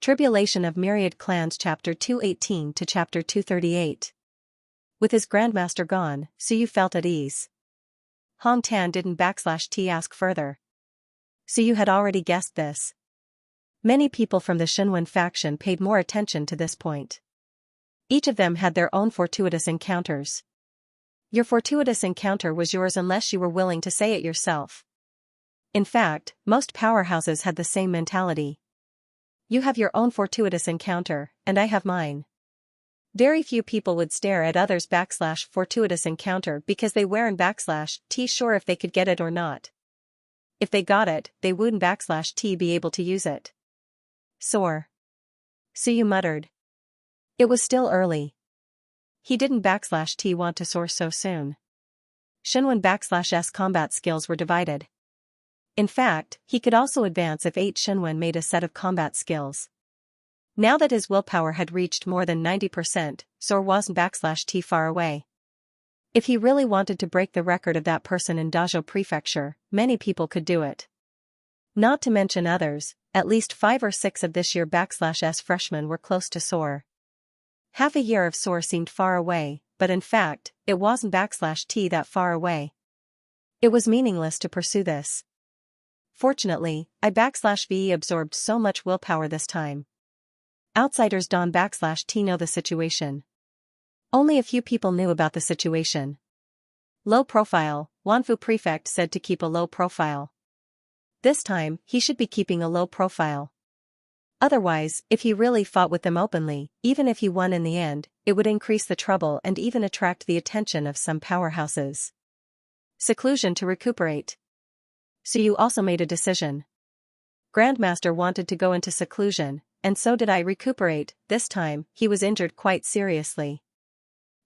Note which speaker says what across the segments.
Speaker 1: Tribulation of Myriad Clans Chapter 218 to Chapter 238. With his Grandmaster gone, Suyu felt at ease. Hong Tan didn't /T ask further. Suyu had already guessed this. Many people from the Shenwen faction paid more attention to this point. Each of them had their own fortuitous encounters. Your fortuitous encounter was yours unless you were willing to say it yourself. In fact, most powerhouses had the same mentality. You have your own fortuitous encounter, and I have mine. Very few people would stare at others' /fortuitous encounter because they weren't /T sure if they could get it or not. If they got it, they wouldn't /T be able to use it. Soar. Suyu muttered. It was still early. He didn't /T want to soar so soon. Shenwen /S combat skills were divided. In fact, he could also advance if 8 Shenwen made a set of combat skills. Now that his willpower had reached more than 90%, soar wasn't /T far away. If he really wanted to break the record of that person in Dazhou Prefecture, many people could do it. Not to mention others, at least 5 or 6 of this year /S freshmen were close to soar. Half a year of soar seemed far away, but in fact, it wasn't /T that far away. It was meaningless to pursue this. Fortunately, I absorbed so much willpower this time. Outsiders don't /T know the situation. Only a few people knew about the situation. Low profile, Wanfu Prefect said to keep a low profile. This time, he should be keeping a low profile. Otherwise, if he really fought with them openly, even if he won in the end, it would increase the trouble and even attract the attention of some powerhouses. Seclusion to recuperate. Suyu also made a decision. Grandmaster wanted to go into seclusion, and so did I recuperate. This time, he was injured quite seriously.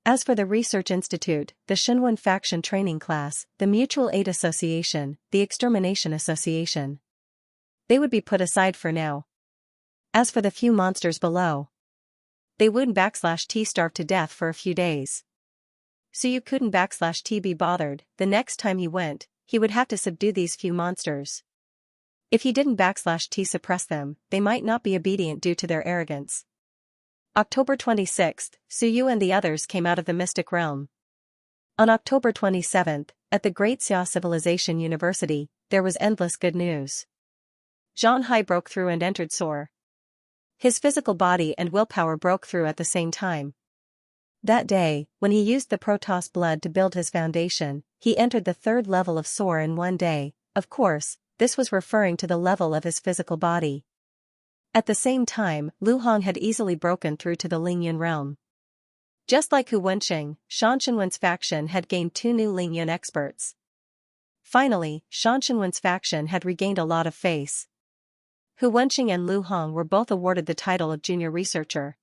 Speaker 1: As for the Research Institute, the Shenwen Faction Training Class, the Mutual Aid Association, the Extermination Association, they would be put aside for now. As for the few monsters below, they wouldn't /T starve to death for a few days. Suyu couldn't /T be bothered. The next time he went, he would have to subdue these few monsters. If he didn't /T suppress them, they might not be obedient due to their arrogance. October 26th, Suyu and the others came out of the Mystic Realm. On October 27th, at the Great Xia Civilization University, there was endless good news. Zhang Hai broke through and entered soar. His physical body and willpower broke through at the same time. That day, when he used the Protoss blood to build his foundation, he entered the 3rd level of soar in one day. Of course, this was referring to the level of his physical body. At the same time, Lu Hong had easily broken through to the Lingyun realm. Just like Hu Wenxing, Shan Shenwen's faction had gained 2 new Lingyun experts. Finally, Shan Shenwen's faction had regained a lot of face. Hu Wenxing and Lu Hong were both awarded the title of junior researcher.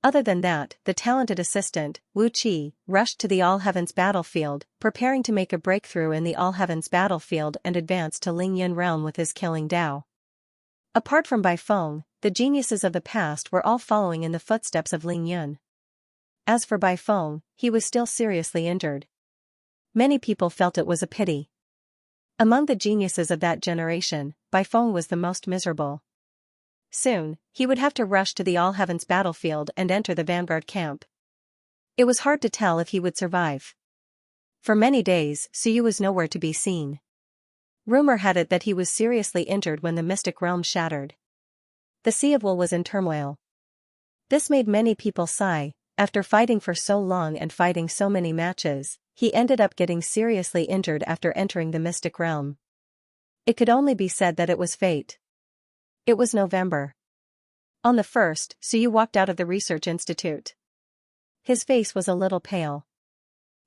Speaker 1: Other than that, the talented assistant, Wu Qi, rushed to the All Heavens battlefield, preparing to make a breakthrough in the All Heavens battlefield and advance to Lingyun realm with his killing Dao. Apart from Bai Feng, the geniuses of the past were all following in the footsteps of Lingyun. As for Bai Feng, he was still seriously injured. Many people felt it was a pity. Among the geniuses of that generation, Bai Feng was the most miserable. Soon, he would have to rush to the All Heavens battlefield and enter the vanguard camp. It was hard to tell if he would survive. For many days, Suyu was nowhere to be seen. Rumor had it that he was seriously injured when the Mystic Realm shattered. The Sea of Will was in turmoil. This made many people sigh. After fighting for so long and fighting so many matches, he ended up getting seriously injured after entering the Mystic Realm. It could only be said that it was fate. It was November. On the 1st, Suyu walked out of the Research Institute. His face was a little pale.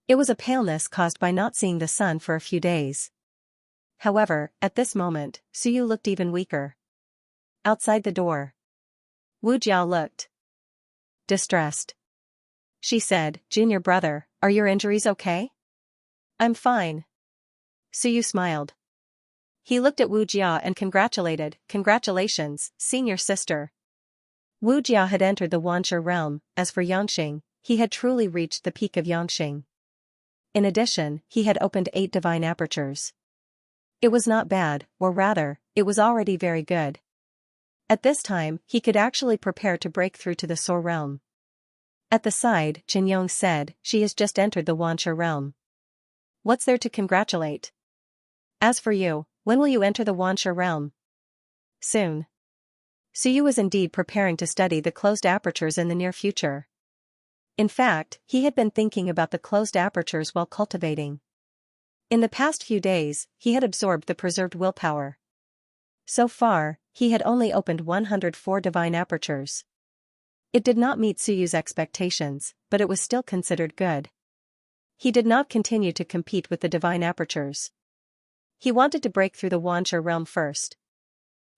Speaker 1: It was a paleness caused by not seeing the sun for a few days. However, at this moment, Suyu looked even weaker. Outside the door, Wu Jiao looked distressed. She said, "Junior brother, are your injuries okay?" "I'm fine." Suyu smiled. He looked at Wu Jia and congratulated, "Congratulations, senior sister." Wu Jia had entered the Wanshi realm. As for Yangxing, he had truly reached the peak of Yangxing. In addition, he had opened 8 divine apertures. It was not bad, or rather, it was already very good. At this time, he could actually prepare to break through to the Soar realm. At the side, Xianxia said, she has just entered the Xianxia realm. What's there to congratulate? As for you, when will you enter the Xianxia realm? Soon. Suyu was indeed preparing to study the closed apertures in the near future. In fact, he had been thinking about the closed apertures while cultivating. In the past few days, he had absorbed the preserved willpower. So far, he had only opened 104 divine apertures. It did not meet Suyu's expectations, but it was still considered good. He did not continue to compete with the divine apertures. He wanted to break through the Xianxia realm first.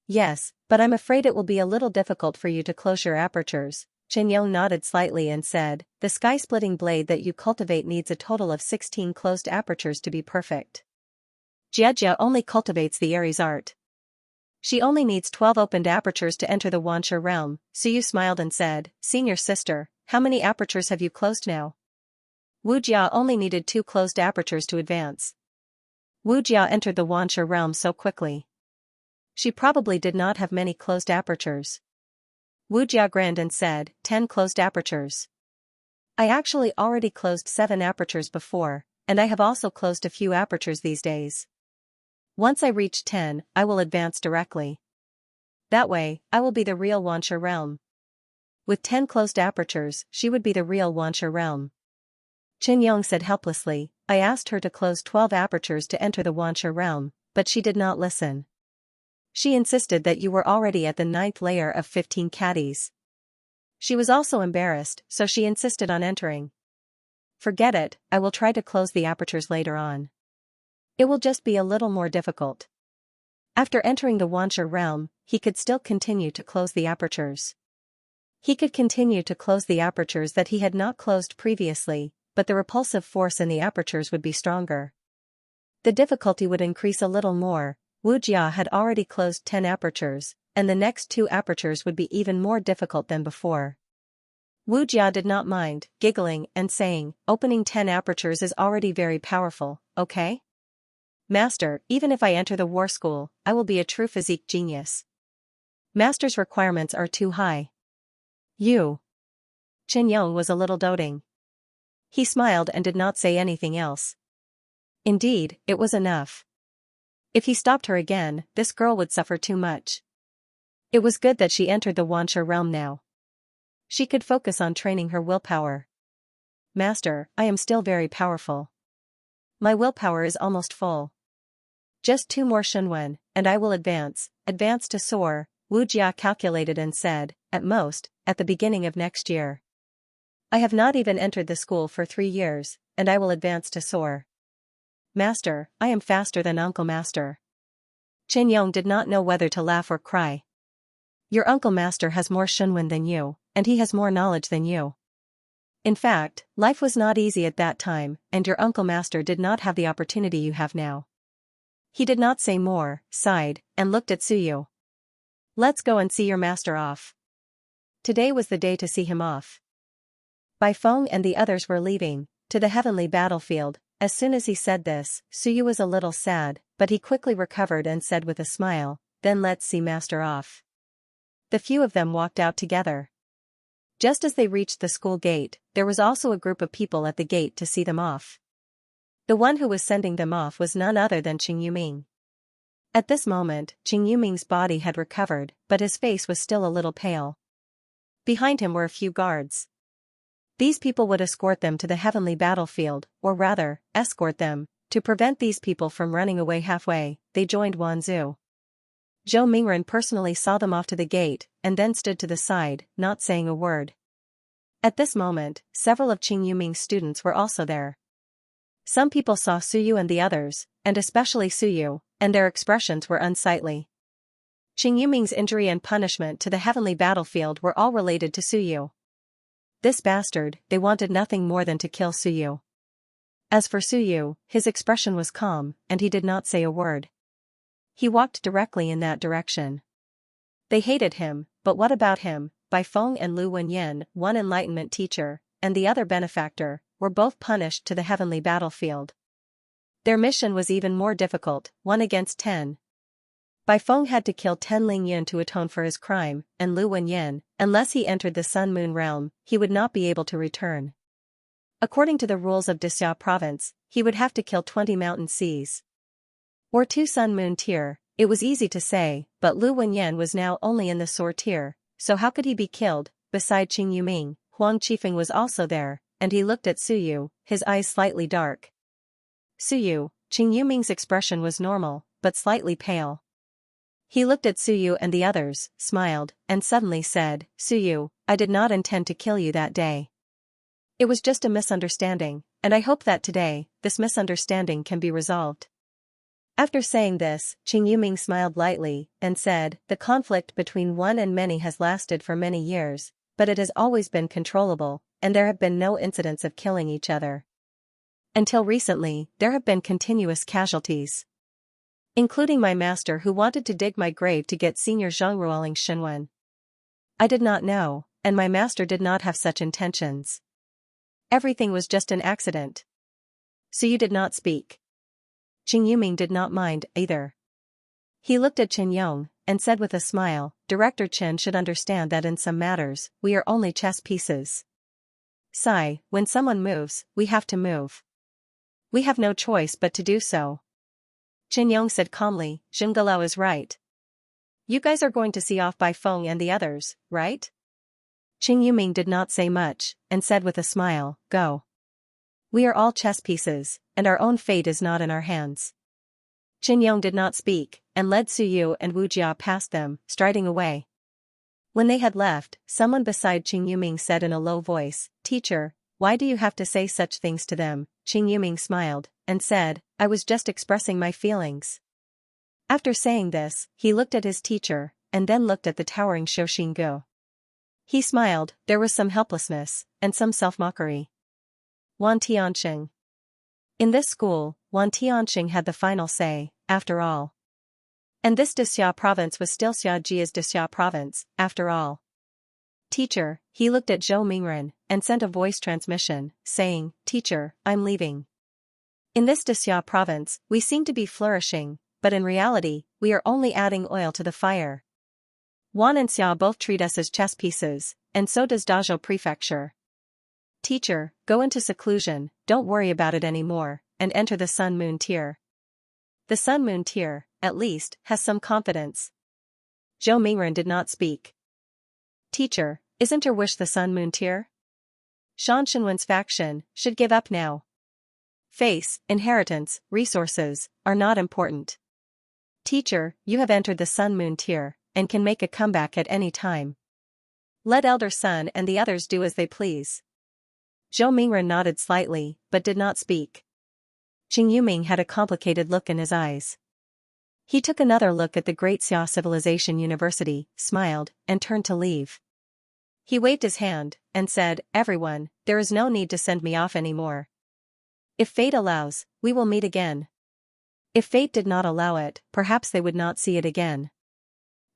Speaker 1: Yes, but I'm afraid it will be a little difficult for you to close your apertures. Xianxia nodded slightly and said, the sky-splitting blade that you cultivate needs a total of 16 closed apertures to be perfect. Jiajia only cultivates the Aries art. She only needs 12 opened apertures to enter the Xianxia realm. Suyu smiled and said, Senior sister, how many apertures have you closed now? Wu Jia only needed 2 closed apertures to advance. Wu Jia entered the Xianxia realm so quickly. She probably did not have many closed apertures. Wu Jia grinned and said, 10 closed apertures. I actually already closed 7 apertures before, and I have also closed a few apertures these days. Once I reach 10, I will advance directly. That way, I will be the real Xianxia realm. With 10 closed apertures, she would be the real Xianxia realm. Xianxia said helplessly, I asked her to close 12 apertures to enter the Xianxia realm, but she did not listen. She insisted that you were already at the 9th layer of 15 caddies. She was also embarrassed, so she insisted on entering. Forget it, I will try to close the apertures later on. It will just be a little more difficult. After entering the Xianxia realm, he could still continue to close the apertures. He could continue to close the apertures that he had not closed previously, but the repulsive force in the apertures would be stronger. The difficulty would increase a little more. Wu Jia had already closed 10 apertures, and the next 2 apertures would be even more difficult than before. Wu Jia did not mind, giggling and saying, opening 10 apertures is already very powerful, okay? Master, even if I enter the war school, I will be a true physique genius. Master's requirements are too high. You. Xianxia was a little doting. He smiled and did not say anything else. Indeed, it was enough. If he stopped her again, this girl would suffer too much. It was good that she entered the Xianxia realm now. She could focus on training her willpower. Master, I am still very powerful. My willpower is almost full. Just 2 more Shunwen, and I will advance to Soar, Wu Jia calculated and said, at most, at the beginning of next year. I have not even entered the school for 3 years, and I will advance to Soar. Master, I am faster than Uncle Master. Xianxia did not know whether to laugh or cry. Your Uncle Master has more Shunwen than you, and he has more knowledge than you. In fact, life was not easy at that time, and your Uncle Master did not have the opportunity you have now. He did not say more, sighed, and looked at Suyu. Let's go and see your master off. Today was the day to see him off. Bai Feng and the others were leaving, to the heavenly battlefield. As soon as he said this, Suyu was a little sad, but he quickly recovered and said with a smile, then let's see master off. The few of them walked out together. Just as they reached the school gate, there was also a group of people at the gate to see them off. The one who was sending them off was none other than Qing Yuming. At this moment, Qing Yuming's body had recovered, but his face was still a little pale. Behind him were a few guards. These people would escort them to the heavenly battlefield, or rather, escort them. To prevent these people from running away halfway, they joined Wanzhou. Zhou Mingren personally saw them off to the gate, and then stood to the side, not saying a word. At this moment, several of Qing Yuming's students were also there. Some people saw Suyu and the others, and especially Suyu, and their expressions were unsightly. Qing Yuming's injury and punishment to the heavenly battlefield were all related to Suyu. This bastard, they wanted nothing more than to kill Suyu. As for Suyu, his expression was calm, and he did not say a word. He walked directly in that direction. They hated him, but what about him? Bai Feng and Lu Wenyan, one enlightenment teacher, and the other benefactor, were both punished to the heavenly battlefield. Their mission was even more difficult, 1 against 10. Bai Feng had to kill 10 Ling Yun to atone for his crime, and Lu Wenyan, unless he entered the Sun Moon realm, he would not be able to return. According to the rules of Xia province, he would have to kill 20 mountain seas. Or 2 Sun Moon tier. It was easy to say, but Lu Wenyan was now only in the Soar tier, so how could he be killed? Beside Qing Yuming, Huang Qifeng was also there, and he looked at Suyu, his eyes slightly dark. Suyu, Qing Yuming's expression was normal, but slightly pale. He looked at Suyu and the others, smiled, and suddenly said, Suyu, I did not intend to kill you that day. It was just a misunderstanding, and I hope that today, this misunderstanding can be resolved. After saying this, Qing Yuming smiled lightly, and said, the conflict between one and many has lasted for many years, but it has always been controllable, and there have been no incidents of killing each other. Until recently, there have been continuous casualties. Including my master who wanted to dig my grave to get Senior Zhongruoling Shenwen. I did not know, and my master did not have such intentions. Everything was just an accident. So you did not speak. Qing Yuming did not mind, either. He looked at Chen Yong, and said with a smile, Director Chen should understand that in some matters, we are only chess pieces. Sai, when someone moves, we have to move. We have no choice but to do so. Chen Yong said calmly, Zhengalao is right. You guys are going to see off Bai Feng and the others, right? Qing Yuming did not say much, and said with a smile, go. We are all chess pieces, and our own fate is not in our hands. Qin Yong did not speak, and led Su Yu and Wu Jia past them, striding away. When they had left, someone beside Qing Yuming said in a low voice, Teacher, why do you have to say such things to them? Qing Yuming smiled, and said, I was just expressing my feelings. After saying this, he looked at his teacher, and then looked at the towering Shou Gu. He smiled, there was some helplessness, and some self-mockery. Wan Tianxing. In this school, Wan Tianxing had the final say, after all. And this Xia province was still Xia Jia's Xia province, after all. Teacher, he looked at Zhou Mingren, and sent a voice transmission, saying, Teacher, I'm leaving. In this Xia province, we seem to be flourishing, but in reality, we are only adding oil to the fire. Wan and Xia both treat us as chess pieces, and so does Dazhou Prefecture. Teacher, go into seclusion, don't worry about it anymore, and enter the Sun Moon tier. The Sun Moon tier, at least, has some confidence. Zhou Mingren did not speak. Teacher, isn't your wish the Sun Moon tier? Shan Shenwen's faction should give up now. Face, inheritance, resources, are not important. Teacher, you have entered the Sun Moon tier, and can make a comeback at any time. Let Elder Sun and the others do as they please. Zhou Mingren nodded slightly, but did not speak. Qing Yuming had a complicated look in his eyes. He took another look at the Great Xia Civilization University, smiled, and turned to leave. He waved his hand, and said, Everyone, there is no need to send me off anymore. If fate allows, we will meet again. If fate did not allow it, perhaps they would not see it again.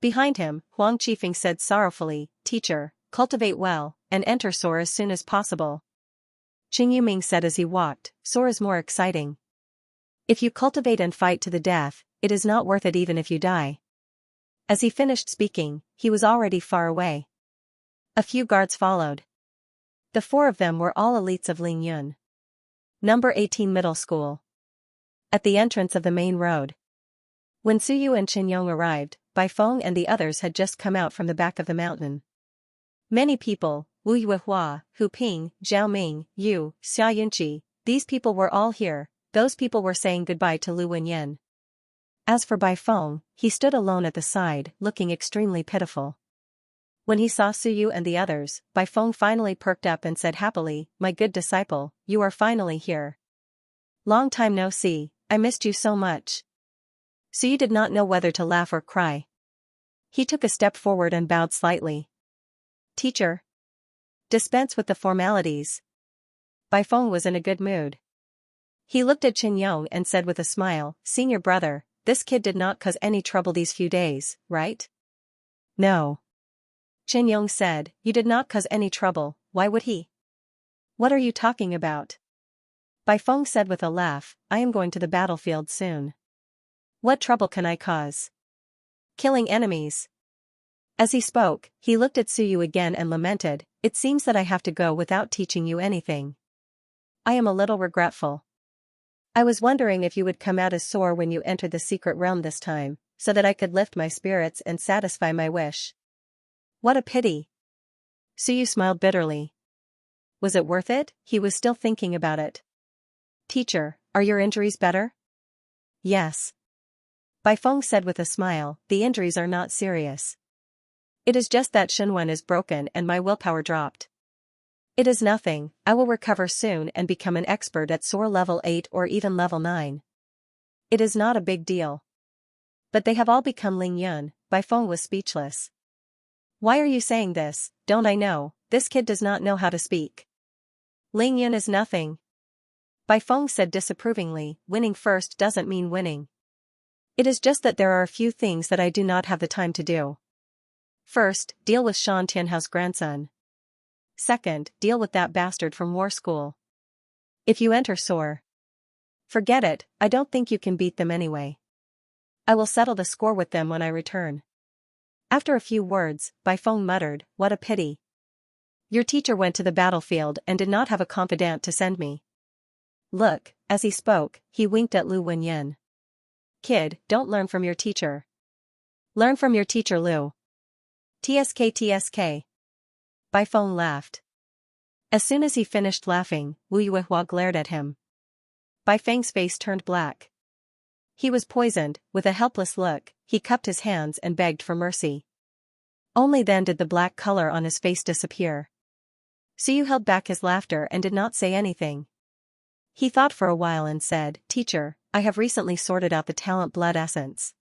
Speaker 1: Behind him, Huang Qifeng said sorrowfully, Teacher, cultivate well, and enter Soar as soon as possible. Qing Yuming said as he walked, Soar is more exciting. If you cultivate and fight to the death, it is not worth it even if you die. As he finished speaking, he was already far away. A few guards followed. The 4 of them were all elites of Ling Yun. Number 18 Middle School. At the entrance of the main road. When Su Yu and Qin Yong arrived, Bai Feng and the others had just come out from the back of the mountain. Many people, Wu Yuehua, Hu Ping, Zhao Ming, Yu, Xia Yunqi, these people were all here, those people were saying goodbye to Lu Wenyan. As for Bai Feng, he stood alone at the side, looking extremely pitiful. When he saw Su Yu and the others, Bai Feng finally perked up and said happily, My good disciple, you are finally here. Long time no see, I missed you so much. Su Yu did not know whether to laugh or cry. He took a step forward and bowed slightly. Teacher. Dispense with the formalities. Bai Feng was in a good mood. He looked at Qin Yong and said with a smile, Senior brother, this kid did not cause any trouble these few days, right? No. Qin Yong said, You did not cause any trouble, why would he? What are you talking about? Bai Feng said with a laugh, I am going to the battlefield soon. What trouble can I cause? Killing enemies. As he spoke, he looked at Suyu again and lamented, "It seems that I have to go without teaching you anything. I am a little regretful. I was wondering if you would come out as sore when you entered the secret realm this time, so that I could lift my spirits and satisfy my wish." What a pity. Suyu smiled bitterly. Was it worth it? He was still thinking about it. "Teacher, are your injuries better?" "Yes." Bai Feng said with a smile, "The injuries are not serious. It is just that Shenwen is broken and my willpower dropped. It is nothing, I will recover soon and become an expert at Soar level 8 or even level 9. It is not a big deal." But they have all become Ling Yun. Bai Feng was speechless. "Why are you saying this? Don't I know, this kid does not know how to speak." "Ling Yun is nothing." Bai Feng said disapprovingly, "Winning first doesn't mean winning. It is just that there are a few things that I do not have the time to do. First, deal with Shan Tianhao's grandson. Second, deal with that bastard from war school. If you enter Soar, forget it, I don't think you can beat them anyway. I will settle the score with them when I return." After a few words, Bai Feng muttered, "What a pity. Your teacher went to the battlefield and did not have a confidant to send me." Look, as he spoke, he winked at Lu Wenyan. "Kid, don't learn from your teacher. Learn from your teacher Lu. TSK TSK. Bai Feng laughed. As soon as he finished laughing, Wu Yuehua glared at him. Bai Feng's face turned black. He was poisoned. With a helpless look, he cupped his hands and begged for mercy. Only then did the black color on his face disappear. Suyu held back his laughter and did not say anything. He thought for a while and said, "Teacher, I have recently sorted out the talent blood essence.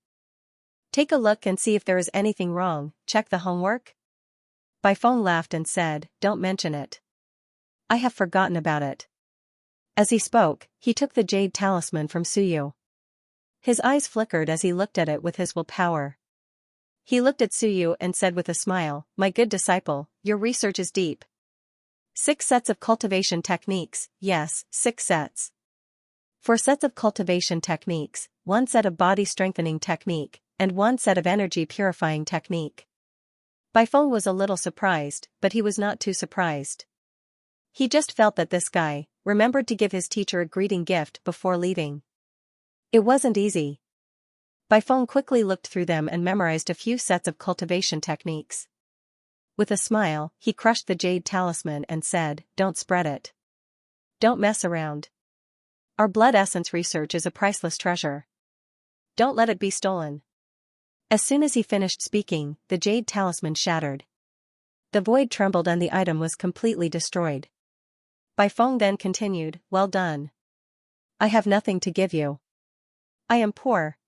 Speaker 1: Take a look and see if there is anything wrong, check the homework." Bai Feng laughed and said, "Don't mention it. I have forgotten about it." As he spoke, he took the jade talisman from Suyu. His eyes flickered as he looked at it with his willpower. He looked at Suyu and said with a smile, "My good disciple, your research is deep. 6 sets of cultivation techniques, yes, 6 sets. 4 sets of cultivation techniques, 1 set of body strengthening technique, and 1 set of energy purifying technique." Bai Feng was a little surprised, but he was not too surprised. He just felt that this guy remembered to give his teacher a greeting gift before leaving. It wasn't easy. Bai Feng quickly looked through them and memorized a few sets of cultivation techniques. With a smile, he crushed the jade talisman and said, "Don't spread it. Don't mess around. Our blood essence research is a priceless treasure. Don't let it be stolen." As soon as he finished speaking, the jade talisman shattered. The void trembled and the item was completely destroyed. Bai Feng then continued, "Well done. I have nothing to give you. I am poor.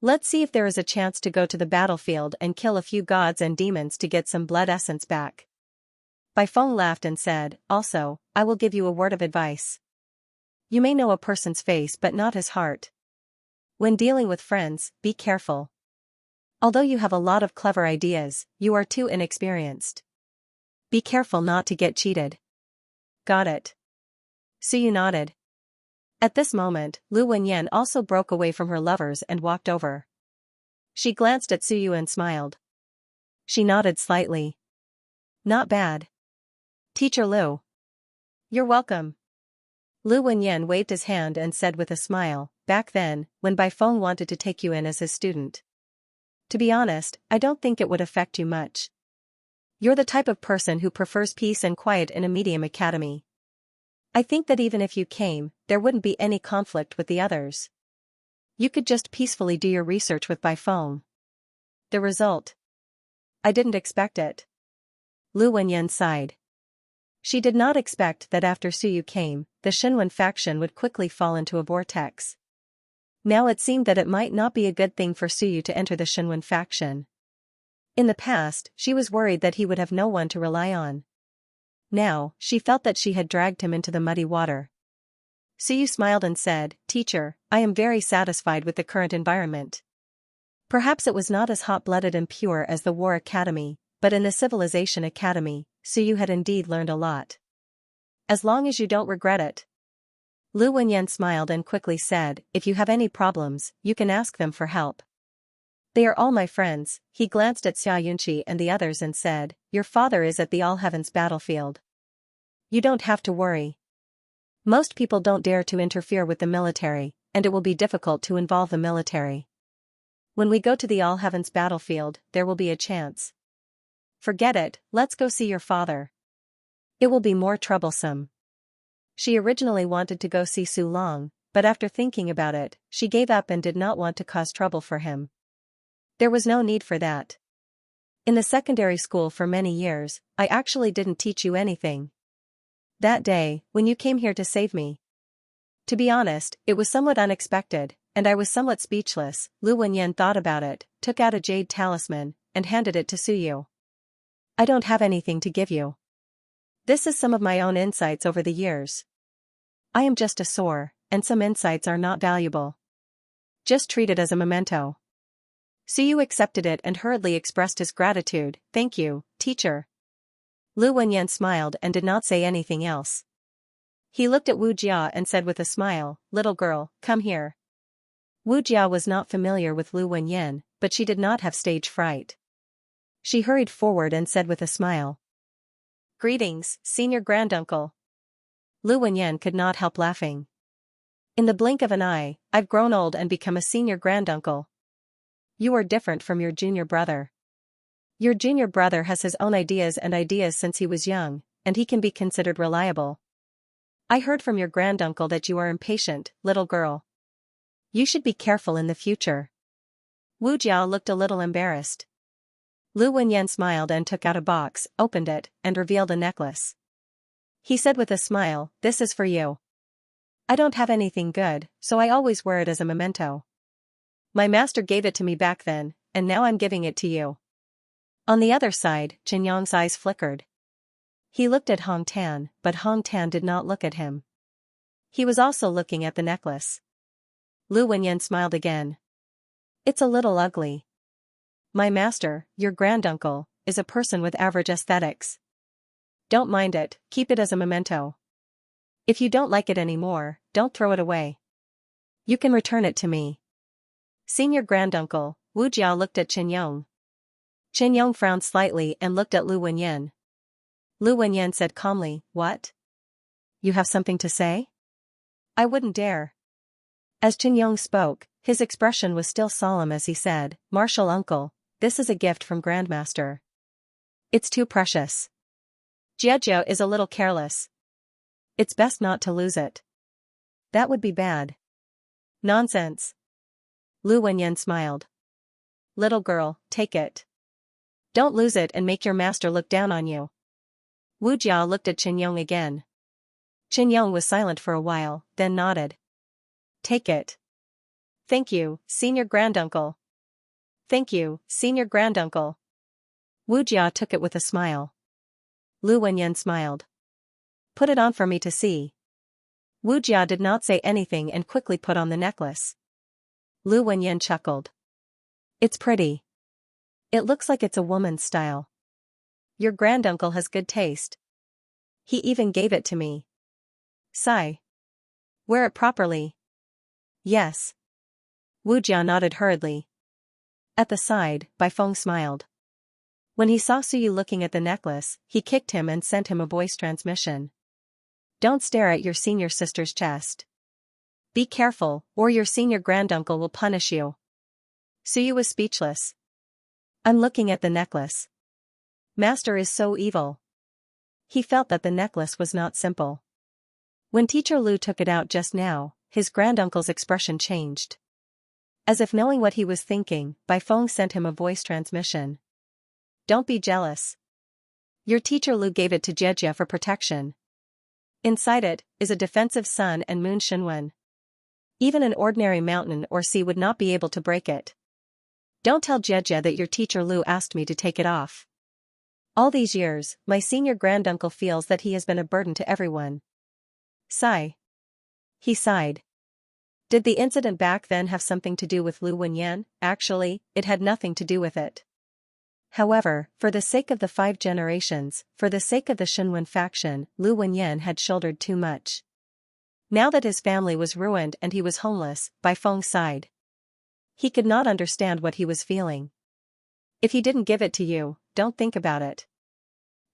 Speaker 1: Let's see if there is a chance to go to the battlefield and kill a few gods and demons to get some blood essence back." Bai Feng laughed and said, "Also, I will give you a word of advice. You may know a person's face but not his heart. When dealing with friends, be careful. Although you have a lot of clever ideas, you are too inexperienced. Be careful not to get cheated." "Got it." Suyu nodded. At this moment, Lu Wenyan also broke away from her lovers and walked over. She glanced at Suyu and smiled. She nodded slightly. "Not bad. Teacher Lu. You're welcome." Lu Wenyan waved his hand and said with a smile, "Back then, when Bai Feng wanted to take you in as his student. To be honest, I don't think it would affect you much. You're the type of person who prefers peace and quiet in a medium academy. I think that even if you came, there wouldn't be any conflict with the others. You could just peacefully do your research with Bai Feng. The result? I didn't expect it." Lu Wenyan sighed. She did not expect that after Suyu came, the Shenwen faction would quickly fall into a vortex. Now it seemed that it might not be a good thing for Suyu to enter the Shenwen faction. In the past, she was worried that he would have no one to rely on. Now, she felt that she had dragged him into the muddy water. Suyu smiled and said, "Teacher, I am very satisfied with the current environment. Perhaps it was not as hot-blooded and pure as the War Academy, but in the Civilization Academy, Suyu had indeed learned a lot. As long as you don't regret it." Lu Wenyan smiled and quickly said, "If you have any problems, you can ask them for help." They are all my friends. He glanced at Xianxia and the others and said, your father is at the All Heavens battlefield. You don't have to worry. Most people don't dare to interfere with the military, and it will be difficult to involve the military. When we go to the All Heavens battlefield, there will be a chance. Forget it, let's go see your father. It will be more troublesome. She originally wanted to go see Su Long, but after thinking about it, she gave up and did not want to cause trouble for him. There was no need for that. In the secondary school for many years, I actually didn't teach you anything. That day, when you came here to save me. To be honest, it was somewhat unexpected, and I was somewhat speechless. Lu Wenyan thought about it, took out a jade talisman, and handed it to Suyu. I don't have anything to give you. This is some of my own insights over the years. I am just a sore, and some insights are not valuable. Just treat it as a memento. Suyu accepted it and hurriedly expressed his gratitude. Thank you, teacher. Lu Wenyan smiled and did not say anything else. He looked at Wu Jia and said with a smile, little girl, come here. Wu Jia was not familiar with Lu Wenyan, but she did not have stage fright. She hurried forward and said with a smile. Greetings, senior granduncle. Lu Wenyan could not help laughing. In the blink of an eye, I've grown old and become a senior granduncle. You are different from your junior brother. Your junior brother has his own ideas since he was young, and he can be considered reliable. I heard from your granduncle that you are impatient, little girl. You should be careful in the future. Wu Jiao looked a little embarrassed. Lu Wenyan smiled and took out a box, opened it, and revealed a necklace. He said with a smile, this is for you. I don't have anything good, so I always wear it as a memento. My master gave it to me back then, and now I'm giving it to you. On the other side, Xianxia's eyes flickered. He looked at Hong Tan, but Hong Tan did not look at him. He was also looking at the necklace. Lu Wenyan smiled again. It's a little ugly. My master, your granduncle, is a person with average aesthetics. Don't mind it, keep it as a memento. If you don't like it anymore, don't throw it away. You can return it to me. Senior granduncle, Wu Jiao looked at Qianyong. Qianyong frowned slightly and looked at Lu Wenyan. Lu Wenyan said calmly, what? You have something to say? I wouldn't dare. As Qianyong spoke, his expression was still solemn as he said, Martial uncle, this is a gift from Grandmaster. It's too precious. Jiejia is a little careless. It's best not to lose it. That would be bad. Nonsense. Lu Wenyan smiled. Little girl, take it. Don't lose it and make your master look down on you. Wu Jiao looked at Qianyong again. Qianyong was silent for a while, then nodded. Take it. Thank you, senior granduncle. Thank you, senior granduncle. Wu Jiao took it with a smile. Lu Wenyan smiled. Put it on for me to see. Wu Jiao did not say anything and quickly put on the necklace. Lu Wenyan chuckled. It's pretty. It looks like it's a woman's style. Your granduncle has good taste. He even gave it to me. Sigh. Wear it properly. Yes. Wu Jiao nodded hurriedly. At the side, Baifeng smiled. When he saw Suyu looking at the necklace, he kicked him and sent him a voice transmission. Don't stare at your senior sister's chest. Be careful, or your senior granduncle will punish you. Suyu was speechless. I'm looking at the necklace. Master is so evil. He felt that the necklace was not simple. When Teacher Lu took it out just now, his granduncle's expression changed. As if knowing what he was thinking, Baifeng sent him a voice transmission. Don't be jealous. Your Teacher Lu gave it to Jiejia for protection. Inside it is a defensive sun and moon Shenwen. Even an ordinary mountain or sea would not be able to break it. Don't tell Jiejia that your Teacher Lu asked me to take it off. All these years, my senior granduncle feels that he has been a burden to everyone. Sigh. He sighed. Did the incident back then have something to do with Lu Wenyan? Actually, it had nothing to do with it. However, for the sake of the 5 generations, for the sake of the Shenwen faction, Lu Wenyan had shouldered too much. Now that his family was ruined and he was homeless, Baifeng sighed. He could not understand what he was feeling. If he didn't give it to you, don't think about it.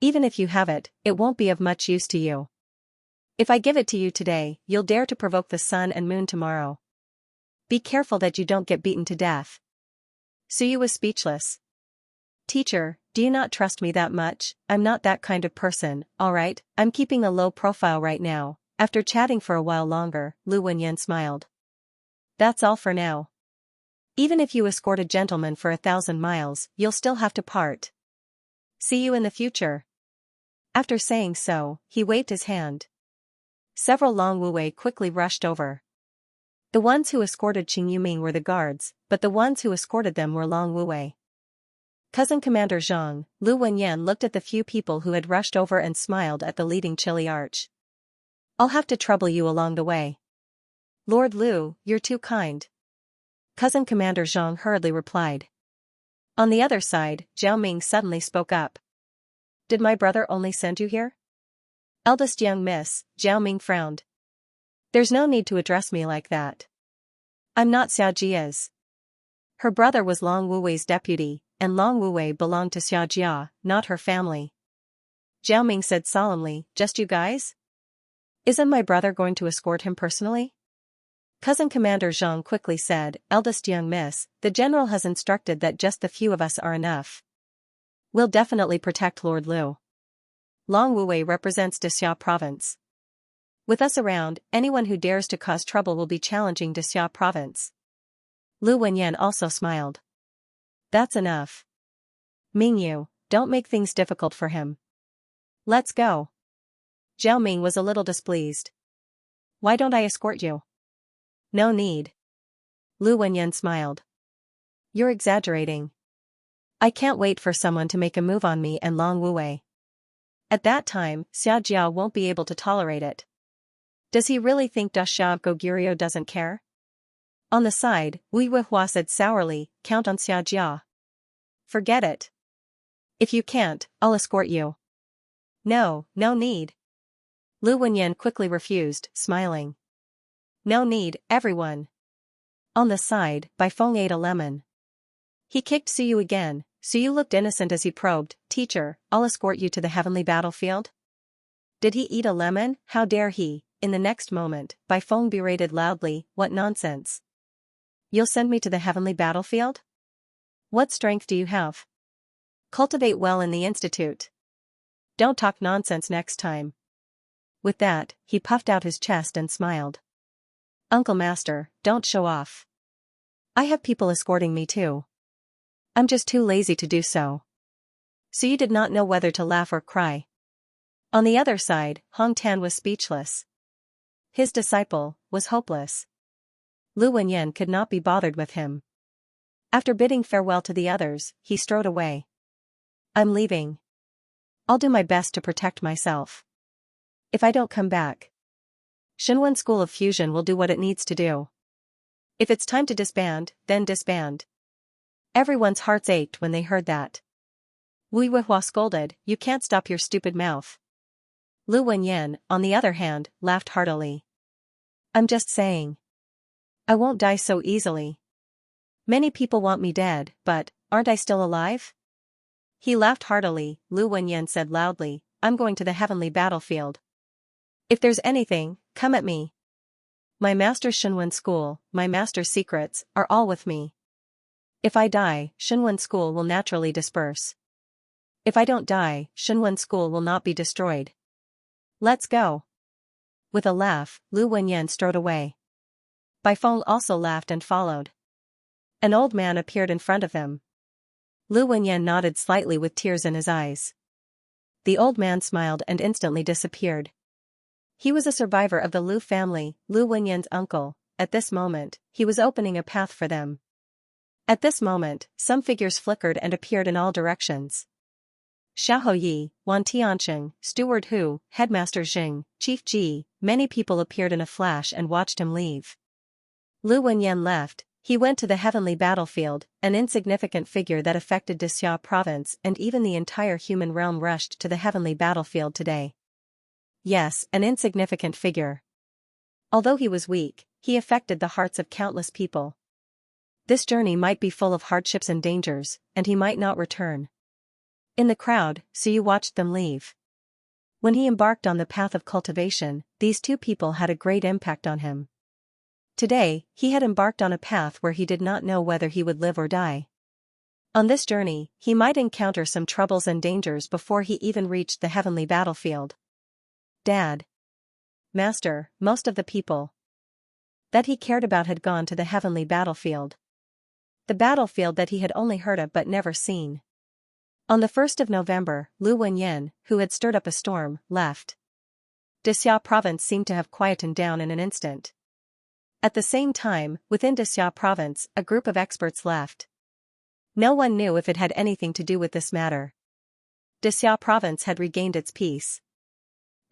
Speaker 1: Even if you have it, it won't be of much use to you. If I give it to you today, you'll dare to provoke the sun and moon tomorrow. Be careful that you don't get beaten to death. Suyu was speechless. Teacher, do you not trust me that much? I'm not that kind of person, alright, I'm keeping a low profile right now. After chatting for a while longer, Lu Wenyan smiled. That's all for now. Even if you escort a gentleman for 1,000 miles, you'll still have to part. See you in the future. After saying so, he waved his hand. Several Long Wuwei quickly rushed over. The ones who escorted Qing Yuming were the guards, but the ones who escorted them were Long Wuwei. Cousin Commander Zhang, Lu Wenyan looked at the few people who had rushed over and smiled at the leading chili arch. I'll have to trouble you along the way. Lord Lu, you're too kind. Cousin Commander Zhang hurriedly replied. On the other side, Zhao Ming suddenly spoke up. Did my brother only send you here? Eldest young miss, Zhao Ming frowned. There's no need to address me like that. I'm not Xiaojia's. Her brother was Long Wuwei's deputy, and Long Wuwei belonged to Xiaojia, not her family. Zhao Ming said solemnly, just you guys? Isn't my brother going to escort him personally? Cousin Commander Zhang quickly said, eldest young miss, the general has instructed that just the few of us are enough. We'll definitely protect Lord Lu. Long Wuwei represents Dexia province. With us around, anyone who dares to cause trouble will be challenging Dexia province. Lu Wenyan also smiled. That's enough. Mingyu, don't make things difficult for him. Let's go. Zhao Ming was a little displeased. Why don't I escort you? No need. Lu Wenyan smiled. You're exaggerating. I can't wait for someone to make a move on me and Long Wuwei. At that time, Xiaojia won't be able to tolerate it. Does he really think Dashia Goguryeo doesn't care? On the side, Wu Weihua said sourly, count on Xiaojia. Forget it. If you can't, I'll escort you. No need. Lu Wenyan quickly refused, smiling. No need, everyone. On the side, Bai Feng ate a lemon. He kicked Suyu again. Suyu looked innocent as he probed, Teacher, I'll escort you to the heavenly battlefield? Did he eat a lemon? How dare he? In the next moment, Bai Feng berated loudly, what nonsense. You'll send me to the heavenly battlefield? What strength do you have? Cultivate well in the institute. Don't talk nonsense next time. With that, he puffed out his chest and smiled. Uncle Master, don't show off. I have people escorting me too. I'm just too lazy to do so. So you did not know whether to laugh or cry. On the other side, Hong Tan was speechless. His disciple was hopeless. Lu Wenyan could not be bothered with him. After bidding farewell to the others, he strode away. I'm leaving. I'll do my best to protect myself. If I don't come back, Shenwen School of Fusion will do what it needs to do. If it's time to disband, then disband. Everyone's hearts ached when they heard that. Wu Weihua scolded, you can't stop your stupid mouth. Lu Wenyan, on the other hand, laughed heartily. I'm just saying. I won't die so easily. Many people want me dead, but, aren't I still alive? He laughed heartily. Lu Wenyan said loudly, I'm going to the heavenly battlefield. If there's anything, come at me. My master's Shenwen School, my master's secrets, are all with me. If I die, Shenwen School will naturally disperse. If I don't die, Shenwen School will not be destroyed. Let's go. With a laugh, Lu Wenyan strode away. Bai Feng also laughed and followed. An old man appeared in front of them. Lu Wenyan nodded slightly with tears in his eyes. The old man smiled and instantly disappeared. He was a survivor of the Lu family, Lu Wenyan's uncle. At this moment, he was opening a path for them. At this moment, some figures flickered and appeared in all directions. Xiahou Yi, Wan Tiancheng, Steward Hu, Headmaster Jing, Chief Ji, many people appeared in a flash and watched him leave. Lu Wenyan left. He went to the heavenly battlefield, an insignificant figure that affected Dexia province and even the entire human realm rushed to the heavenly battlefield today. Yes, an insignificant figure. Although he was weak, he affected the hearts of countless people. This journey might be full of hardships and dangers, and he might not return. In the crowd, Suyu watched them leave. When he embarked on the path of cultivation, these two people had a great impact on him. Today, he had embarked on a path where he did not know whether he would live or die. On this journey, he might encounter some troubles and dangers before he even reached the heavenly battlefield. Dad. Master, most of the people that he cared about had gone to the heavenly battlefield. The battlefield that he had only heard of but never seen. On the 1st of November, Lu Wenyan, who had stirred up a storm, left. Xia province seemed to have quietened down in an instant. At the same time, within Xia province, a group of experts left. No one knew if it had anything to do with this matter. Xia province had regained its peace.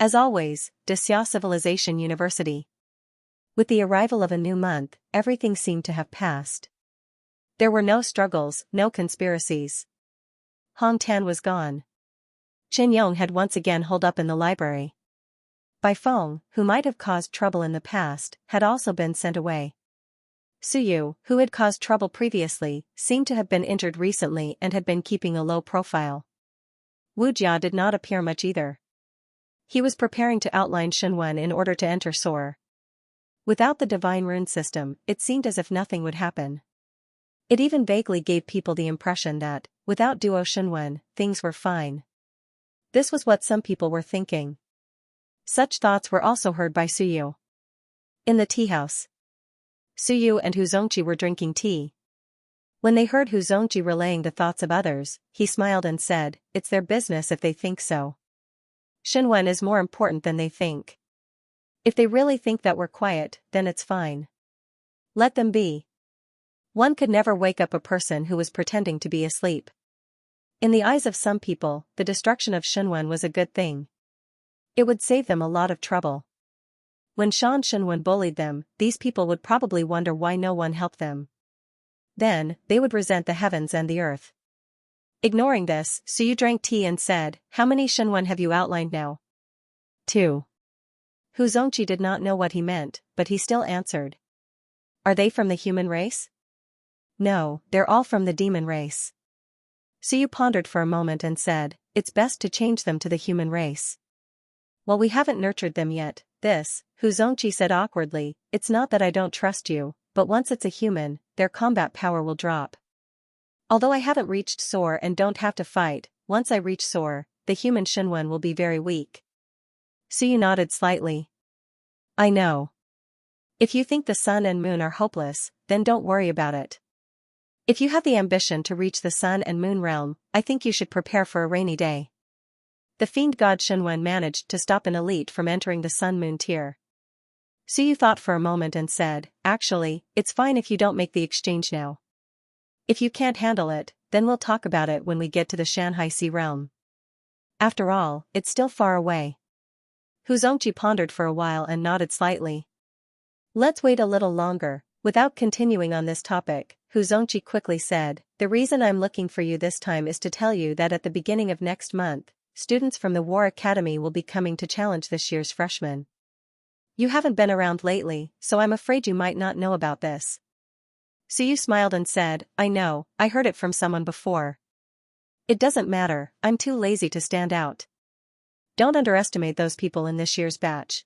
Speaker 1: As always, Xia Civilization University. With the arrival of a new month, everything seemed to have passed. There were no struggles, no conspiracies. Hong Tan was gone. Qin Yong had once again holed up in the library. Bai Feng, who might have caused trouble in the past, had also been sent away. Suyu, who had caused trouble previously, seemed to have been injured recently and had been keeping a low profile. Wu Jia did not appear much either. He was preparing to outline Xinwen in order to enter Soar. Without the divine rune system, it seemed as if nothing would happen. It even vaguely gave people the impression that, without Duo Xinwen, things were fine. This was what some people were thinking. Such thoughts were also heard by Suyu. In the tea house, Suyu and Hu Zongqi were drinking tea. When they heard Hu Zongqi relaying the thoughts of others, he smiled and said, "It's their business if they think so. Xinwen is more important than they think. If they really think that we're quiet, then it's fine. Let them be." One could never wake up a person who was pretending to be asleep. In the eyes of some people, the destruction of Xinwen was a good thing. It would save them a lot of trouble. When Shan Xinwen bullied them, these people would probably wonder why no one helped them. Then, they would resent the heavens and the earth. Ignoring this, Suyu drank tea and said, "How many Xinwen have you outlined now?" 2. Hu Zongqi did not know what he meant, but he still answered. "Are they from the human race?" "No, they're all from the demon race." Suyu pondered for a moment and said, "It's best to change them to the human race." "Well, we haven't nurtured them yet." Hu Zongqi said awkwardly, "It's not that I don't trust you, but once it's a human, their combat power will drop. Although I haven't reached Soar and don't have to fight, once I reach Soar, the human Xinwen will be very weak." Suyu nodded slightly. "I know. If you think the sun and moon are hopeless, then don't worry about it. If you have the ambition to reach the sun and moon realm, I think you should prepare for a rainy day." The fiend god Xinwen managed to stop an elite from entering the sun-moon tier. Suyu thought for a moment and said, "Actually, it's fine if you don't make the exchange now. If you can't handle it, then we'll talk about it when we get to the Shanhai Sea realm. After all, it's still far away." Hu Zongqi pondered for a while and nodded slightly. "Let's wait a little longer." Without continuing on this topic, Hu Zongqi quickly said, "The reason I'm looking for you this time is to tell you that at the beginning of next month, students from the War Academy will be coming to challenge this year's freshmen. You haven't been around lately, so I'm afraid you might not know about this." Suyu smiled and said, "I know, I heard it from someone before. It doesn't matter, I'm too lazy to stand out. Don't underestimate those people in this year's batch.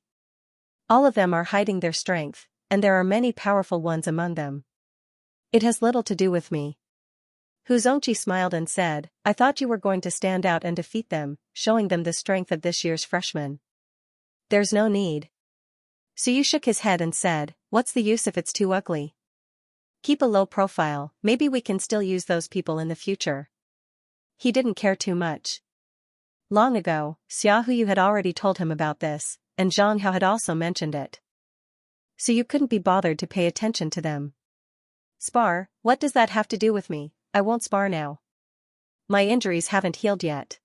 Speaker 1: All of them are hiding their strength, and there are many powerful ones among them. It has little to do with me." Hu Zongqi smiled and said, "I thought you were going to stand out and defeat them, showing them the strength of this year's freshmen." "There's no need." Suyu shook his head and said, "What's the use if it's too ugly? Keep a low profile, maybe we can still use those people in the future." He didn't care too much. Long ago, Xiaohu had already told him about this, and Zhang Hao had also mentioned it. Suyu couldn't be bothered to pay attention to them. "Spar, what does that have to do with me? I won't spar now. My injuries haven't healed yet."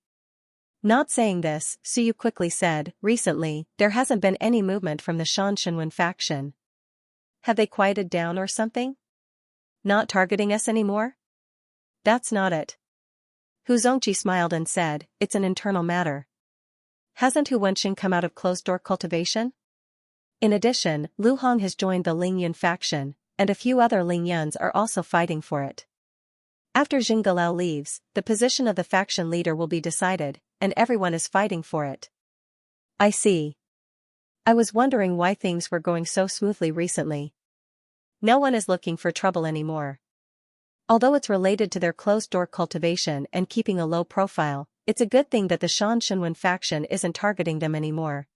Speaker 1: Not saying this, Suyu quickly said, "Recently, there hasn't been any movement from the Shan Xinwen faction. Have they quieted down or something? Not targeting us anymore?" "That's not it." Hu Zongqi smiled and said, "It's an internal matter. Hasn't Hu Wenxin come out of closed-door cultivation? In addition, Lu Hong has joined the Lingyun faction, and a few other Lingyans are also fighting for it. After Zhenggalao leaves, the position of the faction leader will be decided, and everyone is fighting for it. I see. I was wondering why things were going so smoothly recently. No one is looking for trouble anymore. Although it's related to their closed-door cultivation and keeping a low profile, it's a good thing that the Shan Shenwen faction isn't targeting them anymore.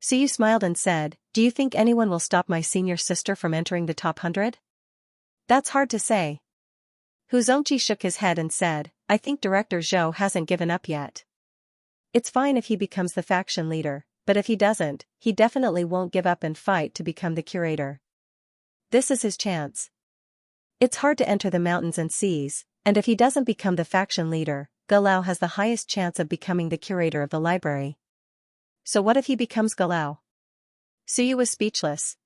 Speaker 1: Suyu smiled and said, "Do you think anyone will stop my senior sister from entering the top 100? That's hard to say." Hu Zongqi shook his head and said, "I think Director Zhou hasn't given up yet. It's fine if he becomes the faction leader, but if he doesn't, he definitely won't give up and fight to become the curator. This is his chance. It's hard to enter the mountains and seas, and if he doesn't become the faction leader, Galao has the highest chance of becoming the curator of the library. So what if he becomes Galao?" Suyu was speechless.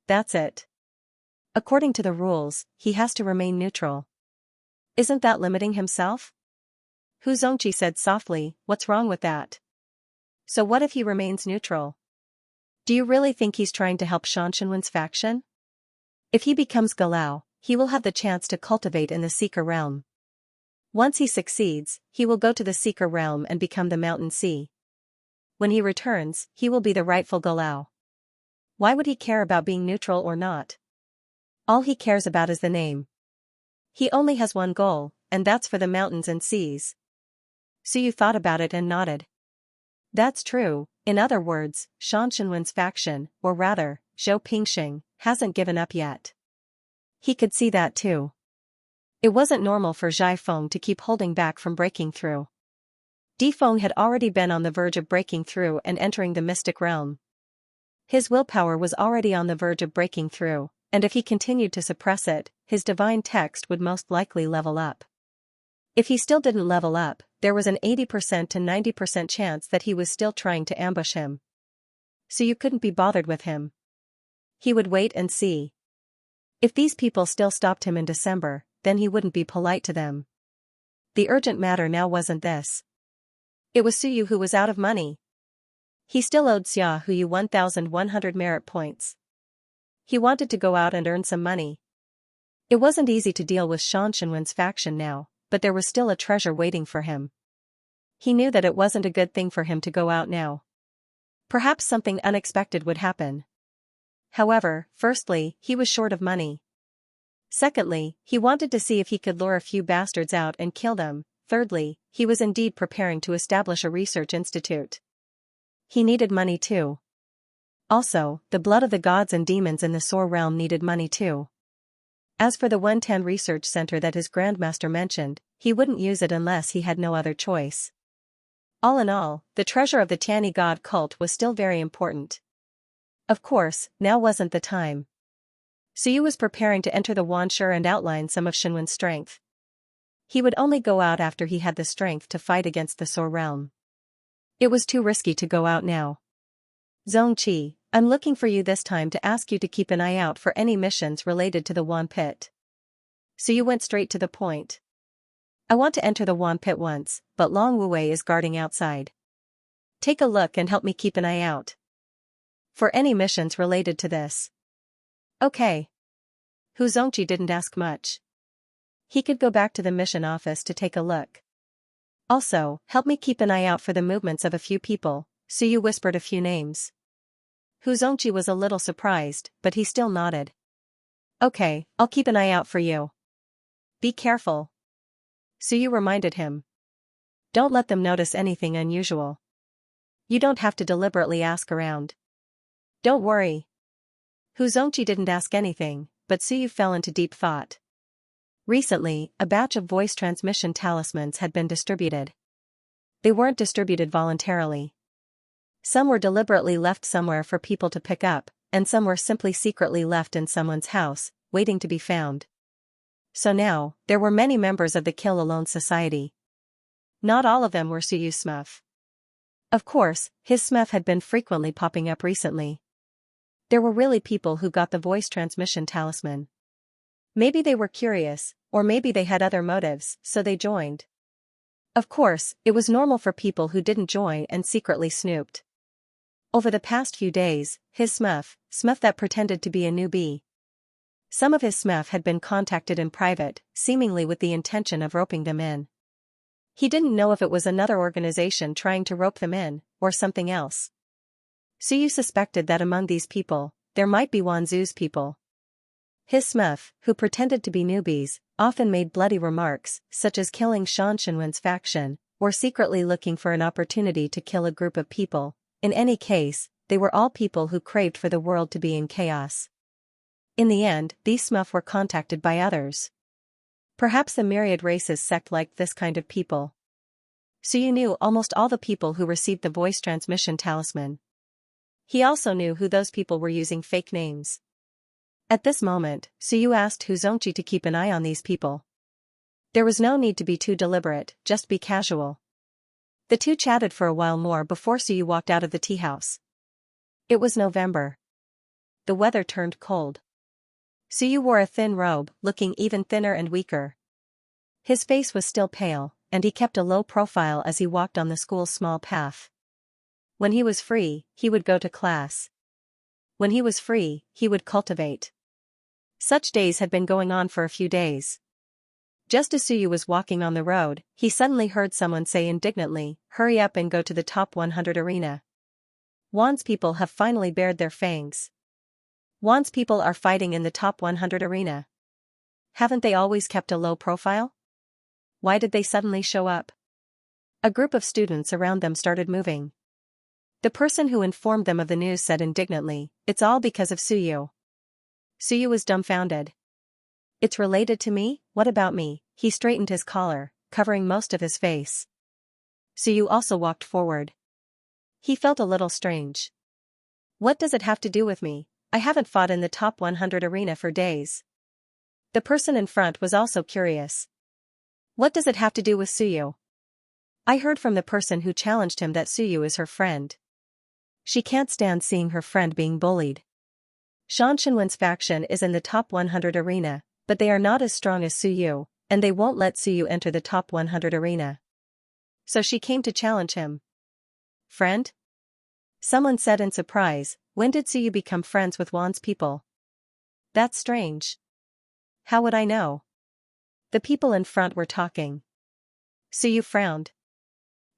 Speaker 1: That's it. According to the rules, he has to remain neutral. Isn't that limiting himself? Hu Zongqi said softly, "What's wrong with that? So what if he remains neutral? Do you really think he's trying to help Shan Shenwen's faction? If he becomes Galao, he will have the chance to cultivate in the Seeker realm. Once he succeeds, he will go to the Seeker realm and become the Mountain Sea. When he returns, he will be the rightful Galao. Why would he care about being neutral or not? All he cares about is the name. He only has one goal, and that's for the mountains and seas." Suyu thought about it and nodded. That's true. In other words, Shan Shenwen's faction, or rather, Zhou Pingxing, hasn't given up yet. He could see that too. It wasn't normal for Zhai Feng to keep holding back from breaking through. Di Feng had already been on the verge of breaking through and entering the mystic realm. His willpower was already on the verge of breaking through, and if he continued to suppress it, his divine text would most likely level up. If he still didn't level up, there was an 80% to 90% chance that he was still trying to ambush him. So you couldn't be bothered with him. He would wait and see. If these people still stopped him in December, then he wouldn't be polite to them. The urgent matter now wasn't this. It was Suyu who was out of money. He still owed Xia Huyu 1,100 merit points. He wanted to go out and earn some money. It wasn't easy to deal with Shan Shenwen's faction now, but there was still a treasure waiting for him. He knew that it wasn't a good thing for him to go out now. Perhaps something unexpected would happen. However, firstly, he was short of money. Secondly, he wanted to see if he could lure a few bastards out and kill them. Thirdly, he was indeed preparing to establish a research institute. He needed money too. Also, the blood of the gods and demons in the Soar realm needed money too. As for the 110 research center that his grandmaster mentioned, he wouldn't use it unless he had no other choice. All in all, the treasure of the Tiani god cult was still very important. Of course, now wasn't the time. Suyu was preparing to enter the Wanshur and outline some of Shenwen's strength. He would only go out after he had the strength to fight against the Soar realm. It was too risky to go out now. Zongqi, I'm looking for you this time to ask you to keep an eye out for any missions related to the Wan Pit. Suyu went straight to the point. I want to enter the Wan Pit once, but Long Wuwei is guarding outside. Take a look and help me keep an eye out for any missions related to this. Okay. Hu Zongqi didn't ask much. He could go back to the mission office to take a look. Also, help me keep an eye out for the movements of a few people. Suyu whispered a few names. Hu Zongqi was a little surprised, but he still nodded. Okay, I'll keep an eye out for you. Be careful. Suyu reminded him. Don't let them notice anything unusual. You don't have to deliberately ask around. Don't worry. Hu Zongqi didn't ask anything, but Suyu fell into deep thought. Recently, a batch of voice transmission talismans had been distributed. They weren't distributed voluntarily. Some were deliberately left somewhere for people to pick up, and some were simply secretly left in someone's house, waiting to be found. So now, there were many members of the Kill Alone Society. Not all of them were Suyu's Smurf. Of course, his Smurf had been frequently popping up recently. There were really people who got the voice transmission talisman. Maybe they were curious, or maybe they had other motives, so they joined. Of course, it was normal for people who didn't join and secretly snooped. Over the past few days, his Smurf that pretended to be a newbie. Some of his SMEF had been contacted in private, seemingly with the intention of roping them in. He didn't know if it was another organization trying to rope them in, or something else. Suyu suspected that among these people, there might be Wanzu's people. His SMEF, who pretended to be newbies, often made bloody remarks, such as killing Xianxia's faction, or secretly looking for an opportunity to kill a group of people. In any case, they were all people who craved for the world to be in chaos. In the end, these SMEF were contacted by others. Perhaps the Myriad races sect liked this kind of people. Suyu knew almost all the people who received the voice transmission talisman. He also knew who those people were using fake names. At this moment, Suyu asked Xianxia to keep an eye on these people. There was no need to be too deliberate, just be casual. The two chatted for a while more before Suyu walked out of the tea house. It was November. The weather turned cold. Suyu wore a thin robe, looking even thinner and weaker. His face was still pale, and he kept a low profile as he walked on the school's small path. When he was free, he would go to class. When he was free, he would cultivate. Such days had been going on for a few days. Just as Suyu was walking on the road, he suddenly heard someone say indignantly, "Hurry up and go to the top 100 arena. Wan's people have finally bared their fangs. Wan's people are fighting in the top 100 arena. Haven't they always kept a low profile? Why did they suddenly show up?" A group of students around them started moving. The person who informed them of the news said indignantly, "It's all because of Suyu." Suyu was dumbfounded. "It's related to me? What about me?" He straightened his collar, covering most of his face. Suyu also walked forward. He felt a little strange. "What does it have to do with me? I haven't fought in the top 100 arena for days." The person in front was also curious. "What does it have to do with Suyu?" "I heard from the person who challenged him that Suyu is her friend. She can't stand seeing her friend being bullied. Xianxinwen's faction is in the top 100 arena, but they are not as strong as Suyu, and they won't let Suyu enter the top 100 arena. So she came to challenge him." "Friend?" someone said in surprise. "When did Suyu become friends with Wan's people?" "That's strange. How would I know?" The people in front were talking. Suyu frowned.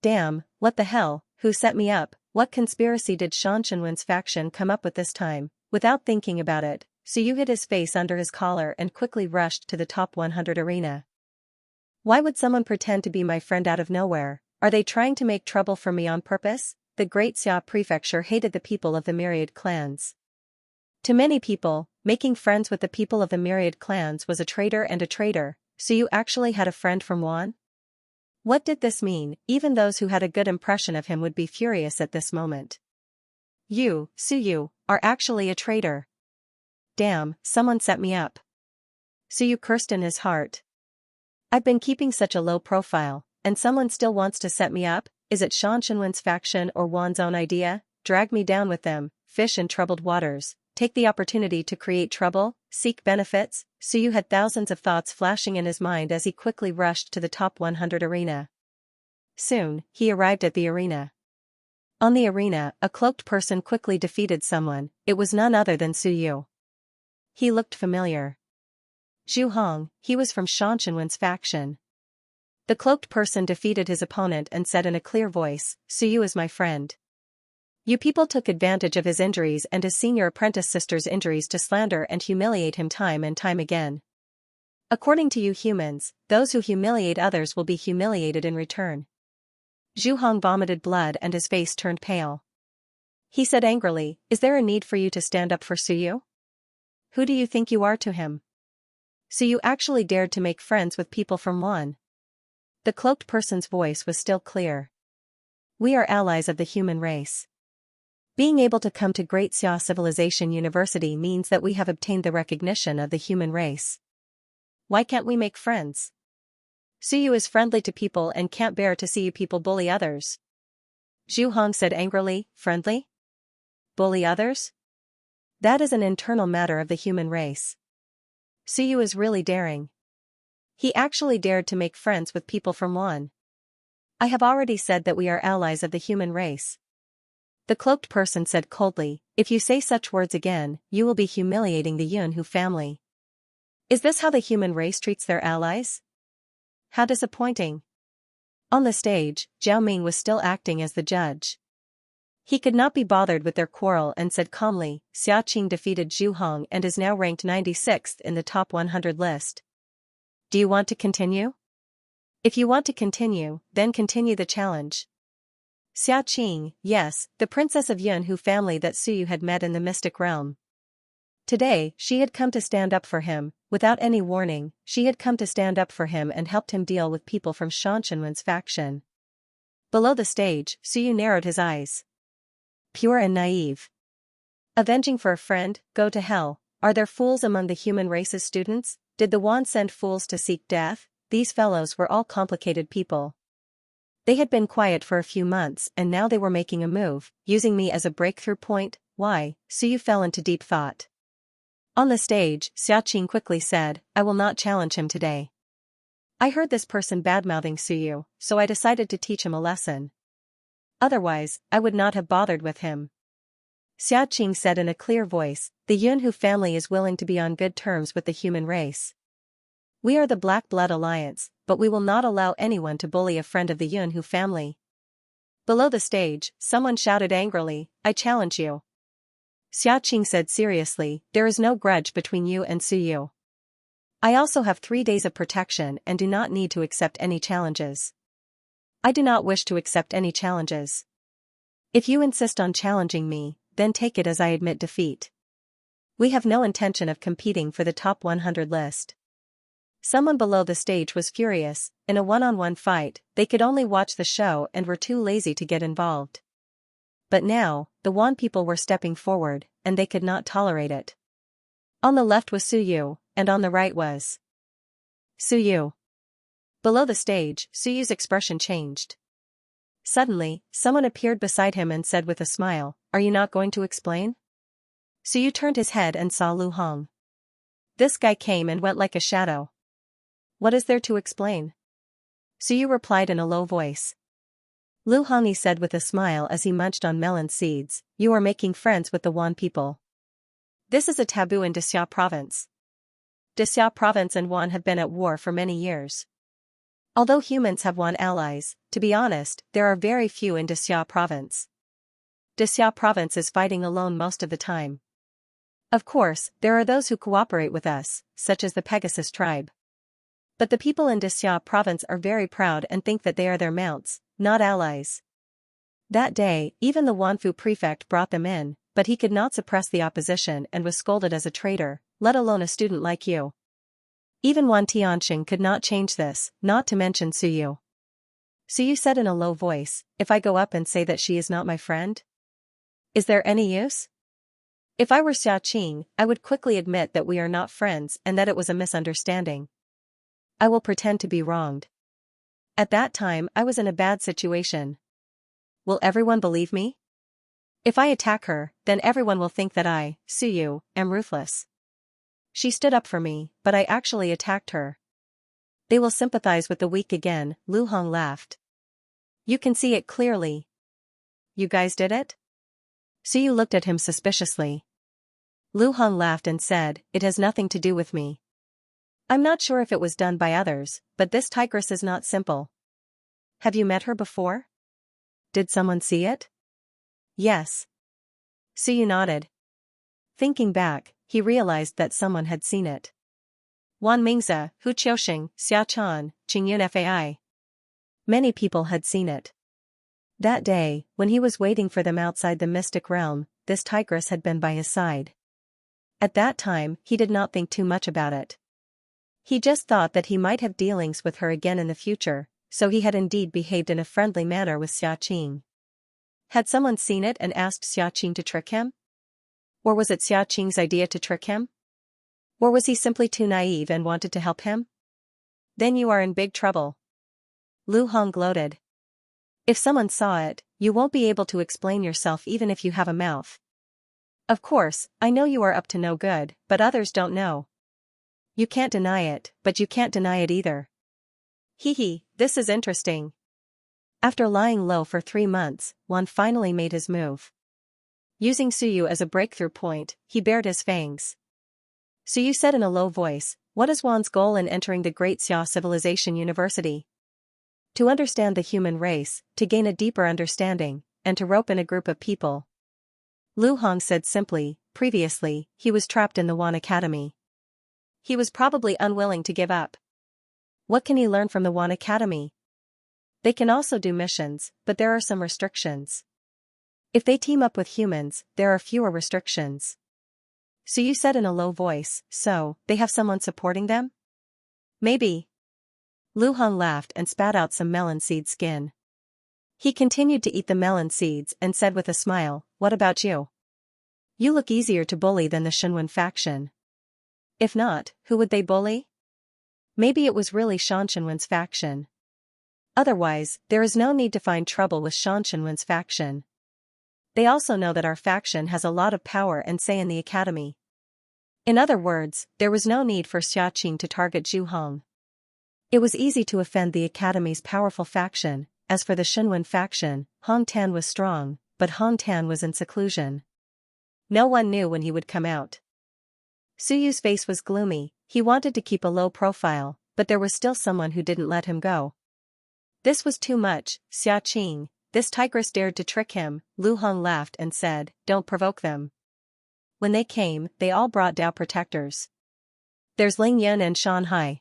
Speaker 1: "Damn, what the hell, who set me up? What conspiracy did Xianxinwen's faction come up with this time?" Without thinking about it, Suyu hid his face under his collar and quickly rushed to the top 100 arena. "Why would someone pretend to be my friend out of nowhere? Are they trying to make trouble for me on purpose?" The Great Xia Prefecture hated the people of the Myriad clans. To many people, making friends with the people of the Myriad clans was a traitor and a traitor. Suyu actually had a friend from Wan? What did this mean? Even those who had a good impression of him would be furious at this moment. "You, Suyu, are actually a traitor. Damn, someone set me up." Suyu cursed in his heart. "I've been keeping such a low profile, and someone still wants to set me up? Is it Xianxinwen's faction or Wan's own idea? Drag me down with them, fish in troubled waters, take the opportunity to create trouble, seek benefits." Suyu had thousands of thoughts flashing in his mind as he quickly rushed to the top 100 arena. Soon, he arrived at the arena. On the arena, a cloaked person quickly defeated someone. It was none other than Suyu. He looked familiar. Zhu Hong, he was from Xianxinwen's faction. The cloaked person defeated his opponent and said in a clear voice, "Suyu is my friend. You people took advantage of his injuries and his senior apprentice sister's injuries to slander and humiliate him time and time again. According to you humans, those who humiliate others will be humiliated in return." Zhu Hong vomited blood and his face turned pale. He said angrily, "Is there a need for you to stand up for Suyu? Who do you think you are to him? Suyu actually dared to make friends with people from Wan." The cloaked person's voice was still clear. "We are allies of the human race. Being able to come to Great Xia Civilization University means that we have obtained the recognition of the human race. Why can't we make friends? Suyu is friendly to people and can't bear to see you people bully others." Zhu Hong said angrily, "Friendly? Bully others? That is an internal matter of the human race. Suyu is really daring. He actually dared to make friends with people from Wan. I have already said that we are allies of the human race." The cloaked person said coldly, "If you say such words again, you will be humiliating the Yunhu family." Is this how the human race treats their allies? How disappointing. On the stage, Zhao Ming was still acting as the judge. He could not be bothered with their quarrel and said calmly, Xiaqing defeated Zhu Hong and is now ranked 96th in the top 100 list. Do you want to continue? If you want to continue, then continue the challenge. Xiaqing, yes, the princess of Yunhu family that Suyu had met in the mystic realm. Today, she had come to stand up for him. Without any warning, she had come to stand up for him and helped him deal with people from Xianxinwen's faction. Below the stage, Suyu narrowed his eyes. Pure and naive. Avenging for a friend, go to hell. Are there fools among the human race's students? Did the wand send fools to seek death? These fellows were all complicated people. They had been quiet for a few months and now they were making a move, using me as a breakthrough point. Why? Suyu fell into deep thought. On the stage, Xiaqing quickly said, I will not challenge him today. I heard this person badmouthing Suyu, so I decided to teach him a lesson. Otherwise, I would not have bothered with him. Xiaqing said in a clear voice, the Yunhu family is willing to be on good terms with the human race. We are the Black Blood Alliance, but we will not allow anyone to bully a friend of the Yunhu family. Below the stage, someone shouted angrily, I challenge you. Xiaqing said seriously, there is no grudge between you and Suyu. I also have 3 days of protection and do not need to accept any challenges. I do not wish to accept any challenges. If you insist on challenging me, then take it as I admit defeat. We have no intention of competing for the top 100 list. Someone below the stage was furious. In a one-on-one fight, they could only watch the show and were too lazy to get involved. But now, the Wan people were stepping forward, and they could not tolerate it. On the left was Suyu, and on the right was Suyu. Below the stage, Suyu's expression changed. Suddenly, someone appeared beside him and said with a smile, are you not going to explain? Suyu turned his head and saw Lu Hong. This guy came and went like a shadow. What is there to explain? Suyu replied in a low voice. Lu Hongyi said with a smile as he munched on melon seeds, you are making friends with the Wan people. This is a taboo in Dexia province. Dexia province and Wan have been at war for many years. Although humans have Wan allies, to be honest, there are very few in Dexia province. Dexia province is fighting alone most of the time. Of course, there are those who cooperate with us, such as the Pegasus tribe. But the people in Dexia province are very proud and think that they are their mounts, not allies. That day, even the Wanfu prefect brought them in, but he could not suppress the opposition and was scolded as a traitor, let alone a student like you. Even Wan Tianxing could not change this, not to mention Suyu. Suyu said in a low voice, if I go up and say that she is not my friend? Is there any use? If I were Xiaqing, I would quickly admit that we are not friends and that it was a misunderstanding. I will pretend to be wronged. At that time I was in a bad situation. Will everyone believe me? If I attack her, then everyone will think that I, Suyu, am ruthless. She stood up for me, but I actually attacked her. They will sympathize with the weak again, Lu Hong laughed. You can see it clearly. You guys did it? Suyu looked at him suspiciously. Lu Hong laughed and said, it has nothing to do with me. I'm not sure if it was done by others, but this tigress is not simple. Have you met her before? Did someone see it? Yes. Suyu nodded. Thinking back, he realized that someone had seen it. Wan Mingze, Hu Qiuxing, Xia Chan, Qingyun Fai. Many people had seen it. That day, when he was waiting for them outside the mystic realm, this tigress had been by his side. At that time, he did not think too much about it. He just thought that he might have dealings with her again in the future, so he had indeed behaved in a friendly manner with Xiaqing. Had someone seen it and asked Xiaqing to trick him? Or was it Xiaqing's idea to trick him? Or was he simply too naive and wanted to help him? Then you are in big trouble. Lu Hong gloated. If someone saw it, you won't be able to explain yourself even if you have a mouth. Of course, I know you are up to no good, but others don't know. You can't deny it, but you can't deny it either. Hee, this is interesting. After lying low for 3 months, Wan finally made his move. Using Suyu as a breakthrough point, he bared his fangs. Suyu said in a low voice, what is Wan's goal in entering the Great Xia Civilization University? To understand the human race, to gain a deeper understanding, and to rope in a group of people. Lu Hong said simply. Previously, he was trapped in the Wan Academy. He was probably unwilling to give up. What can he learn from the Wan Academy? They can also do missions, but there are some restrictions. If they team up with humans, there are fewer restrictions. So you said in a low voice, so, they have someone supporting them? Maybe. Lu Hong laughed and spat out some melon seed skin. He continued to eat the melon seeds and said with a smile, what about you? You look easier to bully than the Shenwen faction. If not, who would they bully? Maybe it was really Shan Shenwen's faction. Otherwise, there is no need to find trouble with Shan Shenwen's faction. They also know that our faction has a lot of power and say in the academy. In other words, there was no need for Xiaqing to target Zhu Hong. It was easy to offend the academy's powerful faction. As for the Shenwen faction, Hong Tan was strong, but Hong Tan was in seclusion. No one knew when he would come out. Suyu's face was gloomy. He wanted to keep a low profile, but there was still someone who didn't let him go. This was too much, Xiaqing. This tigress dared to trick him. Lu Hong laughed and said, don't provoke them. When they came, they all brought Dao protectors. There's Ling Yun and Shanhai.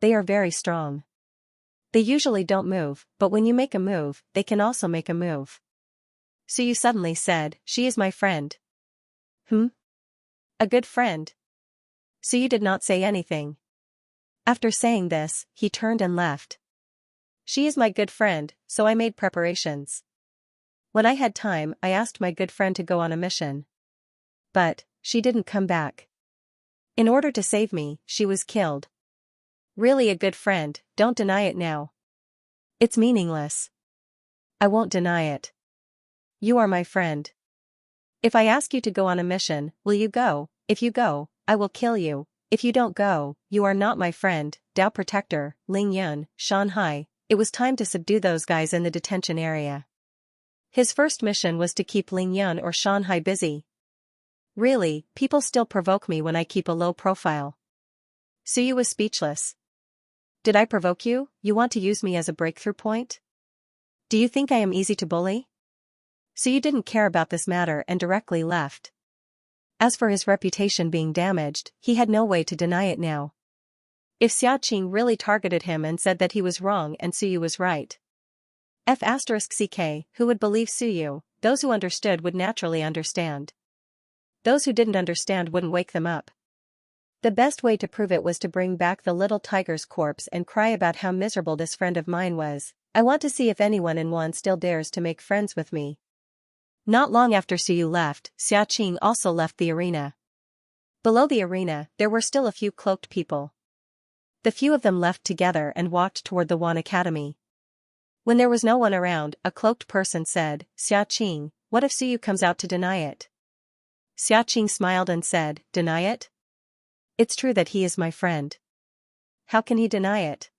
Speaker 1: They are very strong. They usually don't move, but when you make a move, they can also make a move. So you suddenly said, she is my friend. A good friend. So you did not say anything. After saying this, he turned and left. She is my good friend, so I made preparations. When I had time, I asked my good friend to go on a mission. But, she didn't come back. In order to save me, she was killed. Really a good friend, don't deny it now. It's meaningless. I won't deny it. You are my friend. If I ask you to go on a mission, will you go? If you go, I will kill you. If you don't go, you are not my friend. Dao Protector, Ling Yun, Shanhai. It was time to subdue those guys in the detention area. His first mission was to keep Ling Yun or Shanhai busy. Really, people still provoke me when I keep a low profile. Suyu was speechless. Did I provoke you? You want to use me as a breakthrough point? Do you think I am easy to bully? Suyu didn't care about this matter and directly left. As for his reputation being damaged, he had no way to deny it now. If Xiaqing really targeted him and said that he was wrong and Suyu was right. F***ck, who would believe Suyu? Those who understood would naturally understand. Those who didn't understand wouldn't wake them up. The best way to prove it was to bring back the little tiger's corpse and cry about how miserable this friend of mine was. I want to see if anyone in Wan still dares to make friends with me. Not long after Suyu left, Xiaqing also left the arena. Below the arena, there were still a few cloaked people. The few of them left together and walked toward the Wan Academy. When there was no one around, a cloaked person said, Xiaqing, what if Suyu comes out to deny it? Xiaqing smiled and said, deny it? It's true that he is my friend. How can he deny it?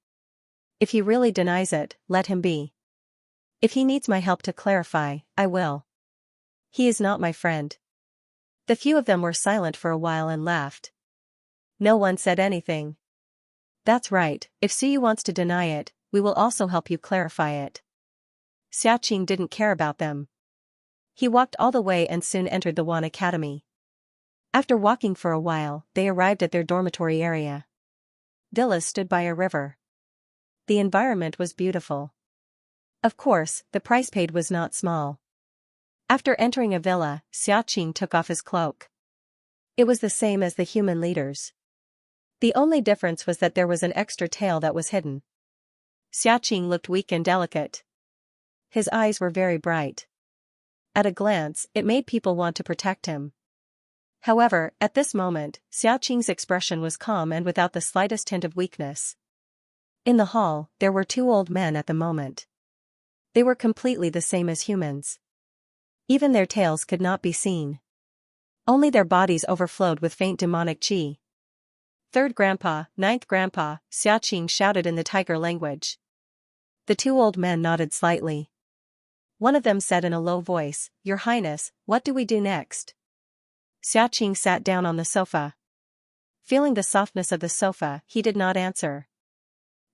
Speaker 1: If he really denies it, let him be. If he needs my help to clarify, I will. He is not my friend. The few of them were silent for a while and laughed. No one said anything. That's right, if Suyu wants to deny it, we will also help you clarify it. Xiaqing didn't care about them. He walked all the way and soon entered the Wan Academy. After walking for a while, they arrived at their dormitory area. Villas stood by a river. The environment was beautiful. Of course, the price paid was not small. After entering a villa, Xiaqing took off his cloak. It was the same as the human leaders. The only difference was that there was an extra tail that was hidden. Xiaqing looked weak and delicate. His eyes were very bright. At a glance, it made people want to protect him. However, at this moment, Xiaqing's expression was calm and without the slightest hint of weakness. In the hall, there were two old men at the moment. They were completely the same as humans. Even their tails could not be seen. Only their bodies overflowed with faint demonic qi. Third grandpa, ninth grandpa, Xiaqing shouted in the tiger language. The two old men nodded slightly. One of them said in a low voice, Your Highness, what do we do next? Xiaqing sat down on the sofa. Feeling the softness of the sofa, he did not answer.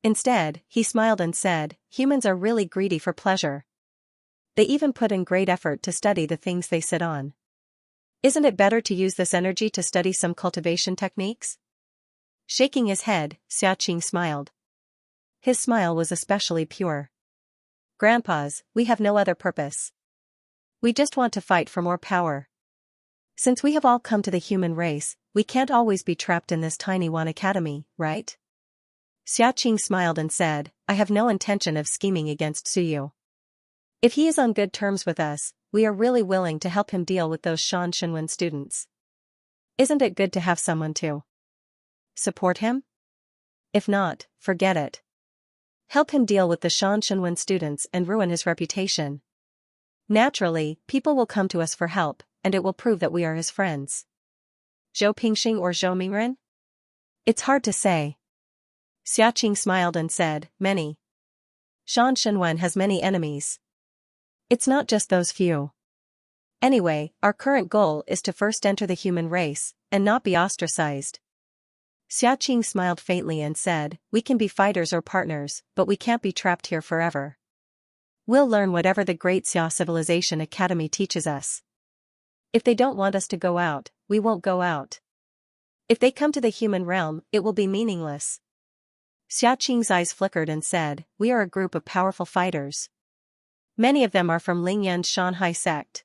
Speaker 1: Instead, he smiled and said, humans are really greedy for pleasure. They even put in great effort to study the things they sit on. Isn't it better to use this energy to study some cultivation techniques? Shaking his head, Xianxia smiled. His smile was especially pure. Grandpas, we have no other purpose. We just want to fight for more power. Since we have all come to the human race, we can't always be trapped in this tiny one academy, right? Xianxia smiled and said, I have no intention of scheming against Suyu. If he is on good terms with us, we are really willing to help him deal with those Shan Xinwen students. Isn't it good to have someone to support him? If not, forget it. Help him deal with the Shan Xinwen students and ruin his reputation. Naturally, people will come to us for help, and it will prove that we are his friends. Zhou Pingxing or Zhou Mingren? It's hard to say. Xianxia smiled and said, many. Shan Xinwen has many enemies. It's not just those few. Anyway, our current goal is to first enter the human race, and not be ostracized. Xianxia smiled faintly and said, we can be fighters or partners, but we can't be trapped here forever. We'll learn whatever the Great Xia Civilization Academy teaches us. If they don't want us to go out, we won't go out. If they come to the human realm, it will be meaningless. Xianxia's eyes flickered and said, we are a group of powerful fighters. Many of them are from Lingyan's Shanhai sect.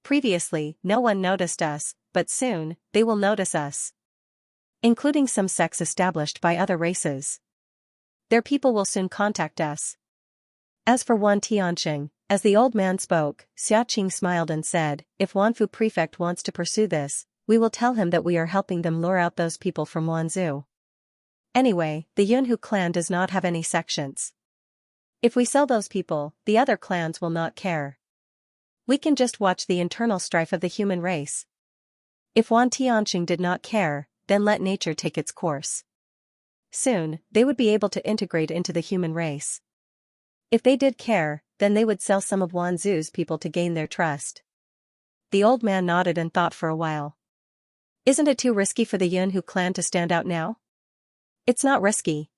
Speaker 1: Previously, no one noticed us, but soon, they will notice us. Including some sects established by other races. Their people will soon contact us. As for Wan Tianqing, as the old man spoke, Xianxia smiled and said, if Wanfu Prefect wants to pursue this, we will tell him that we are helping them lure out those people from Wanzhou. Anyway, the Yunhu clan does not have any sections. If we sell those people, the other clans will not care. We can just watch the internal strife of the human race. If Wan Tianqing did not care, then let nature take its course. Soon, they would be able to integrate into the human race. If they did care, then they would sell some of Wanzhou's people to gain their trust. The old man nodded and thought for a while. Isn't it too risky for the Yunhu clan to stand out now? It's not risky.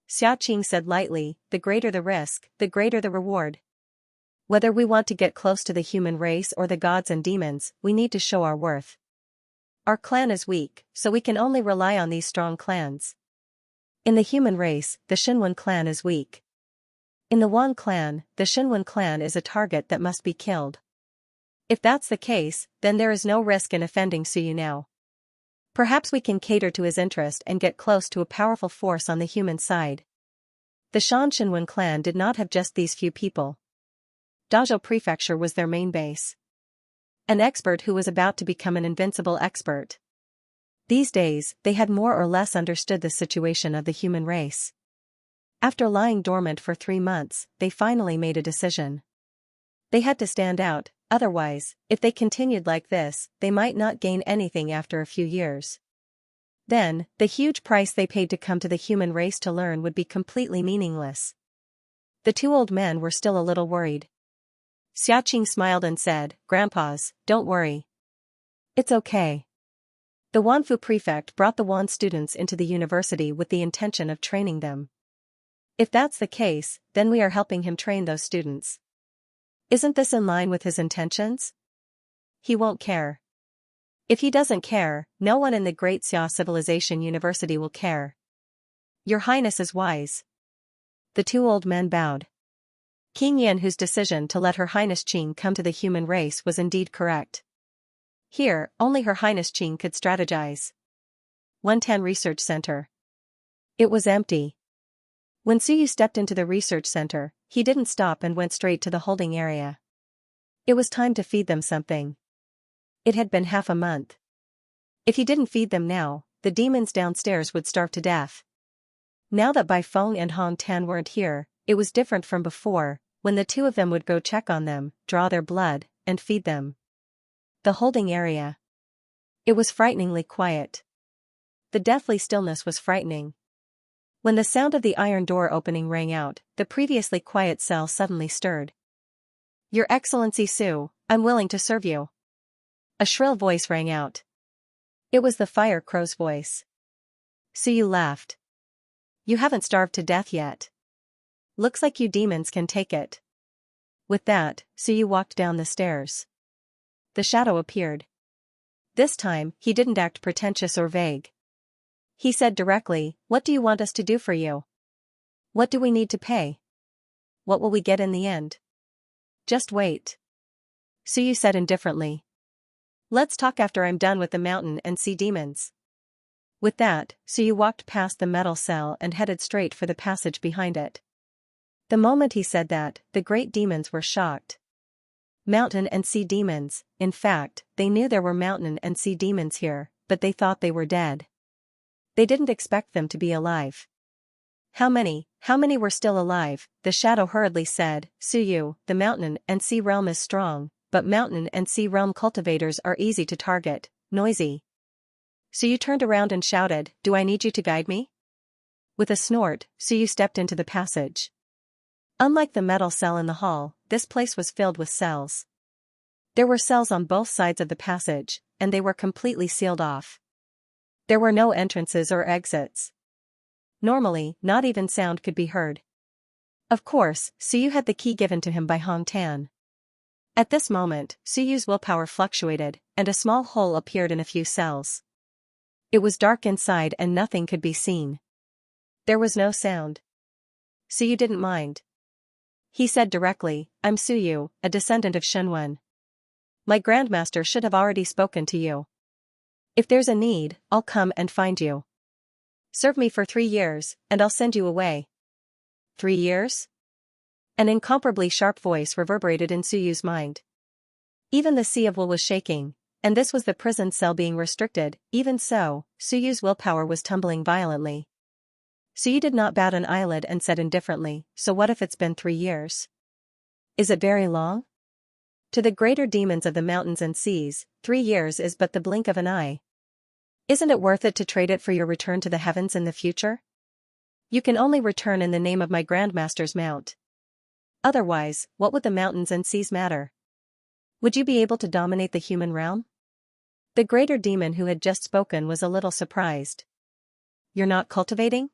Speaker 1: Xianxia said lightly, the greater the risk, the greater the reward. Whether we want to get close to the human race or the gods and demons, we need to show our worth. Our clan is weak, so we can only rely on these strong clans. In the human race, the Xinwen clan is weak. In the Wan clan, the Xinwen clan is a target that must be killed. If that's the case, then there is no risk in offending Suyu now. Perhaps we can cater to his interest and get close to a powerful force on the human side. The Shan Xinwen clan did not have just these few people. Dazhou Prefecture was their main base. An expert who was about to become an invincible expert. These days, they had more or less understood the situation of the human race. After lying dormant for 3 months, they finally made a decision. They had to stand out, otherwise, if they continued like this, they might not gain anything after a few years. Then, the huge price they paid to come to the human race to learn would be completely meaningless. The two old men were still a little worried. Xianxia smiled and said, Grandpas, don't worry. It's okay. The Wanfu prefect brought the Wan students into the university with the intention of training them. If that's the case, then we are helping him train those students. Isn't this in line with his intentions? He won't care. If he doesn't care, no one in the Great Xia Civilization University will care. Your Highness is wise. The two old men bowed. King Yin, whose decision to let Her Highness Qing come to the human race was indeed correct. Here, only Her Highness Qing could strategize. 110 Research Center. It was empty. When Suyu stepped into the research center, he didn't stop and went straight to the holding area. It was time to feed them something. It had been half a month. If he didn't feed them now, the demons downstairs would starve to death. Now that Bai Feng and Hong Tan weren't here, it was different from before, when the two of them would go check on them, draw their blood, and feed them. The holding area. It was frighteningly quiet. The deathly stillness was frightening. When the sound of the iron door opening rang out, the previously quiet cell suddenly stirred. Your Excellency Su, I'm willing to serve you. A shrill voice rang out. It was the fire crow's voice. Suyu laughed. You haven't starved to death yet. Looks like you demons can take it. With that, Suyu walked down the stairs. The shadow appeared. This time, he didn't act pretentious or vague. He said directly, what do you want us to do for you? What do we need to pay? What will we get in the end? Just wait. Suyu said indifferently. Let's talk after I'm done with the mountain and sea demons. With that, Suyu walked past the metal cell and headed straight for the passage behind it. The moment he said that, the great demons were shocked. Mountain and sea demons, in fact, they knew there were mountain and sea demons here, but they thought they were dead. They didn't expect them to be alive. How many were still alive? The shadow hurriedly said, Suyu, the mountain and sea realm is strong, but mountain and sea realm cultivators are easy to target, noisy. Suyu turned around and shouted, do I need you to guide me? With a snort, Suyu stepped into the passage. Unlike the metal cell in the hall, this place was filled with cells. There were cells on both sides of the passage, and they were completely sealed off. There were no entrances or exits. Normally, not even sound could be heard. Of course, Suyu had the key given to him by Hong Tan. At this moment, Suyu's willpower fluctuated, and a small hole appeared in a few cells. It was dark inside and nothing could be seen. There was no sound. Suyu didn't mind. He said directly, I'm Suyu, a descendant of Shenwen. My grandmaster should have already spoken to you. If there's a need, I'll come and find you. Serve me for 3 years, and I'll send you away. 3 years? An incomparably sharp voice reverberated in Suyu's mind. Even the Sea of Will was shaking, and this was the prison cell being restricted. Even so, Suyu's willpower was tumbling violently. Suyu did not bat an eyelid and said indifferently, so what if it's been 3 years? Is it very long? To the greater demons of the mountains and seas, 3 years is but the blink of an eye. Isn't it worth it to trade it for your return to the heavens in the future? You can only return in the name of my grandmaster's mount. Otherwise, what would the mountains and seas matter? Would you be able to dominate the human realm? The greater demon who had just spoken was a little surprised. You're not cultivating?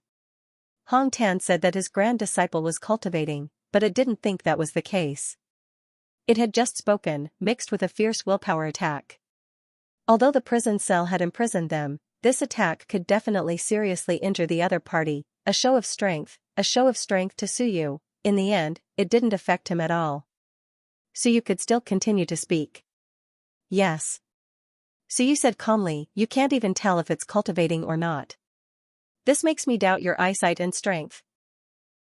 Speaker 1: Hong Tan said that his grand disciple was cultivating, but it didn't think that was the case. It had just spoken, mixed with a fierce willpower attack. Although the prison cell had imprisoned them, this attack could definitely seriously injure the other party, a show of strength to Suyu. In the end, it didn't affect him at all. Suyu could still continue to speak. Yes. Suyu said calmly, you can't even tell if it's cultivating or not. This makes me doubt your eyesight and strength.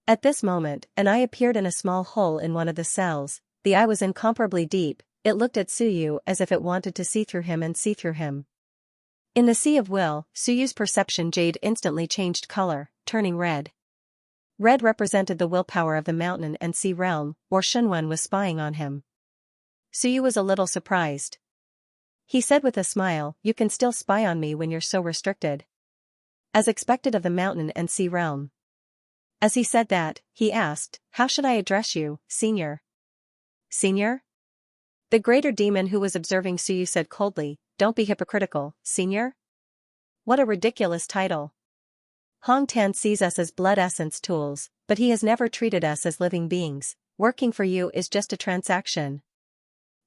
Speaker 1: At this moment, an eye appeared in a small hole in one of the cells. The eye was incomparably deep. It looked at Suyu as if it wanted to see through him and see through him. In the Sea of Will, Suyu's perception jade instantly changed color, turning red. Red represented the willpower of the mountain and sea realm, or Shenwen was spying on him. Suyu was a little surprised. He said with a smile, you can still spy on me when you're so restricted. As expected of the mountain and sea realm. As he said that, he asked, how should I address you, Senior? Senior? The greater demon who was observing Suyu said coldly, don't be hypocritical, Senior. What a ridiculous title. Hong Tan sees us as blood essence tools, but he has never treated us as living beings. Working for you is just a transaction.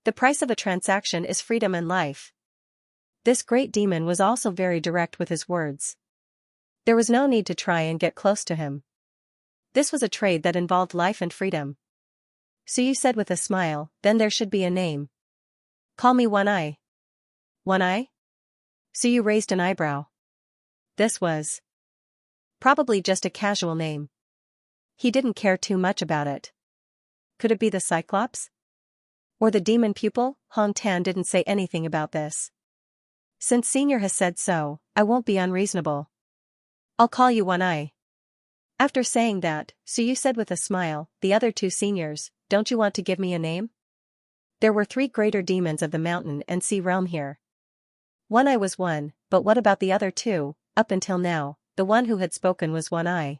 Speaker 1: The price of a transaction is freedom and life. This great demon was also very direct with his words. There was no need to try and get close to him. This was a trade that involved life and freedom. Suyu said with a smile, then there should be a name. Call me One Eye. One Eye? Suyu raised an eyebrow. This was probably just a casual name. He didn't care too much about it. Could it be the Cyclops? Or the demon pupil? Hong Tan didn't say anything about this. Since Senior has said so, I won't be unreasonable. I'll call you One Eye. After saying that, Suyu said with a smile, the other 2 seniors, don't you want to give me a name? There were 3 greater demons of the mountain and sea realm here. One Eye was one, but what about the other 2? Up until now, the one who had spoken was One Eye.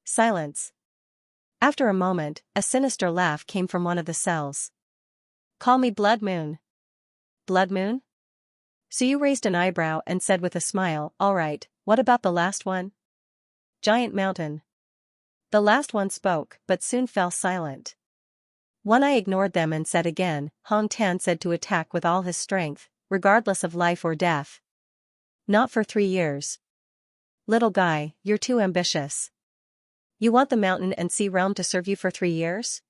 Speaker 1: Silence. After a moment, a sinister laugh came from one of the cells. Call me Blood Moon. Blood Moon? Su raised an eyebrow and said with a smile, all right, what about the last one? Giant mountain. The last one spoke, but soon fell silent. One Eye ignored them and said again, Hong Tan said to attack with all his strength, regardless of life or death. Not for 3 years. Little guy, you're too ambitious. You want the mountain and sea realm to serve you for 3 years?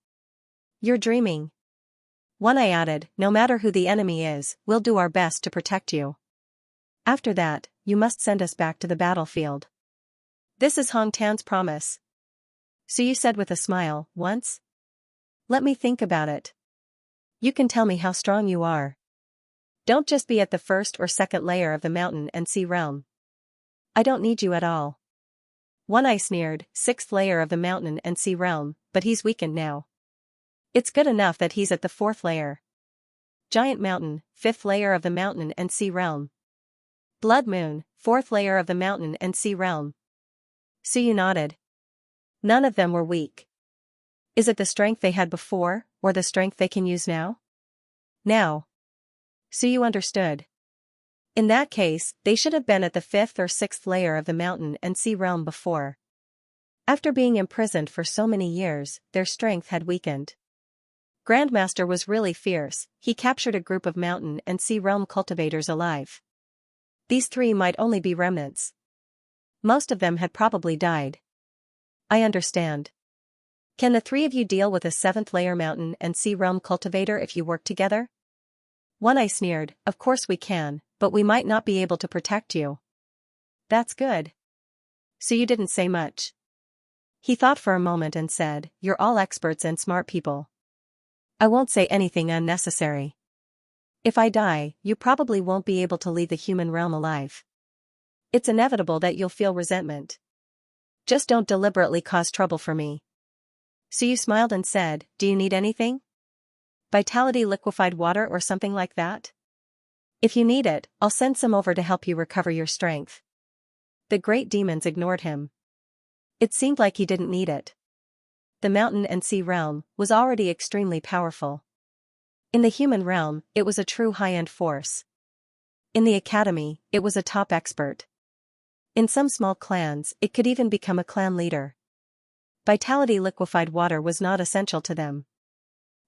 Speaker 1: You're dreaming. One Eye added, no matter who the enemy is, we'll do our best to protect you. After that, you must send us back to the battlefield. This is Hong Tan's promise. Su said with a smile, once? Let me think about it. You can tell me how strong you are. Don't just be at the first or second layer of the mountain and sea realm. I don't need you at all. One Eye sneered, 6th layer of the mountain and sea realm, but he's weakened now. It's good enough that he's at the 4th layer. Giant mountain, 5th layer of the mountain and sea realm. Blood moon, 4th layer of the mountain and sea realm. Su nodded. None of them were weak. Is it the strength they had before, or the strength they can use now? Now. Su understood. In that case, they should have been at the 5th or 6th layer of the mountain and sea realm before. After being imprisoned for so many years, their strength had weakened. Grandmaster was really fierce, he captured a group of mountain and sea realm cultivators alive. These 3 might only be remnants. Most of them had probably died. I understand. Can the 3 of you deal with a 7th layer mountain and sea realm cultivator if you work together? One Eye sneered, of course we can, but we might not be able to protect you. That's good. So you didn't say much. He thought for a moment and said, you're all experts and smart people. I won't say anything unnecessary. If I die, you probably won't be able to leave the human realm alive. It's inevitable that you'll feel resentment. Just don't deliberately cause trouble for me. So you smiled and said, do you need anything? Vitality liquefied water or something like that? If you need it, I'll send some over to help you recover your strength. The great demons ignored him. It seemed like he didn't need it. The mountain and sea realm was already extremely powerful. In the human realm, it was a true high-end force. In the academy, it was a top expert. In some small clans, it could even become a clan leader. Vitality liquefied water was not essential to them.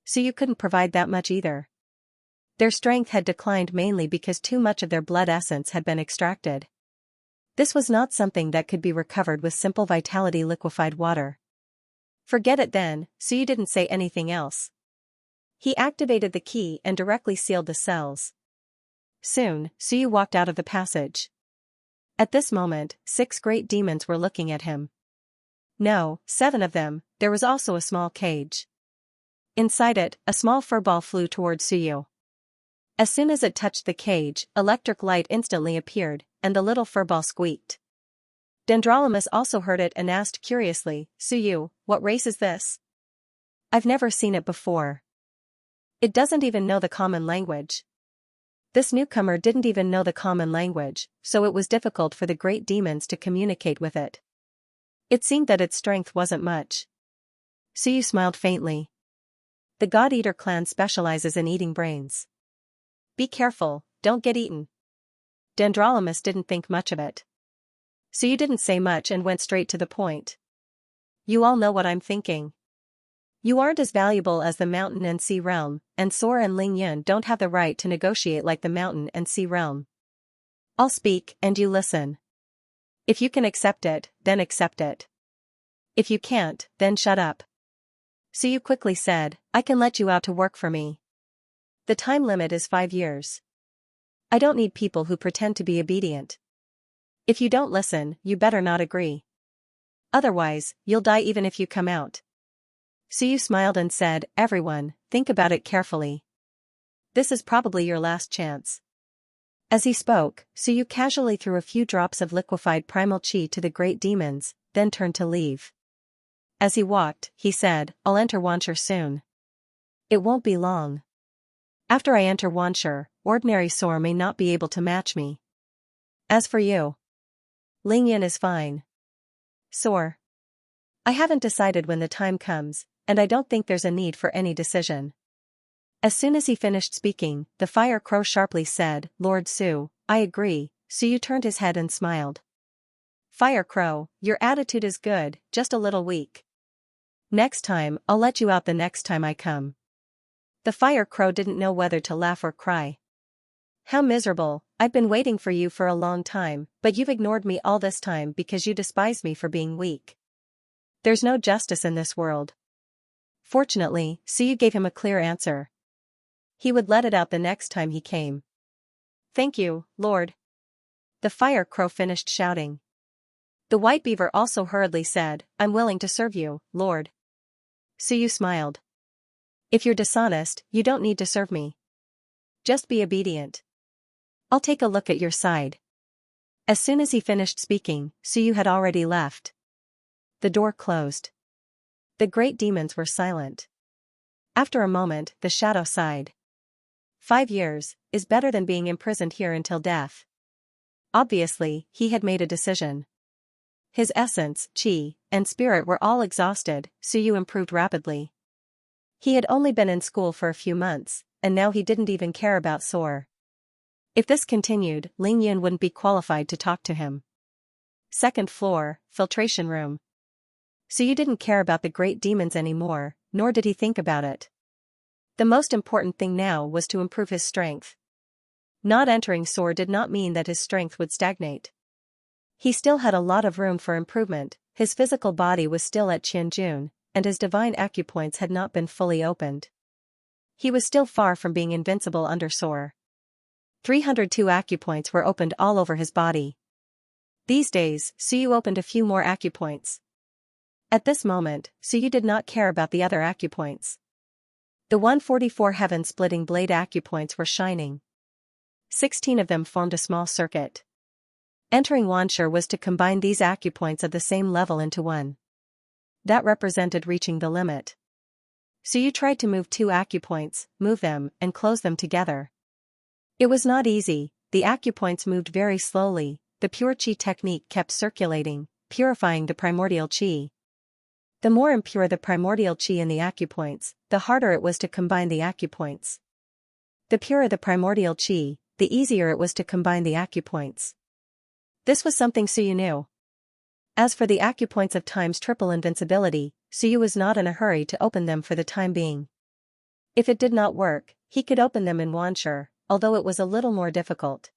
Speaker 1: So you couldn't provide that much either. Their strength had declined mainly because too much of their blood essence had been extracted. This was not something that could be recovered with simple vitality liquefied water. Forget it then, so you didn't say anything else. He activated the key and directly sealed the cells. Soon, Su walked out of the passage. At this moment, 6 great demons were looking at him. No, 7 of them. There was also a small cage. Inside it, a small furball flew towards Suyu. As soon as it touched the cage, electric light instantly appeared, and the little furball squeaked. Dendrolamus also heard it and asked curiously, Suyu, what race is this? I've never seen it before. It doesn't even know the common language. This newcomer didn't even know the common language, so it was difficult for the great demons to communicate with it. It seemed that its strength wasn't much. Suyu smiled faintly. The God Eater clan specializes in eating brains. Be careful, don't get eaten. Dendrolamus didn't think much of it. So you didn't say much and went straight to the point. You all know what I'm thinking. You aren't as valuable as the mountain and sea realm, and Sora and Ling Yun don't have the right to negotiate like the mountain and sea realm. I'll speak, and you listen. If you can accept it, then accept it. If you can't, then shut up. So you quickly said, I can let you out to work for me. The time limit is 5 years. I don't need people who pretend to be obedient. If you don't listen, you better not agree. Otherwise, you'll die even if you come out. Suyu smiled and said, everyone, think about it carefully. This is probably your last chance. As he spoke, Suyu casually threw a few drops of liquefied primal chi to the great demons, then turned to leave. As he walked, he said, I'll enter Wanshur soon. It won't be long. After I enter Wanshur, ordinary Sora may not be able to match me. As for you, Ling Yin is fine. Sora, I haven't decided when the time comes, and I don't think there's a need for any decision. As soon as he finished speaking, the fire crow sharply said, Lord Su, I agree, Suyu turned his head and smiled. Fire Crow, your attitude is good, just a little weak. Next time, I'll let you out the next time I come. The Fire Crow didn't know whether to laugh or cry. How miserable, I've been waiting for you for a long time, but you've ignored me all this time because you despise me for being weak. There's no justice in this world. Fortunately, Suyu gave him a clear answer. He would let it out the next time he came. Thank you, Lord. The Fire Crow finished shouting. The White Beaver also hurriedly said, I'm willing to serve you, Lord. Suyu smiled. If you're dishonest, you don't need to serve me. Just be obedient. I'll take a look at your side. As soon as he finished speaking, Suyu had already left. The door closed. The great demons were silent. After a moment, the shadow sighed. 5 years is better than being imprisoned here until death. Obviously, he had made a decision. His essence, chi, and spirit were all exhausted. Suyu improved rapidly. He had only been in school for a few months, and now he didn't even care about Soar. If this continued, Ling Yun wouldn't be qualified to talk to him. Second floor, filtration room. Suyu didn't care about the great demons anymore, nor did he think about it. The most important thing now was to improve his strength. Not entering Soar did not mean that his strength would stagnate. He still had a lot of room for improvement. His physical body was still at Qianjun, and his divine acupoints had not been fully opened. He was still far from being invincible under Soar. 302 acupoints were opened all over his body. These days, Suyu opened a few more acupoints. At this moment, Suyu did not care about the other acupoints. The 144 heaven-splitting blade acupoints were shining. 16 of them formed a small circuit. Entering Wanshur was to combine these acupoints of the same level into one. That represented reaching the limit. Suyu tried to move 2 acupoints, move them, and close them together. It was not easy. The acupoints moved very slowly. The pure chi technique kept circulating, purifying the primordial chi. The more impure the primordial chi in the acupoints, the harder it was to combine the acupoints. The purer the primordial chi, the easier it was to combine the acupoints. This was something Suyu knew. As for the acupoints of time's triple invincibility, Suyu was not in a hurry to open them for the time being. If it did not work, he could open them in Wanshur, although it was a little more difficult.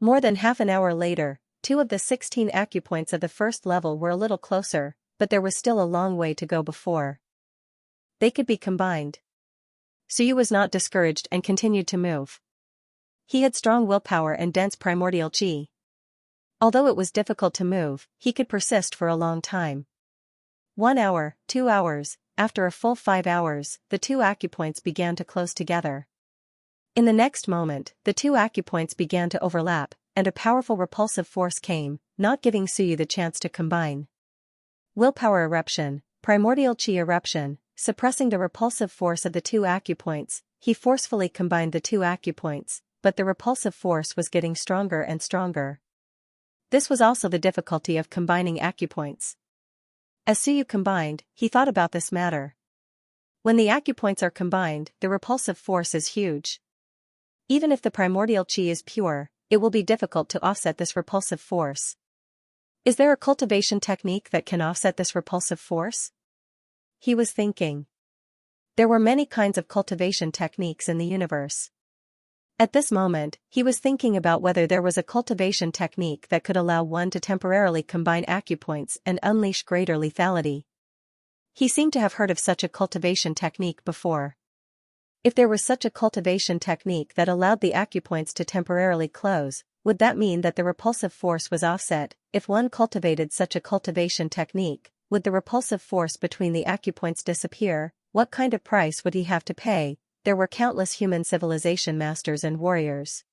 Speaker 1: More than half an hour later, 2 of the 16 acupoints of the first level were a little closer, but there was still a long way to go before they could be combined. Suyu was not discouraged and continued to move. He had strong willpower and dense primordial chi. Although it was difficult to move, he could persist for a long time. 1 hour, 2 hours, after a full 5 hours, the 2 acupoints began to close together. In the next moment, the 2 acupoints began to overlap, and a powerful repulsive force came, not giving Suyu the chance to combine. Willpower eruption, primordial chi eruption, suppressing the repulsive force of the 2 acupoints, he forcefully combined the 2 acupoints, but the repulsive force was getting stronger and stronger. This was also the difficulty of combining acupoints. As Suyu combined, he thought about this matter. When the acupoints are combined, the repulsive force is huge. Even if the primordial chi is pure, it will be difficult to offset this repulsive force. Is there a cultivation technique that can offset this repulsive force? He was thinking. There were many kinds of cultivation techniques in the universe. At this moment, he was thinking about whether there was a cultivation technique that could allow one to temporarily combine acupoints and unleash greater lethality. He seemed to have heard of such a cultivation technique before. If there was such a cultivation technique that allowed the acupoints to temporarily close, would that mean that the repulsive force was offset? If one cultivated such a cultivation technique, would the repulsive force between the acupoints disappear? What kind of price would he have to pay? There were countless human civilization masters and warriors.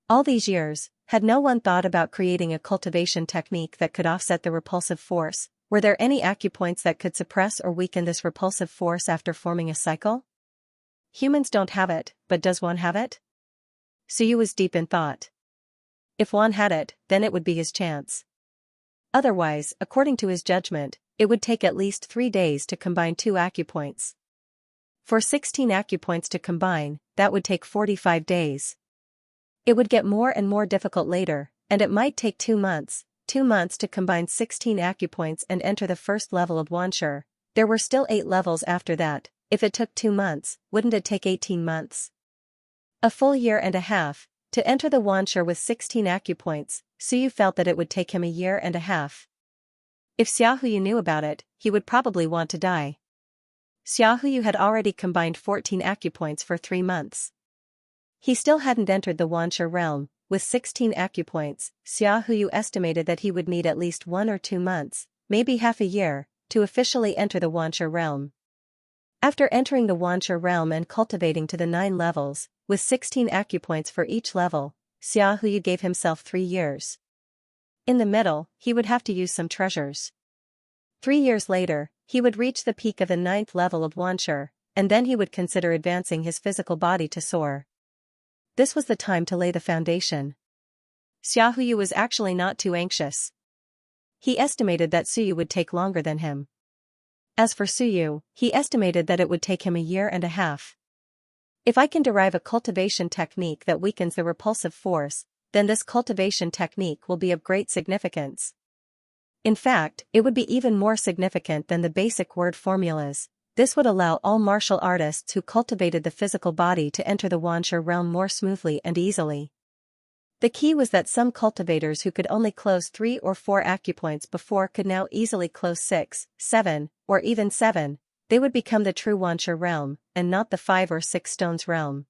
Speaker 1: All these years, had no one thought about creating a cultivation technique that could offset the repulsive force? Were there any acupoints that could suppress or weaken this repulsive force after forming a cycle? Humans don't have it, but does one have it? Suyu was deep in thought. If one had it, then it would be his chance. Otherwise, according to his judgment, it would take at least 3 days to combine 2 acupoints. For 16 acupoints to combine, that would take 45 days. It would get more and more difficult later, and it might take 2 months, 2 months to combine 16 acupoints and enter the first level of Xianxia. There were still 8 levels after that. If it took 2 months, wouldn't it take 18 months? A full year and a half. To enter the Xianxia with 16 acupoints, Suyu felt that it would take him a year and a half. If Xiaohuyu knew about it, he would probably want to die. Xiaohuyu had already combined 14 acupoints for 3 months. He still hadn't entered the Xianxia realm. With 16 acupoints, Xiaohuyu estimated that he would need at least 1 or 2 months, maybe half a year, to officially enter the Xianxia realm. After entering the Xianxia realm and cultivating to the 9 levels, with 16 acupoints for each level, Xiaohuyu gave himself 3 years. In the middle, he would have to use some treasures. 3 years later, he would reach the peak of the 9th level of Xianxia, and then he would consider advancing his physical body to soar. This was the time to lay the foundation. Xiaohuyu was actually not too anxious. He estimated that Suyu would take longer than him. As for Suyu, he estimated that it would take him a year and a half. If I can derive a cultivation technique that weakens the repulsive force, then this cultivation technique will be of great significance. In fact, it would be even more significant than the basic word formulas. This would allow all martial artists who cultivated the physical body to enter the Xianxia realm more smoothly and easily. The key was that some cultivators who could only close 3 or 4 acupoints before could now easily close 6, 7, or even 7. They would become the true Xianxia realm, and not the 5 or 6 stones realm.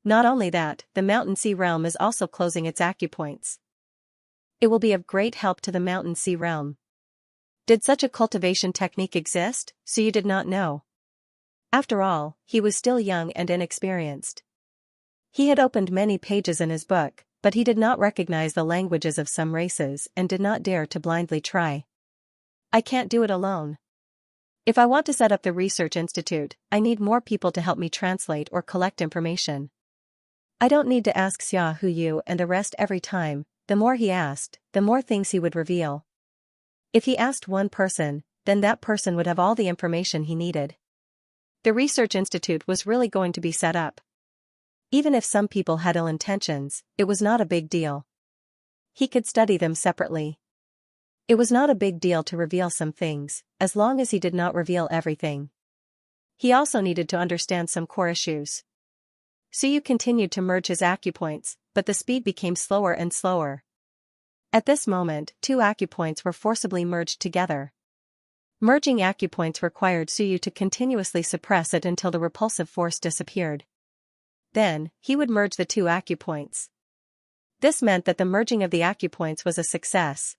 Speaker 1: Not only that, the Mountain Sea realm is also closing its acupoints. It will be of great help to the Mountain Sea realm. Did such a cultivation technique exist? Suyu did not know. After all, he was still young and inexperienced. He had opened many pages in his book, but he did not recognize the languages of some races and did not dare to blindly try. I can't do it alone. If I want to set up the research institute, I need more people to help me translate or collect information. I don't need to ask Xiaohuyu and the rest every time. The more he asked, the more things he would reveal. If he asked one person, then that person would have all the information he needed. The research institute was really going to be set up. Even if some people had ill intentions, it was not a big deal. He could study them separately. It was not a big deal to reveal some things, as long as he did not reveal everything. He also needed to understand some core issues. Suyu continued to merge his acupoints, but the speed became slower and slower. At this moment, 2 acupoints were forcibly merged together. Merging acupoints required Suyu to continuously suppress it until the repulsive force disappeared. Then, he would merge the 2 acupoints. This meant that the merging of the acupoints was a success.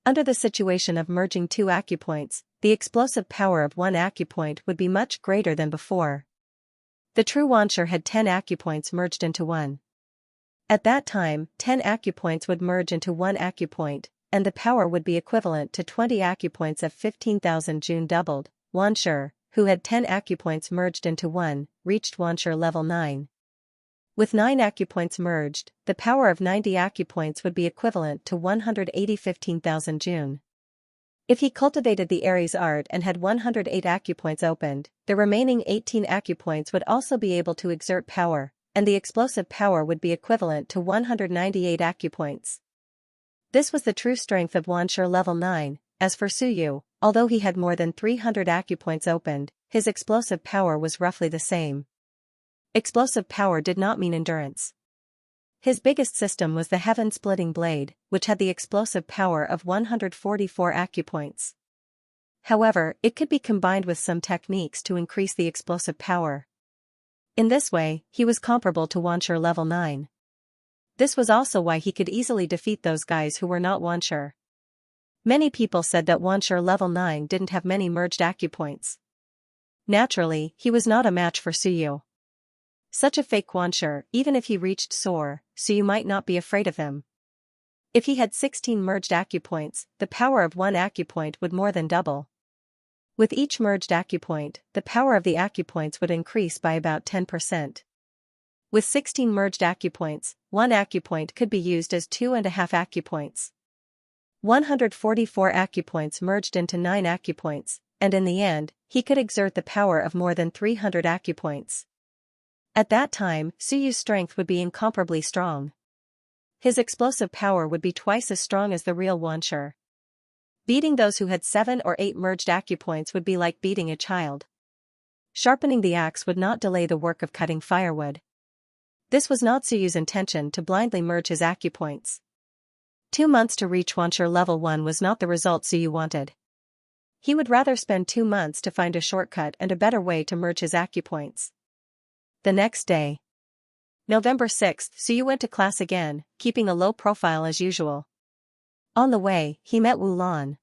Speaker 1: Under the situation of merging 2 acupoints, the explosive power of 1 acupoint would be much greater than before. The true Xianxia had 10 acupoints merged into 1. At that time, 10 acupoints would merge into 1 acupoint, and the power would be equivalent to 20 acupoints of 15,000 June doubled. Xianxia, who had 10 acupoints merged into 1, reached Xianxia level 9. With 9 acupoints merged, the power of 90 acupoints would be equivalent to 180,15,000 June. If he cultivated the Aries art and had 108 acupoints opened, the remaining 18 acupoints would also be able to exert power, and the explosive power would be equivalent to 198 acupoints. This was the true strength of Xianxia level 9. As for Suyu, although he had more than 300 acupoints opened, his explosive power was roughly the same. Explosive power did not mean endurance. His biggest system was the heaven-splitting blade, which had the explosive power of 144 acupoints. However, it could be combined with some techniques to increase the explosive power. In this way, he was comparable to Xianxia level 9. This was also why he could easily defeat those guys who were not Xianxia. Many people said that Xianxia level 9 didn't have many merged acupoints. Naturally, he was not a match for Suyu. Such a fake Xianxia, even if he reached Soar, Suyu might not be afraid of him. If he had 16 merged acupoints, the power of 1 acupoint would more than double. With each merged acupoint, the power of the acupoints would increase by about 10%. With 16 merged acupoints, 1 acupoint could be used as 2.5 acupoints. 144 acupoints merged into 9 acupoints, and in the end, he could exert the power of more than 300 acupoints. At that time, Suyu's strength would be incomparably strong. His explosive power would be twice as strong as the real Xianxia. Beating those who had 7 or 8 merged acupoints would be like beating a child. Sharpening the axe would not delay the work of cutting firewood. This was not Suyu's intention to blindly merge his acupoints. 2 months to reach Xianxia level 1 was not the result Suyu wanted. He would rather spend 2 months to find a shortcut and a better way to merge his acupoints. The next day, November 6th, Suyu went to class again, keeping a low profile as usual. On the way, he met Wu Lan.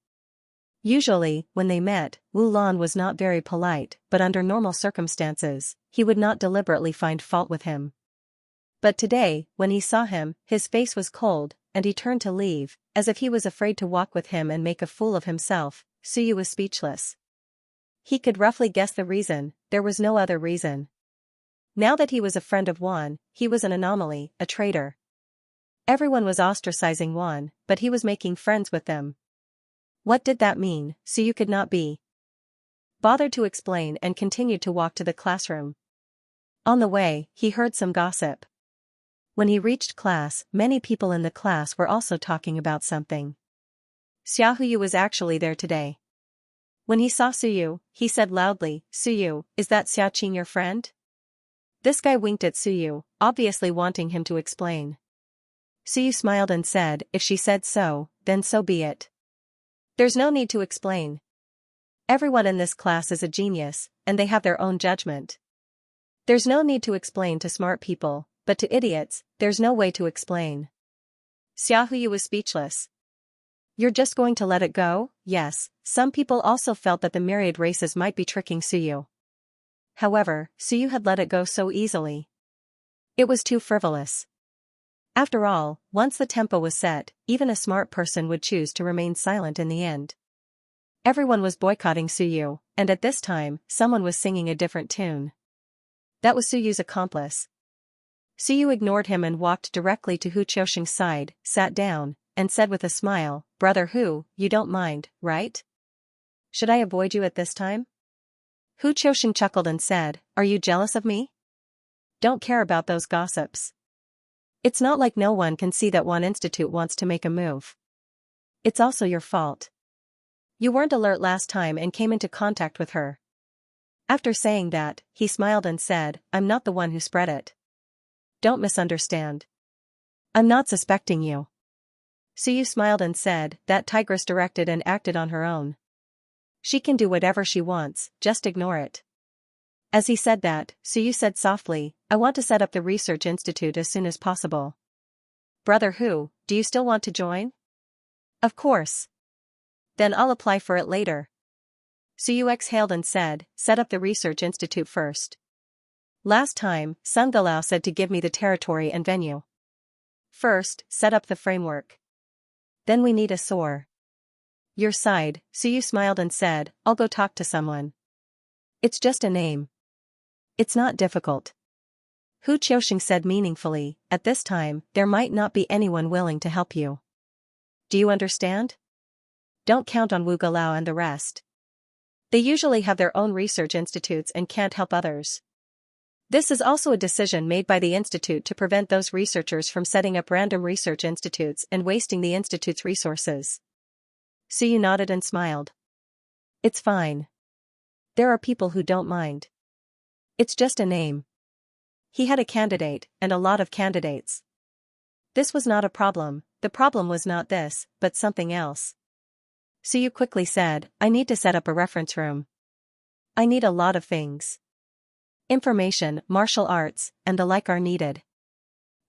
Speaker 1: Usually, when they met, Wu Lan was not very polite, but under normal circumstances, he would not deliberately find fault with him. But today, when he saw him, his face was cold, and he turned to leave, as if he was afraid to walk with him and make a fool of himself. Suyu was speechless. He could roughly guess the reason, there was no other reason. Now that he was a friend of Wan, he was an anomaly, a traitor. Everyone was ostracizing Wan, but he was making friends with them. What did that mean? Suyu could not be bothered to explain and continued to walk to the classroom. On the way, he heard some gossip. When he reached class, many people in the class were also talking about something. Xiaohuyu was actually there today. When he saw Suyu, he said loudly, "Suyu, is that Xiaoqing your friend?" This guy winked at Suyu, obviously wanting him to explain. Suyu smiled and said, "If she said so, then so be it. There's no need to explain. Everyone in this class is a genius, and they have their own judgment. There's no need to explain to smart people, but to idiots, there's no way to explain." Xiaohuyu was speechless. You're just going to let it go? Yes, some people also felt that the Myriad races might be tricking Suyu. However, Suyu had let it go so easily. It was too frivolous. After all, once the tempo was set, even a smart person would choose to remain silent in the end. Everyone was boycotting Suyu, and at this time, someone was singing a different tune. That was Suyu's accomplice. Suyu ignored him and walked directly to Hu Qiuxing's side, sat down, and said with a smile, "Brother Hu, you don't mind, right? Should I avoid you at this time?" Hu Qiuxing chuckled and said, "Are you jealous of me? Don't care about those gossips. It's not like no one can see that one institute wants to make a move. It's also your fault. You weren't alert last time and came into contact with her." After saying that, he smiled and said, "I'm not the one who spread it. Don't misunderstand. I'm not suspecting you." Suyu smiled and said, "That tigress directed and acted on her own. She can do whatever she wants, just ignore it." As he said that, Suyu said softly, "I want to set up the research institute as soon as possible. Brother Hu, do you still want to join?" "Of course. Then I'll apply for it later." Suyu exhaled and said, "Set up the research institute first. Last time, Sung Galao said to give me the territory and venue. First, set up the framework. Then we need a soar. Your side." Suyu smiled and said, "I'll go talk to someone. It's just a name. It's not difficult." Hu Qiuxing said meaningfully, "At this time, there might not be anyone willing to help you. Do you understand? Don't count on Wu Galao and the rest. They usually have their own research institutes and can't help others. This is also a decision made by the institute to prevent those researchers from setting up random research institutes and wasting the institute's resources." Suyu nodded and smiled. "It's fine. There are people who don't mind. It's just a name." He had a candidate, and a lot of candidates. This was not a problem, the problem was not this, but something else. Suyu quickly said, "I need to set up a reference room. I need a lot of things. Information, martial arts, and the like are needed.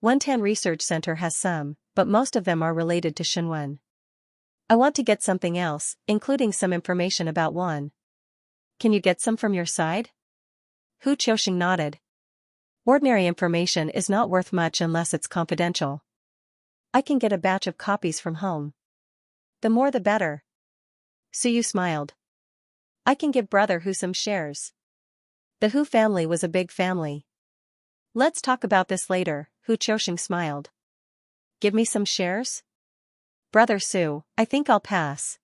Speaker 1: Wontan Research Center has some, but most of them are related to Shenwen. I want to get something else, including some information about Wan. Can you get some from your side?" Hu Qiuxing nodded. "Ordinary information is not worth much unless it's confidential. I can get a batch of copies from home. The more the better." Suyu smiled. "I can give Brother Hu some shares." The Hu family was a big family. "Let's talk about this later," Hu Qiuxing smiled. "Give me some shares?" "Brother Su, I think I'll pass.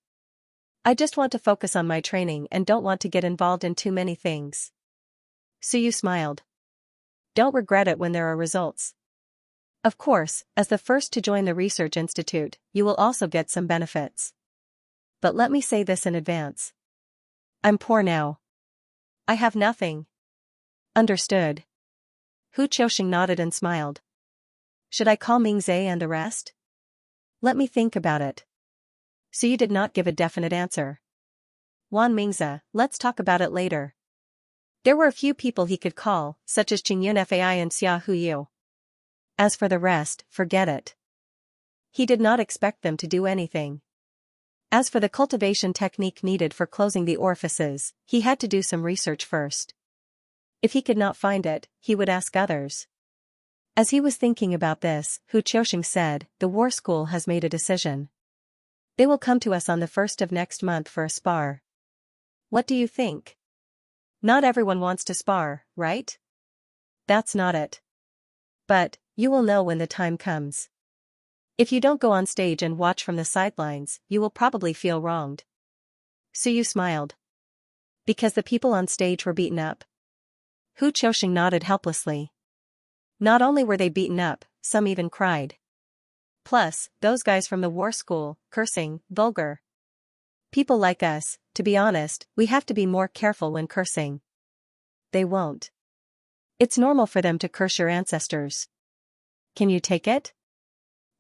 Speaker 1: I just want to focus on my training and don't want to get involved in too many things." Suyu smiled. Don't regret it when there are results. Of course, as the first to join the research institute, you will also get some benefits. But let me say this in advance. I'm poor now. I have nothing. Understood. Hu Qiuxing nodded and smiled. Should I call Mingze and the rest? Let me think about it. So you did not give a definite answer. Wan Mingze, let's talk about it later. There were a few people he could call, such as Qingyun Fai and Xia Huyu. As for the rest, forget it. He did not expect them to do anything. As for the cultivation technique needed for closing the orifices, he had to do some research first. If he could not find it, he would ask others. As he was thinking about this, Hu Qiuxing said, "The war school has made a decision. They will come to us on the 1st of next month for a spar. What do you think? Not everyone wants to spar, right? That's not it. But, you will know when the time comes. If you don't go on stage and watch from the sidelines, you will probably feel wronged." Suyu smiled. Because the people on stage were beaten up. Hu Qiuxing nodded helplessly. Not only were they beaten up, some even cried. Plus, those guys from the war school, cursing, vulgar. People like us, to be honest, we have to be more careful when cursing. They won't. It's normal for them to curse your ancestors. Can you take it?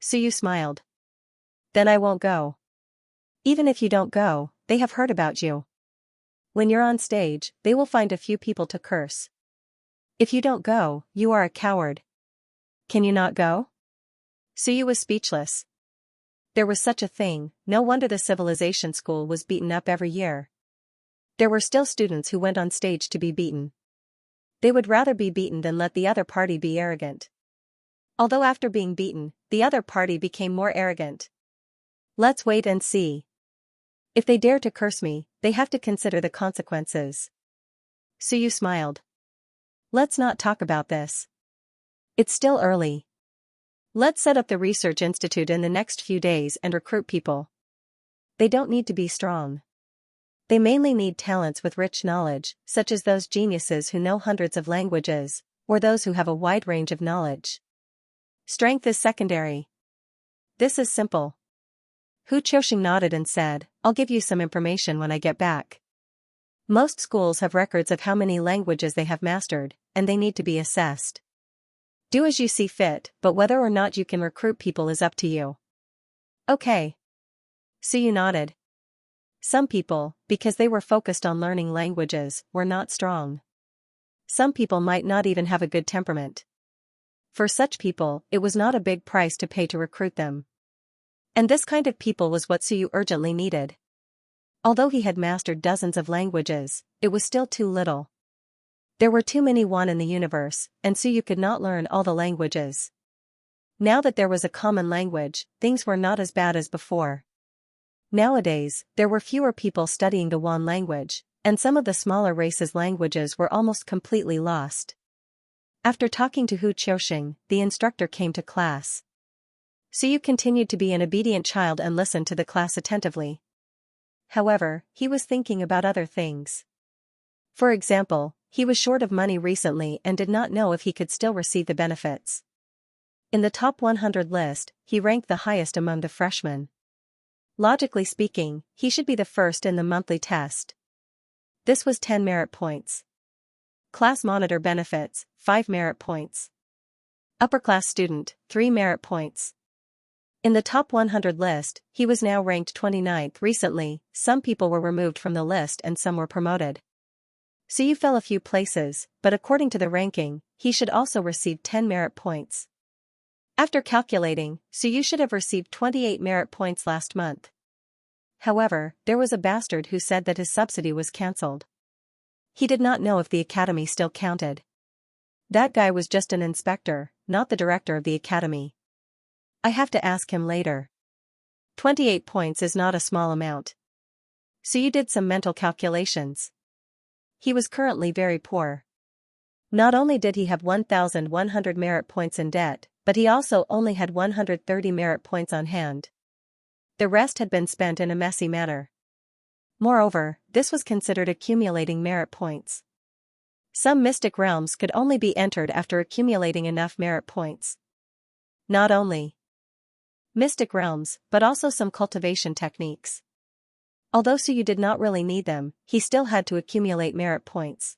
Speaker 1: Suyu smiled. Then I won't go. Even if you don't go, they have heard about you. When you're on stage, they will find a few people to curse. If you don't go, you are a coward. Can you not go? Suyu was speechless. There was such a thing, no wonder the civilization school was beaten up every year. There were still students who went on stage to be beaten. They would rather be beaten than let the other party be arrogant. Although after being beaten, the other party became more arrogant. Let's wait and see. If they dare to curse me, they have to consider the consequences. Suyu smiled. Let's not talk about this. It's still early. Let's set up the research institute in the next few days and recruit people. They don't need to be strong. They mainly need talents with rich knowledge, such as those geniuses who know hundreds of languages, or those who have a wide range of knowledge. Strength is secondary. This is simple. Hu Qiuxing nodded and said, I'll give you some information when I get back. Most schools have records of how many languages they have mastered, and they need to be assessed. Do as you see fit, but whether or not you can recruit people is up to you. Okay. Suyu nodded. Some people, because they were focused on learning languages, were not strong. Some people might not even have a good temperament. For such people, it was not a big price to pay to recruit them. And this kind of people was what Suyu urgently needed. Although he had mastered dozens of languages, it was still too little. There were too many one in the universe, and Suyu could not learn all the languages. Now that there was a common language, things were not as bad as before. Nowadays, there were fewer people studying the Wan language, and some of the smaller races' languages were almost completely lost. After talking to Hu Qiuxing, the instructor came to class. Suyu continued to be an obedient child and listened to the class attentively. However, he was thinking about other things. For example, he was short of money recently and did not know if he could still receive the benefits. In the top 100 list, he ranked the highest among the freshmen. Logically speaking, he should be the first in the monthly test. This was 10 merit points. Class monitor benefits, 5 merit points. Upper class student, 3 merit points. In the top 100 list, he was now ranked 29th. Recently, some people were removed from the list and some were promoted. Suyu fell a few places, but according to the ranking, he should also receive 10 merit points. After calculating, Suyu should have received 28 merit points last month. However, there was a bastard who said that his subsidy was cancelled. He did not know if the academy still counted. That guy was just an inspector, not the director of the academy. I have to ask him later. 28 points is not a small amount. Suyu did some mental calculations. He was currently very poor. Not only did he have 1,100 merit points in debt, but he also only had 130 merit points on hand. The rest had been spent in a messy manner. Moreover, this was considered accumulating merit points. Some mystic realms could only be entered after accumulating enough merit points. Not only mystic realms, but also some cultivation techniques. Although Suyu did not really need them, he still had to accumulate merit points.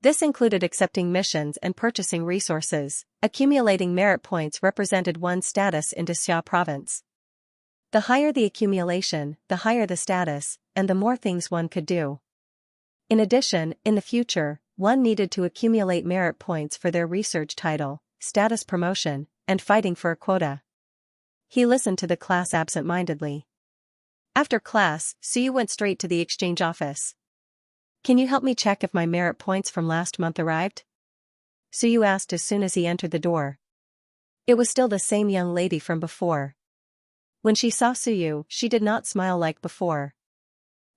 Speaker 1: This included accepting missions and purchasing resources. Accumulating merit points represented one's status in Xianxia province. The higher the accumulation, the higher the status, and the more things one could do. In addition, in the future, one needed to accumulate merit points for their research title, status promotion, and fighting for a quota. He listened to the class absent-mindedly. After class, Suyu went straight to the exchange office. "Can you help me check if my merit points from last month arrived?" Suyu asked as soon as he entered the door. It was still the same young lady from before. When she saw Suyu, she did not smile like before.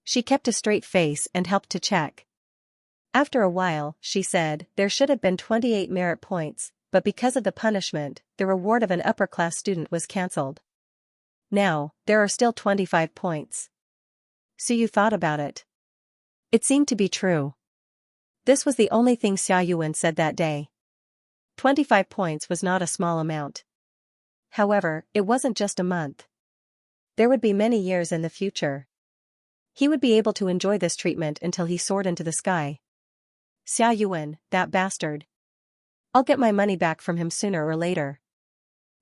Speaker 1: She kept a straight face and helped to check. After a while, she said, "There should have been 28 merit points, but because of the punishment, the reward of an upper-class student was cancelled. Now, there are still 25 points." Suyu thought about it. It seemed to be true. This was the only thing Xia Yuan said that day. 25 points was not a small amount. However, it wasn't just a month. There would be many years in the future. He would be able to enjoy this treatment until he soared into the sky. Xia Yuan, that bastard. I'll get my money back from him sooner or later.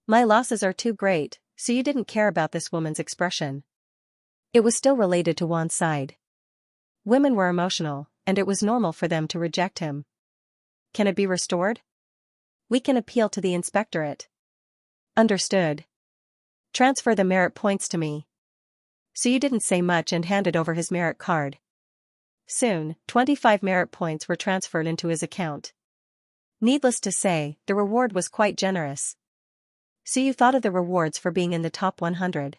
Speaker 1: My losses are too great, so you didn't care about this woman's expression. It was still related to Wan's side. Women were emotional, and it was normal for them to reject him. Can it be restored? We can appeal to the inspectorate. Understood. Transfer the merit points to me. Suyu didn't say much and handed over his merit card. Soon, 25 merit points were transferred into his account. Needless to say, the reward was quite generous. Suyu thought of the rewards for being in the top 100.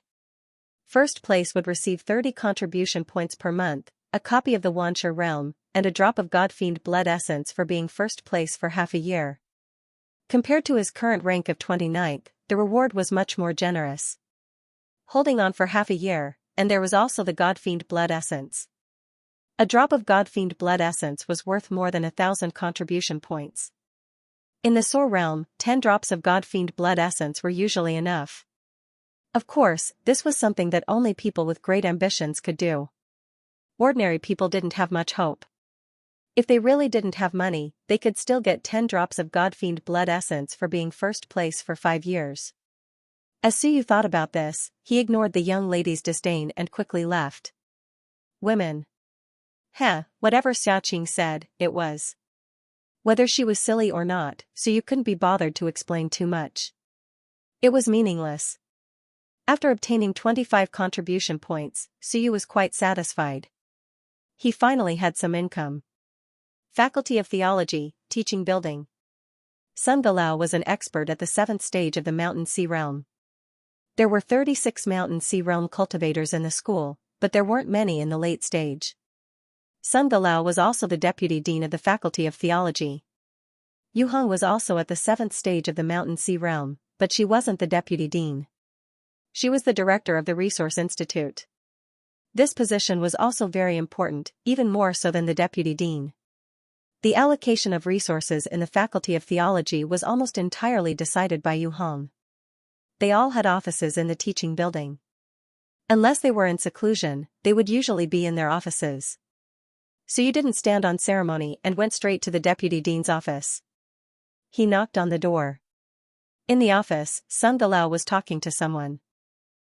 Speaker 1: First place would receive 30 contribution points per month, a copy of the Xianxia realm, and a drop of Godfiend blood essence for being first place for half a year. Compared to his current rank of 29th, the reward was much more generous. Holding on for half a year, and there was also the Godfiend blood essence. A drop of Godfiend blood essence was worth more than 1,000 contribution points. In the Soar realm, 10 drops of Godfiend blood essence were usually enough. Of course, this was something that only people with great ambitions could do. Ordinary people didn't have much hope. If they really didn't have money, they could still get 10 drops of Godfiend blood essence for being first place for 5 years. As Suyu thought about this, he ignored the young lady's disdain and quickly left. Women. Whatever Xiaoqing said, it was. Whether she was silly or not, Suyu couldn't be bothered to explain too much. It was meaningless. After obtaining 25 contribution points, Suyu was quite satisfied. He finally had some income. Faculty of Theology, Teaching Building. Sun Galao was an expert at the 7th stage of the Mountain Sea Realm. There were 36 Mountain Sea Realm cultivators in the school, but there weren't many in the late stage. Sun Galao was also the Deputy Dean of the Faculty of Theology. Yu Hong was also at the 7th stage of the Mountain Sea Realm, but she wasn't the Deputy Dean. She was the Director of the Resource Institute. This position was also very important, even more so than the Deputy Dean. The allocation of resources in the Faculty of Theology was almost entirely decided by Yu Hong. They all had offices in the teaching building. Unless they were in seclusion, they would usually be in their offices. So you didn't stand on ceremony and went straight to the Deputy Dean's office. He knocked on the door. In the office, Sun Galao was talking to someone.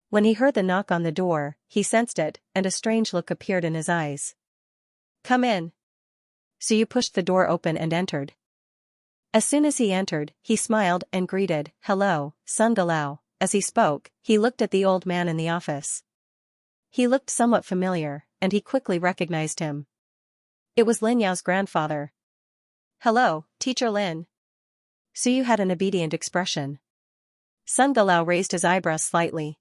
Speaker 1: When he heard the knock on the door, he sensed it, and a strange look appeared in his eyes. "Come in." So you pushed the door open and entered. As soon as he entered, he smiled and greeted, "Hello, Sun Galao." As he spoke, he looked at the old man in the office. He looked somewhat familiar, and he quickly recognized him. It was Lin Yao's grandfather. "Hello, Teacher Lin." Suyu had an obedient expression. Sun Galao raised his eyebrows slightly.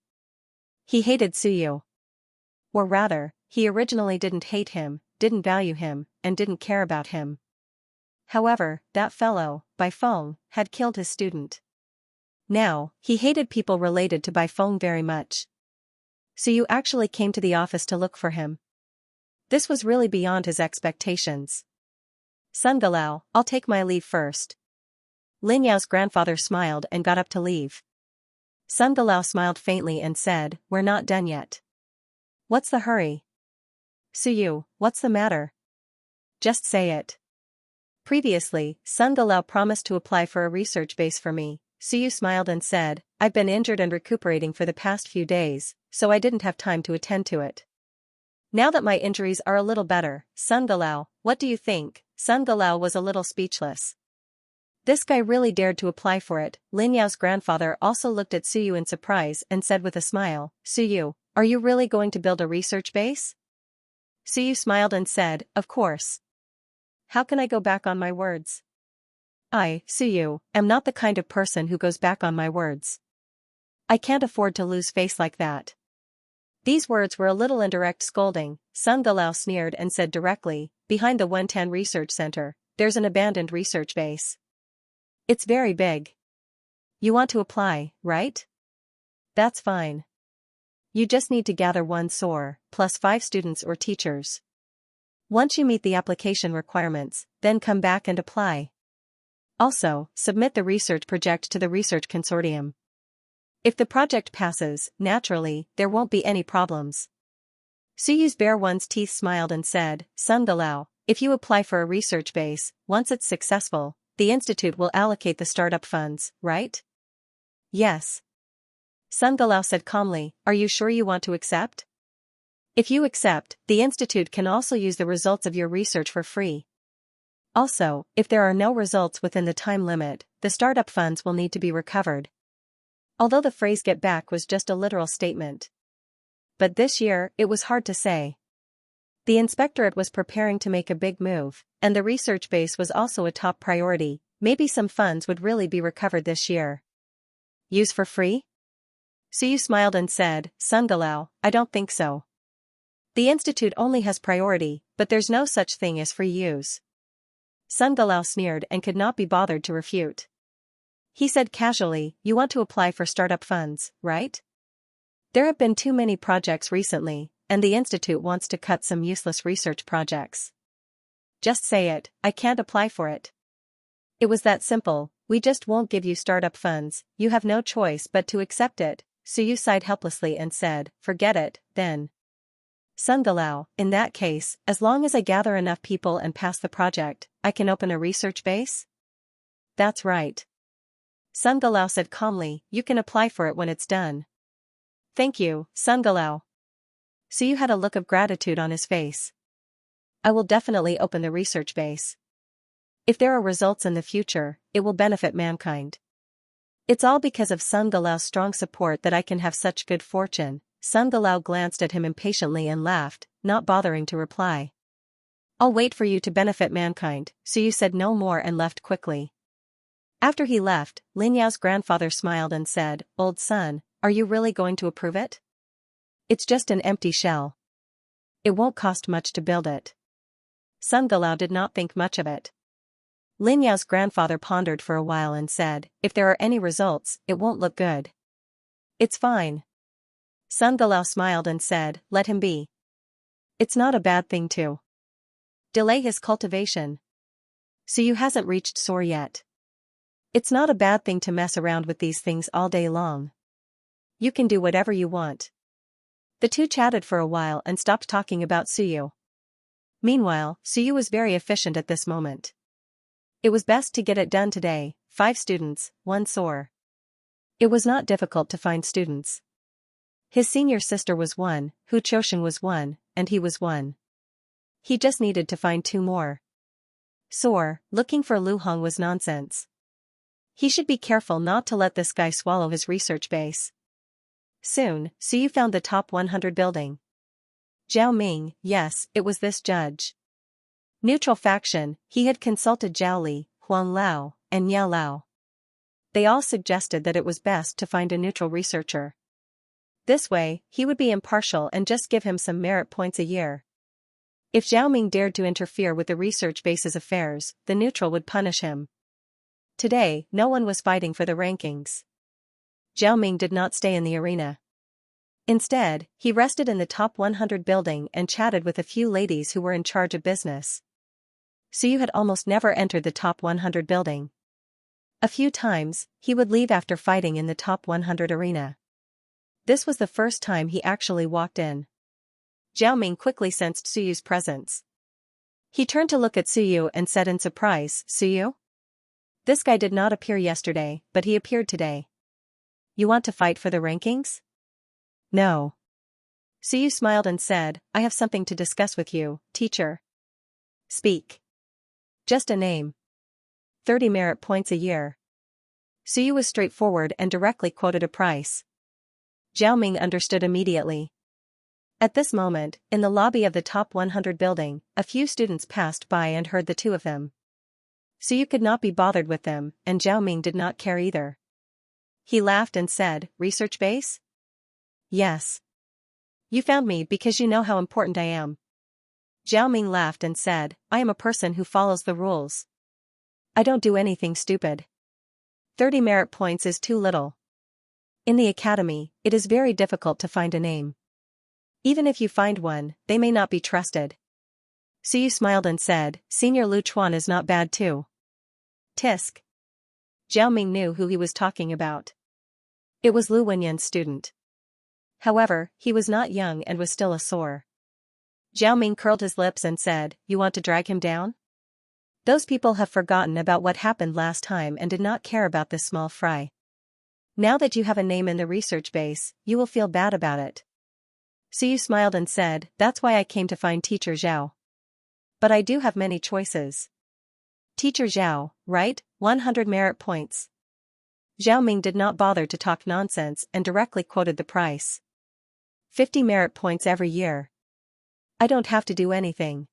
Speaker 1: He hated Suyu. Or rather, he originally didn't hate him, didn't value him, and didn't care about him. However, that fellow, Baifeng, had killed his student. Now, he hated people related to Baifeng very much. Suyu actually came to the office to look for him. This was really beyond his expectations. Sun Galao, I'll take my leave first. Lin Yao's grandfather smiled and got up to leave. Sun Galao smiled faintly and said, we're not done yet. What's the hurry? Suyu, what's the matter? Just say it. Previously, Sun Galao promised to apply for a research base for me. Suyu smiled and said, I've been injured and recuperating for the past few days, so I didn't have time to attend to it. Now that my injuries are a little better, Sun Galao, what do you think? Sun Galao was a little speechless. This guy really dared to apply for it. Lin Yao's grandfather also looked at Suyu in surprise and said with a smile, Suyu, are you really going to build a research base? Suyu smiled and said, of course. How can I go back on my words? I, Suyu, am not the kind of person who goes back on my words. I can't afford to lose face like that. These words were a little indirect scolding. Sun Galao sneered and said directly, behind the Wentan Research Center, there's an abandoned research base. It's very big. You want to apply, right? That's fine. You just need to gather one SOR, plus 5 students or teachers. Once you meet the application requirements, then come back and apply. Also, submit the research project to the research consortium. If the project passes, naturally, there won't be any problems. Suyu's bare one's teeth smiled and said, Sun Galao, if you apply for a research base, once it's successful, the institute will allocate the startup funds, right? Yes. Sun Galao said calmly, are you sure you want to accept? If you accept, the institute can also use the results of your research for free. Also, if there are no results within the time limit, the startup funds will need to be recovered. Although the phrase get back was just a literal statement. But this year, it was hard to say. The inspectorate was preparing to make a big move, and the research base was also a top priority. Maybe some funds would really be recovered this year. Use for free? Suyu smiled and said, Sun Galao, I don't think so. The institute only has priority, but there's no such thing as free use. Sun Galao sneered and could not be bothered to refute. He said casually, you want to apply for startup funds, right? There have been too many projects recently, and the institute wants to cut some useless research projects. Just say it, I can't apply for it. It was that simple, we just won't give you startup funds, you have no choice but to accept it. Suyu sighed helplessly and said, forget it, then. Sun Galao, in that case, as long as I gather enough people and pass the project, I can open a research base? That's right. Sun Galao said calmly, you can apply for it when it's done. Thank you, Sun Galao. Suyu had a look of gratitude on his face. I will definitely open the research base. If there are results in the future, it will benefit mankind. It's all because of Sun Galao's strong support that I can have such good fortune. Sun Galao glanced at him impatiently and laughed, not bothering to reply. I'll wait for you to benefit mankind, Suyu said no more and left quickly. After he left, Lin Yao's grandfather smiled and said, Old son, are you really going to approve it? It's just an empty shell. It won't cost much to build it. Sun Galao did not think much of it. Lin Yao's grandfather pondered for a while and said, if there are any results, it won't look good. It's fine. Sun Galao smiled and said, let him be. It's not a bad thing to delay his cultivation. Suyu hasn't reached SOR yet. It's not a bad thing to mess around with these things all day long. You can do whatever you want. The two chatted for a while and stopped talking about Suyu. Meanwhile, Suyu was very efficient at this moment. It was best to get it done today, 5 students, 1 SOR. It was not difficult to find students. His senior sister was 1, Hu Chousheng was 1, and he was 1. He just needed to find 2 more. SOR, looking for Lu Hong was nonsense. He should be careful not to let this guy swallow his research base. Soon, Suyu found the top 100 building. Zhao Ming, yes, it was this judge. Neutral faction, he had consulted Zhao Li, Huang Lao, and Yao Lao. They all suggested that it was best to find a neutral researcher. This way, he would be impartial and just give him some merit points a year. If Zhao Ming dared to interfere with the research base's affairs, the neutral would punish him. Today, no one was fighting for the rankings. Zhao Ming did not stay in the arena. Instead, he rested in the top 100 building and chatted with a few ladies who were in charge of business. Suyu had almost never entered the top 100 building. A few times, he would leave after fighting in the top 100 arena. This was the first time he actually walked in. Zhao Ming quickly sensed Suyu's presence. He turned to look at Suyu and said in surprise, "Suyu? This guy did not appear yesterday, but he appeared today. You want to fight for the rankings?" "No." Suyu smiled and said, "I have something to discuss with you, teacher." "Speak." "Just a name. 30 merit points a year." Suyu was straightforward and directly quoted a price. Zhao Ming understood immediately. At this moment, in the lobby of the top 100 building, a few students passed by and heard the two of them. Suyu could not be bothered with them, and Zhao Ming did not care either. He laughed and said, "Research base?" "Yes. You found me because you know how important I am." Zhao Ming laughed and said, "I am a person who follows the rules. I don't do anything stupid. 30 merit points is too little. In the academy, it is very difficult to find a name. Even if you find one, they may not be trusted." Suyu smiled and said, "Senior Lu Chuan is not bad too." Tisk. Zhao Ming knew who he was talking about. It was Lu Wenyan's student. However, he was not young and was still a sore. Zhao Ming curled his lips and said, "You want to drag him down? Those people have forgotten about what happened last time and did not care about this small fry. Now that you have a name in the research base, you will feel bad about it." Suyu smiled and said, "That's why I came to find Teacher Zhao. But I do have many choices." "Teacher Zhao, right? 100 merit points." Zhao Ming did not bother to talk nonsense and directly quoted the price. 50 merit points every year. I don't have to do anything.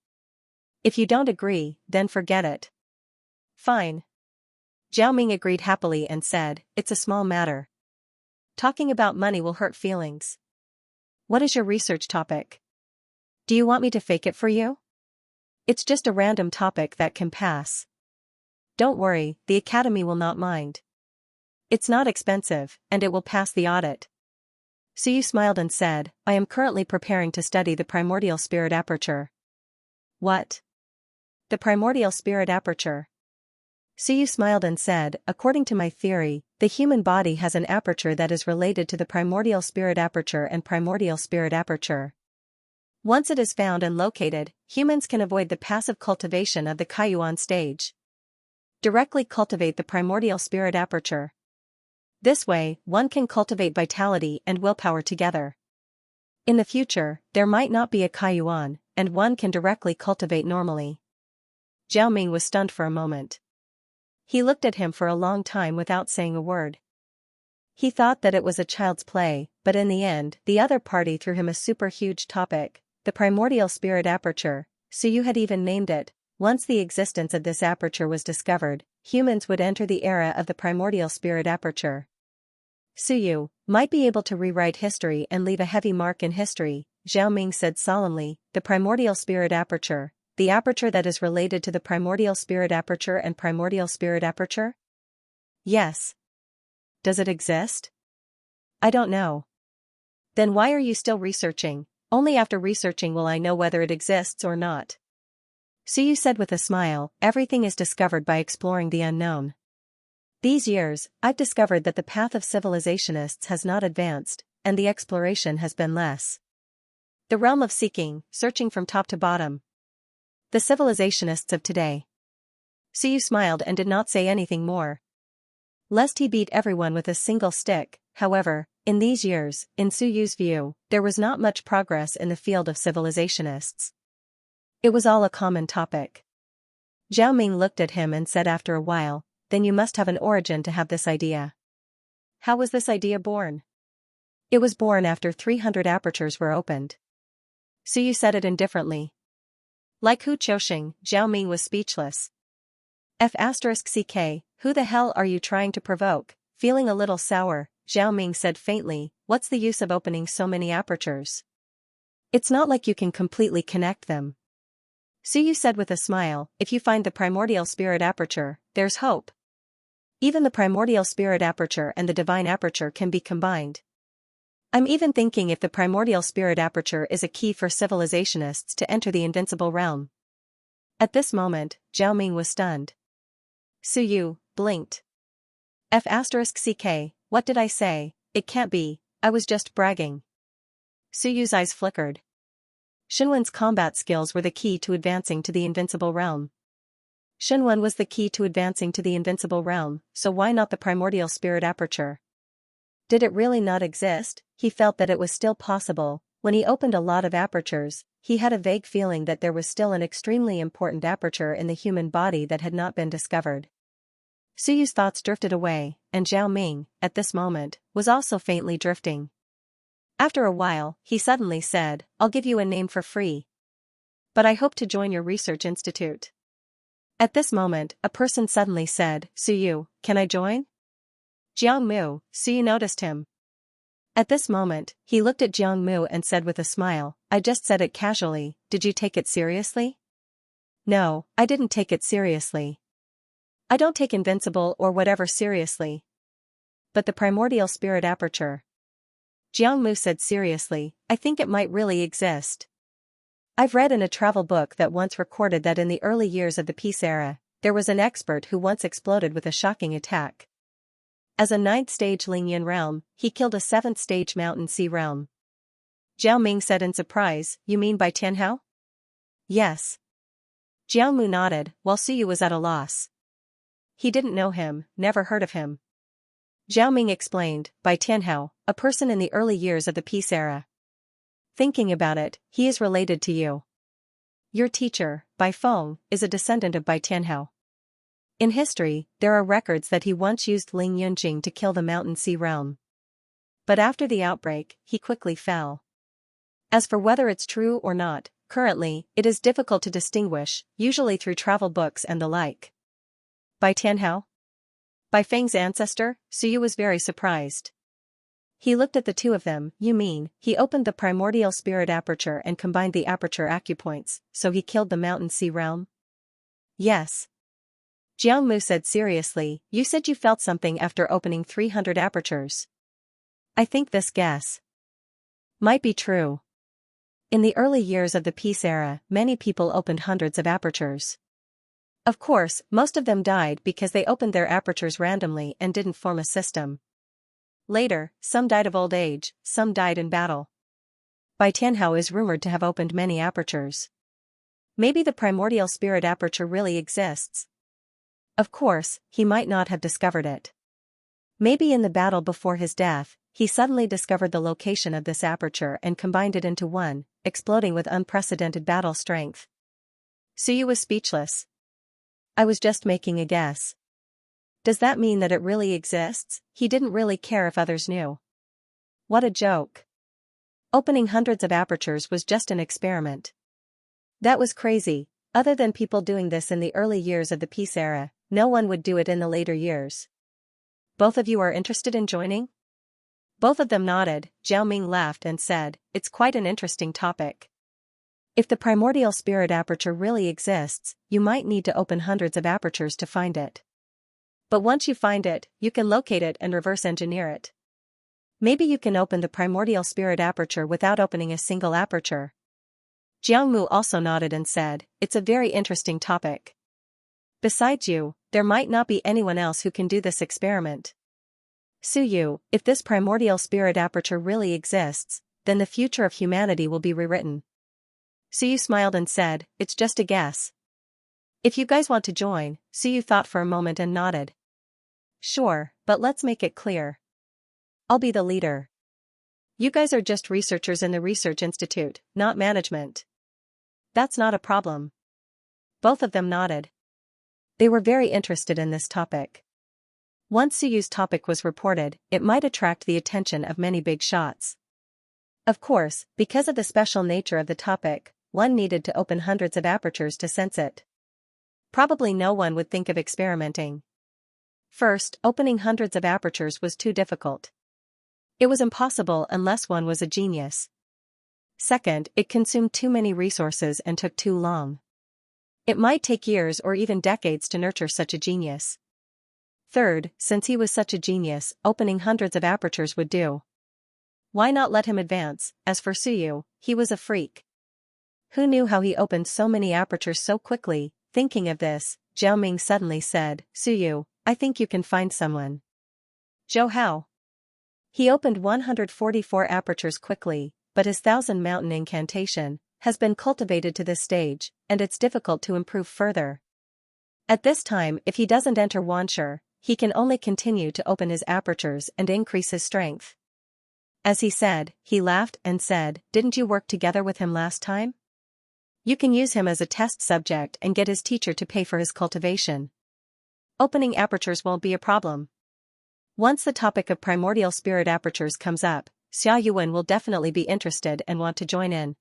Speaker 1: If you don't agree, then forget it." "Fine." Zhao Ming agreed happily and said, "It's a small matter. Talking about money will hurt feelings. What is your research topic? Do you want me to fake it for you? It's just a random topic that can pass. Don't worry, the academy will not mind. It's not expensive, and it will pass the audit." Suyu smiled and said, "I am currently preparing to study the primordial spirit aperture." "What? The primordial spirit aperture?" Suyu smiled and said, "According to my theory, the human body has an aperture that is related to the primordial spirit aperture and primordial spirit aperture. Once it is found and located, humans can avoid the passive cultivation of the Kaiyuan stage. Directly cultivate the primordial spirit aperture. This way, one can cultivate vitality and willpower together. In the future, there might not be a Kaiyuan, and one can directly cultivate normally." Zhao Ming was stunned for a moment. He looked at him for a long time without saying a word. He thought that it was a child's play, but in the end, the other party threw him a super huge topic, the primordial spirit aperture. Suyu had even named it. Once the existence of this aperture was discovered, humans would enter the era of the primordial spirit aperture. Suyu might be able to rewrite history and leave a heavy mark in history, Zhao Ming said solemnly, "The primordial spirit aperture. The aperture that is related to the primordial spirit aperture and primordial spirit aperture?" "Yes." "Does it exist?" "I don't know." "Then why are you still researching? Only after researching will I know whether it exists or not." Suyu said with a smile, "Everything is discovered by exploring the unknown. These years, I've discovered that the path of civilizationists has not advanced, and the exploration has been less. The realm of seeking, searching from top to bottom. The civilizationists of today." Suyu smiled and did not say anything more. Lest he beat everyone with a single stick, however, in these years, in Suyu's view, there was not much progress in the field of civilizationists. It was all a common topic. Zhao Ming looked at him and said after a while, "Then you must have an origin to have this idea. How was this idea born?" "It was born after 300 apertures were opened." Suyu said it indifferently. Like Hu Qiuxing, Zhao Ming was speechless. F*ck, who the hell are you trying to provoke? Feeling a little sour, Zhao Ming said faintly, "What's the use of opening so many apertures? It's not like you can completely connect them." Suyu said with a smile, "If you find the primordial spirit aperture, there's hope. Even the primordial spirit aperture and the divine aperture can be combined. I'm even thinking if the primordial spirit aperture is a key for civilizationists to enter the invincible realm." At this moment, Zhao Ming was stunned. Suyu blinked. F***ck, what did I say? It can't be, I was just bragging. Suyu's eyes flickered. Xunwen's combat skills were the key to advancing to the invincible realm. Xunwen was the key to advancing to the invincible realm, so why not the primordial spirit aperture? Did it really not exist? He felt that it was still possible. When he opened a lot of apertures, he had a vague feeling that there was still an extremely important aperture in the human body that had not been discovered. Suyu's thoughts drifted away, and Zhao Ming, at this moment, was also faintly drifting. After a while, he suddenly said, I'll give you a name for free. But I hope to join your research institute. At this moment, a person suddenly said, Suyu, can I join? Jiang Mu, Suyu noticed him. At this moment, he looked at Jiang Mu and said with a smile, I just said it casually, did you take it seriously? No, I didn't take it seriously. I don't take invincible or whatever seriously. But the primordial spirit aperture. Jiang Mu said seriously, I think it might really exist. I've read in a travel book that once recorded that in the early years of the peace era, there was an expert who once exploded with a shocking attack. As a 9th stage Lingyan realm, he killed a 7th stage mountain sea realm. Zhao Ming said in surprise, you mean by Tianhao? Yes. Jiang Mu nodded, while Suyu was at a loss. He didn't know him, never heard of him. Zhao Ming explained, by Tianhao, a person in the early years of the peace era. Thinking about it, he is related to you. Your teacher, Bai Feng, is a descendant of Bai Tianhao. In history, there are records that he once used Ling Yunjing to kill the mountain sea realm. But after the outbreak, he quickly fell. As for whether it's true or not, currently, it is difficult to distinguish, usually through travel books and the like. Bai Tianhao? Bai Feng's ancestor? Suyu was very surprised. He looked at the two of them, you mean, he opened the primordial spirit aperture and combined the aperture acupoints, so he killed the mountain sea realm? Yes. Jiang Mu said seriously, you said you felt something after opening 300 apertures. I think this guess might be true. In the early years of the peace era, many people opened hundreds of apertures. Of course, most of them died because they opened their apertures randomly and didn't form a system. Later, some died of old age, some died in battle. Bai Tianhao is rumored to have opened many apertures. Maybe the primordial spirit aperture really exists. Of course, he might not have discovered it. Maybe in the battle before his death, he suddenly discovered the location of this aperture and combined it into one, exploding with unprecedented battle strength. Suyu was speechless. I was just making a guess. Does that mean that it really exists? He didn't really care if others knew. What a joke. Opening hundreds of apertures was just an experiment. That was crazy. Other than people doing this in the early years of the peace era, no one would do it in the later years. Both of you are interested in joining? Both of them nodded. Zhao Ming laughed and said, it's quite an interesting topic. If the primordial spirit aperture really exists, you might need to open hundreds of apertures to find it. But once you find it, you can locate it and reverse engineer it. Maybe you can open the primordial spirit aperture without opening a single aperture. Jiang Mu also nodded and said, it's a very interesting topic. Besides you, there might not be anyone else who can do this experiment. Suyu, if this primordial spirit aperture really exists, then the future of humanity will be rewritten. Suyu smiled and said, it's just a guess. If you guys want to join, Suyu thought for a moment and nodded. Sure, but let's make it clear. I'll be the leader. You guys are just researchers in the research institute, not management. That's not a problem. Both of them nodded. They were very interested in this topic. Once Suyu's topic was reported, it might attract the attention of many big shots. Of course, because of the special nature of the topic, one needed to open hundreds of apertures to sense it. Probably no one would think of experimenting. First, opening hundreds of apertures was too difficult. It was impossible unless one was a genius. Second, it consumed too many resources and took too long. It might take years or even decades to nurture such a genius. Third, since he was such a genius, opening hundreds of apertures would do. Why not let him advance? As for Suyu, he was a freak. Who knew how he opened so many apertures so quickly? Thinking of this, Zhao Ming suddenly said, Suyu, I think you can find someone. Zhou how? He opened 144 apertures quickly, but his 1,000 mountain incantation has been cultivated to this stage, and it's difficult to improve further. At this time, if he doesn't enter Wanshi, he can only continue to open his apertures and increase his strength. As he said, he laughed and said, didn't you work together with him last time? You can use him as a test subject and get his teacher to pay for his cultivation. Opening apertures won't be a problem. Once the topic of primordial spirit apertures comes up, Xia Yuan will definitely be interested and want to join in.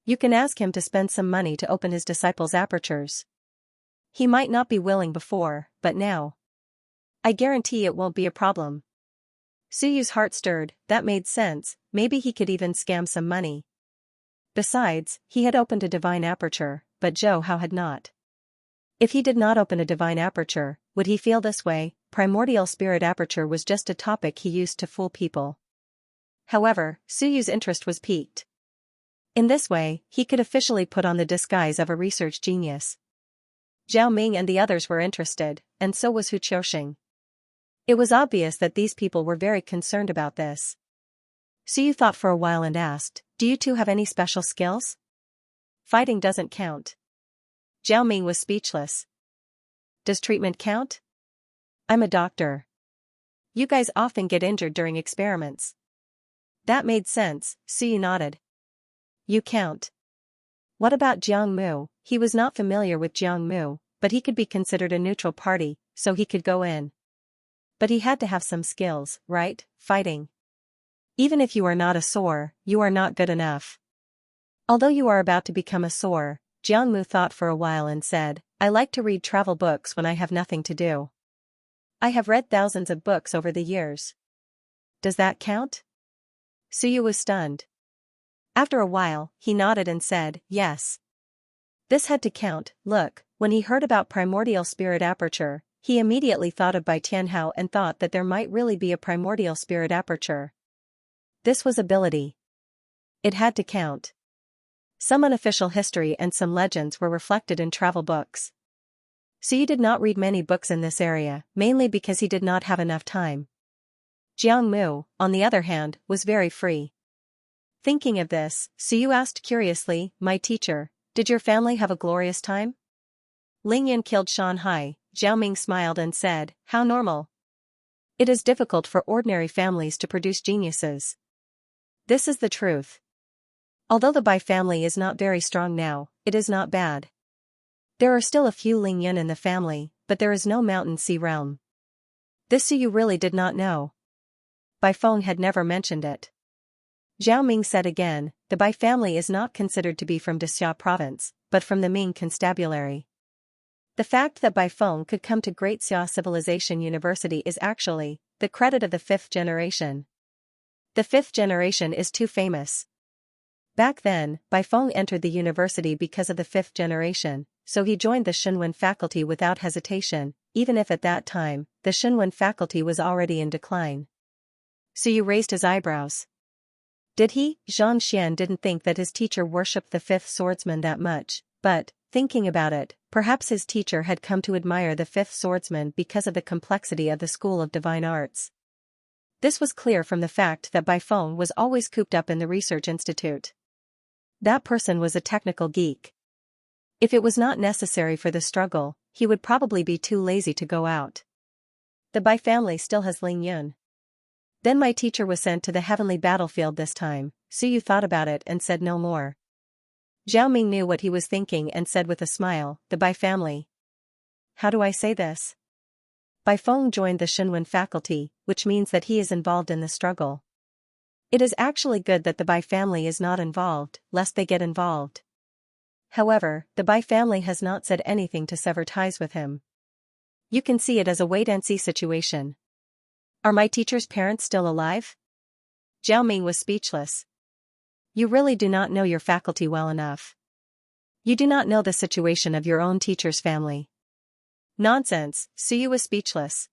Speaker 1: You can ask him to spend some money to open his disciples' apertures. He might not be willing before, but now, I guarantee it won't be a problem. Suyu's heart stirred, that made sense, maybe he could even scam some money. Besides, he had opened a divine aperture, but Zhou Hao had not. If he did not open a divine aperture, would he feel this way? Primordial spirit aperture was just a topic he used to fool people. However, Suyu's interest was piqued. In this way, he could officially put on the disguise of a research genius. Zhao Ming and the others were interested, and so was Hu Qiuxing. It was obvious that these people were very concerned about this. Suyu thought for a while and asked, do you two have any special skills? Fighting doesn't count. Zhao Ming was speechless. Does treatment count? I'm a doctor. You guys often get injured during experiments. That made sense, Suyu nodded. You count. What about Jiang Mu? He was not familiar with Jiang Mu, but he could be considered a neutral party, so he could go in. But he had to have some skills, right? Fighting. Even if you are not a sword, you are not good enough. Although you are about to become a sword, Jiang Mu thought for a while and said, I like to read travel books when I have nothing to do. I have read thousands of books over the years. Does that count? Suyu was stunned. After a while, he nodded and said, yes. This had to count. Look, when he heard about primordial spirit aperture, he immediately thought of Bai Tianhao and thought that there might really be a primordial spirit aperture. This was ability. It had to count. Some unofficial history and some legends were reflected in travel books. Suyu did not read many books in this area, mainly because he did not have enough time. Jiang Mu, on the other hand, was very free. Thinking of this, Suyu asked curiously, my teacher, did your family have a glorious time? Ling Yun killed Shan Hai. Zhao Ming smiled and said, how normal. It is difficult for ordinary families to produce geniuses. This is the truth. Although the Bai family is not very strong now, it is not bad. There are still a few Ling Yun in the family, but there is no mountain sea realm. This Suyu really did not know. Bai Feng had never mentioned it. Zhao Ming said again, the Bai family is not considered to be from Dexia province, but from the Ming constabulary. The fact that Bai Feng could come to Great Xia Civilization University is actually the credit of the fifth generation. The fifth generation is too famous. Back then, Bai Feng entered the university because of the fifth generation, so he joined the Xinwen faculty without hesitation, even if at that time, the Xinwen faculty was already in decline. Suyu raised his eyebrows. Did he? Zhang Xian didn't think that his teacher worshipped the fifth swordsman that much, but, thinking about it, perhaps his teacher had come to admire the fifth swordsman because of the complexity of the School of Divine Arts. This was clear from the fact that Bai Feng was always cooped up in the research institute. That person was a technical geek. If it was not necessary for the struggle, he would probably be too lazy to go out. The Bai family still has Ling Yun. Then my teacher was sent to the heavenly battlefield this time. Suyu thought about it and said no more. Zhao Ming knew what he was thinking and said with a smile, the Bai family. How do I say this? Bai Feng joined the Xinwen faculty, which means that he is involved in the struggle. It is actually good that the Bai family is not involved, lest they get involved. However, the Bai family has not said anything to sever ties with him. You can see it as a wait-and-see situation. Are my teacher's parents still alive? Zhao Ming was speechless. You really do not know your faculty well enough. You do not know the situation of your own teacher's family. Nonsense, Suyu was speechless.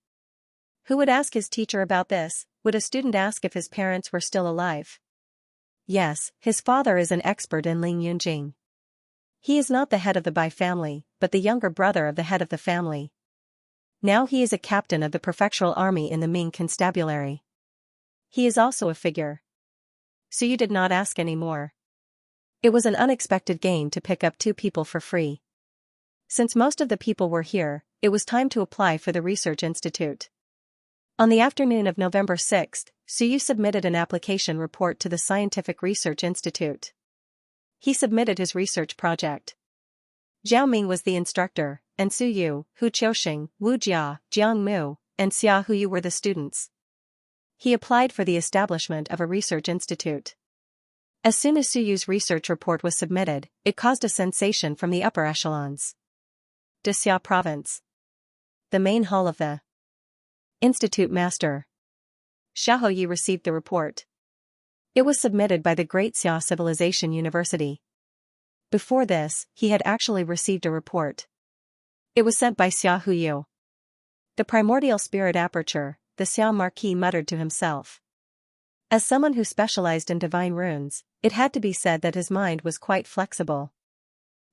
Speaker 1: Who would ask his teacher about this? Would a student ask if his parents were still alive? Yes, his father is an expert in Ling Yunjing. He is not the head of the Bai family, but the younger brother of the head of the family. Now he is a captain of the prefectural army in the Ming constabulary. He is also a figure. So you did not ask any more. It was an unexpected gain to pick up 2 people for free. Since most of the people were here, it was time to apply for the research institute. On the afternoon of November 6, Suyu submitted an application report to the Scientific Research Institute. He submitted his research project. Zhao Ming was the instructor, and Suyu, Hu Qiuxing, Wu Jia, Jiang Mu, and Xia Huyu were the students. He applied for the establishment of a research institute. As soon as Suyu's research report was submitted, it caused a sensation from the upper echelons. De Xia Province. The main hall of the Institute Master. Xiaoyi received the report. It was submitted by the Great Xia Civilization University. Before this, he had actually received a report. It was sent by Xia Huyu. The primordial spirit aperture, the Xia Marquis muttered to himself. As someone who specialized in divine runes, it had to be said that his mind was quite flexible.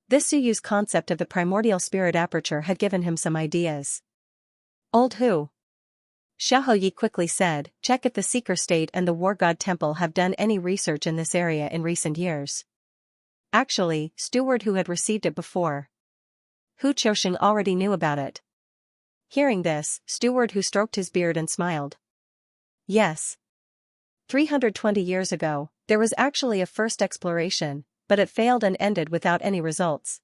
Speaker 1: This Suyu's concept of the primordial spirit aperture had given him some ideas. Old Hu. Xiaoyi quickly said, check if the Seeker State and the War God Temple have done any research in this area in recent years. Actually, Steward Hu had received it before. Hu Qiuxing already knew about it. Hearing this, Steward Hu stroked his beard and smiled. Yes. 320 years ago, there was actually a first exploration, but it failed and ended without any results.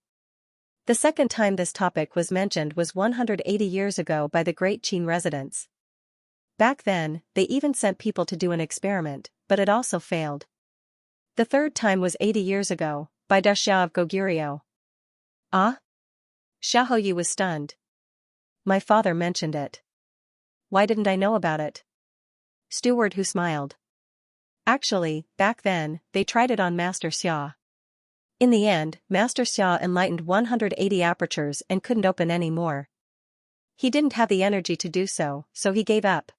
Speaker 1: The second time this topic was mentioned was 180 years ago by the Great Qin residents. Back then, they even sent people to do an experiment, but it also failed. The third time was 80 years ago, by Daxia of Goguryeo. Ah? Xiaoyi was stunned. My father mentioned it. Why didn't I know about it? Steward Hu smiled. Actually, back then, they tried it on Master Xia. In the end, Master Xia enlightened 180 apertures and couldn't open any more. He didn't have the energy to do so, so he gave up.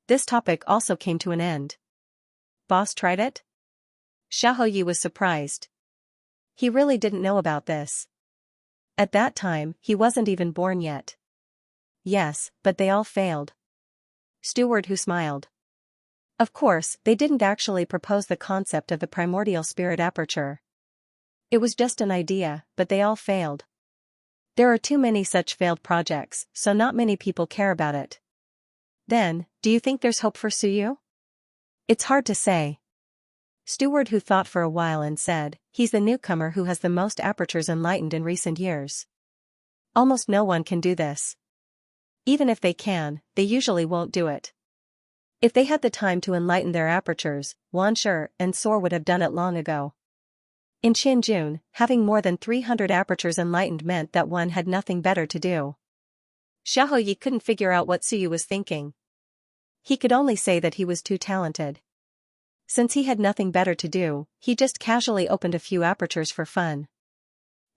Speaker 1: This topic also came to an end. Boss tried it? Xiaoyi was surprised. He really didn't know about this. At that time, he wasn't even born yet. Yes, but they all failed. Steward Hu smiled. Of course, they didn't actually propose the concept of the primordial spirit aperture. It was just an idea, but they all failed. There are too many such failed projects, so not many people care about it. Then, do you think there's hope for Suyu? It's hard to say. Steward Hu thought for a while and said, he's the newcomer who has the most apertures enlightened in recent years. Almost no one can do this. Even if they can, they usually won't do it. If they had the time to enlighten their apertures, Wan Shi and Sor would have done it long ago. In Qinjun, having more than 300 apertures enlightened meant that one had nothing better to do. Xiaoyi couldn't figure out what Suyu was thinking. He could only say that he was too talented. Since he had nothing better to do, he just casually opened a few apertures for fun.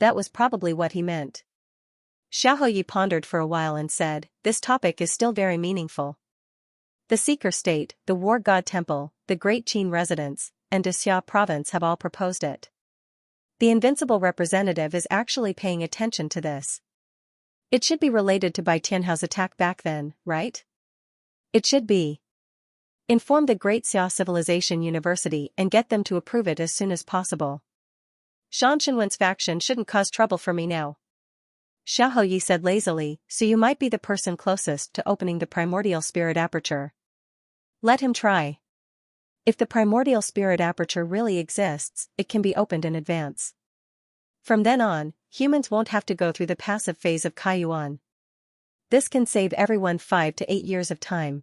Speaker 1: That was probably what he meant. Xiaoyi pondered for a while and said, this topic is still very meaningful. The Seeker State, the War God Temple, the Great Qin residents, and De Xia Province have all proposed it. The invincible representative is actually paying attention to this. It should be related to Bai Tianhao's attack back then, right? It should be. Inform the Great Xia Civilization University and get them to approve it as soon as possible. Shan Shenwen's faction shouldn't cause trouble for me now. Xiaoyi said lazily, so you might be the person closest to opening the primordial spirit aperture. Let him try. If the primordial spirit aperture really exists, it can be opened in advance. From then on, humans won't have to go through the passive phase of Kaiyuan. This can save everyone 5 to 8 years of time.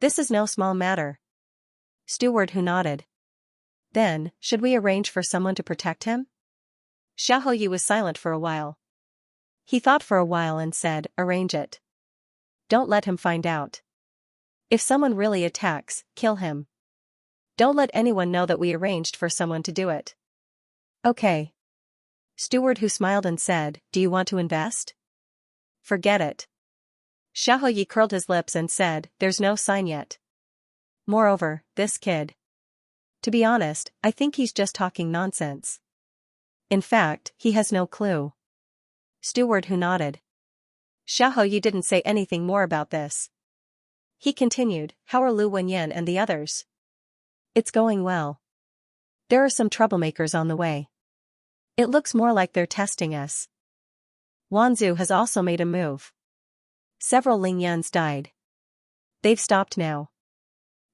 Speaker 1: This is no small matter. Steward Hu nodded. Then, should we arrange for someone to protect him? Xiaoyi was silent for a while. He thought for a while and said, arrange it. Don't let him find out. If someone really attacks, kill him. Don't let anyone know that we arranged for someone to do it. Okay. Steward Hu smiled and said, do you want to invest? Forget it. Xiaoyi curled his lips and said, there's no sign yet. Moreover, this kid. To be honest, I think he's just talking nonsense. In fact, he has no clue. Steward Hu nodded. Xiahou Yi didn't say anything more about this. He continued, how are Lu Wenyan and the others? It's going well. There are some troublemakers on the way. It looks more like they're testing us. Wanzhou has also made a move. Several Lingyans died. They've stopped now.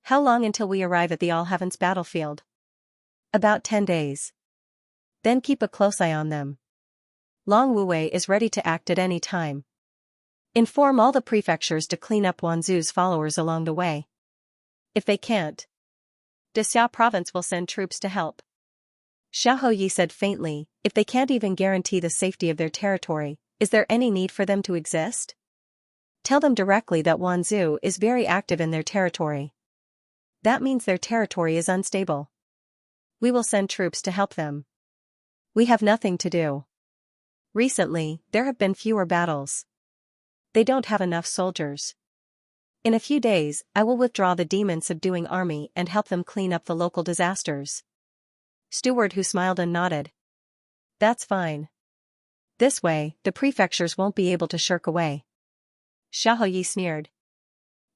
Speaker 1: How long until we arrive at the All Heavens battlefield? About 10 days. Then keep a close eye on them. Long Wuwei is ready to act at any time. Inform all the prefectures to clean up Wanzhou's followers along the way. If they can't, Dexia province will send troops to help. Xiahou Yi said faintly, if they can't even guarantee the safety of their territory, is there any need for them to exist? Tell them directly that Wanzhou is very active in their territory. That means their territory is unstable. We will send troops to help them. We have nothing to do. Recently, there have been fewer battles. They don't have enough soldiers. In a few days, I will withdraw the demon-subduing army and help them clean up the local disasters. Steward Hu smiled and nodded. That's fine. This way, the prefectures won't be able to shirk away. Xiahou Yi sneered.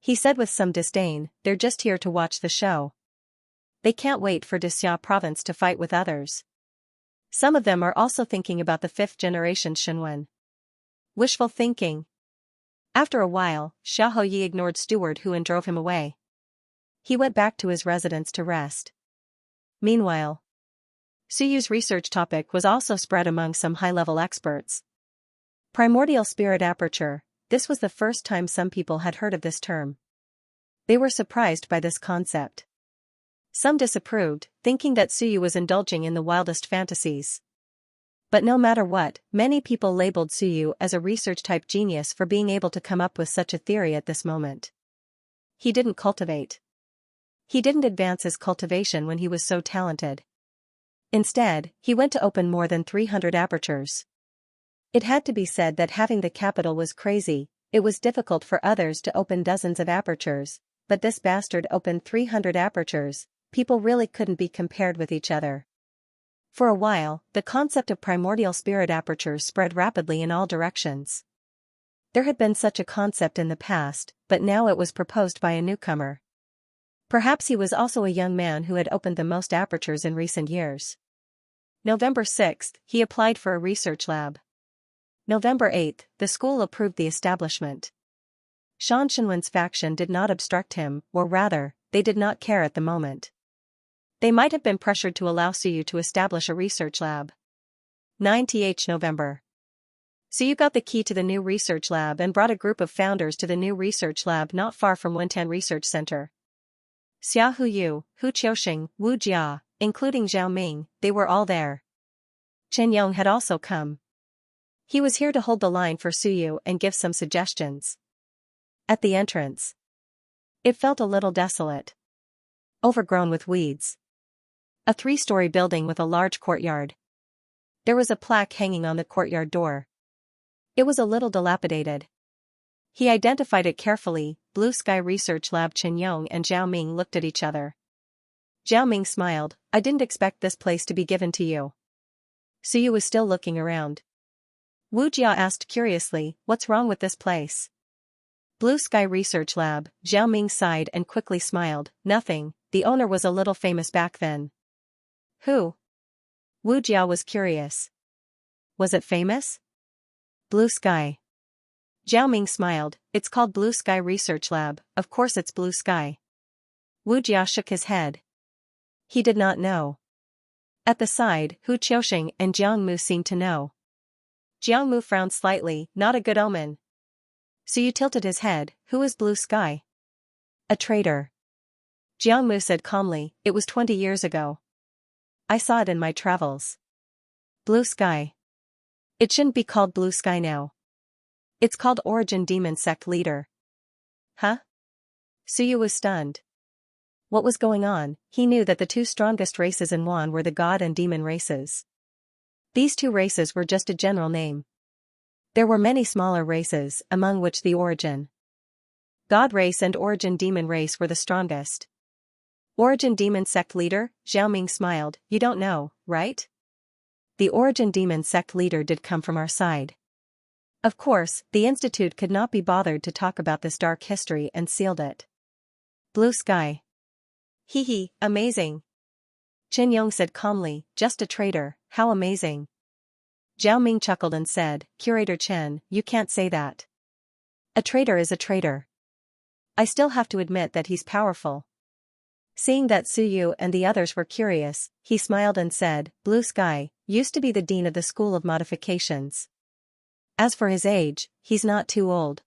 Speaker 1: He said with some disdain, they're just here to watch the show. They can't wait for Dexia province to fight with others. Some of them are also thinking about the 5th generation Shenwen. Wishful thinking. After a while, Xiahou Yi ignored Steward Hu and drove him away. He went back to his residence to rest. Meanwhile, Suyu's research topic was also spread among some high-level experts. Primordial spirit aperture, this was the first time some people had heard of this term. They were surprised by this concept. Some disapproved, thinking that Suyu was indulging in the wildest fantasies. But no matter what, many people labeled Suyu as a research-type genius for being able to come up with such a theory at this moment. He didn't cultivate. He didn't advance his cultivation when he was so talented. Instead, he went to open more than 300 apertures. It had to be said that having the capital was crazy. It was difficult for others to open dozens of apertures, but this bastard opened 300 apertures. People really couldn't be compared with each other. For a while, the concept of primordial spirit apertures spread rapidly in all directions. There had been such a concept in the past, but now it was proposed by a newcomer. Perhaps he was also a young man who had opened the most apertures in recent years. November 6th, he applied for a research lab. November 8th, the school approved the establishment. Shan Shenwen's faction did not obstruct him, or rather, they did not care at the moment. They might have been pressured to allow Suyu to establish a research lab. 9th November. Suyu got the key to the new research lab and brought a group of founders to the new research lab not far from Wentan Research Center. Xia Huyu, Hu Qiuxing, Wu Jia, including Zhao Ming, they were all there. Chen Yong had also come. He was here to hold the line for Suyu and give some suggestions. At the entrance, it felt a little desolate. Overgrown with weeds. A 3-story building with a large courtyard. There was a plaque hanging on the courtyard door. It was a little dilapidated. He identified it carefully. Blue Sky Research Lab. Chen Yong and Zhao Ming looked at each other. Zhao Ming smiled. I didn't expect this place to be given to you. Suyu was still looking around. Wu Jia asked curiously, what's wrong with this place? Blue Sky Research Lab. Zhao Ming sighed and quickly smiled. Nothing, the owner was a little famous back then. Who? Wu Jia was curious. Was it famous? Blue Sky. Zhao Ming smiled. It's called Blue Sky Research Lab, of course it's Blue Sky. Wu Jia shook his head. He did not know. At the side, Hu Qiuxing and Jiang Mu seemed to know. Jiang Mu frowned slightly, not a good omen. Suyu tilted his head. Who is Blue Sky? A traitor. Jiang Mu said calmly, it was 20 years ago. I saw it in my travels. Blue Sky. It shouldn't be called Blue Sky now. It's called Origin Demon Sect Leader. Huh? Suyu was stunned. What was going on? He knew that the 2 strongest races in Wan were the god and demon races. These 2 races were just a general name. There were many smaller races, among which the Origin God race and Origin Demon race were the strongest. Origin Demon Sect Leader, Zhao Ming smiled, you don't know, right? the Origin Demon sect leader did come from our side. Of course, the Institute could not be bothered to talk about this dark history and sealed it. Blue sky. Hee hee, amazing. Qin Yong said calmly, just a traitor, how amazing. Zhao Ming chuckled and said, Curator Chen, you can't say that. A traitor is a traitor. I still have to admit that he's powerful. Seeing that Su Yu and the others were curious, he smiled and said, Blue Sky used to be the dean of the School of Modifications. As for his age, he's not too old.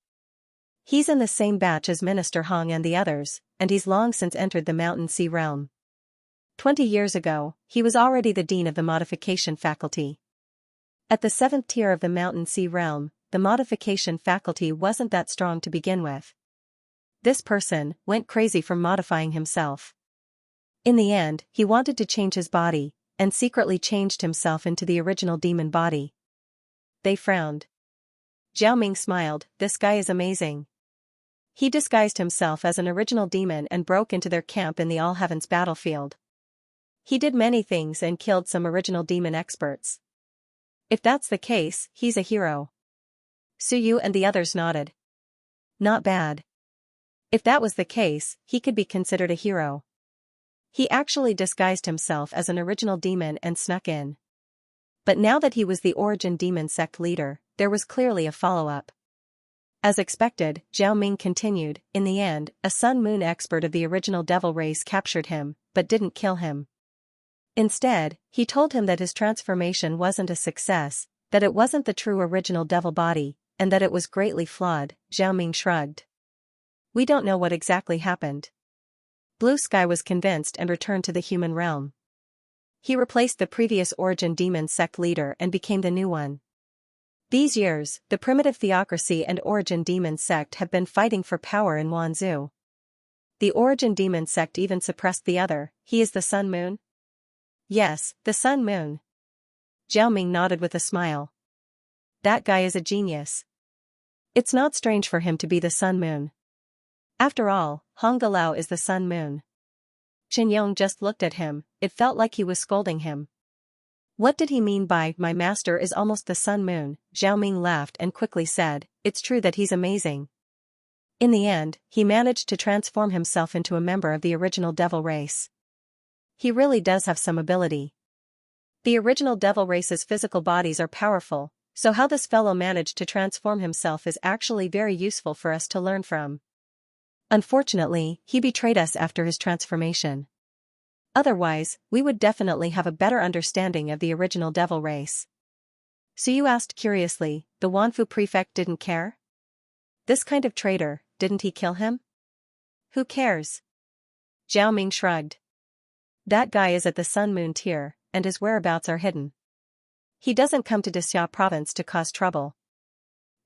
Speaker 1: He's in the same batch as Minister Hong and the others, and he's long since entered the Mountain Sea realm. 20 years ago, he was already the dean of the Modification faculty. At the 7th tier of the Mountain Sea realm, the Modification faculty wasn't that strong to begin with. This person went crazy from modifying himself. In the end, he wanted to change his body, and secretly changed himself into the original demon body. They frowned. Zhao Ming smiled, this guy is amazing. He disguised himself as an original demon and broke into their camp in the All Heavens battlefield. He did many things and killed some original demon experts. If that's the case, he's a hero. Su Yu and the others nodded. Not bad. If that was the case, he could be considered a hero. He actually disguised himself as an original demon and snuck in. But now that he was the Origin Demon sect leader, there was clearly a follow-up. As expected, Zhao Ming continued, in the end, a Sun-Moon expert of the original devil race captured him, but didn't kill him. Instead, he told him that his transformation wasn't a success, that it wasn't the true original devil body, and that it was greatly flawed. Zhao Ming shrugged. We don't know what exactly happened. Blue Sky was convinced and returned to the human realm. He replaced the previous Origin Demon sect leader and became the new one. These years, the primitive theocracy and Origin Demon sect have been fighting for power in Wanzhou. The Origin Demon sect even suppressed the other. He is the Sun Moon? Yes, the Sun Moon. Zhao Ming nodded with a smile. That guy is a genius. It's not strange for him to be the Sun Moon. After all, Hong Galao is the Sun Moon. Qin Yong just looked at him, it felt like he was scolding him. What did he mean by, my master is almost the Sun Moon? Zhao Ming laughed and quickly said, it's true that he's amazing. In the end, he managed to transform himself into a member of the original devil race. He really does have some ability. The original devil race's physical bodies are powerful, so how this fellow managed to transform himself is actually very useful for us to learn from. Unfortunately, he betrayed us after his transformation. Otherwise, we would definitely have a better understanding of the original devil race. So you asked curiously, the Wanfu prefect didn't care? This kind of traitor, didn't he kill him? Who cares? Zhao Ming shrugged. That guy is at the Sun Moon tier, and his whereabouts are hidden. He doesn't come to Xia province to cause trouble.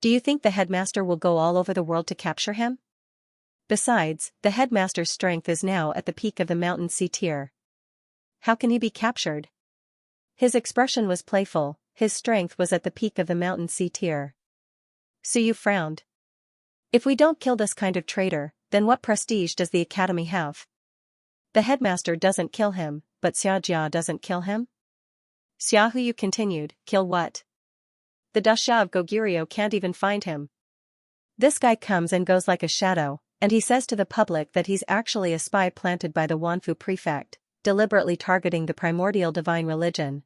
Speaker 1: Do you think the headmaster will go all over the world to capture him? Besides, the headmaster's strength is now at the peak of the Mountain Sea tier. How can he be captured? His expression was playful, his strength was at the peak of the Mountain Sea tier. Su Yu frowned. If we don't kill this kind of traitor, then what prestige does the academy have? The headmaster doesn't kill him, but Xianxia doesn't kill him? Xiaohu Yu continued, kill what? The Dasha of Goguryeo can't even find him. This guy comes and goes like a shadow, and he says to the public that he's actually a spy planted by the Wanfu prefect, deliberately targeting the primordial divine religion.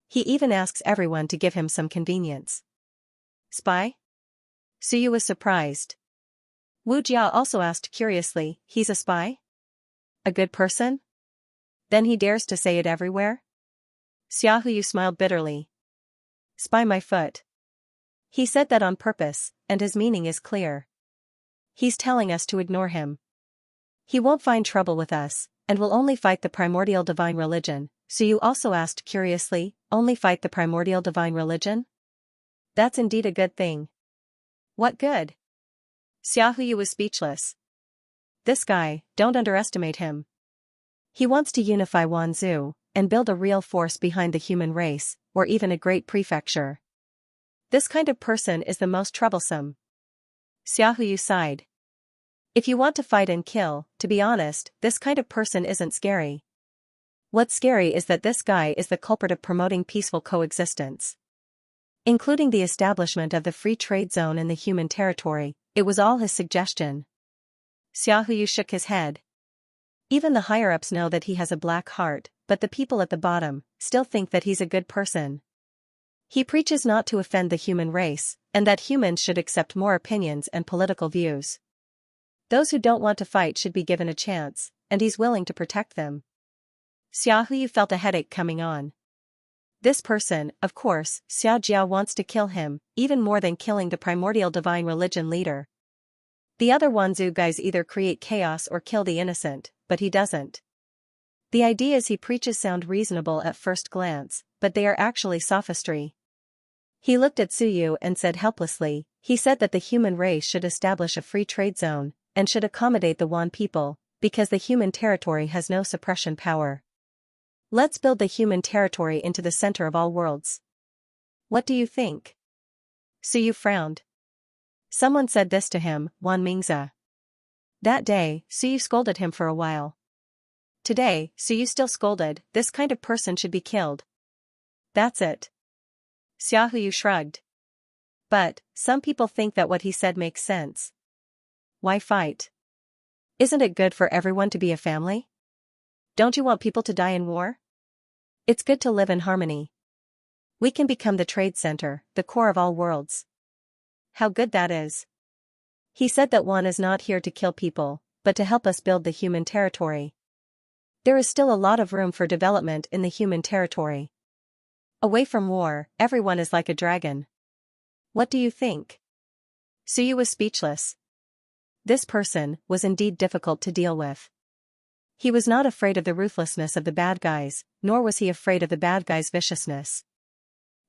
Speaker 1: He even asks everyone to give him some convenience. Spy? Su Yu was surprised. Wu Jia also asked curiously, he's a spy? A good person? Then he dares to say it everywhere? Xiaohu Yu smiled bitterly. Spy my foot. He said that on purpose, and his meaning is clear. He's telling us to ignore him. He won't find trouble with us, and will only fight the primordial divine religion. So you also asked curiously, only fight the primordial divine religion? That's indeed a good thing. What good? Xiaohu Yu was speechless. This guy, don't underestimate him. He wants to unify Wanzhou, and build a real force behind the human race, or even a great prefecture. This kind of person is the most troublesome. Xiaohu Yu sighed. If you want to fight and kill, to be honest, this kind of person isn't scary. What's scary is that this guy is the culprit of promoting peaceful coexistence. Including the establishment of the free trade zone in the human territory, it was all his suggestion. Xiaohu shook his head. Even the higher-ups know that he has a black heart, but the people at the bottom still think that he's a good person. He preaches not to offend the human race, and that humans should accept more opinions and political views. Those who don't want to fight should be given a chance, and he's willing to protect them. Xiaohu felt a headache coming on. This person, of course, Xiao Jiao wants to kill him, even more than killing the primordial divine religion leader. The other Wanzhou guys either create chaos or kill the innocent, but he doesn't. The ideas he preaches sound reasonable at first glance, but they are actually sophistry. He looked at Suyu and said helplessly, he said that the human race should establish a free trade zone, and should accommodate the Wan people, because the human territory has no suppression power. Let's build the human territory into the center of all worlds. What do you think? Suyu frowned. Someone said this to him, Wan Mingze. That day, Suyu scolded him for a while. Today, Suyu still scolded, this kind of person should be killed. That's it. Xiaohu shrugged. But, some people think that what he said makes sense. Why fight? Isn't it good for everyone to be a family? Don't you want people to die in war? It's good to live in harmony. We can become the trade center, the core of all worlds. How good that is. He said that Wan is not here to kill people, but to help us build the human territory. There is still a lot of room for development in the human territory. Away from war, everyone is like a dragon. What do you think? Suyu was speechless. This person was indeed difficult to deal with. He was not afraid of the ruthlessness of the bad guys, nor was he afraid of the bad guys' viciousness.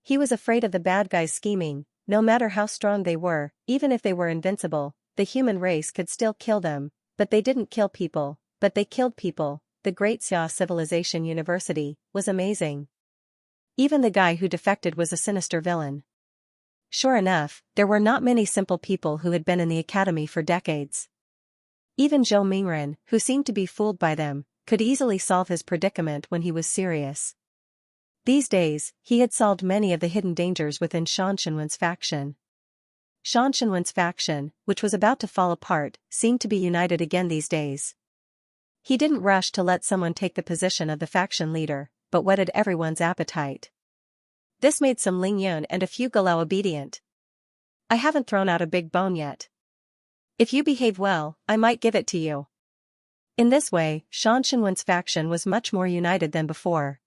Speaker 1: He was afraid of the bad guys scheming. No matter how strong they were, even if they were invincible, the human race could still kill them, but they didn't kill people, but they killed people. The Great Xia Civilization University was amazing. Even the guy who defected was a sinister villain. Sure enough, there were not many simple people who had been in the academy for decades. Even Zhou Mingren, who seemed to be fooled by them, could easily solve his predicament when he was serious. These days, he had solved many of the hidden dangers within Shan Shenwen's faction. Shan Shenwen's faction, which was about to fall apart, seemed to be united again these days. He didn't rush to let someone take the position of the faction leader, but whetted everyone's appetite. This made some Ling Yun and a few Galau obedient. I haven't thrown out a big bone yet. If you behave well, I might give it to you. In this way, Shan Shenwen's faction was much more united than before.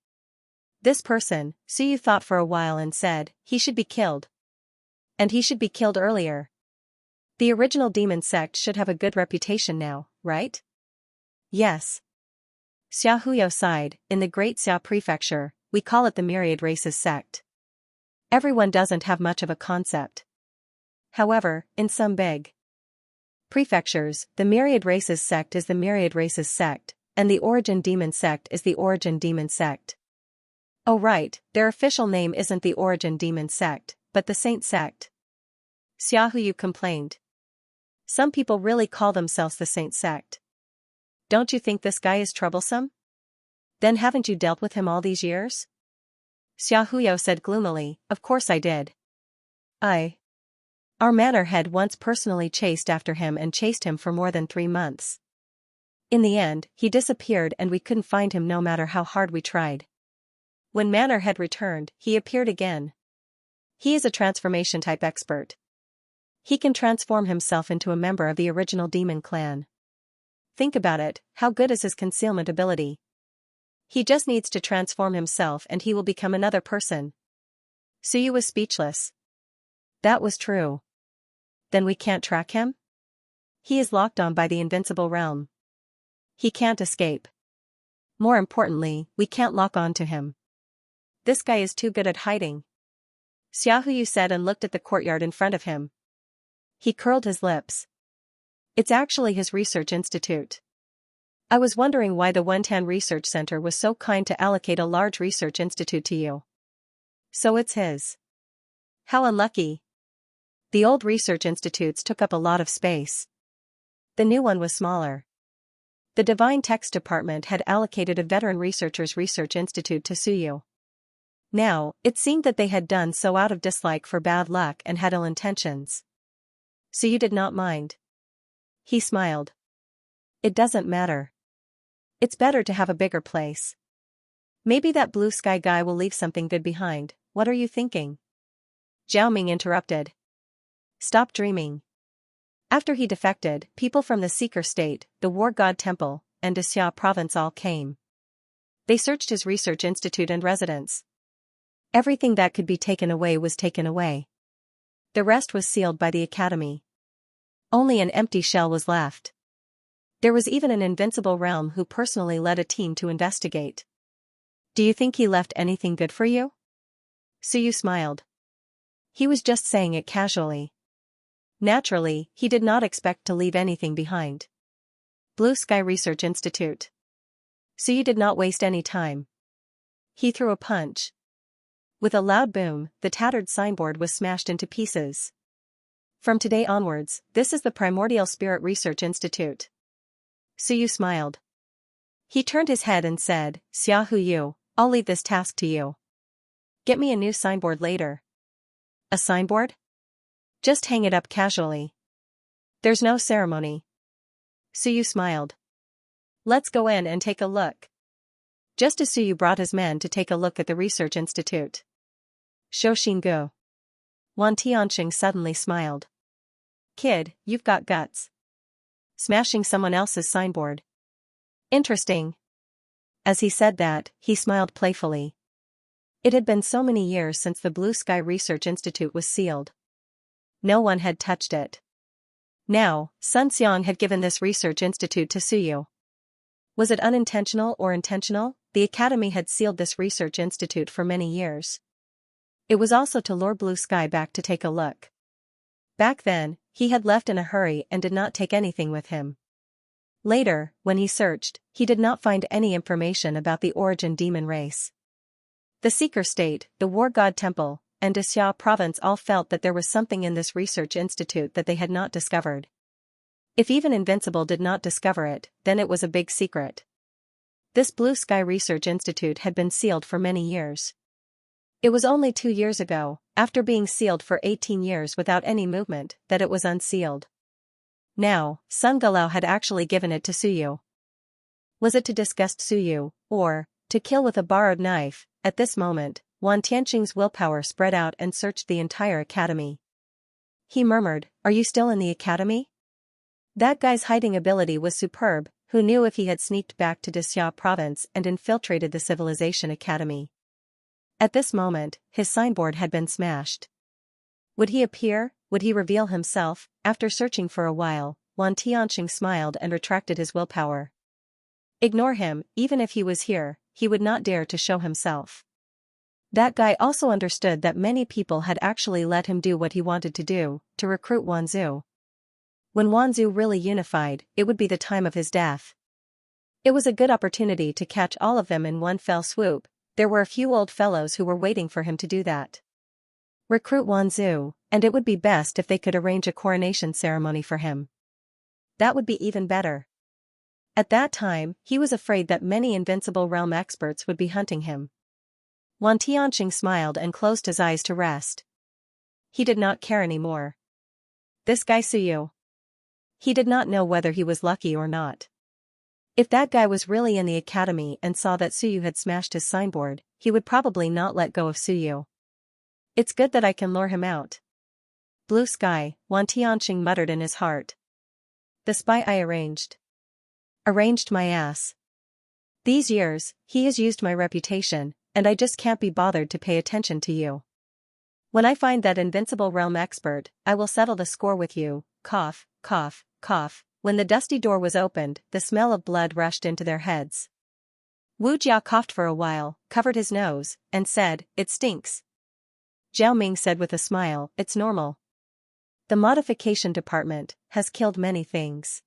Speaker 1: This person, Suyu thought for a while and said, he should be killed. And he should be killed earlier. The original demon sect should have a good reputation now, right? Yes. Xiaohuyo sighed, in the Great Xia Prefecture, we call it the Myriad Races sect. Everyone doesn't have much of a concept. However, in some big prefectures, the Myriad Races sect is the Myriad Races sect, and the Origin Demon sect is the Origin Demon sect. Oh right, their official name isn't the Origin Demon sect, but the Saint sect. Xiaohu complained. Some people really call themselves the Saint sect. Don't you think this guy is troublesome? Then haven't you dealt with him all these years? Xiaohu said gloomily, of course I did. Our manor head once personally chased after him and chased him for more than 3 months. In the end, he disappeared and we couldn't find him no matter how hard we tried. When Manor had returned, he appeared again. He is a transformation type expert. He can transform himself into a member of the original demon clan. Think about it, how good is his concealment ability? He just needs to transform himself and he will become another person. Suyu was speechless. That was true. Then we can't track him? He is locked on by the invincible realm. He can't escape. More importantly, we can't lock on to him. This guy is too good at hiding. Xiaohu said and looked at the courtyard in front of him. He curled his lips. It's actually his research institute. I was wondering why the Wentan Research Center was so kind to allocate a large research institute to you. So it's his. How unlucky. The old research institutes took up a lot of space. The new one was smaller. The Divine Text Department had allocated a veteran researchers research institute to Suyu. Now, it seemed that they had done so out of dislike for bad luck and had ill intentions. Suyu did not mind. He smiled. It doesn't matter. It's better to have a bigger place. Maybe that blue sky guy will leave something good behind. What are you thinking? Zhao Ming interrupted. Stop dreaming. After he defected, people from the Seeker State, the War God Temple, and Xianxia province all came. They searched his research institute and residence. Everything that could be taken away was taken away. The rest was sealed by the academy. Only an empty shell was left. There was even an invincible realm who personally led a team to investigate. Do you think he left anything good for you? Suyu smiled. He was just saying it casually. Naturally, he did not expect to leave anything behind. Blue Sky Research Institute. Suyu did not waste any time. He threw a punch. With a loud boom, the tattered signboard was smashed into pieces. From today onwards, this is the Primordial Spirit Research Institute. Suyu smiled. He turned his head and said, Xia Huyu, I'll leave this task to you. Get me a new signboard later. A signboard? Just hang it up casually. There's no ceremony. Suyu smiled. Let's go in and take a look. Just as Suyu brought his men to take a look at the research institute. Shoshingu. Wan Tianxing suddenly smiled. Kid, you've got guts. Smashing someone else's signboard. Interesting. As he said that, he smiled playfully. It had been so many years since the Blue Sky Research Institute was sealed. No one had touched it. Now, Sun Xiang had given this research institute to Suyu. Was it unintentional or intentional? The academy had sealed this research institute for many years. It was also to lure Blue Sky back to take a look. Back then, he had left in a hurry and did not take anything with him. Later, when he searched, he did not find any information about the origin demon race. The Seeker State, the War God Temple, and Xianxia province all felt that there was something in this research institute that they had not discovered. If even Invincible did not discover it, then it was a big secret. This Blue Sky Research Institute had been sealed for many years. It was only 2 years ago, after being sealed for 18 years without any movement, that it was unsealed. Now, Sun Galao had actually given it to Suyu. Was it to disgust Suyu, or to kill with a borrowed knife? At this moment, Wan Tianxing's willpower spread out and searched the entire academy. He murmured, Are you still in the academy? That guy's hiding ability was superb. Who knew if he had sneaked back to Xianxia province and infiltrated the Civilization Academy? At this moment, his signboard had been smashed. Would he appear? Would he reveal himself? After searching for a while, Wan Tianxing smiled and retracted his willpower. Ignore him. Even if he was here, he would not dare to show himself. That guy also understood that many people had actually let him do what he wanted to do, to recruit Wanzhou. When Wanzhou really unified, it would be the time of his death. It was a good opportunity to catch all of them in one fell swoop. There were a few old fellows who were waiting for him to do that. Recruit Wanzhou, and it would be best if they could arrange a coronation ceremony for him. That would be even better. At that time, he was afraid that many Invincible Realm experts would be hunting him. Wan Tianxing smiled and closed his eyes to rest. He did not care anymore. This guy Suyu. He did not know whether he was lucky or not. If that guy was really in the academy and saw that Suyu had smashed his signboard, he would probably not let go of Suyu. It's good that I can lure him out. Blue Sky, Wan Tianxing muttered in his heart. The spy I arranged. Arranged my ass. These years, he has used my reputation, and I just can't be bothered to pay attention to you. When I find that Invincible Realm expert, I will settle the score with you. Cough, cough, cough. When the dusty door was opened, the smell of blood rushed into their heads. Wu Jia coughed for a while, covered his nose, and said, It stinks. Zhao Ming said with a smile, It's normal. The modification department has killed many things.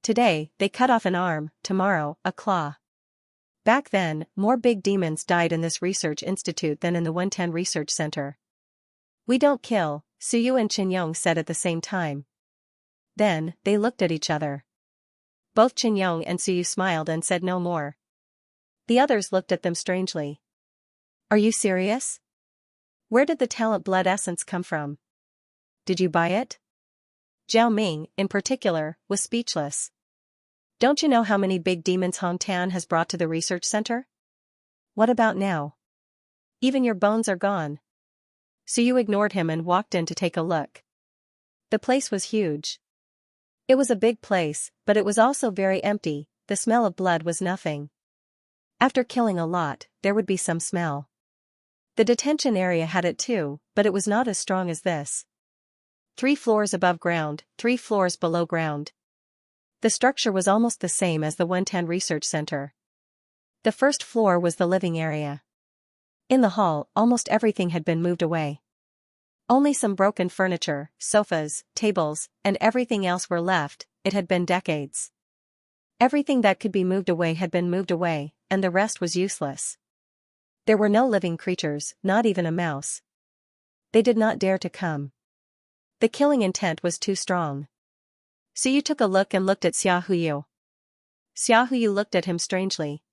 Speaker 1: Today, they cut off an arm, tomorrow, a claw. Back then, more big demons died in this research institute than in the Wenten Research Center. We don't kill, Suyu and Qinyong said at the same time. Then, they looked at each other. Both Qianyong and Suyu smiled and said no more. The others looked at them strangely. Are you serious? Where did the talent blood essence come from? Did you buy it? Zhao Ming, in particular, was speechless. Don't you know how many big demons Hong Tan has brought to the research center? What about now? Even your bones are gone. Suyu ignored him and walked in to take a look. The place was huge. It was a big place, but it was also very empty. The smell of blood was nothing. After killing a lot, there would be some smell. The detention area had it too, but it was not as strong as this. 3 floors above ground, 3 floors below ground. The structure was almost the same as the Wentan Research Center. The first floor was the living area. In the hall, almost everything had been moved away. Only some broken furniture, sofas, tables, and everything else were left. It had been decades. Everything that could be moved away had been moved away, and the rest was useless. There were no living creatures, not even a mouse. They did not dare to come. The killing intent was too strong. Suyu took a look and looked at Xia Huyu. Xia Huyu looked at him strangely.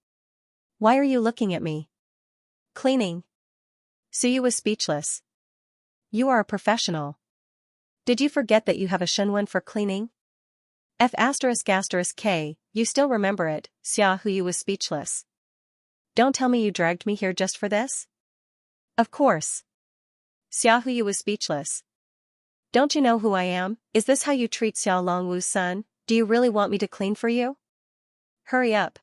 Speaker 1: Why are you looking at me? Cleaning. Suyu was speechless. You are a professional. Did you forget that you have a Shenwen for cleaning? F***K, you still remember it. Xia Huyu was speechless. Don't tell me you dragged me here just for this? Of course. Xia Huyu was speechless. Don't you know who I am? Is this how you treat Xiao Longwu's son? Do you really want me to clean for you? Hurry up.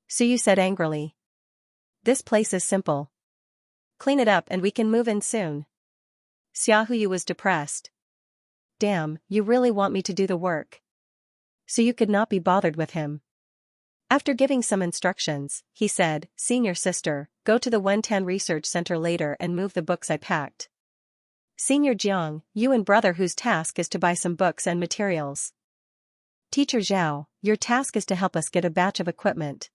Speaker 1: Suyu said angrily. This place is simple. Clean it up and we can move in soon. Xia Huyu was depressed. Damn, you really want me to do the work. Suyu could not be bothered with him. After giving some instructions, he said, Senior sister, go to the Wentan Research Center later and move the books I packed. Senior Jiang, you and brother whose task is to buy some books and materials. Teacher Zhao, your task is to help us get a batch of equipment.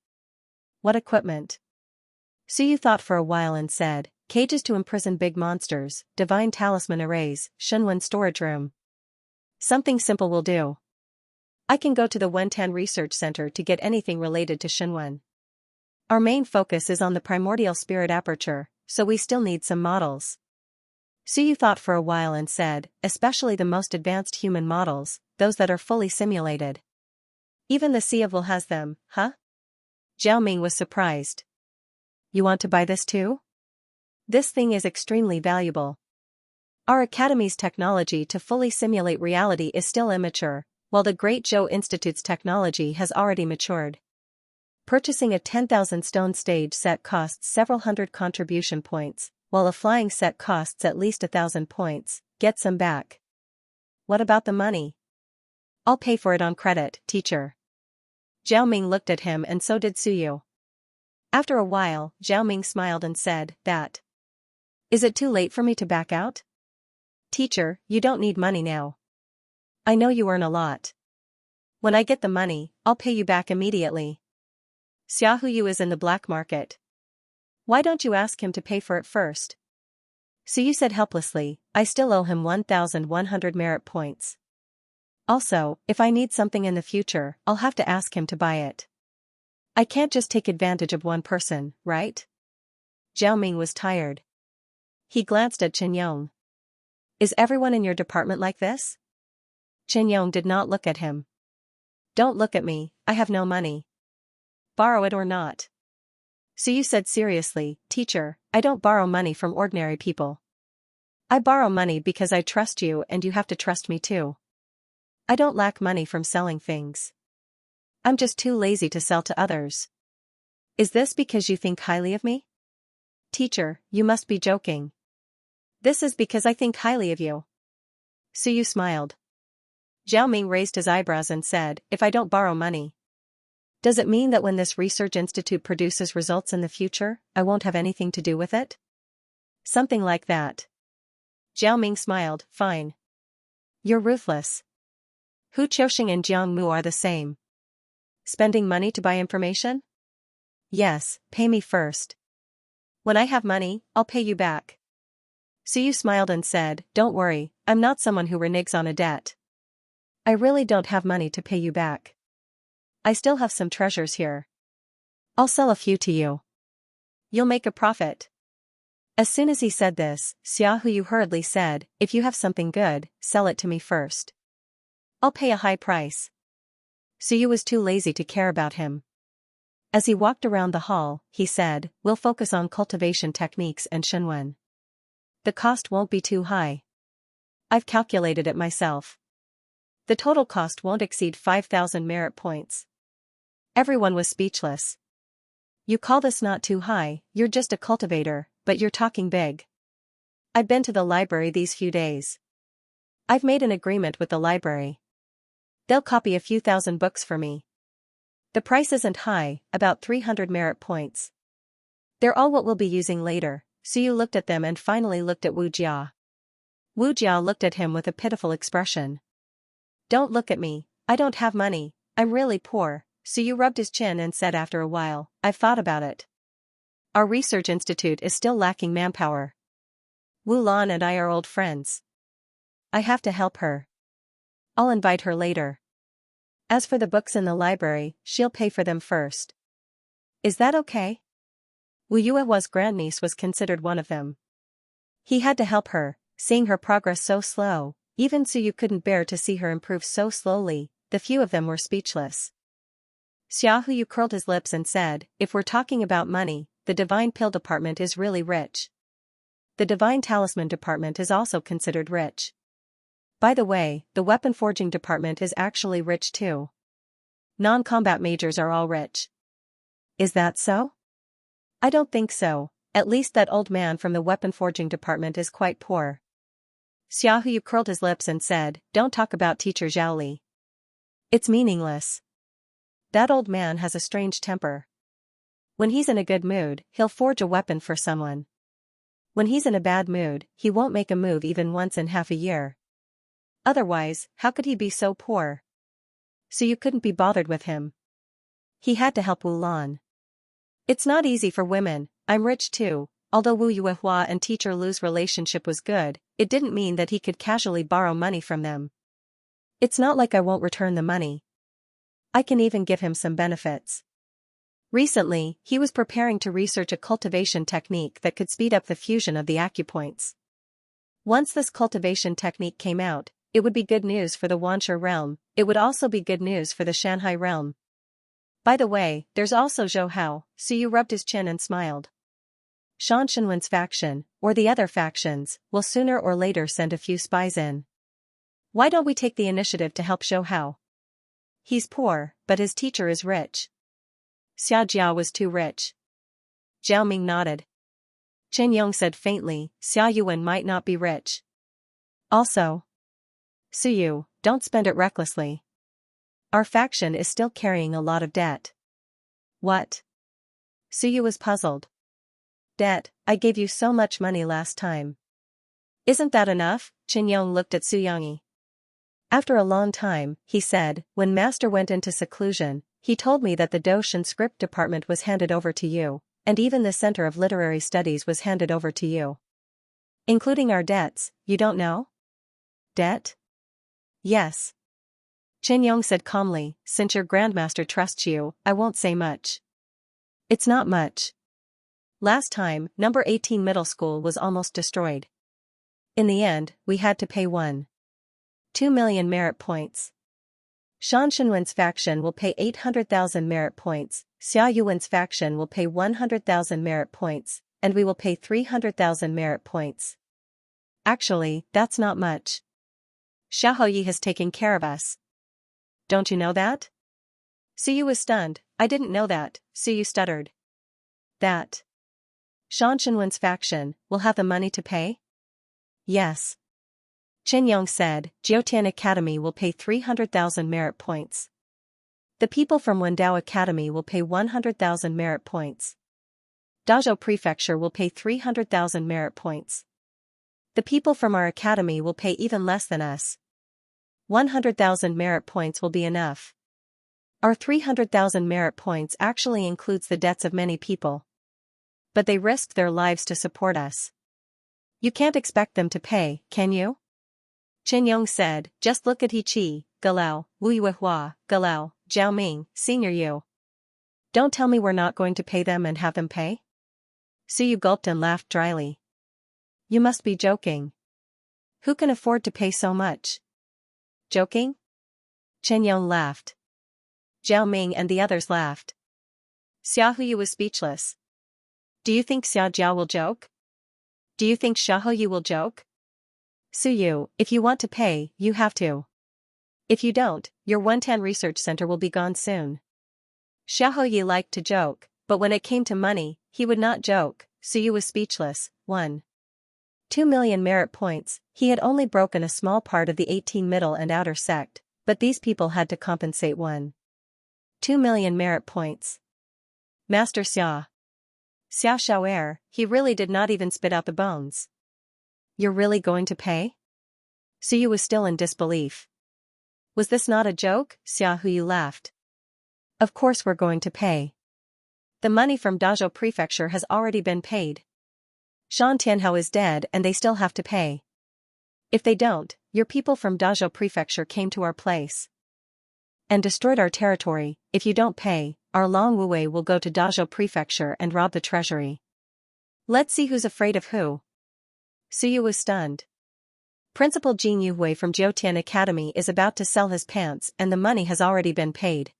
Speaker 1: What equipment? Suyu thought for a while and said, cages to imprison big monsters, divine talisman arrays, Shenwen storage room. Something simple will do. I can go to the Wentan Research Center to get anything related to Shenwen. Our main focus is on the primordial spirit aperture, so we still need some models. Suyu thought for a while and said, especially the most advanced human models, those that are fully simulated. Even the Sea of Will has them, huh? Zhao Ming was surprised. You want to buy this too? This thing is extremely valuable. Our academy's technology to fully simulate reality is still immature, while the Great Zhou Institute's technology has already matured. Purchasing a 10,000 stone stage set costs several hundred contribution points, while a flying set costs at least 1,000 points. Get some back. What about the money? I'll pay for it on credit, teacher. Zhao Ming looked at him and so did Suyu. After a while, Zhao Ming smiled and said, that. Is it too late for me to back out? Teacher, you don't need money now. I know you earn a lot. When I get the money, I'll pay you back immediately. Xia Huyu is in the black market. Why don't you ask him to pay for it first? Suyu said helplessly, I still owe him 1,100 merit points. Also, if I need something in the future, I'll have to ask him to buy it. I can't just take advantage of one person, right? Zhao Ming was tired. He glanced at Qianyong. Is everyone in your department like this? Qianyong did not look at him. Don't look at me, I have no money. Borrow it or not. Suyu said seriously, teacher, I don't borrow money from ordinary people. I borrow money because I trust you and you have to trust me too. I don't lack money from selling things. I'm just too lazy to sell to others. Is this because you think highly of me? Teacher, you must be joking. This is because I think highly of you. Suyu smiled. Zhao Ming raised his eyebrows and said, if I don't borrow money. Does it mean that when this research institute produces results in the future, I won't have anything to do with it? Something like that. Zhao Ming smiled, fine. You're ruthless. Hu Qiuxing and Jiang Mu are the same. Spending money to buy information? Yes, pay me first. When I have money, I'll pay you back. Suyu smiled and said, don't worry, I'm not someone who reneges on a debt. I really don't have money to pay you back. I still have some treasures here. I'll sell a few to you. You'll make a profit. As soon as he said this, Xiaohu hurriedly said, if you have something good, sell it to me first. I'll pay a high price. Suyu was too lazy to care about him. As he walked around the hall, he said, we'll focus on cultivation techniques and shenwen. The cost won't be too high. I've calculated it myself. The total cost won't exceed 5,000 merit points. Everyone was speechless. You call this not too high? You're just a cultivator, but you're talking big. I've been to the library these few days. I've made an agreement with the library. They'll copy a few thousand books for me. The price isn't high, about 300 merit points. They're all what we'll be using later. Suyu looked at them and finally looked at Wu Jia. Wu Jia looked at him with a pitiful expression. Don't look at me, I don't have money, I'm really poor. Suyu rubbed his chin and said after a while, I've thought about it. Our research institute is still lacking manpower. Wu Lan and I are old friends. I have to help her. I'll invite her later. As for the books in the library, she'll pay for them first. Is that okay? Wu Yuehua's grandniece was considered one of them. He had to help her, seeing her progress so slow. Even Suyu couldn't bear to see her improve so slowly. The few of them were speechless. Xiaohu curled his lips and said, if we're talking about money, the Divine Pill department is really rich. The Divine Talisman department is also considered rich. By the way, the Weapon Forging department is actually rich too. Non-combat majors are all rich. Is that so? I don't think so, at least that old man from the Weapon Forging department is quite poor. Xiaohu curled his lips and said, don't talk about teacher Zhaoli. It's meaningless. That old man has a strange temper. When he's in a good mood, he'll forge a weapon for someone. When he's in a bad mood, he won't make a move even once in half a year. Otherwise, how could he be so poor? So you couldn't be bothered with him. He had to help Wu Lan. It's not easy for women, I'm rich too. Although Wu Yuehua and teacher Lu's relationship was good, it didn't mean that he could casually borrow money from them. It's not like I won't return the money. I can even give him some benefits. Recently, he was preparing to research a cultivation technique that could speed up the fusion of the acupoints. Once this cultivation technique came out, it would be good news for the Wansha realm. It would also be good news for the Shanghai realm. By the way, there's also Zhou Hao. Suyu rubbed his chin and smiled. Shan Shenwen's faction, or the other factions, will sooner or later send a few spies in. Why don't we take the initiative to help Zhou Hao? He's poor, but his teacher is rich. Xia Jiao was too rich. Jiao Ming nodded. Chen Yong said faintly, Xia Yuan might not be rich. Also, Suyu, don't spend it recklessly. Our faction is still carrying a lot of debt. What? Suyu was puzzled. Debt, I gave you so much money last time. Isn't that enough? Chen Yong looked at Su Yangyi. After a long time, he said, when Master went into seclusion, he told me that the Doshan script department was handed over to you, and even the Center of Literary Studies was handed over to you. Including our debts, you don't know? Debt? Yes. Chen Yong said calmly, since your Grandmaster trusts you, I won't say much. It's not much. Last time, number 18 middle school was almost destroyed. In the end, we had to pay 1.2 million merit points. Shan Shenwen's faction will pay 800,000 merit points, Xia Yuan's faction will pay 100,000 merit points, and we will pay 300,000 merit points. Actually, that's not much. Xiaoyi has taken care of us. Don't you know that? Suyu was stunned. I didn't know that, Suyu stuttered. That Shan Shenwen's faction will have the money to pay? Yes. Chen Yong said, Jiutian Academy will pay 300,000 merit points. The people from Wendao Academy will pay 100,000 merit points. Dazhou Prefecture will pay 300,000 merit points. The people from our academy will pay even less than us. 100,000 merit points will be enough. Our 300,000 merit points actually includes the debts of many people. But they risked their lives to support us. You can't expect them to pay, can you? Chen Yong said, just look at He Chi, Galao, Wu Yuehua, Galao, Zhao Ming, Senior Yu. Don't tell me we're not going to pay them and have them pay? Su Yu gulped and laughed dryly. You must be joking. Who can afford to pay so much? Joking? Chen Yong laughed. Zhao Ming and the others laughed. Xia Huyu was speechless. Do you think Xia Jiao will joke? Do you think Xia Huyu will joke? Su Yu, if you want to pay, you have to. If you don't, your Wontan Research Center will be gone soon. Xia Huyu liked to joke, but when it came to money, he would not joke. Su Yu was speechless. 2 million merit points. He had only broken a small part of the 18 middle and outer sect, but these people had to compensate 2 million merit points. Master Xia. Xia Xiaoer, he really did not even spit out the bones. You're really going to pay? Su Yu was still in disbelief. Was this not a joke? Xia Huyu laughed. Of course we're going to pay. The money from Dazhou Prefecture has already been paid. Shan Tianhao is dead and they still have to pay. If they don't, your people from Dazhou Prefecture came to our place and destroyed our territory. If you don't pay, our Long Wuwei will go to Dazhou Prefecture and rob the treasury. Let's see who's afraid of who. Su Yu was stunned. Principal Jin Yuhui from Jiutian Academy is about to sell his pants and the money has already been paid.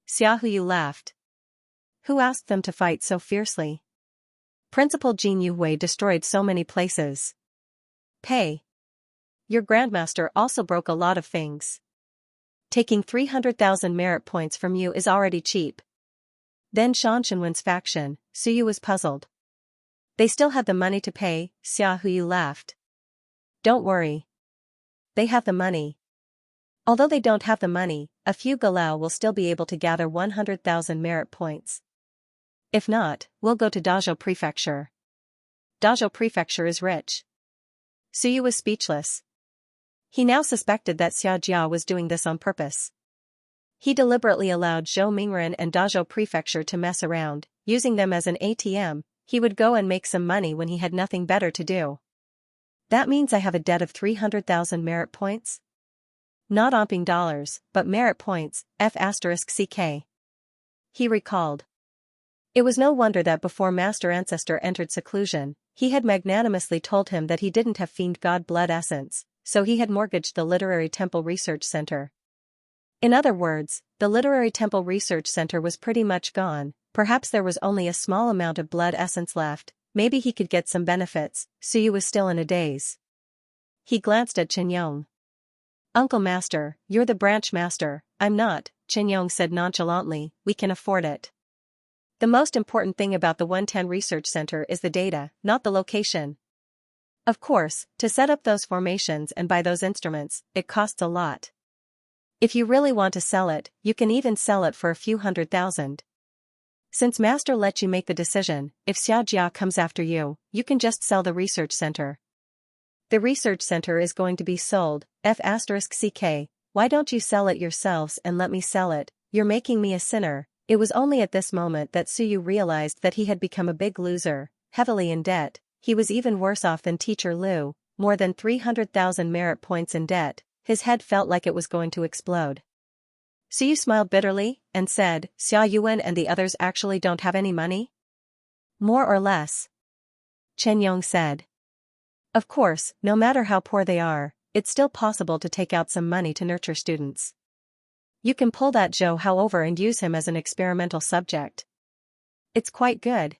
Speaker 1: Xia Huyu laughed. Who asked them to fight so fiercely? Principal Jin Yuhui destroyed so many places. Pay. Your Grandmaster also broke a lot of things. Taking 300,000 merit points from you is already cheap. Then Shan Shenwen's faction. Su Yu was puzzled. They still had the money to pay. Xia Huyu laughed. Don't worry. They have the money. Although they don't have the money, a few Galao will still be able to gather 100,000 merit points. If not, we'll go to Dazhou Prefecture. Dazhou Prefecture is rich. Su Yu was speechless. He now suspected that Xia Jia was doing this on purpose. He deliberately allowed Zhou Mingren and Dazhou Prefecture to mess around, using them as an ATM. He would go and make some money when he had nothing better to do. That means I have a debt of 300,000 merit points? Not omping dollars, but merit points, F***CK. He recalled. It was no wonder that before Master Ancestor entered seclusion, he had magnanimously told him that he didn't have fiend god blood essence, so he had mortgaged the Literary Temple Research Center. In other words, the Literary Temple Research Center was pretty much gone. Perhaps there was only a small amount of blood essence left, maybe he could get some benefits. Su Yu was still in a daze. He glanced at Chen Yong. Uncle Master, you're the branch master. I'm not, Chen Yong said nonchalantly, we can afford it. The most important thing about the 110 Research Center is the data, not the location. Of course, to set up those formations and buy those instruments, it costs a lot. If you really want to sell it, you can even sell it for a few 100,000. Since Master let you make the decision, if Xia Jia comes after you, you can just sell the research center. The research center is going to be sold, F***CK, why don't you sell it yourselves and let me sell it? You're making me a sinner. It was only at this moment that Su Yu realized that he had become a big loser, heavily in debt. He was even worse off than Teacher Liu, more than 300,000 merit points in debt. His head felt like it was going to explode. Su Yu smiled bitterly, and said, Xia Yuan and the others actually don't have any money? More or less. Chen Yong said. Of course, no matter how poor they are, it's still possible to take out some money to nurture students. You can pull that Zhou Hao over and use him as an experimental subject. It's quite good.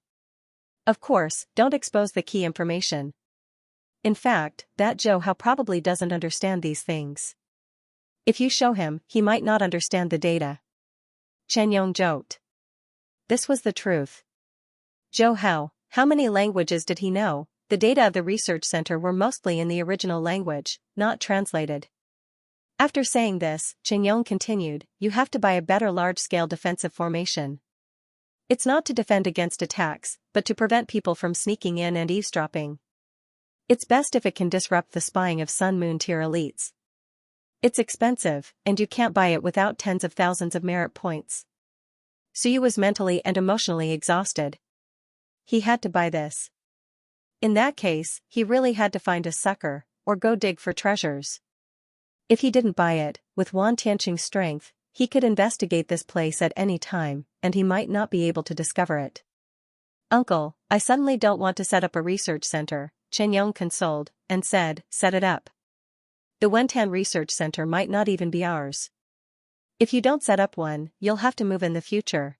Speaker 1: Of course, don't expose the key information. In fact, that Zhou Hao probably doesn't understand these things. If you show him, he might not understand the data. Chen Yong joked. This was the truth. Zhou Hao, how many languages did he know? The data of the research center were mostly in the original language, not translated. After saying this, Chen Yong continued, you have to buy a better large-scale defensive formation. It's not to defend against attacks, but to prevent people from sneaking in and eavesdropping. It's best if it can disrupt the spying of Sun Moon tier elites. It's expensive, and you can't buy it without tens of thousands of merit points. Su Yu was mentally and emotionally exhausted. He had to buy this. In that case, he really had to find a sucker, or go dig for treasures. If he didn't buy it, with Wan Tianqing's strength, he could investigate this place at any time, and he might not be able to discover it. Uncle, I suddenly don't want to set up a research center, Chen Yong consoled, and said, set it up. The Wentan Research Center might not even be ours. If you don't set up one, you'll have to move in the future.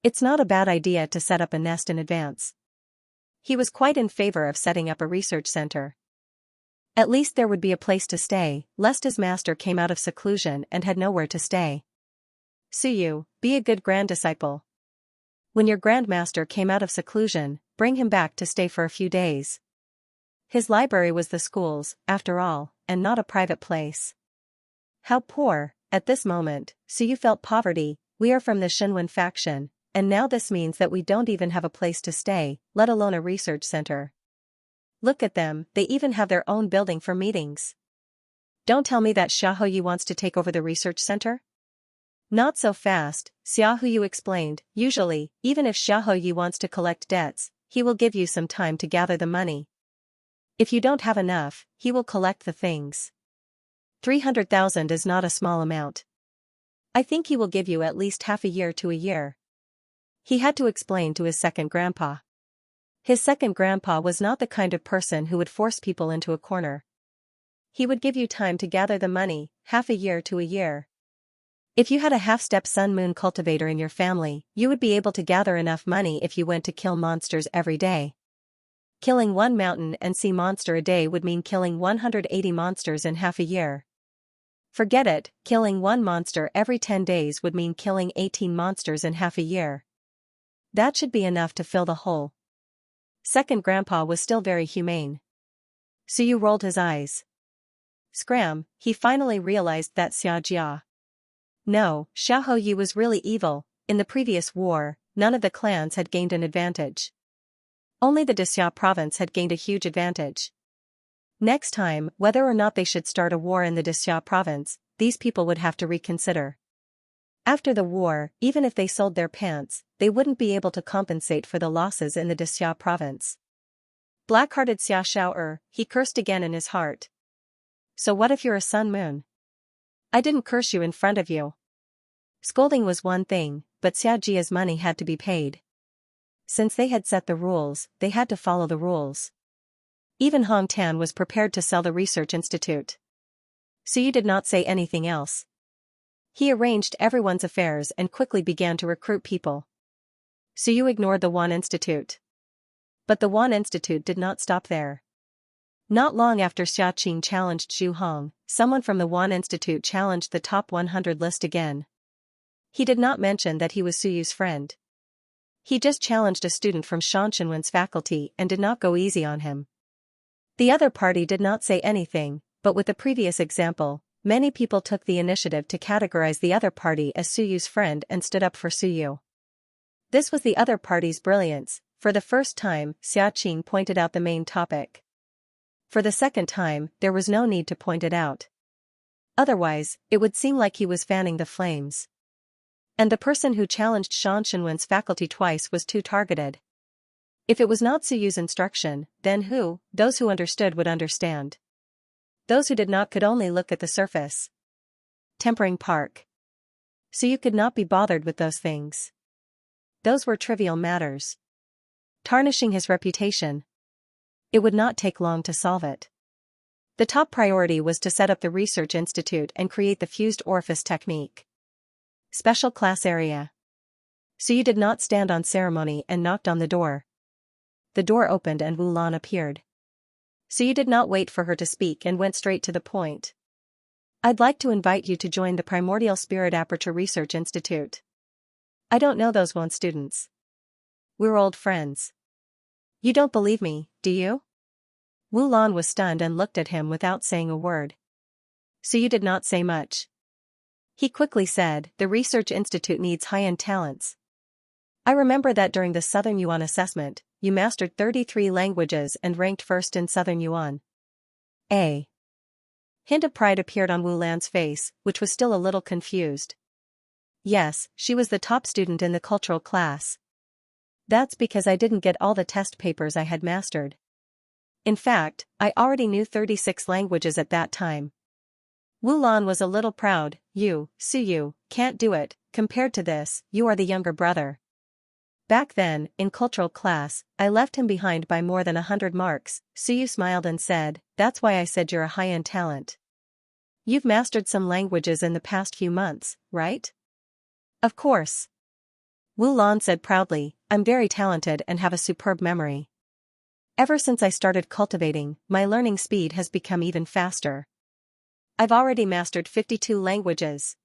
Speaker 1: It's not a bad idea to set up a nest in advance. He was quite in favor of setting up a research center. At least there would be a place to stay, lest his master came out of seclusion and had nowhere to stay. Suyu, be a good grand disciple. When your grandmaster came out of seclusion, bring him back to stay for a few days. His library was the school's, after all, and not a private place. How poor, at this moment, Suyu felt poverty. We are from the Shenwen faction, and now this means that we don't even have a place to stay, let alone a research center. Look at them, they even have their own building for meetings. Don't tell me that Xiaoyu wants to take over the research center? Not so fast, Xiaoyu explained. Usually, even if Xiaoyu wants to collect debts, he will give you some time to gather the money. If you don't have enough, he will collect the things. 300,000 is not a small amount. I think he will give you at least half a year to a year. He had to explain to his second grandpa. His second grandpa was not the kind of person who would force people into a corner. He would give you time to gather the money, half a year to a year. If you had a half-step sun-moon cultivator in your family, you would be able to gather enough money if you went to kill monsters every day. Killing one mountain and sea monster a day would mean killing 180 monsters in half a year. Forget it, killing one monster every 10 days would mean killing 18 monsters in half a year. That should be enough to fill the hole. Second grandpa was still very humane. Suyu rolled his eyes. Scram, he finally realized that Xianxia. No, Xiaoyu was really evil. In the previous war, none of the clans had gained an advantage. Only the Dixia province had gained a huge advantage. Next time, whether or not they should start a war in the Dixia province, these people would have to reconsider. After the war, even if they sold their pants, they wouldn't be able to compensate for the losses in the Dixia province. Black-hearted Xia Xiao'er, he cursed again in his heart. So what if you're a sun-moon? I didn't curse you in front of you. Scolding was one thing, but Xiajia's money had to be paid. Since they had set the rules, they had to follow the rules. Even Hong Tan was prepared to sell the research institute. Suyu did not say anything else. He arranged everyone's affairs and quickly began to recruit people. Suyu ignored the Wan Institute. But the Wan Institute did not stop there. Not long after Xiaqing challenged Zhu Hong, someone from the Wan Institute challenged the top 100 list again. He did not mention that he was Suyu's friend. He just challenged a student from Shanshanwen's faculty and did not go easy on him. The other party did not say anything, but with the previous example, many people took the initiative to categorize the other party as Suyu's friend and stood up for Suyu. This was the other party's brilliance. For the first time, Xiaqing pointed out the main topic. For the second time, there was no need to point it out. Otherwise, it would seem like he was fanning the flames. And the person who challenged Shanshanwen's faculty twice was too targeted. If it was not Suyu's instruction, then who? Those who understood would understand. Those who did not could only look at the surface. Tempering Park. Suyu could not be bothered with those things. Those were trivial matters. Tarnishing his reputation. It would not take long to solve it. The top priority was to set up the research institute and create the fused orifice technique. Special class area. Suyu did not stand on ceremony and knocked on the door. The door opened and Wu Lan appeared. Suyu did not wait for her to speak and went straight to the point. I'd like to invite you to join the Primordial Spirit Aperture Research Institute. I don't know those Wan students. We're old friends. You don't believe me, do you? Wu Lan was stunned and looked at him without saying a word. Suyu did not say much. He quickly said, the Research Institute needs high-end talents. I remember that during the Southern Yuan assessment, you mastered 33 languages and ranked first in Southern Yuan. A hint of pride appeared on Wu Lan's face, which was still a little confused. Yes, she was the top student in the cultural class. That's because I didn't get all the test papers I had mastered. In fact, I already knew 36 languages at that time. Wulan was a little proud. You, Suyu, can't do it. Compared to this, you are the younger brother. Back then, in cultural class, I left him behind by more than 100 marks. Suyu smiled and said, that's why I said you're a high-end talent. You've mastered some languages in the past few months, right? Of course. Wulan said proudly, I'm very talented and have a superb memory. Ever since I started cultivating, my learning speed has become even faster. I've already mastered 52 languages.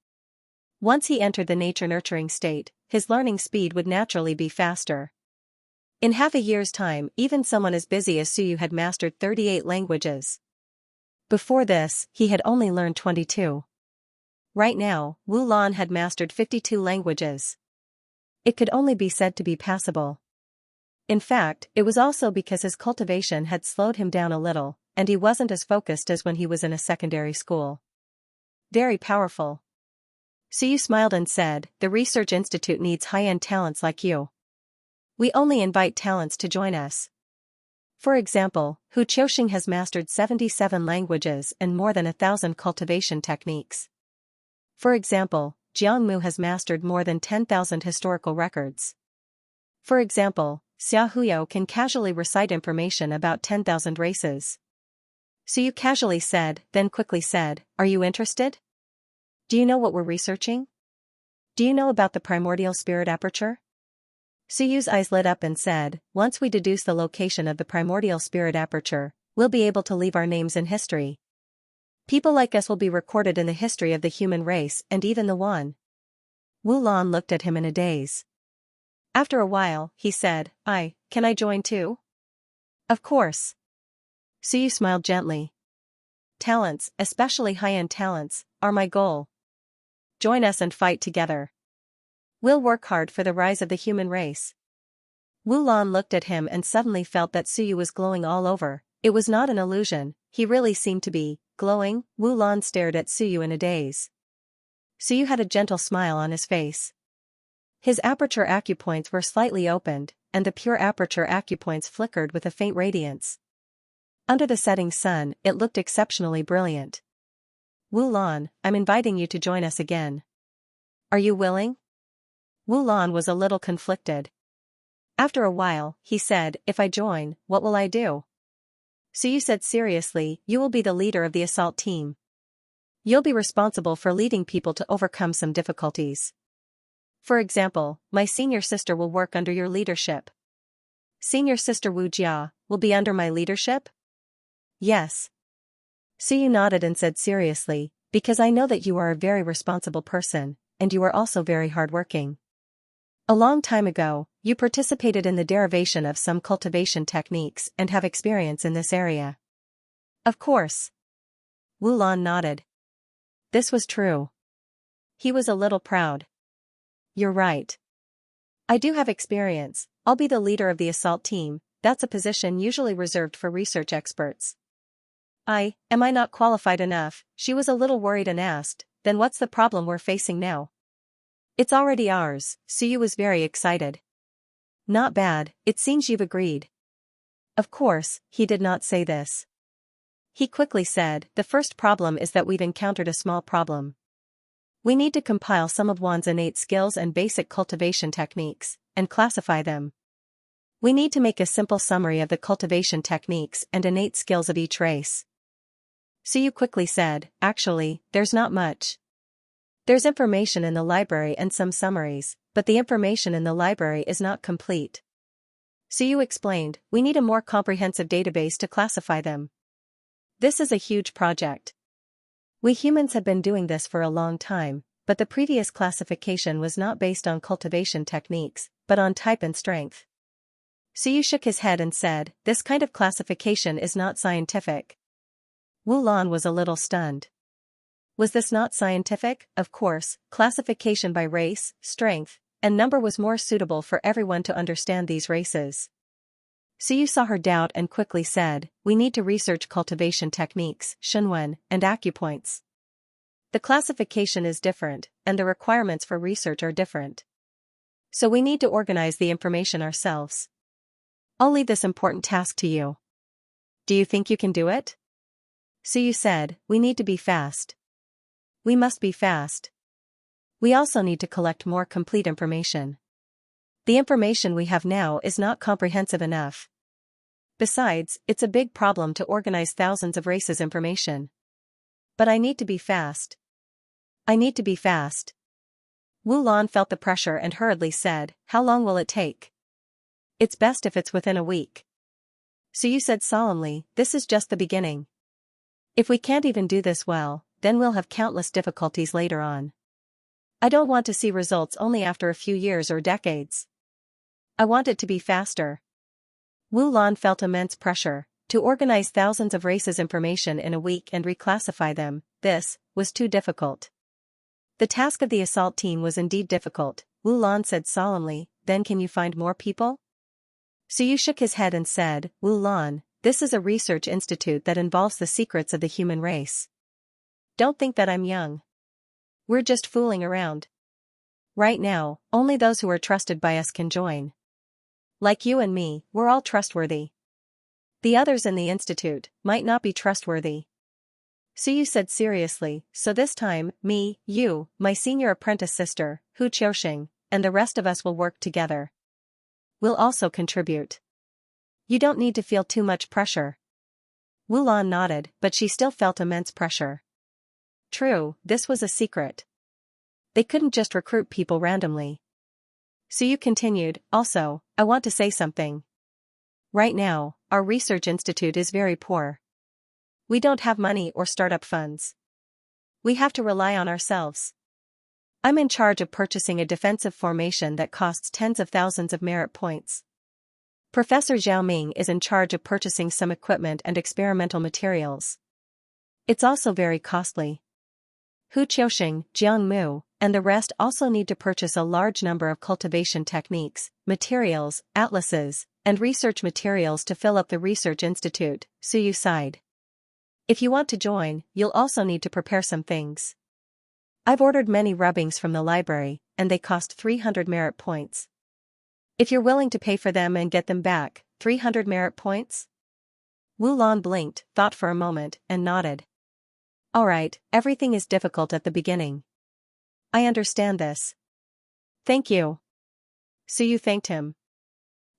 Speaker 1: Once he entered the nature-nurturing state, his learning speed would naturally be faster. In half a year's time, even someone as busy as Suyu had mastered 38 languages. Before this, he had only learned 22. Right now, Wulan had mastered 52 languages. It could only be said to be passable. In fact, it was also because his cultivation had slowed him down a little, and he wasn't as focused as when he was in a secondary school. Very powerful. Suyu smiled and said, the research institute needs high-end talents like you. We only invite talents to join us. For example, Hu Qiuxing has mastered 77 languages and more than 1,000 cultivation techniques. For example, Jiang Mu has mastered more than 10,000 historical records. For example, Xia Huyo can casually recite information about 10,000 races. Suyu casually said, then quickly said, are you interested? Do you know what we're researching? Do you know about the primordial spirit aperture? Suyu's eyes lit up and said, once we deduce the location of the primordial spirit aperture, we'll be able to leave our names in history. People like us will be recorded in the history of the human race and even the one. Wulan looked at him in a daze. After a while, he said, can I join too? Of course. Suyu smiled gently. Talents, especially high-end talents, are my goal. Join us and fight together. We'll work hard for the rise of the human race. Wulan looked at him and suddenly felt that Suyu was glowing all over. It was not an illusion, he really seemed to be glowing. Wulan stared at Suyu in a daze. Suyu had a gentle smile on his face. His aperture acupoints were slightly opened, and the pure aperture acupoints flickered with a faint radiance. Under the setting sun, it looked exceptionally brilliant. Wulan, I'm inviting you to join us again. Are you willing? Wulan was a little conflicted. After a while, he said, if I join, what will I do? Suyu said seriously, you will be the leader of the assault team. You'll be responsible for leading people to overcome some difficulties. For example, my senior sister will work under your leadership. Senior sister Wu Jia will be under my leadership? Yes. Suyu nodded and said seriously, because I know that you are a very responsible person, and you are also very hardworking. A long time ago, you participated in the derivation of some cultivation techniques and have experience in this area. Of course. Wulan nodded. This was true. He was a little proud. You're right. I do have experience. I'll be the leader of the assault team. That's a position usually reserved for research experts. Am I not qualified enough? She was a little worried and asked, then what's the problem we're facing now? It's already ours. Suyu was very excited. Not bad, it seems you've agreed. Of course, he did not say this. He quickly said, the first problem is that we've encountered a small problem. We need to compile some of Wan's innate skills and basic cultivation techniques, and classify them. We need to make a simple summary of the cultivation techniques and innate skills of each race. Suyu quickly said, actually, there's not much. There's information in the library and some summaries, but the information in the library is not complete. Suyu explained, we need a more comprehensive database to classify them. This is a huge project. We humans have been doing this for a long time, but the previous classification was not based on cultivation techniques, but on type and strength. Suyu shook his head and said, this kind of classification is not scientific. Wulan was a little stunned. Was this not scientific? Of course, classification by race, strength, and number was more suitable for everyone to understand these races. Suyu saw her doubt and quickly said, we need to research cultivation techniques, Shunwen, and acupoints. The classification is different, and the requirements for research are different. So we need to organize the information ourselves. I'll leave this important task to you. Do you think you can do it? Suyu said, we need to be fast. We must be fast. We also need to collect more complete information. The information we have now is not comprehensive enough. Besides, it's a big problem to organize thousands of races' information. But I need to be fast. I need to be fast. Wu Lan felt the pressure and hurriedly said, "How long will it take?" "It's best if it's within a week." So you said solemnly, "This is just the beginning. If we can't even do this well, then we'll have countless difficulties later on. I don't want to see results only after a few years or decades. I want it to be faster." Wu Lan felt immense pressure to organize thousands of races' information in a week and reclassify them. This was too difficult. The task of the assault team was indeed difficult, Wu Lan said solemnly. "Then can you find more people?" Su Yu shook his head and said, "Wu Lan, this is a research institute that involves the secrets of the human race. Don't think that I'm young. We're just fooling around. Right now, only those who are trusted by us can join. Like you and me, we're all trustworthy. The others in the institute might not be trustworthy." Su Yu said seriously, "So this time, me, you, my senior apprentice sister, Hu Qiuxing, and the rest of us will work together. We'll also contribute. You don't need to feel too much pressure." Wu Lan nodded, but she still felt immense pressure. True, this was a secret. They couldn't just recruit people randomly. Su Yu continued, "Also, I want to say something. Right now, our research institute is very poor. We don't have money or startup funds. We have to rely on ourselves. I'm in charge of purchasing a defensive formation that costs tens of thousands of merit points. Professor Zhao Ming is in charge of purchasing some equipment and experimental materials. It's also very costly. Hu Qiuxing, Jiang Mu, and the rest also need to purchase a large number of cultivation techniques, materials, atlases, and research materials to fill up the research institute." Su Yu sighed. "If you want to join, you'll also need to prepare some things. I've ordered many rubbings from the library, and they cost 300 merit points. If you're willing to pay for them and get them back, 300 merit points?" Wu Lan blinked, thought for a moment, and nodded. "All right, everything is difficult at the beginning. I understand this. Thank you." Su Yu thanked him.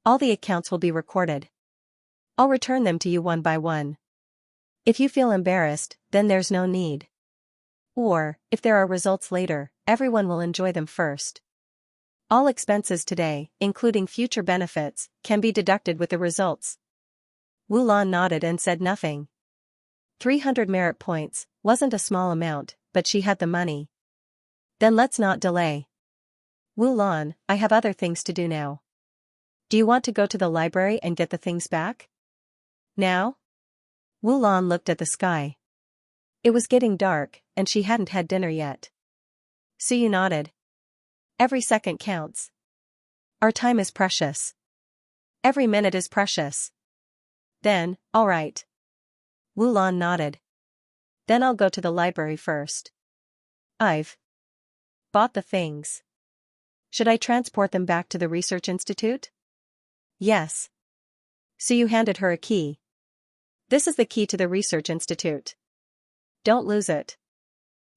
Speaker 1: "All the accounts will be recorded. I'll return them to you one by one. If you feel embarrassed, then there's no need. Or, if there are results later, everyone will enjoy them first. All expenses today, including future benefits, can be deducted with the results." Wu Lan nodded and said nothing. 300 merit points wasn't a small amount, but she had the money. "Then let's not delay. Wu Lan, I have other things to do now. Do you want to go to the library and get the things back? Now?" Wu Lan looked at the sky. It was getting dark, and she hadn't had dinner yet. Su Yu nodded. "Every second counts. Our time is precious. Every minute is precious." "Then, all right." Wu Lan nodded. "Then I'll go to the library first. I've bought the things. Should I transport them back to the research institute?" "Yes." Su Yu handed her a key. "This is the key to the research institute. Don't lose it.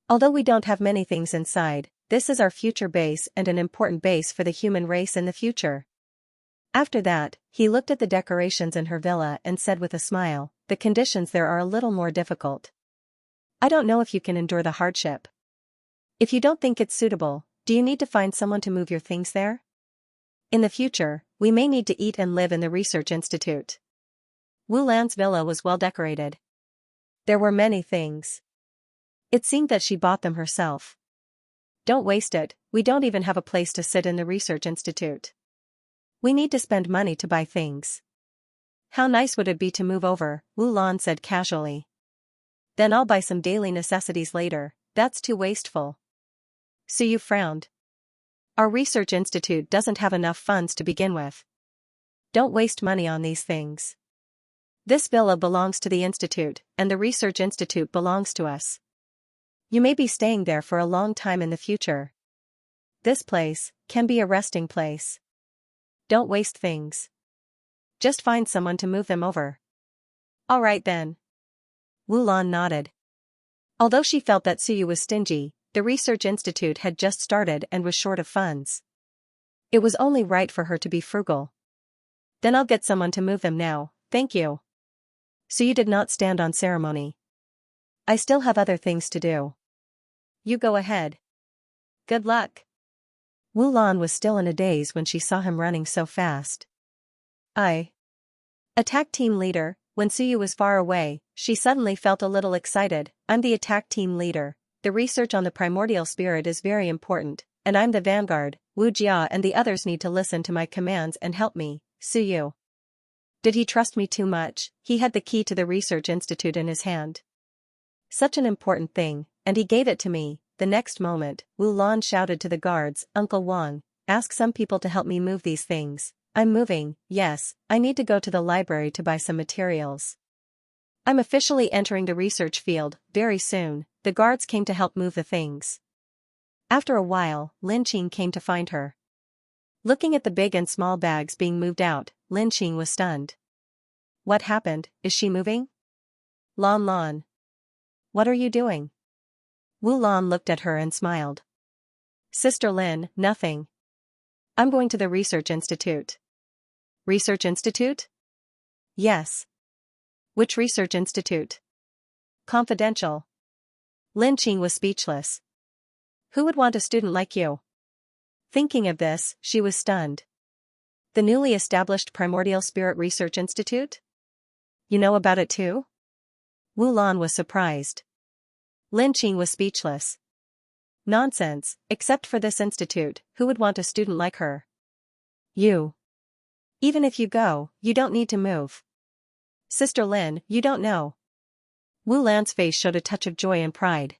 Speaker 1: Although we don't have many things inside, this is our future base and an important base for the human race in the future." After that, he looked at the decorations in her villa and said with a smile, "The conditions there are a little more difficult. I don't know if you can endure the hardship. If you don't think it's suitable, do you need to find someone to move your things there? In the future, we may need to eat and live in the research institute." Wu Lan's villa was well decorated. There were many things. It seemed that she bought them herself. "Don't waste it, we don't even have a place to sit in the research institute. We need to spend money to buy things. How nice would it be to move over?" Wu Lan said casually. "Then I'll buy some daily necessities later, that's too wasteful." Su Yu frowned. "Our research institute doesn't have enough funds to begin with. Don't waste money on these things. This villa belongs to the institute, and the research institute belongs to us. You may be staying there for a long time in the future. This place can be a resting place. Don't waste things. Just find someone to move them over." "All right then." Wu Lan nodded. Although she felt that Suyu was stingy, the research institute had just started and was short of funds. It was only right for her to be frugal. Then I'll get someone to move them now, thank you. Suyu did not stand on ceremony. I still have other things to do. You go ahead. Good luck. Wu Lan was still in a daze when she saw him running so fast. Attack team leader. When Suyu was far away, she suddenly felt a little excited. I'm the attack team leader. The research on the primordial spirit is very important, and I'm the vanguard. Wu Jia and the others need to listen to my commands and help me, Suyu. Did he trust me too much? He had the key to the research institute in his hand. Such an important thing, and he gave it to me. The next moment, Wu Lan shouted to the guards, Uncle Wang, ask some people to help me move these things. I'm moving, yes, I need to go to the library to buy some materials. I'm officially entering the research field, very soon. The guards came to help move the things. After a while, Lin Qing came to find her. Looking at the big and small bags being moved out, Lin Qing was stunned. What happened? Is she moving? Lan Lan. What are you doing? Wu Lan looked at her and smiled. Sister Lin, nothing. I'm going to the research institute. Research institute? Yes. Which research institute? Confidential. Lin Qing was speechless. Who would want a student like you? Thinking of this, she was stunned. The newly established Primordial Spirit Research Institute? You know about it too? Wu Lan was surprised. Lin Qing was speechless. Nonsense, except for this institute, who would want a student like her? You. Even if you go, you don't need to move. Sister Lin, you don't know. Wu Lan's face showed a touch of joy and pride.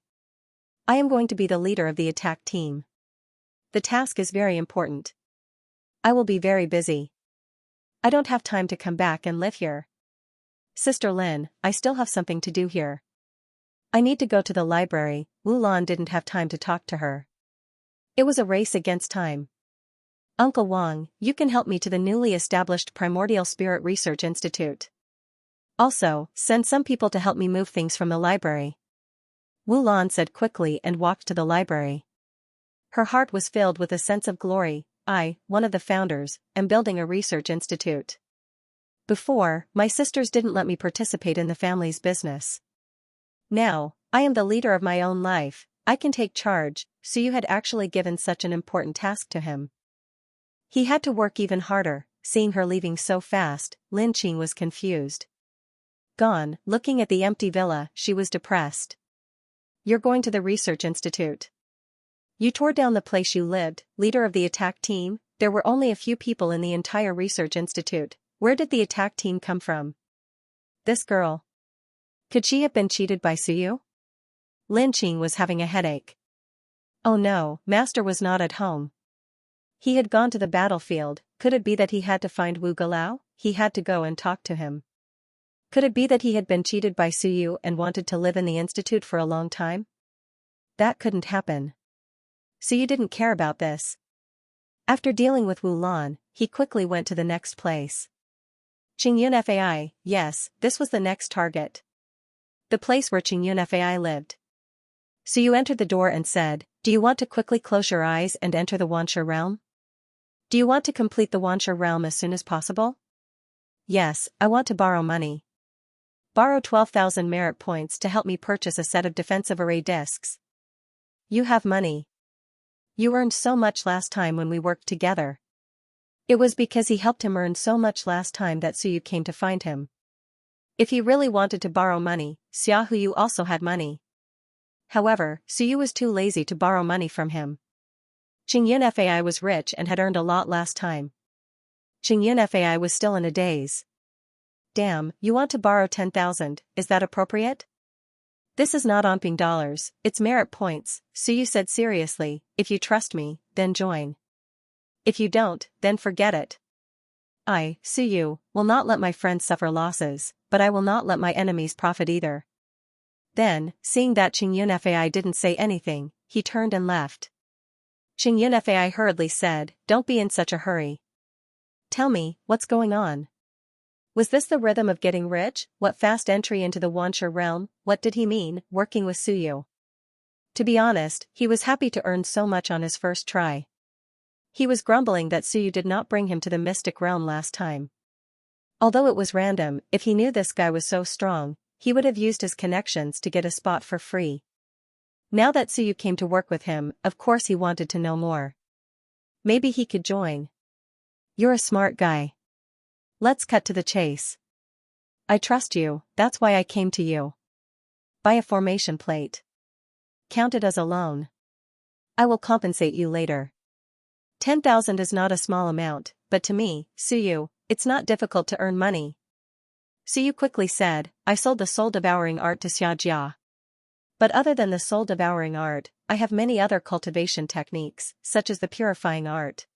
Speaker 1: I am going to be the leader of the attack team. The task is very important. I will be very busy. I don't have time to come back and live here. Sister Lin, I still have something to do here. I need to go to the library. Wu Lan didn't have time to talk to her. It was a race against time. Uncle Wang, you can help me to the newly established Primordial Spirit Research Institute. Also, send some people to help me move things from the library. Wu Lan said quickly and walked to the library. Her heart was filled with a sense of glory. I, one of the founders, am building a research institute. Before, my sisters didn't let me participate in the family's business. Now, I am the leader of my own life. I can take charge. Suyu had actually given such an important task to him. He had to work even harder. Seeing her leaving so fast, Lin Qing was confused. Gone, looking at the empty villa, she was depressed. You're going to the research institute. You tore down the place you lived, leader of the attack team. There were only a few people in the entire research institute. Where did the attack team come from? This girl. Could she have been cheated by Suyu? Lin Qing was having a headache. Oh no, Master was not at home. He had gone to the battlefield. Could it be that he had to find Wu Galao? He had to go and talk to him. Could it be that he had been cheated by Suyu and wanted to live in the institute for a long time? That couldn't happen. Suyu didn't care about this. After dealing with Wu Lan, he quickly went to the next place. Qingyun Fai, yes, this was the next target. The place where Qingyun Fai lived. Suyu entered the door and said, do you want to quickly close your eyes and enter the Wansha realm? Do you want to complete the Wansha realm as soon as possible? Yes, I want to borrow money. Borrow 12,000 merit points to help me purchase a set of defensive array discs. You have money. You earned so much last time when we worked together. It was because he helped him earn so much last time that Suyu came to find him. If he really wanted to borrow money, Xia Huyu also had money. However, Suyu was too lazy to borrow money from him. Qingyun Fai was rich and had earned a lot last time. Qingyun Fai was still in a daze. Damn, you want to borrow 10,000, is that appropriate? This is not Onping dollars, it's merit points, Suyu said seriously. If you trust me, then join. If you don't, then forget it. I, Suyu, will not let my friends suffer losses, but I will not let my enemies profit either. Then, seeing that Qingyun Fai didn't say anything, he turned and left. Qingyun Fai hurriedly said, don't be in such a hurry. Tell me, what's going on? Was this the rhythm of getting rich? What fast entry into the Wanshi realm? What did he mean, working with Suyu? To be honest, he was happy to earn so much on his first try. He was grumbling that Suyu did not bring him to the mystic realm last time. Although it was random, if he knew this guy was so strong, he would have used his connections to get a spot for free. Now that Suyu came to work with him, of course he wanted to know more. Maybe he could join. You're a smart guy. Let's cut to the chase. I trust you, that's why I came to you. Buy a formation plate. Count it as a loan. I will compensate you later. 10,000 is not a small amount, but to me, Suyu, it's not difficult to earn money. Suyu quickly said, I sold the soul-devouring art to Xianxia. But other than the soul-devouring art, I have many other cultivation techniques, such as the purifying art.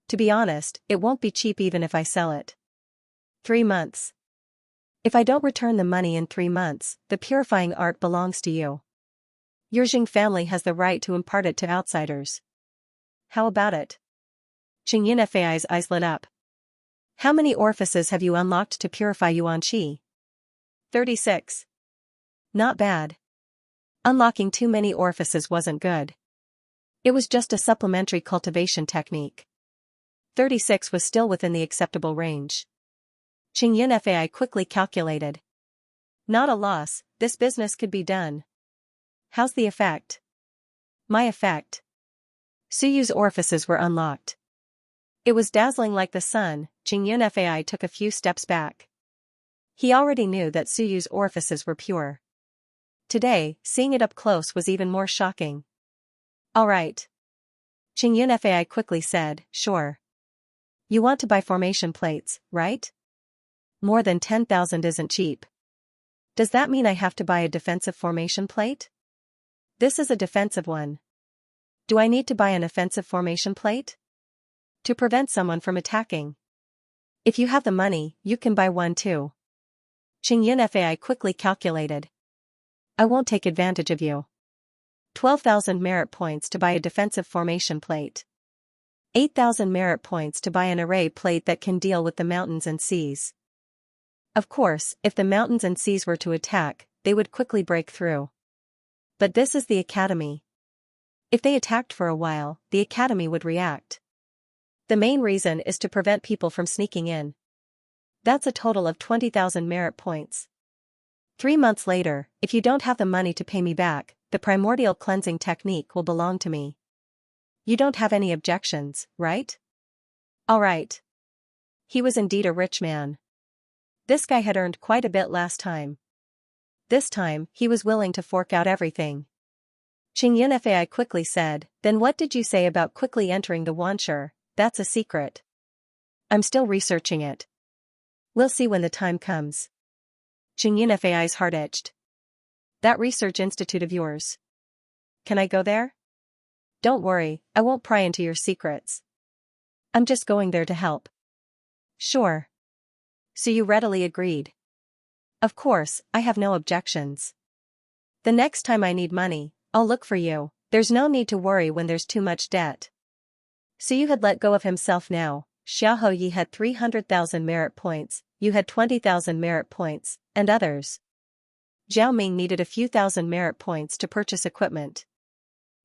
Speaker 1: To be honest, it won't be cheap even if I sell it. 3 months. If I don't return the money in 3 months, the purifying art belongs to you. Your Jing family has the right to impart it to outsiders. How about it? Xianxia's eyes lit up. How many orifices have you unlocked to purify yuan qi? 36. Not bad. Unlocking too many orifices wasn't good. It was just a supplementary cultivation technique. 36 was still within the acceptable range. Xianxia quickly calculated. Not a loss, this business could be done. How's the effect? My effect. Suyu's orifices were unlocked. It was dazzling like the sun. Xianxia took a few steps back. He already knew that Suyu's orifices were pure. Today, seeing it up close was even more shocking. All right. Xianxia quickly said, sure. You want to buy formation plates, right? More than 10,000 isn't cheap. Does that mean I have to buy a defensive formation plate? This is a defensive one. Do I need to buy an offensive formation plate? To prevent someone from attacking. If you have the money, you can buy one too. Xianxia quickly calculated. I won't take advantage of you. 12,000 merit points to buy a defensive formation plate. 8,000 merit points to buy an array plate that can deal with the mountains and seas. Of course, if the mountains and seas were to attack, they would quickly break through. But this is the academy. If they attacked for a while, the academy would react. The main reason is to prevent people from sneaking in. That's a total of 20,000 merit points. 3 months later, if you don't have the money to pay me back, the primordial cleansing technique will belong to me. You don't have any objections, right? All right. He was indeed a rich man. This guy had earned quite a bit last time. This time, he was willing to fork out everything. Xianxia quickly said, then what did you say about quickly entering the Wanshi? That's a secret. I'm still researching it. We'll see when the time comes. Xianxia's heart itched. That research institute of yours. Can I go there? Don't worry, I won't pry into your secrets. I'm just going there to help. Sure. So you readily agreed. Of course, I have no objections. The next time I need money, I'll look for you. There's no need to worry when there's too much debt. Suyu had let go of himself now. Xiao Yi had 300,000 merit points, you had 20,000 merit points, and others. Zhao Ming needed a few thousand merit points to purchase equipment.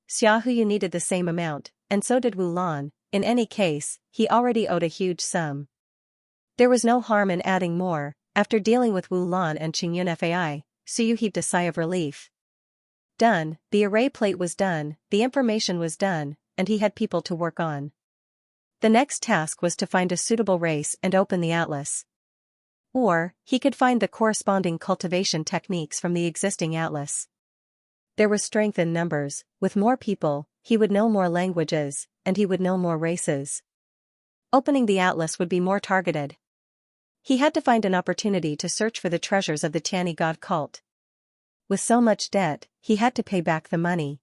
Speaker 1: Xiao Yu needed the same amount, and so did Wu Lan. In any case, he already owed a huge sum. There was no harm in adding more. After dealing with Wu Lan and Xianxia, Suyu heaved a sigh of relief. Done, the array plate was done, the information was done, and he had people to work on. The next task was to find a suitable race and open the atlas. Or, he could find the corresponding cultivation techniques from the existing atlas. There was strength in numbers. With more people, he would know more languages, and he would know more races. Opening the atlas would be more targeted. He had to find an opportunity to search for the treasures of the Tiani god cult. With so much debt, he had to pay back the money.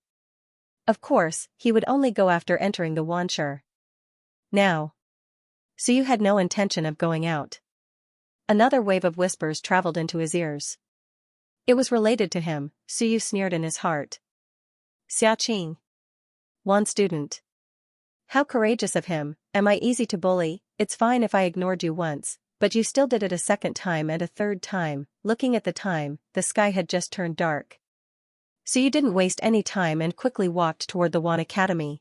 Speaker 1: Of course, he would only go after entering the Wanshi. Now. Suyu had no intention of going out. Another wave of whispers traveled into his ears. It was related to him. Suyu sneered in his heart. Xiaqing. One student. How courageous of him. Am I easy to bully? It's fine if I ignored you once, but you still did it a second time and a third time. Looking at the time, the sky had just turned dark. So you didn't waste any time and quickly walked toward the Wan Academy.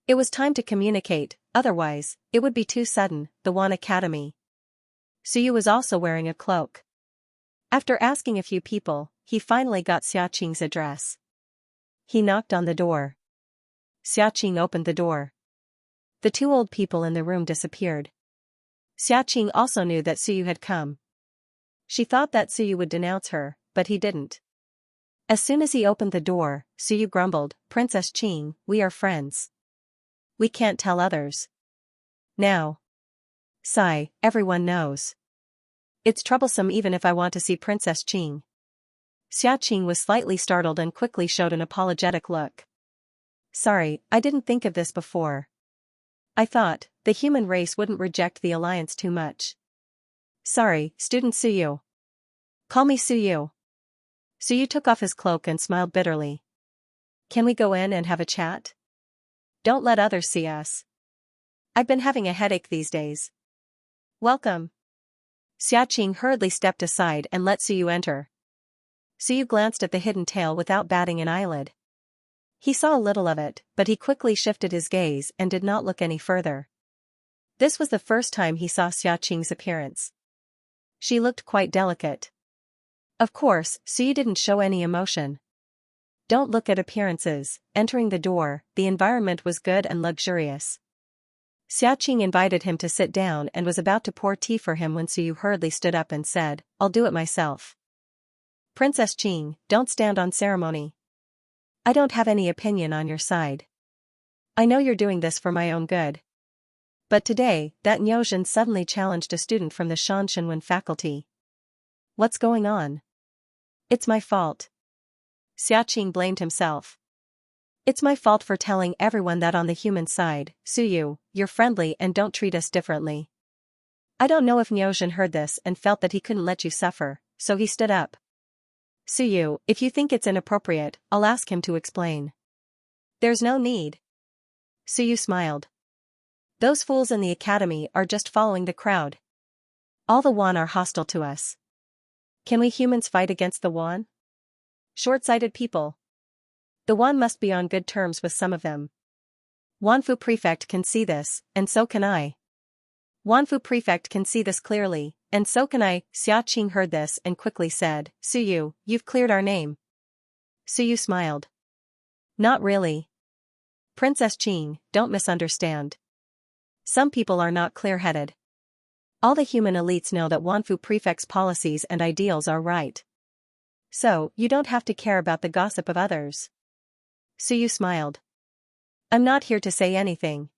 Speaker 1: It was time to communicate, otherwise, it would be too sudden. The Wan Academy. Suyu was also wearing a cloak. After asking a few people, he finally got Xiaoqing's address. He knocked on the door. Xiaoqing opened the door. The two old people in the room disappeared. Xiaoqing also knew that Suyu had come. She thought that Suyu would denounce her, but he didn't. As soon as he opened the door, Suyu grumbled, "Princess Qing, we are friends. We can't tell others. Now. Sigh, everyone knows. It's troublesome even if I want to see Princess Qing." Xiaoqing was slightly startled and quickly showed an apologetic look. "Sorry, I didn't think of this before. I thought the human race wouldn't reject the alliance too much. Sorry, student Suyu. Call me Suyu." Suyu took off his cloak and smiled bitterly. "Can we go in and have a chat? Don't let others see us. I've been having a headache these days." "Welcome." Xiaoqing hurriedly stepped aside and let Suyu enter. Suyu glanced at the hidden tail without batting an eyelid. He saw a little of it, but he quickly shifted his gaze and did not look any further. This was the first time he saw Xiaoqing's appearance. She looked quite delicate. Of course, Suyu didn't show any emotion. Don't look at appearances. Entering the door, the environment was good and luxurious. Xiaoqing invited him to sit down and was about to pour tea for him when Suyu hurriedly stood up and said, "I'll do it myself." "Princess Qing, don't stand on ceremony. I don't have any opinion on your side. I know you're doing this for my own good. But today, that Nyojin suddenly challenged a student from the Shanshanwen faculty. What's going on?" "It's my fault." Xiaoqing blamed himself. "It's my fault for telling everyone that on the human side. Suyu, you're friendly and don't treat us differently." I don't know if Nyojin heard this and felt that he couldn't let you suffer, so he stood up. "Suyu, if you think it's inappropriate, I'll ask him to explain." "There's no need." Suyu smiled. "Those fools in the academy are just following the crowd. All the Wan are hostile to us. Can we humans fight against the Wan? Short-sighted people. The Wan must be on good terms with some of them. Wanfu Prefect can see this, and so can I. Wanfu Prefect can see this clearly, and so can I." Xiaoqing heard this and quickly said, "Suyu, you've cleared our name." Suyu smiled. "Not really. Princess Qing, don't misunderstand. Some people are not clear-headed. All the human elites know that Wanfu Prefect's policies and ideals are right. So, you don't have to care about the gossip of others." Suyu smiled. "I'm not here to say anything.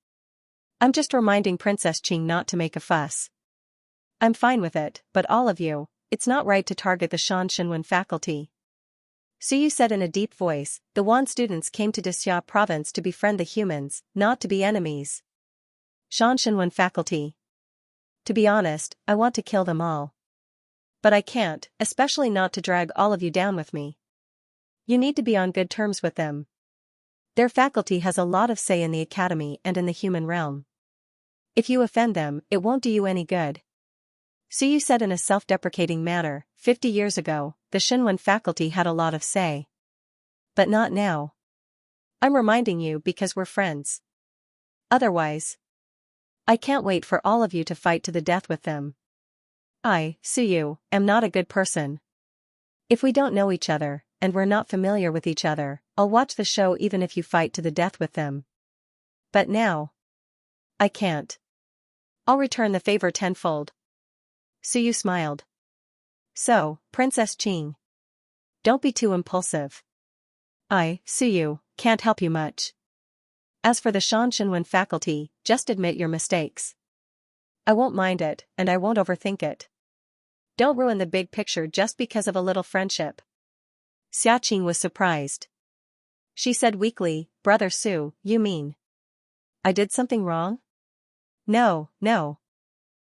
Speaker 1: I'm just reminding Princess Qing not to make a fuss. I'm fine with it, but all of you, it's not right to target the Shanshanwen faculty." Suyu said in a deep voice, "The Wan students came to Dixia province to befriend the humans, not to be enemies. Shanshanwen faculty. To be honest, I want to kill them all. But I can't, especially not to drag all of you down with me. You need to be on good terms with them. Their faculty has a lot of say in the academy and in the human realm. If you offend them, it won't do you any good." Suyu said in a self-deprecating manner, 50 years ago, the Shinwen faculty had a lot of say. But not now. I'm reminding you because we're friends. Otherwise, I can't wait for all of you to fight to the death with them. I, Suyu, am not a good person. If we don't know each other, and we're not familiar with each other, I'll watch the show even if you fight to the death with them. But now, I can't. I'll return the favor tenfold." Suyu smiled. "So, Princess Qing. Don't be too impulsive. I, Suyu, can't help you much. As for the Shanshanwen faculty, just admit your mistakes. I won't mind it, and I won't overthink it. Don't ruin the big picture just because of a little friendship." Xiaoqing was surprised. She said weakly, "Brother Su, you mean I did something wrong?" No.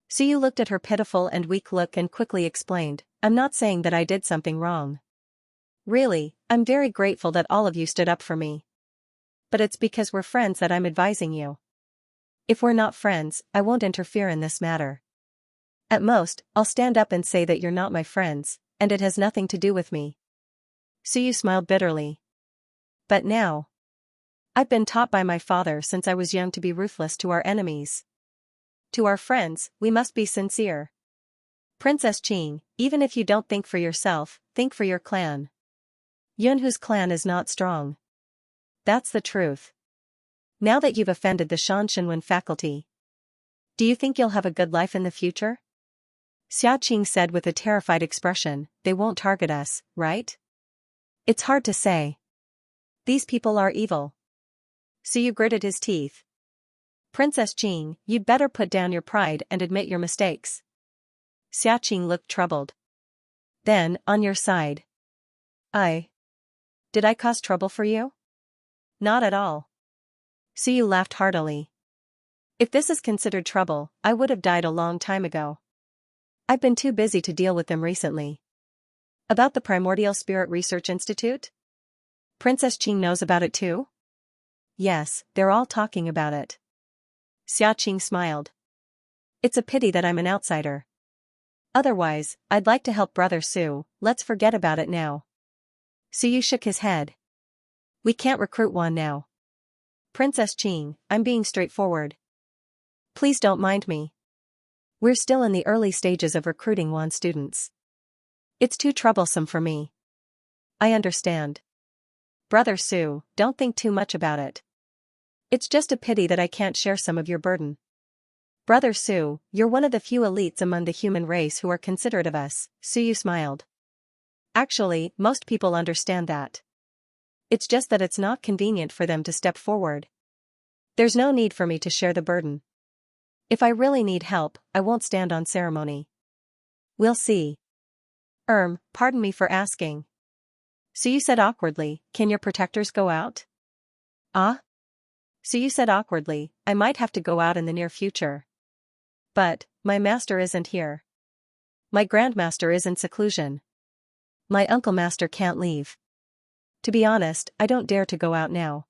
Speaker 1: Suyu looked at her pitiful and weak look and quickly explained, "I'm not saying that I did something wrong. Really, I'm very grateful that all of you stood up for me. But it's because we're friends that I'm advising you. If we're not friends, I won't interfere in this matter." At most, I'll stand up and say that you're not my friends, and it has nothing to do with me. Suyu smiled bitterly. But now, I've been taught by my father since I was young to be ruthless to our enemies. To our friends, we must be sincere. Princess Qing, even if you don't think for yourself, think for your clan. Yunhu's clan is not strong. That's the truth. Now that you've offended the Shanshanwen faculty, do you think you'll have a good life in the future? Xia Qing said with a terrified expression, they won't target us, right? It's hard to say. These people are evil. Suyu gritted his teeth. Princess Qing, you'd better put down your pride and admit your mistakes. Xia Qing looked troubled. Then, on your side. Did I cause trouble for you? Not at all. Suyu laughed heartily. If this is considered trouble, I would have died a long time ago. I've been too busy to deal with them recently. About the Primordial Spirit Research Institute? Princess Qing knows about it too? Yes, they're all talking about it. Xia Qing smiled. It's a pity that I'm an outsider. Otherwise, I'd like to help Brother Su, let's forget about it now. Suyu shook his head. We can't recruit one now. Princess Qing, I'm being straightforward. Please don't mind me. We're still in the early stages of recruiting Wan students. It's too troublesome for me. I understand. Brother Su, don't think too much about it. It's just a pity that I can't share some of your burden. Brother Su, you're one of the few elites among the human race who are considerate of us, Suyu smiled. Actually, most people understand that. It's just that it's not convenient for them to step forward. There's no need for me to share the burden. If I really need help, I won't stand on ceremony. We'll see. Pardon me for asking. Suyu said awkwardly, can your protectors go out? Suyu said awkwardly, I might have to go out in the near future. But, my master isn't here. My grandmaster is in seclusion. My uncle master can't leave. To be honest, I don't dare to go out now.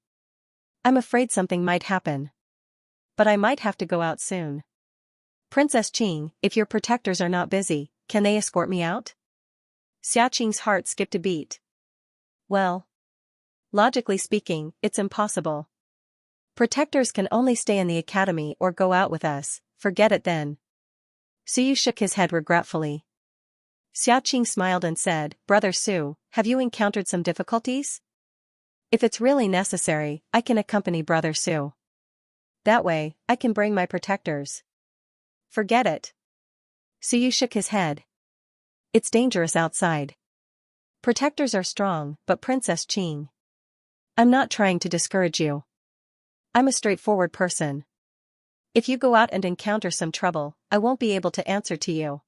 Speaker 1: I'm afraid something might happen. But I might have to go out soon. Princess Qing, if your protectors are not busy, can they escort me out? Xia Qing's heart skipped a beat. Well, logically speaking, it's impossible. Protectors can only stay in the academy or go out with us, forget it then. Suyu shook his head regretfully. Xia Qing smiled and said, Brother Su, have you encountered some difficulties? If it's really necessary, I can accompany Brother Su. That way, I can bring my protectors. Forget it. Suyu shook his head. It's dangerous outside. Protectors are strong, but Princess Qing. I'm not trying to discourage you. I'm a straightforward person. If you go out and encounter some trouble, I won't be able to answer to you.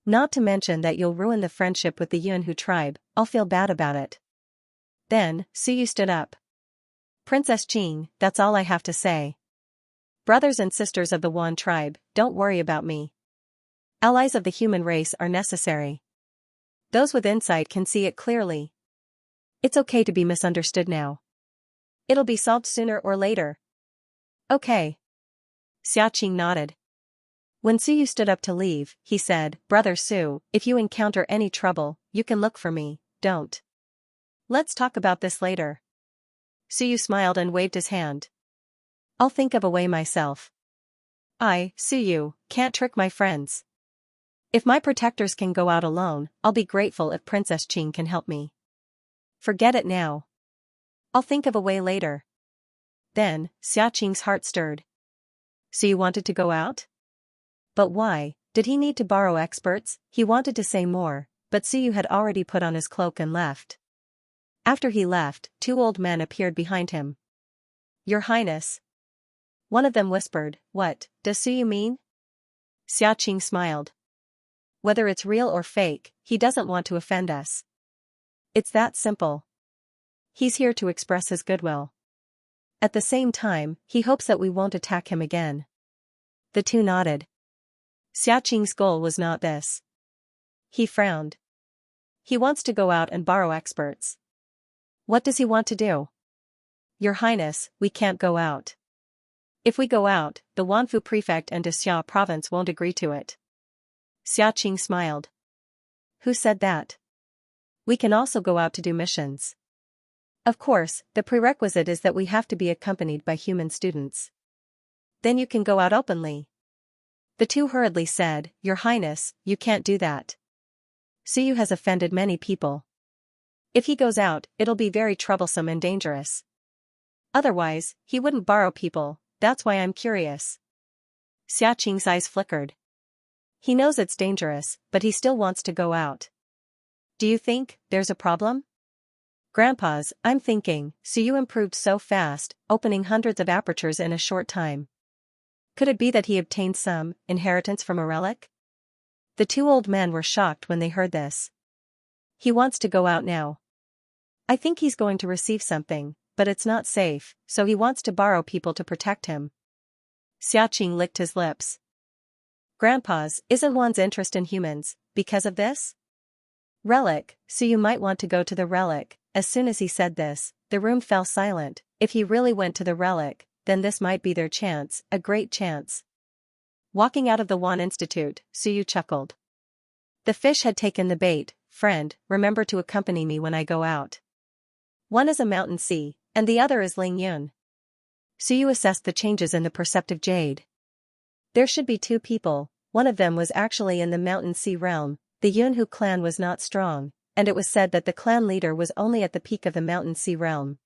Speaker 1: Not to mention that you'll ruin the friendship with the Yunhu tribe, I'll feel bad about it. Then, Suyu stood up. Princess Qing, that's all I have to say. Brothers and sisters of the Wan tribe, don't worry about me. Allies of the human race are necessary. Those with insight can see it clearly. It's okay to be misunderstood now. It'll be solved sooner or later. Okay. Xia Qing nodded. When Suyu stood up to leave, he said, Brother Su, if you encounter any trouble, you can look for me, don't. Let's talk about this later. Suyu smiled and waved his hand. I'll think of a way myself. I, Suyu, can't trick my friends. If my protectors can go out alone, I'll be grateful if Princess Qing can help me. Forget it now. I'll think of a way later. Then, Xia Qing's heart stirred. Suyu wanted to go out? But why? Did he need to borrow experts? He wanted to say more, but Suyu had already put on his cloak and left. After he left, two old men appeared behind him. Your Highness. One of them whispered, What does Suyu mean? Xia Qing smiled. Whether it's real or fake, he doesn't want to offend us. It's that simple. He's here to express his goodwill. At the same time, he hopes that we won't attack him again. The two nodded. Xia Qing's goal was not this. He frowned. He wants to go out and borrow experts. What does he want to do? Your Highness, we can't go out. If we go out, the Wanfu prefect and Xia province won't agree to it. Xiaoqing smiled. Who said that? We can also go out to do missions. Of course, the prerequisite is that we have to be accompanied by human students. Then you can go out openly. The two hurriedly said, Your Highness, you can't do that. Suyu has offended many people. If he goes out, it'll be very troublesome and dangerous. Otherwise, he wouldn't borrow people, that's why I'm curious. Xiaoqing's eyes flickered. He knows it's dangerous, but he still wants to go out. Do you think there's a problem? Grandpa's, I'm thinking, Suyu improved so fast, opening hundreds of apertures in a short time. Could it be that he obtained some inheritance from a relic? The two old men were shocked when they heard this. He wants to go out now. I think he's going to receive something, but it's not safe, so he wants to borrow people to protect him. Xiaoqing licked his lips. Grandpa's, isn't one's interest in humans, because of this? Relic, so you might want to go to the relic. As soon as he said this, the room fell silent. If he really went to the relic, then this might be their chance, a great chance. Walking out of the Wan Institute, Suyu chuckled. The fish had taken the bait. Friend, remember to accompany me when I go out. One is a mountain sea, and the other is Ling Yun. Suyu assessed the changes in the perceptive jade. There should be two people, one of them was actually in the mountain sea realm. The Yunhu clan was not strong, and it was said that the clan leader was only at the peak of the mountain sea realm.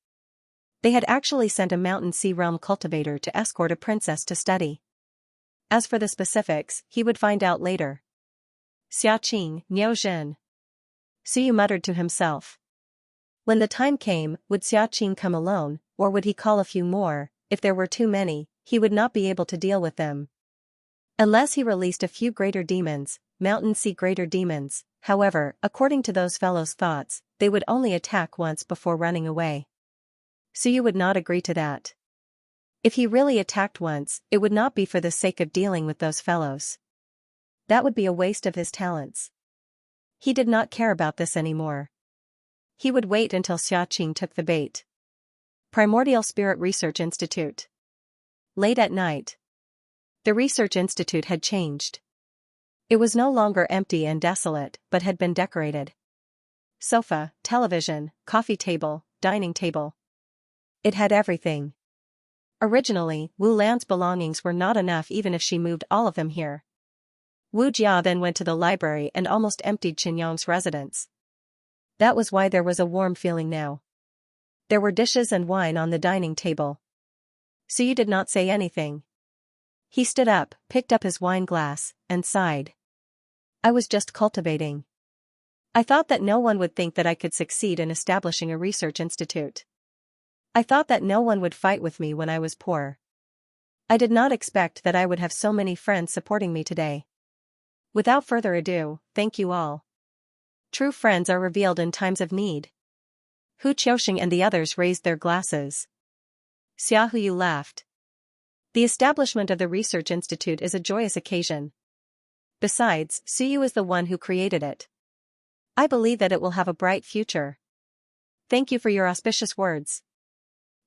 Speaker 1: They had actually sent a mountain sea realm cultivator to escort a princess to study. As for the specifics, he would find out later. Xiaoqing, Niu Zhen. Suyu muttered to himself. When the time came, would Xiaoqing come alone, or would he call a few more? If there were too many, he would not be able to deal with them. Unless he released a few greater demons, mountain sea greater demons. However, according to those fellows' thoughts, they would only attack once before running away. Suyu would not agree to that. If he really attacked once, it would not be for the sake of dealing with those fellows. That would be a waste of his talents. He did not care about this anymore. He would wait until Xiaoqing took the bait. Primordial Spirit Research Institute. Late at night. The research institute had changed. It was no longer empty and desolate, but had been decorated. Sofa, television, coffee table, dining table. It had everything. Originally, Wu Lan's belongings were not enough even if she moved all of them here. Wu Jia then went to the library and almost emptied Qinyong's residence. That was why there was a warm feeling now. There were dishes and wine on the dining table. Suyu did not say anything. He stood up, picked up his wine glass, and sighed. I was just cultivating. I thought that no one would think that I could succeed in establishing a research institute. I thought that no one would fight with me when I was poor. I did not expect that I would have so many friends supporting me today. Without further ado, thank you all. True friends are revealed in times of need. Hu Qiuxing and the others raised their glasses. Xia Huyu laughed. The establishment of the research institute is a joyous occasion. Besides, Suyu is the one who created it. I believe that it will have a bright future. Thank you for your auspicious words.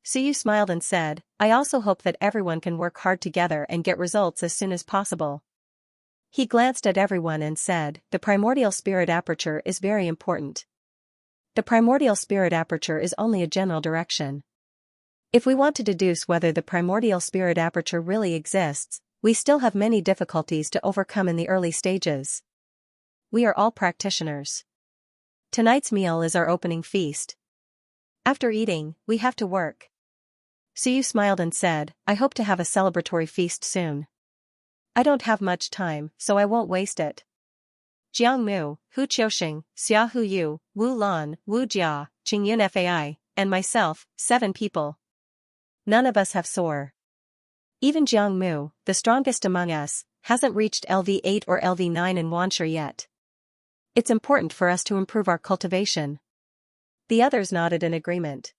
Speaker 1: Suyu smiled and said, I also hope that everyone can work hard together and get results as soon as possible. He glanced at everyone and said, the primordial spirit aperture is very important. The primordial spirit aperture is only a general direction. If we want to deduce whether the primordial spirit aperture really exists, we still have many difficulties to overcome in the early stages. We are all practitioners. Tonight's meal is our opening feast. After eating, we have to work. Suyu smiled and said, I hope to have a celebratory feast soon. I don't have much time, so I won't waste it. Jiang Mu, Hu Qiuxing, Xia Huyu, Wu Lan, Wu Jia, Qingyun Fai, and myself, 7 people. None of us have soar. Even Jiang Mu, the strongest among us, hasn't reached LV8 or LV9 in Wanshi yet. It's important for us to improve our cultivation. The others nodded in agreement.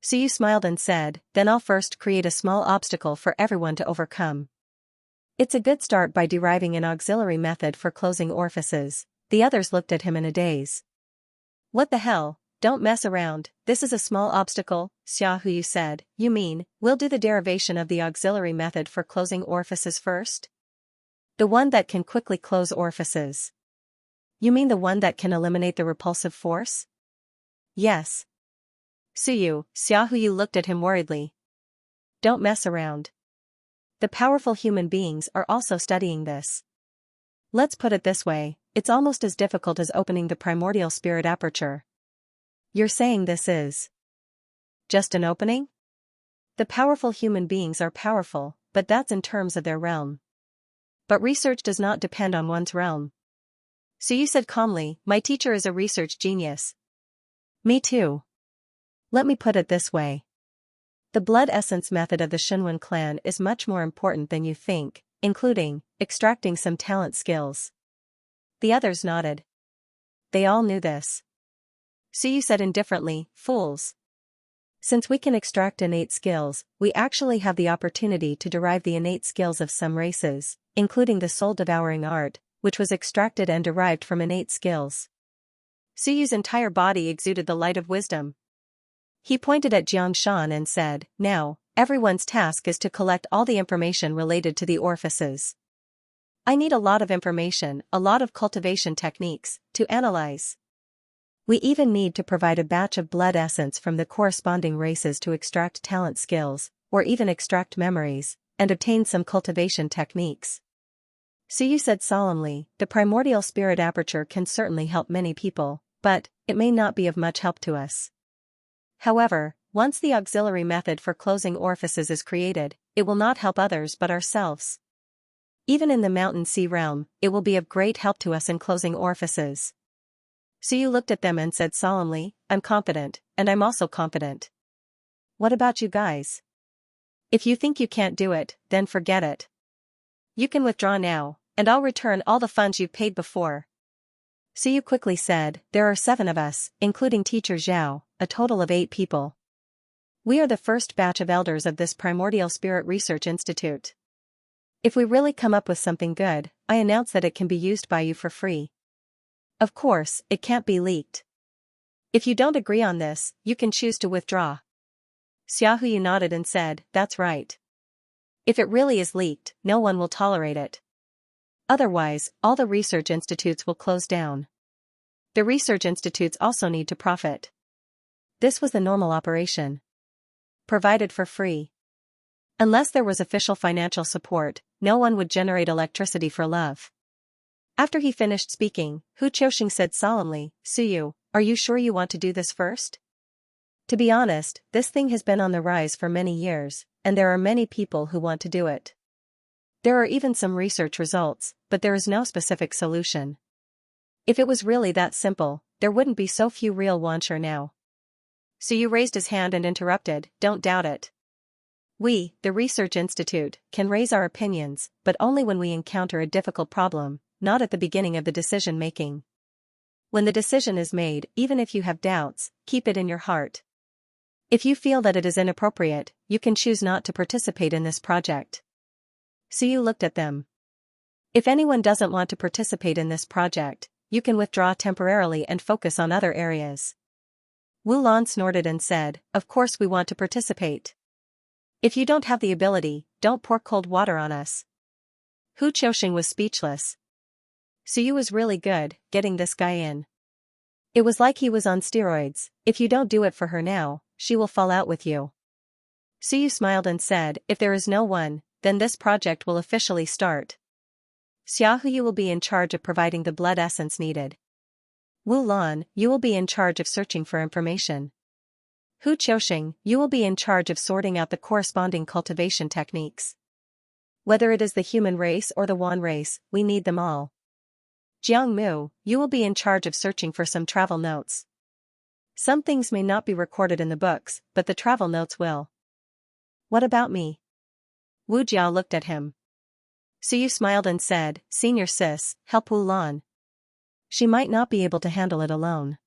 Speaker 1: Suyu smiled and said, then I'll first create a small obstacle for everyone to overcome. It's a good start by deriving an auxiliary method for closing orifices. The others looked at him in a daze. What the hell, don't mess around, this is a small obstacle, Xia Huyu said. You mean, we'll do the derivation of the auxiliary method for closing orifices first? The one that can quickly close orifices. You mean the one that can eliminate the repulsive force? Yes. Xiaohu looked at him worriedly. Don't mess around. The powerful human beings are also studying this. Let's put it this way, it's almost as difficult as opening the primordial spirit aperture. You're saying this is just an opening? The powerful human beings are powerful, but that's in terms of their realm. But research does not depend on one's realm. Suyu said calmly, my teacher is a research genius. Me too. Let me put it this way. The blood essence method of the Shenwen clan is much more important than you think, including extracting some talent skills. The others nodded. They all knew this. Suyu said indifferently, fools. Since we can extract innate skills, we actually have the opportunity to derive the innate skills of some races, including the soul-devouring art, which was extracted and derived from innate skills. Suyu's entire body exuded the light of wisdom. He pointed at Xianxia and said, now, everyone's task is to collect all the information related to the orifices. I need a lot of information, a lot of cultivation techniques, to analyze. We even need to provide a batch of blood essence from the corresponding races to extract talent skills, or even extract memories, and obtain some cultivation techniques. Suyu said solemnly, the primordial spirit aperture can certainly help many people, but it may not be of much help to us. However, once the auxiliary method for closing orifices is created, it will not help others but ourselves. Even in the mountain sea realm, it will be of great help to us in closing orifices. Suyu looked at them and said solemnly, I'm confident, and I'm also confident. What about you guys? If you think you can't do it, then forget it. You can withdraw now, and I'll return all the funds you've paid before. Suyu quickly said, there are 7 of us, including teacher Zhao, a total of 8 people. We are the first batch of elders of this Primordial Spirit Research Institute. If we really come up with something good, I announce that it can be used by you for free. Of course, it can't be leaked. If you don't agree on this, you can choose to withdraw. Xiaohu nodded and said, that's right. If it really is leaked, no one will tolerate it. Otherwise, all the research institutes will close down. The research institutes also need to profit. This was the normal operation. Provided for free. Unless there was official financial support, no one would generate electricity for love. After he finished speaking, Hu Qiuxing said solemnly, Suyu, are you sure you want to do this first? To be honest, this thing has been on the rise for many years, and there are many people who want to do it. There are even some research results, but there is no specific solution. If it was really that simple, there wouldn't be so few real Wancher now. Suyu raised his hand and interrupted, don't doubt it. We, the Research Institute, can raise our opinions, but only when we encounter a difficult problem, not at the beginning of the decision-making. When the decision is made, even if you have doubts, keep it in your heart. If you feel that it is inappropriate, you can choose not to participate in this project. Suyu looked at them. If anyone doesn't want to participate in this project, you can withdraw temporarily and focus on other areas. Wu Lan snorted and said, of course we want to participate. If you don't have the ability, don't pour cold water on us. Hu Qiuxing was speechless. Suyu was really good, getting this guy in. It was like he was on steroids, if you don't do it for her now, she will fall out with you. Suyu smiled and said, if there is no one, then this project will officially start. Xiaohu will be in charge of providing the blood essence needed. Wu Lan, you will be in charge of searching for information. Hu Qiuxing, you will be in charge of sorting out the corresponding cultivation techniques. Whether it is the human race or the Wan race, we need them all. Jiang Mu, you will be in charge of searching for some travel notes. Some things may not be recorded in the books, but the travel notes will. What about me? Wu Jiao looked at him. Suyu smiled and said, Senior Sis, help Wu Lan. She might not be able to handle it alone.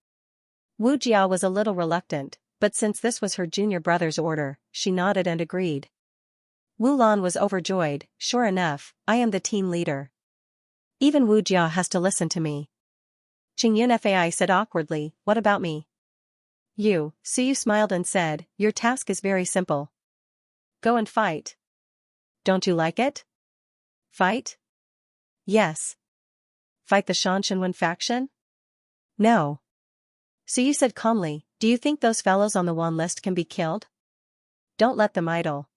Speaker 1: Wu Jiao was a little reluctant, but since this was her junior brother's order, she nodded and agreed. Wu Lan was overjoyed, sure enough, I am the team leader. Even Wu Jia has to listen to me. Qingyun Fai said awkwardly, what about me? Suyu smiled and said, your task is very simple. Go and fight. Don't you like it? Fight? Yes. Fight the Xianxia faction? No. Suyu said calmly, do you think those fellows on the wan list can be killed? Don't let them idle.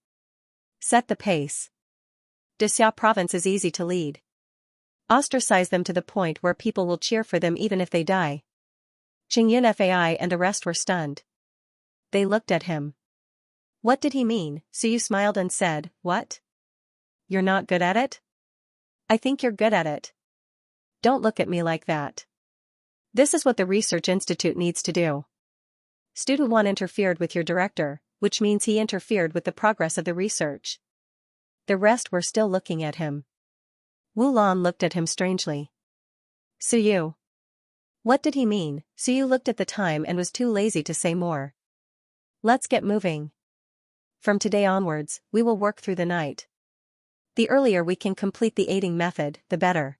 Speaker 1: Set the pace. Xia province is easy to lead. Ostracize them to the point where people will cheer for them even if they die. Qingyun Fai and the rest were stunned. They looked at him. What did he mean? Suyu smiled and said, what? You're not good at it? I think you're good at it. Don't look at me like that. This is what the research institute needs to do. Student 1 interfered with your director, which means he interfered with the progress of the research. The rest were still looking at him. Wu Lan looked at him strangely. Suyu. What did he mean? Suyu looked at the time and was too lazy to say more. Let's get moving. From today onwards, we will work through the night. The earlier we can complete the aiding method, the better.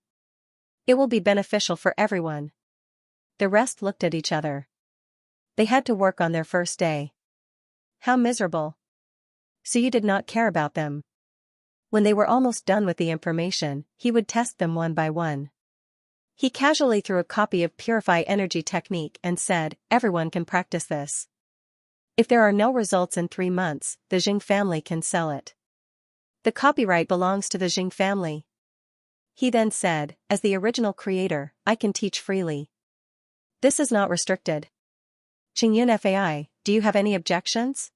Speaker 1: It will be beneficial for everyone. The rest looked at each other. They had to work on their first day. How miserable. Suyu did not care about them. When they were almost done with the information, he would test them one by one. He casually threw a copy of Purify Energy Technique and said, everyone can practice this. If there are no results in 3 months, the Jing family can sell it. The copyright belongs to the Jing family. He then said, as the original creator, I can teach freely. This is not restricted. Qingyun Fai, do you have any objections?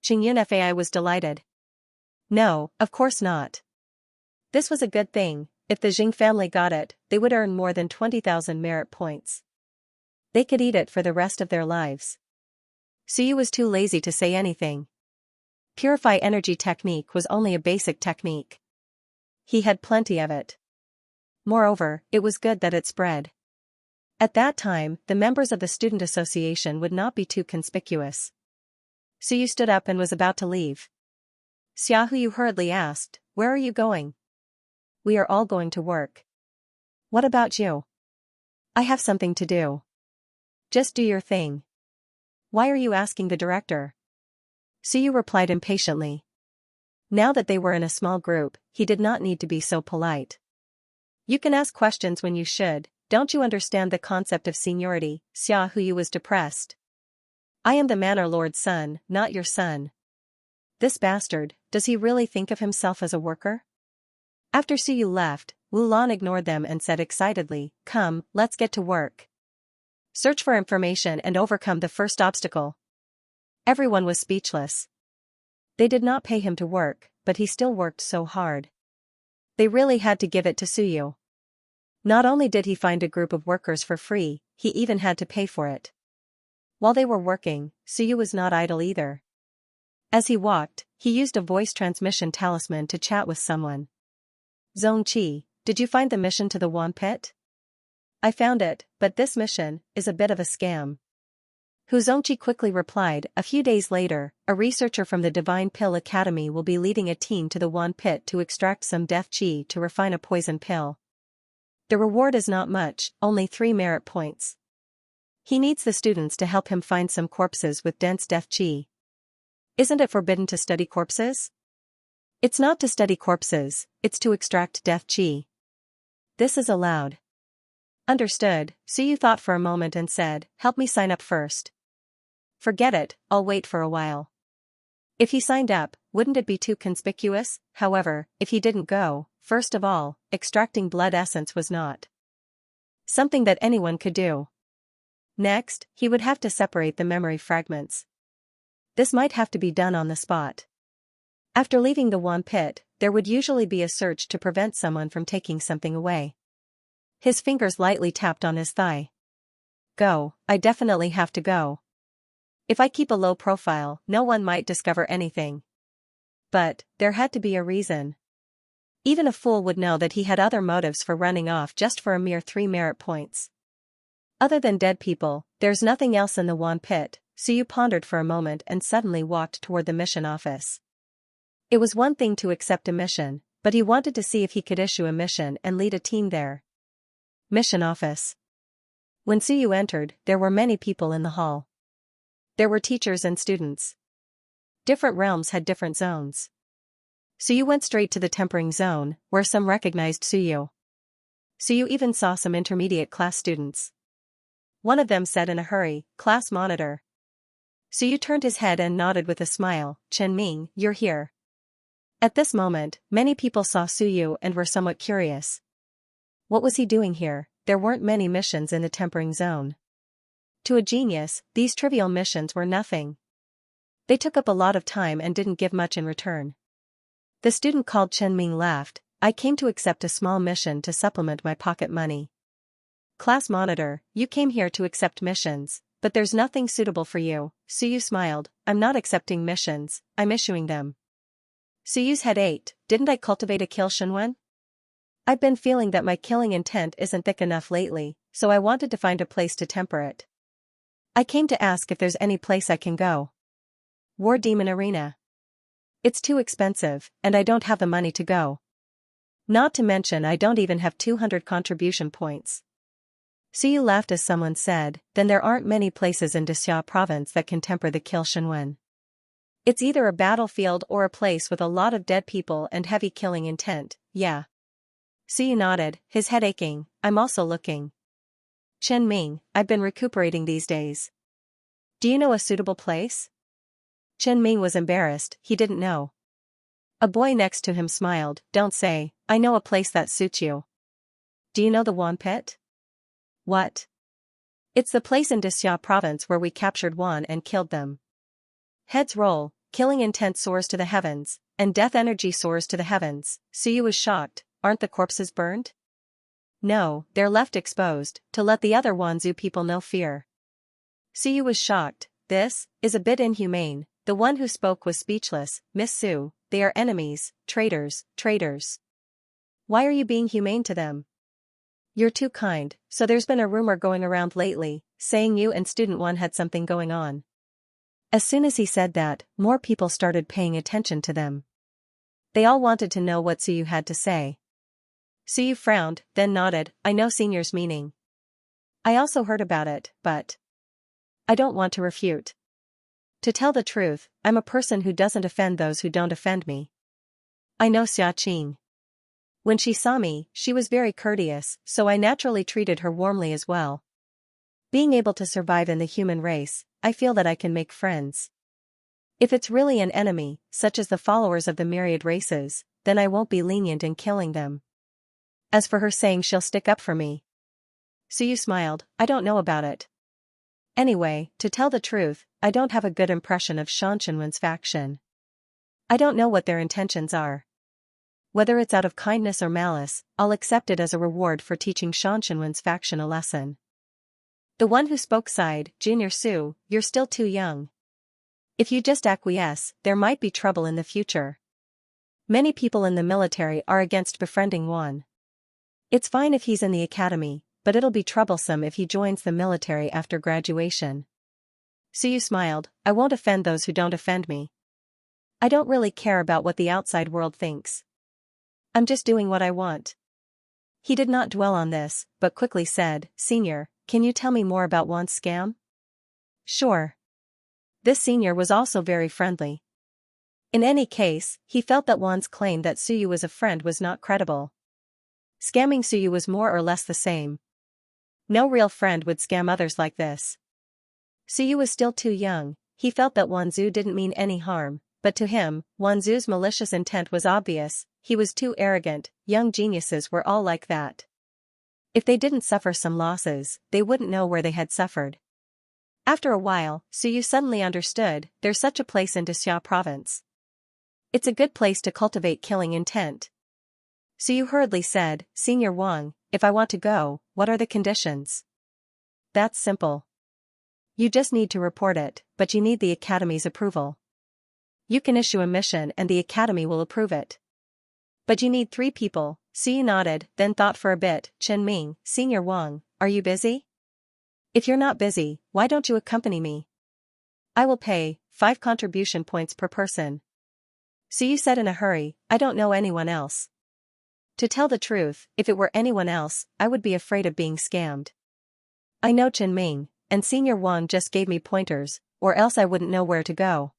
Speaker 1: Qingyun Fai was delighted. No, of course not. This was a good thing. If the Jing family got it, they would earn more than 20,000 merit points. They could eat it for the rest of their lives. Suyu was too lazy to say anything. Purify Energy Technique was only a basic technique. He had plenty of it. Moreover, it was good that it spread. At that time, the members of the student association would not be too conspicuous. Suyu stood up and was about to leave. Xiaohu hurriedly asked, where are you going? We are all going to work. What about you? I have something to do. Just do your thing. Why are you asking the director? Suyu replied impatiently. Now that they were in a small group, he did not need to be so polite. You can ask questions when you should. Don't you understand the concept of seniority? Xiaohu was depressed. I am the Manor Lord's son, not your son. This bastard, does he really think of himself as a worker? After Suyu left, Wu Lan ignored them and said excitedly, come, let's get to work. Search for information and overcome the first obstacle. Everyone was speechless. They did not pay him to work, but he still worked so hard. They really had to give it to Suyu. Not only did he find a group of workers for free, he even had to pay for it. While they were working, Suyu was not idle either. As he walked, he used a voice transmission talisman to chat with someone. Zongqi, did you find the mission to the Wan Pit? I found it, but this mission is a bit of a scam. Hu Zongqi quickly replied, a few days later, a researcher from the Divine Pill Academy will be leading a team to the Wan Pit to extract some death qi to refine a poison pill. The reward is not much, only 3 merit points. He needs the students to help him find some corpses with dense death qi. Isn't it forbidden to study corpses? It's not to study corpses, it's to extract death qi. This is allowed. Understood, Suyu thought for a moment and said, help me sign up first. Forget it, I'll wait for a while. If he signed up, wouldn't it be too conspicuous? However, if he didn't go, first of all, extracting blood essence was not something that anyone could do. Next, he would have to separate the memory fragments. This might have to be done on the spot. After leaving the Wan Pit, there would usually be a search to prevent someone from taking something away. His fingers lightly tapped on his thigh. Go, I definitely have to go. If I keep a low profile, no one might discover anything. But, there had to be a reason. Even a fool would know that he had other motives for running off just for a mere 3 merit points. Other than dead people, there's nothing else in the Wan Pit, Suyu pondered for a moment and suddenly walked toward the mission office. It was one thing to accept a mission, but he wanted to see if he could issue a mission and lead a team there. Mission office. When Suyu entered, there were many people in the hall. There were teachers and students. Different realms had different zones. Suyu went straight to the tempering zone, where some recognized Suyu. So you even saw some intermediate class students. One of them said in a hurry, class monitor. So you turned his head and nodded with a smile, Chen Ming, you're here. At this moment, many people saw Suyu and were somewhat curious. What was he doing here? There weren't many missions in the tempering zone. To a genius, these trivial missions were nothing. They took up a lot of time and didn't give much in return. The student called Chen Ming laughed. I came to accept a small mission to supplement my pocket money. Class monitor, you came here to accept missions, but there's nothing suitable for you. Suyu smiled. I'm not accepting missions, I'm issuing them. Suyu's head ached. Didn't I cultivate a kill Shenwen? I've been feeling that my killing intent isn't thick enough lately, so I wanted to find a place to temper it. I came to ask if there's any place I can go. War Demon Arena. It's too expensive, and I don't have the money to go. Not to mention I don't even have 200 contribution points. Suyu laughed as someone said, then there aren't many places in Xianxia province that can temper the kill Shenwen. It's either a battlefield or a place with a lot of dead people and heavy killing intent, yeah. Suyu nodded, his head aching. I'm also looking. Chen Ming, I've been recuperating these days. Do you know a suitable place? Chen Ming was embarrassed, he didn't know. A boy next to him smiled, don't say, I know a place that suits you. Do you know the Wan Pit? What? It's the place in Xianxia province where we captured Wan and killed them. Heads roll, killing intent soars to the heavens, and death energy soars to the heavens. Suyu was shocked, aren't the corpses burned? No, they're left exposed, to let the other Wanzhou people know fear. Suyu was shocked, this is a bit inhumane. The one who spoke was speechless, Miss Su, they are enemies, traitors, traitors. Why are you being humane to them? You're too kind, so there's been a rumor going around lately, saying you and Student 1 had something going on. As soon as he said that, more people started paying attention to them. They all wanted to know what Suyu had to say. Suyu frowned, then nodded, I know senior's meaning. I also heard about it, but I don't want to refute. To tell the truth, I'm a person who doesn't offend those who don't offend me. I know Xia Qing. When she saw me, she was very courteous, so I naturally treated her warmly as well. Being able to survive in the human race, I feel that I can make friends. If it's really an enemy, such as the followers of the Myriad races, then I won't be lenient in killing them. As for her saying she'll stick up for me. Suyu smiled, I don't know about it. Anyway, to tell the truth, I don't have a good impression of Xianxinwen's faction. I don't know what their intentions are. Whether it's out of kindness or malice, I'll accept it as a reward for teaching Xianxinwen's faction a lesson. The one who spoke sighed, Junior Su, you're still too young. If you just acquiesce, there might be trouble in the future. Many people in the military are against befriending Wan. It's fine if he's in the academy, but it'll be troublesome if he joins the military after graduation. Suyu smiled, I won't offend those who don't offend me. I don't really care about what the outside world thinks. I'm just doing what I want. He did not dwell on this, but quickly said, Senior, can you tell me more about Wan's scam? Sure. This senior was also very friendly. In any case, he felt that Wan's claim that Suyu was a friend was not credible. Scamming Suyu was more or less the same. No real friend would scam others like this. Suyu was still too young, he felt that Wanzhou didn't mean any harm, but to him, Wanzhou's malicious intent was obvious, he was too arrogant, young geniuses were all like that. If they didn't suffer some losses, they wouldn't know where they had suffered. After a while, Suyu suddenly understood, there's such a place in Xianxia province. It's a good place to cultivate killing intent. Suyu hurriedly said, Senior Wang, if I want to go, what are the conditions? That's simple. You just need to report it, but you need the Academy's approval. You can issue a mission and the Academy will approve it. But you need 3 people, Suyu nodded, then thought for a bit, Chen Ming, Senior Wang, are you busy? If you're not busy, why don't you accompany me? I will pay 5 contribution points per person. Suyu said in a hurry, I don't know anyone else. To tell the truth, if it were anyone else, I would be afraid of being scammed. I know Chen Ming, and Senior Wang just gave me pointers, or else I wouldn't know where to go.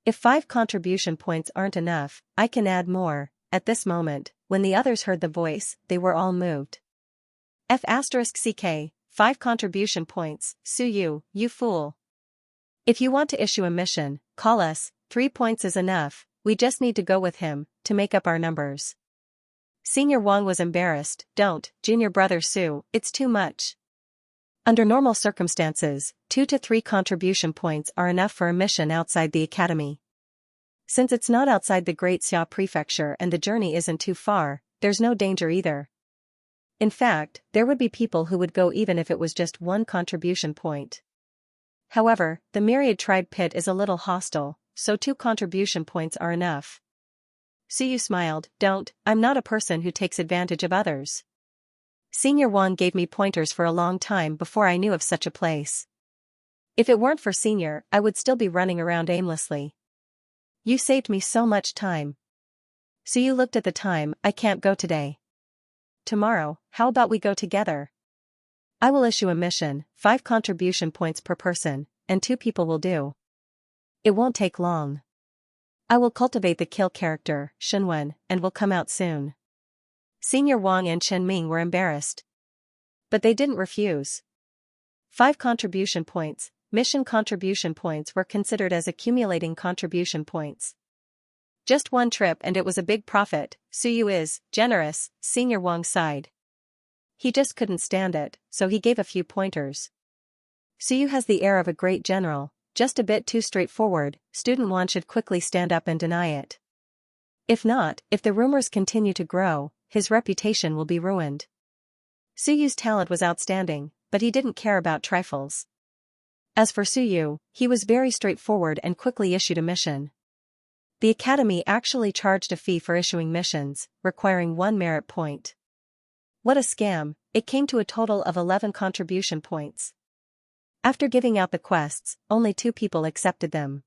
Speaker 1: If 5 contribution points aren't enough, I can add more. At this moment, when the others heard the voice, they were all moved. F***ck, 5 contribution points, Su, you fool. If you want to issue a mission, call us, 3 points is enough, we just need to go with him, to make up our numbers. Senior Wang was embarrassed, don't, junior brother Su, it's too much. Under normal circumstances, 2 to 3 contribution points are enough for a mission outside the academy. Since it's not outside the Great Xia Prefecture and the journey isn't too far, there's no danger either. In fact, there would be people who would go even if it was just 1 contribution point. However, the Myriad tribe pit is a little hostile, so 2 contribution points are enough. Su smiled, don't, I'm not a person who takes advantage of others. Senior Wang gave me pointers for a long time before I knew of such a place. If it weren't for Senior, I would still be running around aimlessly. You saved me so much time. Su looked at the time, I can't go today. Tomorrow, how about we go together? I will issue a mission, 5 contribution points per person, and 2 people will do. It won't take long. I will cultivate the kill character, Shenwen, and will come out soon. Senior Wang and Chen Ming were embarrassed. But they didn't refuse. 5 contribution points, mission contribution points were considered as accumulating contribution points. Just 1 trip and it was a big profit, Su is generous, Senior Wang sighed. He just couldn't stand it, so he gave a few pointers. Su has the air of a great general, just a bit too straightforward, Student Wang should quickly stand up and deny it. If not, if the rumors continue to grow, his reputation will be ruined. Su's talent was outstanding, but he didn't care about trifles. As for Su, he was very straightforward and quickly issued a mission. The academy actually charged a fee for issuing missions, requiring 1 merit point. What a scam, it came to a total of 11 contribution points. After giving out the quests, only 2 people accepted them.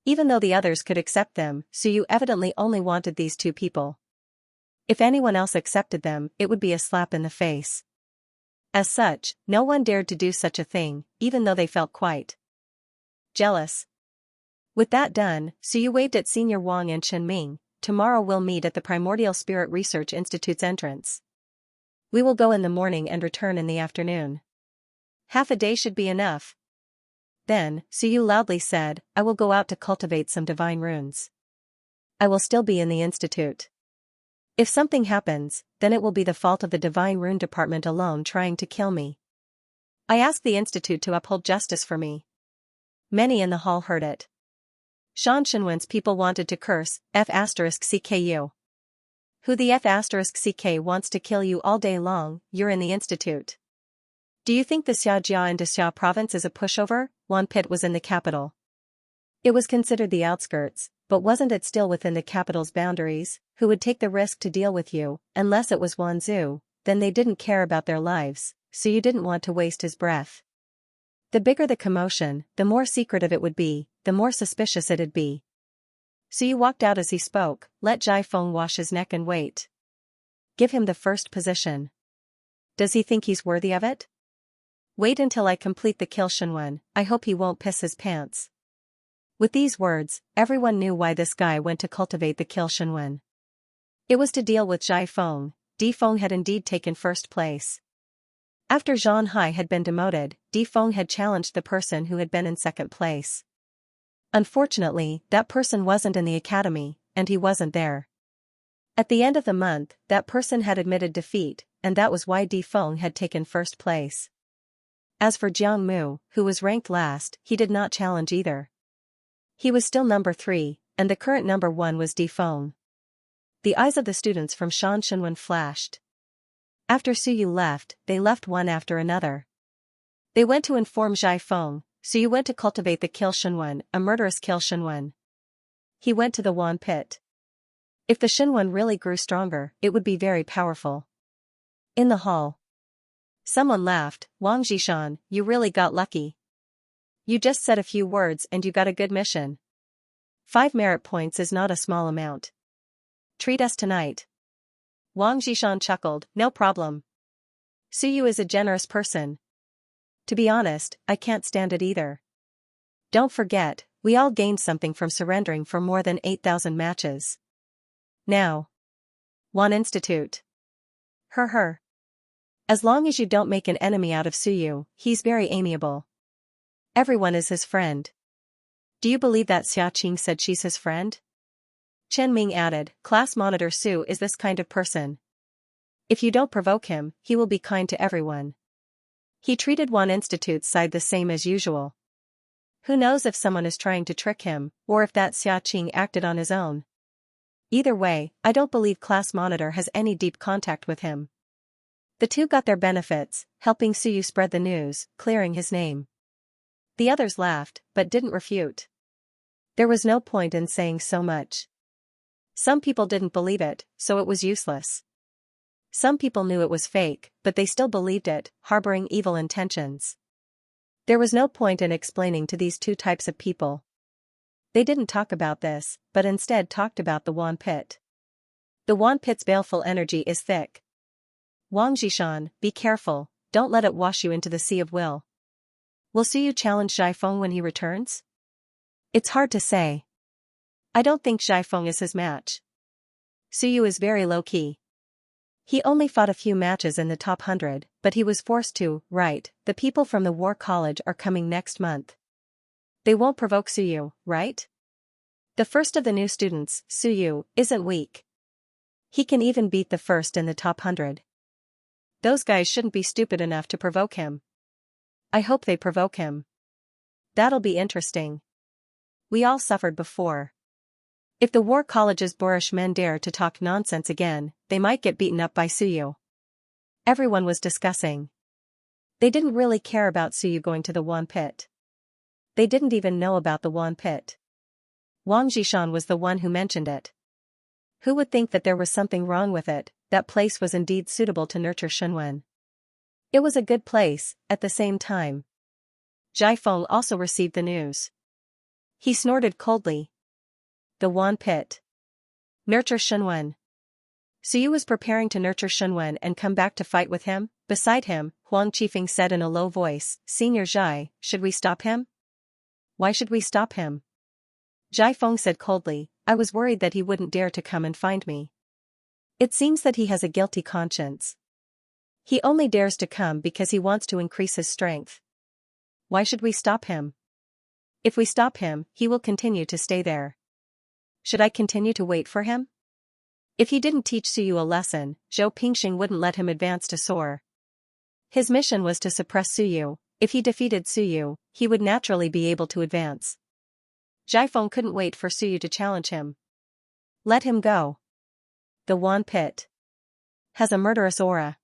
Speaker 1: Even though the others could accept them, Su evidently only wanted these 2 people. If anyone else accepted them, it would be a slap in the face. As such, no one dared to do such a thing, even though they felt quite jealous. With that done, Su waved at Senior Wang and Chen Ming, tomorrow we'll meet at the Primordial Spirit Research Institute's entrance. We will go in the morning and return in the afternoon. Half a day should be enough. Then, Su loudly said, I will go out to cultivate some divine runes. I will still be in the institute. If something happens, then it will be the fault of the Divine Rune Department alone trying to kill me. I ask the institute to uphold justice for me. Many in the hall heard it. Shenwen's people wanted to curse F***CKU. Who the F***CK wants to kill you all day long, you're in the institute. Do you think the Xianxia and Xia province is a pushover? Wan Pit was in the capital. It was considered the outskirts, but wasn't it still within the capital's boundaries? Who would take the risk to deal with you, unless it was Wanzhou? Then they didn't care about their lives, so you didn't want to waste his breath. The bigger the commotion, the more secretive it would be, the more suspicious it'd be. So you walked out as he spoke, let Jai Feng wash his neck and wait. Give him the first position. Does he think he's worthy of it? Wait until I complete the kill Shenwen, I hope he won't piss his pants. With these words, everyone knew why this guy went to cultivate the kill Shenwen. It was to deal with Jai Feng. Di Feng had indeed taken first place. After Zhang Hai had been demoted, Di Feng had challenged the person who had been in second place. Unfortunately, that person wasn't in the academy, and he wasn't there. At the end of the month, that person had admitted defeat, and that was why Di Feng had taken first place. As for Jiang Mu, who was ranked last, he did not challenge either. He was still number 3, and the current number 1 was Di Feng. The eyes of the students from Shenwen flashed. After Su left, they left one after another. They went to inform Jai Feng, Su went to cultivate the kill Shenwen, a murderous kill Shenwen. He went to the Wan Pit. If the Shenwen really grew stronger, it would be very powerful. In the hall. Someone laughed, Wang Zhishan, you really got lucky. You just said a few words and you got a good mission. 5 merit points is not a small amount. Treat us tonight. Wang Zhishan chuckled, no problem. Su is a generous person. To be honest, I can't stand it either. Don't forget, we all gained something from surrendering for more than 8,000 matches. Now. Wan Institute. Her. As long as you don't make an enemy out of Suyu, he's very amiable. Everyone is his friend. Do you believe that Xiaoqing said she's his friend? Chen Ming added, class monitor Su is this kind of person. If you don't provoke him, he will be kind to everyone. He treated Wan Institute's side the same as usual. Who knows if someone is trying to trick him, or if that Xiaoqing acted on his own. Either way, I don't believe class monitor has any deep contact with him. The two got their benefits, helping Suyu spread the news, clearing his name. The others laughed, but didn't refute. There was no point in saying so much. Some people didn't believe it, so it was useless. Some people knew it was fake, but they still believed it, harboring evil intentions. There was no point in explaining to these two types of people. They didn't talk about this, but instead talked about the Wan Pit. The Wan Pit's baleful energy is thick. Wang Zhishan, be careful, don't let it wash you into the sea of will. Will Suyu challenge Zhaifeng when he returns? It's hard to say. I don't think Zhaifeng is his match. Suyu is very low-key. He only fought a few matches in the top 100, but he was forced to, right? The people from the War College are coming next month. They won't provoke Suyu, right? The first of the new students, Suyu, isn't weak. He can even beat the first in the top 100. Those guys shouldn't be stupid enough to provoke him. I hope they provoke him. That'll be interesting. We all suffered before. If the War College's boorish men dare to talk nonsense again, they might get beaten up by Suyu. Everyone was discussing. They didn't really care about Suyu going to the Wan Pit. They didn't even know about the Wan Pit. Wang Zhishan was the one who mentioned it. Who would think that there was something wrong with it? That place was indeed suitable to nurture Shunwen. It was a good place, at the same time. Zhaifeng also received the news. He snorted coldly. The Wan Pit. Nurture Shunwen. Suyu was preparing to nurture Shunwen and come back to fight with him. Beside him, Huang Qifeng said in a low voice, Senior Zhai, should we stop him? Why should we stop him? Zhaifeng said coldly, I was worried that he wouldn't dare to come and find me. It seems that he has a guilty conscience. He only dares to come because he wants to increase his strength. Why should we stop him? If we stop him, he will continue to stay there. Should I continue to wait for him? If he didn't teach Suyu a lesson, Zhou Pingxing wouldn't let him advance to soar. His mission was to suppress Suyu. If he defeated Suyu, he would naturally be able to advance. Zhaifeng couldn't wait for Suyu to challenge him. Let him go. The Wan Pit has a murderous aura.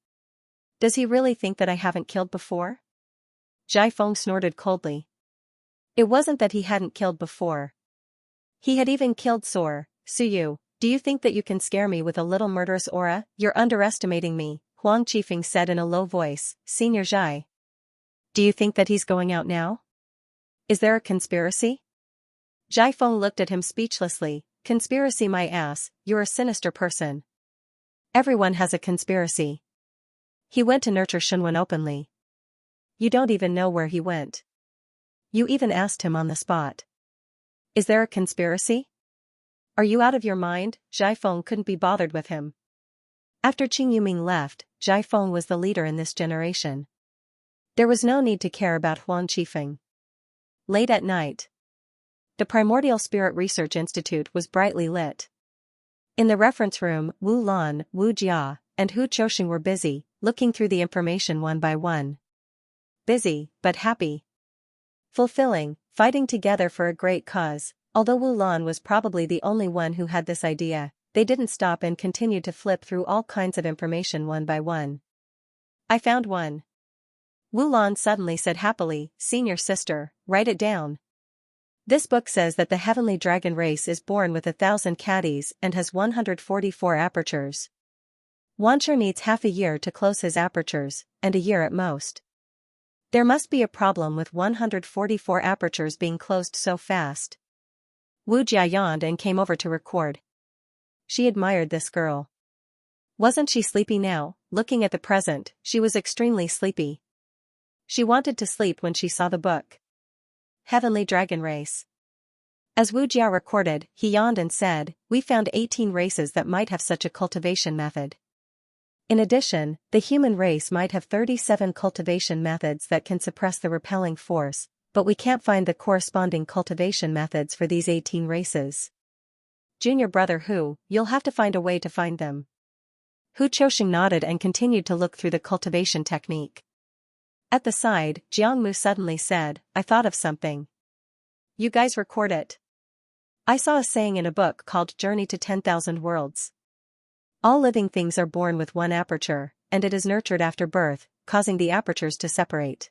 Speaker 1: Does he really think that I haven't killed before? Zhaifeng snorted coldly. It wasn't that he hadn't killed before. He had even killed Soar. Suyu, do you think that you can scare me with a little murderous aura? You're underestimating me, Huang Qifeng said in a low voice. Senior Zhai. Do you think that he's going out now? Is there a conspiracy? Zhaifeng looked at him speechlessly. Conspiracy my ass, you're a sinister person. Everyone has a conspiracy. He went to nurture Shunwen openly. You don't even know where he went. You even asked him on the spot. Is there a conspiracy? Are you out of your mind? Zhaifeng couldn't be bothered with him. After Qing Yuming left, Zhaifeng was the leader in this generation. There was no need to care about Huang Qifeng. Late at night. The Primordial Spirit Research Institute was brightly lit. In the reference room, Wu Lan, Wu Jia, and Hu Chouxing were busy, looking through the information one by one. Busy, but happy. Fulfilling, fighting together for a great cause. Although Wu Lan was probably the only one who had this idea, they didn't stop and continued to flip through all kinds of information one by one. I found one. Wu Lan suddenly said happily, Senior sister, write it down. This book says that the heavenly dragon race is born with 1,000 caddies and has 144 apertures. Wancher needs half a year to close his apertures, and a year at most. There must be a problem with 144 apertures being closed so fast. Wu Jia yawned and came over to record. She admired this girl. Wasn't she sleepy now? Looking at the present, she was extremely sleepy. She wanted to sleep when she saw the book. Heavenly Dragon Race. As Wu Jia recorded, he yawned and said, we found 18 races that might have such a cultivation method. In addition, the human race might have 37 cultivation methods that can suppress the repelling force, but we can't find the corresponding cultivation methods for these 18 races. Junior brother Hu, you'll have to find a way to find them. Hu Qiusheng nodded and continued to look through the cultivation technique. At the side, Jiangmu suddenly said, I thought of something. You guys record it. I saw a saying in a book called Journey to 10,000 Worlds. All living things are born with one aperture, and it is nurtured after birth, causing the apertures to separate.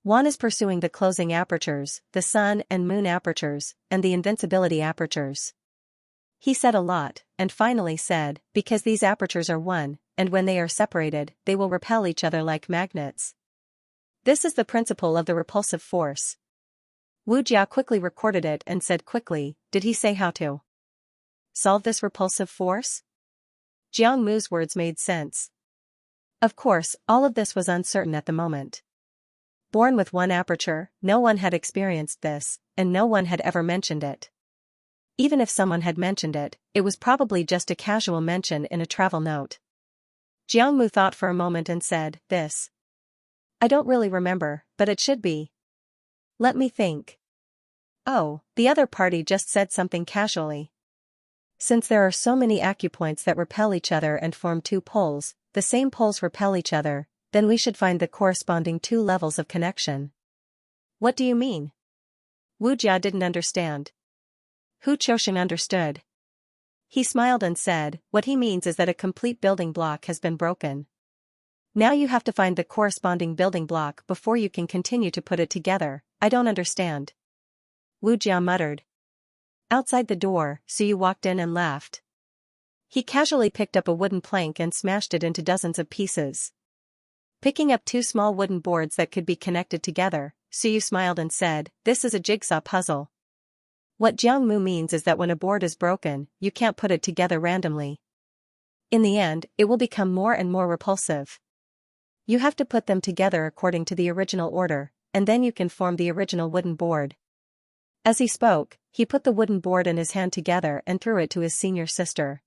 Speaker 1: One is pursuing the closing apertures, the sun and moon apertures, and the invincibility apertures. He said a lot, and finally said, because these apertures are one, and when they are separated, they will repel each other like magnets. This is the principle of the repulsive force. Wu Jia quickly recorded it and said quickly, did he say how to solve this repulsive force? Jiang Mu's words made sense. Of course, all of this was uncertain at the moment. Born with one aperture, no one had experienced this, and no one had ever mentioned it. Even if someone had mentioned it, it was probably just a casual mention in a travel note. Jiang Mu thought for a moment and said, this. I don't really remember, but it should be. Let me think. Oh, the other party just said something casually. Since there are so many acupoints that repel each other and form two poles, the same poles repel each other, then we should find the corresponding two levels of connection. What do you mean? Wu Jia didn't understand. Hu Qiusheng understood. He smiled and said, what he means is that a complete building block has been broken. Now you have to find the corresponding building block before you can continue to put it together. I don't understand. Wu Jia muttered. Outside the door, Suyu walked in and laughed. He casually picked up a wooden plank and smashed it into dozens of pieces. Picking up two small wooden boards that could be connected together, Suyu smiled and said, this is a jigsaw puzzle. What Jiang Mu means is that when a board is broken, you can't put it together randomly. In the end, it will become more and more repulsive. You have to put them together according to the original order, and then you can form the original wooden board. As he spoke, he put the wooden board in his hand together and threw it to his senior sister.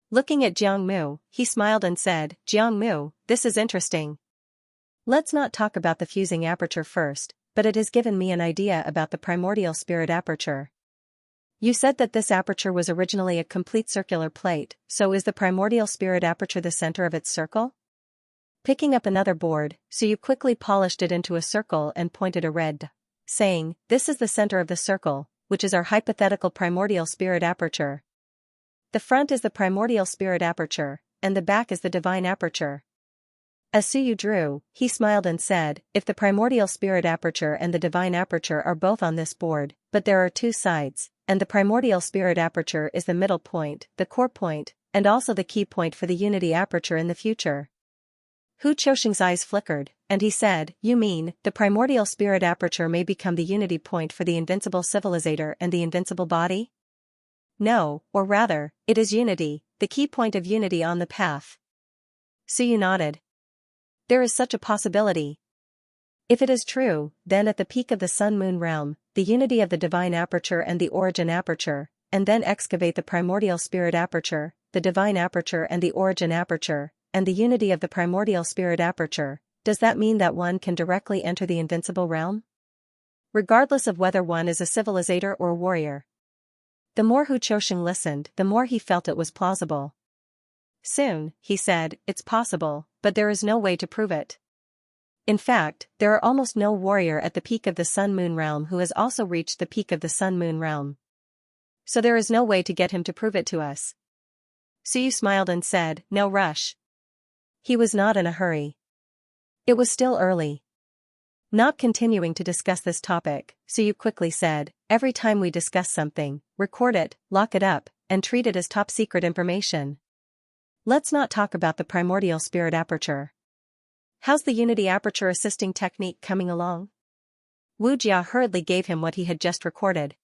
Speaker 1: Looking at Jiang Mu, he smiled and said, Jiang Mu, this is interesting. Let's not talk about the fusing aperture first, but it has given me an idea about the primordial spirit aperture. You said that this aperture was originally a complete circular plate, so is the primordial spirit aperture the center of its circle? Picking up another board, Suyu quickly polished it into a circle and pointed a red, saying, this is the center of the circle, which is our hypothetical primordial spirit aperture. The front is the primordial spirit aperture, and the back is the divine aperture. As Suyu drew, he smiled and said, if the primordial spirit aperture and the divine aperture are both on this board, but there are two sides, and the primordial spirit aperture is the middle point, the core point, and also the key point for the unity aperture in the future. Hu Qiusheng's eyes flickered, and he said, you mean, the primordial spirit aperture may become the unity point for the invincible civilizator and the invincible body? No, or rather, it is unity, the key point of unity on the path. Suyu nodded. There is such a possibility. If it is true, then at the peak of the sun-moon realm, the unity of the divine aperture and the origin aperture, and then excavate the primordial spirit aperture, the divine aperture and the origin aperture, and the unity of the primordial spirit aperture, does that mean that one can directly enter the invincible realm? Regardless of whether one is a civilizator or warrior. The more Hu Qiusheng listened, the more he felt it was plausible. Soon, he said, it's possible, but there is no way to prove it. In fact, there are almost no warrior at the peak of the sun-moon realm who has also reached the peak of the sun-moon realm. So there is no way to get him to prove it to us. Suyu smiled and said, no rush. He was not in a hurry. It was still early. Not continuing to discuss this topic, Suyu quickly said, every time we discuss something, record it, lock it up, and treat it as top-secret information. Let's not talk about the primordial spirit aperture. How's the unity aperture assisting technique coming along? Wu Jia hurriedly gave him what he had just recorded.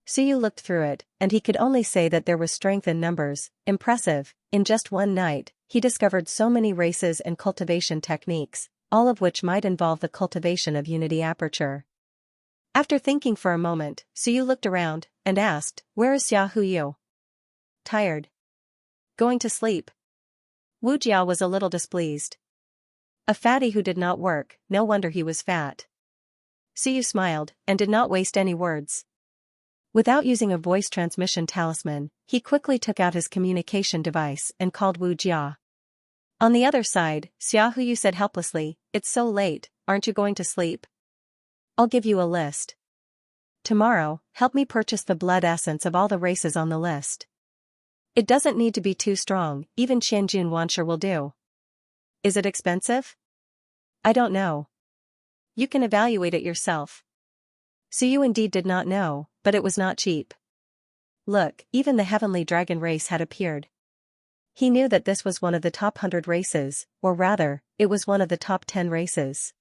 Speaker 1: Suyu looked through it, and he could only say that there was strength in numbers. Impressive. In just one night, he discovered so many races and cultivation techniques, all of which might involve the cultivation of unity aperture. After thinking for a moment, Suyu looked around, and asked, where is Xia Huyu? Tired. Going to sleep. Wu Jia was a little displeased. A fatty who did not work, no wonder he was fat. Siyu smiled, and did not waste any words. Without using a voice transmission talisman, he quickly took out his communication device and called Wu Jia. On the other side, Xiaohuyu said helplessly, "It's so late, aren't you going to sleep? I'll give you a list. Tomorrow, help me purchase the blood essence of all the races on the list. It doesn't need to be too strong, even Qianjun Wanshi will do. Is it expensive? I don't know. You can evaluate it yourself." Siyu indeed did not know, but it was not cheap. Look, even the heavenly dragon race had appeared. He knew that this was one of the top 100 races, or rather, it was one of the top 10 races.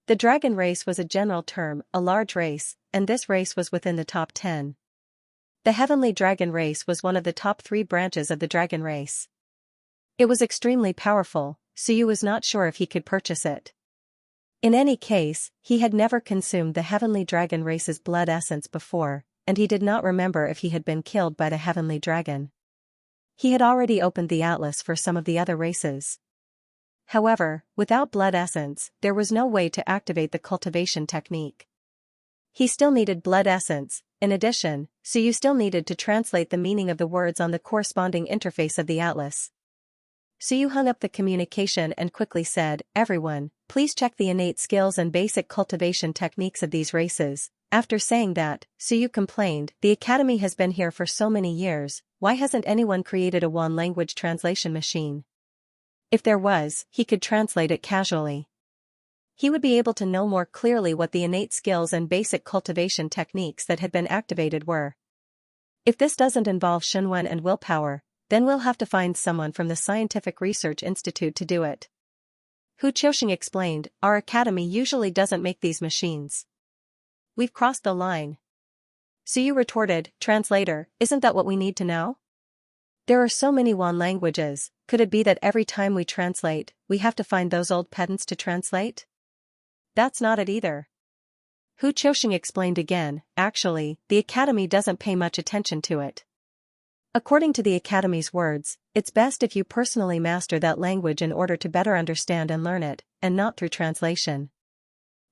Speaker 1: The dragon race was a general term, a large race, and this race was within the top 10. The heavenly dragon race was one of the top 3 branches of the dragon race. It was extremely powerful, Siyu was not sure if he could purchase it. In any case, he had never consumed the heavenly dragon race's blood essence before, and he did not remember if he had been killed by the heavenly dragon. He had already opened the atlas for some of the other races. However, without blood essence, there was no way to activate the cultivation technique. He still needed blood essence. In addition, Siyu still needed to translate the meaning of the words on the corresponding interface of the atlas. Siyu hung up the communication and quickly said, "Everyone, please check the innate skills and basic cultivation techniques of these races." After saying that, Siyu complained, "The academy has been here for so many years, why hasn't anyone created a Wan language translation machine? If there was, he could translate it casually. He would be able to know more clearly what the innate skills and basic cultivation techniques that had been activated were. If this doesn't involve Shenwen and willpower, then we'll have to find someone from the Scientific Research Institute to do it." Hu Qiuxing explained, "Our academy usually doesn't make these machines. We've crossed the line." Siyu retorted, "Translator, isn't that what we need to know? There are so many Wan languages, could it be that every time we translate, we have to find those old pedants to translate? That's not it either." Hu Qiuxing explained again, "Actually, the academy doesn't pay much attention to it. According to the academy's words, it's best if you personally master that language in order to better understand and learn it, and not through translation.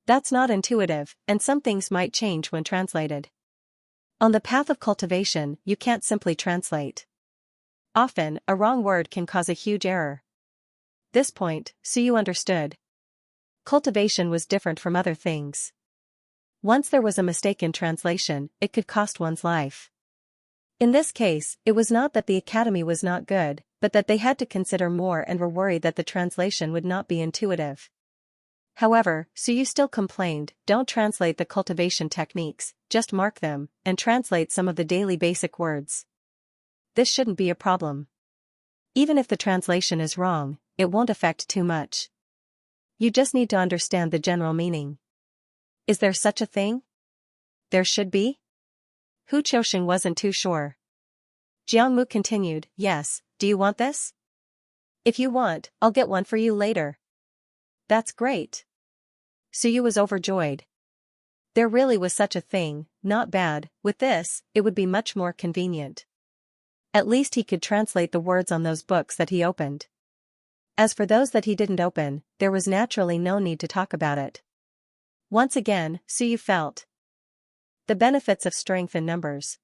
Speaker 1: That's not intuitive, and some things might change when translated. On the path of cultivation, you can't simply translate. Often, a wrong word can cause a huge error." This point, Siyu understood. Cultivation was different from other things. Once there was a mistake in translation, it could cost one's life. In this case, it was not that the academy was not good, but that they had to consider more and were worried that the translation would not be intuitive. However, Siyu still complained, "Don't translate the cultivation techniques, just mark them, and translate some of the daily basic words. This shouldn't be a problem. Even if the translation is wrong, it won't affect too much. You just need to understand the general meaning." Is there such a thing? There should be? Hu Qiuxing wasn't too sure. Jiang Mu continued, "Yes, do you want this? If you want, I'll get one for you later." "That's great." Siyu was overjoyed. There really was such a thing, not bad, with this, it would be much more convenient. At least he could translate the words on those books that he opened. As for those that he didn't open, there was naturally no need to talk about it. Once again, Siyu felt the benefits of strength in numbers.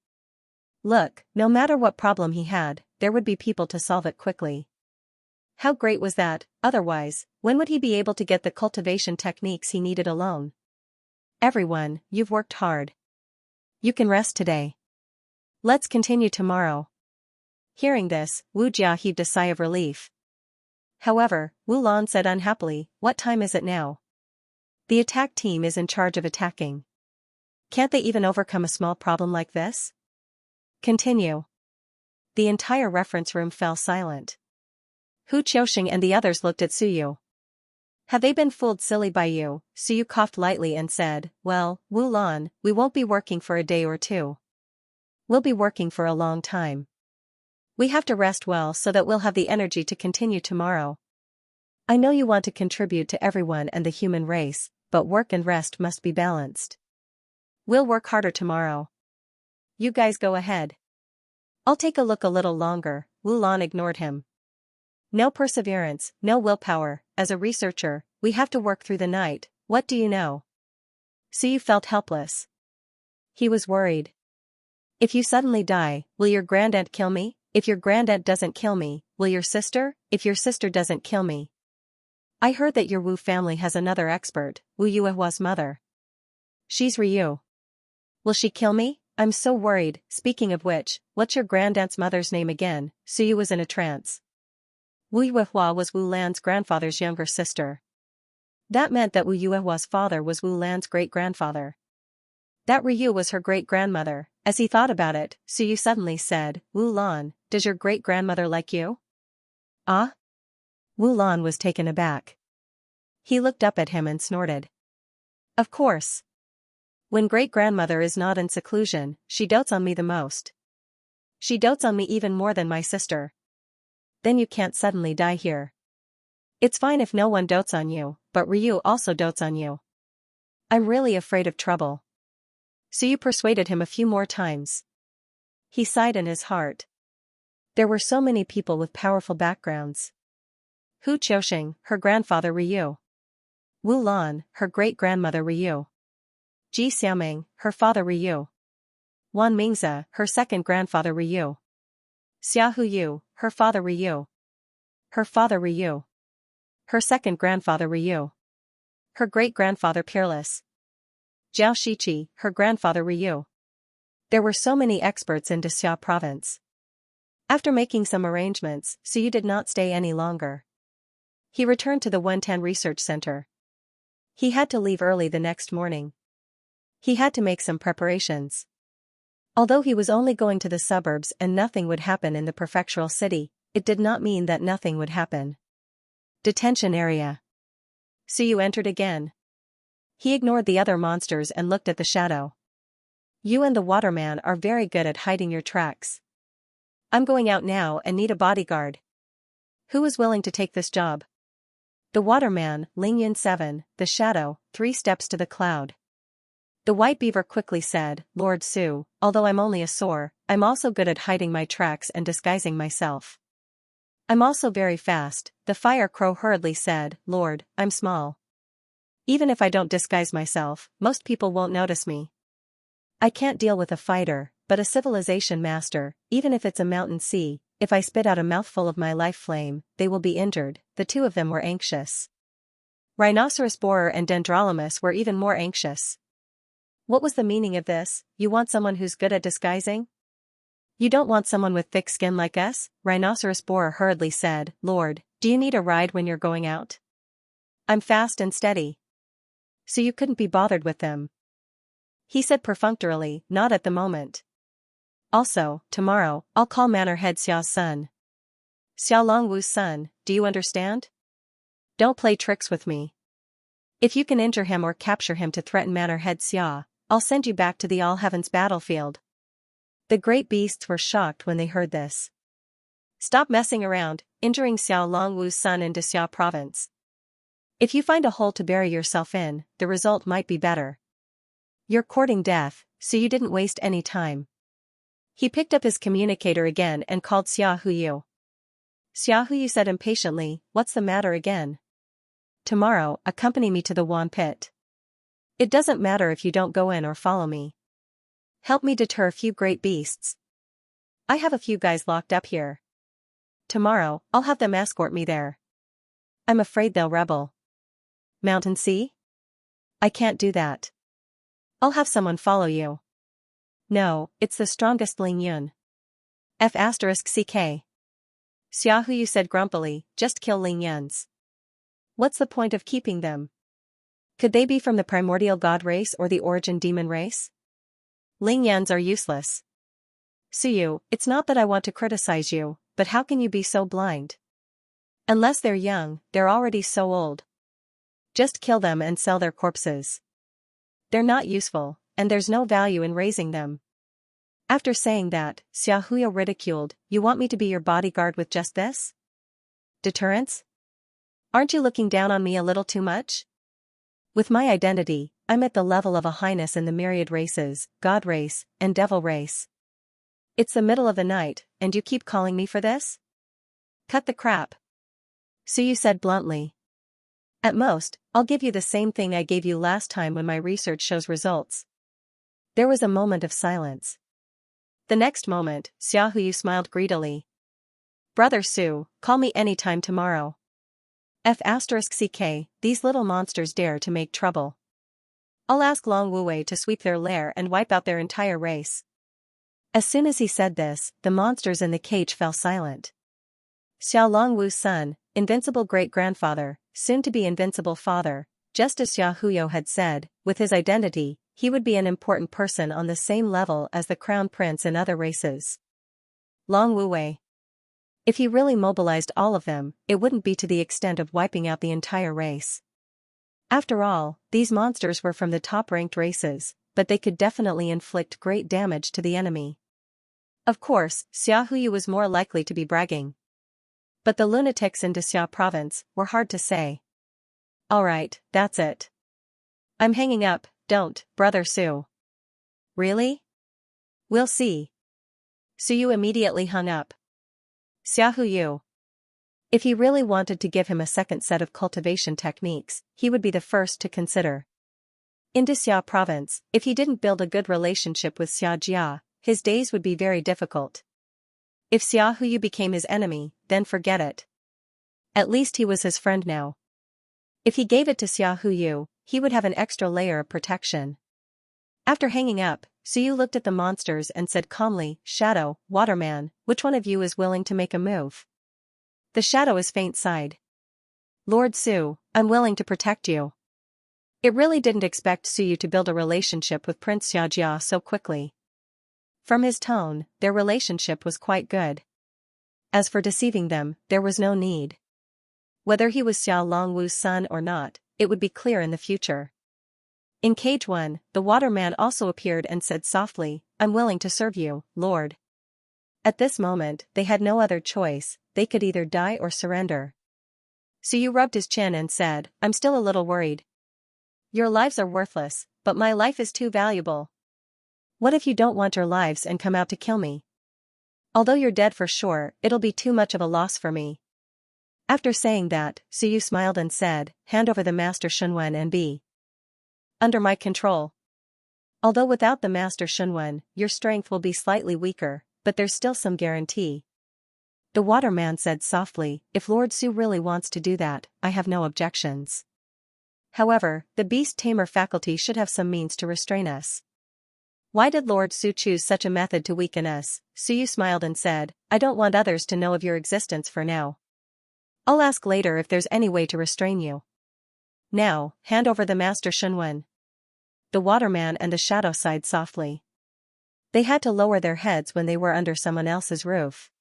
Speaker 1: Look, no matter what problem he had, there would be people to solve it quickly. How great was that? Otherwise, when would he be able to get the cultivation techniques he needed alone? "Everyone, you've worked hard. You can rest today. Let's continue tomorrow." Hearing this, Wu Jia heaved a sigh of relief. However, Wu Lan said unhappily, "What time is it now? The attack team is in charge of attacking. Can't they even overcome a small problem like this?" Continue. The entire reference room fell silent. Hu Qiuxing and the others looked at Siyu. Have they been fooled silly by you? Siyu coughed lightly and said, "Well, Wu Lan, we won't be working for a day or two. We'll be working for a long time. We have to rest well so that we'll have the energy to continue tomorrow. I know you want to contribute to everyone and the human race, but work and rest must be balanced. We'll work harder tomorrow. You guys go ahead. I'll take a look a little longer." Wu Lan ignored him. No perseverance, no willpower. As a researcher, we have to work through the night. What do you know? Suyu felt helpless. He was worried. If you suddenly die, will your grandaunt kill me? If your grandaunt doesn't kill me, will your sister? If your sister doesn't kill me? I heard that your Wu family has another expert, Wu Yuehua's mother. She's Ryu. Will she kill me? I'm so worried. Speaking of which, what's your grandaunt's mother's name again? Suyu was in a trance. Wu Yuehua was Wu Lan's grandfather's younger sister. That meant that Wu Yuehua's father was Wu Lan's great-grandfather. That Ryu was her great-grandmother. As he thought about it, Suyu suddenly said, Wu Lan, does your great-grandmother like you? Ah? Wu Lan was taken aback. He looked up at him and snorted. Of course. When great-grandmother is not in seclusion, she dotes on me the most. She dotes on me even more than my sister. Then you can't suddenly die here. It's fine if no one dotes on you, but Ryu also dotes on you. I'm really afraid of trouble. Suyu persuaded him a few more times. He sighed in his heart. There were so many people with powerful backgrounds. Hu Qiuxing, her grandfather Ryu. Wu Lan, her great-grandmother Ryu. Ji Xiaoming, her father Ryu. Wan Mingzi, her second-grandfather Ryu. Xia Huyu, her father Ryu. Her father Ryu. Her second-grandfather Ryu. Her great-grandfather Peerless. Jiao Shiqi, her grandfather Ryu. There were so many experts in Xia province. After making some arrangements, Suyu did not stay any longer. He returned to the Wentan Research Center. He had to leave early the next morning. He had to make some preparations. Although he was only going to the suburbs and nothing would happen in the prefectural city, it did not mean that nothing would happen. Detention area. Suyu entered again. He ignored the other monsters and looked at the shadow. You and the waterman are very good at hiding your tracks. I'm going out now and need a bodyguard. Who is willing to take this job? The waterman, Lingyun 7, the shadow, 3 steps to the cloud. The white beaver quickly said, Lord Su, although I'm only a soar, I'm also good at hiding my tracks and disguising myself. I'm also very fast, the fire crow hurriedly said, Lord, I'm small. Even if I don't disguise myself, most people won't notice me. I can't deal with a fighter, but a civilization master, even if it's a mountain sea, if I spit out a mouthful of my life flame, they will be injured. The two of them were anxious. Rhinoceros borer and Dendrolamus were even more anxious. What was the meaning of this? You want someone who's good at disguising? You don't want someone with thick skin like us? Rhinoceros borer hurriedly said, Lord, do you need a ride when you're going out? I'm fast and steady. So you couldn't be bothered with them. He said perfunctorily, not at the moment. Also, tomorrow, I'll call Manor Head Xiao's son. Xiao Longwu's son, do you understand? Don't play tricks with me. If you can injure him or capture him to threaten Manor Head Xia, I'll send you back to the All Heavens battlefield. The great beasts were shocked when they heard this. Stop messing around, injuring Xiao Longwu's son into Xia province. If you find a hole to bury yourself in, the result might be better. You're courting death, so you didn't waste any time. He picked up his communicator again and called Xia Huyu. Xia Huyu said impatiently, what's the matter again? Tomorrow, accompany me to the Wan pit. It doesn't matter if you don't go in or follow me. Help me deter a few great beasts. I have a few guys locked up here. Tomorrow, I'll have them escort me there. I'm afraid they'll rebel. Mountain Sea? I can't do that. I'll have someone follow you. No, it's the strongest Ling Yun. F***ck. Xia Huyu said grumpily, just kill Ling Yuns. What's the point of keeping them? Could they be from the primordial god race or the origin demon race? Ling Yuns are useless. Suyu, it's not that I want to criticize you, but how can you be so blind? Unless they're young, they're already so old. Just kill them and sell their corpses. They're not useful, and there's no value in raising them. After saying that, Xia Huyu ridiculed, you want me to be your bodyguard with just this? Deterrence? Aren't you looking down on me a little too much? With my identity, I'm at the level of a highness in the myriad races, god race, and devil race. It's the middle of the night, and you keep calling me for this? Cut the crap. Suyu said bluntly. At most, I'll give you the same thing I gave you last time when my research shows results. There was a moment of silence. The next moment, Xiaohuyu smiled greedily. Brother Su, call me anytime tomorrow. F***ck, these little monsters dare to make trouble. I'll ask Long Wuwei to sweep their lair and wipe out their entire race. As soon as he said this, the monsters in the cage fell silent. Xiao Longwu's son, invincible great-grandfather, soon-to-be invincible father, just as Xiaohuyu had said, with his identity, he would be an important person on the same level as the crown prince in other races. Long Wuwei. If he really mobilized all of them, it wouldn't be to the extent of wiping out the entire race. After all, these monsters were from the top-ranked races, but they could definitely inflict great damage to the enemy. Of course, Xiaohuyu was more likely to be bragging. But the lunatics in Dexia province were hard to say. Alright, that's it. I'm hanging up, don't, Brother Su. Really? We'll see. Suyu immediately hung up. Xiaohuyu. If he really wanted to give him a second set of cultivation techniques, he would be the first to consider. In Dexia province, if he didn't build a good relationship with Xiaojia, his days would be very difficult. If Xiaohuyu became his enemy, then forget it. At least he was his friend now. If he gave it to Xiaohuyu, he would have an extra layer of protection. After hanging up, Suyu looked at the monsters and said calmly, Shadow, Waterman, which one of you is willing to make a move? The shadow is faint sighed. Lord Su, I'm willing to protect you. It really didn't expect Suyu to build a relationship with Prince Xiaojia so quickly. From his tone, their relationship was quite good. As for deceiving them, there was no need. Whether he was Xiao Longwu's son or not, it would be clear in the future. In Cage 1, the waterman also appeared and said softly, I'm willing to serve you, Lord. At this moment, they had no other choice, they could either die or surrender. Suyu rubbed his chin and said, I'm still a little worried. Your lives are worthless, but my life is too valuable. What if you don't want your lives and come out to kill me? Although you're dead for sure, it'll be too much of a loss for me. After saying that, Suyu smiled and said, hand over the Master Shunwen and be under my control. Although without the Master Shunwen, your strength will be slightly weaker, but there's still some guarantee. The waterman said softly, if Lord Su really wants to do that, I have no objections. However, the beast tamer faculty should have some means to restrain us. Why did Lord Su choose such a method to weaken us? Suyu smiled and said, I don't want others to know of your existence for now. I'll ask later if there's any way to restrain you. Now, hand over the Master Shunwen. The waterman and the shadow sighed softly. They had to lower their heads when they were under someone else's roof.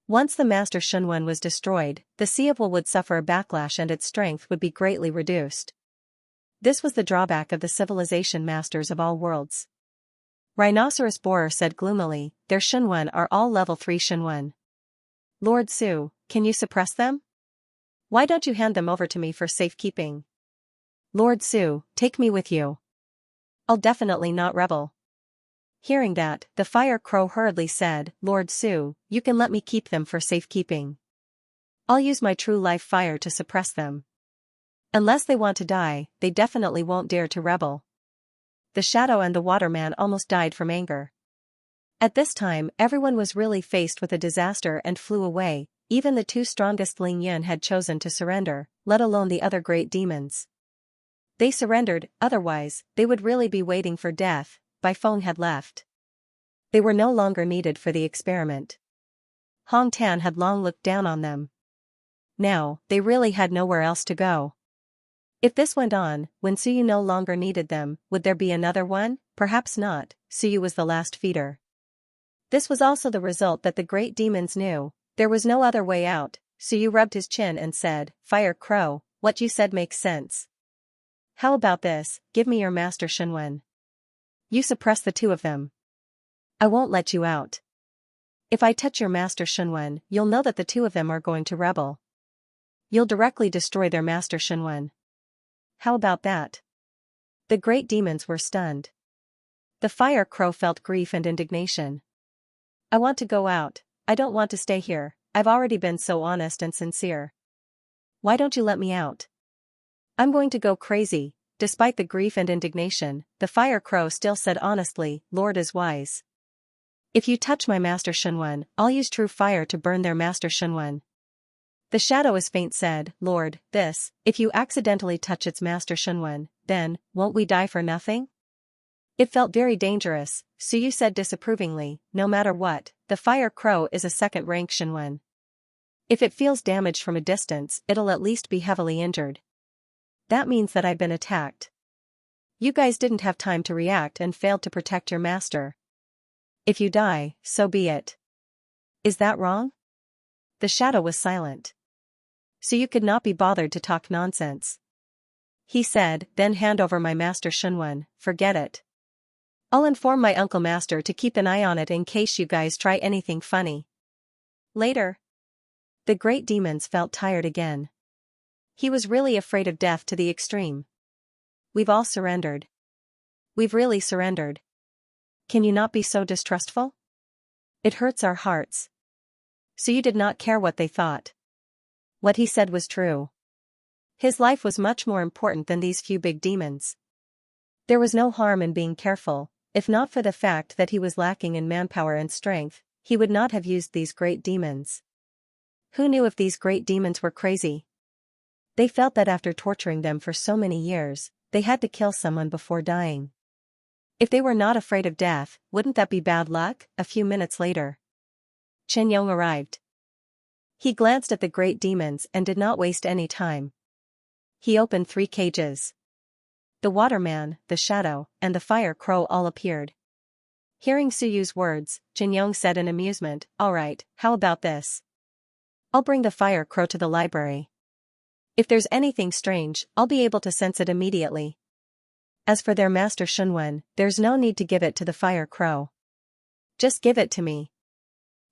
Speaker 1: Once the Master Shunwen was destroyed, the Sea of Will would suffer a backlash and its strength would be greatly reduced. This was the drawback of the civilization masters of all worlds. Rhinoceros Borer said gloomily, their Shunwen are all level 3 Shunwen. Lord Su, can you suppress them? Why don't you hand them over to me for safekeeping? Lord Su, take me with you. I'll definitely not rebel. Hearing that, the Fire Crow hurriedly said, Lord Su, you can let me keep them for safekeeping. I'll use my true life fire to suppress them. Unless they want to die, they definitely won't dare to rebel. The shadow and the waterman almost died from anger. At this time, everyone was really faced with a disaster and flew away. Even the two strongest Ling Yun had chosen to surrender, let alone the other great demons. They surrendered, otherwise, they would really be waiting for death. Bai Feng had left. They were no longer needed for the experiment. Hong Tan had long looked down on them. Now, they really had nowhere else to go. If this went on, when Suyu no longer needed them, would there be another one? Perhaps not, Suyu was the last feeder. This was also the result that the great demons knew. There was no other way out. Suyu rubbed his chin and said, Fire Crow, what you said makes sense. How about this, give me your Master Shunwen. You suppress the two of them. I won't let you out. If I touch your Master Shunwen, you'll know that the two of them are going to rebel. You'll directly destroy their Master Shunwen. How about that? The great demons were stunned. The Fire Crow felt grief and indignation. I want to go out, I don't want to stay here, I've already been so honest and sincere. Why don't you let me out? I'm going to go crazy." Despite the grief and indignation, the fire crow still said honestly, "Lord is wise. If you touch my master Shenwen, I'll use true fire to burn their master Shenwen." The shadow is faint said, "Lord, if you accidentally touch its master Shenwen, then, won't we die for nothing?" It felt very dangerous, Suyu said disapprovingly. "No matter what, the fire crow is a second-rank Shenwen. If it feels damaged from a distance, it'll at least be heavily injured. That means that I've been attacked. You guys didn't have time to react and failed to protect your master. If you die, so be it. Is that wrong?" The shadow was silent. Suyu could not be bothered to talk nonsense. He said, "Then hand over my master Shenwen, forget it. I'll inform my uncle master to keep an eye on it in case you guys try anything funny." Later. The great demons felt tired again. He was really afraid of death to the extreme. "We've all surrendered. We've really surrendered. Can you not be so distrustful? It hurts our hearts." Suyu did not care what they thought. What he said was true. His life was much more important than these few big demons. There was no harm in being careful. If not for the fact that he was lacking in manpower and strength, he would not have used these great demons. Who knew if these great demons were crazy? They felt that after torturing them for so many years, they had to kill someone before dying. If they were not afraid of death, wouldn't that be bad luck? A few minutes later, Chen Yong arrived. He glanced at the great demons and did not waste any time. He opened 3 cages. The waterman, the shadow, and the fire crow all appeared. Hearing Suyu's words, Chen Yong said in amusement, "All right, how about this? I'll bring the fire crow to the library. If there's anything strange, I'll be able to sense it immediately. As for their master Shenwen, there's no need to give it to the fire crow. Just give it to me.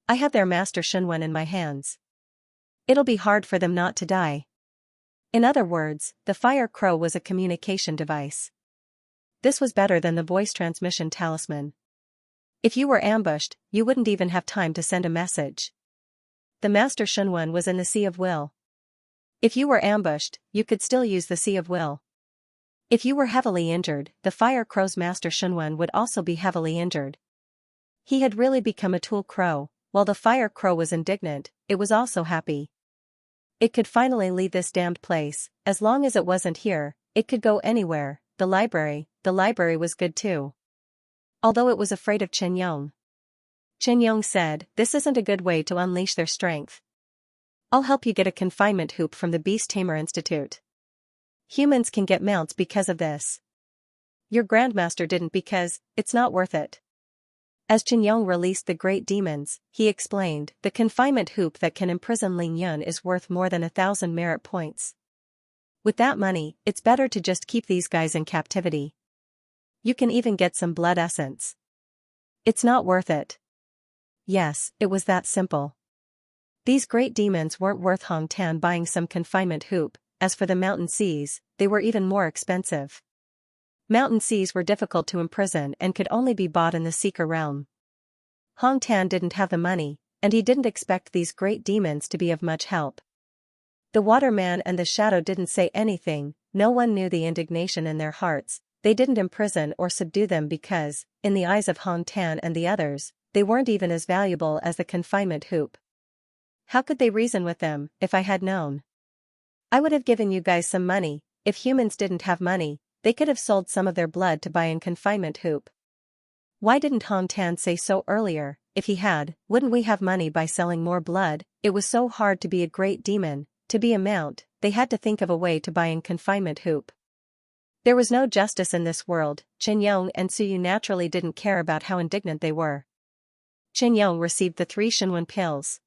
Speaker 1: I have their master Shenwen in my hands. It'll be hard for them not to die." In other words, the fire crow was a communication device. This was better than the voice transmission talisman. If you were ambushed, you wouldn't even have time to send a message. The master Shenwen was in the Sea of Will. If you were ambushed, you could still use the Sea of Will. If you were heavily injured, the fire crow's master Shenwen would also be heavily injured. He had really become a tool crow. While the fire crow was indignant, it was also happy. It could finally leave this damned place. As long as it wasn't here, it could go anywhere. The library was good too. Although it was afraid of Chen Yong. Chen Yong said, "This isn't a good way to unleash their strength. I'll help you get a confinement hoop from the Beast Tamer Institute. Humans can get mounts because of this. Your Grandmaster didn't because, it's not worth it." As Chen Yong released the great demons, he explained, "The confinement hoop that can imprison Ling Yun is worth more than 1,000 merit points. With that money, it's better to just keep these guys in captivity. You can even get some blood essence. It's not worth it." Yes, it was that simple. These great demons weren't worth Hong Tan buying some confinement hoop. As for the mountain seas, they were even more expensive. Mountain seas were difficult to imprison and could only be bought in the Seeker realm. Hong Tan didn't have the money, and he didn't expect these great demons to be of much help. The waterman and the shadow didn't say anything. No one knew the indignation in their hearts. They didn't imprison or subdue them because, in the eyes of Hong Tan and the others, they weren't even as valuable as the confinement hoop. How could they reason with them? If I had known, I would have given you guys some money. If humans didn't have money, they could have sold some of their blood to buy a confinement hoop. Why didn't Hong Tan say so earlier? If he had, wouldn't we have money by selling more blood? It was so hard to be a great demon. To be a mount, they had to think of a way to buy a confinement hoop. There was no justice in this world. Chen Yong and Suyu naturally didn't care about how indignant they were. Chen Yong received the 3 Shenwen pills.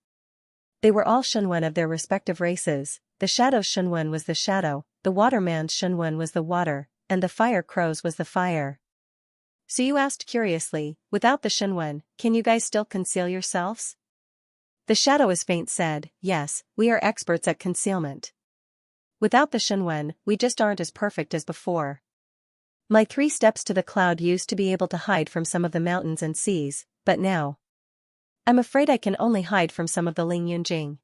Speaker 1: They were all Shenwen of their respective races. The shadow's Shenwen was the shadow, the waterman's Shenwen was the water, and the fire crow's was the fire. Suyu asked curiously, "Without the Shenwen, can you guys still conceal yourselves?" The shadow is faint said, "Yes, we are experts at concealment. Without the Shenwen, we just aren't as perfect as before. My 3 steps to the cloud used to be able to hide from some of the mountains and seas, but now I'm afraid I can only hide from some of the Ling Yunjing.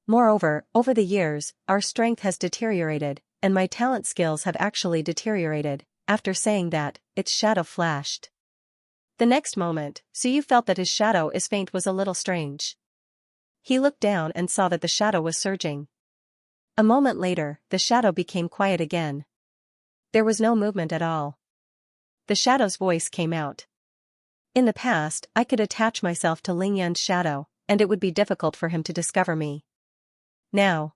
Speaker 1: Moreover, over the years, our strength has deteriorated, and my talent skills have actually deteriorated. After saying that, its shadow flashed. The next moment, Suyu felt that his shadow is faint was a little strange. He looked down and saw that the shadow was surging. A moment later, the shadow became quiet again. There was no movement at all. The shadow's voice came out. In the past, I could attach myself to Lingyun's shadow, and it would be difficult for him to discover me. Now,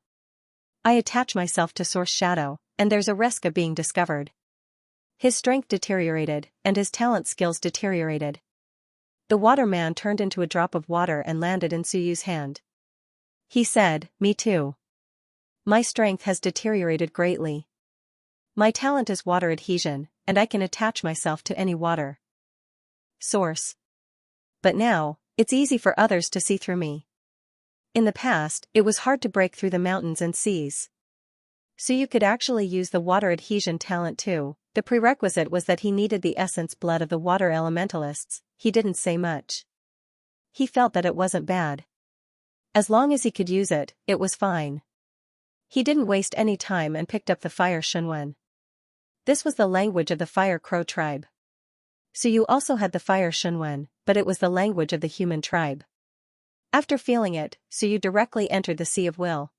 Speaker 1: I attach myself to Source Shadow, and there's a risk of being discovered. His strength deteriorated, and his talent skills deteriorated. The waterman turned into a drop of water and landed in Suyu's hand. He said, "Me too. My strength has deteriorated greatly. My talent is water adhesion, and I can attach myself to any water source. But now, it's easy for others to see through me. In the past, it was hard to break through the mountains and seas. Suyu could actually use the water adhesion talent too. The prerequisite was that he needed the essence blood of the water elementalists." He didn't say much. He felt that it wasn't bad. As long as he could use it, it was fine. He didn't waste any time and picked up the fire Shunwen. This was the language of the Fire Crow tribe. Suyu also had the fire Shunwen, but it was the language of the human tribe. After feeling it, Suyu directly entered the Sea of Will.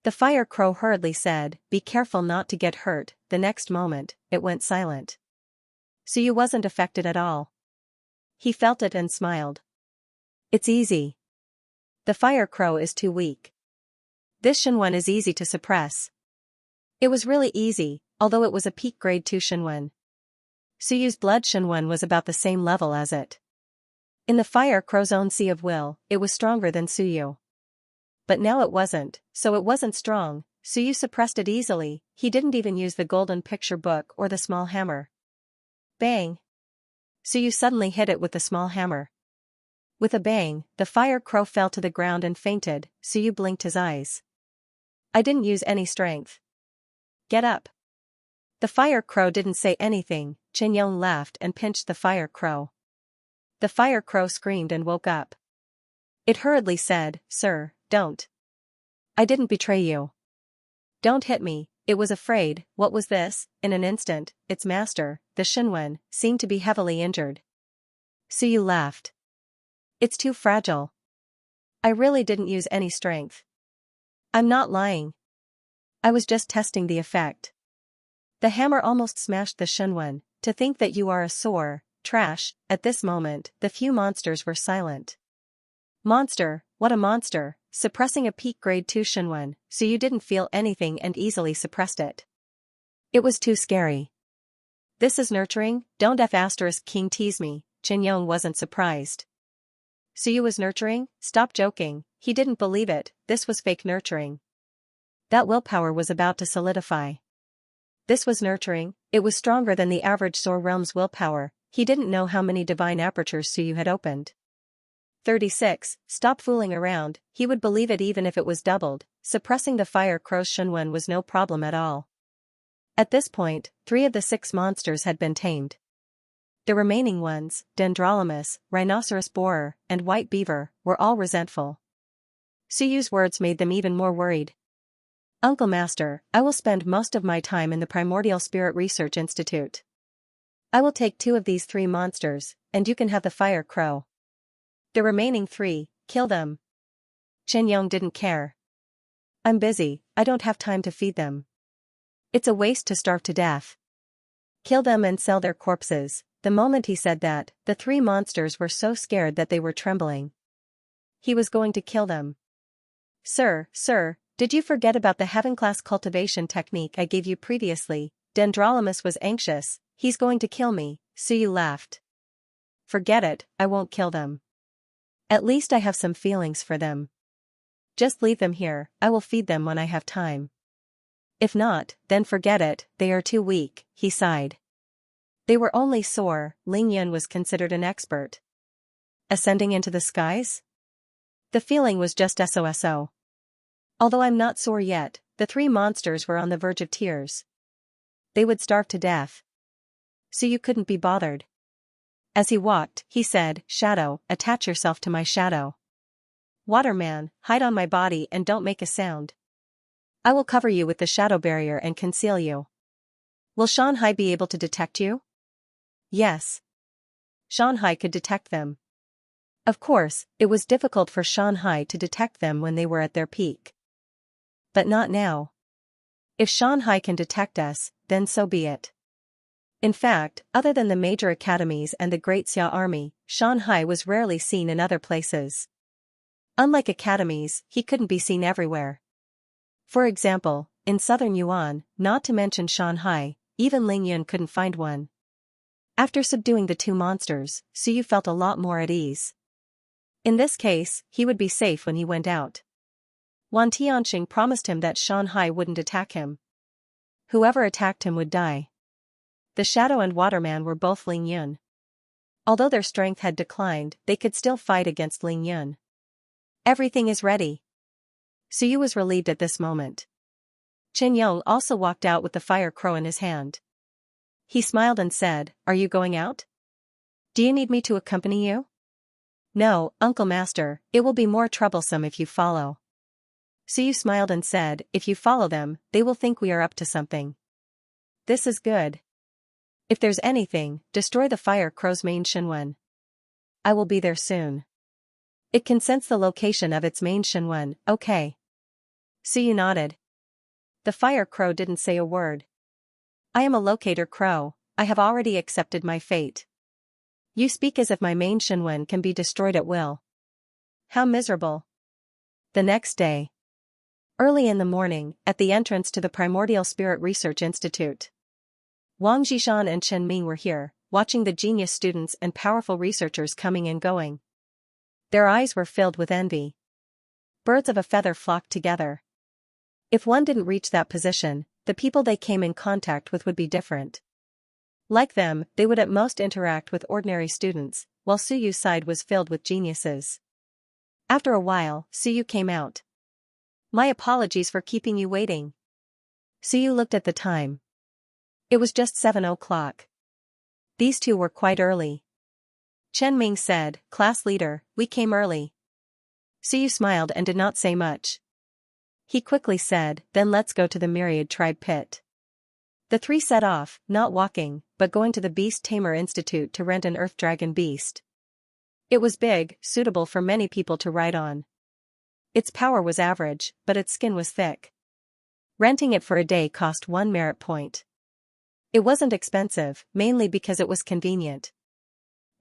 Speaker 1: The Fire Crow hurriedly said, "Be careful not to get hurt." The next moment, it went silent. Suyu wasn't affected at all. He felt it and smiled. It's easy. The Fire Crow is too weak. This Shinwen is easy to suppress. It was really easy, although it was a peak grade 2 Shinwen. Suyu's blood Shinwen was about the same level as it. In the Fire Crow's own Sea of Will, it was stronger than Suyu. But now it wasn't, so it wasn't strong. Suyu suppressed it easily. He didn't even use the golden picture book or the small hammer. Bang! Suyu suddenly hit it with the small hammer. With a bang, the Fire Crow fell to the ground and fainted. Suyu blinked his eyes. I didn't use any strength. Get up. The Fire Crow didn't say anything. Qianyong laughed and pinched the Fire Crow. The Fire Crow screamed and woke up. It hurriedly said, "Sir, don't. I didn't betray you. Don't hit me." It was afraid. What was this? In an instant, its master, the Shinwen, seemed to be heavily injured. Suyu laughed. It's too fragile. I really didn't use any strength. I'm not lying. I was just testing the effect. The hammer almost smashed the Shinwen. To think that you are a sore trash. At this moment, the few monsters were silent. Monster, what a monster, suppressing a peak grade 2 Shinwen, so you didn't feel anything and easily suppressed it. It was too scary. This is nurturing? Don't King tease me. Qianyong wasn't surprised. Suyu was nurturing? Stop joking. He didn't believe it. This was fake nurturing. That willpower was about to solidify. This was nurturing. It was stronger than the average Soar Realm's willpower. He didn't know how many divine apertures Suyu had opened. 36. Stop fooling around. He would believe it even if it was doubled. Suppressing the Fire Crow's Shinwen was no problem at all. At this point, 3 of the 6 monsters had been tamed. The remaining ones, Dendrolamus, Rhinoceros Borer, and White Beaver, were all resentful. Suyu's words made them even more worried. Uncle Master, I will spend most of my time in the Primordial Spirit Research Institute. I will take 2 of these 3 monsters, and you can have the Fire Crow. The remaining 3, kill them. Qianyong didn't care. I'm busy, I don't have time to feed them. It's a waste to starve to death. Kill them and sell their corpses. The moment he said that, the 3 monsters were so scared that they were trembling. He was going to kill them. Sir, did you forget about the heaven-class cultivation technique I gave you previously? Dendrolamus was anxious. He's going to kill me. Suyu laughed. Forget it, I won't kill them. At least I have some feelings for them. Just leave them here, I will feed them when I have time. If not, then forget it, they are too weak, he sighed. They were only sore. Lingyun was considered an expert. Ascending into the skies? The feeling was just so. Although I'm not sore yet, the 3 monsters were on the verge of tears. They would starve to death. So you couldn't be bothered. As he walked, he said, Shadow, attach yourself to my shadow. Waterman, hide on my body and don't make a sound. I will cover you with the shadow barrier and conceal you. Will Xianxia be able to detect you? Yes. Xianxia could detect them. Of course, it was difficult for Xianxia to detect them when they were at their peak. But not now. If Xianxia can detect us, then so be it. In fact, other than the major academies and the Great Xia army, Xianxia was rarely seen in other places. Unlike academies, he couldn't be seen everywhere. For example, in southern Yuan, not to mention Xianxia, even Ling Yun couldn't find one. After subduing the two monsters, Suyu felt a lot more at ease. In this case, he would be safe when he went out. Wan Tianxing promised him that Xianxia wouldn't attack him. Whoever attacked him would die. The Shadow and Waterman were both Ling Yun. Although their strength had declined, they could still fight against Ling Yun. Everything is ready. Suyu was relieved at this moment. Chen Yong also walked out with the fire crow in his hand. He smiled and said, "Are you going out? Do you need me to accompany you?" "No, Uncle Master, it will be more troublesome if you follow." Suyu smiled and said, "If you follow them, they will think we are up to something. This is good. If there's anything, destroy the fire crow's main Shenwen. I will be there soon. It can sense the location of its main Shenwen, okay?" Suyu nodded. The fire crow didn't say a word. "I am a locator crow, I have already accepted my fate. You speak as if my main Shenwen can be destroyed at will. How miserable." The next day. Early in the morning, at the entrance to the Primordial Spirit Research Institute. Wang Zhishan and Chen Ming were here, watching the genius students and powerful researchers coming and going. Their eyes were filled with envy. Birds of a feather flocked together. If one didn't reach that position, the people they came in contact with would be different. Like them, they would at most interact with ordinary students, while Suyu's side was filled with geniuses. After a while, Suyu came out. "My apologies for keeping you waiting." Suyu looked at the time. It was just 7 o'clock. These two were quite early. Chen Ming said, "Class leader, we came early." Suyu smiled and did not say much. He quickly said, "Then let's go to the Myriad tribe pit." The three set off, not walking, but going to the Beast Tamer Institute to rent an Earth Dragon beast. It was big, suitable for many people to ride on. Its power was average, but its skin was thick. Renting it for a day cost 1 merit point. It wasn't expensive, mainly because it was convenient.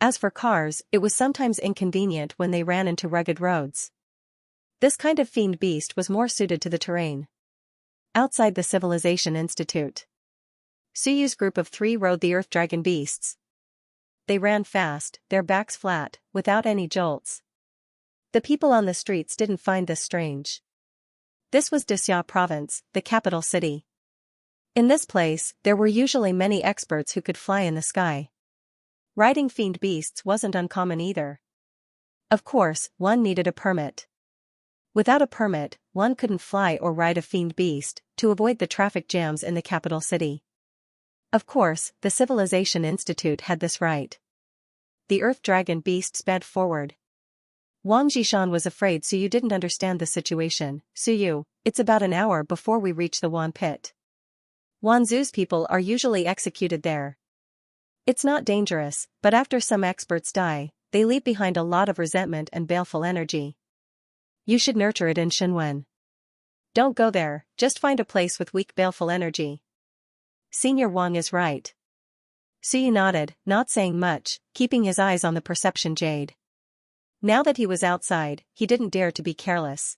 Speaker 1: As for cars, it was sometimes inconvenient when they ran into rugged roads. This kind of fiend beast was more suited to the terrain. Outside the Civilization Institute, Suyu's group of 3 rode the Earth Dragon beasts. They ran fast, their backs flat, without any jolts. The people on the streets didn't find this strange. This was Xia province, the capital city. In this place, there were usually many experts who could fly in the sky. Riding fiend beasts wasn't uncommon either. Of course, one needed a permit. Without a permit, one couldn't fly or ride a fiend beast, to avoid the traffic jams in the capital city. Of course, the Civilization Institute had this right. The Earth Dragon beast sped forward. Wang Zhishan was afraid Suyu didn't understand the situation. "Suyu, it's about an hour before we reach the Wan pit. Wanzhou's people are usually executed there. It's not dangerous, but after some experts die, they leave behind a lot of resentment and baleful energy. You should nurture it in Shenwen. Don't go there, just find a place with weak baleful energy." Senior Wang is right. Suyu nodded, not saying much, keeping his eyes on the perception jade. Now that he was outside, he didn't dare to be careless.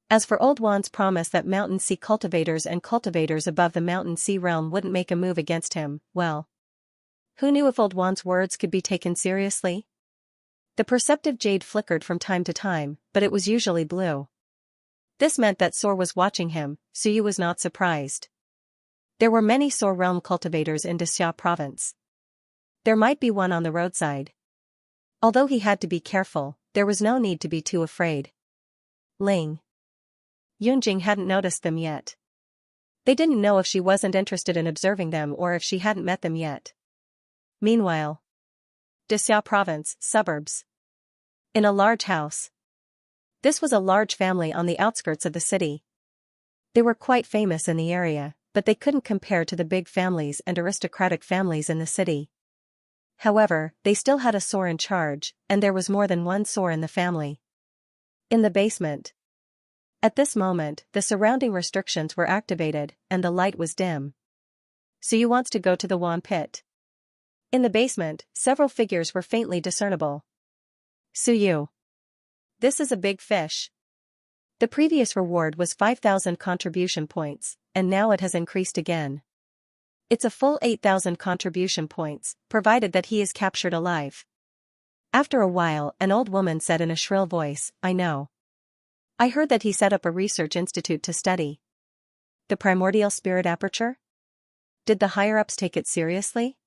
Speaker 1: As for Old Wan's promise that Mountain Sea cultivators and cultivators above the Mountain Sea realm wouldn't make a move against him, well, who knew if Old Wan's words could be taken seriously? The perceptive jade flickered from time to time, but it was usually blue. This meant that Sor was watching him. Suyu was not surprised. There were many Sor realm cultivators in Xia province. There might be one on the roadside. Although he had to be careful, there was no need to be too afraid. Ling Yunjing hadn't noticed them yet. They didn't know if she wasn't interested in observing them or if she hadn't met them yet. Meanwhile, Xia province, suburbs. In a large house. This was a large family on the outskirts of the city. They were quite famous in the area, but they couldn't compare to the big families and aristocratic families in the city. However, they still had a Sor in charge, and there was more than one Sor in the family. In the basement. At this moment, the surrounding restrictions were activated, and the light was dim. Suyu wants to go to the Wan pit. In the basement, several figures were faintly discernible. Suyu. This is a big fish. The previous reward was 5,000 contribution points, and now it has increased again. It's a full 8,000 contribution points, provided that he is captured alive. After a while, an old woman said in a shrill voice, I know. I heard that he set up a research institute to study the primordial spirit aperture? Did the higher-ups take it seriously?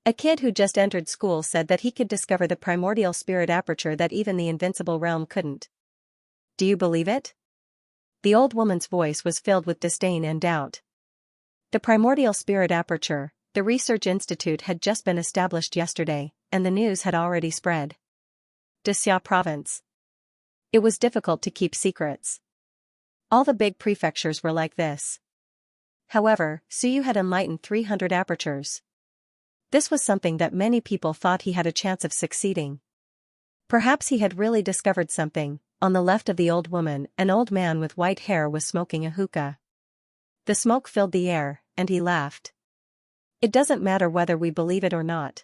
Speaker 1: A kid who just entered school said that he could discover the primordial spirit aperture that even the invincible realm couldn't. Do you believe it? The old woman's voice was filled with disdain and doubt. The primordial spirit aperture, the research institute had just been established yesterday, and the news had already spread. Xianxia province. It was difficult to keep secrets. All the big prefectures were like this. However, Suyu had enlightened 300 apertures. This was something that many people thought he had a chance of succeeding. Perhaps he had really discovered something. On the left of the old woman, an old man with white hair was smoking a hookah. The smoke filled the air, and he laughed. It doesn't matter whether we believe it or not.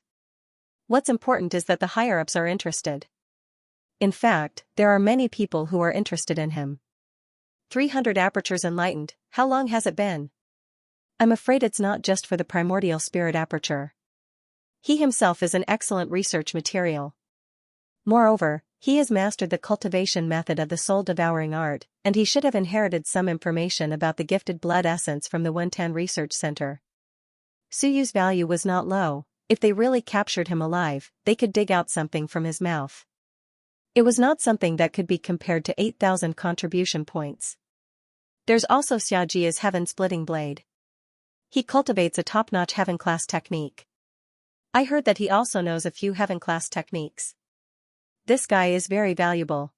Speaker 1: What's important is that the higher-ups are interested. In fact, there are many people who are interested in him. 300 apertures enlightened, how long has it been? I'm afraid it's not just for the primordial spirit aperture. He himself is an excellent research material. Moreover, he has mastered the cultivation method of the soul-devouring art, and he should have inherited some information about the gifted blood essence from the Wentan Research Center. Suyu's value was not low. If they really captured him alive, they could dig out something from his mouth. It was not something that could be compared to 8,000 contribution points. There's also Xiajia's heaven-splitting blade. He cultivates a top-notch heaven-class technique. I heard that he also knows a few heaven-class techniques. This guy is very valuable.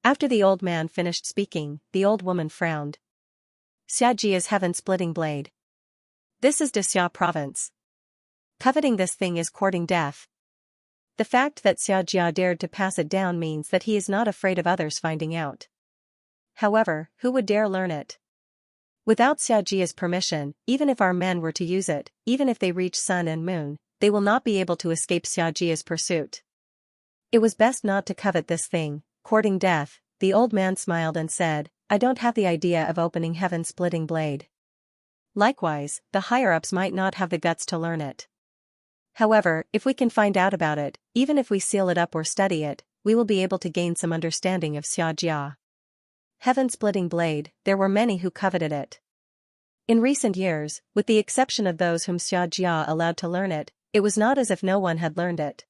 Speaker 1: After the old man finished speaking, the old woman frowned. Xiajia's heaven-splitting blade. This is Xianxia province. Coveting this thing is courting death. The fact that Xianxia dared to pass it down means that he is not afraid of others finding out. However, who would dare learn it? Without Xiajia's permission, even if our men were to use it, even if they reach sun and moon, they will not be able to escape Xiajia's pursuit. It was best not to covet this thing, courting death. The old man smiled and said, I don't have the idea of opening heaven-splitting blade. Likewise, the higher-ups might not have the guts to learn it. However, if we can find out about it, even if we seal it up or study it, we will be able to gain some understanding of Xianxia. Heaven-splitting blade, there were many who coveted it. In recent years, with the exception of those whom Xianxia allowed to learn it, it was not as if no one had learned it.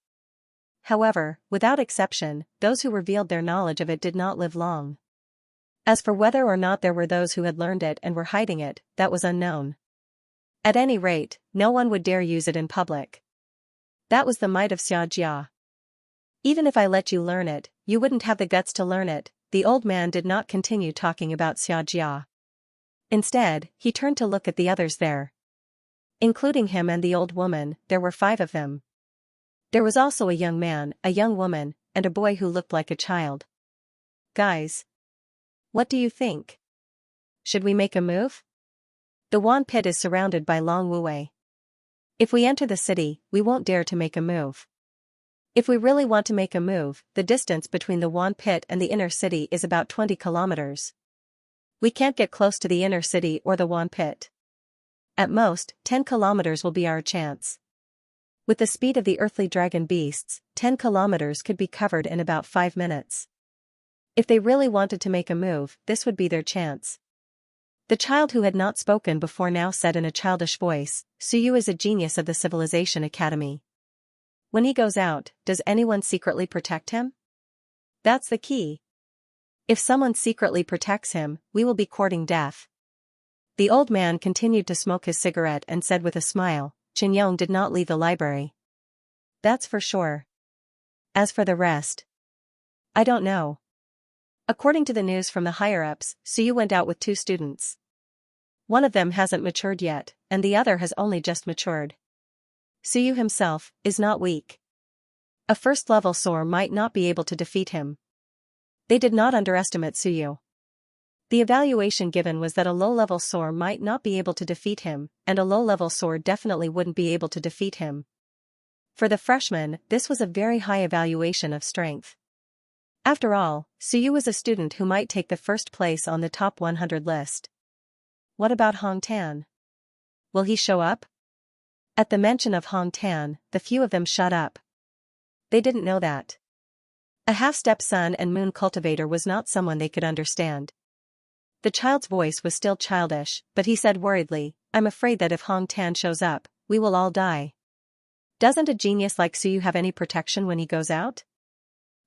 Speaker 1: However, without exception, those who revealed their knowledge of it did not live long. As for whether or not there were those who had learned it and were hiding it, that was unknown. At any rate, no one would dare use it in public. That was the might of Xianxia. Even if I let you learn it, you wouldn't have the guts to learn it. The old man did not continue talking about Xianxia. Instead, he turned to look at the others there. Including him and the old woman, there were 5 of them. There was also a young man, a young woman, and a boy who looked like a child. Guys. What do you think? Should we make a move? The Wan pit is surrounded by Long Wuwei. If we enter the city, we won't dare to make a move. If we really want to make a move, the distance between the Wan pit and the inner city is about 20 kilometers. We can't get close to the inner city or the Wan pit. At most, 10 kilometers will be our chance. With the speed of the earthly dragon beasts, 10 kilometers could be covered in about 5 minutes. If they really wanted to make a move, this would be their chance. The child who had not spoken before now said in a childish voice, Suyu is a genius of the Civilization Academy. When he goes out, does anyone secretly protect him? That's the key. If someone secretly protects him, we will be courting death. The old man continued to smoke his cigarette and said with a smile, Qinyong did not leave the library. That's for sure. As for the rest, I don't know. According to the news from the higher-ups, Suyu went out with 2 students. One of them hasn't matured yet, and the other has only just matured. Suyu himself is not weak. A first-level Soar might not be able to defeat him. They did not underestimate Suyu. The evaluation given was that a low-level Soar might not be able to defeat him, and a low-level Soar definitely wouldn't be able to defeat him. For the freshman, this was a very high evaluation of strength. After all, Suyu was a student who might take the first place on the top 100 list. What about Hong Tan? Will he show up? At the mention of Hong Tan, the few of them shut up. They didn't know that. A half-step sun and moon cultivator was not someone they could understand. The child's voice was still childish, but he said worriedly, I'm afraid that if Hong Tan shows up, we will all die. Doesn't a genius like Suyu have any protection when he goes out?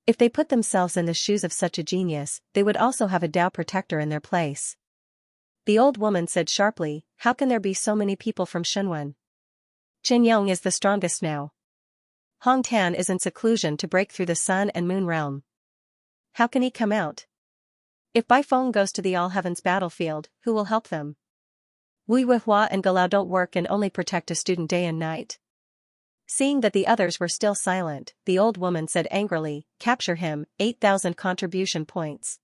Speaker 1: If they put themselves in the shoes of such a genius, they would also have a Tao protector in their place. The old woman said sharply, how can there be so many people from Shenwen? Qin Yong is the strongest now. Hong Tan is in seclusion to break through the sun and moon realm. How can he come out? If Bai Feng goes to the All Heavens battlefield, who will help them? Wu Weihua and Galao don't work and only protect a student day and night. Seeing that the others were still silent, the old woman said angrily, capture him, 8,000 contribution points.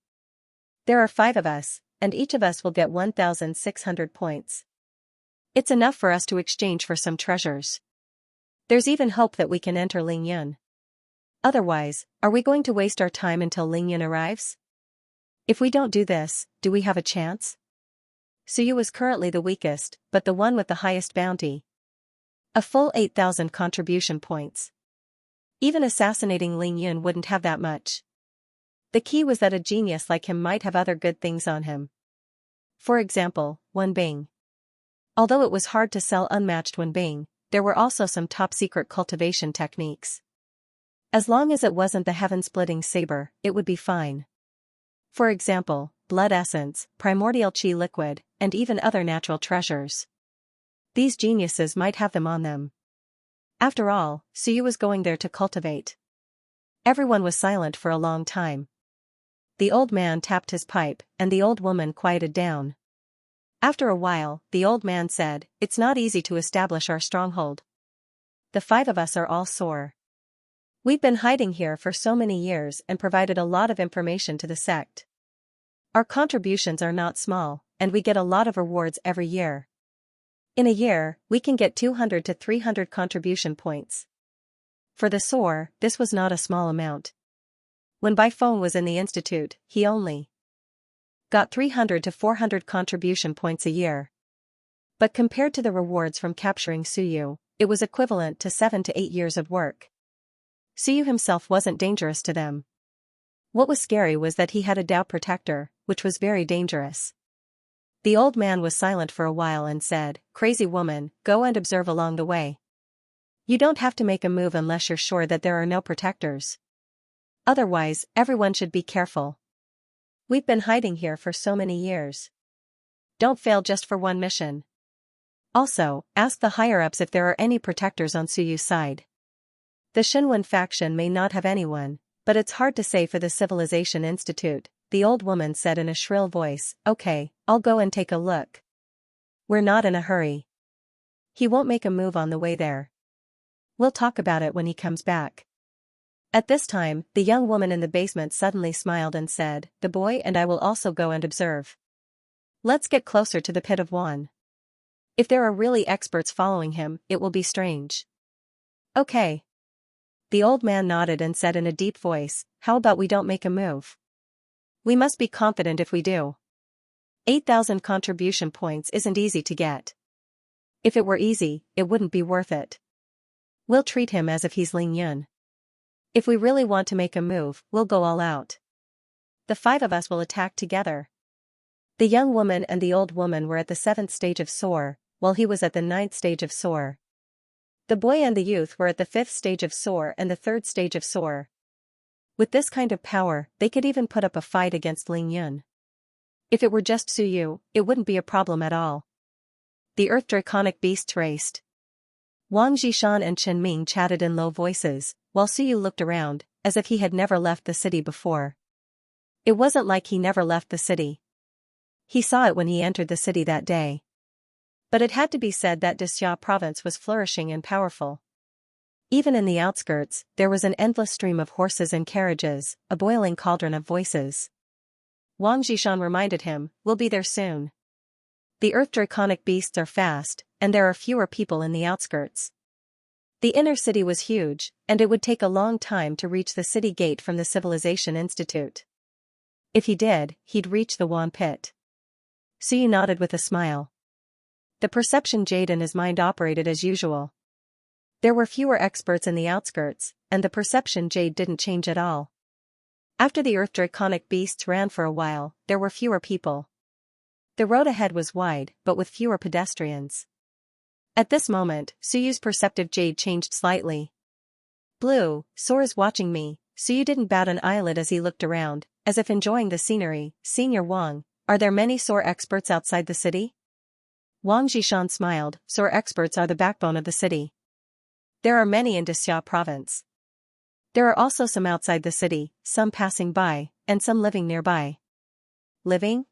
Speaker 1: There are 5 of us, and each of us will get 1,600 points. It's enough for us to exchange for some treasures. There's even hope that we can enter Lingyun. Otherwise, are we going to waste our time until Lingyun arrives? If we don't do this, do we have a chance? Suyu was currently the weakest, but the one with the highest bounty. A full 8,000 contribution points. Even assassinating Lingyun wouldn't have that much. The key was that a genius like him might have other good things on him. For example, Wenbing. Although it was hard to sell unmatched Wenbing, there were also some top-secret cultivation techniques. As long as it wasn't the heaven-splitting saber, it would be fine. For example, blood essence, primordial qi liquid, and even other natural treasures. These geniuses might have them on them. After all, Suyu was going there to cultivate. Everyone was silent for a long time. The old man tapped his pipe, and the old woman quieted down. After a while, the old man said, it's not easy to establish our stronghold. The 5 of us are all sore. We've been hiding here for so many years and provided a lot of information to the sect. Our contributions are not small, and we get a lot of rewards every year. In a year, we can get 200 to 300 contribution points. For the Soar, this was not a small amount. When Bai Feng was in the institute, he only got 300 to 400 contribution points a year. But compared to the rewards from capturing Suyu, it was equivalent to 7 to 8 years of work. Suyu himself wasn't dangerous to them. What was scary was that he had a Tao protector, which was very dangerous. The old man was silent for a while and said, crazy woman, go and observe along the way. You don't have to make a move unless you're sure that there are no protectors. Otherwise, everyone should be careful. We've been hiding here for so many years. Don't fail just for one mission. Also, ask the higher-ups if there are any protectors on Suyu's side. The Shenwen faction may not have anyone, but it's hard to say for the Civilization Institute, the old woman said in a shrill voice, okay, I'll go and take a look. We're not in a hurry. He won't make a move on the way there. We'll talk about it when he comes back. At this time, the young woman in the basement suddenly smiled and said, the boy and I will also go and observe. Let's get closer to the pit of Wan. If there are really experts following him, it will be strange. Okay. The old man nodded and said in a deep voice, how about we don't make a move? We must be confident if we do. 8,000 contribution points isn't easy to get. If it were easy, it wouldn't be worth it. We'll treat him as if he's Ling Yun. If we really want to make a move, we'll go all out. The 5 of us will attack together. The young woman and the old woman were at the 7th stage of Soar, while he was at the 9th stage of Soar. The boy and the youth were at the 5th stage of Soar and the 3rd stage of Soar. With this kind of power, they could even put up a fight against Ling Yun. If it were just Suyu, it wouldn't be a problem at all. The Earth Draconic beasts raced. Wang Zhishan and Chen Ming chatted in low voices, while Suyu looked around, as if he had never left the city before. It wasn't like he never left the city. He saw it when he entered the city that day. But it had to be said that Xianxia province was flourishing and powerful. Even in the outskirts, there was an endless stream of horses and carriages, a boiling cauldron of voices. Wang Zhishan reminded him, "We'll be there soon. The earth draconic beasts are fast, and there are fewer people in the outskirts." The inner city was huge, and it would take a long time to reach the city gate from the Civilization Institute. If he did, he'd reach the Wan Pit. Suyu nodded with a smile. The perception jade in his mind operated as usual. There were fewer experts in the outskirts, and the perception jade didn't change at all. After the earth draconic beasts ran for a while, there were fewer people. The road ahead was wide, but with fewer pedestrians. At this moment, Suyu's perceptive jade changed slightly. "Blue, Sora's watching me." Suyu didn't bat an eyelid as he looked around, as if enjoying the scenery. "Senior Wang, are there many SOAR experts outside the city?" Wang Zhishan smiled. "SOAR experts are the backbone of the city. There are many in Xianxia province. There are also some outside the city, some passing by, and some living nearby." "Living?"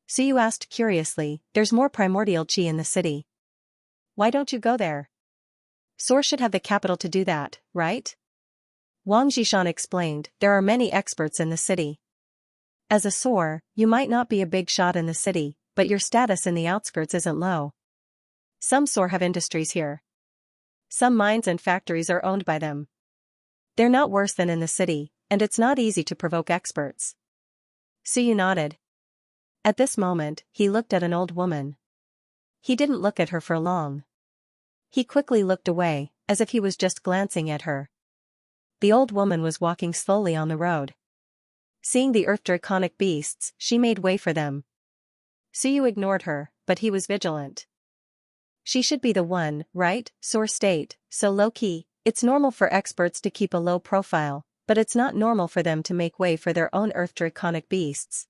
Speaker 1: Suyu asked curiously. "There's more primordial qi in the city. Why don't you go there? SOAR should have the capital to do that, right?" Wang Zhishan explained. "There are many experts in the city. As a SOAR, you might not be a big shot in the city, but your status in the outskirts isn't low. Some SOAR have industries here. Some mines and factories are owned by them. They're not worse than in the city, and it's not easy to provoke experts." Suyu nodded. At this moment, he looked at an old woman. He didn't look at her for long. He quickly looked away, as if he was just glancing at her. The old woman was walking slowly on the road. Seeing the earth draconic beasts, she made way for them. Suyu ignored her, but he was vigilant. She should be the one, right? SOAR state, so low-key. It's normal for experts to keep a low profile, but it's not normal for them to make way for their own earth draconic beasts.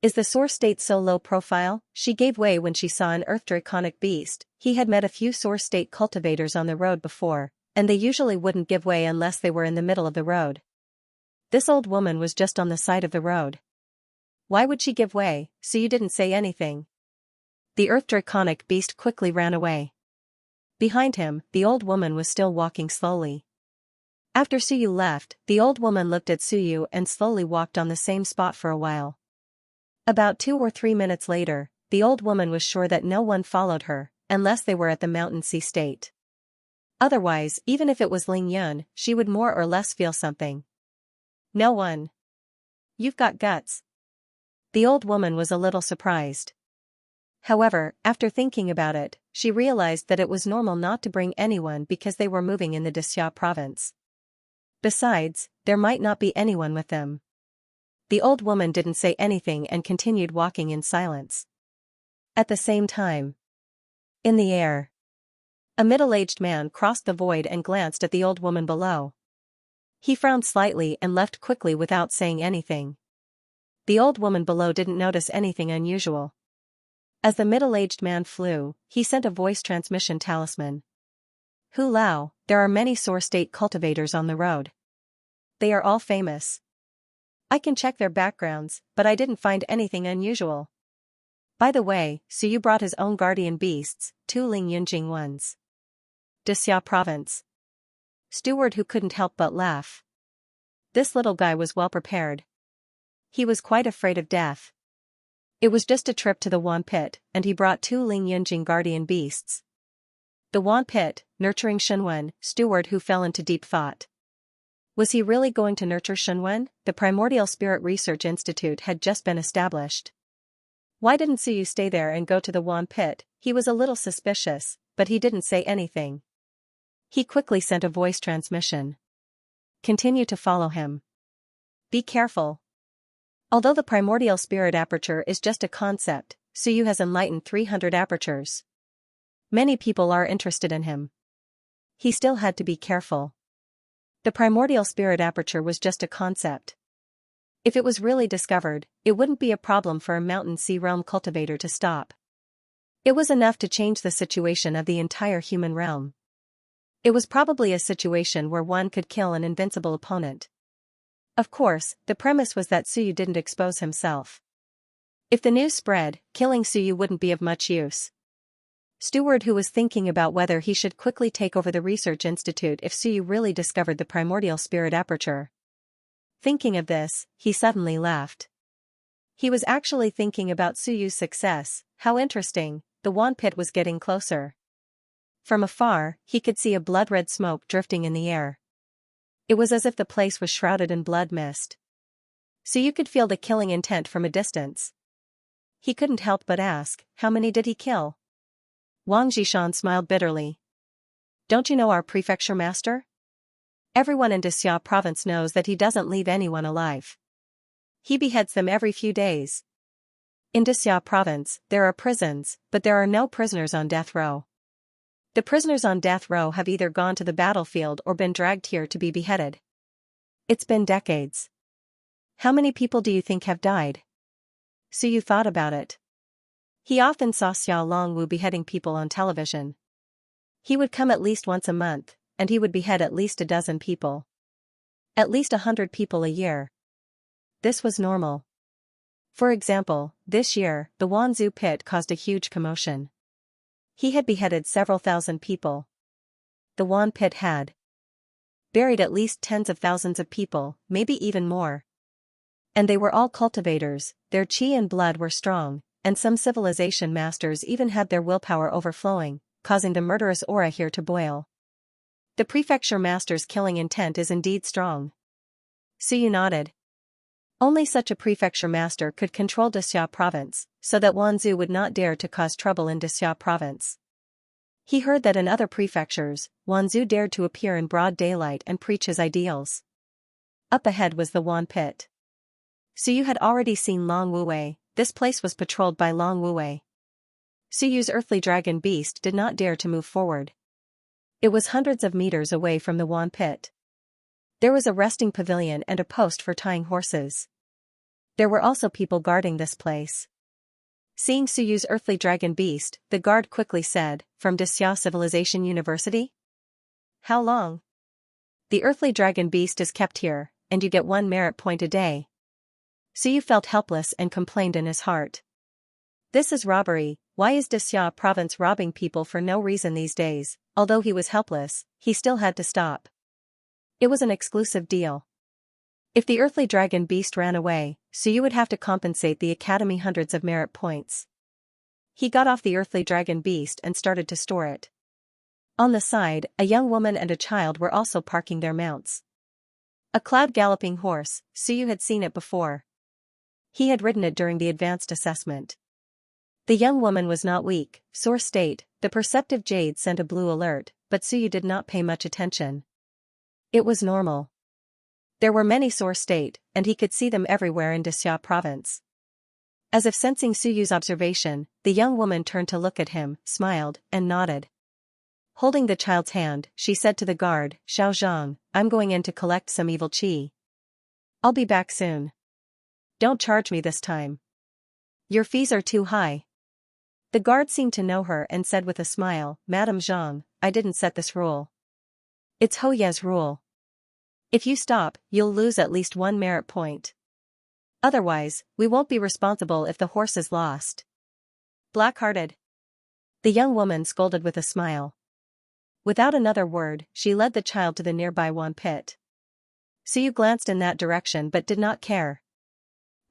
Speaker 1: Is the SOAR state so low profile? She gave way when she saw an earth draconic beast. He had met a few SOAR state cultivators on the road before, and they usually wouldn't give way unless they were in the middle of the road. This old woman was just on the side of the road. Why would she give way? Suyu didn't say anything. The earth draconic beast quickly ran away. Behind him, the old woman was still walking slowly. After Suyu left, the old woman looked at Suyu and slowly walked on the same spot for a while. About 2 or 3 minutes later, the old woman was sure that no one followed her, unless they were at the Mountain Sea State. Otherwise, even if it was Ling Yun, she would more or less feel something. "No one. You've got guts." The old woman was a little surprised. However, after thinking about it, she realized that it was normal not to bring anyone because they were moving in the Xianxia province. Besides, there might not be anyone with them. The old woman didn't say anything and continued walking in silence. At the same time, in the air, a middle-aged man crossed the void and glanced at the old woman below. He frowned slightly and left quickly without saying anything. The old woman below didn't notice anything unusual. As the middle-aged man flew, he sent a voice transmission talisman. "Hu Lao, there are many SOAR state cultivators on the road. They are all famous. I can check their backgrounds, but I didn't find anything unusual. By the way, Suyu brought his own guardian beasts, 2 Ling Yunjing ones. Xianxia province." Steward who couldn't help but laugh. This little guy was well prepared. He was quite afraid of death. It was just a trip to the Wan Pit, and he brought 2 Ling Yunjing guardian beasts. The Wan Pit, nurturing Shunwen. Steward who fell into deep thought. Was he really going to nurture Shunwen? The Primordial Spirit Research Institute had just been established. Why didn't Suyu stay there and go to the Wan Pit? He was a little suspicious, but he didn't say anything. He quickly sent a voice transmission. "Continue to follow him. Be careful." Although the primordial spirit aperture is just a concept, Suyu has enlightened 300 apertures. Many people are interested in him. He still had to be careful. The primordial spirit aperture was just a concept. If it was really discovered, it wouldn't be a problem for a mountain sea realm cultivator to stop. It was enough to change the situation of the entire human realm. It was probably a situation where one could kill an invincible opponent. Of course, the premise was that Suyu didn't expose himself. If the news spread, killing Suyu wouldn't be of much use. Steward, who was thinking about whether he should quickly take over the research institute if Suyu really discovered the primordial spirit aperture. Thinking of this, he suddenly laughed. He was actually thinking about Suyu's success. How interesting, the Wan pit was getting closer. From afar, he could see a blood-red smoke drifting in the air. It was as if the place was shrouded in blood mist. Suyu could feel the killing intent from a distance. He couldn't help but ask, how many did he kill? Wang Zhishan smiled bitterly. Don't you know our prefecture master? Everyone in Xianxia province knows that he doesn't leave anyone alive. He beheads them every few days. In Xianxia province, there are prisons, but there are no prisoners on death row. The prisoners on death row have either gone to the battlefield or been dragged here to be beheaded. It's been decades. How many people do you think have died? Suyu thought about it. He often saw Xiao Longwu beheading people on television. He would come at least once a month, and he would behead at least a dozen people. At least 100 people a year. This was normal. For example, this year, the Wanzhou pit caused a huge commotion. He had beheaded several thousand people. The Wan pit had buried at least tens of thousands of people, maybe even more. And they were all cultivators, their qi and blood were strong, and some civilization masters even had their willpower overflowing, causing the murderous aura here to boil. The prefecture master's killing intent is indeed strong. Suyu nodded. Only such a prefecture master could control Xianxia province, so that Wanzhou would not dare to cause trouble in Xianxia province. He heard that in other prefectures, Wanzhou dared to appear in broad daylight and preach his ideals. Up ahead was the Wan pit. Suyu had already seen Long Wuwei. This place was patrolled by Long Wuwei. Suyu's earthly dragon beast did not dare to move forward. It was hundreds of meters away from the Wan pit. There was a resting pavilion and a post for tying horses. There were also people guarding this place. Seeing Suyu's earthly dragon beast, the guard quickly said, "From Xianxia Civilization University?" "How long?" "The earthly dragon beast is kept here, and you get 1 merit point a day." Suyu felt helpless and complained in his heart. This is robbery. Why is Xianxia province robbing people for no reason these days? Although he was helpless, he still had to stop. It was an exclusive deal. If the earthly dragon beast ran away, Suyu would have to compensate the academy hundreds of merit points. He got off the earthly dragon beast and started to store it. On the side, a young woman and a child were also parking their mounts. A cloud galloping horse, Suyu had seen it before. He had ridden it during the advanced assessment. The young woman was not weak. Source state, the perceptive jade sent a blue alert, but Suyu did not pay much attention. It was normal. There were many source state, and he could see them everywhere in Xianxia province. As if sensing Suyu's observation, the young woman turned to look at him, smiled, and nodded. Holding the child's hand, she said to the guard, "Xiao Zhang, I'm going in to collect some evil qi. I'll be back soon. Don't charge me this time. Your fees are too high." The guard seemed to know her and said with a smile, "Madame Zhang, I didn't set this rule. It's Hou Ye's rule. If you stop, you'll lose at least 1 merit point. Otherwise, we won't be responsible if the horse is lost." Black-hearted. The young woman scolded with a smile. Without another word, she led the child to the nearby Wan pit. Suyu glanced in that direction but did not care.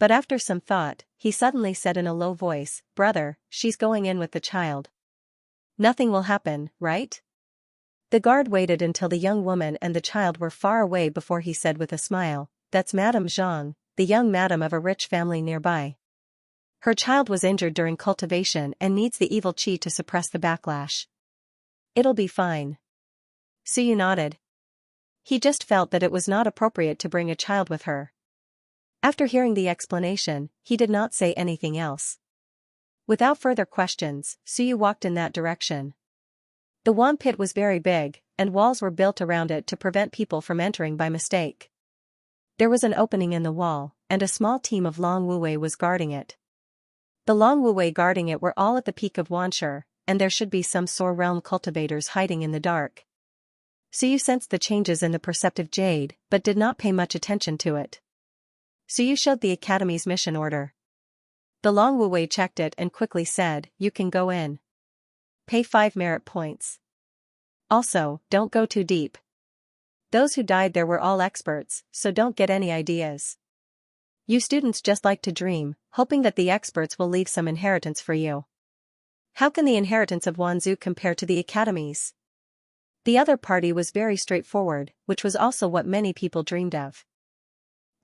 Speaker 1: But after some thought, he suddenly said in a low voice, "Brother, she's going in with the child. Nothing will happen, right?" The guard waited until the young woman and the child were far away before he said with a smile, "That's Madame Zhang, the young madam of a rich family nearby. Her child was injured during cultivation and needs the evil qi to suppress the backlash. It'll be fine." Suyu nodded. He just felt that it was not appropriate to bring a child with her. After hearing the explanation, he did not say anything else. Without further questions, Suyu walked in that direction. The Wan pit was very big, and walls were built around it to prevent people from entering by mistake. There was an opening in the wall, and a small team of Long Wuwei was guarding it. The Long Wuwei guarding it were all at the peak of Wanshi, and there should be some Soar Realm cultivators hiding in the dark. Suyu sensed the changes in the perceptive jade, but did not pay much attention to it. Suyu showed the academy's mission order. The Long Wu checked it and quickly said, "You can go in. Pay 5 merit points. Also, don't go too deep. Those who died there were all experts, so don't get any ideas. You students just like to dream, hoping that the experts will leave some inheritance for you. How can the inheritance of Wanzhou compare to the academy's?" The other party was very straightforward, which was also what many people dreamed of.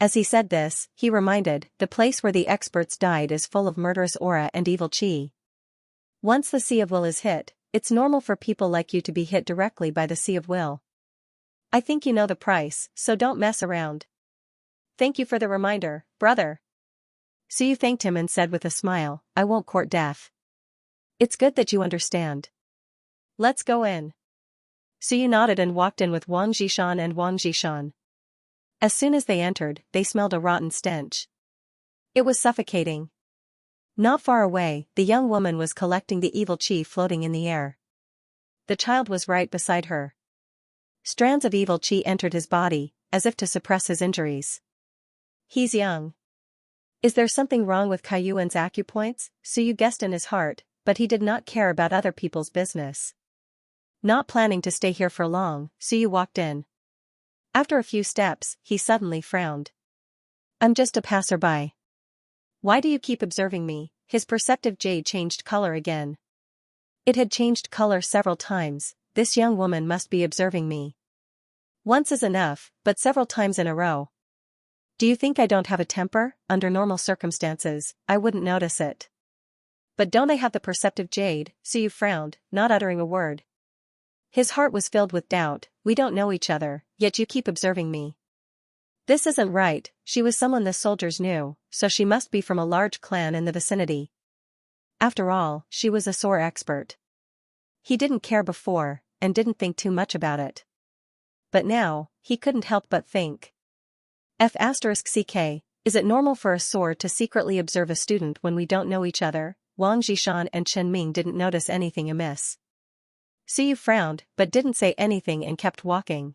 Speaker 1: As he said this, he reminded, the place where the experts died is full of murderous aura and evil chi. Once the Sea of Will is hit, it's normal for people like you to be hit directly by the Sea of Will. I think you know the price, so don't mess around. Thank you for the reminder, brother. Suyu thanked him and said with a smile, I won't court death. It's good that you understand. Let's go in. Suyu nodded and walked in with Wang Jishan and Wang Jishan. As soon as they entered, they smelled a rotten stench. It was suffocating. Not far away, the young woman was collecting the evil chi floating in the air. The child was right beside her. Strands of evil chi entered his body, as if to suppress his injuries. He's young. Is there something wrong with Kaiyuan's acupoints? Suyu guessed in his heart, but he did not care about other people's business. Not planning to stay here for long, Suyu walked in. After a few steps, he suddenly frowned. I'm just a passerby. Why do you keep observing me? His perceptive jade changed color again. It had changed color several times. This young woman must be observing me. Once is enough, but several times in a row. Do you think I don't have a temper? Under normal circumstances, I wouldn't notice it. But don't I have the perceptive jade? Suyu frowned, not uttering a word. His heart was filled with doubt. We don't know each other, yet you keep observing me. This isn't right. She was someone the soldiers knew, so she must be from a large clan in the vicinity. After all, she was a sword expert. He didn't care before, and didn't think too much about it. But now, he couldn't help but think. F*CK, is it normal for a sword to secretly observe a student when we don't know each other? Wang Jishan and Chen Ming didn't notice anything amiss. Suyu frowned, but didn't say anything and kept walking.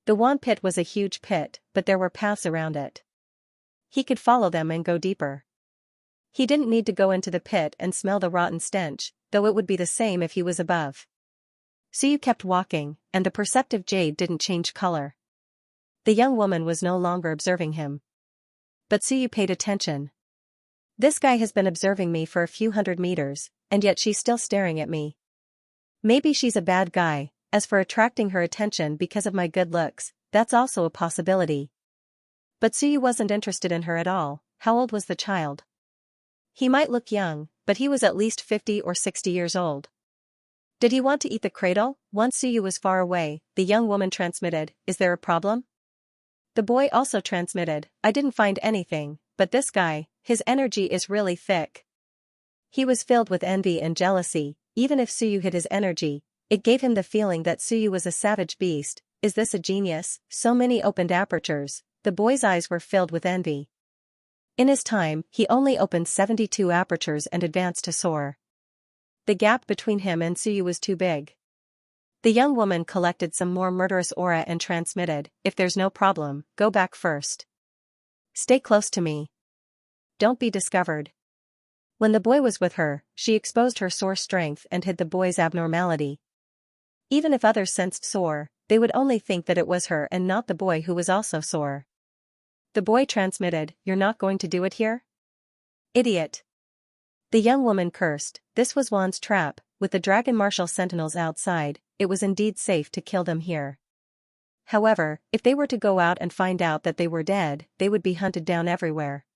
Speaker 1: The Wan pit was a huge pit, but there were paths around it. He could follow them and go deeper. He didn't need to go into the pit and smell the rotten stench, though it would be the same if he was above. Suyu kept walking, and the perceptive jade didn't change color. The young woman was no longer observing him. But Suyu paid attention. This guy has been observing me for a few hundred meters, and yet she's still staring at me. Maybe she's a bad guy. As for attracting her attention because of my good looks, that's also a possibility. But Suyu wasn't interested in her at all. How old was the child? He might look young, but he was at least 50 or 60 years old. Did he want to eat the cradle? Once Suyu was far away, the young woman transmitted, Is there a problem? The boy also transmitted, I didn't find anything, but this guy, his energy is really thick. He was filled with envy and jealousy. Even if Suyu hid his energy, it gave him the feeling that Suyu was a savage beast. Is this a genius? So many opened apertures. The boy's eyes were filled with envy. In his time, he only opened 72 apertures and advanced to soar. The gap between him and Suyu was too big. The young woman collected some more murderous aura and transmitted, If there's no problem, go back first. Stay close to me. Don't be discovered. When the boy was with her, she exposed her sore strength and hid the boy's abnormality. Even if others sensed sore, they would only think that it was her and not the boy who was also sore. The boy transmitted, You're not going to do it here? Idiot. The young woman cursed. This was Wan's trap. With the Dragon Martial sentinels outside, it was indeed safe to kill them here. However, if they were to go out and find out that they were dead, they would be hunted down everywhere.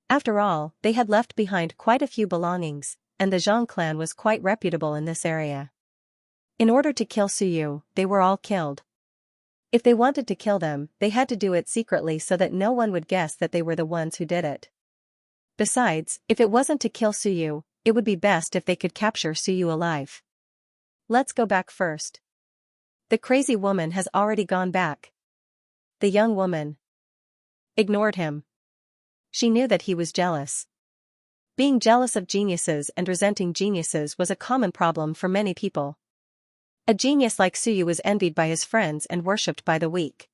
Speaker 1: After all, they had left behind quite a few belongings, and the Zhang clan was quite reputable in this area. In order to kill Suyu, they were all killed. If they wanted to kill them, they had to do it secretly so that no one would guess that they were the ones who did it. Besides, if it wasn't to kill Suyu, it would be best if they could capture Suyu alive. Let's go back first. The crazy woman has already gone back. The young woman ignored him. She knew that he was jealous. Being jealous of geniuses and resenting geniuses was a common problem for many people. A genius like Suyu was envied by his friends and worshipped by the weak.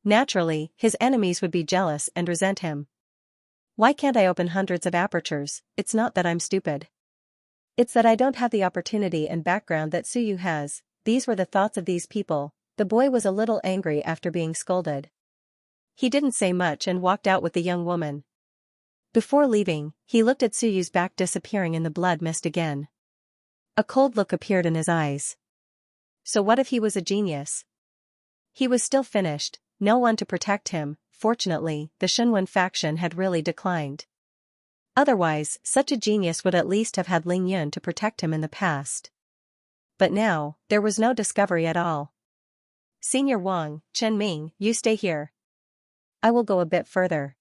Speaker 1: Naturally, his enemies would be jealous and resent him. Why can't I open hundreds of apertures? It's not that I'm stupid. It's that I don't have the opportunity and background that Suyu has. These were the thoughts of these people. The boy was a little angry after being scolded. He didn't say much and walked out with the young woman. Before leaving, he looked at Suyu's back disappearing in the blood mist again. A cold look appeared in his eyes. So what if he was a genius? He was still finished, no one to protect him. Fortunately, the Shenwen faction had really declined. Otherwise, such a genius would at least have had Ling Yun to protect him in the past. But now, there was no discovery at all. Senior Wang, Chen Ming, you stay here. I will go a bit further.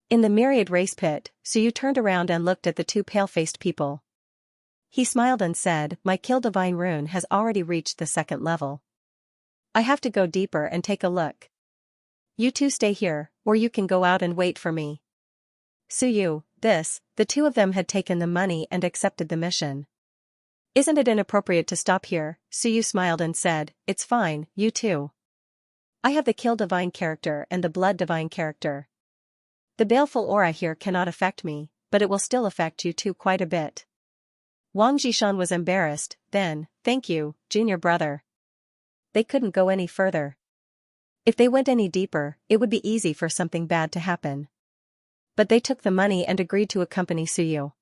Speaker 1: In the Myriad race pit, Suyu turned around and looked at the two pale-faced people. He smiled and said, my Kill Divine Rune has already reached the 2nd level. I have to go deeper and take a look. You two stay here, or you can go out and wait for me. Suyu, the two of them had taken the money and accepted the mission. Isn't it inappropriate to stop here? Suyu smiled and said, it's fine, you two. I have the Kill Divine character and the Blood Divine character. The baleful aura here cannot affect me, but it will still affect you two quite a bit. Wang Jishan was embarrassed, then, thank you, junior brother. They couldn't go any further. If they went any deeper, it would be easy for something bad to happen. But they took the money and agreed to accompany Suyu.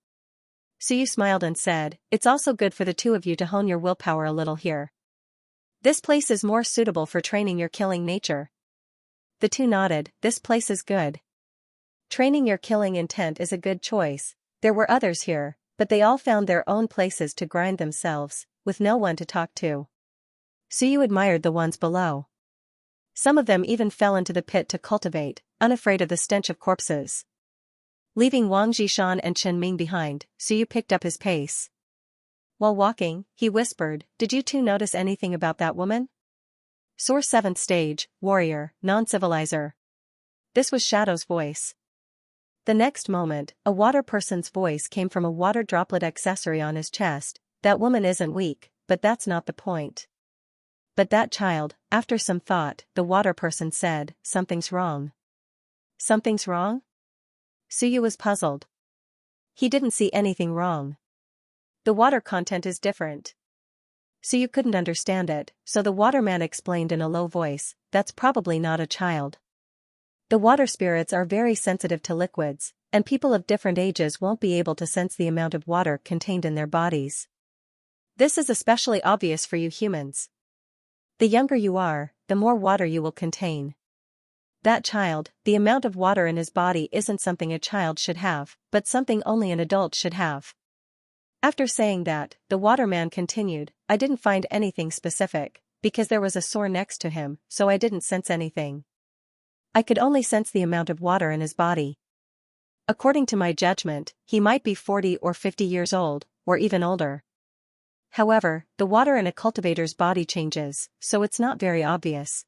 Speaker 1: Suyu smiled and said, it's also good for the two of you to hone your willpower a little here. This place is more suitable for training your killing nature. The two nodded, this place is good. Training your killing intent is a good choice. There were others here, but they all found their own places to grind themselves, with no one to talk to. Suyu admired the ones below. Some of them even fell into the pit to cultivate, unafraid of the stench of corpses. Leaving Wang Jishan and Chen Ming behind, Suyu picked up his pace. While walking, he whispered, did you two notice anything about that woman? Soar 7th stage, warrior, non-civilizer. This was Shadow's voice. The next moment, a water person's voice came from a water droplet accessory on his chest. That woman isn't weak, but that's not the point. But that child, after some thought, the water person said, something's wrong. Something's wrong? Suyu was puzzled. He didn't see anything wrong. The water content is different. Suyu couldn't understand it, so the waterman explained in a low voice, that's probably not a child. The water spirits are very sensitive to liquids, and people of different ages won't be able to sense the amount of water contained in their bodies. This is especially obvious for you humans. The younger you are, the more water you will contain. That child, the amount of water in his body isn't something a child should have, but something only an adult should have. After saying that, the waterman continued, I didn't find anything specific, because there was a Soar next to him, so I didn't sense anything. I could only sense the amount of water in his body. According to my judgment, he might be 40 or 50 years old, or even older. However, the water in a cultivator's body changes, so it's not very obvious.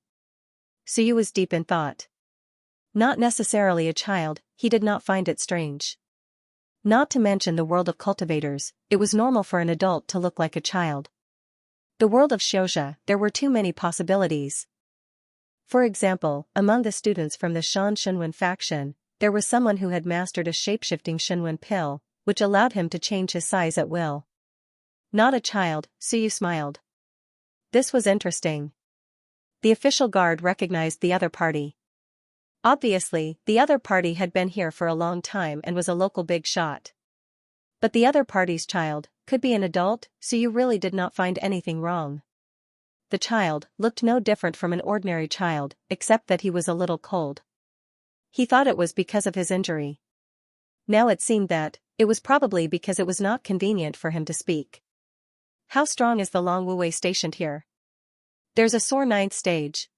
Speaker 1: Suyu was deep in thought. Not necessarily a child, he did not find it strange. Not to mention the world of cultivators, it was normal for an adult to look like a child. The world of Xianxia, there were too many possibilities. For example, among the students from the Shenwen faction, there was someone who had mastered a shape-shifting Shenwen pill, which allowed him to change his size at will. Not a child, Suyu smiled. This was interesting. The official guard recognized the other party. Obviously, the other party had been here for a long time and was a local big shot. But the other party's child could be an adult, Suyu really did not find anything wrong. The child looked no different from an ordinary child, except that he was a little cold. He thought it was because of his injury. Now it seemed that it was probably because it was not convenient for him to speak. How strong is the Long Wu stationed here? There's a Soar 9th stage.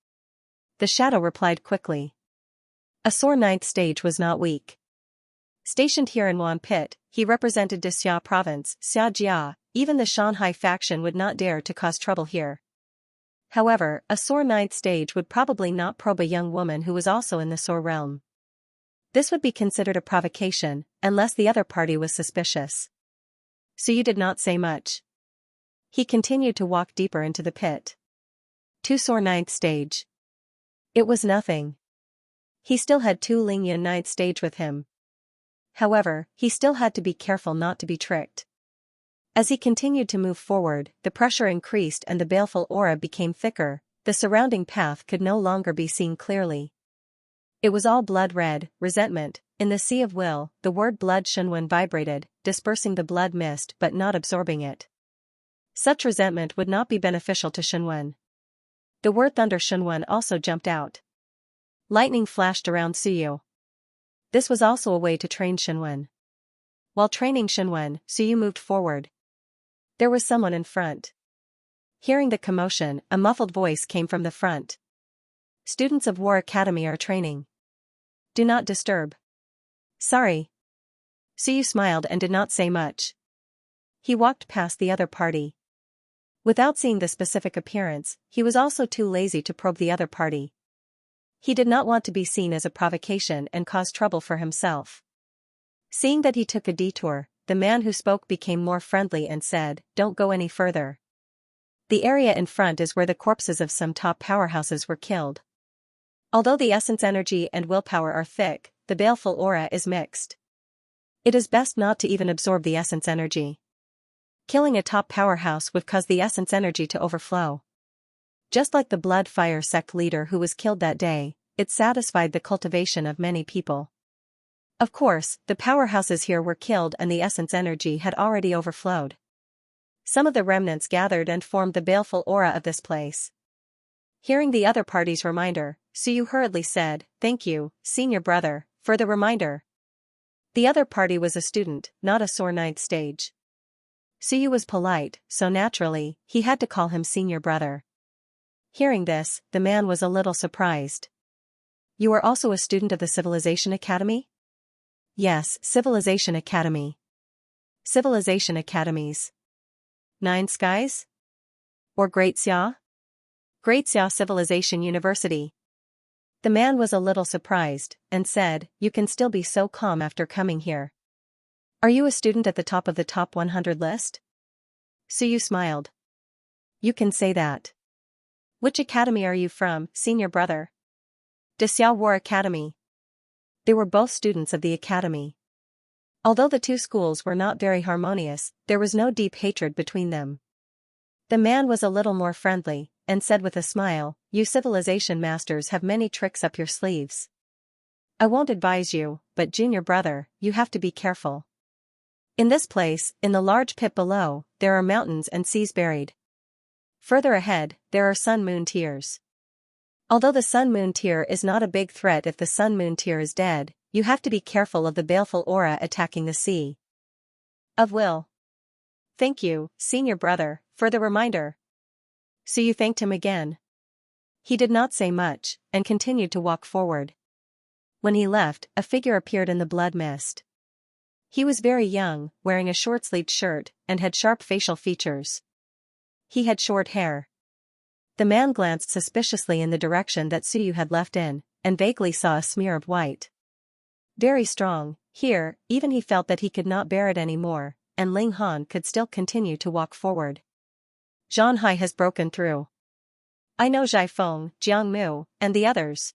Speaker 1: The shadow replied quickly. A Soar 9th stage was not weak. Stationed here in Wan Pit, he represented Xia province, Xianxia. Even the Shanghai faction would not dare to cause trouble here. However, a Soar 9th stage would probably not probe a young woman who was also in the Soar realm. This would be considered a provocation, unless the other party was suspicious. Suyu did not say much. He continued to walk deeper into the pit. Too sore ninth stage. It was nothing. He still had Tu Lingyan ninth stage with him. However, he still had to be careful not to be tricked. As he continued to move forward, the pressure increased and the baleful aura became thicker. The surrounding path could no longer be seen clearly. It was all blood red, resentment. In the sea of will, the word blood Shunwen vibrated, dispersing the blood mist but not absorbing it. Such resentment would not be beneficial to Shunwen. The word thunder Shunwen also jumped out. Lightning flashed around Suyu. This was also a way to train Shunwen. While training Shunwen, Suyu moved forward. There was someone in front. Hearing the commotion, a muffled voice came from the front. Students of War Academy are training. Do not disturb. Sorry. Suyu smiled and did not say much. He walked past the other party. Without seeing the specific appearance, he was also too lazy to probe the other party. He did not want to be seen as a provocation and cause trouble for himself. Seeing that he took a detour, the man who spoke became more friendly and said, "Don't go any further. The area in front is where the corpses of some top powerhouses were killed. Although the essence energy and willpower are thick, the baleful aura is mixed. It is best not to even absorb the essence energy. Killing a top powerhouse would cause the essence energy to overflow. Just like the Blood Fire sect leader who was killed that day, it satisfied the cultivation of many people. Of course, the powerhouses here were killed and the essence energy had already overflowed. Some of the remnants gathered and formed the baleful aura of this place. Hearing the other party's reminder, Suyu hurriedly said, "Thank you, senior brother, for the reminder." The other party was a student, not a sore ninth stage. Suyu was polite, so naturally, he had to call him senior brother. Hearing this, the man was a little surprised. You are also a student of the Civilization Academy? Yes, Civilization Academy. Civilization Academies. Nine Skies? Or Great Xia? Great Xia Civilization University. The man was a little surprised, and said, "You can still be so calm after coming here. Are you a student at the top of the top 100 list?" Suyu smiled. You can say that. Which academy are you from, senior brother? De Xiao War Academy. They were both students of the academy. Although the two schools were not very harmonious, there was no deep hatred between them. The man was a little more friendly, and said with a smile, "You civilization masters have many tricks up your sleeves. I won't advise you, but junior brother, you have to be careful. In this place, in the large pit below, there are mountains and seas buried. Further ahead, there are sun-moon tiers. Although the sun-moon tier is not a big threat if the sun-moon tier is dead, you have to be careful of the baleful aura attacking the sea of will." Thank you, senior brother, for the reminder. Suyu thanked him again. He did not say much, and continued to walk forward. When he left, a figure appeared in the blood mist. He was very young, wearing a short-sleeved shirt, and had sharp facial features. He had short hair. The man glanced suspiciously in the direction that Suyu had left in, and vaguely saw a smear of white. Very strong, here, even he felt that he could not bear it anymore, and Ling Han could still continue to walk forward. Zhang Hai has broken through. I know Zhai Feng, Jiang Mu, and the others.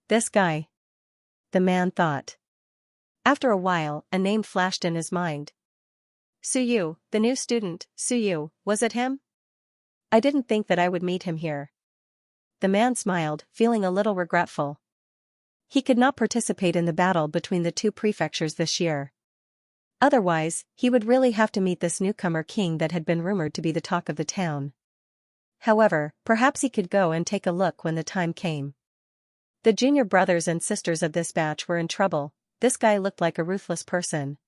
Speaker 1: This guy. The man thought. After a while, a name flashed in his mind. Suyu, the new student, Suyu, was it him? I didn't think that I would meet him here. The man smiled, feeling a little regretful. He could not participate in the battle between the two prefectures this year. Otherwise, he would really have to meet this newcomer king that had been rumored to be the talk of the town. However, perhaps he could go and take a look when the time came. The junior brothers and sisters of this batch were in trouble. This guy looked like a ruthless person.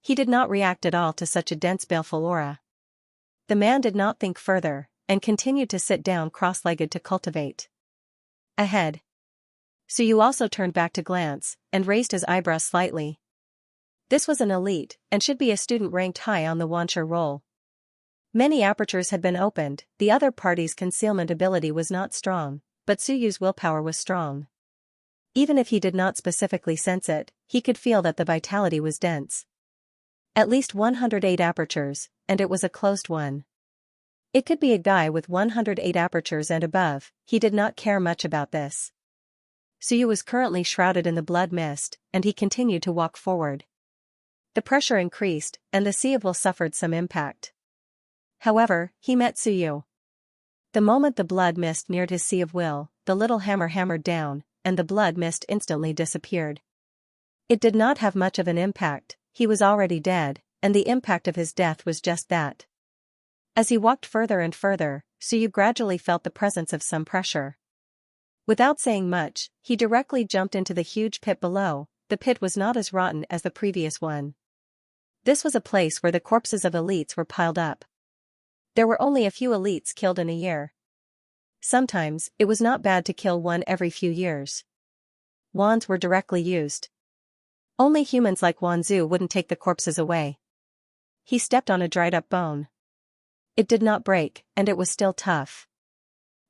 Speaker 1: He did not react at all to such a dense baleful aura. The man did not think further, and continued to sit down cross-legged to cultivate. Ahead. Suyu also turned back to glance, and raised his eyebrows slightly. This was an elite, and should be a student ranked high on the Wancher roll. Many apertures had been opened, the other party's concealment ability was not strong, but Suyu's willpower was strong. Even if he did not specifically sense it, he could feel that the vitality was dense. At least 108 apertures, and it was a closed one. It could be a guy with 108 apertures and above, he did not care much about this. Suyu was currently shrouded in the blood mist, and he continued to walk forward. The pressure increased, and the sea of will suffered some impact. However, he met Suyu. The moment the blood mist neared his sea of will, the little hammer hammered down, and the blood mist instantly disappeared. It did not have much of an impact, he was already dead, and the impact of his death was just that. As he walked further and further, Suyu gradually felt the presence of some pressure. Without saying much, he directly jumped into the huge pit below. The pit was not as rotten as the previous one. This was a place where the corpses of elites were piled up. There were only a few elites killed in a year. Sometimes, it was not bad to kill one every few years. Wands were directly used. Only humans like Wanzu wouldn't take the corpses away. He stepped on a dried-up bone. It did not break, and it was still tough.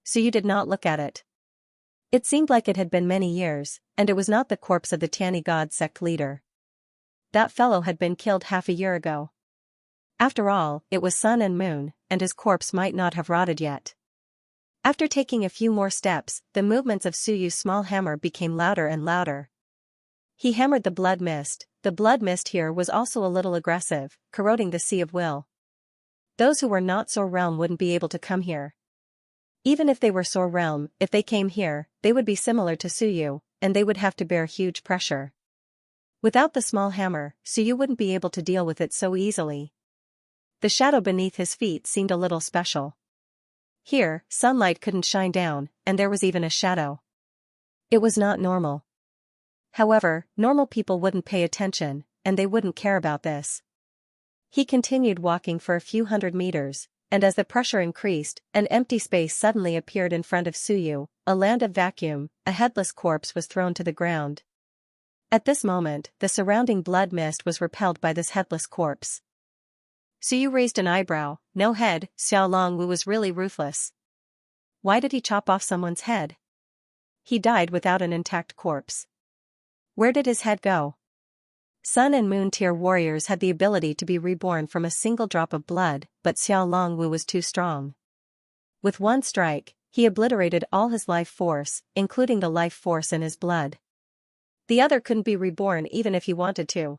Speaker 1: Suyu did not look at it. It seemed like it had been many years, and it was not the corpse of the Tiani God sect leader. That fellow had been killed half a year ago. After all, it was sun and moon, and his corpse might not have rotted yet. After taking a few more steps, the movements of Suyu's small hammer became louder and louder. He hammered the blood mist. The blood mist here was also a little aggressive, corroding the sea of will. Those who were not Soul Realm wouldn't be able to come here. Even if they were Soul Realm, if they came here, they would be similar to Suyu, and they would have to bear huge pressure. Without the small hammer, Suyu wouldn't be able to deal with it so easily. The shadow beneath his feet seemed a little special. Here, sunlight couldn't shine down, and there was even a shadow. It was not normal. However, normal people wouldn't pay attention, and they wouldn't care about this. He continued walking for a few hundred meters, and as the pressure increased, an empty space suddenly appeared in front of Suyu, a land of vacuum. A headless corpse was thrown to the ground. At this moment, the surrounding blood mist was repelled by this headless corpse. Suyu raised an eyebrow. No head. Xiao Longwu was really ruthless. Why did he chop off someone's head? He died without an intact corpse. Where did his head go? Sun and Moon tier warriors had the ability to be reborn from a single drop of blood, but Xiao Longwu was too strong. With one strike, he obliterated all his life force, including the life force in his blood. The other couldn't be reborn even if he wanted to.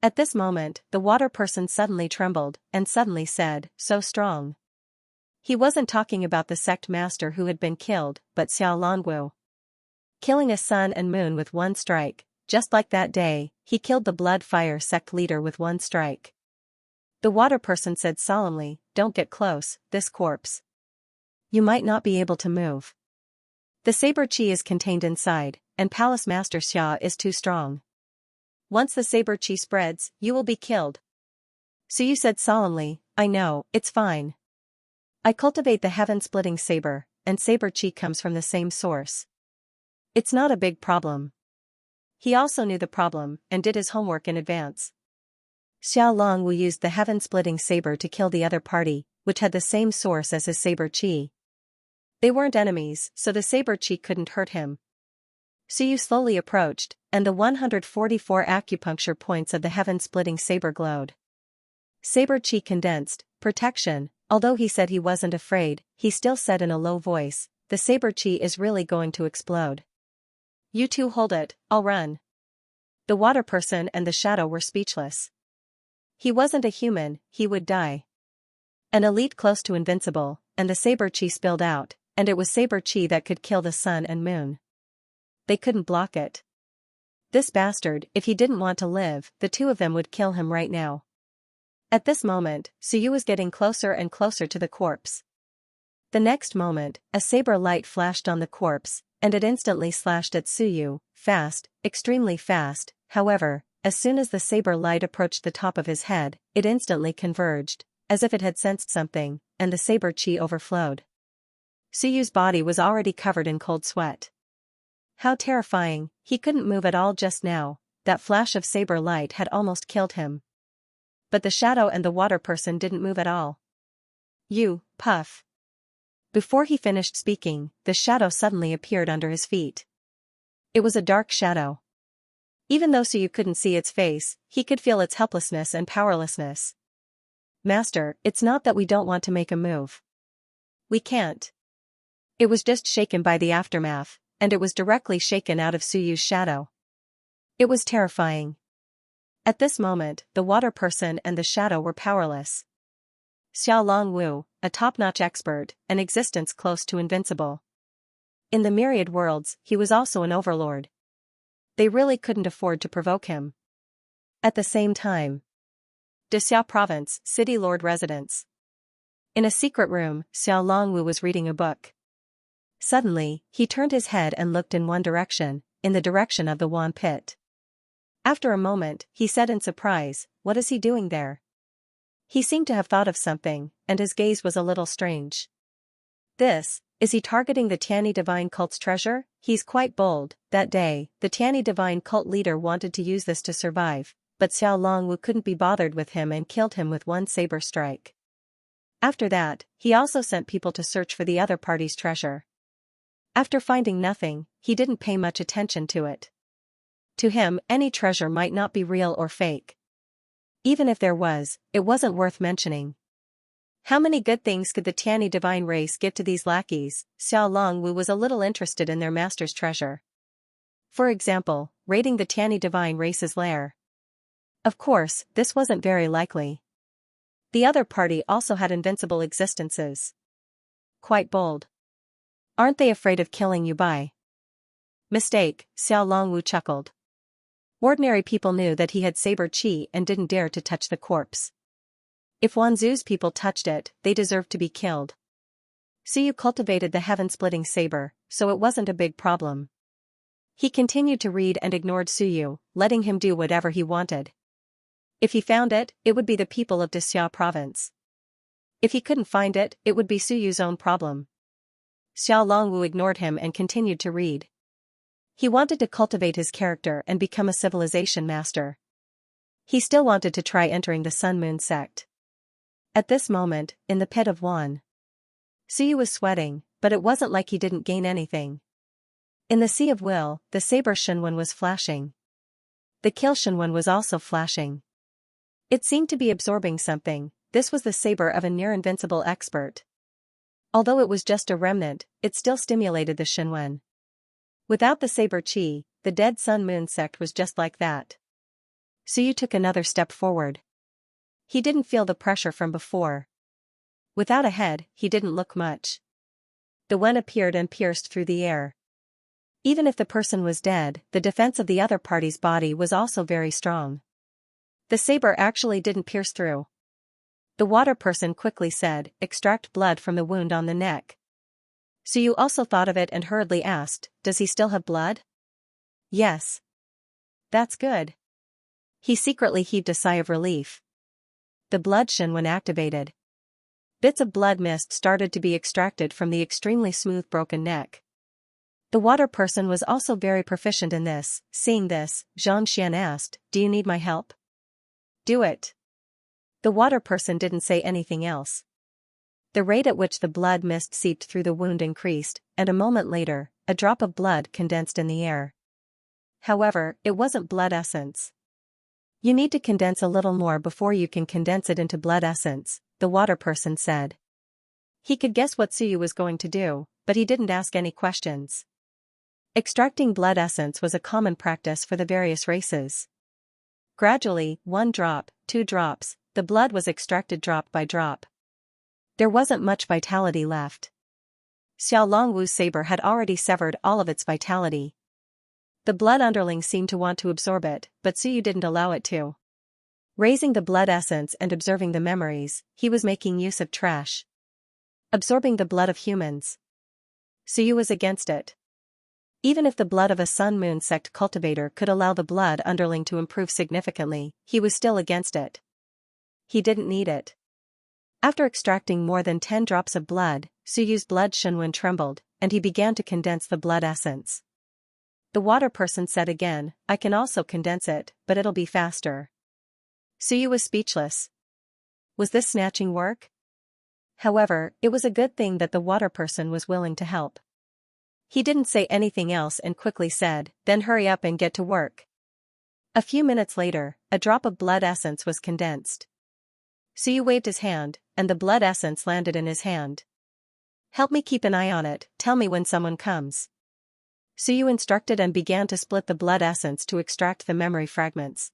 Speaker 1: At this moment, the water person suddenly trembled, and suddenly said, "So strong." He wasn't talking about the sect master who had been killed, but Xiao Longwu. Killing a sun and moon with one strike. Just like that day, he killed the Blood Fire sect leader with one strike. The water person said solemnly, "Don't get close, this corpse. You might not be able to move. The saber chi is contained inside, and Palace Master Xia is too strong. Once the saber chi spreads, you will be killed." Suyu said solemnly, "I know, it's fine. I cultivate the heaven-splitting saber, and saber chi comes from the same source. It's not a big problem." He also knew the problem, and did his homework in advance. Xiao Longwu used the heaven-splitting saber to kill the other party, which had the same source as his saber chi. They weren't enemies, so the saber chi couldn't hurt him. Suyu slowly approached, and the 144 acupuncture points of the heaven-splitting saber glowed. Saber chi condensed, protection. Although he said he wasn't afraid, he still said in a low voice, "The saber chi is really going to explode. You two hold it, I'll run." The water person and the shadow were speechless. He wasn't a human, he would die. An elite close to invincible, and the saber chi spilled out, and it was saber chi that could kill the sun and moon. They couldn't block it. This bastard, if he didn't want to live, the two of them would kill him right now. At this moment, Suyu was getting closer and closer to the corpse. The next moment, a saber light flashed on the corpse, and it instantly slashed at Suyu, fast, extremely fast. However, as soon as the saber light approached the top of his head, it instantly converged, as if it had sensed something, and the saber chi overflowed. Suyu's body was already covered in cold sweat. How terrifying, he couldn't move at all just now. That flash of saber light had almost killed him. But the shadow and the water person didn't move at all. "You, Puff." Before he finished speaking, the shadow suddenly appeared under his feet. It was a dark shadow. Even though Suyu couldn't see its face, he could feel its helplessness and powerlessness. Master, it's not that we don't want to make a move. We can't. It was just shaken by the aftermath, and it was directly shaken out of Suyu's shadow. It was terrifying. At this moment, the water person and the shadow were powerless. Xiao Longwu, a top-notch expert, an existence close to invincible. In the Myriad worlds, he was also an overlord. They really couldn't afford to provoke him. At the same time, Dexiao Province, City Lord Residence. In a secret room, Xiao Longwu was reading a book. Suddenly, he turned his head and looked in one direction, in the direction of the Wan pit. After a moment, he said in surprise, "What is he doing there?" He seemed to have thought of something, and his gaze was a little strange. Is he targeting the Tianyi Divine Cult's treasure? He's quite bold. That day, the Tianyi Divine Cult leader wanted to use this to survive, but Xiao Longwu couldn't be bothered with him and killed him with one saber strike. After that, he also sent people to search for the other party's treasure. After finding nothing, he didn't pay much attention to it. To him, any treasure might not be real or fake. Even if there was, it wasn't worth mentioning. How many good things could the Tianyi divine race give to these lackeys? Xiao Longwu was a little interested in their master's treasure. For example, raiding the Tianyi divine race's lair. Of course, this wasn't very likely. The other party also had invincible existences. Quite bold. Aren't they afraid of killing you by mistake? Xiao Longwu chuckled. Ordinary people knew that he had saber qi and didn't dare to touch the corpse. If Wanzhou's people touched it, they deserved to be killed. Suyu cultivated the heaven-splitting saber, so it wasn't a big problem. He continued to read and ignored Suyu, letting him do whatever he wanted. If he found it, it would be the people of Dexiao province. If he couldn't find it, it would be Suyu's own problem. Xiao Longwu ignored him and continued to read. He wanted to cultivate his character and become a civilization master. He still wanted to try entering the Sun Moon sect. At this moment, in the pit of Wan, Suyu was sweating, but it wasn't like he didn't gain anything. In the Sea of Will, the saber Shenwen was flashing. The kill Shenwen was also flashing. It seemed to be absorbing something. This was the saber of a near-invincible expert. Although it was just a remnant, it still stimulated the Shenwen. Without the saber qi, the dead Sun Moon sect was just like that. Suyu took another step forward. He didn't feel the pressure from before. Without a head, he didn't look much. The Wen appeared and pierced through the air. Even if the person was dead, the defense of the other party's body was also very strong. The saber actually didn't pierce through. The water person quickly said, "Extract blood from the wound on the neck." Suyu also thought of it and hurriedly asked, "Does he still have blood?" "Yes." "That's good." He secretly heaved a sigh of relief. The blood Shenwen activated. Bits of blood mist started to be extracted from the extremely smooth broken neck. The water person was also very proficient in this. Seeing this, Xianxia asked, "Do you need my help?" "Do it." The water person didn't say anything else. The rate at which the blood mist seeped through the wound increased, and a moment later, a drop of blood condensed in the air. However, it wasn't blood essence. "You need to condense a little more before you can condense it into blood essence," the water person said. He could guess what Suyu was going to do, but he didn't ask any questions. Extracting blood essence was a common practice for the various races. Gradually, 1 drop, 2 drops, the blood was extracted drop by drop. There wasn't much vitality left. Xiao Longwu's saber had already severed all of its vitality. The blood underling seemed to want to absorb it, but Suyu didn't allow it to. Raising the blood essence and observing the memories, he was making use of trash. Absorbing the blood of humans. Suyu was against it. Even if the blood of a Sun Moon sect cultivator could allow the blood underling to improve significantly, he was still against it. He didn't need it. After extracting more than 10 drops of blood, Suyu's blood Shenwen trembled, and he began to condense the blood essence. The water person said again, "I can also condense it, but it'll be faster." Suyu was speechless. Was this snatching work? However, it was a good thing that the water person was willing to help. He didn't say anything else and quickly said, "Then hurry up and get to work." A few minutes later, a drop of blood essence was condensed. Suyu waved his hand, and the blood essence landed in his hand. Help me keep an eye on it, tell me when someone comes. Suyu instructed and began to split the blood essence to extract the memory fragments.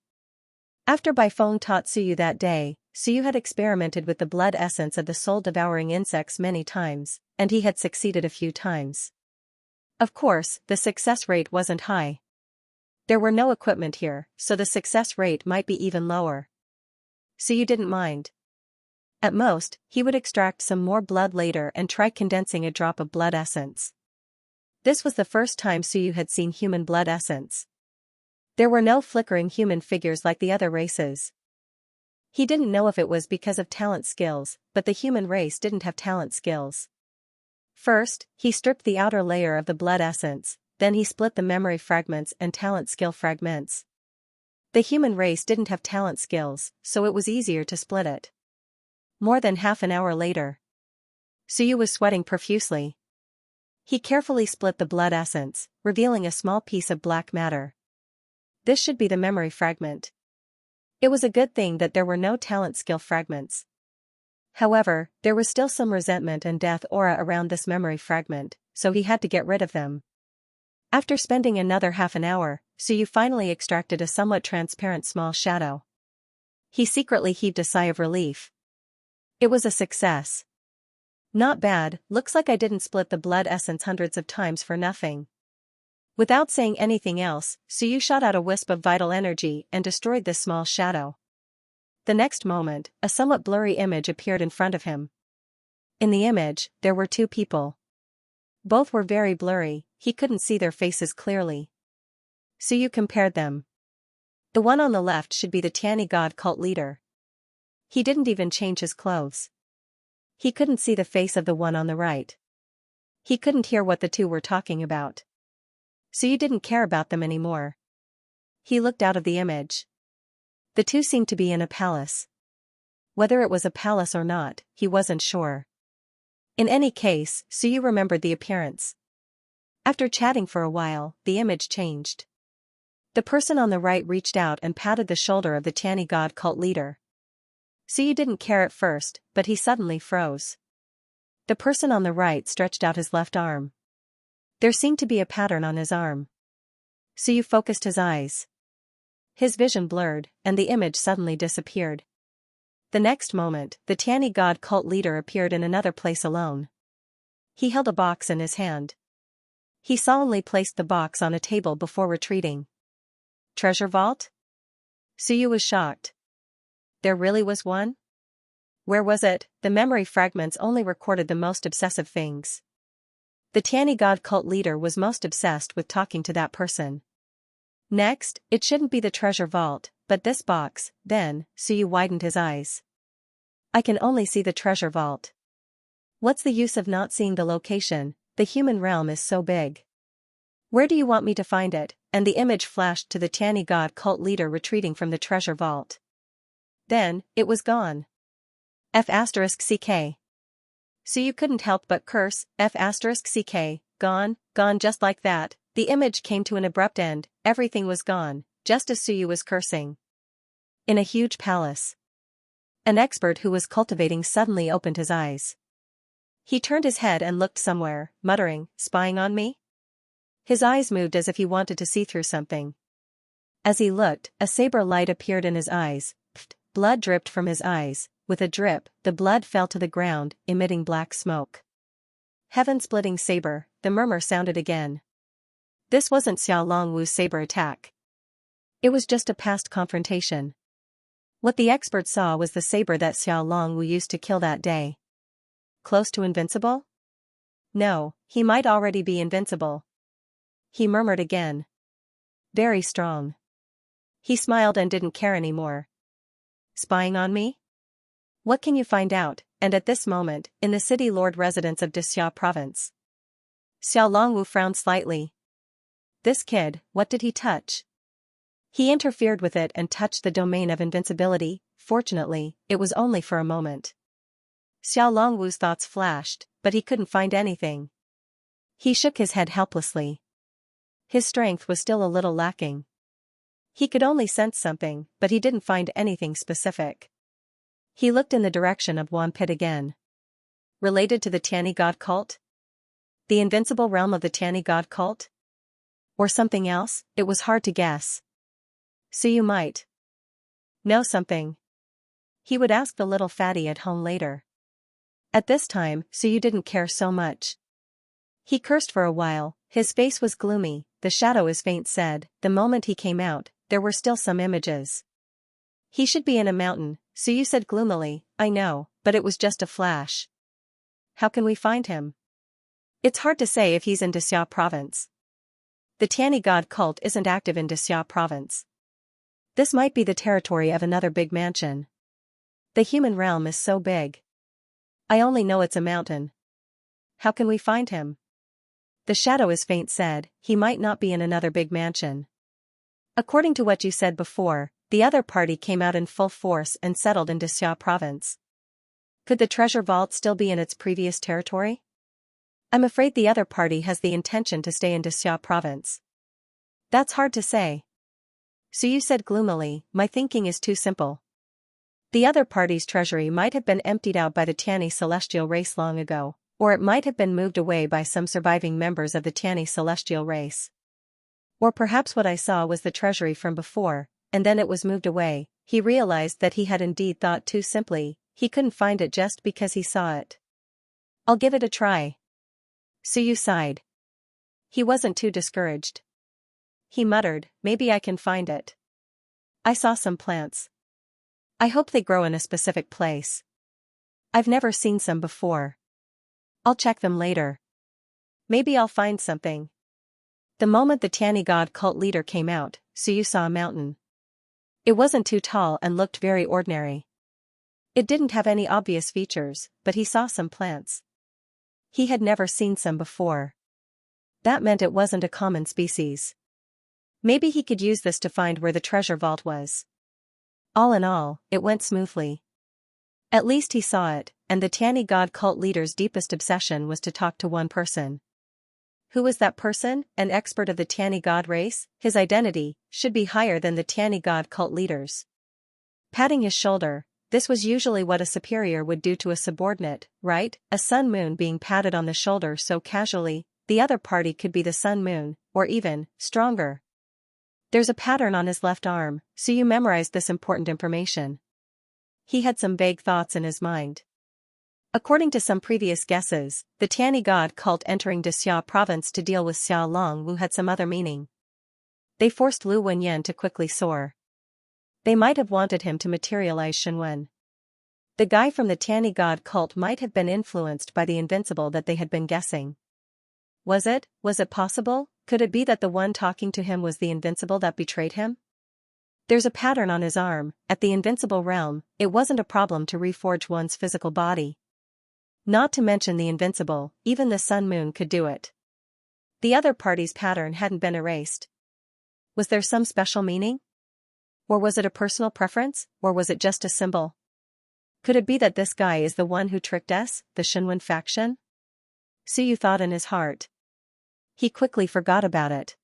Speaker 1: After Baifeng taught Suyu that day, Suyu had experimented with the blood essence of the soul-devouring insects many times, and he had succeeded a few times. Of course, the success rate wasn't high. There were no equipment here, so the success rate might be even lower. Suyu didn't mind. At most, he would extract some more blood later and try condensing a drop of blood essence. This was the first time Suyu had seen human blood essence. There were no flickering human figures like the other races. He didn't know if it was because of talent skills, but the human race didn't have talent skills. First, he stripped the outer layer of the blood essence, then he split the memory fragments and talent skill fragments. The human race didn't have talent skills, so it was easier to split it. More than half an hour later, Suyu was sweating profusely. He carefully split the blood essence, revealing a small piece of black matter. This should be the memory fragment. It was a good thing that there were no talent skill fragments. However, there was still some resentment and death aura around this memory fragment, so he had to get rid of them. After spending another half an hour, Suyu finally extracted a somewhat transparent small shadow. He secretly heaved a sigh of relief. It was a success. Not bad, looks like I didn't split the blood essence hundreds of times for nothing. Without saying anything else, Suyu shot out a wisp of vital energy and destroyed this small shadow. The next moment, a somewhat blurry image appeared in front of him. In the image, there were two people. Both were very blurry, he couldn't see their faces clearly. Suyu compared them. The one on the left should be the Tiani god cult leader. He didn't even change his clothes. He couldn't see the face of the one on the right. He couldn't hear what the two were talking about. Suyu didn't care about them anymore. He looked out of the image. The two seemed to be in a palace. Whether it was a palace or not, he wasn't sure. In any case, Suyu remembered the appearance. After chatting for a while, the image changed. The person on the right reached out and patted the shoulder of the Tiani god cult leader. Suyu didn't care at first, but he suddenly froze. The person on the right stretched out his left arm. There seemed to be a pattern on his arm. Suyu focused his eyes. His vision blurred, and the image suddenly disappeared. The next moment, the Tiani god cult leader appeared in another place alone. He held a box in his hand. He solemnly placed the box on a table before retreating. Treasure vault? Suyu was shocked. There really was one? Where was it? The memory fragments only recorded the most obsessive things. The Tiani god cult leader was most obsessed with talking to that person. Next, it shouldn't be the treasure vault, but this box, then, Suyu widened his eyes. I can only see the treasure vault. What's the use of not seeing the location? The human realm is so big. Where do you want me to find it? And the image flashed to the Tiani god cult leader retreating from the treasure vault. Then, it was gone. F*CK. Suyu couldn't help but curse, F*CK, gone just like that. The image came to an abrupt end, everything was gone, just as Suyu was cursing. In a huge palace. An expert who was cultivating suddenly opened his eyes. He turned his head and looked somewhere, muttering, spying on me? His eyes moved as if he wanted to see through something. As he looked, a saber light appeared in his eyes. Blood dripped from his eyes. With a drip, the blood fell to the ground, emitting black smoke. Heaven-splitting saber, the murmur sounded again. This wasn't Xiao Longwu's saber attack. It was just a past confrontation. What the expert saw was the saber that Xiao Longwu used to kill that day. Close to invincible? No, he might already be invincible. He murmured again. Very strong. He smiled and didn't care anymore. Spying on me? What can you find out? And at this moment, in the city lord residence of Dixia province. Xiao Longwu frowned slightly. This kid, what did he touch? He interfered with it and touched the domain of invincibility. Fortunately, it was only for a moment. Xiao Longwu's thoughts flashed, but he couldn't find anything. He shook his head helplessly. His strength was still a little lacking. He could only sense something, but he didn't find anything specific. He looked in the direction of Wan Pit again. Related to the Tiani god cult? The invincible realm of the Tiani god cult? Or something else? It was hard to guess. So you might know something. He would ask the little fatty at home later. At this time, so you didn't care so much. He cursed for a while, his face was gloomy, the shadow is faint said, the moment he came out, there were still some images. He should be in a mountain, so you said gloomily, I know, but it was just a flash. How can we find him? It's hard to say if he's in Xia province. The Tiani god cult isn't active in Xia province. This might be the territory of another big mansion. The human realm is so big. I only know it's a mountain. How can we find him? The shadow is faint said, he might not be in another big mansion. According to what you said before, the other party came out in full force and settled in Xia province. Could the treasure vault still be in its previous territory? I'm afraid the other party has the intention to stay in Xia province. That's hard to say. So you said gloomily, my thinking is too simple. The other party's treasury might have been emptied out by the Tiani celestial race long ago, or it might have been moved away by some surviving members of the Tiani celestial race. Or perhaps what I saw was the treasury from before, and then it was moved away. He realized that he had indeed thought too simply, he couldn't find it just because he saw it. I'll give it a try. Suyu sighed. He wasn't too discouraged. He muttered, maybe I can find it. I saw some plants. I hope they grow in a specific place. I've never seen some before. I'll check them later. Maybe I'll find something. The moment the Tiani god cult leader came out, Suyu saw a mountain. It wasn't too tall and looked very ordinary. It didn't have any obvious features, but he saw some plants. He had never seen some before. That meant it wasn't a common species. Maybe he could use this to find where the treasure vault was. All in all, it went smoothly. At least he saw it, and the Tiani god cult leader's deepest obsession was to talk to one person. Who was that person? An expert of the Tiani god race? His identity should be higher than the Tiani god cult leaders. Patting his shoulder, this was usually what a superior would do to a subordinate, right? A sun moon being patted on the shoulder so casually, the other party could be the sun moon, or even, stronger. There's a pattern on his left arm, so you memorized this important information. He had some vague thoughts in his mind. According to some previous guesses, the Tiani god cult entering Xia province to deal with Xia Long Wu had some other meaning. They forced Lu Wenyan to quickly soar. They might have wanted him to materialize Shenwen. The guy from the Tiani god cult might have been influenced by the invincible that they had been guessing. Was it possible? Could it be that the one talking to him was the invincible that betrayed him? There's a pattern on his arm. At the invincible realm, it wasn't a problem to reforge one's physical body. Not to mention the invincible, even the sun moon could do it. The other party's pattern hadn't been erased. Was there some special meaning? Or was it a personal preference, or was it just a symbol? Could it be that this guy is the one who tricked us, the Shenwen faction? Suyu thought in his heart. He quickly forgot about it.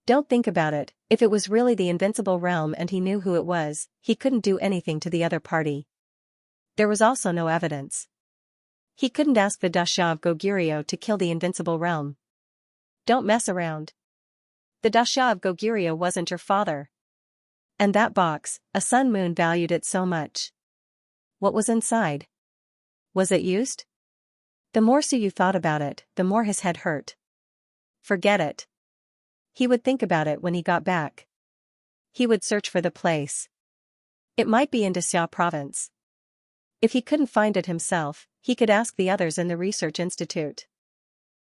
Speaker 1: Don't think about it, if it was really the invincible realm and he knew who it was, he couldn't do anything to the other party. There was also no evidence. He couldn't ask the Dasha of Goguryeo to kill the invincible realm. Don't mess around. The Dasha of Goguryeo wasn't your father. And that box, a sun moon valued it so much. What was inside? Was it used? The more Suyu thought about it, the more his head hurt. Forget it. He would think about it when he got back. He would search for the place. It might be in Xia province. If he couldn't find it himself, he could ask the others in the research institute.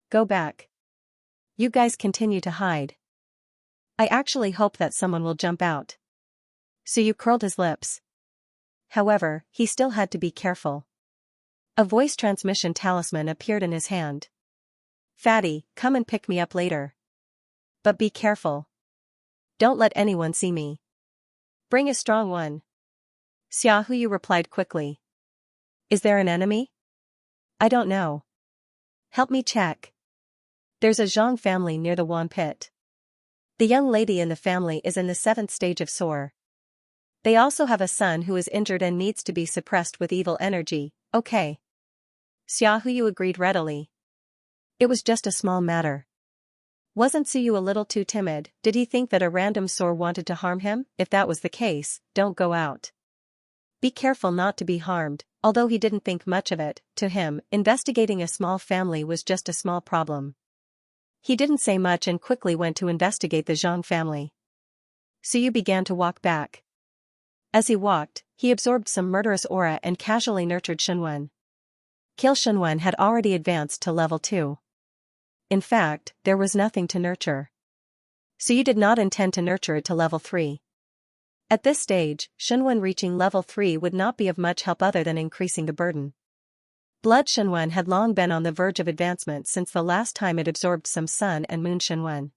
Speaker 1: Go back. You guys continue to hide. I actually hope that someone will jump out. Suyu curled his lips. However, he still had to be careful. A voice transmission talisman appeared in his hand. Fatty, come and pick me up later. But be careful. Don't let anyone see me. Bring a strong one. Xiaohu replied quickly. Is there an enemy? I don't know. Help me check. There's a Zhang family near the Wan Pit. The young lady in the family is in the 7th stage of SOAR. They also have a son who is injured and needs to be suppressed with evil energy. Okay. Xiaohu agreed readily. It was just a small matter. Wasn't Suyu a little too timid? Did he think that a random soul wanted to harm him? If that was the case, don't go out. Be careful not to be harmed. Although he didn't think much of it, to him, investigating a small family was just a small problem. He didn't say much and quickly went to investigate the Zhang family. Suyu began to walk back. As he walked, he absorbed some murderous aura and casually nurtured Shenwen. Kill Shenwen had already advanced to level 2. In fact, there was nothing to nurture. Suyu did not intend to nurture it to level 3. At this stage, Shenwen reaching level 3 would not be of much help other than increasing the burden. Blood Shenwen had long been on the verge of advancement since the last time it absorbed some sun and moon Shenwen.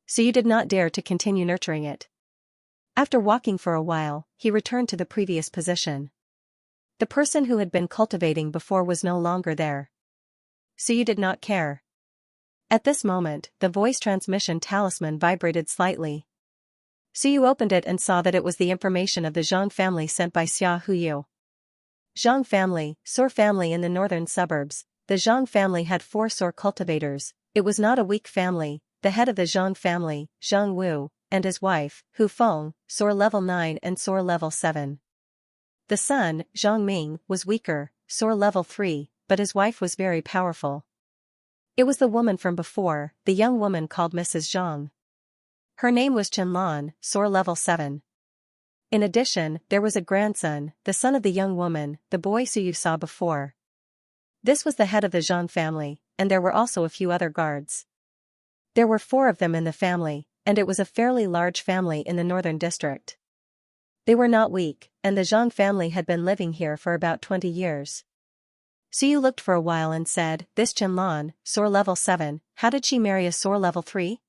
Speaker 1: Suyu did not dare to continue nurturing it. After walking for a while, he returned to the previous position. The person who had been cultivating before was no longer there. Suyu did not care. At this moment, the voice transmission talisman vibrated slightly. Suyu opened it and saw that it was the information of the Zhang family sent by Xia Huyu. Zhang family, Soar family in the northern suburbs. The Zhang family had 4 Soar cultivators. It was not a weak family. The head of the Zhang family, Zhang Wu, and his wife, Hu Feng, Soar level 9 and Soar level 7. The son, Zhang Ming, was weaker, Soar level 3, but his wife was very powerful. It was the woman from before, the young woman called Mrs. Zhang. Her name was Qianlan, Soar level 7. In addition, there was a grandson, the son of the young woman, the boy Suyu saw before. This was the head of the Zhang family, and there were also a few other guards. There were 4 of them in the family, and it was a fairly large family in the northern district. They were not weak, and the Zhang family had been living here for about 20 years. Suyu looked for a while and said, "This Qianlan, Soar level 7, how did she marry a Soar level 3?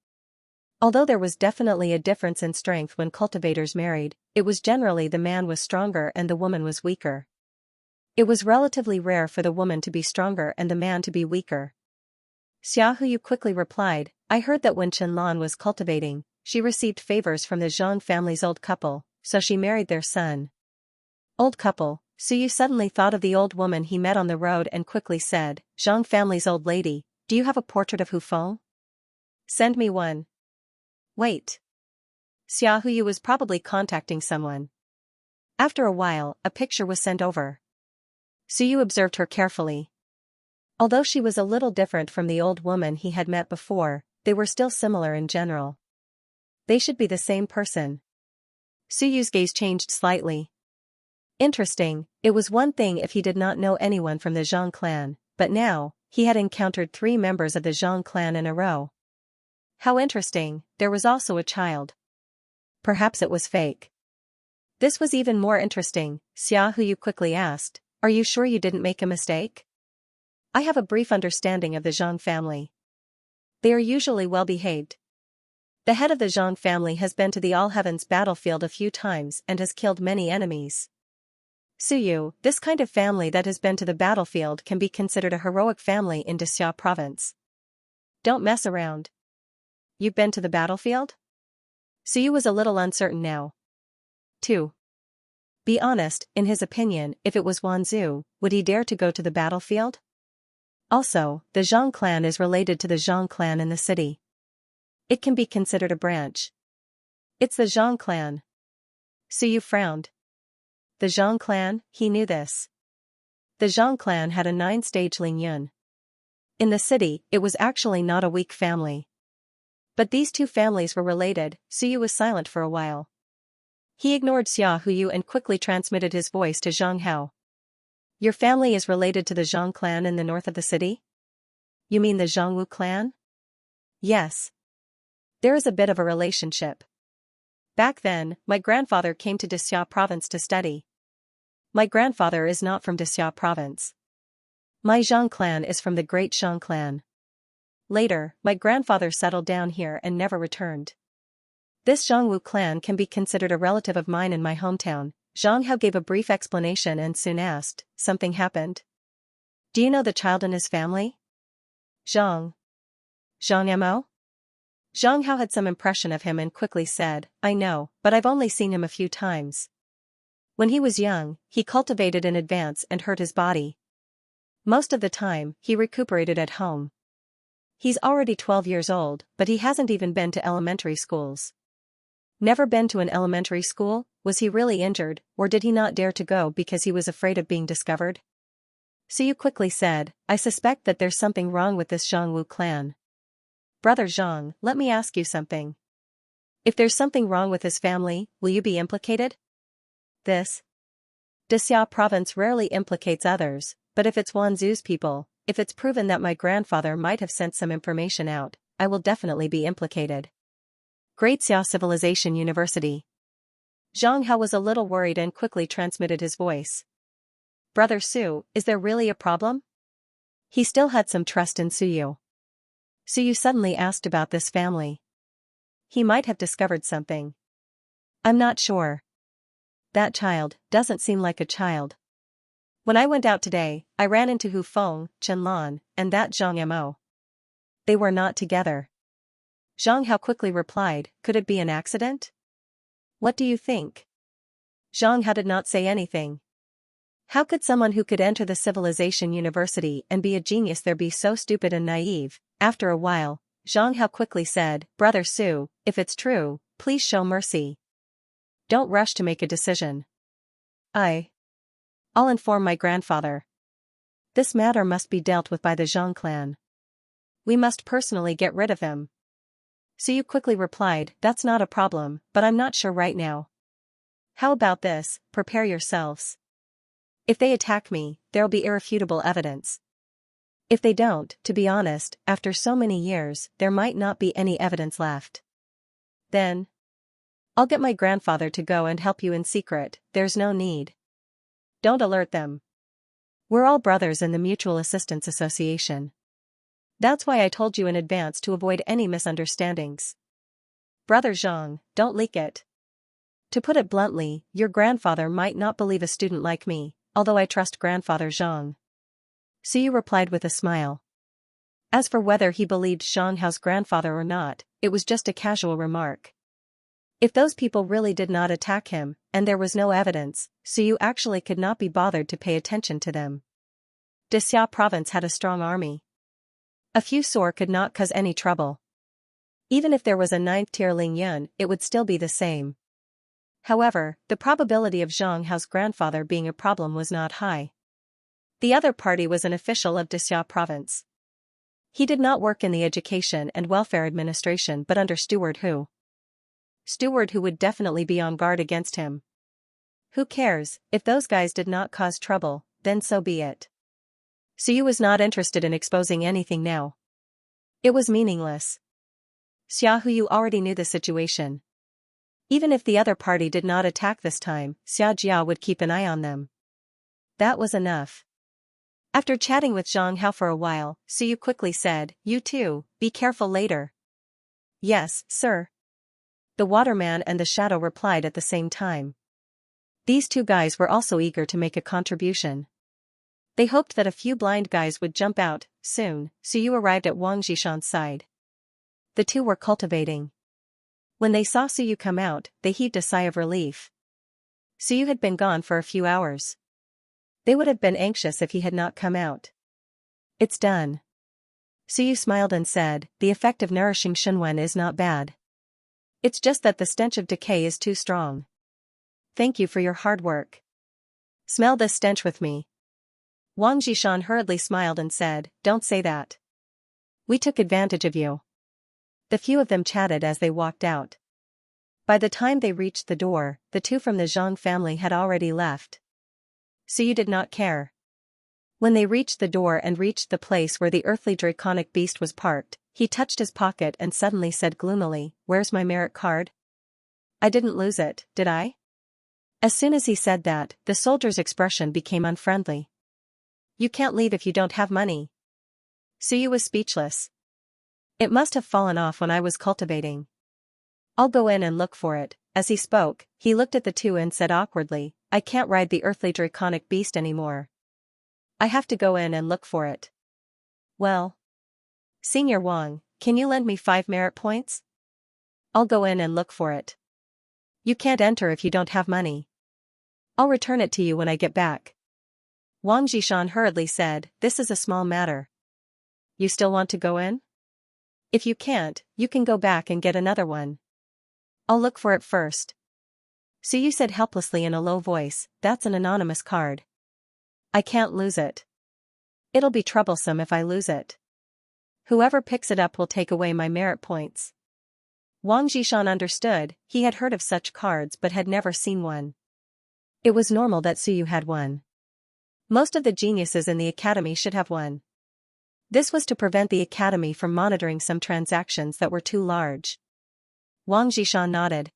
Speaker 1: Although there was definitely a difference in strength when cultivators married, it was generally the man was stronger and the woman was weaker. It was relatively rare for the woman to be stronger and the man to be weaker." Xia Huyu quickly replied, "I heard that when Qianlan was cultivating, she received favors from the Zhang family's old couple, so she married their son." Old couple. Suyu suddenly thought of the old woman he met on the road and quickly said, "Zhang family's old lady, do you have a portrait of Hu Feng? Send me one." Wait. Xia Huyu was probably contacting someone. After a while, a picture was sent over. Suyu observed her carefully. Although she was a little different from the old woman he had met before, they were still similar in general. They should be the same person. Suyu's gaze changed slightly. Interesting, it was one thing if he did not know anyone from the Zhang clan, but now, he had encountered 3 members of the Zhang clan in a row. How interesting, there was also a child. Perhaps it was fake. This was even more interesting. Xia Huyu quickly asked, "Are you sure you didn't make a mistake? I have a brief understanding of the Zhang family. They are usually well behaved. The head of the Zhang family has been to the All Heavens battlefield a few times and has killed many enemies." Suyu, this kind of family that has been to the battlefield can be considered a heroic family in Xia province. Don't mess around. You've been to the battlefield? Suyu was a little uncertain now. 2. Be honest, in his opinion, if it was Wanzhou, would he dare to go to the battlefield? Also, the Zhang clan is related to the Zhang clan in the city. It can be considered a branch. It's the Zhang clan. Suyu frowned. The Zhang clan, he knew this. The Zhang clan had a 9-stage Lingyun. In the city, it was actually not a weak family. But these 2 families were related. Suyu was silent for a while. He ignored Xia Huyu and quickly transmitted his voice to Zhang Hao. "Your family is related to the Zhang clan in the north of the city? You mean the Zhangwu clan?" "Yes. There is a bit of a relationship. Back then, my grandfather came to Xia province to study. My grandfather is not from Xia province. My Zhang clan is from the Great Zhang clan. Later, my grandfather settled down here and never returned. This Zhangwu clan can be considered a relative of mine in my hometown." Zhang Hao gave a brief explanation and soon asked, "Something happened? Do you know the child and his family?" Zhang Mo? Zhang Hao had some impression of him and quickly said, "I know, but I've only seen him a few times. When he was young, he cultivated in advance and hurt his body. Most of the time, he recuperated at home. He's already 12 years old, but he hasn't even been to elementary schools. Never been to an elementary school? Was he really injured, or did he not dare to go because he was afraid of being discovered? Suyu quickly said, I suspect that there's something wrong with this Zhongwu clan. Brother Zhang, let me ask you something. If there's something wrong with his family, will you be implicated? This Xia province rarely implicates others, but if it's Wanzhou's people, if it's proven that my grandfather might have sent some information out, I will definitely be implicated. Great Xia Civilization University. Zhang Hao was a little worried and quickly transmitted his voice. Brother Su, is there really a problem? He still had some trust in Suyu. Suyu suddenly asked about this family. He might have discovered something. I'm not sure. That child doesn't seem like a child. When I went out today, I ran into Hu Feng, Chen Lan, and that Zhang Mo. They were not together. Zhang Hao quickly replied, could it be an accident? What do you think? Zhang Hao did not say anything. How could someone who could enter the Civilization University and be a genius there be so stupid and naive? After a while, Zhang Hao quickly said, Brother Su, if it's true, please show mercy. Don't rush to make a decision. I'll inform my grandfather. This matter must be dealt with by the Zhang clan. We must personally get rid of him. Suyu quickly replied, that's not a problem, but I'm not sure right now. How about this, prepare yourselves. If they attack me, there'll be irrefutable evidence. If they don't, to be honest, after so many years, there might not be any evidence left. Then I'll get my grandfather to go and help you in secret, there's no need. Don't alert them. We're all brothers in the Mutual Assistance Association. That's why I told you in advance to avoid any misunderstandings. Brother Zhang, don't leak it. To put it bluntly, your grandfather might not believe a student like me, although I trust grandfather Zhang. Suyu replied with a smile. As for whether he believed Zhang Hao's grandfather or not, it was just a casual remark. If those people really did not attack him, and there was no evidence, Suyu actually could not be bothered to pay attention to them. Xia province had a strong army. A few sore could not cause any trouble. Even if there was a 9th-tier Ling Yun, it would still be the same. However, the probability of Zhang Hao's grandfather being a problem was not high. The other party was an official of Xia province. He did not work in the Education and Welfare Administration but under Steward Hu. Steward Hu would definitely be on guard against him. Who cares, if those guys did not cause trouble, then so be it. Suyu was not interested in exposing anything now. It was meaningless. Xiaohu already knew the situation. Even if the other party did not attack this time, Xia Jia would keep an eye on them. That was enough. After chatting with Zhang Hao for a while, Suyu quickly said, you too, be careful later. Yes, sir. The waterman and the shadow replied at the same time. These two guys were also eager to make a contribution. They hoped that a few blind guys would jump out. Soon, Suyu arrived at Wang Zhishan's side. The two were cultivating. When they saw Suyu come out, they heaved a sigh of relief. Suyu had been gone for a few hours. They would have been anxious if he had not come out. It's done. Suyu smiled and said, the effect of nourishing Shunwen is not bad. It's just that the stench of decay is too strong. Thank you for your hard work. Smell this stench with me. Wang Zhishan hurriedly smiled and said, don't say that. We took advantage of you. The few of them chatted as they walked out. By the time they reached the door, the two from the Zhang family had already left. Suyu did not care. When they reached the door and reached the place where the earthly draconic beast was parked, he touched his pocket and suddenly said gloomily, where's my merit card? I didn't lose it, did I? As soon as he said that, the soldier's expression became unfriendly. You can't leave if you don't have money. Suyu was speechless. It must have fallen off when I was cultivating. I'll go in and look for it. As he spoke, he looked at the two and said awkwardly, I can't ride the earthly draconic beast anymore. I have to go in and look for it. Well. Senior Wang, can you lend me 5 merit points? I'll go in and look for it. You can't enter if you don't have money. I'll return it to you when I get back. Wang Jishan hurriedly said, this is a small matter. You still want to go in? If you can't, you can go back and get another one. I'll look for it first. Suyu said helplessly in a low voice, that's an anonymous card. I can't lose it. It'll be troublesome if I lose it. Whoever picks it up will take away my merit points. Wang Jishan understood, he had heard of such cards but had never seen one. It was normal that Suyu had one. Most of the geniuses in the academy should have one. This was to prevent the academy from monitoring some transactions that were too large. Wang Jishan nodded.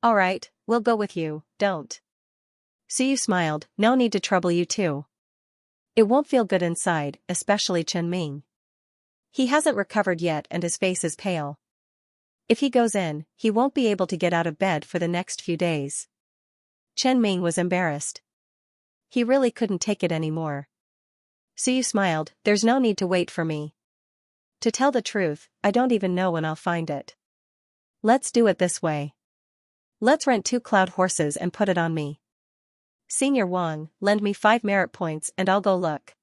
Speaker 1: All right, we'll go with you, don't. Suyu smiled, no need to trouble you too. It won't feel good inside, especially Chen Ming. He hasn't recovered yet and his face is pale. If he goes in, he won't be able to get out of bed for the next few days. Chen Ming was embarrassed. He really couldn't take it anymore. Suyu smiled, there's no need to wait for me. To tell the truth, I don't even know when I'll find it. Let's do it this way. Let's rent 2 cloud horses and put it on me. Senior Wang, lend me 5 merit points and I'll go look.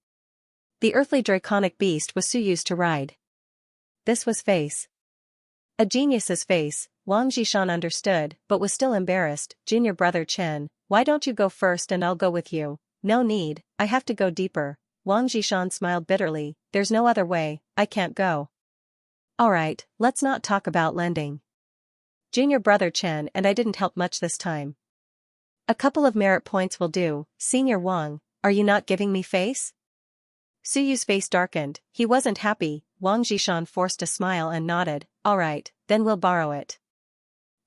Speaker 1: The earthly draconic beast was Suyu's to ride. This was face. A genius's face, Wang Jishan understood, but was still embarrassed. Junior brother Chen, why don't you go first and I'll go with you? No need, I have to go deeper. Wang Jishan smiled bitterly, there's no other way, I can't go. Alright, let's not talk about lending. Junior brother Chen and I didn't help much this time. A couple of merit points will do. Senior Wang, are you not giving me face? Suyu's face darkened, he wasn't happy. Wang Jishan forced a smile and nodded, alright, then we'll borrow it.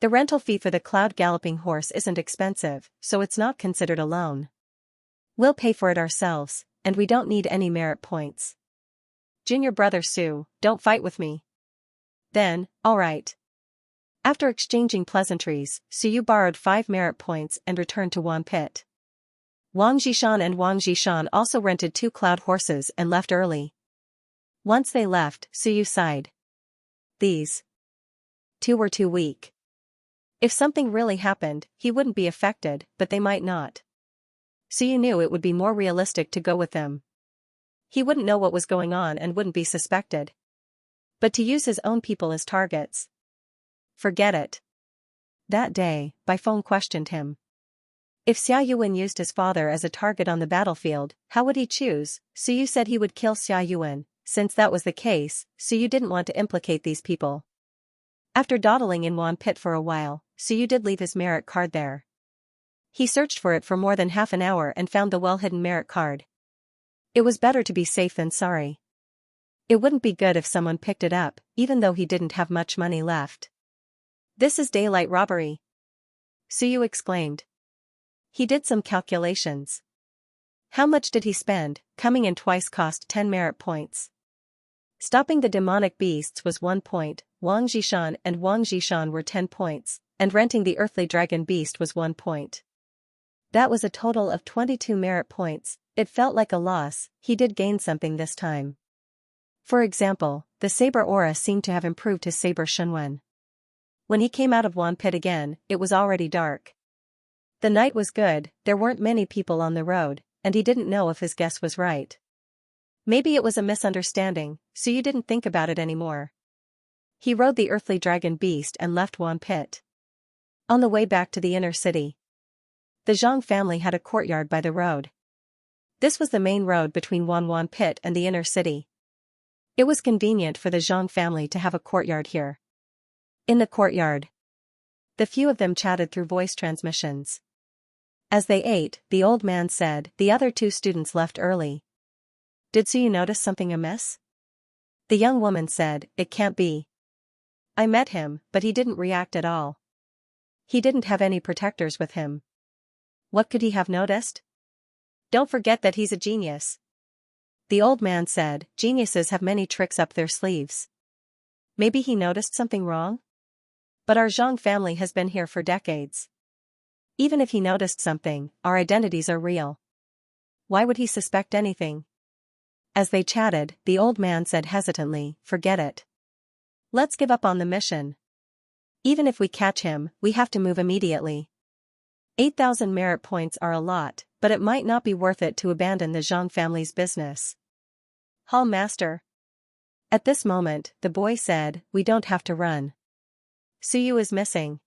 Speaker 1: The rental fee for the cloud galloping horse isn't expensive, so it's not considered a loan. We'll pay for it ourselves, and we don't need any merit points. Junior brother Su, don't fight with me. Then, alright. After exchanging pleasantries, Suyu borrowed 5 merit points and returned to Wan Pit. Wang Jishan also rented 2 cloud horses and left early. Once they left, Suyu sighed. These 2 were too weak. If something really happened, he wouldn't be affected, but they might not. Suyu knew it would be more realistic to go with them. He wouldn't know what was going on and wouldn't be suspected. But to use his own people as targets? Forget it. That day, by phone questioned him. If Xia Yuan used his father as a target on the battlefield, how would he choose? Suyu said he would kill Xia Yuan. Since that was the case, Suyu didn't want to implicate these people. After dawdling in Wan Pit for a while, Suyu did leave his merit card there. He searched for it for more than half an hour and found the well-hidden merit card. It was better to be safe than sorry. It wouldn't be good if someone picked it up, even though he didn't have much money left. This is daylight robbery, Suyu exclaimed. He did some calculations. How much did he spend? Coming in twice cost 10 merit points. Stopping the demonic beasts was 1 point, Wang Jishan were 10 points, and renting the earthly dragon beast was 1 point. That was a total of 22 merit points. It felt like a loss. He did gain something this time. For example, the saber aura seemed to have improved his saber Shunwen. When he came out of Wan Pit again, it was already dark. The night was good, there weren't many people on the road, and he didn't know if his guess was right. Maybe it was a misunderstanding, so you didn't think about it anymore. He rode the earthly dragon beast and left Wan Pit. On the way back to the inner city, the Zhang family had a courtyard by the road. This was the main road between Wan Pit and the inner city. It was convenient for the Zhang family to have a courtyard here. In the courtyard, the few of them chatted through voice transmissions. As they ate, the old man said, the other 2 students left early. Did Suyu notice something amiss? The young woman said, it can't be. I met him, but he didn't react at all. He didn't have any protectors with him. What could he have noticed? Don't forget that he's a genius. The old man said, geniuses have many tricks up their sleeves. Maybe he noticed something wrong? But our Zhang family has been here for decades. Even if he noticed something, our identities are real. Why would he suspect anything? As they chatted, the old man said hesitantly, forget it. Let's give up on the mission. Even if we catch him, we have to move immediately. 8,000 merit points are a lot, but it might not be worth it to abandon the Zhang family's business. Hall Master. At this moment, the boy said, we don't have to run. Suyu is missing.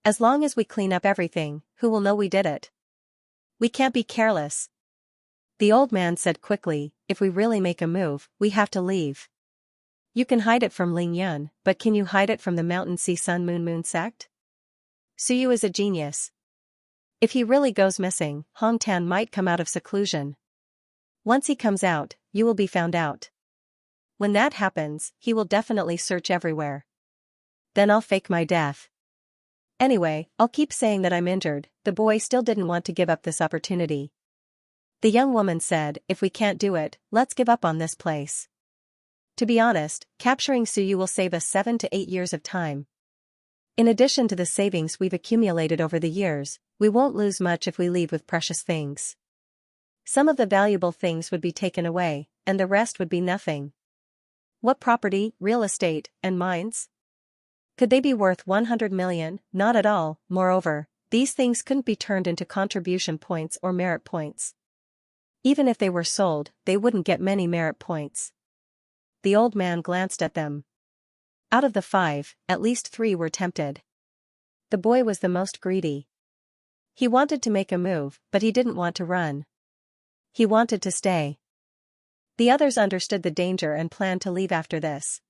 Speaker 1: As long as we clean up everything, who will know we did it? We can't be careless. The old man said quickly, if we really make a move, we have to leave. You can hide it from Ling Yun, but can you hide it from the Mountain Sea Sun Moon sect? Suyu is a genius. If he really goes missing, Hong Tan might come out of seclusion. Once he comes out, you will be found out. When that happens, he will definitely search everywhere. Then I'll fake my death. Anyway, I'll keep saying that I'm injured. The boy still didn't want to give up this opportunity. The young woman said, if we can't do it, let's give up on this place. To be honest, capturing Suyu will save us 7 to 8 years of time. In addition to the savings we've accumulated over the years, we won't lose much if we leave with precious things. Some of the valuable things would be taken away, and the rest would be nothing. What property, real estate, and mines? Could they be worth 100 million? Not at all. Moreover, these things couldn't be turned into contribution points or merit points. Even if they were sold, they wouldn't get many merit points. The old man glanced at them. Out of the 5, at least 3 were tempted. The boy was the most greedy. He wanted to make a move, but he didn't want to run. He wanted to stay. The others understood the danger and planned to leave after this.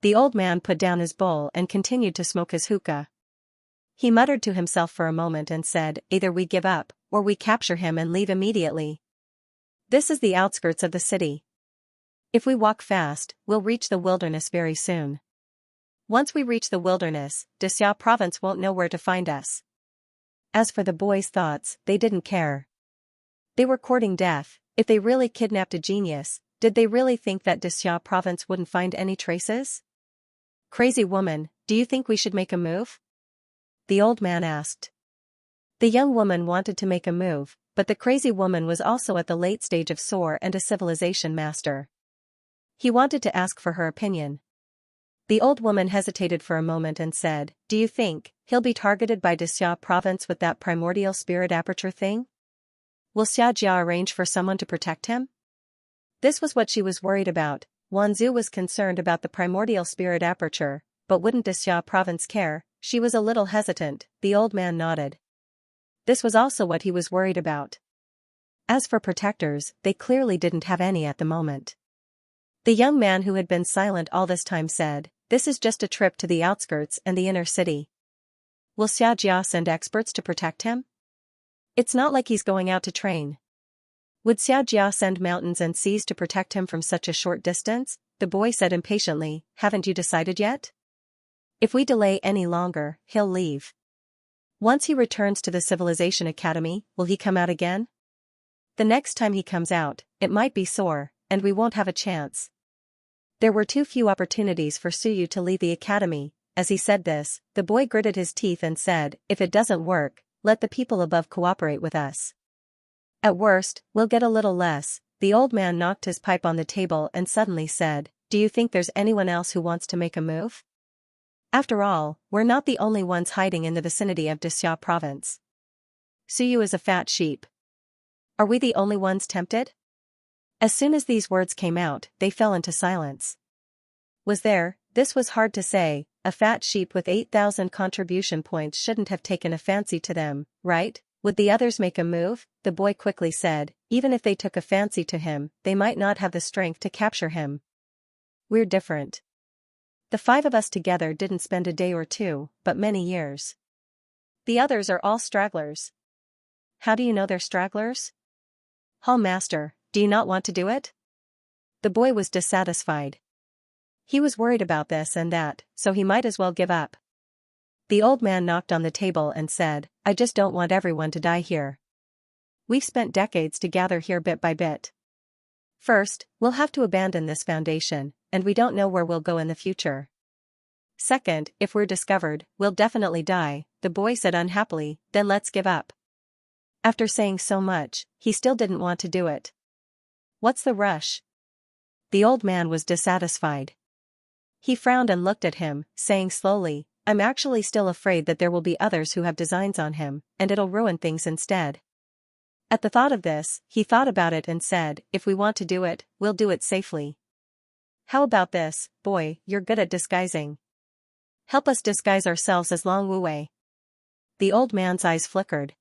Speaker 1: The old man put down his bowl and continued to smoke his hookah. He muttered to himself for a moment and said, either we give up, or we capture him and leave immediately. This is the outskirts of the city. If we walk fast, we'll reach the wilderness very soon. Once we reach the wilderness, Dixia province won't know where to find us. As for the boys' thoughts, they didn't care. They were courting death. If they really kidnapped a genius, did they really think that Dixia province wouldn't find any traces? Crazy woman, do you think we should make a move? The old man asked. The young woman wanted to make a move, but the crazy woman was also at the late stage of SOAR and a civilization master. He wanted to ask for her opinion. The old woman hesitated for a moment and said, do you think he'll be targeted by Dixia province with that primordial spirit aperture thing? Will Xianxia arrange for someone to protect him? This was what she was worried about. Wanzhou was concerned about the primordial spirit aperture, but wouldn't Dixia province care? She was a little hesitant. The old man nodded. This was also what he was worried about. As for protectors, they clearly didn't have any at the moment. The young man who had been silent all this time said, this is just a trip to the outskirts and the inner city. Will Xianxia send experts to protect him? It's not like he's going out to train. Would Xianxia send mountains and seas to protect him from such a short distance? The boy said impatiently, haven't you decided yet? If we delay any longer, he'll leave. Once he returns to the Civilization Academy, will he come out again? The next time he comes out, it might be SOAR, and we won't have a chance. There were too few opportunities for Suyu to leave the academy. As he said this, the boy gritted his teeth and said, if it doesn't work, let the people above cooperate with us. At worst, we'll get a little less. The old man knocked his pipe on the table and suddenly said, do you think there's anyone else who wants to make a move? After all, we're not the only ones hiding in the vicinity of Dixia province. Suyu is a fat sheep. Are we the only ones tempted? As soon as these words came out, they fell into silence. This was hard to say, a fat sheep with 8,000 contribution points shouldn't have taken a fancy to them, right? Would the others make a move? The boy quickly said, even if they took a fancy to him, they might not have the strength to capture him. We're different. The 5 of us together didn't spend a day or 2, but many years. The others are all stragglers. How do you know they're stragglers? Hall Master, do you not want to do it? The boy was dissatisfied. He was worried about this and that, so he might as well give up. The old man knocked on the table and said, I just don't want everyone to die here. We've spent decades to gather here bit by bit. First, we'll have to abandon this foundation, and we don't know where we'll go in the future. Second, if we're discovered, we'll definitely die, the boy said unhappily, then let's give up. After saying so much, he still didn't want to do it. What's the rush? The old man was dissatisfied. He frowned and looked at him, saying slowly, I'm actually still afraid that there will be others who have designs on him, and it'll ruin things instead. At the thought of this, he thought about it and said, if we want to do it, we'll do it safely. How about this, boy, you're good at disguising. Help us disguise ourselves as Long Wu-wei. The old man's eyes flickered.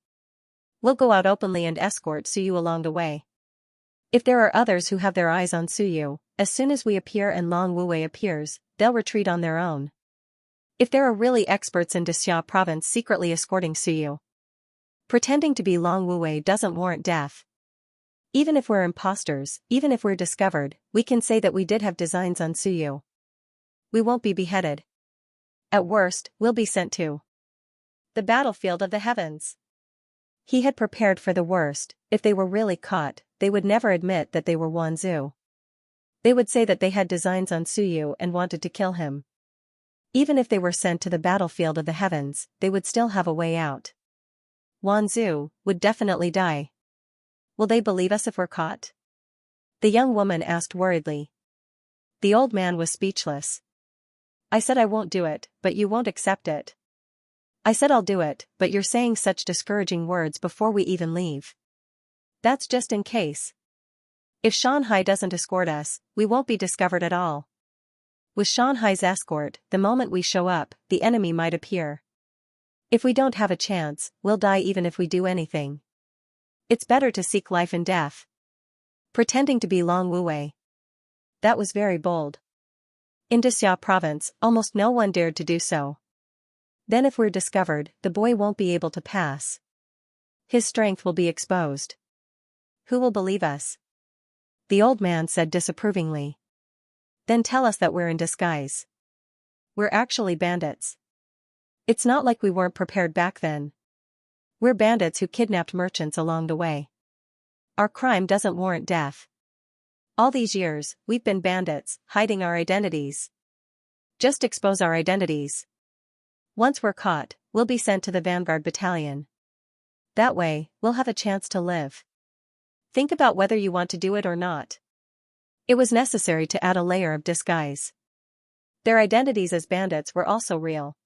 Speaker 1: We'll go out openly and escort Suyu along the way. If there are others who have their eyes on Suyu, as soon as we appear and Long Wu-wei appears, they'll retreat on their own. If there are really experts in Xianxia province secretly escorting Suyu, pretending to be Long Wu-wei doesn't warrant death. Even if we're imposters, even if we're discovered, we can say that we did have designs on Suyu. We won't be beheaded. At worst, we'll be sent to the battlefield of the heavens. He had prepared for the worst. If they were really caught, they would never admit that they were Wanzhou. They would say that they had designs on Suyu and wanted to kill him. Even if they were sent to the battlefield of the heavens, they would still have a way out. Wanzhou would definitely die. Will they believe us if we're caught? The young woman asked worriedly. The old man was speechless. I said I won't do it, but you won't accept it. I said I'll do it, but you're saying such discouraging words before we even leave. That's just in case. If Shanghai doesn't escort us, we won't be discovered at all. With Shanghai's escort, the moment we show up, the enemy might appear. If we don't have a chance, we'll die even if we do anything. It's better to seek life in death. Pretending to be Long Wu-wei. That was very bold. In Xianxia province, almost no one dared to do so. Then if we're discovered, the boy won't be able to pass. His strength will be exposed. Who will believe us? The old man said disapprovingly. Then tell us that we're in disguise. We're actually bandits. It's not like we weren't prepared back then. We're bandits who kidnapped merchants along the way. Our crime doesn't warrant death. All these years, we've been bandits, hiding our identities. Just expose our identities. Once we're caught, we'll be sent to the vanguard battalion. That way, we'll have a chance to live. Think about whether you want to do it or not. It was necessary to add a layer of disguise. Their identities as bandits were also real.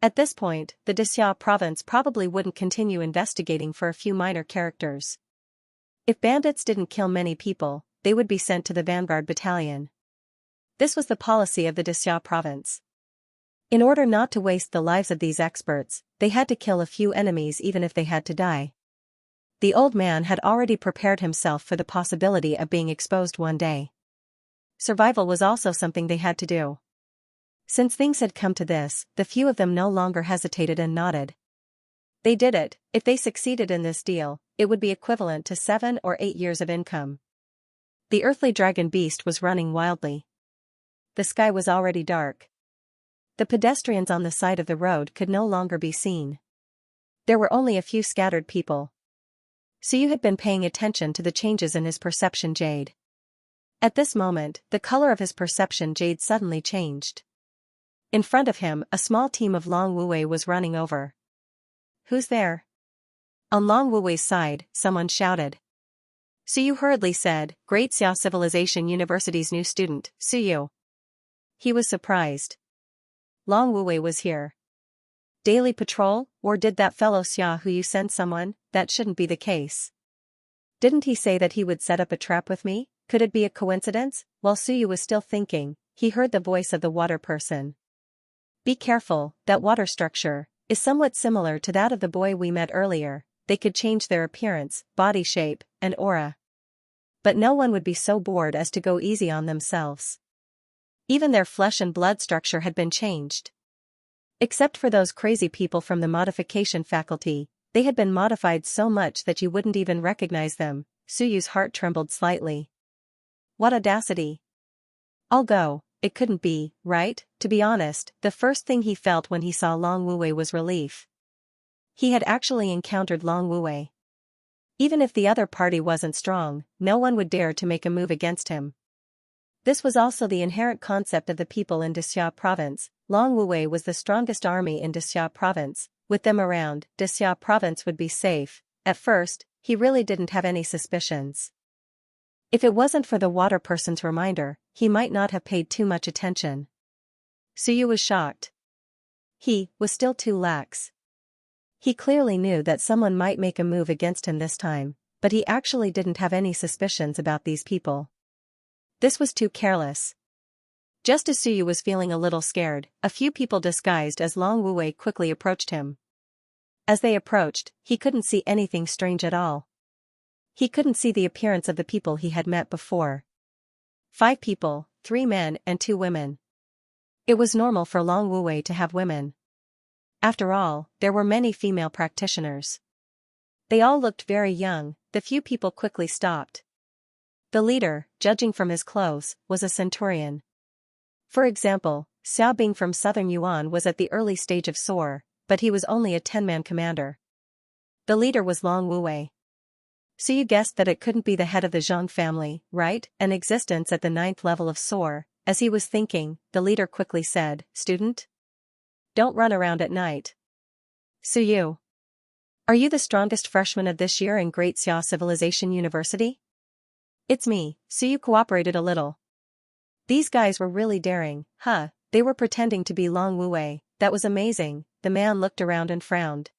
Speaker 1: At this point, the Xianxia province probably wouldn't continue investigating for a few minor characters. If bandits didn't kill many people, they would be sent to the vanguard battalion. This was the policy of the Xianxia province. In order not to waste the lives of these experts, they had to kill a few enemies even if they had to die. The old man had already prepared himself for the possibility of being exposed one day. Survival was also something they had to do. Since things had come to this, the few of them no longer hesitated and nodded. They did it. If they succeeded in this deal, it would be equivalent to 7 or 8 years of income. The earthly dragon beast was running wildly. The sky was already dark. The pedestrians on the side of the road could no longer be seen. There were only a few scattered people. Suyu had been paying attention to the changes in his perception jade. At this moment, the color of his perception jade suddenly changed. In front of him, a small team of Long Wu-wei was running over. Who's there? On Long Wu-wei's side, someone shouted. Suyu hurriedly said, Great Xia Civilization University's new student, Suyu. He was surprised. Long Wu-wei was here. Daily patrol, or did that fellow Xia who you sent someone? That shouldn't be the case. Didn't he say that he would set up a trap with me? Could it be a coincidence? While Suyu was still thinking, he heard the voice of the water person. Be careful, that water structure is somewhat similar to that of the boy we met earlier. They could change their appearance, body shape, and aura. But no one would be so bored as to go easy on themselves. Even their flesh and blood structure had been changed. Except for those crazy people from the modification faculty, they had been modified so much that you wouldn't even recognize them. Suyu's heart trembled slightly. What audacity! I'll go. It couldn't be, right? To be honest, the first thing he felt when he saw Long Wu-wei was relief. He had actually encountered Long Wu-wei. Even if the other party wasn't strong, no one would dare to make a move against him. This was also the inherent concept of the people in Xianxia province. Long Wu-wei was the strongest army in Xianxia province. With them around, Xianxia province would be safe. At first, he really didn't have any suspicions. If it wasn't for the water person's reminder, he might not have paid too much attention. Suyu was shocked. He was still too lax. He clearly knew that someone might make a move against him this time, but he actually didn't have any suspicions about these people. This was too careless. Just as Suyu was feeling a little scared, a few people disguised as Long Wuwei quickly approached him. As they approached, he couldn't see anything strange at all. He couldn't see the appearance of the people he had met before. 5 people, 3 men and 2 women. It was normal for Long Wuwei to have women. After all, there were many female practitioners. They all looked very young. The few people quickly stopped. The leader, judging from his clothes, was a centurion. For example, Xiao Bing from southern Yuan was at the early stage of soar, but he was only a 10-man commander. The leader was Long Wuwei. So you guessed that it couldn't be the head of the Zhang family, right? An existence at the 9th level of soar. As he was thinking, the leader quickly said, "Student? Don't run around at night. Suyu. Are you the strongest freshman of this year in Great Xia Civilization University?" "It's me." Suyu cooperated a little. These guys were really daring, huh? They were pretending to be Long Wuwei. That was amazing. The man looked around and frowned.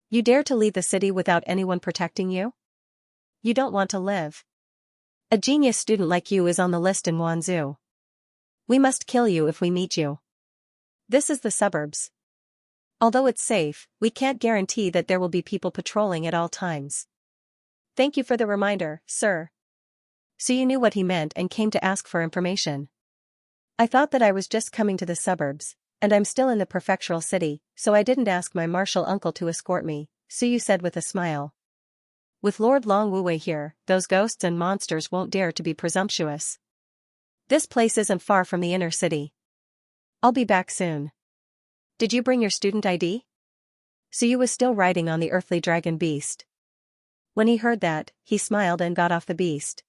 Speaker 1: "You dare to leave the city without anyone protecting you? You don't want to live. A genius student like you is on the list in Wanzhou. We must kill you if we meet you. This is the suburbs. Although it's safe, we can't guarantee that there will be people patrolling at all times." "Thank you for the reminder, sir." So you knew what he meant and came to ask for information. "I thought that I was just coming to the suburbs, and I'm still in the prefectural city, so I didn't ask my martial uncle to escort me," Suyu said with a smile. "With Lord Long Wuwei here, those ghosts and monsters won't dare to be presumptuous. This place isn't far from the inner city. I'll be back soon. Did you bring your student ID?" Suyu was still riding on the earthly dragon beast. When he heard that, he smiled and got off the beast.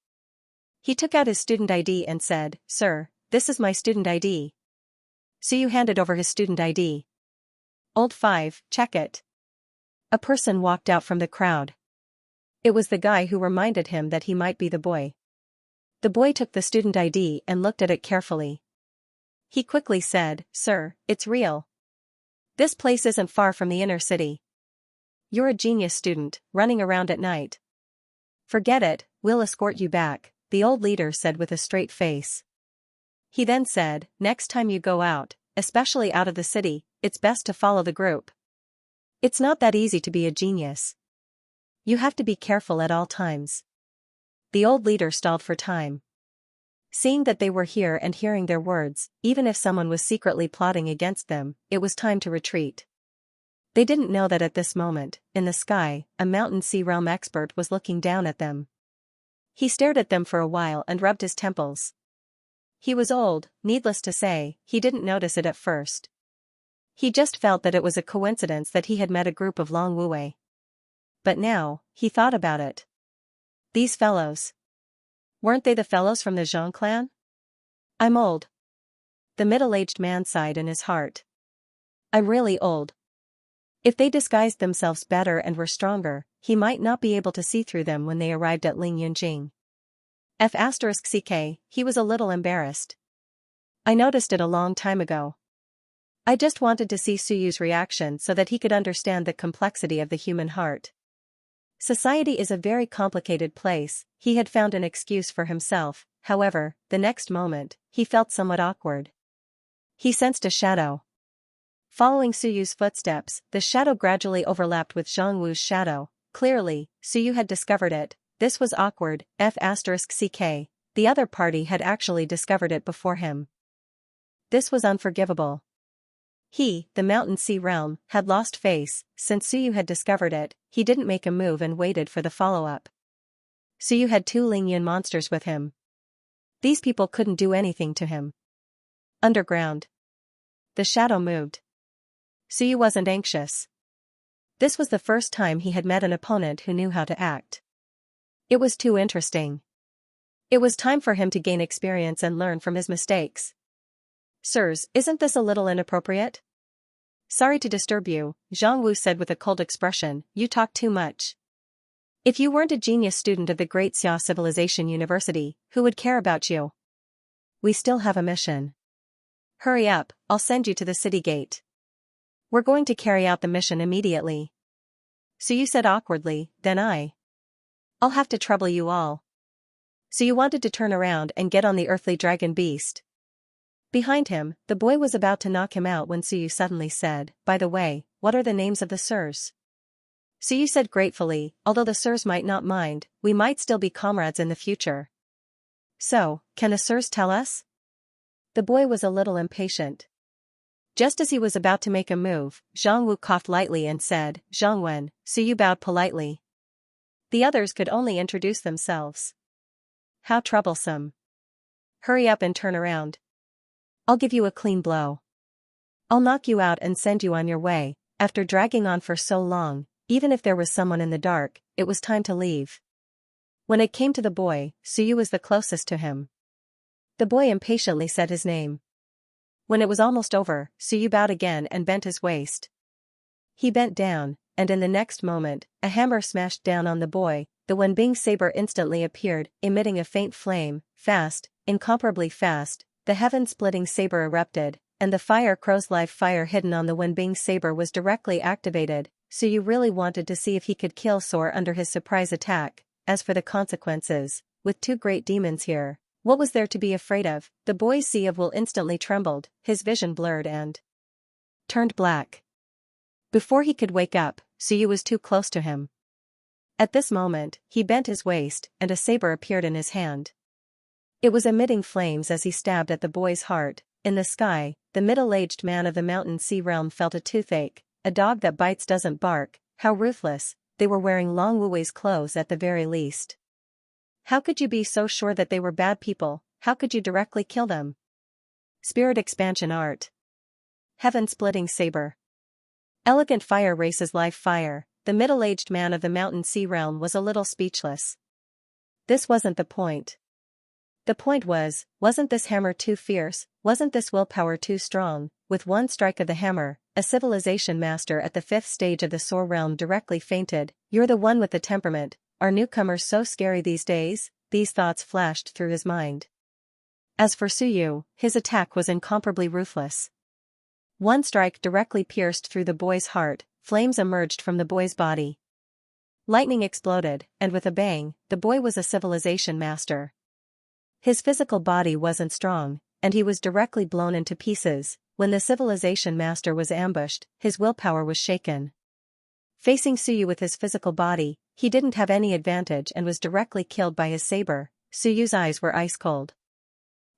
Speaker 1: He took out his student ID and said, "Sir, this is my student ID." Suyu handed over his student ID. "Old 5, check it." A person walked out from the crowd. It was the guy who reminded him that he might be the boy. The boy took the student ID and looked at it carefully. He quickly said, "Sir, it's real. This place isn't far from the inner city. You're a genius student, running around at night." "Forget it, we'll escort you back," the old leader said with a straight face. He then said, "Next time you go out, especially out of the city, it's best to follow the group. It's not that easy to be a genius. You have to be careful at all times." The old leader stalled for time. Seeing that they were here and hearing their words, even if someone was secretly plotting against them, it was time to retreat. They didn't know that at this moment, in the sky, a mountain sea realm expert was looking down at them. He stared at them for a while and rubbed his temples. He was old, needless to say, he didn't notice it at first. He just felt that it was a coincidence that he had met a group of Long Wuwei. But now, he thought about it. These fellows. Weren't they the fellows from the Zhang clan? "I'm old." The middle-aged man sighed in his heart. "I'm really old." If they disguised themselves better and were stronger, he might not be able to see through them when they arrived at Ling Yunjing. F***ck, he was a little embarrassed. "I noticed it a long time ago. I just wanted to see Suyu's reaction so that he could understand the complexity of the human heart. Society is a very complicated place." He had found an excuse for himself, however, the next moment, he felt somewhat awkward. He sensed a shadow. Following Suyu's footsteps, the shadow gradually overlapped with Zhang Wu's shadow. Clearly, Suyu had discovered it. This was awkward. F***ck. The other party had actually discovered it before him. This was unforgivable. He, the mountain sea realm, had lost face. Since Suyu had discovered it, he didn't make a move and waited for the follow-up. Suyu had 2 Lingyun monsters with him. These people couldn't do anything to him. Underground. The shadow moved. Suyu wasn't anxious. This was the first time he had met an opponent who knew how to act. It was too interesting. It was time for him to gain experience and learn from his mistakes. "Sirs, isn't this a little inappropriate?" "Sorry to disturb you," Zhang Wu said with a cold expression, "you talk too much. If you weren't a genius student of the Great Xia Civilization University, who would care about you? We still have a mission. Hurry up, I'll send you to the city gate." We're going to carry out the mission immediately. Suyu said awkwardly, then I'll have to trouble you all. Suyu wanted to turn around and get on the earthly dragon beast. Behind him, the boy was about to knock him out when Suyu suddenly said, by the way, what are the names of the sirs? Suyu said gratefully, although the sirs might not mind, we might still be comrades in the future. So, can the sirs tell us? The boy was a little impatient. Just as he was about to make a move, Zhang Wu coughed lightly and said, Zhangwen. Suyu bowed politely. The others could only introduce themselves. How troublesome. Hurry up and turn around. I'll give you a clean blow. I'll knock you out and send you on your way. After dragging on for so long, even if there was someone in the dark, it was time to leave. When it came to the boy, Suyu was the closest to him. The boy impatiently said his name. When it was almost over, Suyu bowed again and bent his waist. He bent down, and in the next moment, a hammer smashed down on the boy. The Wenbing saber instantly appeared, emitting a faint flame. Fast, incomparably fast, the heaven-splitting saber erupted, and the fire crow's live fire hidden on the Wenbing saber was directly activated. Suyu really wanted to see if he could kill Sor under his surprise attack. As for the consequences, with two great demons here, what was there to be afraid of? The boy's sea of will instantly trembled, his vision blurred and turned black. Before he could wake up, Suyu was too close to him. At this moment, he bent his waist, and a saber appeared in his hand. It was emitting flames as he stabbed at the boy's heart. In the sky, the middle-aged man of the mountain sea realm felt a toothache. A dog that bites doesn't bark. How ruthless. They were wearing Long Wuwei's clothes at the very least. How could you be so sure that they were bad people? How could you directly kill them? Spirit expansion art. Heaven-splitting saber. Elegant fire races live fire. The middle-aged man of the mountain sea realm was a little speechless. This wasn't the point. The point was, wasn't this hammer too fierce? Wasn't this willpower too strong? With one strike of the hammer, a civilization master at the 5th stage of the Sor realm directly fainted. You're the one with the temperament. Are newcomers so scary these days? These thoughts flashed through his mind. As for Suyu, his attack was incomparably ruthless. One strike directly pierced through the boy's heart. Flames emerged from the boy's body. Lightning exploded, and with a bang, the boy was a civilization master. His physical body wasn't strong, and he was directly blown into pieces. When the civilization master was ambushed, his willpower was shaken. Facing Suyu with his physical body, he didn't have any advantage and was directly killed by his saber. Suyu's eyes were ice cold.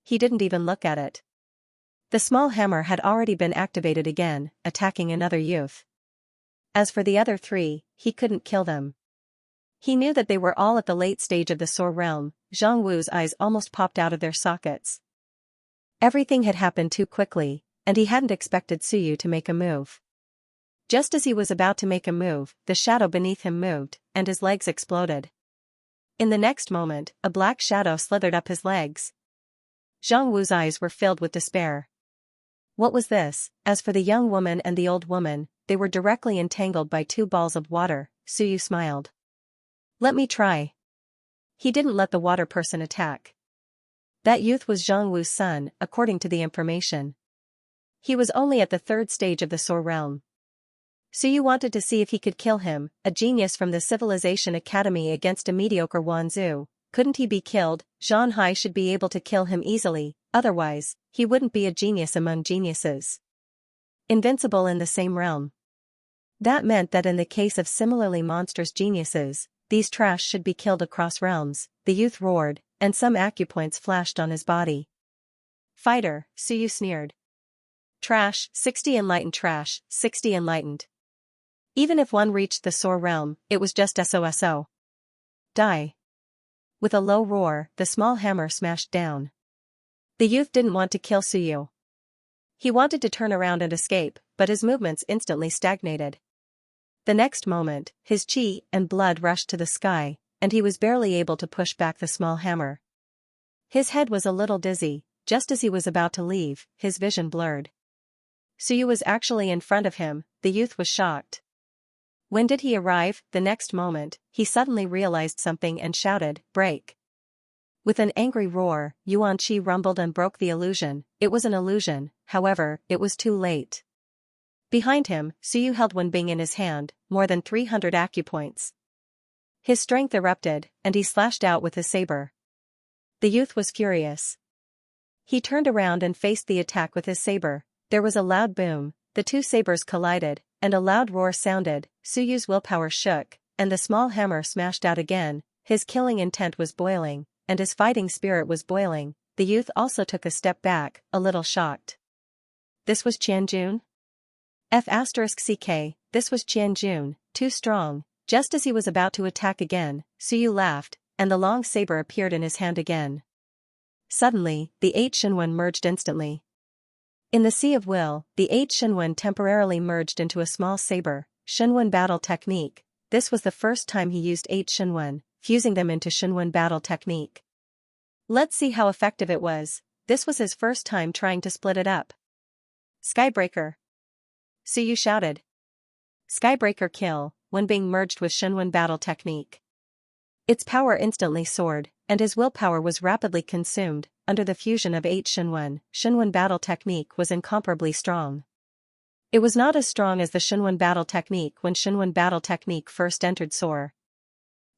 Speaker 1: He didn't even look at it. The small hammer had already been activated again, attacking another youth. As for the other three, he couldn't kill them. He knew that they were all at the late stage of the Sor realm. Zhang Wu's eyes almost popped out of their sockets. Everything had happened too quickly, and he hadn't expected Suyu to make a move. Just as he was about to make a move, the shadow beneath him moved, and his legs exploded. In the next moment, a black shadow slithered up his legs. Zhang Wu's eyes were filled with despair. What was this? As for the young woman and the old woman, they were directly entangled by two balls of water. Suyu smiled. Let me try. He didn't let the water person attack. That youth was Zhang Wu's son, according to the information. He was only at the 3rd stage of the Sor realm. Suyu wanted to see if he could kill him, a genius from the Civilization Academy against a mediocre Wanzhou. Couldn't he be killed? Zhan Hai should be able to kill him easily, otherwise, he wouldn't be a genius among geniuses. Invincible in the same realm. That meant that in the case of similarly monstrous geniuses, these trash should be killed across realms. The youth roared, and some acupoints flashed on his body. Fighter, Suyu sneered. Trash, 60 enlightened trash, 60 enlightened. Even if one reached the Sor realm, it was just SOSO. Die. With a low roar, the small hammer smashed down. The youth didn't want to kill Suyu. He wanted to turn around and escape, but his movements instantly stagnated. The next moment, his chi and blood rushed to the sky, and he was barely able to push back the small hammer. His head was a little dizzy. Just as he was about to leave, his vision blurred. Suyu was actually in front of him. The youth was shocked. When did he arrive? The next moment, he suddenly realized something and shouted, "Break!" With an angry roar, Yuan Qi rumbled and broke the illusion. It was an illusion, however, it was too late. Behind him, Suyu held Wenbing in his hand, more than 300 acupoints. His strength erupted, and he slashed out with his saber. The youth was furious. He turned around and faced the attack with his saber. There was a loud boom, the two sabers collided, and a loud roar sounded. Suyu's willpower shook, and the small hammer smashed out again. His killing intent was boiling, and his fighting spirit was boiling. The youth also took a step back, a little shocked. This was Qianjun? F*ck, this was Qianjun, too strong. Just as he was about to attack again, Suyu laughed, and the long saber appeared in his hand again. Suddenly, the 8 Shenwen merged instantly. In the Sea of Will, the 8 Shenwen temporarily merged into a small saber. Shenwen battle technique. This was the first time he used 8 Shenwen, fusing them into Shenwen battle technique. Let's see how effective it was. This was his first time trying to split it up. Skybreaker! Suyu shouted. Skybreaker kill, when being merged with Shenwen battle technique. Its power instantly soared, and his willpower was rapidly consumed. Under the fusion of 8 Shenwen, Shenwen battle technique was incomparably strong. It was not as strong as the Shenwen battle technique when Shenwen battle technique first entered Soar.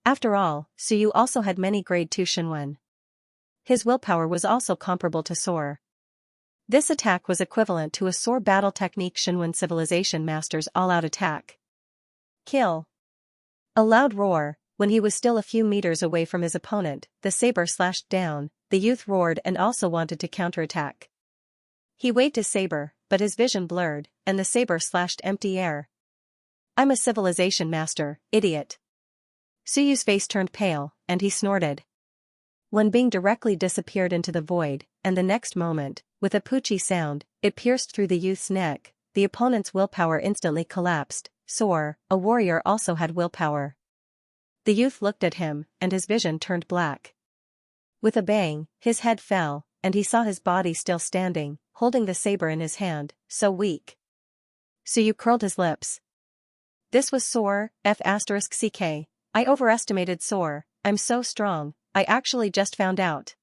Speaker 1: After all, Suyu also had many grade 2 Shenwen. His willpower was also comparable to Soar. This attack was equivalent to a Soar battle technique Shenwen civilization master's all-out attack. Kill! A loud roar. When he was still a few meters away from his opponent, the saber slashed down. The youth roared and also wanted to counterattack. He waved his saber, but his vision blurred, and the saber slashed empty air. I'm a civilization master, idiot. Suyu's face turned pale, and he snorted. Wenbing directly disappeared into the void, and the next moment, with a poochie sound, it pierced through the youth's neck. The opponent's willpower instantly collapsed. Soar, a warrior, also had willpower. The youth looked at him, and his vision turned black. With a bang, his head fell, and he saw his body still standing, holding the saber in his hand, so weak. Suyu curled his lips. This was Soar, F*ck. I overestimated Soar. I'm so strong, I actually just found out.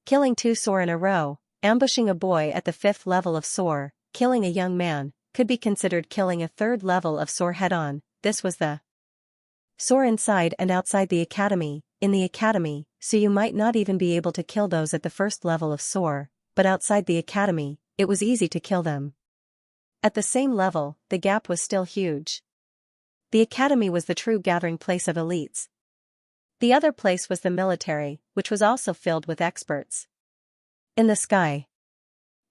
Speaker 1: Killing 2 Soar in a row, ambushing a boy at the 5th level of Soar, killing a young man, could be considered killing a 3rd level of Soar head-on. This was the Soar inside and outside the academy. In the academy, Suyu might not even be able to kill those at the 1st level of Soar, but outside the academy, it was easy to kill them. At the same level, the gap was still huge. The academy was the true gathering place of elites. The other place was the military, which was also filled with experts. In the sky.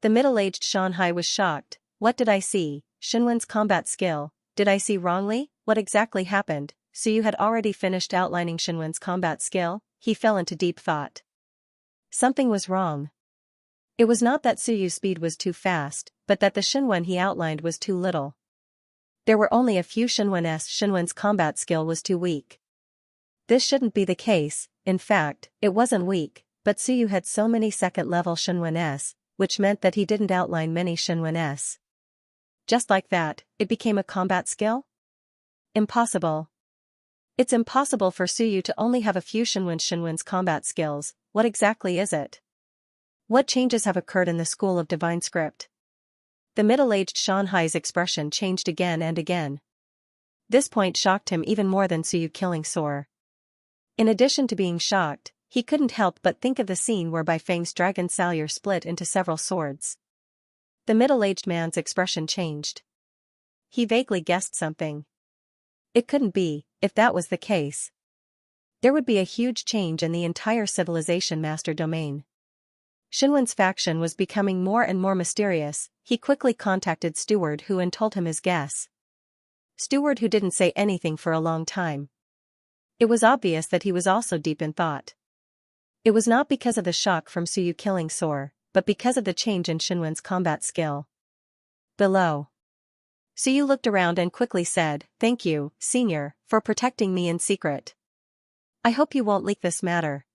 Speaker 1: The middle-aged Xianxia was shocked. What did I see? Shenwen's combat skill. Did I see wrongly? What exactly happened? Suyu had already finished outlining Shenwen's combat skill. He fell into deep thought. Something was wrong. It was not that Suyu's speed was too fast, but that the Shenwen he outlined was too little. There were only a few Shenwen's. Shenwen's combat skill was too weak. This shouldn't be the case. In fact, it wasn't weak, but Suyu had so many second-level Shenwen's, which meant that he didn't outline many Shenwen's. Just like that, it became a combat skill? Impossible. It's impossible for Suyu to only have a few Shenwen's combat skills. What exactly is it? What changes have occurred in the school of divine script? The middle-aged Xianxia's expression changed again and again. This point shocked him even more than Suyu killing Soar. In addition to being shocked, he couldn't help but think of the scene whereby Fang's dragon salure split into several swords. The middle-aged man's expression changed. He vaguely guessed something. It couldn't be. If that was the case, there would be a huge change in the entire civilization master domain. Shenwen's faction was becoming more and more mysterious. He quickly contacted Steward Hu and told him his guess. Steward Hu didn't say anything for a long time. It was obvious that he was also deep in thought. It was not because of the shock from Suyu killing Soar, but because of the change in Shenwen's combat skill. Below. Suyu looked around and quickly said, "Thank you, Senior, for protecting me in secret. I hope you won't leak this matter."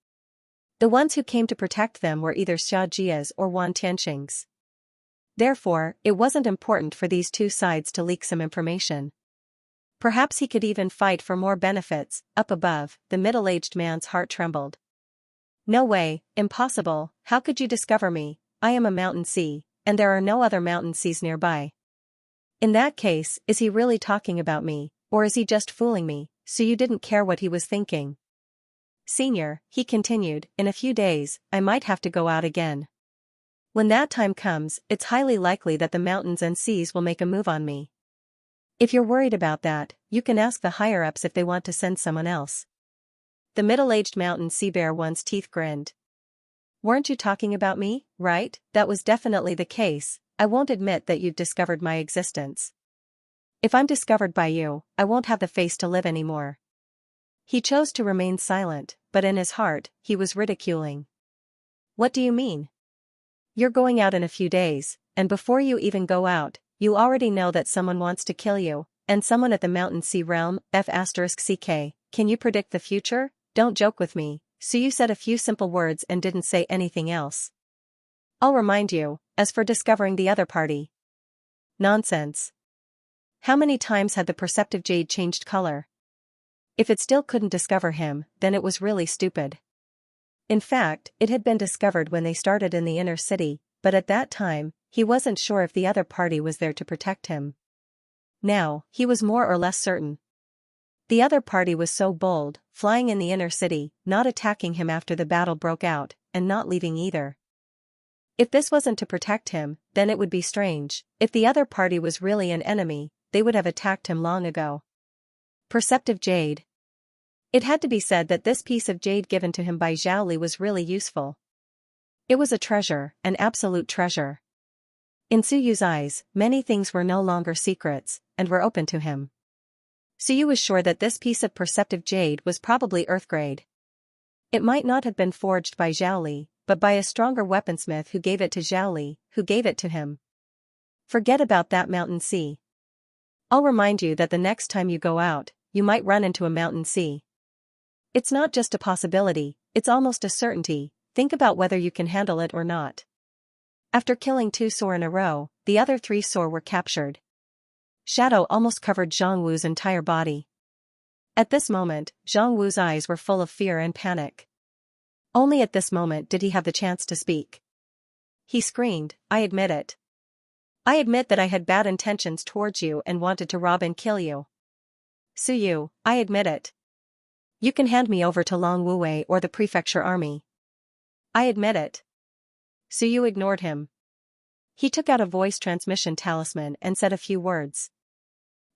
Speaker 1: The ones who came to protect them were either Xiajia's or Wan Tianxing's. Therefore, it wasn't important for these two sides to leak some information. Perhaps he could even fight for more benefits. Up above, the middle-aged man's heart trembled. No way, impossible. How could you discover me? I am a mountain sea, and there are no other mountain seas nearby. In that case, is he really talking about me, or is he just fooling me? So you didn't care what he was thinking. Senior, he continued, in a few days, I might have to go out again. When that time comes, it's highly likely that the mountains and seas will make a move on me. If you're worried about that, you can ask the higher-ups if they want to send someone else. The middle-aged mountain sea bear one's teeth grinned. Weren't you talking about me, right? That was definitely the case. I won't admit that you've discovered my existence. If I'm discovered by you, I won't have the face to live anymore. He chose to remain silent, but in his heart, he was ridiculing. What do you mean? You're going out in a few days, and before you even go out, you already know that someone wants to kill you, and someone at the Mountain Sea Realm, F***CK, can you predict the future? Don't joke with me. So you said a few simple words and didn't say anything else. I'll remind you, as for discovering the other party. Nonsense. How many times had the perceptive jade changed color? If it still couldn't discover him, then it was really stupid. In fact, it had been discovered when they started in the inner city, but at that time, he wasn't sure if the other party was there to protect him. Now, he was more or less certain. The other party was so bold, flying in the inner city, not attacking him after the battle broke out, and not leaving either. If this wasn't to protect him, then it would be strange. If the other party was really an enemy, they would have attacked him long ago. Perceptive jade. It had to be said that this piece of jade given to him by Zhao Li was really useful. It was a treasure, an absolute treasure. In Su Yu's eyes, many things were no longer secrets, and were open to him. Su Yu was sure that this piece of perceptive jade was probably earth-grade. It might not have been forged by Zhao Li, but by a stronger weaponsmith who gave it to Zhao Li, who gave it to him. Forget about that mountain sea. I'll remind you that the next time you go out, you might run into a mountain sea. It's not just a possibility, it's almost a certainty. Think about whether you can handle it or not. After killing 2 Sor in a row, the other 3 Sor were captured. Shadow almost covered Zhang Wu's entire body. At this moment, Zhang Wu's eyes were full of fear and panic. Only at this moment did he have the chance to speak. He screamed, I admit it. I admit that I had bad intentions towards you and wanted to rob and kill you. Su Yu, I admit it. You can hand me over to Long Wuwei or the prefecture army. I admit it. Su Yu ignored him. He took out a voice transmission talisman and said a few words.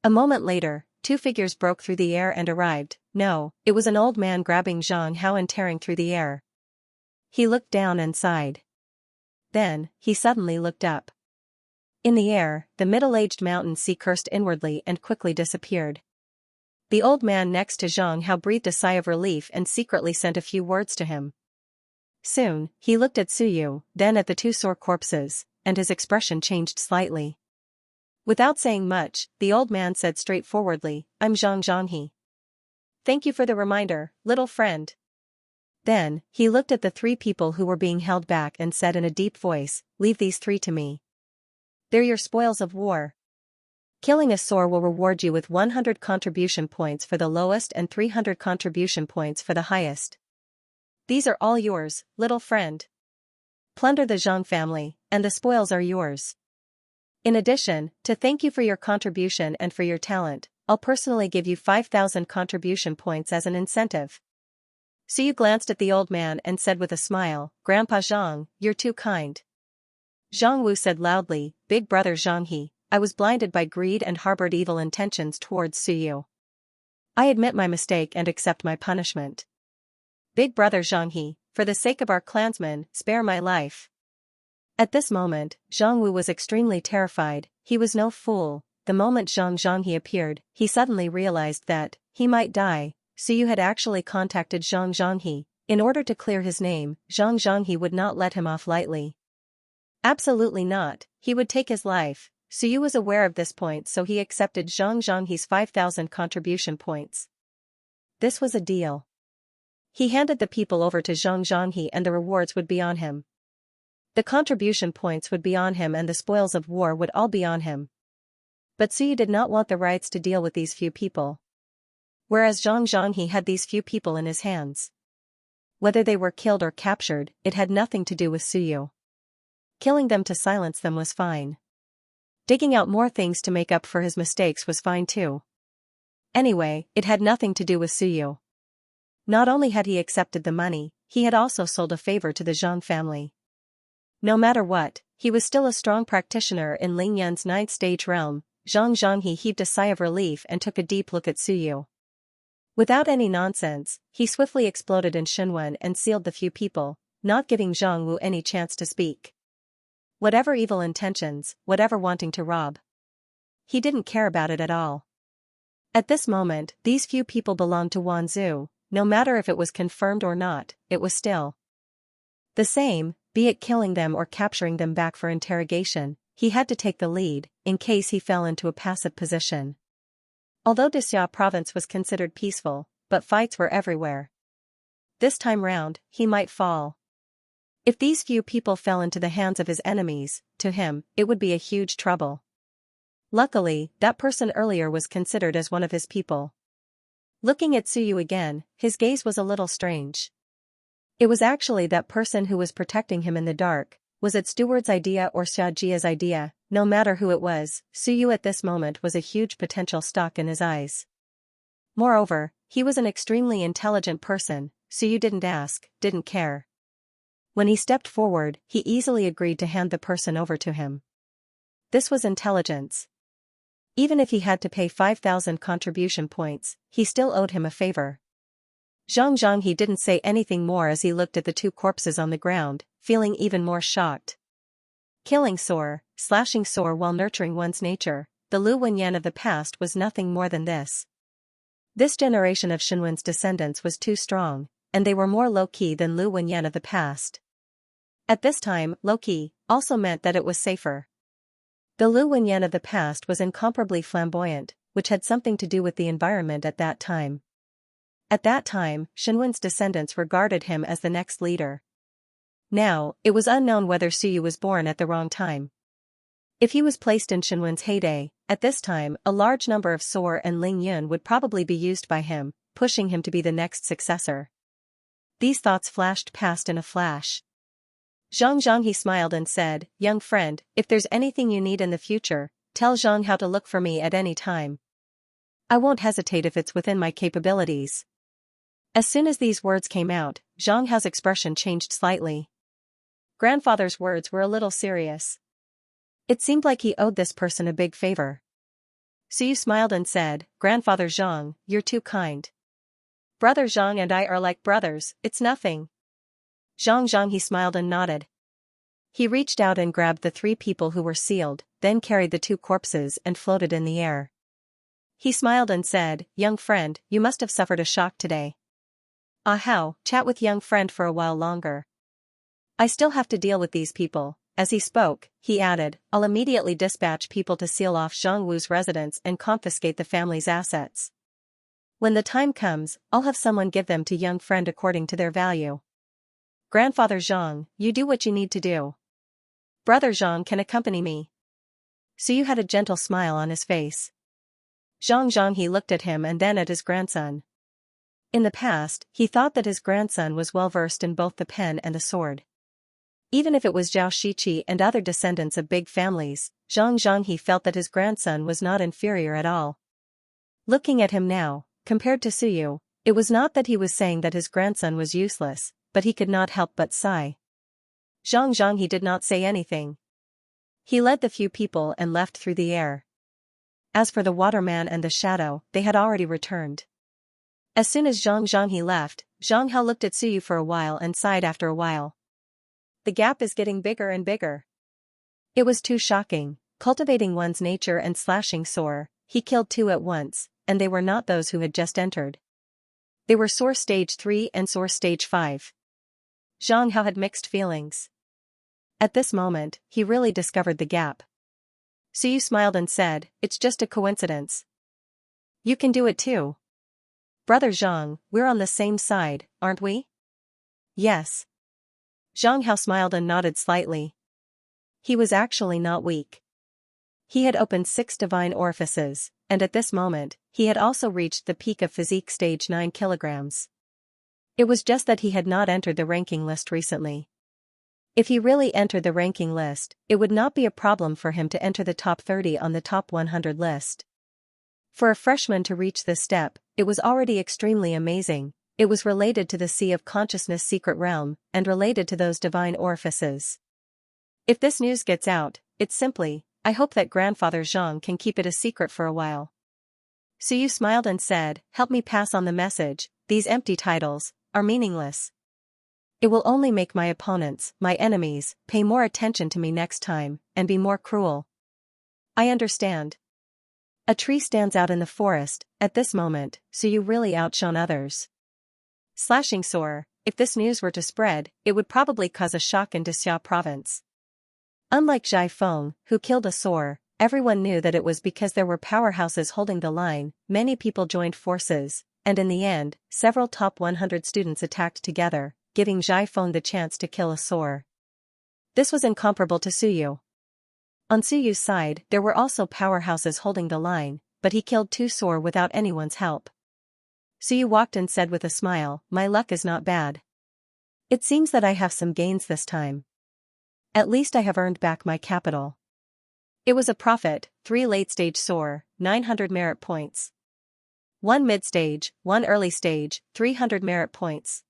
Speaker 1: A moment later, 2 figures broke through the air and arrived. No, it was an old man grabbing Zhang Hao and tearing through the air. He looked down and sighed. Then, he suddenly looked up. In the air, the middle-aged mountain sea cursed inwardly and quickly disappeared. The old man next to Zhang Hao breathed a sigh of relief and secretly sent a few words to him. Soon, he looked at Su Yu, then at the 2 Sor corpses, and his expression changed slightly. Without saying much, the old man said straightforwardly, I'm Zhang Zhanghe. Thank you for the reminder, little friend. Then, he looked at the 3 people who were being held back and said in a deep voice, leave these 3 to me. They're your spoils of war. Killing a Sor will reward you with 100 contribution points for the lowest and 300 contribution points for the highest. These are all yours, little friend. Plunder the Zhang family, and the spoils are yours. In addition, to thank you for your contribution and for your talent, I'll personally give you 5,000 contribution points as an incentive. Su Yu glanced at the old man and said with a smile, Grandpa Zhang, you're too kind. Zhang Wu said loudly, Big brother Zhanghe, I was blinded by greed and harbored evil intentions towards Su Yu. I admit my mistake and accept my punishment. Big brother Zhanghe, for the sake of our clansmen, spare my life. At this moment, Zhang Wu was extremely terrified. He was no fool. The moment Zhang Zhanghe appeared, he suddenly realized that he might die. Su Yu had actually contacted Zhang Zhanghe. In order to clear his name, Zhang Zhanghe would not let him off lightly. Absolutely not, he would take his life. Su Yu was aware of this point, so he accepted Zhang Zhanghe's 5,000 contribution points. This was a deal. He handed the people over to Zhang Zhanghe and the rewards would be on him. The contribution points would be on him and the spoils of war would all be on him. But Su Yu did not want the rights to deal with these few people. Whereas Zhang Zhanghe had these few people in his hands. Whether they were killed or captured, it had nothing to do with Su Yu. Killing them to silence them was fine. Digging out more things to make up for his mistakes was fine too. Anyway, it had nothing to do with Suyu. Not only had he accepted the money, he had also sold a favor to the Zhang family. No matter what, he was still a strong practitioner in Ling Yun's 9th stage realm. He heaved a sigh of relief and took a deep look at Suyu. Without any nonsense, he swiftly exploded in Shenwen and sealed the few people, not giving Zhang Wu any chance to speak. Whatever evil intentions, whatever wanting to rob. He didn't care about it at all. At this moment, these few people belonged to Wanzhou, no matter if it was confirmed or not, it was still the same, be it killing them or capturing them back for interrogation. He had to take the lead, in case he fell into a passive position. Although Dixia province was considered peaceful, but fights were everywhere. This time round, he might fall. If these few people fell into the hands of his enemies, to him, it would be a huge trouble. Luckily, that person earlier was considered as one of his people. Looking at Suyu again, his gaze was a little strange. It was actually that person who was protecting him in the dark. Was it Steward's idea or Xiajia's idea? No matter who it was, Suyu at this moment was a huge potential stock in his eyes. Moreover, he was an extremely intelligent person. Suyu didn't ask, didn't care. When he stepped forward, he easily agreed to hand the person over to him. This was intelligence. Even if he had to pay 5,000 contribution points, he still owed him a favor. He didn't say anything more as he looked at the two corpses on the ground, feeling even more shocked. Killing sore, slashing sore while nurturing one's nature, the Lu Wenyan of the past was nothing more than this. This generation of Shenwen's descendants was too strong, and they were more low-key than Lu Wenyan of the past. At this time, low-key also meant that it was safer. The Lu Wenyan of the past was incomparably flamboyant, which had something to do with the environment at that time. At that time, Shenwen's descendants regarded him as the next leader. Now, it was unknown whether Suyu was born at the wrong time. If he was placed in Shenwen's heyday, at this time, a large number of Soar and Ling Yun would probably be used by him, pushing him to be the next successor. These thoughts flashed past in a flash. Zhang he smiled and said, "Young friend, if there's anything you need in the future, tell Zhang how to look for me at any time. I won't hesitate if it's within my capabilities." As soon as these words came out, Zhang Hao's expression changed slightly. Grandfather's words were a little serious. It seemed like he owed this person a big favor. Suyu smiled and said, "Grandfather Zhang, you're too kind. Brother Zhang and I are like brothers, it's nothing." Zhang he smiled and nodded. He reached out and grabbed the 3 people who were sealed, then carried the 2 corpses and floated in the air. He smiled and said, "Young friend, you must have suffered a shock today." "Ah how, chat with young friend for a while longer. I still have to deal with these people." As he spoke, he added, "I'll immediately dispatch people to seal off Zhang Wu's residence and confiscate the family's assets. When the time comes, I'll have someone give them to young friend according to their value. Grandfather Zhang, you do what you need to do. Brother Zhang can accompany me." Suyu had a gentle smile on his face. Zhang he looked at him and then at his grandson. In the past, he thought that his grandson was well versed in both the pen and the sword. Even if it was Zhao Shiqi and other descendants of big families, Zhang he felt that his grandson was not inferior at all. Looking at him now, compared to Suyu, it was not that he was saying that his grandson was useless, but he could not help but sigh. Zhang he did not say anything. He led the few people and left through the air. As for the waterman and the shadow, they had already returned. As soon as Zhang he left, Zhang Hao looked at Suyu for a while and sighed after a while. The gap is getting bigger and bigger. It was too shocking, cultivating one's nature and slashing Soar. He killed 2 at once, and they were not those who had just entered. They were Soar Stage 3 and Soar Stage 5. Zhang Hao had mixed feelings. At this moment, he really discovered the gap. Suyu smiled and said, "It's just a coincidence. You can do it too. Brother Zhang, we're on the same side, aren't we?" "Yes." Zhang Hao smiled and nodded slightly. He was actually not weak. He had opened 6 divine orifices, and at this moment, he had also reached the peak of physique stage 9 kilograms. It was just that he had not entered the ranking list recently. If he really entered the ranking list, it would not be a problem for him to enter the top 30 on the top 100 list. For a freshman to reach this step, it was already extremely amazing. It was related to the Sea of Consciousness secret realm, and related to those divine orifices. If this news gets out, it's simply, I hope that Grandfather Zhang can keep it a secret for a while. Suyu smiled and said, help me pass on the message, these empty titles are meaningless. It will only make my opponents, my enemies, pay more attention to me next time, and be more cruel. I understand. A tree stands out in the forest. At this moment, Suyu really outshone others. Slashing sore, if this news were to spread, it would probably cause a shock in Xia province. Unlike Zhai Feng, who killed a sore, everyone knew that it was because there were powerhouses holding the line. Many people joined forces, and in the end, several top 100 students attacked together, giving Zhai Feng the chance to kill a sore. This was incomparable to Suyu. On Suyu's side, there were also powerhouses holding the line, but he killed two sore without anyone's help. Suyu walked and said with a smile, my luck is not bad. It seems that I have some gains this time. At least I have earned back my capital. It was a profit, 3 late-stage sore, 900 merit points. 1 mid-stage, 1 early stage, 300 merit points.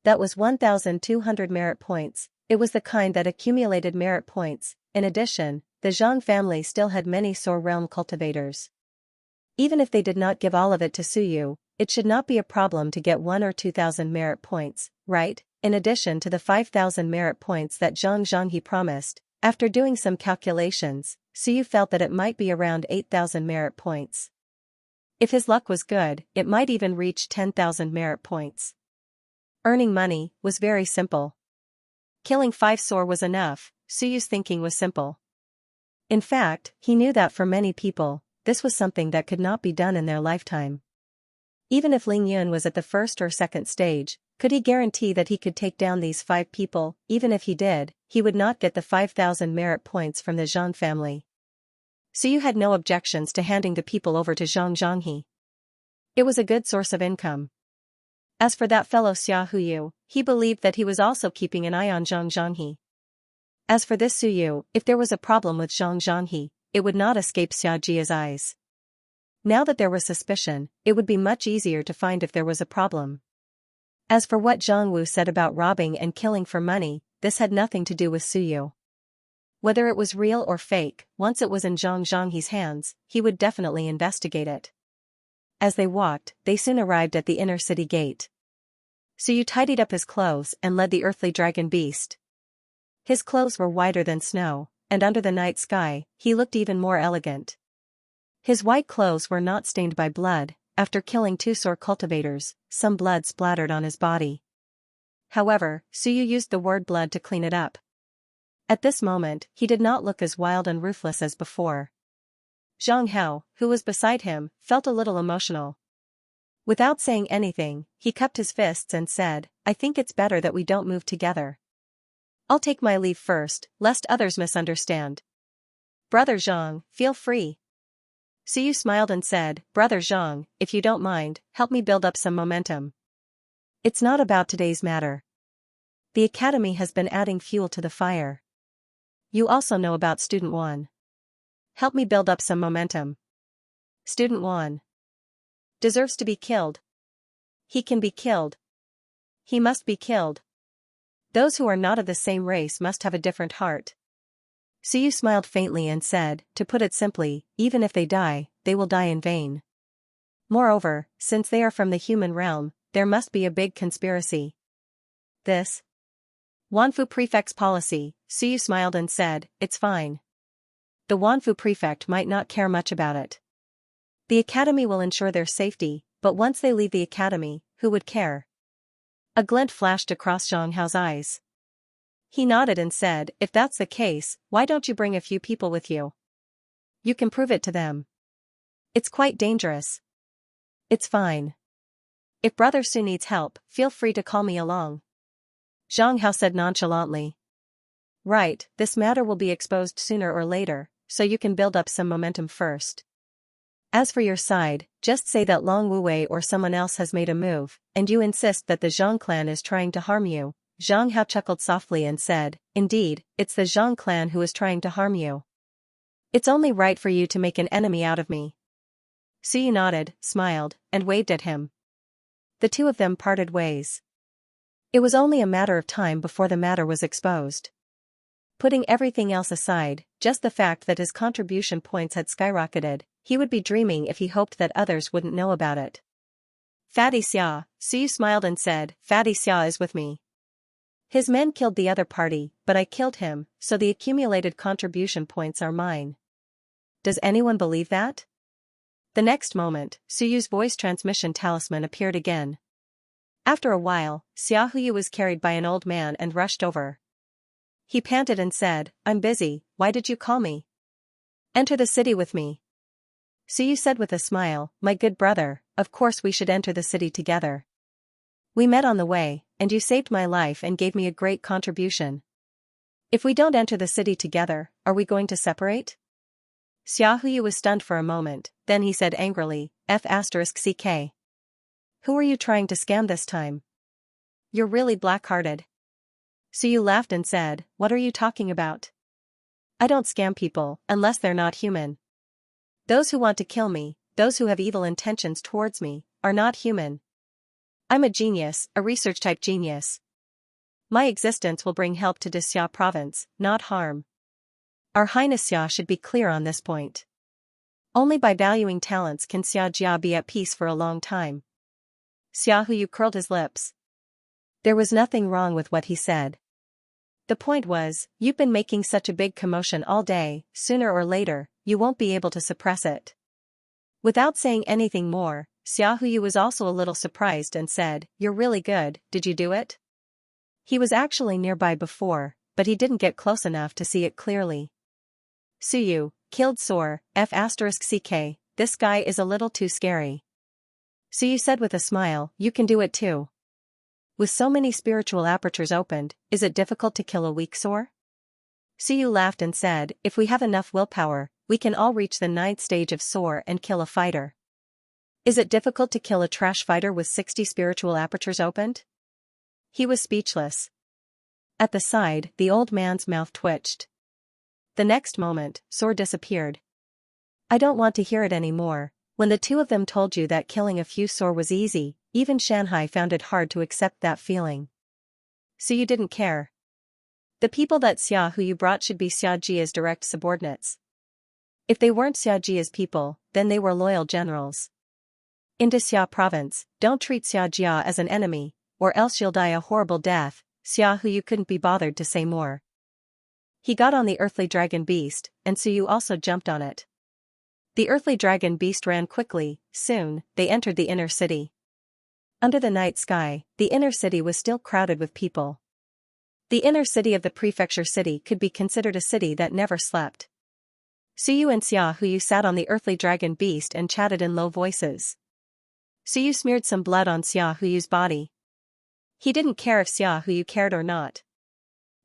Speaker 1: That was 1,200 merit points. It was the kind that accumulated merit points. In addition, the Zhang family still had many sore realm cultivators. Even if they did not give all of it to Suyu, it should not be a problem to get 1 or 2,000 merit points, right? In addition to the 5,000 merit points that Xianxia promised, after doing some calculations, Suyu felt that it might be around 8,000 merit points. If his luck was good, it might even reach 10,000 merit points. Earning money was very simple. Killing 5 sore was enough. Suyu's thinking was simple. In fact, he knew that for many people, this was something that could not be done in their lifetime. Even if Ling Yun was at the first or second stage, could he guarantee that he could take down these 5 people? Even if he did, he would not get the 5,000 merit points from the Zhang family. Suyu had no objections to handing the people over to Zhang Zhanghe. It was a good source of income. As for that fellow Xia Huyu, he believed that he was also keeping an eye on Zhang Zhanghe. As for this Suyu, if there was a problem with Zhang Zhanghe, it would not escape Xia Jia's eyes. Now that there was suspicion, it would be much easier to find if there was a problem. As for what Zhang Wu said about robbing and killing for money, this had nothing to do with Suyu. Whether it was real or fake, once it was in Zhang Zhanghe's hands, he would definitely investigate it. As they walked, they soon arrived at the inner city gate. Suyu tidied up his clothes and led the earthly dragon beast. His clothes were whiter than snow, and under the night sky, he looked even more elegant. His white clothes were not stained by blood. After killing 2 sore cultivators, some blood splattered on his body. However, Suyu used the word blood to clean it up. At this moment, he did not look as wild and ruthless as before. Zhang Hao, who was beside him, felt a little emotional. Without saying anything, he cupped his fists and said, I think it's better that we don't move together. I'll take my leave first, lest others misunderstand. Brother Zhang, feel free. Suyu smiled and said, Brother Zhang, if you don't mind, help me build up some momentum. It's not about today's matter. The academy has been adding fuel to the fire. You also know about Student 1. Help me build up some momentum. Student 1 deserves to be killed. He can be killed. He must be killed. Those who are not of the same race must have a different heart. Suyu smiled faintly and said, to put it simply, even if they die, they will die in vain. Moreover, since they are from the human realm, there must be a big conspiracy. This Wanfu Prefect's policy, Suyu smiled and said, it's fine. The Wanfu Prefect might not care much about it. The academy will ensure their safety, but once they leave the academy, who would care? A glint flashed across Zhang Hao's eyes. He nodded and said, if that's the case, why don't you bring a few people with you? You can prove it to them. It's quite dangerous. It's fine. If Brother Su needs help, feel free to call me along. Zhang Hao said nonchalantly. Right, this matter will be exposed sooner or later, so you can build up some momentum first. As for your side, just say that Long Wuwei or someone else has made a move, and you insist that the Zhang clan is trying to harm you. Xianxia chuckled softly and said, "Indeed, it's the Zhang clan who is trying to harm you. It's only right for you to make an enemy out of me." Suyu nodded, smiled, and waved at him. The two of them parted ways. It was only a matter of time before the matter was exposed. Putting everything else aside, just the fact that his contribution points had skyrocketed, he would be dreaming if he hoped that others wouldn't know about it. "Fatty Xia," Suyu smiled and said, "Fatty Xia is with me. His men killed the other party, but I killed him, so the accumulated contribution points are mine." Does anyone believe that? The next moment, Suyu's voice transmission talisman appeared again. After a while, Xiaohuyu was carried by an old man and rushed over. He panted and said, "I'm busy, why did you call me?" "Enter the city with me." Suyu said with a smile, "My good brother, of course we should enter the city together. We met on the way, and you saved my life and gave me a great contribution. If we don't enter the city together, are we going to separate?" Xiaohuyu was stunned for a moment, then he said angrily, F***ck. Who are you trying to scam this time? You're really black-hearted. Suyu laughed and said, "What are you talking about? I don't scam people, unless they're not human. Those who want to kill me, those who have evil intentions towards me, are not human. I'm a genius, a research-type genius. My existence will bring help to Xia province, not harm. Our Highness Xia should be clear on this point. Only by valuing talents can Xia be at peace for a long time." Xiaohuyu curled his lips. There was nothing wrong with what he said. The point was, you've been making such a big commotion all day, sooner or later, you won't be able to suppress it. Without saying anything more, Xiaohuyu was also a little surprised and said, "You're really good, did you do it?" He was actually nearby before, but he didn't get close enough to see it clearly. "Suyu, killed Soar, F***ck, this guy is a little too scary." Suyu said with a smile, "You can do it too. With so many spiritual apertures opened, is it difficult to kill a weak Soar?" Suyu laughed and said, "If we have enough willpower, we can all reach the 9th stage of Soar and kill a fighter. Is it difficult to kill a trash fighter with 60 spiritual apertures opened?" He was speechless. At the side, the old man's mouth twitched. The next moment, Soar disappeared. "I don't want to hear it anymore. When the two of them told you that killing a few Soar was easy, even Shanghai found it hard to accept that feeling. So you didn't care. The people that Xiaohuyu brought should be Xiaojia's direct subordinates. If they weren't Xiaojia's people, then they were loyal generals. Into Xia province, don't treat Xiaojia as an enemy, or else you'll die a horrible death." Xiaohuyu couldn't be bothered to say more. He got on the earthly dragon beast, and Suyu also jumped on it. The earthly dragon beast ran quickly. Soon, they entered the inner city. Under the night sky, the inner city was still crowded with people. The inner city of the prefecture city could be considered a city that never slept. Suyu and Xiaohuyu sat on the earthly dragon beast and chatted in low voices. Suyu smeared some blood on Xiaohuyu's body. He didn't care if Xiaohuyu cared or not.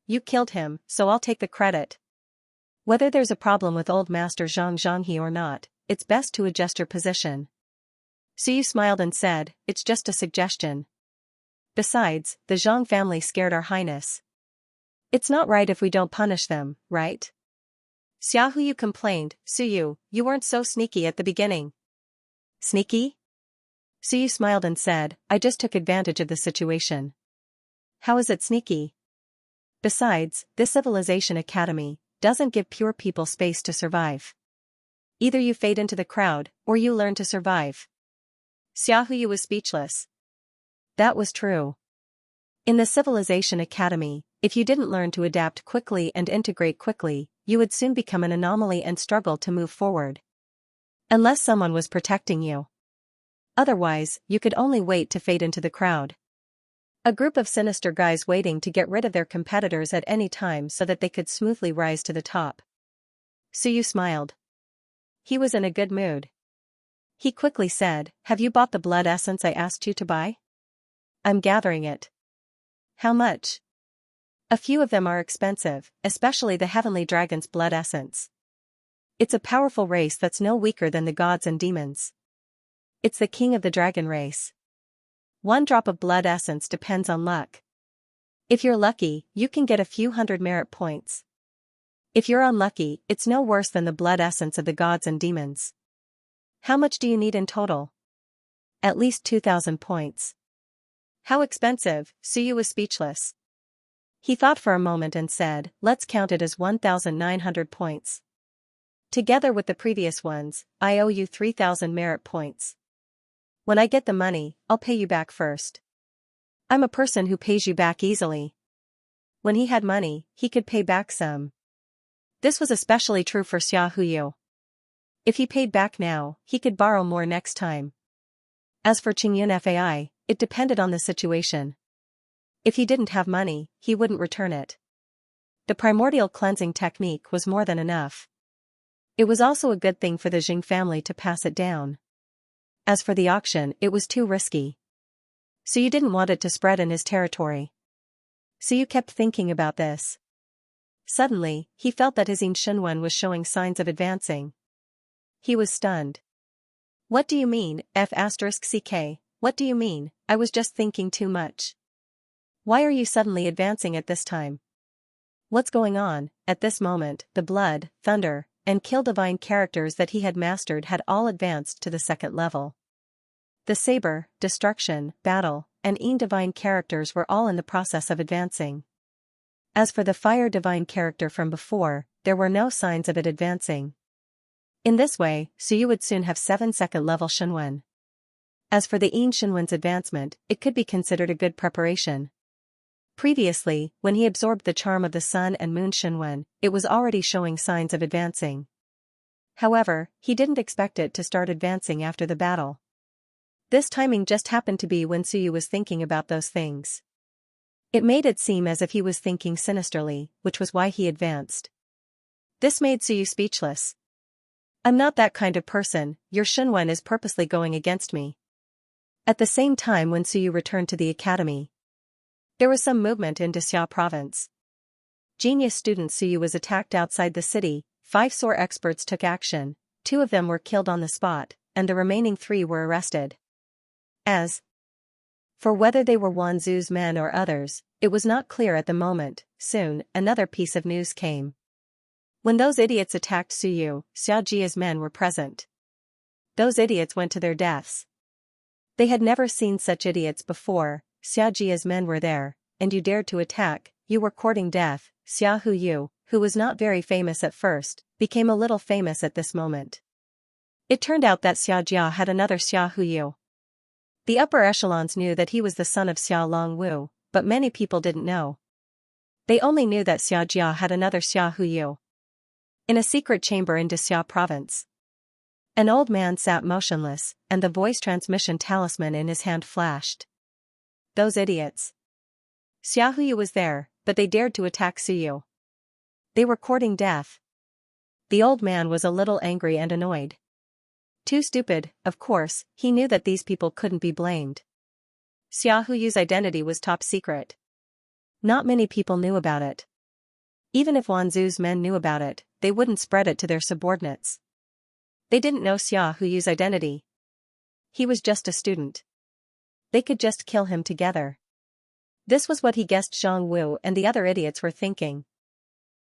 Speaker 1: "You killed him, so I'll take the credit. Whether there's a problem with old Master Zhanghe or not, it's best to adjust your position." Suyu smiled and said, "It's just a suggestion. Besides, the Zhang family scared our highness. It's not right if we don't punish them, right?" Xiaohuyu complained, "Suyu, you weren't so sneaky at the beginning." "Sneaky?" Suyu smiled and said, "I just took advantage of the situation." "How is it sneaky? Besides, this civilization academy doesn't give pure people space to survive. Either you fade into the crowd, or you learn to survive." Xiaohuyu was speechless. That was true. In the Civilization Academy, if you didn't learn to adapt quickly and integrate quickly, you would soon become an anomaly and struggle to move forward. Unless someone was protecting you. Otherwise, you could only wait to fade into the crowd. A group of sinister guys waiting to get rid of their competitors at any time so that they could smoothly rise to the top. Suyu smiled. He was in a good mood. He quickly said, "Have you bought the blood essence I asked you to buy?" "I'm gathering it." "How much?" "A few of them are expensive, especially the heavenly dragon's blood essence. It's a powerful race that's no weaker than the gods and demons. It's the king of the dragon race. 1 drop of blood essence depends on luck. If you're lucky, you can get a few hundred merit points. If you're unlucky, it's no worse than the blood essence of the gods and demons. How much do you need in total? At least 2,000 points. How expensive? Suyu was speechless. He thought for a moment and said, let's count it as 1,900 points. Together with the previous ones, I owe you 3,000 merit points. When I get the money, I'll pay you back first. I'm a person who pays you back easily. When he had money, he could pay back some. This was especially true for Xia Huyu. If he paid back now, he could borrow more next time. As for Qingyun Fai, it depended on the situation. If he didn't have money, he wouldn't return it. The primordial cleansing technique was more than enough. It was also a good thing for the Jing family to pass it down. As for the auction, it was too risky. So you didn't want it to spread in his territory. So you kept thinking about this. Suddenly, he felt that his Yin Shenwen was showing signs of advancing. He was stunned. What do you mean, F*CK, what do you mean? I was just thinking too much. Why are you suddenly advancing at this time? What's going on? At this moment, the blood, thunder, and kill divine characters that he had mastered had all advanced to the second level. The saber, destruction, battle, and Yin divine characters were all in the process of advancing. As for the fire divine character from before, there were no signs of it advancing. In this way, Suyu would soon have 7 second-level Shenwen. As for the Yin Shenwen's advancement, it could be considered a good preparation. Previously, when he absorbed the charm of the Sun and Moon Shenwen, it was already showing signs of advancing. However, he didn't expect it to start advancing after the battle. This timing just happened to be when Suyu was thinking about those things. It made it seem as if he was thinking sinisterly, which was why he advanced. This made Suyu speechless. I'm not that kind of person, your Shenwen is purposely going against me. At the same time when Suyu returned to the academy, there was some movement in Xia province. Genius student Suyu was attacked outside the city, 5 sore experts took action, 2 of them were killed on the spot, and the remaining 3 were arrested. As for whether they were Wanzhu's men or others, it was not clear at the moment. Soon, another piece of news came. When those idiots attacked Suyu, Xiaojia's men were present. Those idiots went to their deaths. They had never seen such idiots before. Xiaojia's men were there, and you dared to attack, you were courting death. Xia Huyu, who was not very famous at first, became a little famous at this moment. It turned out that Xiaojia had another Xia Huyu. The upper echelons knew that he was the son of Xia Longwu, but many people didn't know. They only knew that Xiaojia had another Xia Huyu. In a secret chamber in Xia province, an old man sat motionless, and the voice transmission talisman in his hand flashed. Those idiots. Xia Huyu was there, but they dared to attack Suyu. They were courting death. The old man was a little angry and annoyed. Too stupid, of course, he knew that these people couldn't be blamed. Xia Huyu's identity was top secret. Not many people knew about it. Even if Wanzhu's men knew about it, they wouldn't spread it to their subordinates. They didn't know Xia Huyu's identity. He was just a student. They could just kill him together. This was what he guessed Zhang Wu and the other idiots were thinking.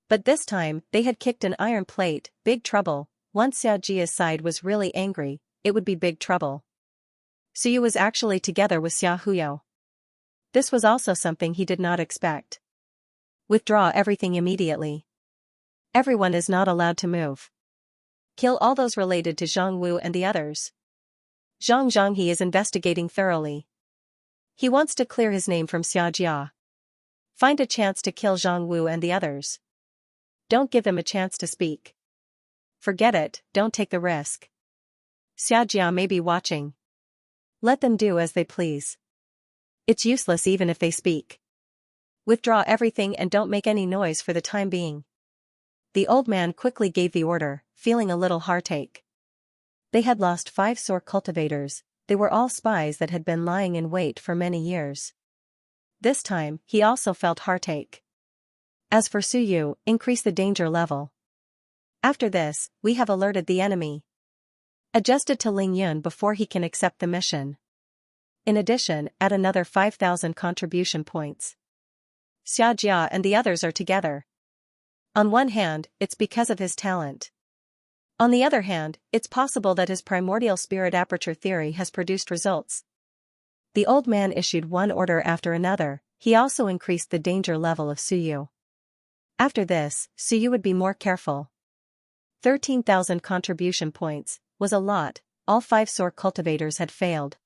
Speaker 1: But this time, they had kicked an iron plate, big trouble. Once Xiaojia's side was really angry, it would be big trouble. Suyu was actually together with Xia Huyu. This was also something he did not expect. Withdraw everything immediately. Everyone is not allowed to move. Kill all those related to Zhang Wu and the others. Zhang Zhanghe is investigating thoroughly. He wants to clear his name from Xiaojia. Find a chance to kill Zhang Wu and the others. Don't give them a chance to speak. Forget it, don't take the risk. Xiaojia may be watching. Let them do as they please. It's useless even if they speak. Withdraw everything and don't make any noise for the time being. The old man quickly gave the order, feeling a little heartache. They had lost 5 sore cultivators, they were all spies that had been lying in wait for many years. This time, he also felt heartache. As for Suyu, increase the danger level. After this, we have alerted the enemy. Adjust it to Ling Yun before he can accept the mission. In addition, add another 5,000 contribution points. Xianxia and the others are together. On one hand, it's because of his talent. On the other hand, it's possible that his primordial spirit aperture theory has produced results. The old man issued one order after another. He also increased the danger level of Suyu. After this, Suyu would be more careful. 13,000 contribution points was a lot. All 5 soar cultivators had failed.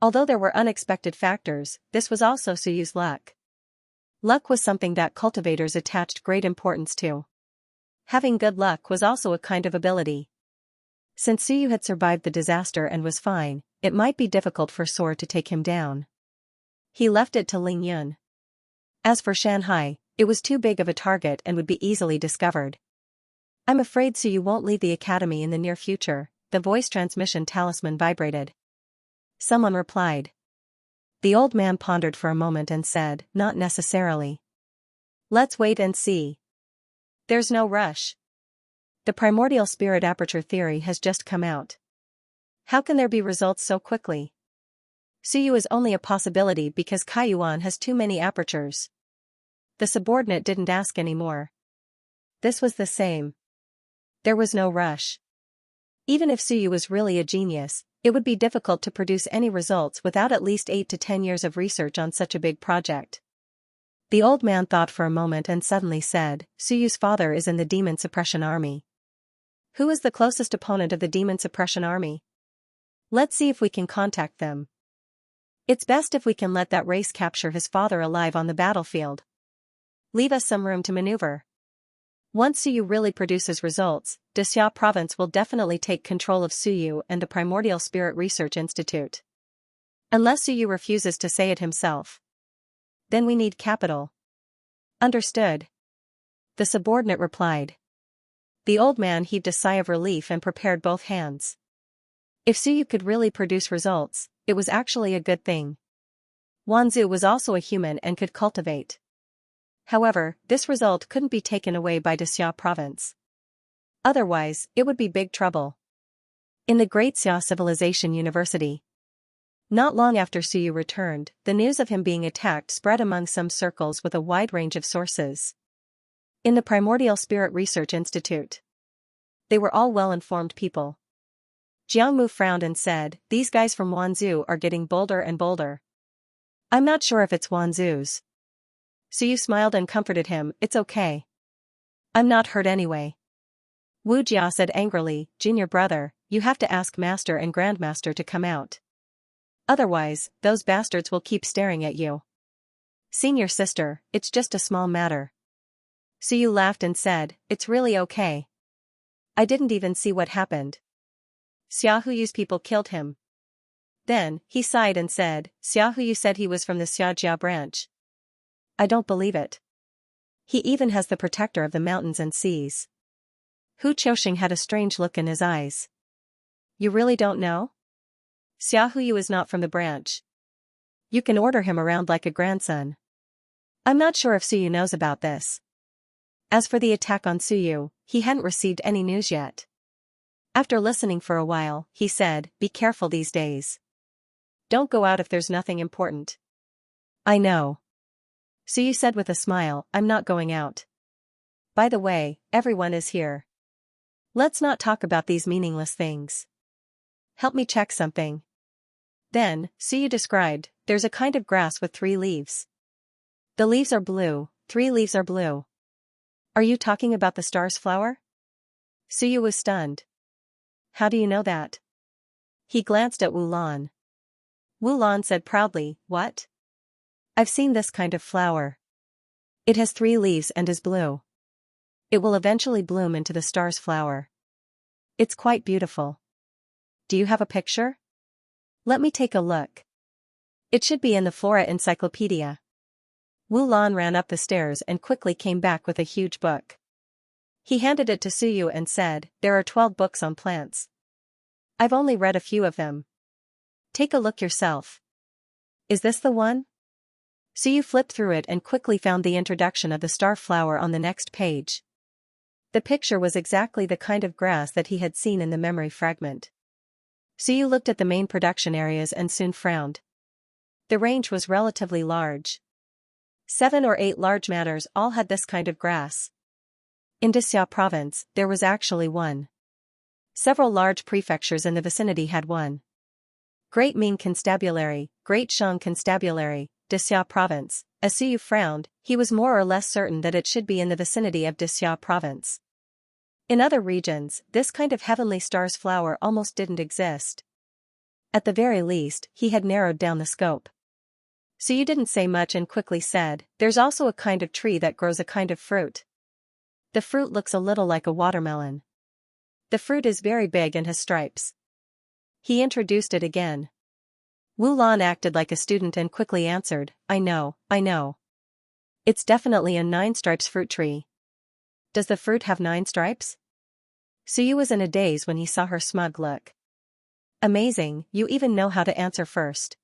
Speaker 1: Although there were unexpected factors, this was also Suyu's luck. Luck was something that cultivators attached great importance to. Having good luck was also a kind of ability. Since Suyu had survived the disaster and was fine, it might be difficult for Soar to take him down. He left it to Ling Yun. As for Shanghai, it was too big of a target and would be easily discovered. I'm afraid Suyu won't leave the academy in the near future. The voice transmission talisman vibrated. Someone replied. The old man pondered for a moment and said, not necessarily. Let's wait and see. There's no rush. The primordial spirit aperture theory has just come out. How can there be results so quickly? Suyu is only a possibility because Kaiyuan has too many apertures. The subordinate didn't ask any more. This was the same. There was no rush. Even if Suyu was really a genius, it would be difficult to produce any results without at least 8 to 10 years of research on such a big project. The old man thought for a moment and suddenly said, Suyu's father is in the Demon Suppression Army. Who is the closest opponent of the Demon Suppression Army? Let's see if we can contact them. It's best if we can let that race capture his father alive on the battlefield. Leave us some room to maneuver. Once Suyu really produces results, Xia province will definitely take control of Suyu and the Primordial Spirit Research Institute. Unless Suyu refuses to say it himself. Then we need capital. Understood. The subordinate replied. The old man heaved a sigh of relief and prepared both hands. If Suyu could really produce results, it was actually a good thing. Wanzu was also a human and could cultivate. However, this result couldn't be taken away by Xia province. Otherwise, it would be big trouble. In the Great Xia Civilization University. Not long after Suyu returned, the news of him being attacked spread among some circles with a wide range of sources. In the Primordial Spirit Research Institute. They were all well-informed people. Jiangmu frowned and said, these guys from Wanzhou are getting bolder and bolder. I'm not sure if it's Wanzhou's. Suyu smiled and comforted him, it's okay. I'm not hurt anyway. Wu Jia said angrily, Junior brother, you have to ask Master and Grandmaster to come out. Otherwise, those bastards will keep staring at you. Senior sister, it's just a small matter. Suyu laughed and said, it's really okay. I didn't even see what happened. Xiahuyu's people killed him. Then, he sighed and said, Xiahuyu said he was from the Xiajia branch. I don't believe it. He even has the protector of the mountains and seas. Hu Qiuxing had a strange look in his eyes. You really don't know? Xiahuyu is not from the branch. You can order him around like a grandson. I'm not sure if Suyu knows about this. As for the attack on Suyu, he hadn't received any news yet. After listening for a while, he said, be careful these days. Don't go out if there's nothing important. I know. Suyu said with a smile, I'm not going out. By the way, everyone is here. Let's not talk about these meaningless things. Help me check something. Then, Suyu described, there's a kind of grass with 3 leaves. The leaves are blue, 3 leaves are blue. Are you talking about the star's flower? Suyu was stunned. How do you know that? He glanced at Wu Lan. Wu Lan said proudly, what? I've seen this kind of flower. It has 3 leaves and is blue. It will eventually bloom into the star's flower. It's quite beautiful. Do you have a picture? Let me take a look. It should be in the Flora Encyclopedia. Wu Lan ran up the stairs and quickly came back with a huge book. He handed it to Suyu and said, there are 12 books on plants. I've only read a few of them. Take a look yourself. Is this the one? Suyu flipped through it and quickly found the introduction of the star flower on the next page. The picture was exactly the kind of grass that he had seen in the memory fragment. Suyu looked at the main production areas and soon frowned. The range was relatively large. 7 or 8 large manors all had this kind of grass. In Xianxia province, there was actually one. Several large prefectures in the vicinity had one. Great Ming Constabulary, Great Shang Constabulary, Xianxia province. As Suyu frowned, he was more or less certain that it should be in the vicinity of Xianxia province. In other regions, this kind of heavenly star's flower almost didn't exist. At the very least, he had narrowed down the scope. Suyu didn't say much and quickly said, "There's also a kind of tree that grows a kind of fruit. The fruit looks a little like a watermelon. The fruit is very big and has stripes." He introduced it again. Wu Lan acted like a student and quickly answered, I know. It's definitely a 9-stripes fruit tree." "Does the fruit have 9 stripes? Suyu was in a daze when he saw her smug look. "Amazing, you even know how to answer first.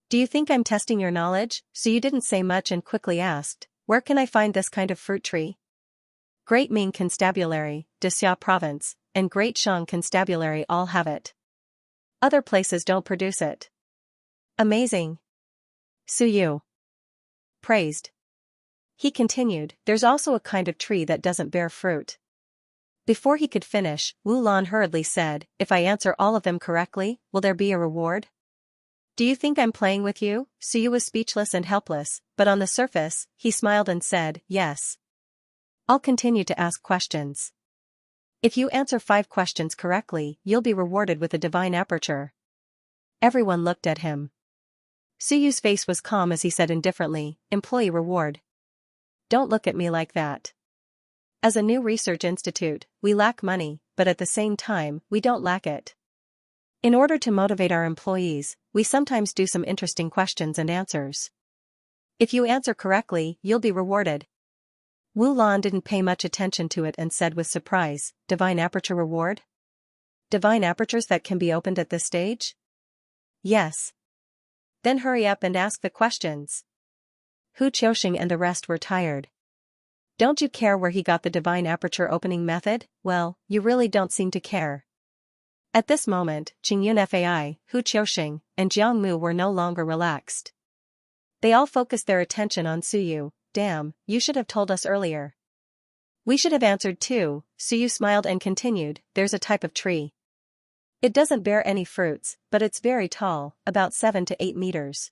Speaker 1: Do you think I'm testing your knowledge?" Suyu didn't say much and quickly asked, "Where can I find this kind of fruit tree?" Great Ming Constabulary, Xianxia province, and Great Shang Constabulary all have it. Other places don't produce it." "Amazing," Suyu praised. He continued, "There's also a kind of tree that doesn't bear fruit." Before he could finish, Wu Lan hurriedly said, "If I answer all of them correctly, will there be a reward?" "Do you think I'm playing with you?" Suyu was speechless and helpless, but on the surface, he smiled and said, "Yes. I'll continue to ask questions. If you answer 5 questions correctly, you'll be rewarded with a divine aperture." Everyone looked at him. Suyu's face was calm as he said indifferently, "Employee reward. Don't look at me like that. As a new research institute, we lack money, but at the same time, we don't lack it. In order to motivate our employees, we sometimes do some interesting questions and answers. If you answer correctly, you'll be rewarded." Wu Lan didn't pay much attention to it and said with surprise, "Divine aperture reward? Divine apertures that can be opened at this stage?" "Yes." "Then hurry up and ask the questions." Hu Qiuxing and the rest were tired. "Don't you care where he got the divine aperture opening method? Well, you really don't seem to care." At this moment, Qingyun Fai, Hu Qiuxing, and Jiang Mu were no longer relaxed. They all focused their attention on Suyu. "Damn, you should have told us earlier. We should have answered too." Suyu smiled and continued, "There's a type of tree. It doesn't bear any fruits, but it's very tall, about 7 to 8 meters.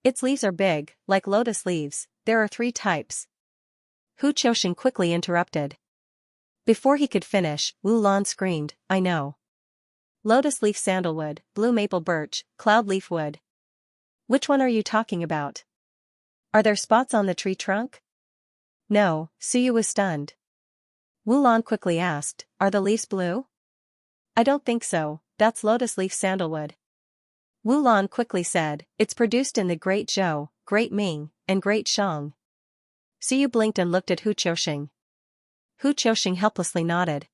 Speaker 1: Its leaves are big, like lotus leaves. There are 3 types." Hu Qiuxing quickly interrupted. Before he could finish, Wu Lan screamed, "I know. Lotus leaf sandalwood, blue maple birch, cloud leaf wood. Which one are you talking about? Are there spots on the tree trunk?" "No," Suyu was stunned. Wu Lan quickly asked, "Are the leaves blue?" "I don't think so, that's lotus leaf sandalwood." Wu Lan quickly said, "It's produced in the Great Zhou, Great Ming, and Great Shang." Suyu blinked and looked at Hu Qiuxing. Hu Qiuxing helplessly nodded.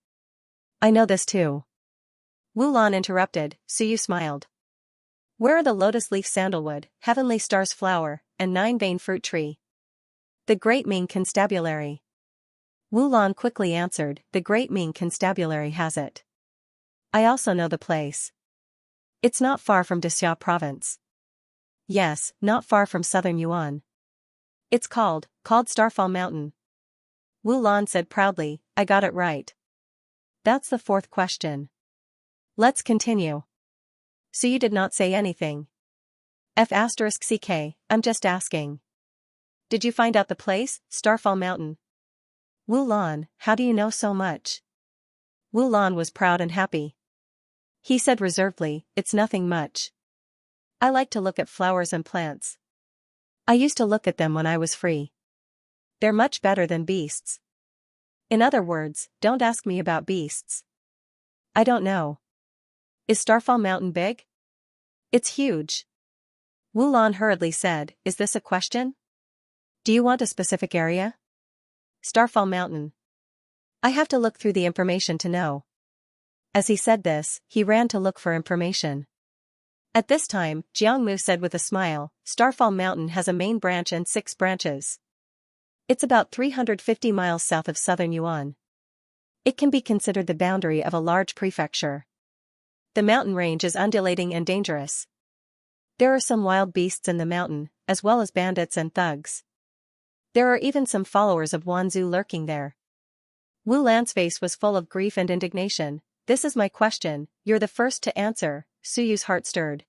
Speaker 1: "I know this too." Wu Lan interrupted. Suyu smiled. "Where are the lotus leaf sandalwood, heavenly star's flower, and 9-vein fruit tree?" "The Great Ming Constabulary." Wu Lan quickly answered, "The Great Ming Constabulary has it. I also know the place. It's not far from Xianxia province." "Yes, not far from southern Yuan. It's called Starfall Mountain." Wu Lan said proudly, "I got it right. That's the 4th question. Let's continue." Suyu did not say anything. F***ck, I'm just asking. Did you find out the place, Starfall Mountain?" "Wu Lan, how do you know so much?" Wu Lan was proud and happy. He said reservedly, "It's nothing much. I like to look at flowers and plants. I used to look at them when I was free. They're much better than beasts. In other words, don't ask me about beasts. I don't know. Is Starfall Mountain big?" "It's huge." Wu Lan hurriedly said, "Is this a question? Do you want a specific area?" "Starfall Mountain. I have to look through the information to know." As he said this, he ran to look for information. At this time, Jiang Mu said with a smile, "Starfall Mountain has a main branch and 6 branches. It's about 350 miles south of southern Yuan. It can be considered the boundary of a large prefecture. The mountain range is undulating and dangerous. There are some wild beasts in the mountain, as well as bandits and thugs. There are even some followers of Wanzhou lurking there. Wu Lan's face was full of grief and indignation. This is my question, you're the first to answer. Suyu's heart stirred.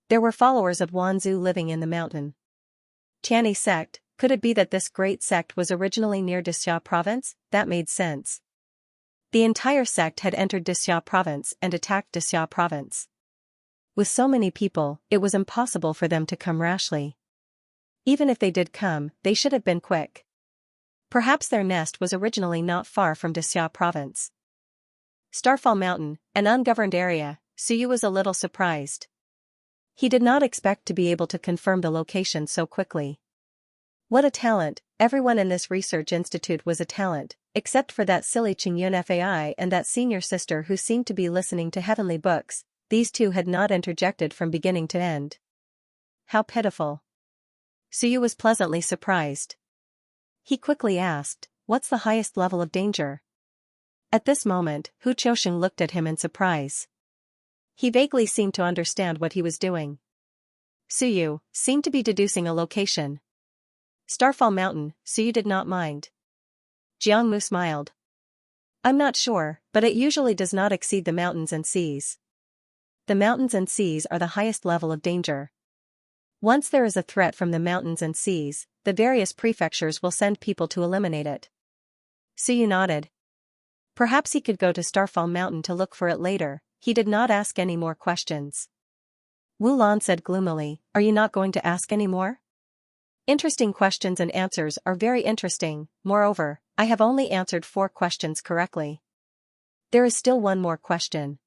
Speaker 1: There were followers of Wanzhou living in the mountain. Tianyi sect, could it be that this great sect was originally near Dixia province? That made sense. The entire sect had entered Dixia province and attacked Dixia province. With so many people, it was impossible for them to come rashly. Even if they did come, they should have been quick. Perhaps their nest was originally not far from Dixia province. Starfall Mountain, an ungoverned area, Suyu was a little surprised. He did not expect to be able to confirm the location so quickly. What a talent, everyone in this research institute was a talent, except for that silly Qingyun Fai and that senior sister who seemed to be listening to heavenly books. These two had not interjected from beginning to end. How pitiful. Suyu was pleasantly surprised. He quickly asked, what's the highest level of danger? At this moment, Hu Qiusheng looked at him in surprise. He vaguely seemed to understand what he was doing. Suyu seemed to be deducing a location. Starfall Mountain, Suyu did not mind. Jiangmu smiled. I'm not sure, but it usually does not exceed the mountains and seas. The mountains and seas are the highest level of danger. Once there is a threat from the mountains and seas, the various prefectures will send people to eliminate it. Suyu nodded. Perhaps he could go to Starfall Mountain to look for it later. He did not ask any more questions. Wu Lan said gloomily, are you not going to ask any more? Interesting questions and answers are very interesting. Moreover, I have only answered 4 questions correctly. There is still one more question.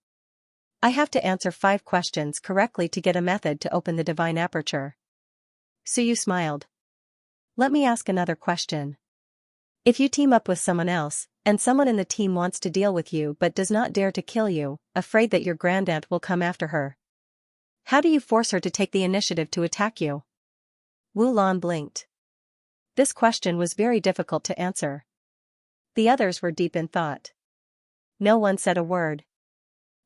Speaker 1: I have to answer 5 questions correctly to get a method to open the divine aperture. Suyu smiled. Let me ask another question. If you team up with someone else, and someone in the team wants to deal with you but does not dare to kill you, afraid that your grandaunt will come after her, how do you force her to take the initiative to attack you? Wu Lan blinked. This question was very difficult to answer. The others were deep in thought. No one said a word.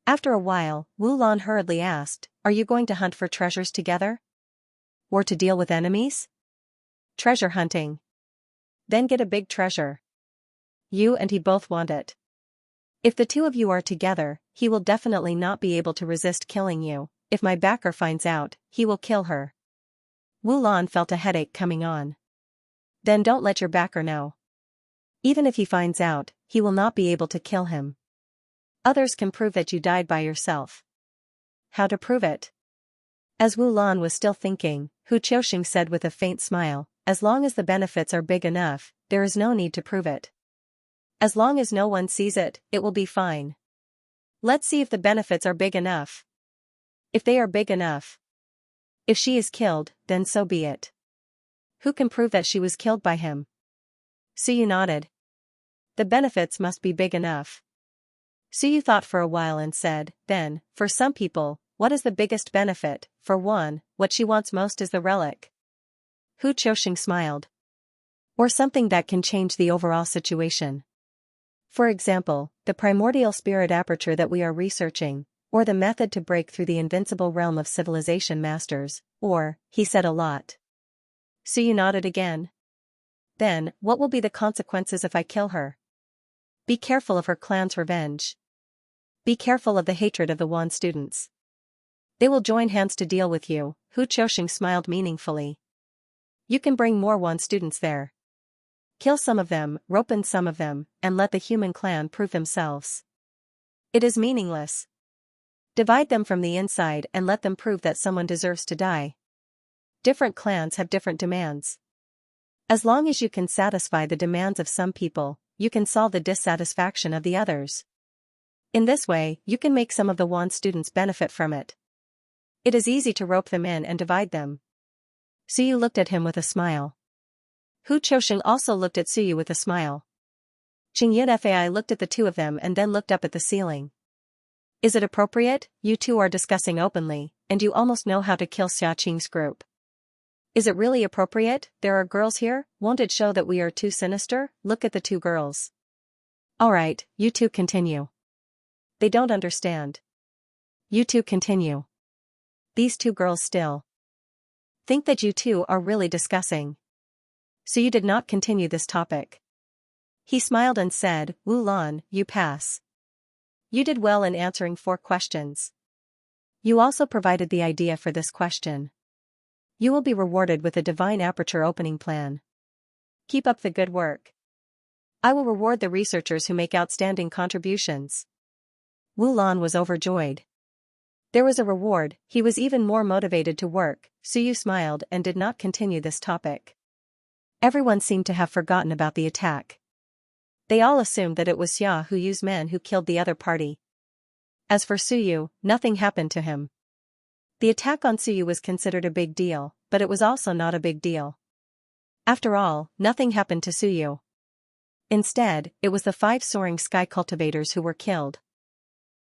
Speaker 1: After a while, Wu Lan hurriedly asked, are you going to hunt for treasures together? Or to deal with enemies? Treasure hunting. Then get a big treasure. You and he both want it. If the 2 of you are together, he will definitely not be able to resist killing you. If my backer finds out, he will kill her. Wu Lan felt a headache coming on. Then don't let your backer know. Even if he finds out, he will not be able to kill him. Others can prove that you died by yourself. How to prove it? As Wu Lan was still thinking, Hu Qiusheng said with a faint smile, as long as the benefits are big enough, there is no need to prove it. As long as no one sees it, it will be fine. Let's see if the benefits are big enough. If they are big enough. If she is killed, then so be it. Who can prove that she was killed by him? Suyu nodded. The benefits must be big enough. Suyu thought for a while and said, then, for some people, what is the biggest benefit? For one, what she wants most is the relic. Hu Qiusheng smiled. Or something that can change the overall situation. For example, the primordial spirit aperture that we are researching, or the method to break through the invincible realm of civilization masters, or, he said a lot. Suyu nodded again. Then, what will be the consequences if I kill her? Be careful of her clan's revenge. Be careful of the hatred of the Wan students. They will join hands to deal with you. Hu Qiusheng smiled meaningfully. You can bring more Wan students there. Kill some of them, rope in some of them, and let the human clan prove themselves. It is meaningless. Divide them from the inside and let them prove that someone deserves to die. Different clans have different demands. As long as you can satisfy the demands of some people, you can solve the dissatisfaction of the others. In this way, you can make some of the Wan students benefit from it. It is easy to rope them in and divide them. Suyu looked at him with a smile. Hu Qiusheng also looked at Suyu with a smile. Qingyun Fai looked at the 2 of them and then looked up at the ceiling. Is it appropriate? You 2 are discussing openly, and you almost know how to kill Xia Qing's group. Is it really appropriate? There are girls here, won't it show that we are too sinister? Look at the 2 girls. Alright, you 2 continue. They don't understand. You 2 continue. These 2 girls still think that you 2 are really discussing. so you did not continue this topic. He smiled and said, Wu Lan, you pass. You did well in answering 4 questions. You also provided the idea for this question. You will be rewarded with a divine aperture opening plan. Keep up the good work. I will reward the researchers who make outstanding contributions. Wu Lan was overjoyed. There was a reward, he was even more motivated to work. Suyu smiled and did not continue this topic. Everyone seemed to have forgotten about the attack. They all assumed that it was Xia who used men who killed the other party. As for Suyu, nothing happened to him. The attack on Suyu was considered a big deal, but it was also not a big deal. After all, nothing happened to Suyu. Instead, it was the 5 soaring sky cultivators who were killed.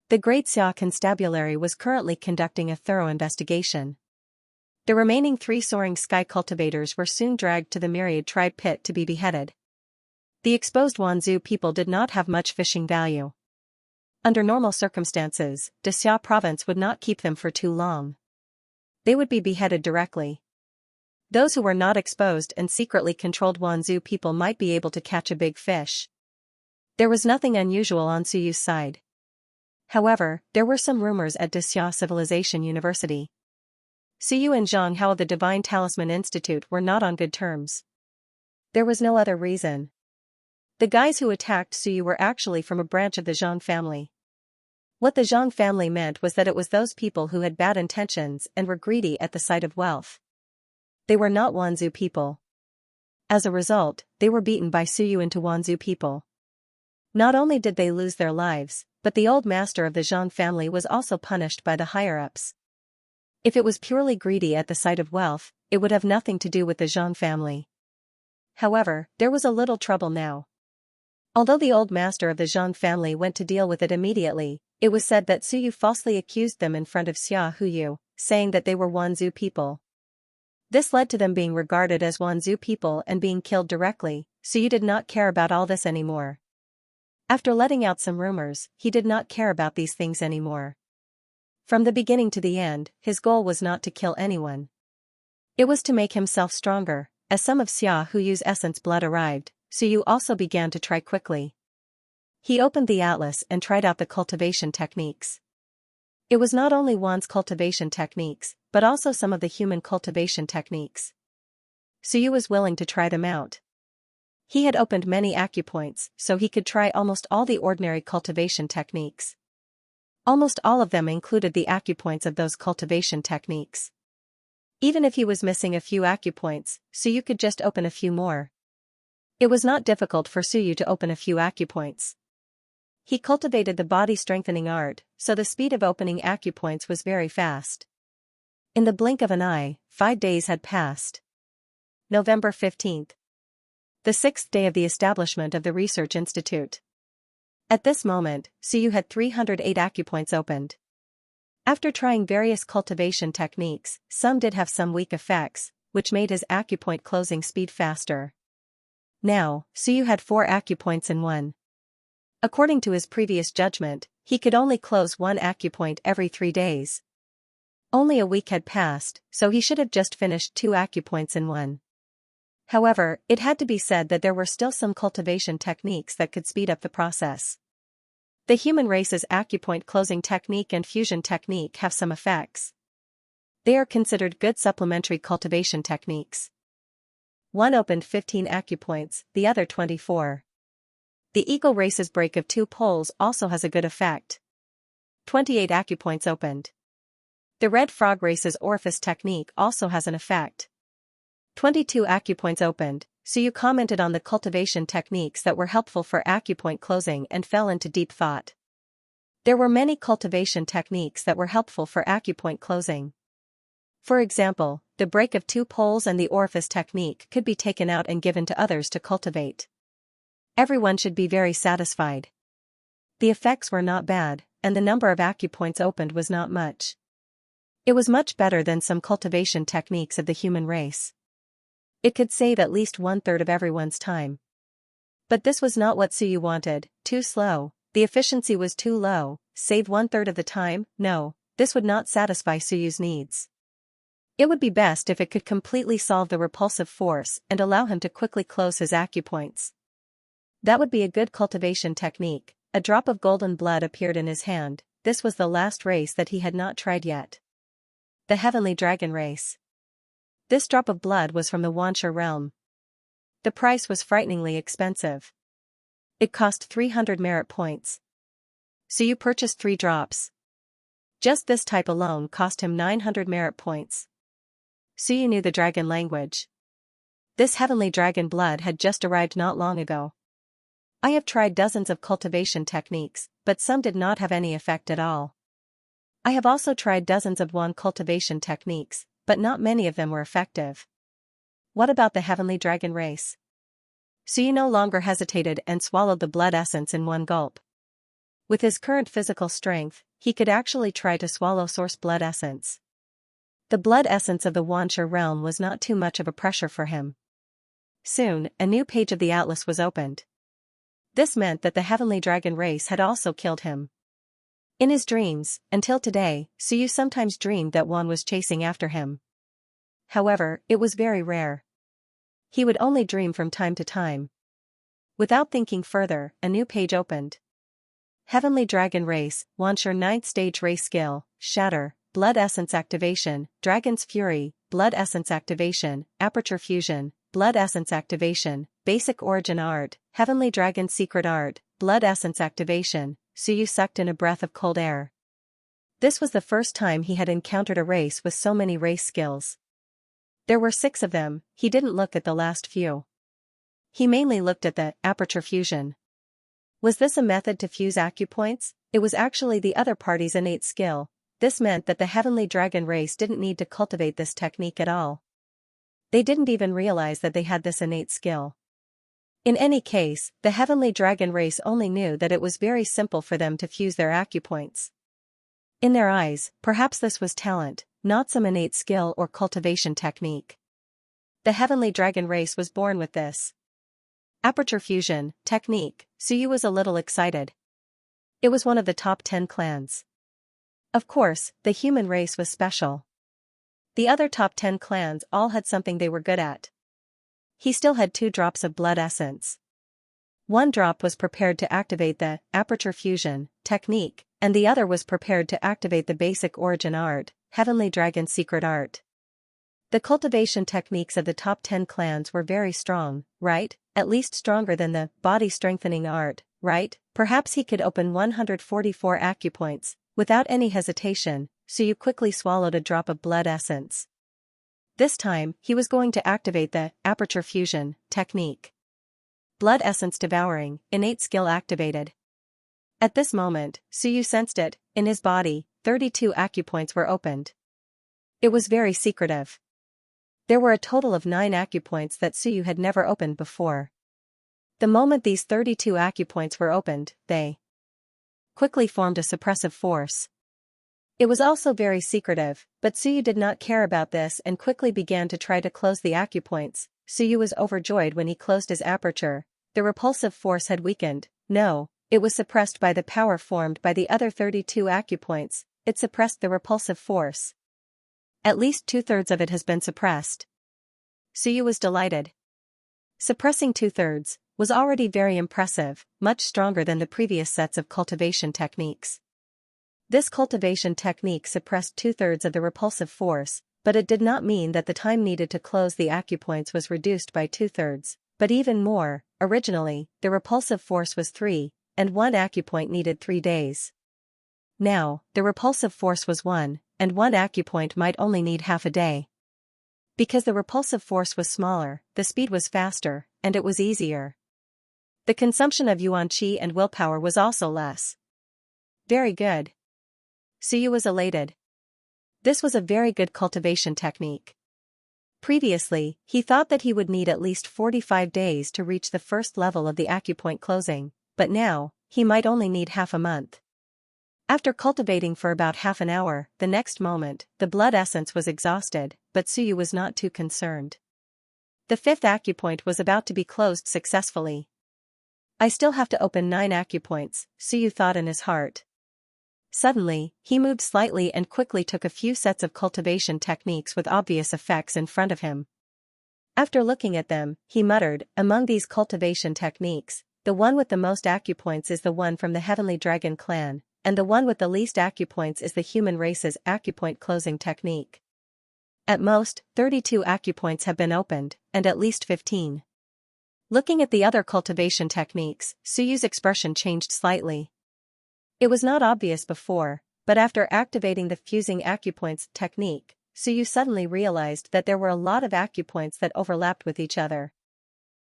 Speaker 1: The Great Xia Constabulary was currently conducting a thorough investigation. The remaining 3 soaring sky cultivators were soon dragged to the Myriad tribe pit to be beheaded. The exposed Wanzhou people did not have much fishing value. Under normal circumstances, the Xia province would not keep them for too long. They would be beheaded directly. Those who were not exposed and secretly controlled Wanzhou people might be able to catch a big fish. There was nothing unusual on Suyu's side. However, there were some rumors at Xia Civilization University. Suyu and Zhang Hao of the Divine Talisman Institute were not on good terms. There was no other reason. The guys who attacked Suyu were actually from a branch of the Zhang family. What the Zhang family meant was that it was those people who had bad intentions and were greedy at the sight of wealth. They were not Wanzhou people. As a result, they were beaten by Suyu into Wanzhou people. Not only did they lose their lives, but the old master of the Zhang family was also punished by the higher-ups. If it was purely greedy at the sight of wealth, it would have nothing to do with the Zhang family. However, there was a little trouble now. Although the old master of the Zhang family went to deal with it immediately, it was said that Suyu falsely accused them in front of Xia Huyu, saying that they were Wanzhou people. This led to them being regarded as Wanzhou people and being killed directly. Suyu did not care about all this anymore. After letting out some rumors, he did not care about these things anymore. From the beginning to the end, his goal was not to kill anyone. It was to make himself stronger. As some of Xia Huyu's essence blood arrived, Suyu also began to try quickly. He opened the atlas and tried out the cultivation techniques. It was not only Wan's cultivation techniques, but also some of the human cultivation techniques. Suyu was willing to try them out. He had opened many acupoints, so he could try almost all the ordinary cultivation techniques. Almost all of them included the acupoints of those cultivation techniques. Even if he was missing a few acupoints, Suyu could just open a few more. It was not difficult for Suyu to open a few acupoints. He cultivated the body-strengthening art, so the speed of opening acupoints was very fast. In the blink of an eye, 5 days had passed. November 15th. The 6th day of the establishment of the Research Institute. At this moment, Suyu had 308 acupoints opened. After trying various cultivation techniques, some did have some weak effects, which made his acupoint closing speed faster. Now, Suyu had 4 acupoints in one. According to his previous judgment, he could only close 1 acupoint every 3 days. Only a week had passed, so he should have just finished 2 acupoints in one. However, it had to be said that there were still some cultivation techniques that could speed up the process. The human race's acupoint closing technique and fusion technique have some effects. They are considered good supplementary cultivation techniques. One opened 15 acupoints, the other 24. The eagle race's break of 2 poles also has a good effect. 28 acupoints opened. The red frog race's orifice technique also has an effect. 22 acupoints opened. Suyu commented on the cultivation techniques that were helpful for acupoint closing and fell into deep thought. There were many cultivation techniques that were helpful for acupoint closing. For example, the break of 2 poles and the orifice technique could be taken out and given to others to cultivate. Everyone should be very satisfied. The effects were not bad, and the number of acupoints opened was not much. It was much better than some cultivation techniques of the human race. It could save at least 1/3 of everyone's time. But this was not what Suyu wanted. Too slow, the efficiency was too low. Save 1/3 of the time? No, this would not satisfy Suyu's needs. It would be best if it could completely solve the repulsive force and allow him to quickly close his acupoints. That would be a good cultivation technique. A drop of golden blood appeared in his hand. This was the last race that he had not tried yet. The Heavenly Dragon Race. This drop of blood was from the Xianxia realm. The price was frighteningly expensive. It cost 300 merit points. So you purchased 3 drops. Just this type alone cost him 900 merit points. So you knew the dragon language. This heavenly dragon blood had just arrived not long ago. I have tried dozens of cultivation techniques, but some did not have any effect at all. I have also tried dozens of wand cultivation techniques, but not many of them were effective. What about the heavenly dragon race? So you no longer hesitated and swallowed the blood essence in one gulp. With his current physical strength, he could actually try to swallow source blood essence. The blood essence of the Xianxia realm was not too much of a pressure for him. Soon, a new page of the atlas was opened. This meant that the heavenly dragon race had also killed him. In his dreams, until today, Suyu sometimes dreamed that one was chasing after him. However, it was very rare. He would only dream from time to time. Without thinking further, a new page opened. Heavenly Dragon Race, Xianxia 9th Stage Race Skill, Shatter, Blood Essence Activation, Dragon's Fury, Blood Essence Activation, Aperture Fusion, Blood Essence Activation, Basic Origin Art, Heavenly Dragon Secret Art, Blood Essence Activation. Suyu sucked in a breath of cold air. This was the first time he had encountered a race with so many race skills. There were 6 of them. He didn't look at the last few. He mainly looked at the Aperture Fusion. Was this a method to fuse acupoints? It was actually the other party's innate skill. This meant that the Heavenly Dragon race didn't need to cultivate this technique at all. They didn't even realize that they had this innate skill. In any case, the Heavenly Dragon race only knew that it was very simple for them to fuse their acupoints. In their eyes, perhaps this was talent, not some innate skill or cultivation technique. The Heavenly Dragon race was born with this Aperture Fusion technique. Suyu was a little excited. It was one of the top 10 clans. Of course, the human race was special. The other top 10 clans all had something they were good at. He still had 2 drops of blood essence. 1 drop was prepared to activate the Aperture Fusion technique, and the other was prepared to activate the Basic Origin Art, Heavenly Dragon Secret Art. The cultivation techniques of the top 10 clans were very strong, right? At least stronger than the Body Strengthening Art, right? Perhaps he could open 144 acupoints. Without any hesitation, Suyu quickly swallowed a drop of blood essence. This time, he was going to activate the Aperture Fusion technique. Blood essence devouring, innate skill activated. At this moment, Suyu sensed it. In his body, 32 acupoints were opened. It was very secretive. There were a total of 9 acupoints that Suyu had never opened before. The moment these 32 acupoints were opened, they quickly formed a suppressive force. It was also very secretive, but Suyu did not care about this and quickly began to try to close the acupoints. Suyu was overjoyed when he closed his aperture. The repulsive force had weakened. No, it was suppressed by the power formed by the other 32 acupoints. It suppressed the repulsive force. At least 2/3 of it has been suppressed. Suyu was delighted. Suppressing 2/3 was already very impressive, much stronger than the previous sets of cultivation techniques. This cultivation technique suppressed 2/3 of the repulsive force, but it did not mean that the time needed to close the acupoints was reduced by 2/3, but even more. Originally, the repulsive force was 3, and 1 acupoint needed 3 days. Now, the repulsive force was 1, and 1 acupoint might only need half a day. Because the repulsive force was smaller, the speed was faster, and it was easier. The consumption of yuan qi and willpower was also less. Very good. Suyu was elated. This was a very good cultivation technique. Previously, he thought that he would need at least 45 days to reach the first level of the acupoint closing, but now, he might only need half a month. After cultivating for about half an hour, the next moment, the blood essence was exhausted, but Suyu was not too concerned. The 5th acupoint was about to be closed successfully. I still have to open 9 acupoints, Suyu thought in his heart. Suddenly, he moved slightly and quickly took a few sets of cultivation techniques with obvious effects in front of him. After looking at them, he muttered, "Among these cultivation techniques, the one with the most acupoints is the one from the Heavenly Dragon clan, and the one with the least acupoints is the human race's acupoint closing technique. At most, 32 acupoints have been opened, and at least 15. Looking at the other cultivation techniques, Suyu's expression changed slightly. It was not obvious before, but after activating the fusing acupoints technique, Suyu suddenly realized that there were a lot of acupoints that overlapped with each other.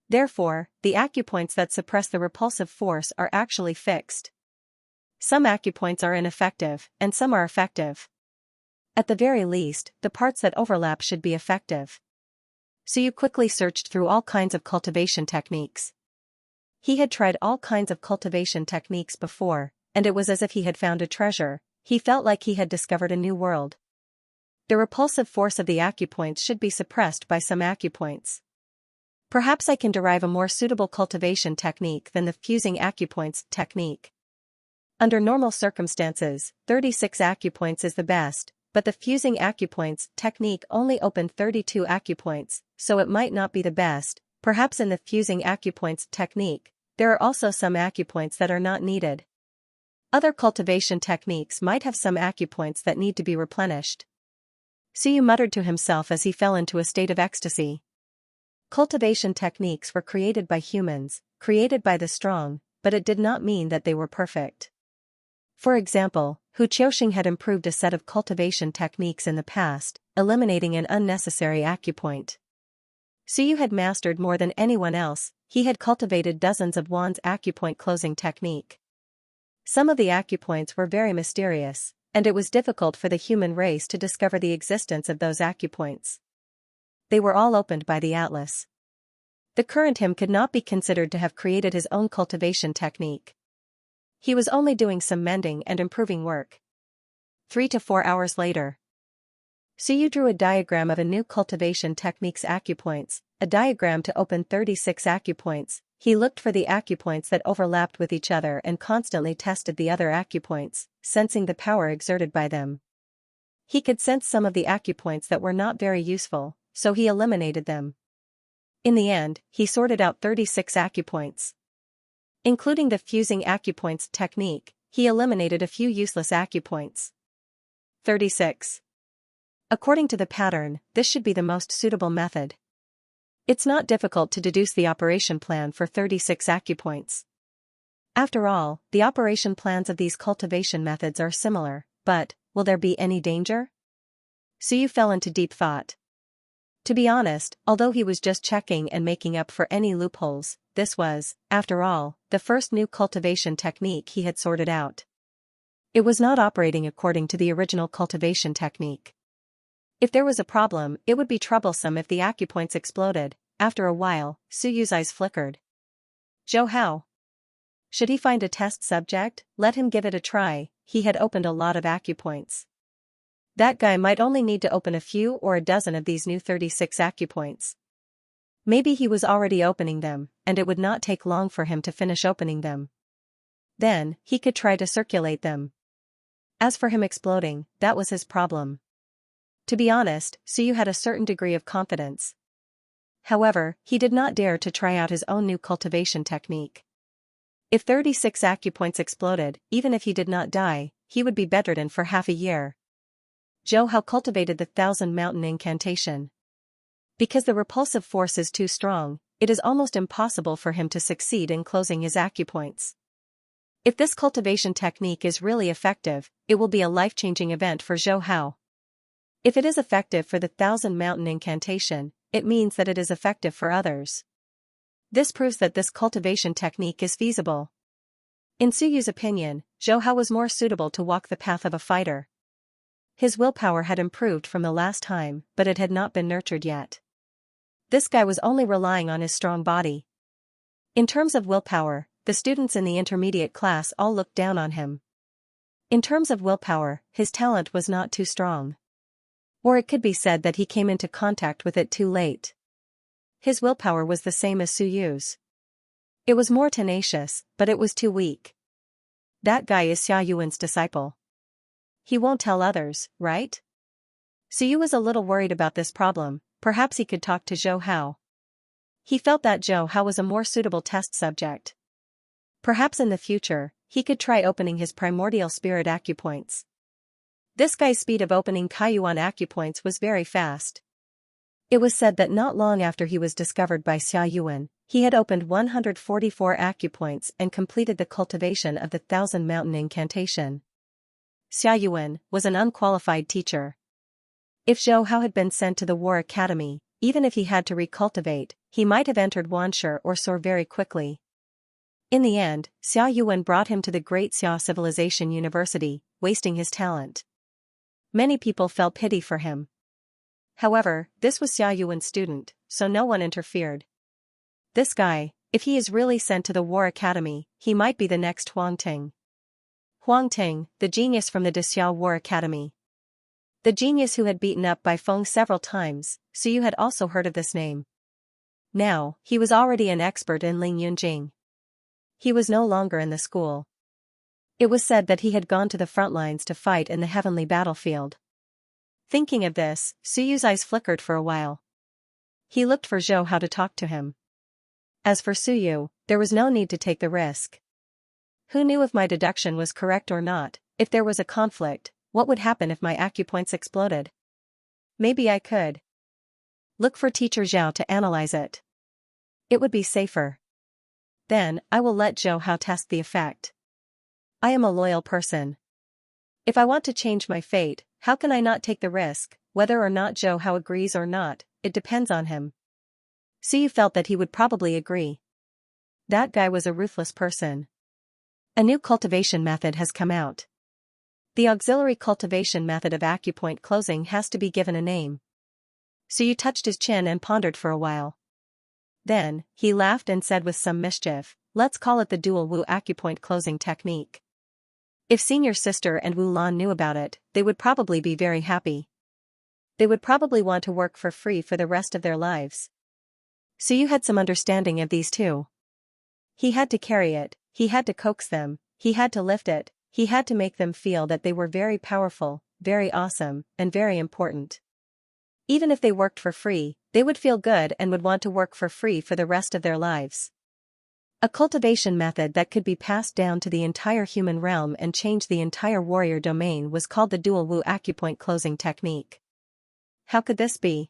Speaker 1: Therefore, the acupoints that suppress the repulsive force are actually fixed. Some acupoints are ineffective, and some are effective. At the very least, the parts that overlap should be effective. Suyu quickly searched through all kinds of cultivation techniques. He had tried all kinds of cultivation techniques before, and it was as if he had found a treasure. He felt like he had discovered a new world. The repulsive force of the acupoints should be suppressed by some acupoints. Perhaps I can derive a more suitable cultivation technique than the fusing acupoints technique. Under normal circumstances, 36 acupoints is the best, but the fusing acupoints technique only opened 32 acupoints, so it might not be the best. Perhaps in the fusing acupoints technique, there are also some acupoints that are not needed. Other cultivation techniques might have some acupoints that need to be replenished. Suyu muttered to himself as he fell into a state of ecstasy. Cultivation techniques were created by humans, created by the strong, but it did not mean that they were perfect. For example, Hu Qiuxing had improved a set of cultivation techniques in the past, eliminating an unnecessary acupoint. Suyu had mastered more than anyone else. He had cultivated dozens of wands acupoint closing technique. Some of the acupoints were very mysterious, and it was difficult for the human race to discover the existence of those acupoints. They were all opened by the Atlas. The current him could not be considered to have created his own cultivation technique. He was only doing some mending and improving work. 3 to 4 hours later, Suyu drew a diagram of a new cultivation technique's acupoints, a diagram to open 36 acupoints. He looked for the acupoints that overlapped with each other and constantly tested the other acupoints, sensing the power exerted by them. He could sense some of the acupoints that were not very useful, so he eliminated them. In the end, he sorted out 36 acupoints. Including the fusing acupoints technique, he eliminated a few useless acupoints. 36. According to the pattern, this should be the most suitable method. It's not difficult to deduce the operation plan for 36 acupoints. After all, the operation plans of these cultivation methods are similar, but, will there be any danger? Suyu fell into deep thought. To be honest, although he was just checking and making up for any loopholes, this was, after all, the first new cultivation technique he had sorted out. It was not operating according to the original cultivation technique. If there was a problem, it would be troublesome if the acupoints exploded. After a while, Suyu's eyes flickered. Zhou Hao. Should he find a test subject, let him give it a try. He had opened a lot of acupoints. That guy might only need to open a few or a dozen of these new 36 acupoints. Maybe he was already opening them, and it would not take long for him to finish opening them. Then, he could try to circulate them. As for him exploding, that was his problem. To be honest, Suyu had a certain degree of confidence. However, he did not dare to try out his own new cultivation technique. If 36 acupoints exploded, even if he did not die, he would be bedridden for half a year. Zhou Hao cultivated the 1,000 Mountain Incantation. Because the repulsive force is too strong, it is almost impossible for him to succeed in closing his acupoints. If this cultivation technique is really effective, it will be a life-changing event for Zhou Hao. If it is effective for the 1,000 Mountain Incantation, it means that it is effective for others. This proves that this cultivation technique is feasible. In Suyu's opinion, Zhou Hao was more suitable to walk the path of a fighter. His willpower had improved from the last time, but it had not been nurtured yet. This guy was only relying on his strong body. In terms of willpower, the students in the intermediate class all looked down on him. In terms of willpower, his talent was not too strong. Or it could be said that he came into contact with it too late. His willpower was the same as Suyu's. It was more tenacious, but it was too weak. That guy is Xia Yuan's disciple. He won't tell others, right? Suyu was a little worried about this problem. Perhaps he could talk to Zhou Hao. He felt that Zhou Hao was a more suitable test subject. Perhaps in the future, he could try opening his primordial spirit acupoints. This guy's speed of opening Kaiyuan acupoints was very fast. It was said that not long after he was discovered by Xia Yuan, he had opened 144 acupoints and completed the cultivation of the Thousand Mountain Incantation. Xia Yuan was an unqualified teacher. If Zhou Hao had been sent to the War Academy, even if he had to recultivate, he might have entered Wanshi or Soar very quickly. In the end, Xia Yuan brought him to the Great Xia Civilization University, wasting his talent. Many people felt pity for him. However, this was Xia Yuan's student, so no one interfered. This guy, if he is really sent to the War Academy, he might be the next Huang Ting. Huang Ting, the genius from the Dexiao War Academy. The genius who had beaten up Bai Feng several times, Suyu had also heard of this name. Now, he was already an expert in Ling Yunjing. He was no longer in the school. It was said that he had gone to the front lines to fight in the heavenly battlefield. Thinking of this, Suyu's eyes flickered for a while. He looked for Zhou Hao to talk to him. As for Suyu, there was no need to take the risk. Who knew if my deduction was correct or not? If there was a conflict, what would happen if my acupoints exploded? Maybe I could look for Teacher Zhao to analyze it. It would be safer. Then, I will let Zhou Hao test the effect. I am a loyal person. If I want to change my fate, how can I not take the risk? Whether or not Zhou Hao agrees or not, it depends on him. Suyu felt that he would probably agree. That guy was a ruthless person. A new cultivation method has come out. The auxiliary cultivation method of acupoint closing has to be given a name. Suyu touched his chin and pondered for a while. Then, he laughed and said with some mischief, let's call it the dual Wu acupoint closing technique. If Senior Sister and Wu Lan knew about it, they would probably be very happy. They would probably want to work for free for the rest of their lives. Suyu had some understanding of these two. He had to carry it, he had to coax them, he had to lift it, he had to make them feel that they were very powerful, very awesome, and very important. Even if they worked for free, they would feel good and would want to work for free for the rest of their lives. A cultivation method that could be passed down to the entire human realm and change the entire warrior domain was called the dual Wu acupoint closing technique. How could this be?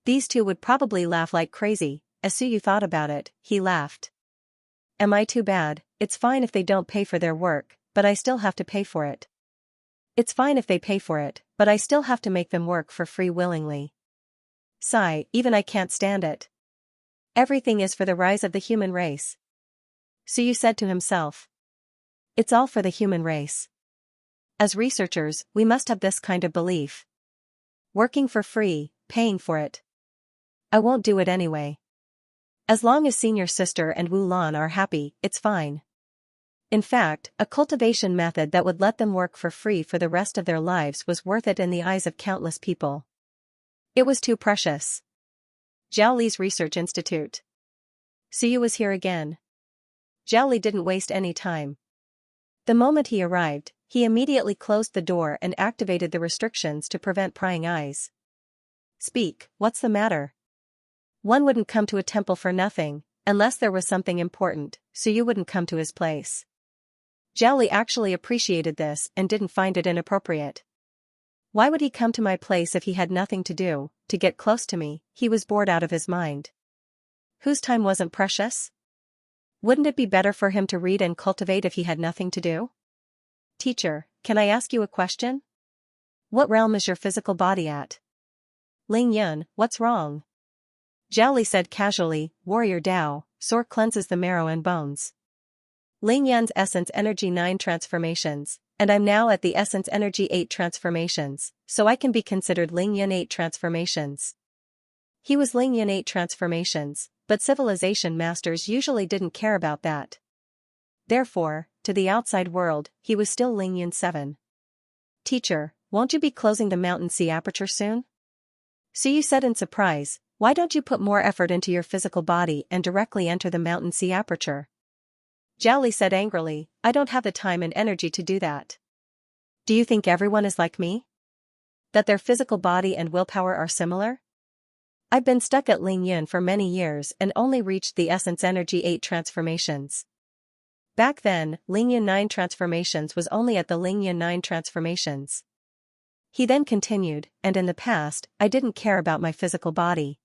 Speaker 1: These two would probably laugh like crazy. As Suyu thought about it, he laughed. Am I too bad? It's fine if they don't pay for their work, but I still have to pay for it. It's fine if they pay for it, but I still have to make them work for free willingly. Sigh, even I can't stand it. Everything is for the rise of the human race. Suyu said to himself. It's all for the human race. As researchers, we must have this kind of belief. Working for free, paying for it. I won't do it anyway. As long as Senior Sister and Wu Lan are happy, it's fine. In fact, a cultivation method that would let them work for free for the rest of their lives was worth it in the eyes of countless people. It was too precious. Zhao Li's Research Institute. Suyu was here again. Zhao Li didn't waste any time. The moment he arrived, he immediately closed the door and activated the restrictions to prevent prying eyes. Speak, what's the matter? One wouldn't come to a temple for nothing, unless there was something important, Suyu wouldn't come to his place. Zhao Li actually appreciated this and didn't find it inappropriate. Why would he come to my place if he had nothing to do? To get close to me? He was bored out of his mind. Whose time wasn't precious? Wouldn't it be better for him to read and cultivate if he had nothing to do? Teacher, can I ask you a question? What realm is your physical body at? Ling Yun, what's wrong? Zhao Li said casually, Warrior Dao, Soar cleanses the marrow and bones. Ling Yun's Essence Energy 9 transformations, and I'm now at the Essence Energy 8 transformations, so I can be considered Ling Yun 8 transformations. He was Ling Yun 8 transformations, but civilization masters usually didn't care about that. Therefore, to the outside world, he was still Ling Yun 7. Teacher, won't you be closing the Mountain Sea aperture soon? Suyu said in surprise, why don't you put more effort into your physical body and directly enter the Mountain Sea aperture? Zhao Li said angrily, I don't have the time and energy to do that. Do you think everyone is like me? That their physical body and willpower are similar? I've been stuck at Ling Yun for many years and only reached the Essence Energy 8 transformations. Back then, Ling Yun 9 transformations was only at the Ling Yun 9 transformations. He then continued, and in the past, I didn't care about my physical body.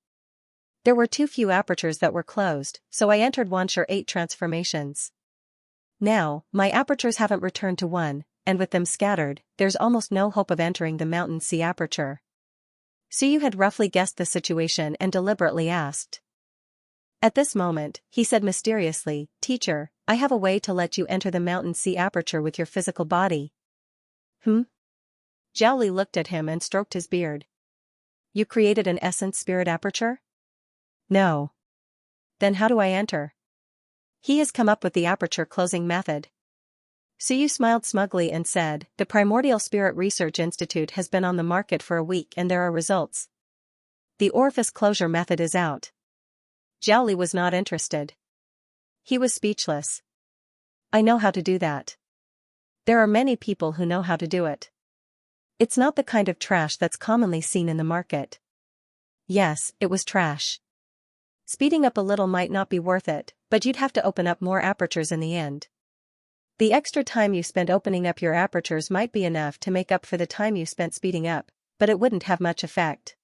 Speaker 1: There were too few apertures that were closed, so I entered Wanshur 8 transformations. Now, my apertures haven't returned to 1, and with them scattered, there's almost no hope of entering the Mountain Sea aperture. So you had roughly guessed the situation and deliberately asked. At this moment, he said mysteriously, "Teacher, I have a way to let you enter the Mountain Sea aperture with your physical body." Zhao Li looked at him and stroked his beard. You created an essence spirit aperture? No. Then how do I enter? He has come up with the aperture closing method. Suyu smiled smugly and said, the Primordial Spirit Research Institute has been on the market for a week and there are results. The orifice closure method is out. Zhao Li was not interested. He was speechless. I know how to do that. There are many people who know how to do it. It's not the kind of trash that's commonly seen in the market. Yes, it was trash. Speeding up a little might not be worth it, but you'd have to open up more apertures in the end. The extra time you spent opening up your apertures might be enough to make up for the time you spent speeding up, but it wouldn't have much effect.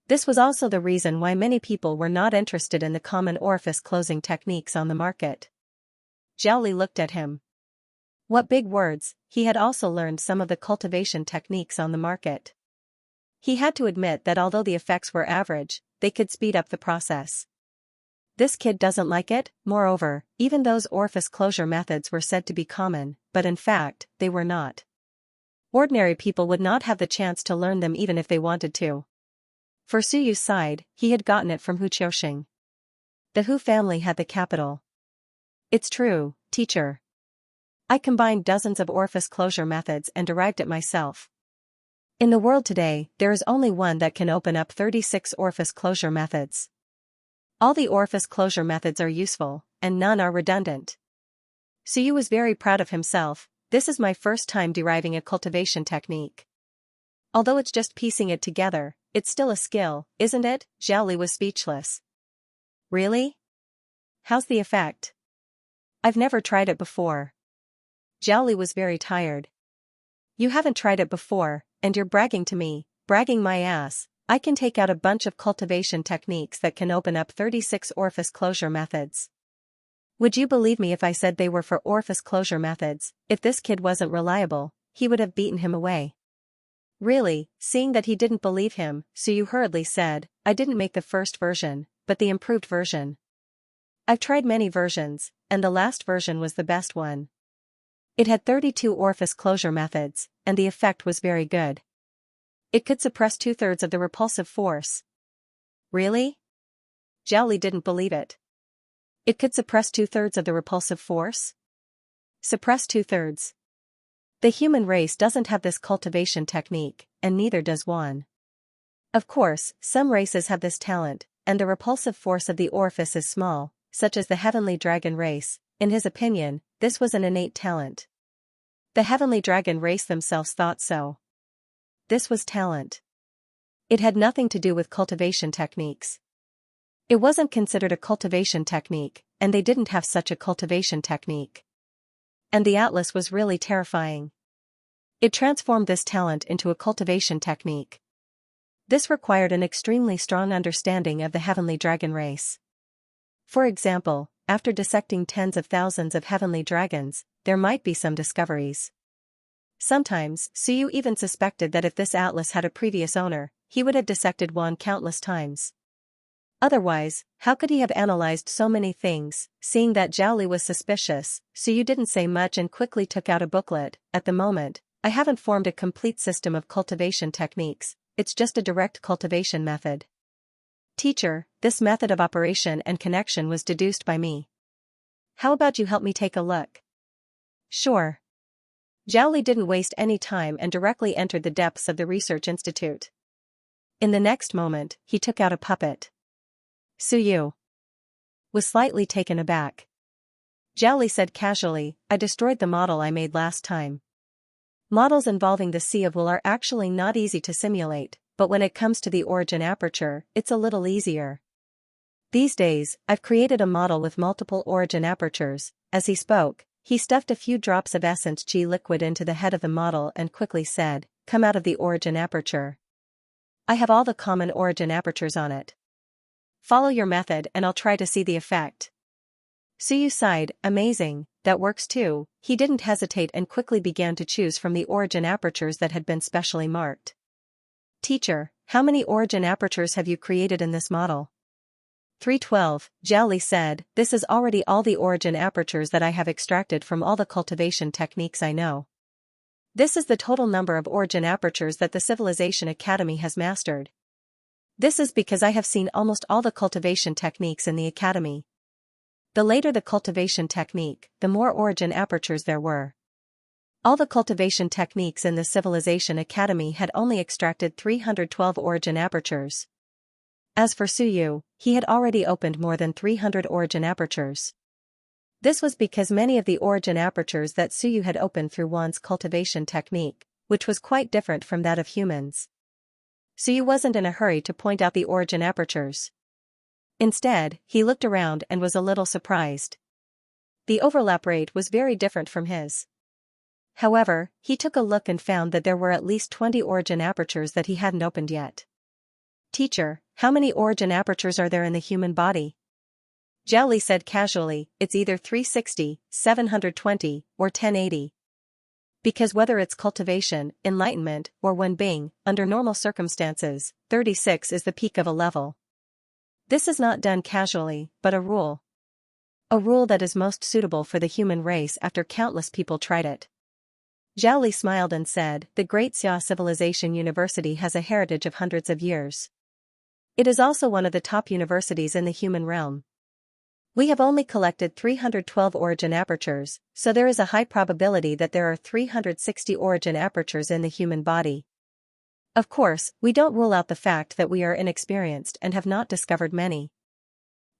Speaker 1: This was also the reason why many people were not interested in the common orifice closing techniques on the market. Zhao Li looked at him. What big words, he had also learned some of the cultivation techniques on the market. He had to admit that although the effects were average, they could speed up the process. This kid doesn't like it. Moreover, even those orifice closure methods were said to be common, but in fact, they were not. Ordinary people would not have the chance to learn them even if they wanted to. For Suyu's side, he had gotten it from Hu Qiuxing. The Hu family had the capital. It's true, teacher. I combined dozens of orifice closure methods and derived it myself. In the world today, there is only one that can open up 36 orifice closure methods. All the orifice closure methods are useful, and none are redundant. Suyu was very proud of himself. This is my first time deriving a cultivation technique. Although it's just piecing it together, it's still a skill, isn't it? Zhao Li was speechless. Really? How's the effect? I've never tried it before. Zhao Li was very tired. You haven't tried it before, and you're bragging to me, bragging my ass. I can take out a bunch of cultivation techniques that can open up 36 orifice closure methods. Would you believe me if I said they were for orifice closure methods? If this kid wasn't reliable, he would have beaten him away. Really, seeing that he didn't believe him, Suyu hurriedly said, I didn't make the first version, but the improved version. I've tried many versions, and the last version was the best one. It had 32 orifice closure methods, and the effect was very good. It could suppress 2/3 of the repulsive force. Really? Zhao Li didn't believe it. It could suppress 2/3 of the repulsive force? Suppress 2/3. The human race doesn't have this cultivation technique, and neither does Wan. Of course, some races have this talent, and the repulsive force of the orifice is small, such as the heavenly dragon race. In his opinion, this was an innate talent. The heavenly dragon race themselves thought so. This was talent. It had nothing to do with cultivation techniques. It wasn't considered a cultivation technique, and they didn't have such a cultivation technique. And the Atlas was really terrifying. It transformed this talent into a cultivation technique. This required an extremely strong understanding of the heavenly dragon race. For example, after dissecting tens of thousands of heavenly dragons, there might be some discoveries. Sometimes, Suyu even suspected that if this atlas had a previous owner, he would have dissected one countless times. Otherwise, how could he have analyzed so many things? Seeing that Zhao Li was suspicious, Suyu didn't say much and quickly took out a booklet. At the moment, I haven't formed a complete system of cultivation techniques, it's just a direct cultivation method. Teacher, this method of operation and connection was deduced by me. How about you help me take a look? Sure. Zhao Li didn't waste any time and directly entered the depths of the research institute. In the next moment, he took out a puppet. Suyu was slightly taken aback. Zhao Li said casually, I destroyed the model I made last time. Models involving the sea of wool are actually not easy to simulate, but when it comes to the origin aperture, it's a little easier. These days, I've created a model with multiple origin apertures. As he spoke, he stuffed a few drops of essence G liquid into the head of the model and quickly said, "Come out of the origin aperture. I have all the common origin apertures on it. Follow your method and I'll try to see the effect." Suyu sighed, "Amazing, that works too." He didn't hesitate and quickly began to choose from the origin apertures that had been specially marked. "Teacher, how many origin apertures have you created in this model?" 312, Zhao said, "This is already all the origin apertures that I have extracted from all the cultivation techniques I know. This is the total number of origin apertures that the Civilization Academy has mastered. This is because I have seen almost all the cultivation techniques in the Academy. The later the cultivation technique, the more origin apertures there were. All the cultivation techniques in the Civilization Academy had only extracted 312 origin apertures. As for Suyu, he had already opened more than 300 origin apertures. This was because many of the origin apertures that Suyu had opened through Wan's cultivation technique, which was quite different from that of humans. Suyu wasn't in a hurry to point out the origin apertures. Instead, he looked around and was a little surprised. The overlap rate was very different from his. However, he took a look and found that there were at least 20 origin apertures that he hadn't opened yet. "Teacher, how many origin apertures are there in the human body?" Zhao said casually, "It's either 360, 720, or 1080. Because whether it's cultivation, enlightenment, or Wenbing, under normal circumstances, 36 is the peak of a level. This is not done casually, but a rule. A rule that is most suitable for the human race after countless people tried it." Zhao smiled and said, "The Great Xia Civilization University has a heritage of hundreds of years. It is also one of the top universities in the human realm. We have only collected 312 origin apertures, so there is a high probability that there are 360 origin apertures in the human body. Of course, we don't rule out the fact that we are inexperienced and have not discovered many.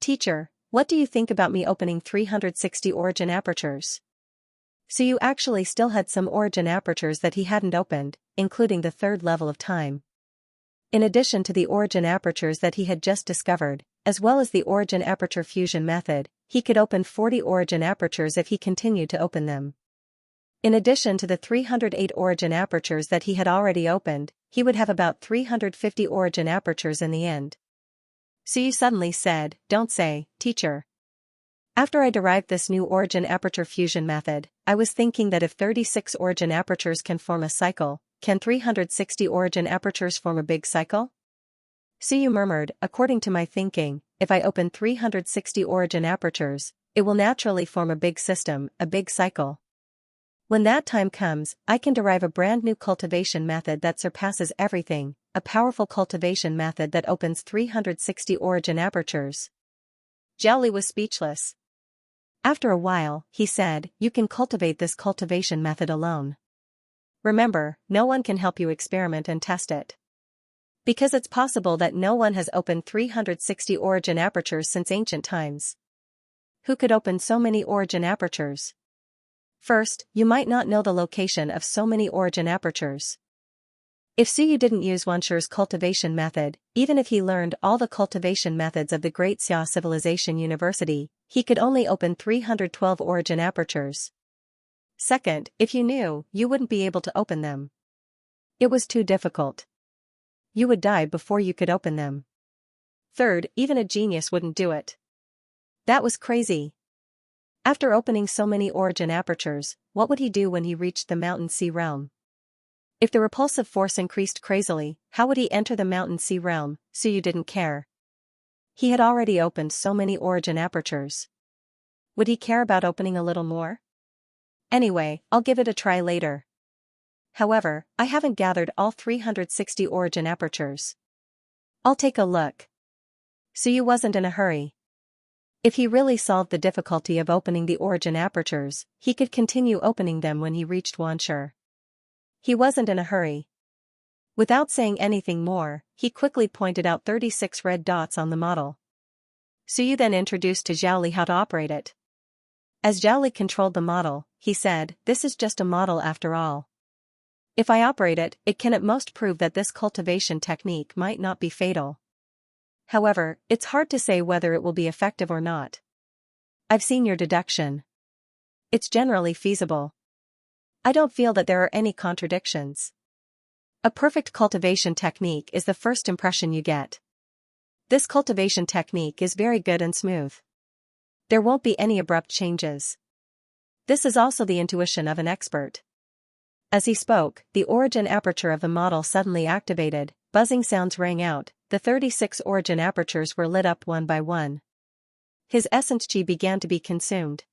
Speaker 1: Teacher, what do you think about me opening 360 origin apertures?" Suyu actually still had some origin apertures that he hadn't opened, including the third level of time. In addition to the origin apertures that he had just discovered, as well as the origin aperture fusion method, he could open 40 origin apertures if he continued to open them. In addition to the 308 origin apertures that he had already opened, he would have about 350 origin apertures in the end. Suyu suddenly said, "Don't say, teacher. After I derived this new origin aperture fusion method, I was thinking that if 36 origin apertures can form a cycle, can 360 origin apertures form a big cycle?" Suyu murmured, "According to my thinking, if I open 360 origin apertures, it will naturally form a big system, a big cycle. When that time comes, I can derive a brand new cultivation method that surpasses everything, a powerful cultivation method that opens 360 origin apertures." Zhao was speechless. After a while, he said, "You can cultivate this cultivation method alone. Remember, no one can help you experiment and test it. Because it's possible that no one has opened 360 origin apertures since ancient times. Who could open so many origin apertures? First, you might not know the location of so many origin apertures. If Suyu didn't use Wanshi's cultivation method, even if he learned all the cultivation methods of the Great Xia Civilization University, he could only open 312 origin apertures. Second, if you knew, you wouldn't be able to open them. It was too difficult. You would die before you could open them. Third, even a genius wouldn't do it. That was crazy. After opening so many origin apertures, what would he do when he reached the mountain sea realm? If the repulsive force increased crazily, how would he enter the mountain sea realm? Suyu didn't care. He had already opened so many origin apertures. Would he care about opening a little more? Anyway, I'll give it a try later. However, I haven't gathered all 360 origin apertures. I'll take a look. Suyu wasn't in a hurry. If he really solved the difficulty of opening the origin apertures, he could continue opening them when he reached Wanshi. He wasn't in a hurry. Without saying anything more, he quickly pointed out 36 red dots on the model. Suyu then introduced to Zhao how to operate it. As Zhao controlled the model, he said, "This is just a model after all. If I operate it, it can at most prove that this cultivation technique might not be fatal. However, it's hard to say whether it will be effective or not. I've seen your deduction. It's generally feasible. I don't feel that there are any contradictions. A perfect cultivation technique is the first impression you get. This cultivation technique is very good and smooth. There won't be any abrupt changes. This is also the intuition of an expert. As he spoke, the origin aperture of the model suddenly activated, buzzing sounds rang out, the 36 origin apertures were lit up one by one. His essence chi began to be consumed.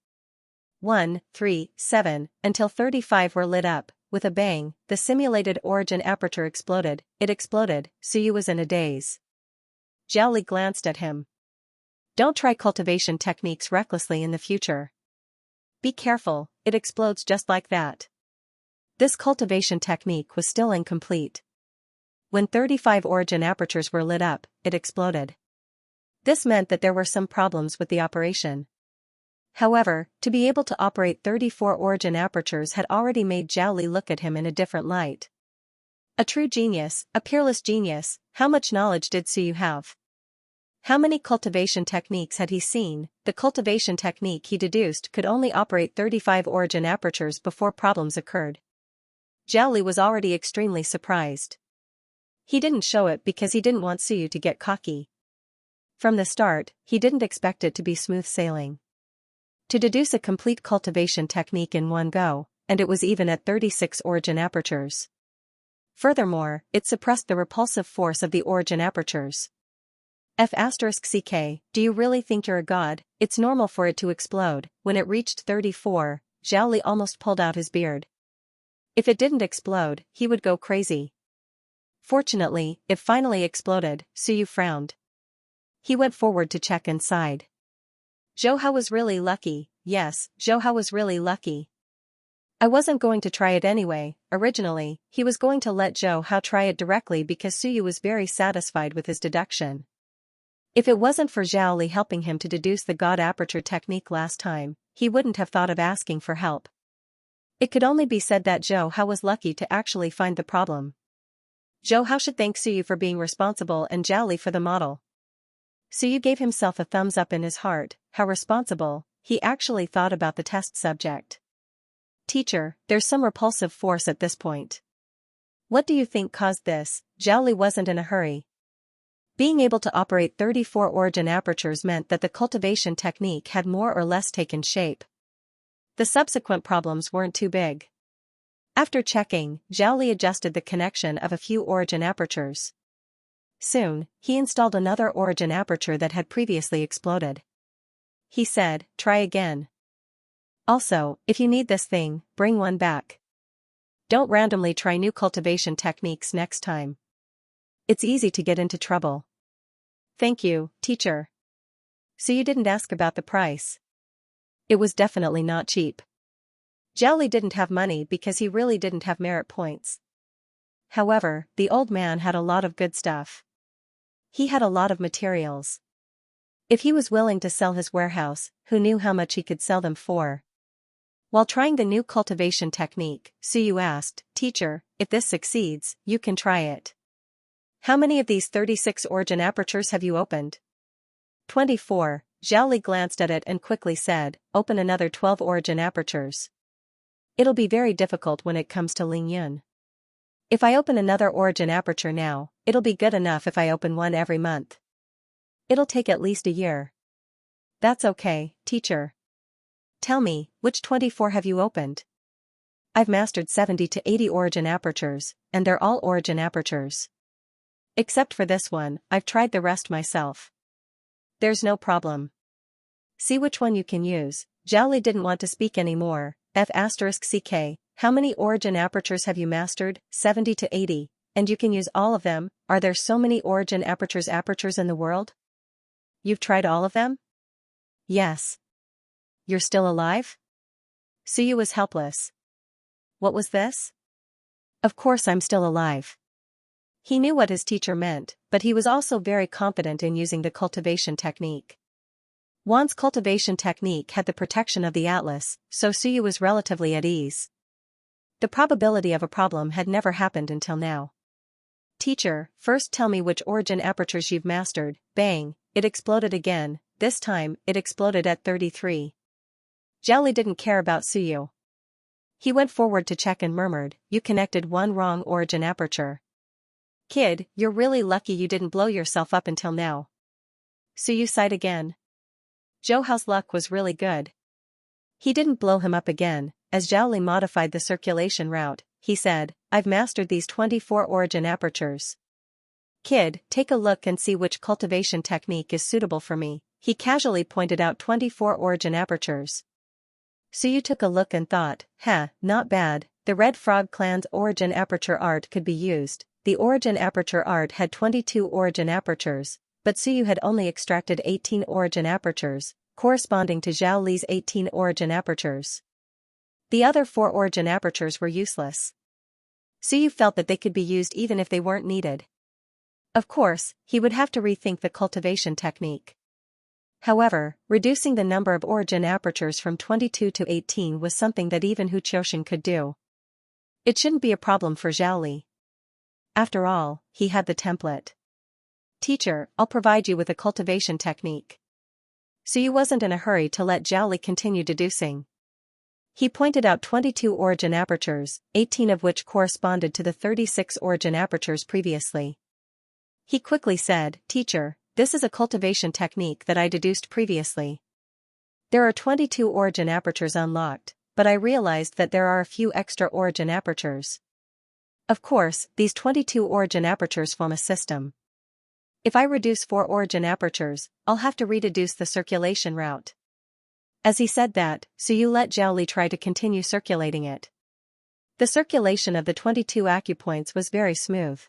Speaker 1: 1, 3, 7, until 35 were lit up. With a bang, the simulated origin aperture exploded. It exploded, Suyu was in a daze. Zhao glanced at him. Don't try cultivation techniques recklessly in the future. Be careful, it explodes just like that. This cultivation technique was still incomplete. When 35 origin apertures were lit up, it exploded. This meant that there were some problems with the operation. However, to be able to operate 34 origin apertures had already made Zhao Li look at him in a different light. A true genius, a peerless genius, how much knowledge did Suyu have? How many cultivation techniques had he seen? The cultivation technique he deduced could only operate 35 origin apertures before problems occurred. Zhao Li was already extremely surprised. He didn't show it because he didn't want Suyu to get cocky. From the start, he didn't expect it to be smooth sailing. To deduce a complete cultivation technique in one go, and it was even at 36 origin apertures. Furthermore, it suppressed the repulsive force of the origin apertures. F*ck, do you really think you're a god? It's normal for it to explode. When it reached 34, Zhao Li almost pulled out his beard. If it didn't explode, he would go crazy. Fortunately, it finally exploded. Suyu frowned. He went forward to check and sighed. Zhou Hao was really lucky. Yes, Zhou Hao was really lucky. I wasn't going to try it anyway. Originally, he was going to let Zhou Hao try it directly because Suyu was very satisfied with his deduction. If it wasn't for Zhao Li helping him to deduce the God aperture technique last time, he wouldn't have thought of asking for help. It could only be said that Zhou Hao was lucky to actually find the problem. Zhou Hao should thank Suyu for being responsible and Zhao Li for the model. Suyu gave himself a thumbs up in his heart. How responsible, he actually thought about the test subject. Teacher, there's some repulsive force at this point. What do you think caused this? Zhao Li wasn't in a hurry. Being able to operate 34 origin apertures meant that the cultivation technique had more or less taken shape. The subsequent problems weren't too big. After checking, Zhao Li adjusted the connection of a few origin apertures. Soon, he installed another origin aperture that had previously exploded. He said, try again. Also, if you need this thing, bring one back. Don't randomly try new cultivation techniques next time. It's easy to get into trouble. Thank you, teacher. So you didn't ask about the price. It was definitely not cheap. Zhao Li didn't have money because he really didn't have merit points. However, the old man had a lot of good stuff. He had a lot of materials. If he was willing to sell his warehouse, who knew how much he could sell them for? While trying the new cultivation technique, Suyu asked, Teacher, if this succeeds, you can try it. How many of these 36 origin apertures have you opened? 24. Zhao Li glanced at it and quickly said, open another 12 origin apertures. It'll be very difficult when it comes to Ling Yun. If I open another origin aperture now, it'll be good enough if I open one every month. It'll take at least a year. That's okay, teacher. Tell me, which 24 have you opened? I've mastered 70 to 80 origin apertures, and they're all origin apertures. Except for this one, I've tried the rest myself. There's no problem. See which one you can use. Zhao Li didn't want to speak anymore. F*ck, how many origin apertures have you mastered? 70 to 80, and you can use all of them. Are there so many origin apertures in the world? You've tried all of them? Yes. You're still alive? Suyu was helpless. What was this? Of course I'm still alive. He knew what his teacher meant, but he was also very confident in using the cultivation technique. Wan's cultivation technique had the protection of the Atlas, so Suyu was relatively at ease. The probability of a problem had never happened until now. Teacher, first tell me which origin apertures you've mastered. Bang, it exploded again, this time, it exploded at 33. Zhao didn't care about Suyu. He went forward to check and murmured, you connected one wrong origin aperture. Kid, you're really lucky you didn't blow yourself up until now. Suyu sighed again. Zhou Hao's luck was really good. He didn't blow him up again. As Zhao Li modified the circulation route, he said, I've mastered these 24 origin apertures. Kid, take a look and see which cultivation technique is suitable for me. He casually pointed out 24 origin apertures. Suyu took a look and thought, not bad, the Red Frog clan's origin aperture art could be used. The origin aperture art had 22 origin apertures, but Suyu had only extracted 18 origin apertures, corresponding to Zhao Li's 18 origin apertures. The other 4 origin apertures were useless. Suyu felt that they could be used even if they weren't needed. Of course, he would have to rethink the cultivation technique. However, reducing the number of origin apertures from 22 to 18 was something that even Hu Qiuxian could do. It shouldn't be a problem for Zhao Li. After all, he had the template. Teacher, I'll provide you with a cultivation technique. Suyu wasn't in a hurry to let Zhao Li continue deducing. He pointed out 22 origin apertures, 18 of which corresponded to the 36 origin apertures previously. He quickly said, Teacher, this is a cultivation technique that I deduced previously. There are 22 origin apertures unlocked, but I realized that there are a few extra origin apertures. Of course, these 22 origin apertures form a system. If I reduce 4 origin apertures, I'll have to rededuce the circulation route. As he said that, Suyu let Zhao Li try to continue circulating it. The circulation of the 22 acupoints was very smooth.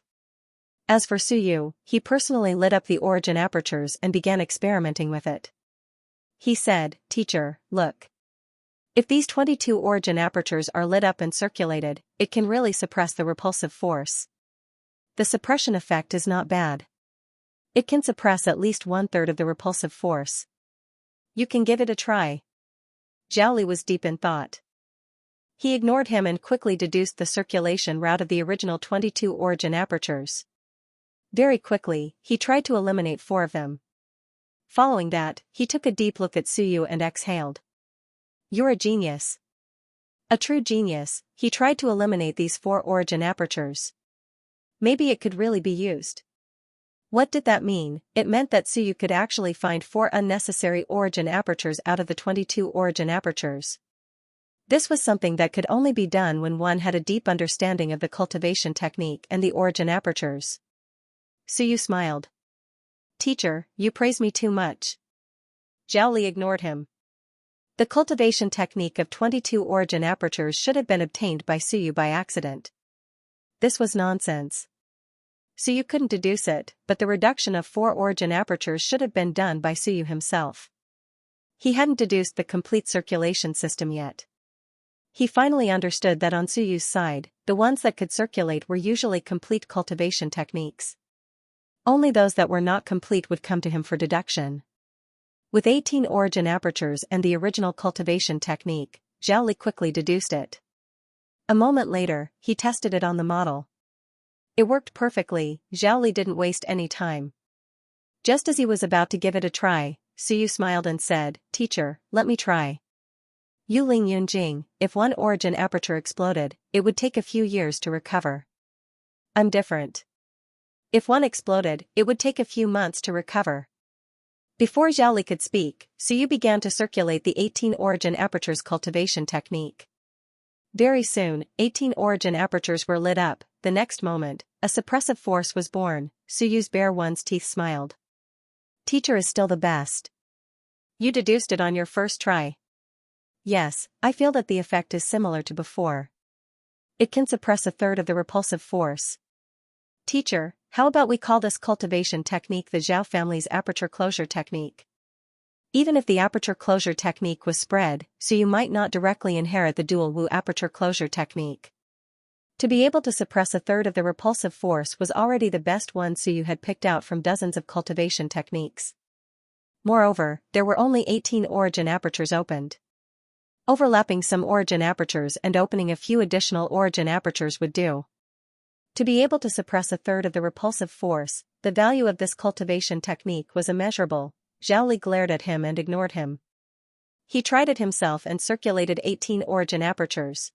Speaker 1: As for Suyu, he personally lit up the origin apertures and began experimenting with it. He said, Teacher, look. If these 22 origin apertures are lit up and circulated, it can really suppress the repulsive force. The suppression effect is not bad. It can suppress at least 1/3 of the repulsive force. You can give it a try. Zhao Li was deep in thought. He ignored him and quickly deduced the circulation route of the original 22 origin apertures. Very quickly, he tried to eliminate 4 of them. Following that, he took a deep look at Suyu and exhaled. You're a genius. A true genius. He tried to eliminate these 4 origin apertures. Maybe it could really be used. What did that mean? It meant that Suyu could actually find 4 unnecessary origin apertures out of the 22 origin apertures. This was something that could only be done when one had a deep understanding of the cultivation technique and the origin apertures. Suyu smiled. Teacher, you praise me too much. Zhao Li ignored him. The cultivation technique of 22 origin apertures should have been obtained by Suyu by accident. This was nonsense. Suyu couldn't deduce it, but the reduction of 4 origin apertures should have been done by Suyu himself. He hadn't deduced the complete circulation system yet. He finally understood that on Suyu's side, the ones that could circulate were usually complete cultivation techniques. Only those that were not complete would come to him for deduction. With 18 origin apertures and the original cultivation technique, Zhao Li quickly deduced it. A moment later, he tested it on the model. It worked perfectly. Zhao Li didn't waste any time. Just as he was about to give it a try, Suyu smiled and said, Teacher, let me try. Yu Ling Yunjing, if one origin aperture exploded, it would take a few years to recover. I'm different. If one exploded, it would take a few months to recover. Before Zhao Li could speak, Suyu began to circulate the 18 origin apertures cultivation technique. Very soon, 18 origin apertures were lit up. The next moment, a suppressive force was born. Suyu's bare one's teeth smiled. Teacher is still the best. You deduced it on your first try. Yes, I feel that the effect is similar to before. It can suppress 1/3 of the repulsive force. Teacher, how about we call this cultivation technique the Zhao family's aperture closure technique? Even if the aperture closure technique was spread, Suyu might not directly inherit the dual Wu aperture closure technique. To be able to suppress 1/3 of the repulsive force was already the best one Suyu had picked out from dozens of cultivation techniques. Moreover, there were only 18 origin apertures opened. Overlapping some origin apertures and opening a few additional origin apertures would do. To be able to suppress a third of the repulsive force, the value of this cultivation technique was immeasurable. Zhao Li glared at him and ignored him. He tried it himself and circulated 18 origin apertures.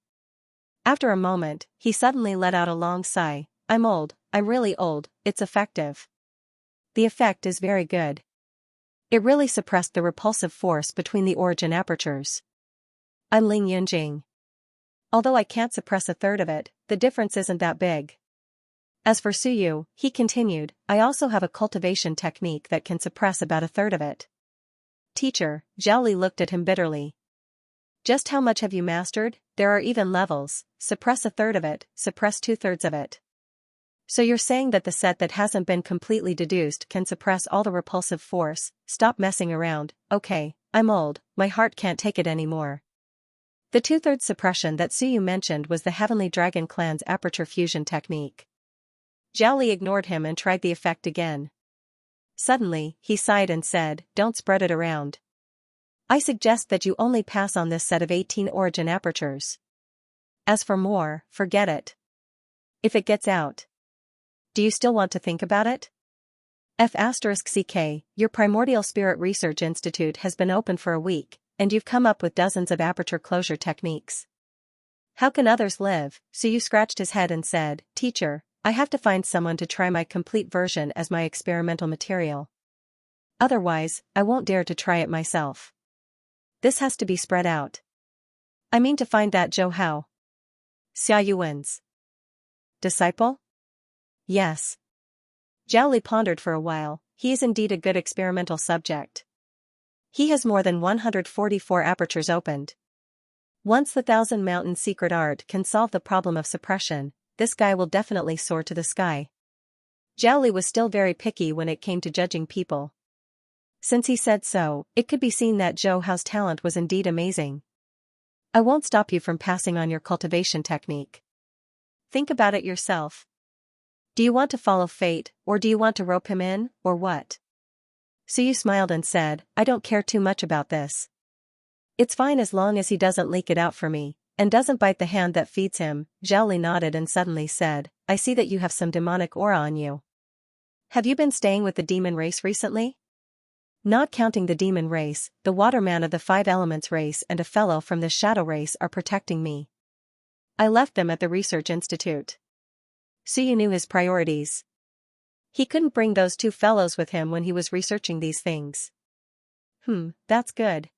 Speaker 1: After a moment, he suddenly let out a long sigh. I'm old, I'm really old, it's effective. The effect is very good. It really suppressed the repulsive force between the origin apertures. I'm Ling Yunjing. Although I can't suppress a third of it, the difference isn't that big. As for Suyu, he continued, I also have a cultivation technique that can suppress about a third of it. Teacher, Zhao Li looked at him bitterly. Just how much have you mastered? There are even levels, suppress a third of it, suppress 2/3 of it. So you're saying that the set that hasn't been completely deduced can suppress all the repulsive force? Stop messing around. Okay, I'm old, my heart can't take it anymore. The 2/3 suppression that Suyu mentioned was the Heavenly Dragon Clan's aperture fusion technique. Zhao Li ignored him and tried the effect again. Suddenly, he sighed and said, don't spread it around. I suggest that you only pass on this set of 18 origin apertures. As for more, forget it. If it gets out. Do you still want to think about it? F*CK, your Primordial Spirit Research Institute has been open for a week, and you've come up with dozens of aperture closure techniques. How can others live? Suyu scratched his head and said, Teacher, I have to find someone to try my complete version as my experimental material. Otherwise, I won't dare to try it myself. This has to be spread out. I mean to find that Zhou Hao. Xia Yuan's disciple? Yes. Zhao Li pondered for a while, he is indeed a good experimental subject. He has more than 144 apertures opened. Once the Thousand Mountain secret art can solve the problem of suppression, this guy will definitely soar to the sky. Zhao Li was still very picky when it came to judging people. Since he said so, it could be seen that Zhou Hao's talent was indeed amazing. I won't stop you from passing on your cultivation technique. Think about it yourself. Do you want to follow fate, or do you want to rope him in, or what? Suyu smiled and said, I don't care too much about this. It's fine as long as he doesn't leak it out for me, and doesn't bite the hand that feeds him. Zhao Li nodded and suddenly said, I see that you have some demonic aura on you. Have you been staying with the demon race recently? Not counting the demon race, the waterman of the 5 elements race and a fellow from the shadow race are protecting me. I left them at the research institute. Suyu knew his priorities. He couldn't bring those 2 fellows with him when he was researching these things. That's good.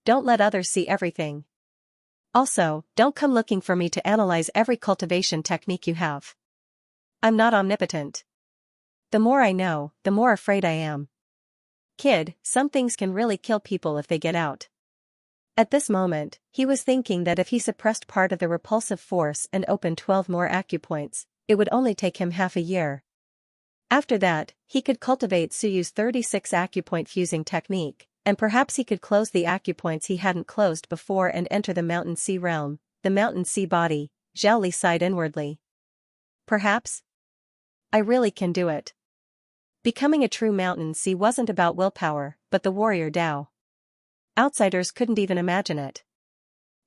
Speaker 1: Don't let others see everything. Also, don't come looking for me to analyze every cultivation technique you have. I'm not omnipotent. The more I know, the more afraid I am. Kid, some things can really kill people if they get out. At this moment, he was thinking that if he suppressed part of the repulsive force and opened 12 more acupoints, it would only take him half a year. After that, he could cultivate Suyu's 36 acupoint fusing technique, and perhaps he could close the acupoints he hadn't closed before and enter the Mountain Sea realm, the Mountain Sea body. Zhao Li sighed inwardly. Perhaps? I really can do it. Becoming a true Mountain Sea wasn't about willpower, but the warrior Dao. Outsiders couldn't even imagine it.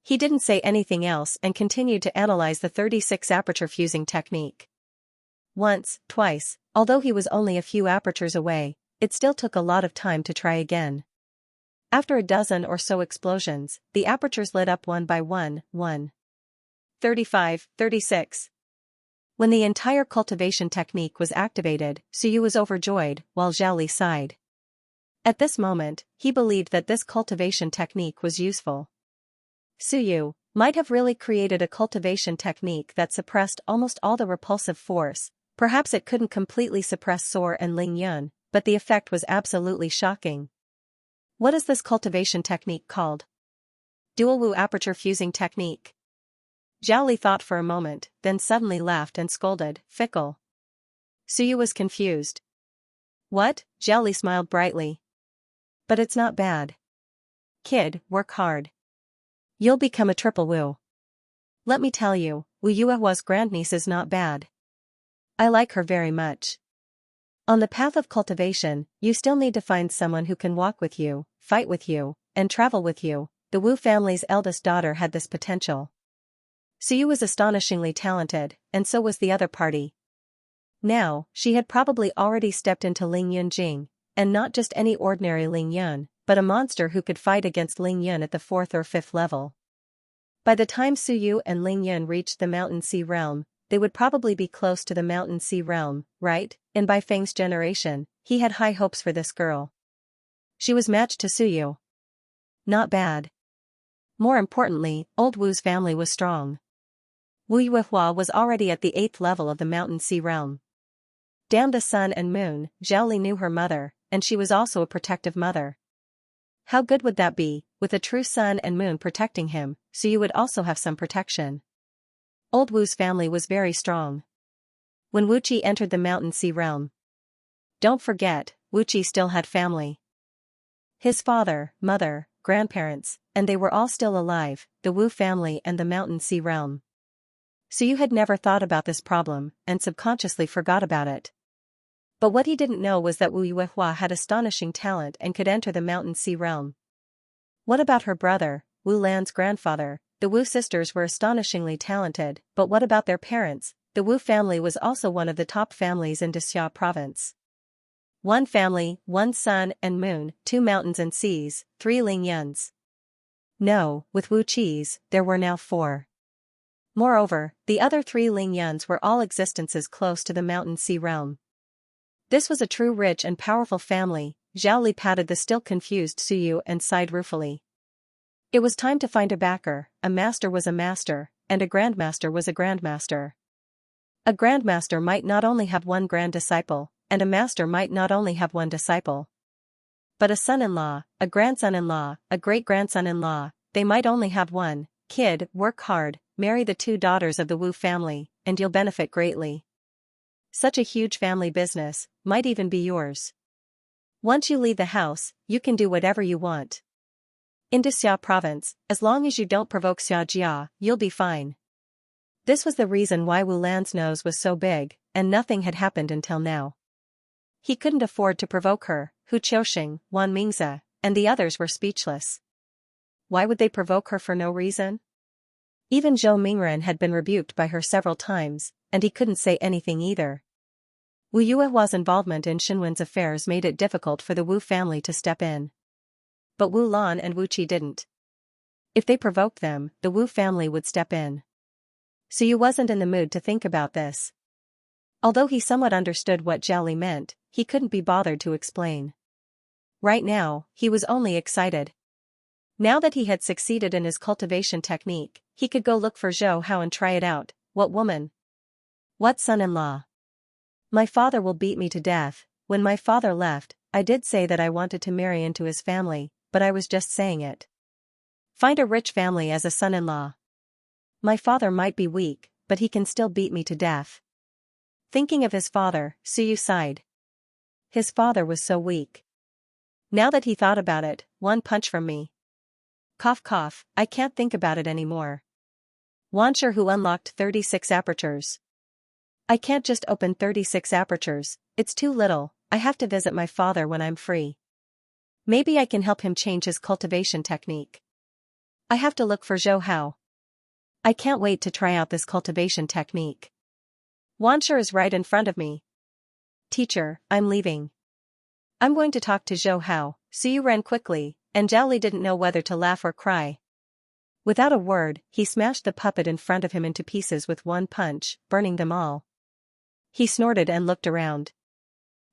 Speaker 1: He didn't say anything else and continued to analyze the 36 aperture fusing technique. Once, twice, although he was only a few apertures away, it still took a lot of time to try again. After a dozen or so explosions, the apertures lit up one by one, 35, 36. When the entire cultivation technique was activated, Suyu was overjoyed, while Zhao Li sighed. At this moment, he believed that this cultivation technique was useful. Suyu might have really created a cultivation technique that suppressed almost all the repulsive force. Perhaps it couldn't completely suppress Soar and Ling Yun, but the effect was absolutely shocking. What is this cultivation technique called? Dual Wu aperture fusing technique. Zhao Li thought for a moment, then suddenly laughed and scolded, fickle. Suyu was confused. What? Zhao Li smiled brightly. But it's not bad. Kid, work hard. You'll become a triple Wu. Let me tell you, Wu Yuehua's grandniece is not bad. I like her very much. On the path of cultivation, you still need to find someone who can walk with you, fight with you, and travel with you. the Wu family's eldest daughter had this potential. Suyu was astonishingly talented, and so was the other party. Now, she had probably already stepped into Ling Yunjing, and not just any ordinary Ling Yun, but a monster who could fight against Ling Yun at the 4th or 5th level. By the time Suyu and Ling Yun reached the Mountain Sea realm, they would probably be close to the Mountain Sea realm, right? And by Feng's generation, he had high hopes for this girl. She was matched to Suyu. Not bad. More importantly, old Wu's family was strong. Wu Yuehua was already at the 8th level of the Mountain Sea realm. Damn the sun and moon, Zhao Li knew her mother, and she was also a protective mother. How good would that be, with a true sun and moon protecting him, so you would also have some protection. Old Wu's family was very strong. When Wu Qi entered the Mountain Sea realm. Don't forget, Wu Qi still had family. His father, mother, grandparents, and they were all still alive, the Wu family and the Mountain Sea realm. So you had never thought about this problem, and subconsciously forgot about it. But what he didn't know was that Wu Yuehua had astonishing talent and could enter the Mountain Sea realm. What about her brother, Wu Lan's grandfather? The Wu sisters were astonishingly talented, but what about their parents? The Wu family was also one of the top families in Xianxia province. One family, one sun and moon, 2 mountains and seas, 3 Ling Yuns. No, with Wu Qi's, there were now 4. Moreover, the other 3 Ling Yuns were all existences close to the Mountain Sea realm. This was a true rich and powerful family. Zhao Li patted the still confused Suyu and sighed ruefully. It was time to find a backer. A master was a master, and a grandmaster was a grandmaster. A grandmaster might not only have one grand disciple, and a master might not only have one disciple. But a son-in-law, a grandson-in-law, a great-grandson-in-law, they might only have one. Kid, work hard, marry the 2 daughters of the Wu family, and you'll benefit greatly. Such a huge family business might even be yours. Once you leave the house, you can do whatever you want. In Xianxia province, as long as you don't provoke Xianxia, you'll be fine. This was the reason why Wu Lan's nose was so big, and nothing had happened until now. He couldn't afford to provoke her. Hu Qiuxing, Wan Mingze, and the others were speechless. Why would they provoke her for no reason? Even Zhou Mingren had been rebuked by her several times, and he couldn't say anything either. Wu Yuehua's involvement in Xinwen's affairs made it difficult for the Wu family to step in. But Wu Lan and Wu Qi didn't. If they provoked them, the Wu family would step in. Suyu wasn't in the mood to think about this. Although he somewhat understood what Zhao Li meant, he couldn't be bothered to explain. Right now, he was only excited. Now that he had succeeded in his cultivation technique, he could go look for Zhou Hao and try it out. What woman? What son-in-law? My father will beat me to death. When my father left, I did say that I wanted to marry into his family, but I was just saying it. Find a rich family as a son-in-law. My father might be weak, but he can still beat me to death. Thinking of his father, Suyu sighed. His father was so weak. Now that he thought about it, 1 punch from me. Cough cough, I can't think about it anymore. Wansher who unlocked 36 apertures. I can't just open 36 apertures, it's too little. I have to visit my father when I'm free. Maybe I can help him change his cultivation technique. I have to look for Zhou Hao. I can't wait to try out this cultivation technique. Wansher is right in front of me. Teacher, I'm leaving. I'm going to talk to Zhou Hao. Suyu ran quickly, and Zhao Li didn't know whether to laugh or cry. Without a word, he smashed the puppet in front of him into pieces with 1 punch, burning them all. He snorted and looked around.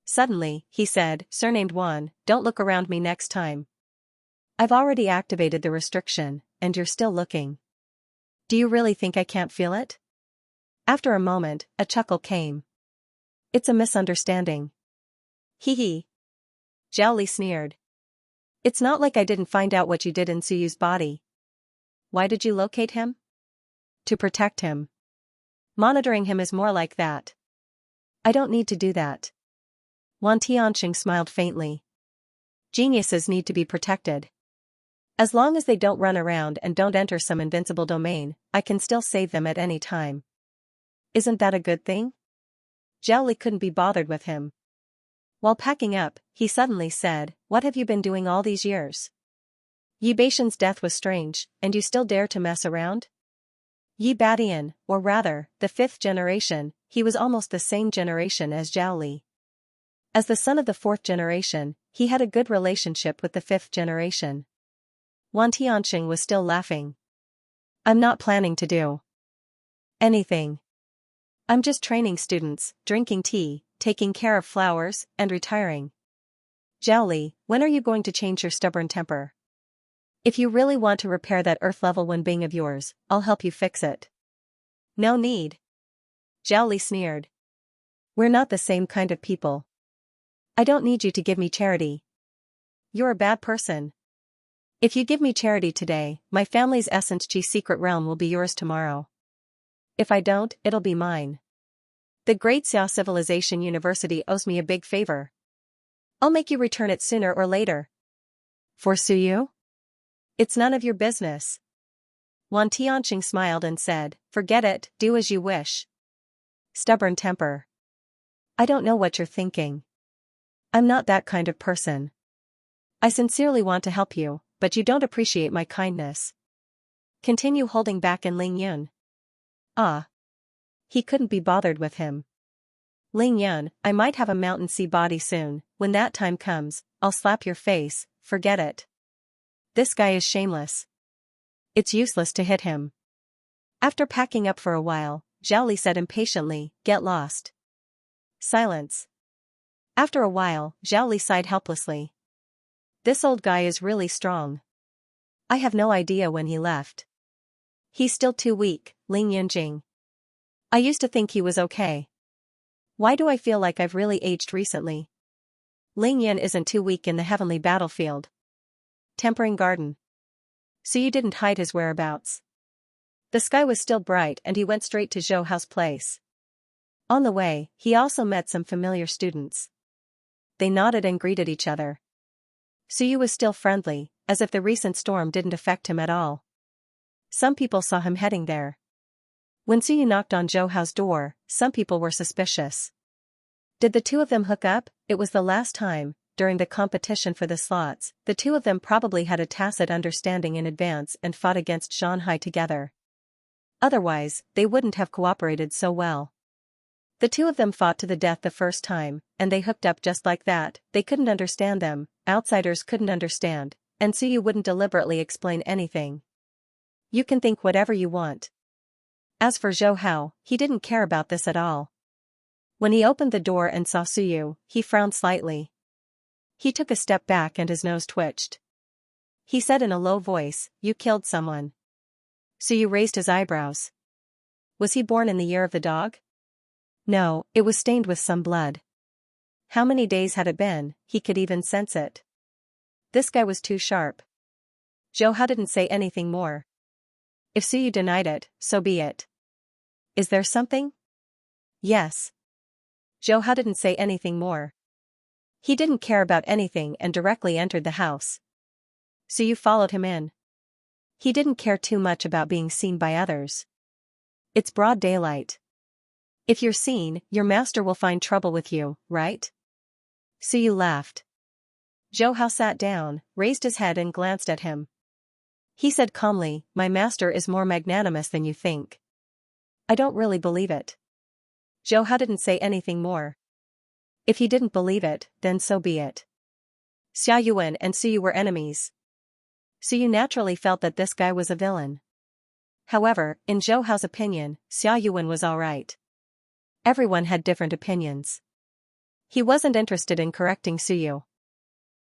Speaker 1: Suddenly, he said, surnamed Wan, don't look around me next time. I've already activated the restriction, and you're still looking. Do you really think I can't feel it? After a moment, a chuckle came. It's a misunderstanding. Hee hee. Zhao Li sneered. It's not like I didn't find out what you did in Suyu's body. Why did you locate him? To protect him. Monitoring him is more like that. I don't need to do that. Wan Tianxing smiled faintly. Geniuses need to be protected. As long as they don't run around and don't enter some invincible domain, I can still save them at any time. Isn't that a good thing? Zhao Li couldn't be bothered with him. While packing up, he suddenly said, what have you been doing all these years? Yi Beishan's death was strange, and you still dare to mess around? Yi Badian, or rather, the fifth generation, he was almost the same generation as Zhao Li. As the son of the fourth generation, he had a good relationship with the fifth generation. Wan Tianxing was still laughing. I'm not planning to do anything. I'm just training students, drinking tea, taking care of flowers, and retiring. Zhao Li, when are you going to change your stubborn temper? If you really want to repair that earth-level Wenbing of yours, I'll help you fix it. No need. Zhao Li sneered. We're not the same kind of people. I don't need you to give me charity. You're a bad person. If you give me charity today, my family's Essence G secret realm will be yours tomorrow. If I don't, it'll be mine. The Great Xia Civilization University owes me a big favor. I'll make you return it sooner or later. For Suyu? It's none of your business. Wan Tianxing smiled and said, forget it, do as you wish. Stubborn temper. I don't know what you're thinking. I'm not that kind of person. I sincerely want to help you, but you don't appreciate my kindness. Continue holding back in Ling Yun. Ah. He couldn't be bothered with him. Ling Yun, I might have a mountain sea body soon, when that time comes, I'll slap your face, forget it. This guy is shameless. It's useless to hit him. After packing up for a while, Zhao Li said impatiently, get lost. Silence. After a while, Zhao Li sighed helplessly. This old guy is really strong. I have no idea when he left. He's still too weak, Ling Yunjing. I used to think he was okay. Why do I feel like I've really aged recently? Ling Yun isn't too weak in the heavenly battlefield. Tempering garden. So you didn't hide his whereabouts. The sky was still bright and he went straight to Zhou Hao's place. On the way, he also met some familiar students. They nodded and greeted each other. Suyu was still friendly, as if the recent storm didn't affect him at all. Some people saw him heading there. When Suyu knocked on Zhou Hao's door, some people were suspicious. Did the two of them hook up? It was the last time, during the competition for the slots, the two of them probably had a tacit understanding in advance and fought against Shanghai together. Otherwise, they wouldn't have cooperated so well. The two of them fought to the death the first time, and they hooked up just like that. They couldn't understand them, outsiders couldn't understand, and Suyu wouldn't deliberately explain anything. You can think whatever you want. As for Zhou Hao, he didn't care about this at all. When he opened the door and saw Suyu, he frowned slightly. He took a step back and his nose twitched. He said in a low voice, you killed someone. Suyu raised his eyebrows. Was he born in the year of the dog? No, it was stained with some blood. How many days had it been? He could even sense it. This guy was too sharp. Zhou Hao didn't say anything more. If Suyu denied it, so be it. Is there something? Yes. Zhou Hao didn't say anything more. He didn't care about anything and directly entered the house. Suyu followed him in. He didn't care too much about being seen by others. It's broad daylight. If you're seen, your master will find trouble with you, right? Suyu laughed. Zhou Hao sat down, raised his head and glanced at him. He said calmly, my master is more magnanimous than you think. I don't really believe it. Zhou Hao didn't say anything more. If he didn't believe it, then so be it. Xia Yuan and Suyu were enemies. Suyu naturally felt that this guy was a villain. However, in Zhou Hao's opinion, Xia Yuan was alright. Everyone had different opinions. He wasn't interested in correcting Suyu.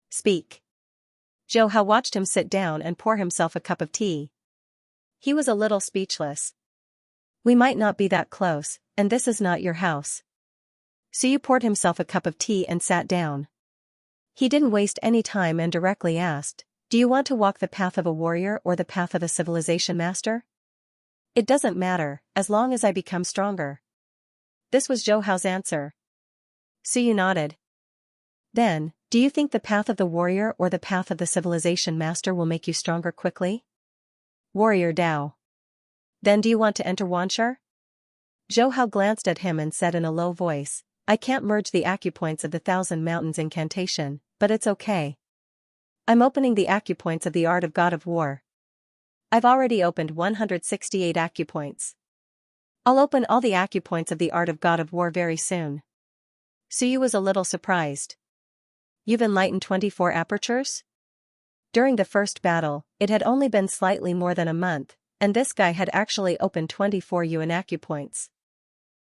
Speaker 1: Speak. Zhou Hao watched him sit down and pour himself a cup of tea. He was a little speechless. We might not be that close, and this is not your house. Suyu poured himself a cup of tea and sat down. He didn't waste any time and directly asked, do you want to walk the path of a warrior or the path of a civilization master? It doesn't matter, as long as I become stronger. This was Zhou Hao's answer. Suyu nodded. Then, do you think the path of the warrior or the path of the civilization master will make you stronger quickly? Warrior Dao. Then do you want to enter Wanshar? Zhou Hao glanced at him and said in a low voice, I can't merge the acupoints of the 1,000 Mountains incantation, but it's okay. I'm opening the acupoints of the art of God of War. I've already opened 168 acupoints. I'll open all the acupoints of the art of God of War very soon. Suyu was a little surprised. You've enlightened 24 apertures? During the first battle, it had only been slightly more than a month, and this guy had actually opened 24 yuan acupoints.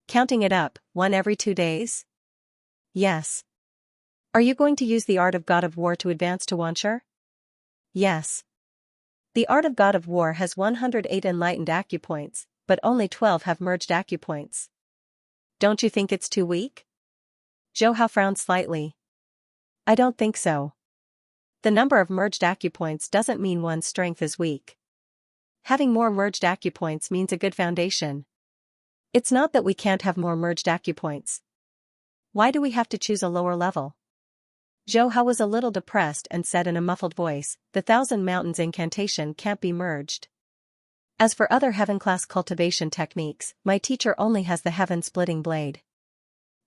Speaker 1: Counting it up, one every 2 days? Yes. Are you going to use the art of God of War to advance to Wanshur? Yes. The art of God of War has 108 enlightened acupoints, but only 12 have merged acupoints. Don't you think it's too weak? Zhou Hao frowned slightly. I don't think so. The number of merged acupoints doesn't mean one's strength is weak. Having more merged acupoints means a good foundation. It's not that we can't have more merged acupoints. Why do we have to choose a lower level? Zhou Hao was a little depressed and said in a muffled voice, the Thousand Mountains incantation can't be merged. As for other heaven-class cultivation techniques, my teacher only has the heaven-splitting blade.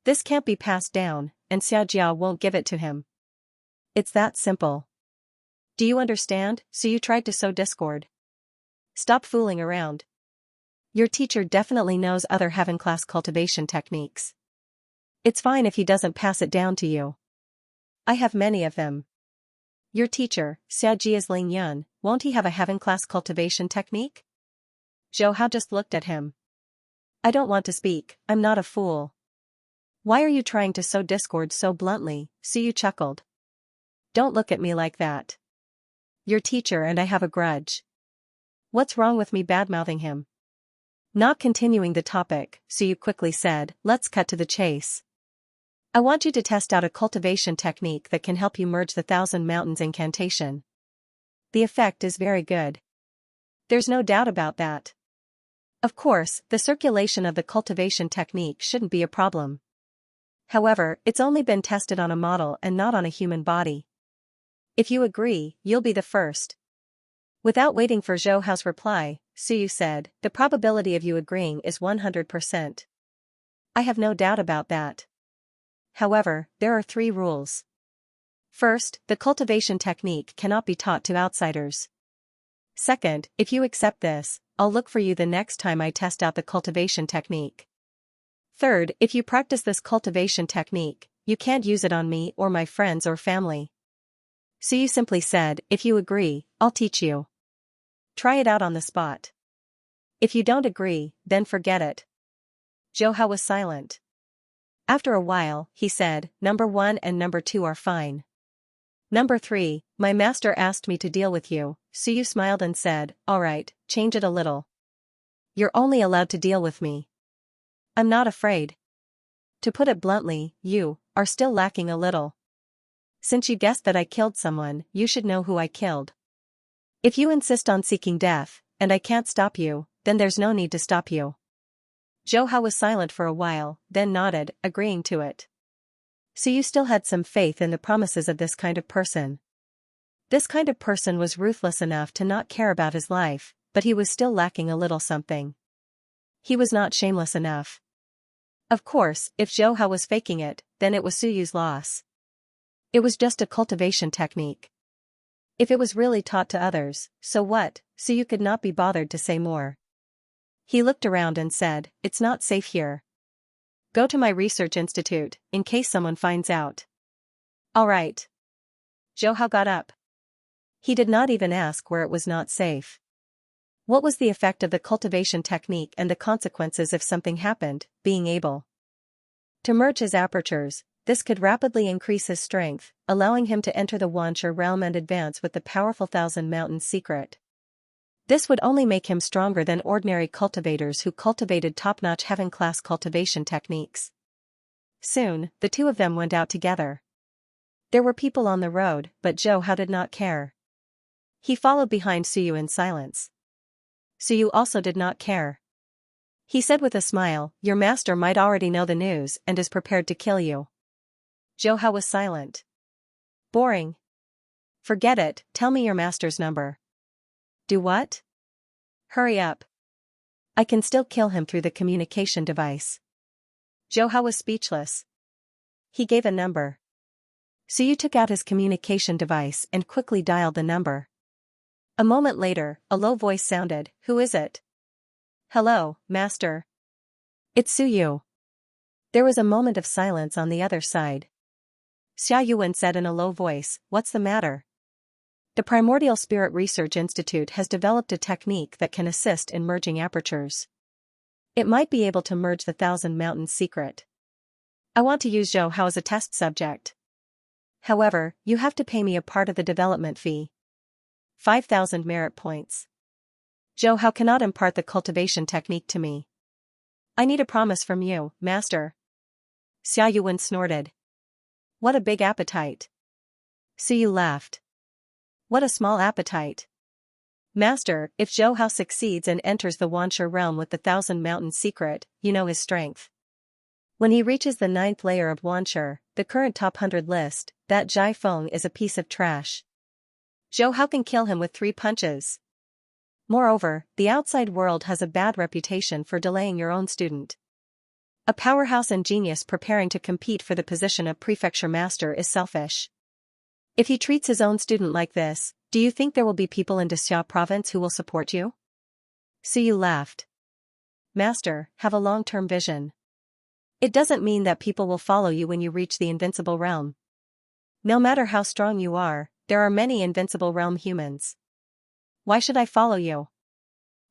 Speaker 1: This can't be passed down, and Xiaojia won't give it to him. It's that simple. Do you understand? So you tried to sow discord. Stop fooling around. Your teacher definitely knows other heaven-class cultivation techniques. It's fine if he doesn't pass it down to you. I have many of them. Your teacher, Xiaojia's Ling Yun, won't he have a heaven-class cultivation technique? Zhou Hao just looked at him. I don't want to speak, I'm not a fool. Why are you trying to sow discord so bluntly? Suyu chuckled. Don't look at me like that. Your teacher and I have a grudge. What's wrong with me badmouthing him? Not continuing the topic, Suyu quickly said, let's cut to the chase. I want you to test out a cultivation technique that can help you merge the Thousand Mountains incantation. The effect is very good. There's no doubt about that. Of course, the circulation of the cultivation technique shouldn't be a problem. However, it's only been tested on a model and not on a human body. If you agree, you'll be the first. Without waiting for Zhou Hao's reply, Suyu said, the probability of you agreeing is 100%. I have no doubt about that. However, there are 3 rules. First, the cultivation technique cannot be taught to outsiders. Second, if you accept this, I'll look for you the next time I test out the cultivation technique. Third, if you practice this cultivation technique, you can't use it on me or my friends or family. Suyu simply said, if you agree, I'll teach you. Try it out on the spot. If you don't agree, then forget it. Zhou Hao was silent. After a while, he said, number 1 and number 2 are fine. Number 3, my master asked me to deal with you. Suyu smiled and said, all right, change it a little. You're only allowed to deal with me. I'm not afraid. To put it bluntly, you are still lacking a little. Since you guessed that I killed someone, you should know who I killed. If you insist on seeking death, and I can't stop you, then there's no need to stop you. Zhou Hao was silent for a while, then nodded, agreeing to it. Suyu still had some faith in the promises of this kind of person. This kind of person was ruthless enough to not care about his life, but he was still lacking a little something. He was not shameless enough. Of course, if Zhou Hao was faking it, then it was Suyu's loss. It was just a cultivation technique. If it was really taught to others, so what? Suyu could not be bothered to say more. He looked around and said, it's not safe here. Go to my research institute, in case someone finds out. All right. Zhou Hao got up. He did not even ask where it was not safe. What was the effect of the cultivation technique and the consequences if something happened, being able to merge his apertures? This could rapidly increase his strength, allowing him to enter the Wanshur realm and advance with the powerful Thousand Mountains secret. This would only make him stronger than ordinary cultivators who cultivated top-notch heaven-class cultivation techniques. Soon, the two of them went out together. There were people on the road, but Zhou Hao did not care. He followed behind Suyu in silence. Suyu also did not care. He said with a smile, your master might already know the news and is prepared to kill you. Zhou Hao was silent. Boring. Forget it, tell me your master's number. Do what? Hurry up. I can still kill him through the communication device. Zhou Hao was speechless. He gave a number. Suyu took out his communication device and quickly dialed the number. A moment later, a low voice sounded, "Who is it?" "Hello, Master. It's Suyu." There was a moment of silence on the other side. Xia Yuan said in a low voice, "What's the matter?" The Primordial Spirit Research Institute has developed a technique that can assist in merging apertures. It might be able to merge the Thousand Mountains secret. I want to use Zhou Hao as a test subject. However, you have to pay me a part of the development fee. 5,000 merit points. Zhou Hao cannot impart the cultivation technique to me. I need a promise from you, Master. Xia Yuan snorted. What a big appetite. Suyu laughed. What a small appetite. Master, if Zhou Hao succeeds and enters the Wanshi realm with the Thousand Mountains secret, you know his strength. When he reaches the 9th layer of Wanshi, the current top 100 list, that Zhai Feng is a piece of trash. Zhou Hao can kill him with 3 punches. Moreover, the outside world has a bad reputation for delaying your own student. A powerhouse and genius preparing to compete for the position of prefecture master is selfish. If he treats his own student like this, do you think there will be people in Dexia province who will support you? Suyu laughed. Master, have a long-term vision. It doesn't mean that people will follow you when you reach the invincible realm. No matter how strong you are, there are many invincible realm humans. Why should I follow you?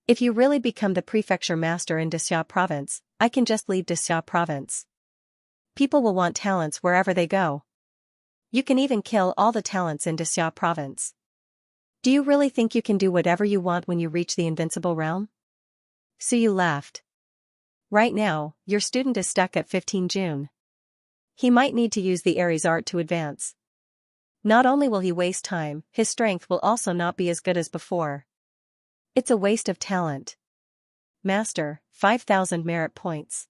Speaker 1: If you really become the prefecture master in Dexia province, I can just leave Dexia province. People will want talents wherever they go. You can even kill all the talents in Dexia province. Do you really think you can do whatever you want when you reach the invincible realm? Suyu laughed. Right now, your student is stuck at 15 June. He might need to use the Aries art to advance. Not only will he waste time, his strength will also not be as good as before. It's a waste of talent. Master, 5,000 merit points.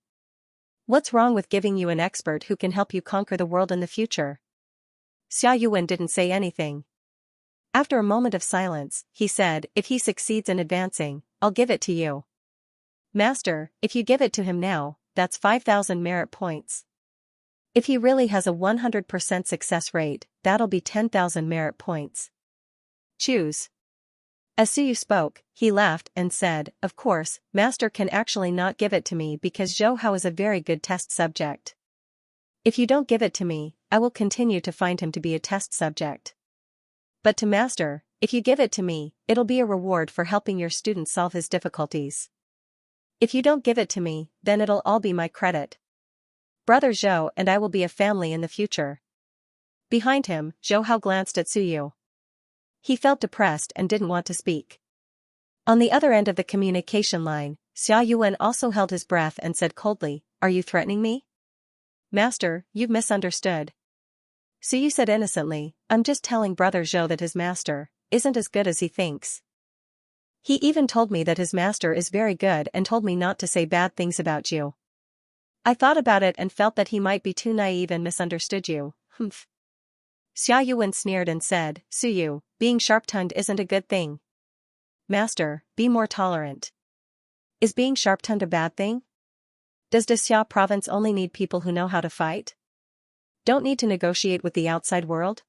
Speaker 1: What's wrong with giving you an expert who can help you conquer the world in the future? Xia Yuan didn't say anything. After a moment of silence, he said, if he succeeds in advancing, I'll give it to you. Master, if you give it to him now, that's 5,000 merit points. If he really has a 100% success rate, that'll be 10,000 merit points. Choose. As Suyu spoke, he laughed and said, of course, Master can actually not give it to me because Zhou Hao is a very good test subject. If you don't give it to me, I will continue to find him to be a test subject. But to Master, if you give it to me, it'll be a reward for helping your student solve his difficulties. If you don't give it to me, then it'll all be my credit. Brother Zhou and I will be a family in the future. Behind him, Zhou Hao glanced at Suyu. He felt depressed and didn't want to speak. On the other end of the communication line, Xia Yuan also held his breath and said coldly, are you threatening me? Master, you've misunderstood. Suyu said innocently, I'm just telling Brother Zhou that his master isn't as good as he thinks. He even told me that his master is very good and told me not to say bad things about you. I thought about it and felt that he might be too naive and misunderstood you. Humph. Xia Yuan sneered and said, Suyu, being sharp-tongued isn't a good thing. Master, be more tolerant. Is being sharp-tongued a bad thing? Does Dexia province only need people who know how to fight? Don't need to negotiate with the outside world?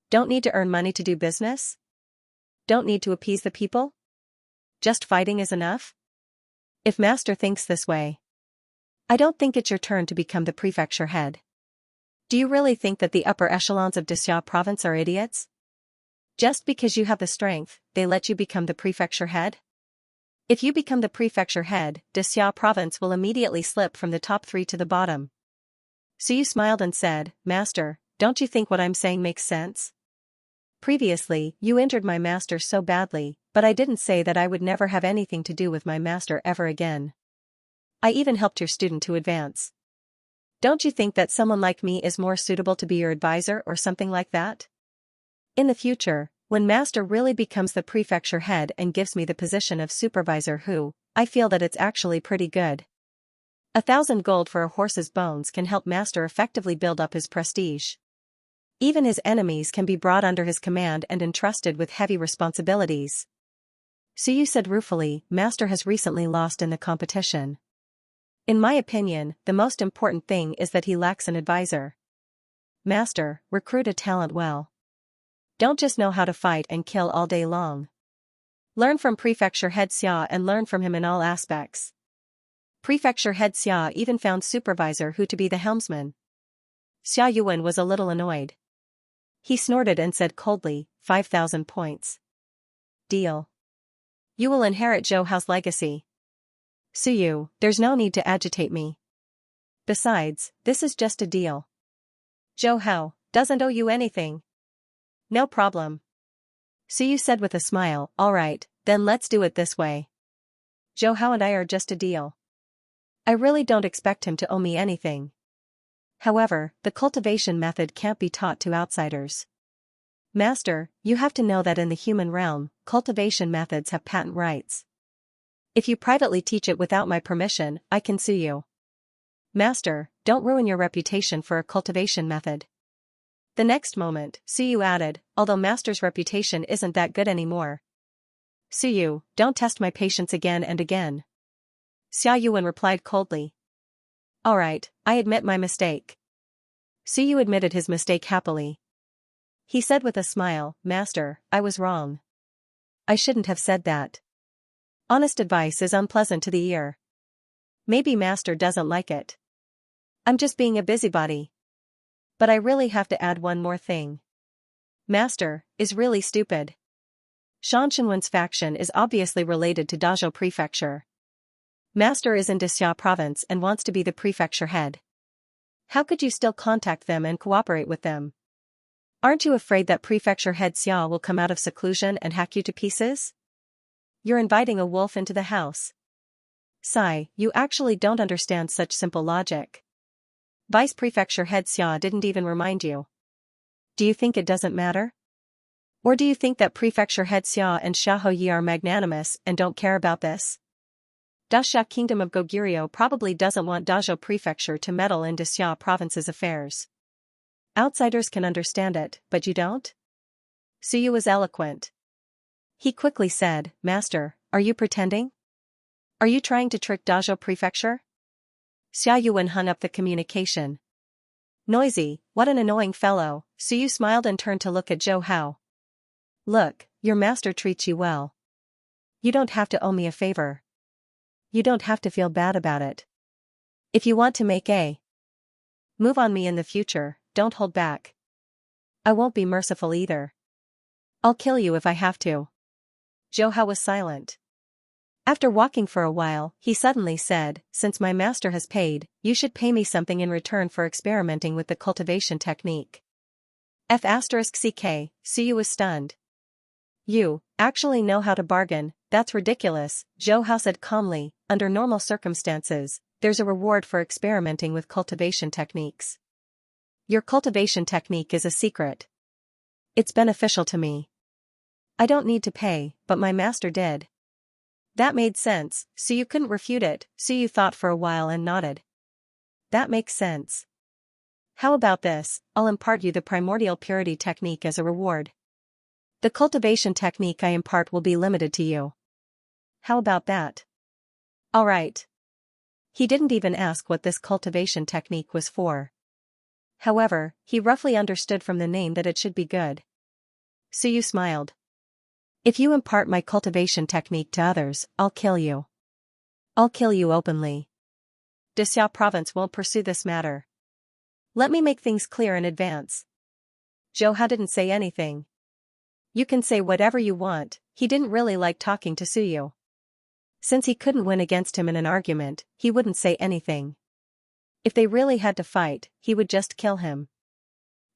Speaker 1: Don't need to earn money to do business? Don't need to appease the people? Just fighting is enough? If Master thinks this way, I don't think it's your turn to become the prefecture head. Do you really think that the upper echelons of Dexia province are idiots? Just because you have the strength, they let you become the prefecture head? If you become the prefecture head, Dexia province will immediately slip from the top 3 to the bottom. Suyu smiled and said, Master, don't you think what I'm saying makes sense? Previously, you injured my master so badly, but I didn't say that I would never have anything to do with my master ever again. I even helped your student to advance. Don't you think that someone like me is more suitable to be your advisor or something like that? In the future, when Master really becomes the prefecture head and gives me the position of supervisor I feel that it's actually pretty good. 1,000 gold for a horse's bones can help Master effectively build up his prestige. Even his enemies can be brought under his command and entrusted with heavy responsibilities. Suyu said ruefully, Master has recently lost in the competition. In my opinion, the most important thing is that he lacks an advisor. Master, recruit a talent well. Don't just know how to fight and kill all day long. Learn from Prefecture Head Xia and learn from him in all aspects. Prefecture Head Xia even found Supervisor Hu to be the helmsman. Xia Yuan was a little annoyed. He snorted and said coldly, 5,000 points. Deal. You will inherit Zhou Hao's legacy. Suyu, there's no need to agitate me. Besides, this is just a deal. Zhou Hao doesn't owe you anything. No problem. Suyu said with a smile, all right, then let's do it this way. Zhou Hao and I are just a deal. I really don't expect him to owe me anything. However, the cultivation method can't be taught to outsiders. Master, you have to know that in the human realm, cultivation methods have patent rights. If you privately teach it without my permission, I can sue you. Master, don't ruin your reputation for a cultivation method. The next moment, Suyu added, although Master's reputation isn't that good anymore. Suyu, don't test my patience again and again. Xia Yuan replied coldly. Alright, I admit my mistake. Suyu admitted his mistake happily. He said with a smile, Master, I was wrong. I shouldn't have said that. Honest advice is unpleasant to the ear. Maybe Master doesn't like it. I'm just being a busybody. But I really have to add one more thing. Master is really stupid. Shan Shenwen's faction is obviously related to Dazhou Prefecture. Master is in Xia province and wants to be the prefecture head. How could you still contact them and cooperate with them? Aren't you afraid that prefecture head Xia will come out of seclusion and hack you to pieces? You're inviting a wolf into the house. Sigh, you actually don't understand such simple logic. Vice prefecture head Xia didn't even remind you. Do you think it doesn't matter? Or do you think that prefecture head Xia and Xiahou Yi are magnanimous and don't care about this? Daxia Kingdom of Goguryeo probably doesn't want Dazhou Prefecture to meddle into Xia province's affairs. Outsiders can understand it, but you don't? Suyu was eloquent. He quickly said, Master, are you pretending? Are you trying to trick Dazhou Prefecture? Xia Yuan hung up the communication. Noisy, what an annoying fellow, Suyu smiled and turned to look at Zhou Hao. Look, your master treats you well. You don't have to owe me a favor. You don't have to feel bad about it. If you want to make a move on me in the future, don't hold back. I won't be merciful either. I'll kill you if I have to. Zhou Hao was silent. After walking for a while, he suddenly said, since my master has paid, you should pay me something in return for experimenting with the cultivation technique. F***ck, Suyu was stunned. You actually know how to bargain, that's ridiculous, Zhou Hao said calmly, under normal circumstances, there's a reward for experimenting with cultivation techniques. Your cultivation technique is a secret. It's beneficial to me. I don't need to pay, but my master did. That made sense, so you couldn't refute it, Suyu thought for a while and nodded. That makes sense. How about this, I'll impart you the primordial purity technique as a reward. The cultivation technique I impart will be limited to you. How about that? All right. He didn't even ask what this cultivation technique was for. However, he roughly understood from the name that it should be good. Suyu smiled. If you impart my cultivation technique to others, I'll kill you. I'll kill you openly. Dexia province won't pursue this matter. Let me make things clear in advance. Zhou Hao didn't say anything. You can say whatever you want, he didn't really like talking to Suyu. Since he couldn't win against him in an argument, he wouldn't say anything. If they really had to fight, he would just kill him.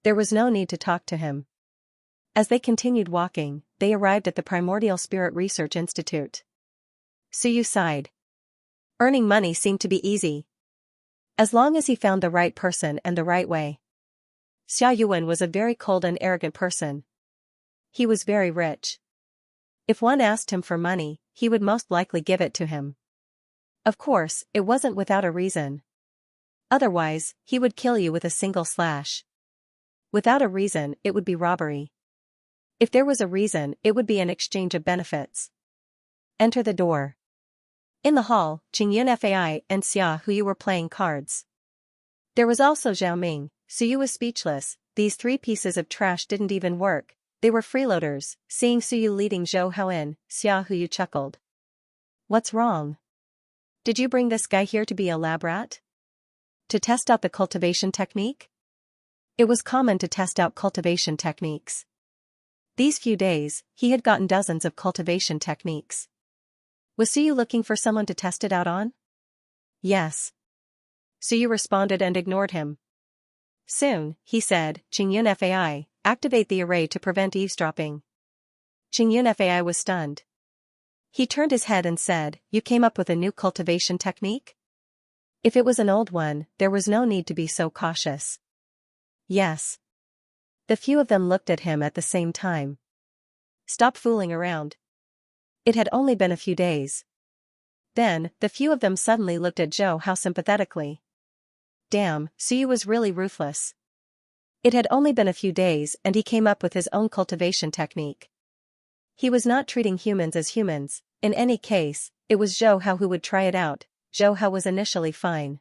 Speaker 1: There was no need to talk to him. As they continued walking, they arrived at the Primordial Spirit Research Institute. Suyu sighed. Earning money seemed to be easy. As long as he found the right person and the right way. Xia Yuan was a very cold and arrogant person. He was very rich. If one asked him for money, he would most likely give it to him. Of course, it wasn't without a reason. Otherwise, he would kill you with a single slash. Without a reason, it would be robbery. If there was a reason, it would be an exchange of benefits. Enter the door. In the hall, Qingyun Fai and Xia Huyu were playing cards. There was also Zhao Ming, Suyu was speechless. These 3 pieces of trash didn't even work. They were freeloaders. Seeing Suyu leading Zhou Hao in, Xiaohu chuckled. What's wrong? Did you bring this guy here to be a lab rat? To test out the cultivation technique? It was common to test out cultivation techniques. These few days, he had gotten dozens of cultivation techniques. Was Suyu looking for someone to test it out on? Yes. Suyu responded and ignored him. Soon, he said, Qingyun Fai, activate the array to prevent eavesdropping. Qingyun Fai was stunned. He turned his head and said, You came up with a new cultivation technique? If it was an old one, there was no need to be so cautious. Yes. The few of them looked at him at the same time. Stop fooling around. It had only been a few days. Then, the few of them suddenly looked at Zhou Hao sympathetically. Damn, Suyu was really ruthless. It had only been a few days and he came up with his own cultivation technique. He was not treating humans as humans. In any case, it was Zhou Hao who would try it out. Zhou Hao was initially fine.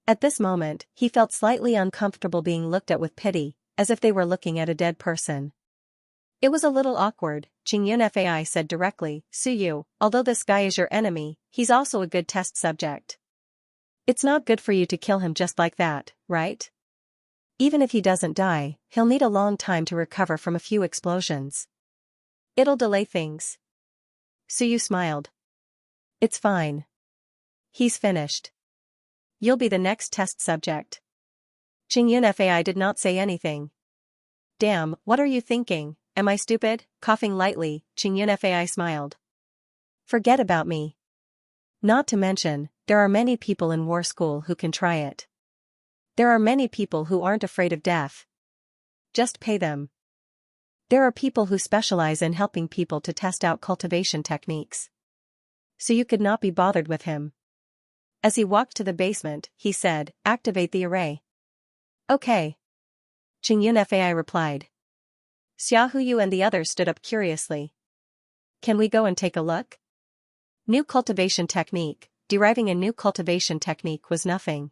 Speaker 1: At this moment, he felt slightly uncomfortable being looked at with pity, as if they were looking at a dead person. It was a little awkward. Qingyun Fai said directly, Suyu, although this guy is your enemy, he's also a good test subject. It's not good for you to kill him just like that, right? Even if he doesn't die, he'll need a long time to recover from a few explosions. It'll delay things. Suyu smiled. It's fine. He's finished. You'll be the next test subject. Qingyun Fai did not say anything. Damn, what are you thinking? Am I stupid? Coughing lightly, Qingyun Fai smiled. Forget about me. Not to mention, there are many people in war school who can try it. There are many people who aren't afraid of death. Just pay them. There are people who specialize in helping people to test out cultivation techniques. So you could not be bothered with him. As he walked to the basement, he said, Activate the array. Okay. Qingyun Fai replied. Xiaohu and the others stood up curiously. Can we go and take a look? New cultivation technique. Deriving a new cultivation technique was nothing.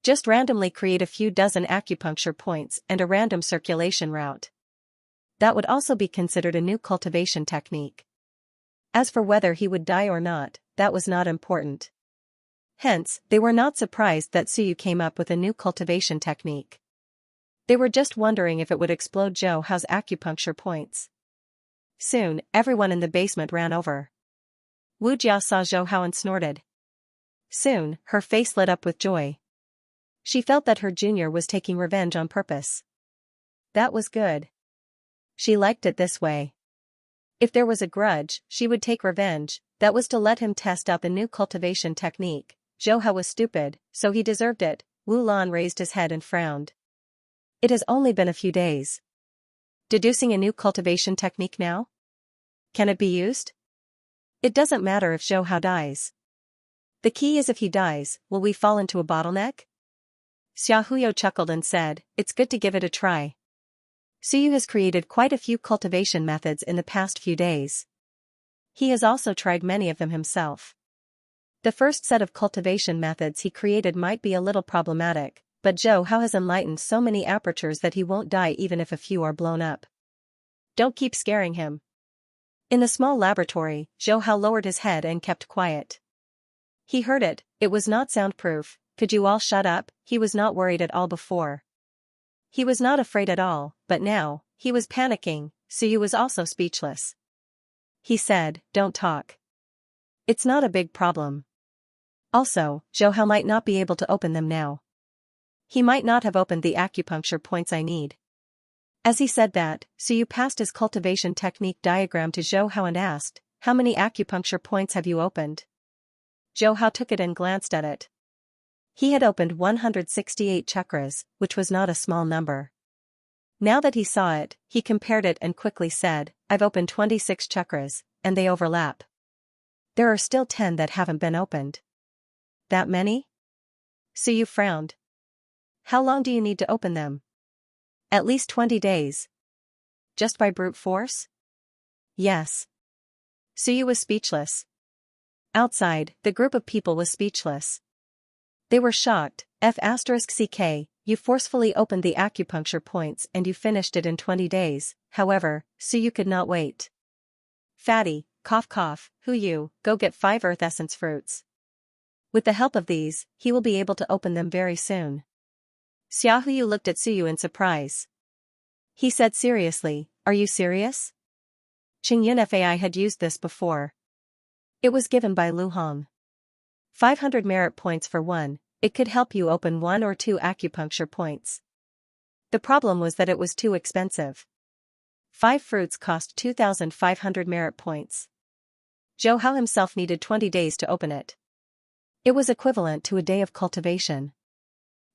Speaker 1: Just randomly create a few dozen acupuncture points and a random circulation route. That would also be considered a new cultivation technique. As for whether he would die or not, that was not important. Hence, they were not surprised that Suyu came up with a new cultivation technique. They were just wondering if it would explode Zhou Hao's acupuncture points. Soon, everyone in the basement ran over. Wu Jia saw Zhou Hao and snorted. Soon, her face lit up with joy. She felt that her junior was taking revenge on purpose. That was good. She liked it this way. If there was a grudge, she would take revenge. That was to let him test out the new cultivation technique. Zhou Hao was stupid, so he deserved it. Wu Lan raised his head and frowned. It has only been a few days. Deducing a new cultivation technique now? Can it be used? It doesn't matter if Zhou Hao dies. The key is if he dies, will we fall into a bottleneck? Xiaohu chuckled and said, It's good to give it a try. Suyu has created quite a few cultivation methods in the past few days. He has also tried many of them himself. The first set of cultivation methods he created might be a little problematic, but Zhou Hao has enlightened so many apertures that he won't die even if a few are blown up. Don't keep scaring him. In the small laboratory, Zhou Hao lowered his head and kept quiet. He heard it, it was not soundproof. Could you all shut up? He was not worried at all before. He was not afraid at all, but now, he was panicking. Suyu was also speechless. He said, Don't talk. It's not a big problem. Also, Zhou Hao might not be able to open them now. He might not have opened the acupuncture points I need. As he said that, Suyu passed his cultivation technique diagram to Zhou Hao and asked, How many acupuncture points have you opened? Zhou Hao took it and glanced at it. He had opened 168 chakras, which was not a small number. Now that he saw it, he compared it and quickly said, I've opened 26 chakras, and they overlap. There are still 10 that haven't been opened. That many? Suyu frowned. How long do you need to open them? At least 20 days. Just by brute force? Yes. Suyu was speechless. Outside, the group of people was speechless. They were shocked. F*CK, You forcefully opened the acupuncture points and you finished it in 20 days, however, so you could not wait. Fatty, cough cough, go get 5 earth essence fruits. With the help of these, he will be able to open them very soon. Xiaohu looked at Suyu in surprise. He said seriously, are you serious? Qingyun Fai had used this before. It was given by Lu Hong. 500 merit points for one, it could help you open 1 or 2 acupuncture points. The problem was that it was too expensive. 5 fruits cost 2,500 merit points. Zhou Hao himself needed 20 days to open it. It was equivalent to a day of cultivation.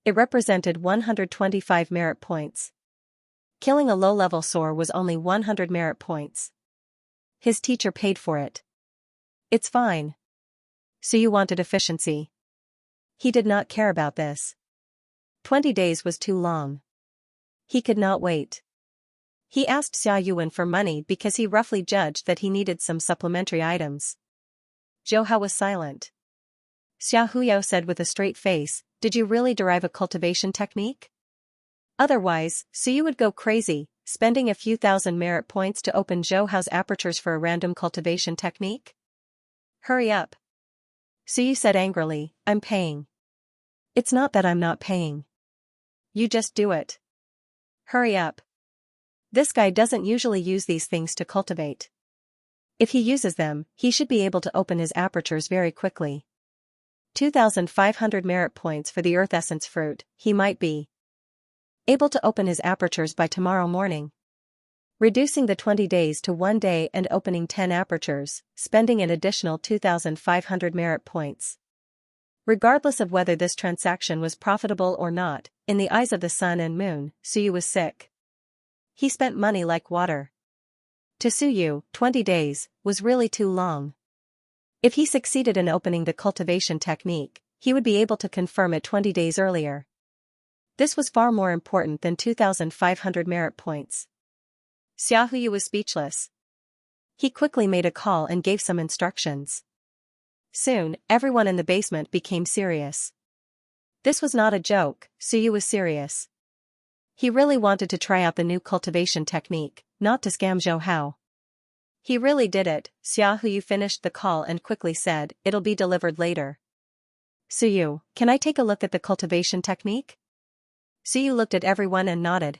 Speaker 1: It represented 125 merit points. Killing a low-level soar was only 100 merit points. His teacher paid for it. It's fine. So you wanted efficiency. He did not care about this. 20 days was too long. He could not wait. He asked Xia Yuan for money because he roughly judged that he needed some supplementary items. Zhou Hao was silent. Xia Huyao said with a straight face, did you really derive a cultivation technique? Otherwise, Suyu would go crazy, spending a few thousand merit points to open Zhou Hao's apertures for a random cultivation technique? Hurry up. Suyu said angrily, I'm paying. It's not that I'm not paying. You just do it. Hurry up. This guy doesn't usually use these things to cultivate. If he uses them, he should be able to open his apertures very quickly. 2,500 merit points for the earth essence fruit, he might be able to open his apertures by tomorrow morning. Reducing the 20 days to 1 day and opening 10 apertures, spending an additional 2,500 merit points. Regardless of whether this transaction was profitable or not, in the eyes of the sun and moon, Suyu was sick. He spent money like water. To Suyu, 20 days was really too long. If he succeeded in opening the cultivation technique, he would be able to confirm it 20 days earlier. This was far more important than 2,500 merit points. Xiaohu was speechless. He quickly made a call and gave some instructions. Soon, everyone in the basement became serious. This was not a joke, Suyu was serious. He really wanted to try out the new cultivation technique, not to scam Zhou Hao. He really did it. Xiaohu finished the call and quickly said, it'll be delivered later. Suyu, can I take a look at the cultivation technique? Suyu looked at everyone and nodded.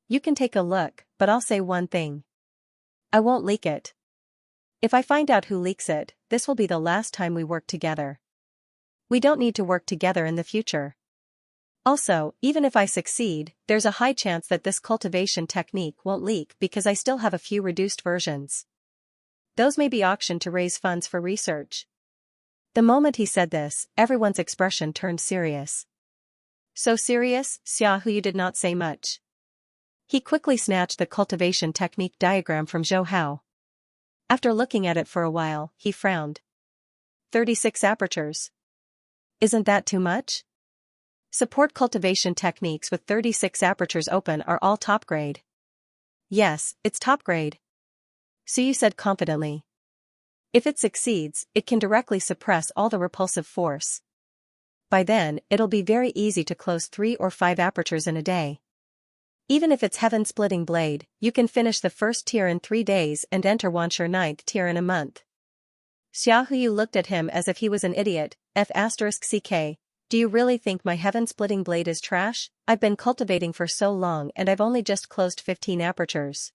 Speaker 1: You can take a look, but I'll say one thing. I won't leak it. If I find out who leaks it, this will be the last time we work together. We don't need to work together in the future. Also, even if I succeed, there's a high chance that this cultivation technique won't leak because I still have a few reduced versions. Those may be auctioned to raise funds for research. The moment he said this, everyone's expression turned serious. So serious, Xiaohu did not say much. He quickly snatched the cultivation technique diagram from Zhou Hao. After looking at it for a while, he frowned. 36 apertures. Isn't that too much? Support cultivation techniques with 36 apertures open are all top grade. Yes, it's top grade. Suyu said confidently. If it succeeds, it can directly suppress all the repulsive force. By then, it'll be very easy to close 3 or 5 apertures in a day. Even if it's heaven-splitting blade, you can finish the first tier in 3 days and enter Wanshur 9th tier in a month. Xiaohu looked at him as if he was an idiot. F***ck, do you really think my heaven-splitting blade is trash? I've been cultivating for so long and I've only just closed 15 apertures.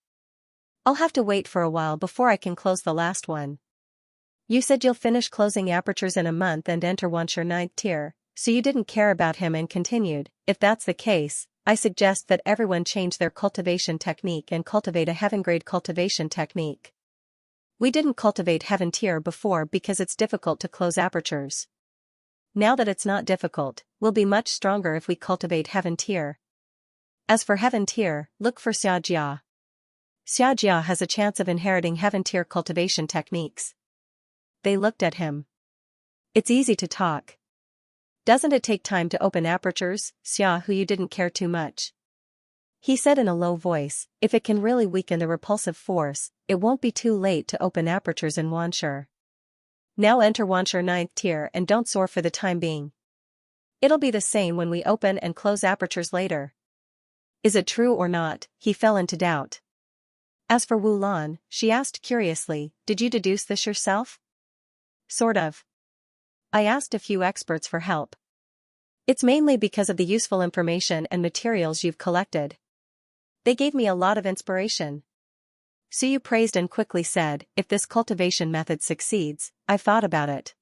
Speaker 1: I'll have to wait for a while before I can close the last one. You said you'll finish closing apertures in a month and enter Wanshur 9th tier, so you didn't care about him and continued, if that's the case, I suggest that everyone change their cultivation technique and cultivate a heaven-grade cultivation technique. We didn't cultivate heaven tier before because it's difficult to close apertures. Now that it's not difficult, we'll be much stronger if we cultivate heaven tier. As for heaven tier, look for Xianxia. Xianxia has a chance of inheriting heaven tier cultivation techniques. They looked at him. It's easy to talk. Doesn't it take time to open apertures? Xiaohu didn't care too much. He said in a low voice, if it can really weaken the repulsive force, it won't be too late to open apertures in Wanshur. Now enter Wanshur 9th tier and don't soar for the time being. It'll be the same when we open and close apertures later. Is it true or not? He fell into doubt. As for Wu Lan, she asked curiously, did you deduce this yourself? Sort of. I asked a few experts for help. It's mainly because of the useful information and materials you've collected. They gave me a lot of inspiration. Suyu praised and quickly said, if this cultivation method succeeds, I've thought about it.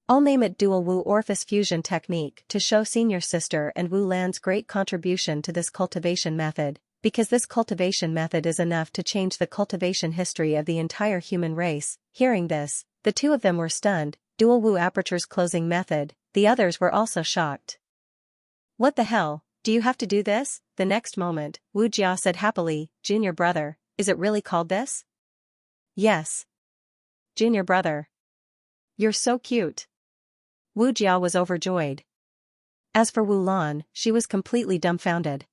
Speaker 1: I'll name it Dual Wu Orifice Fusion Technique to show senior sister and Wu Lan's great contribution to this cultivation method, because this cultivation method is enough to change the cultivation history of the entire human race. Hearing this, the two of them were stunned. Dual Wu Apertures Closing Method. The others were also shocked. What the hell, do you have to do this? The next moment, Wu Jia said happily, Junior brother, is it really called this? Yes. Junior brother. You're so cute. Wu Jia was overjoyed. As for Wu Lan, she was completely dumbfounded.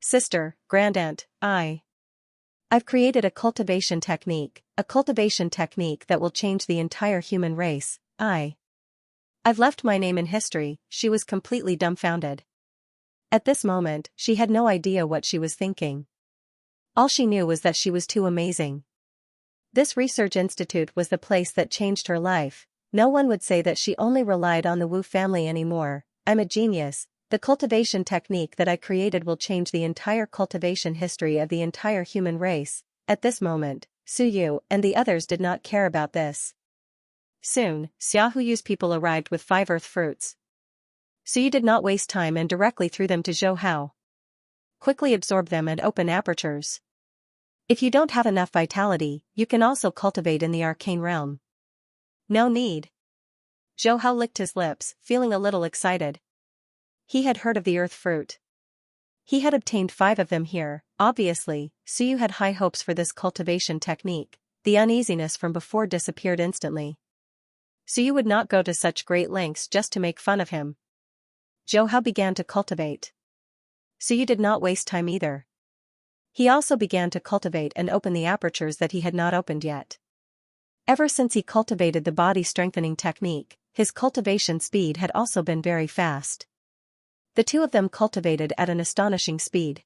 Speaker 1: Sister, grandaunt, I've created a cultivation technique that will change the entire human race. I've left my name in history. She was completely dumbfounded. At this moment, she had no idea what she was thinking. All she knew was that she was too amazing. This research institute was the place that changed her life. No one would say that she only relied on the Wu family anymore. I'm a genius. The cultivation technique that I created will change the entire cultivation history of the entire human race. At this moment, Suyu and the others did not care about this. Soon, Xiaohuyu's people arrived with 5 earth fruits. Suyu did not waste time and directly threw them to Zhou Hao. Quickly absorb them and open apertures. If you don't have enough vitality, you can also cultivate in the arcane realm. No need. Zhou Hao licked his lips, feeling a little excited. He had heard of the earth fruit. He had obtained 5 of them here. Obviously, Suyu had high hopes for this cultivation technique. The uneasiness from before disappeared instantly. Suyu would not go to such great lengths just to make fun of him. Zhou Hao began to cultivate. Suyu did not waste time either. He also began to cultivate and open the apertures that he had not opened yet. Ever since he cultivated the body strengthening technique, his cultivation speed had also been very fast. The two of them cultivated at an astonishing speed.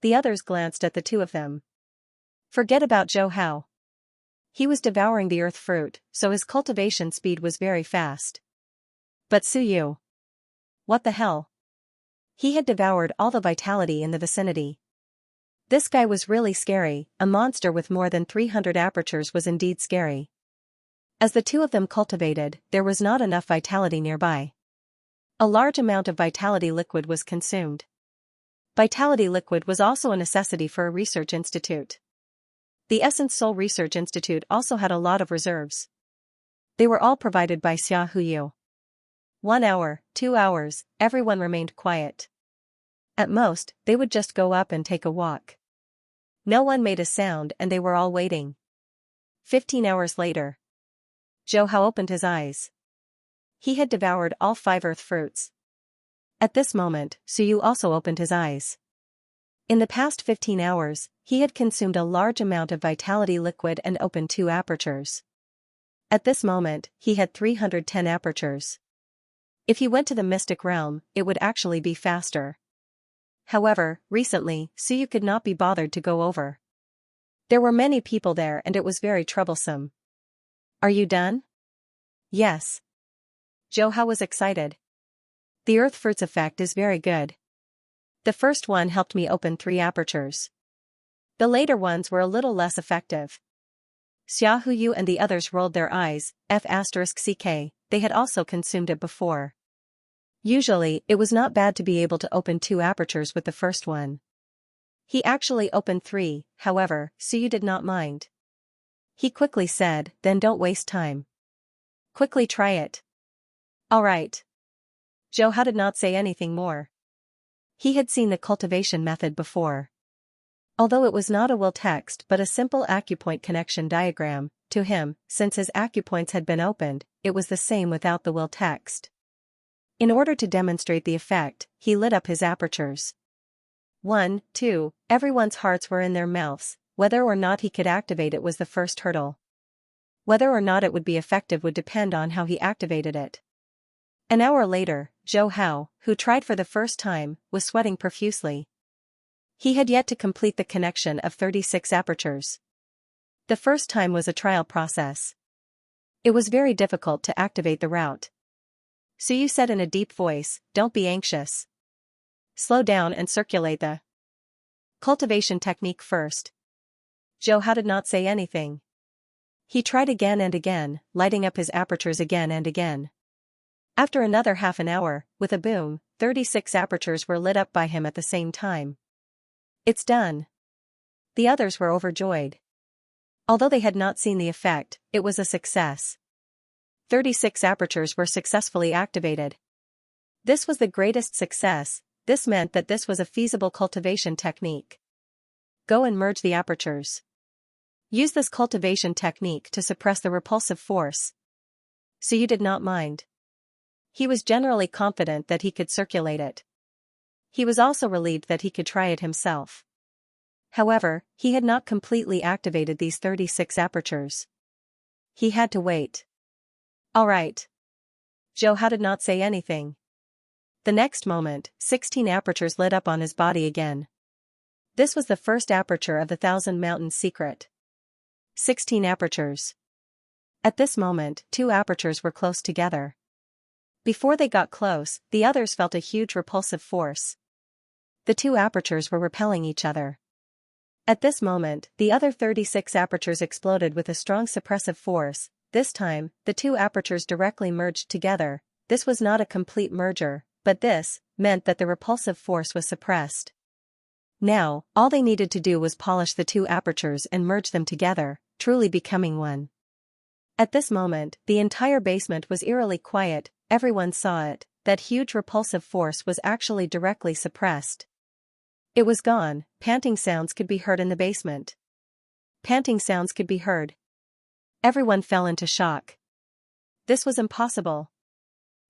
Speaker 1: The others glanced at the two of them. Forget about Zhou Hao. He was devouring the earth fruit, so his cultivation speed was very fast. But Suyu. What the hell? He had devoured all the vitality in the vicinity. This guy was really scary. A monster with more than 300 apertures was indeed scary. As the two of them cultivated, there was not enough vitality nearby. A large amount of vitality liquid was consumed. Vitality liquid was also a necessity for a research institute. The Essence Soul Research Institute also had a lot of reserves. They were all provided by Xiaohuyu. 1 hour, 2 hours, everyone remained quiet. At most, they would just go up and take a walk. No one made a sound and they were all waiting. 15 hours later. Zhou Hao opened his eyes. He had devoured all 5 earth fruits. At this moment, Suyu also opened his eyes. In the past 15 hours, he had consumed a large amount of vitality liquid and opened 2 apertures. At this moment, he had 310 apertures. If he went to the mystic realm, it would actually be faster. However, recently, Suyu could not be bothered to go over. There were many people there and it was very troublesome. Are you done? Yes. Zhou Hao was excited. The earth fruit's effect is very good. The first one helped me open 3 apertures. The later ones were a little less effective. Xiaohuyu and the others rolled their eyes. F***ck, they had also consumed it before. Usually, it was not bad to be able to open 2 apertures with the first one. He actually opened 3, however, Suyu did not mind. He quickly said, then don't waste time. Quickly try it. Alright. Zhou Hao did not say anything more. He had seen the cultivation method before. Although it was not a will text but a simple acupoint connection diagram, to him, since his acupoints had been opened, it was the same without the will text. In order to demonstrate the effect, he lit up his apertures. 1, 2, everyone's hearts were in their mouths. Whether or not he could activate it was the first hurdle. Whether or not it would be effective would depend on how he activated it. An hour later, Zhou Hao, who tried for the first time, was sweating profusely. He had yet to complete the connection of 36 apertures. The first time was a trial process. It was very difficult to activate the route. Suyu said in a deep voice, "Don't be anxious. Slow down and circulate the cultivation technique first." Zhou Hao did not say anything. He tried again and again, lighting up his apertures again and again. After another half an hour, with a boom, 36 apertures were lit up by him at the same time. "It's done." The others were overjoyed. Although they had not seen the effect, it was a success. 36 apertures were successfully activated. This was the greatest success. This meant that this was a feasible cultivation technique. Go and merge the apertures. Use this cultivation technique to suppress the repulsive force. Suyu did not mind. He was generally confident that he could circulate it. He was also relieved that he could try it himself. However, he had not completely activated these 36 apertures. He had to wait. "All right." Zhou Hao did not say anything. The next moment, 16 apertures lit up on his body again. This was the first aperture of the Thousand Mountains secret. 16 apertures. At this moment, 2 apertures were close together. Before they got close, the others felt a huge repulsive force. The 2 apertures were repelling each other. At this moment, the other 36 apertures exploded with a strong suppressive force. This time, the 2 apertures directly merged together. This was not a complete merger, but this meant that the repulsive force was suppressed. Now, all they needed to do was polish the 2 apertures and merge them together, truly becoming one. At this moment, the entire basement was eerily quiet. Everyone saw it, that huge repulsive force was actually directly suppressed. It was gone. Panting sounds could be heard in the basement. Panting sounds could be heard. Everyone fell into shock. This was impossible.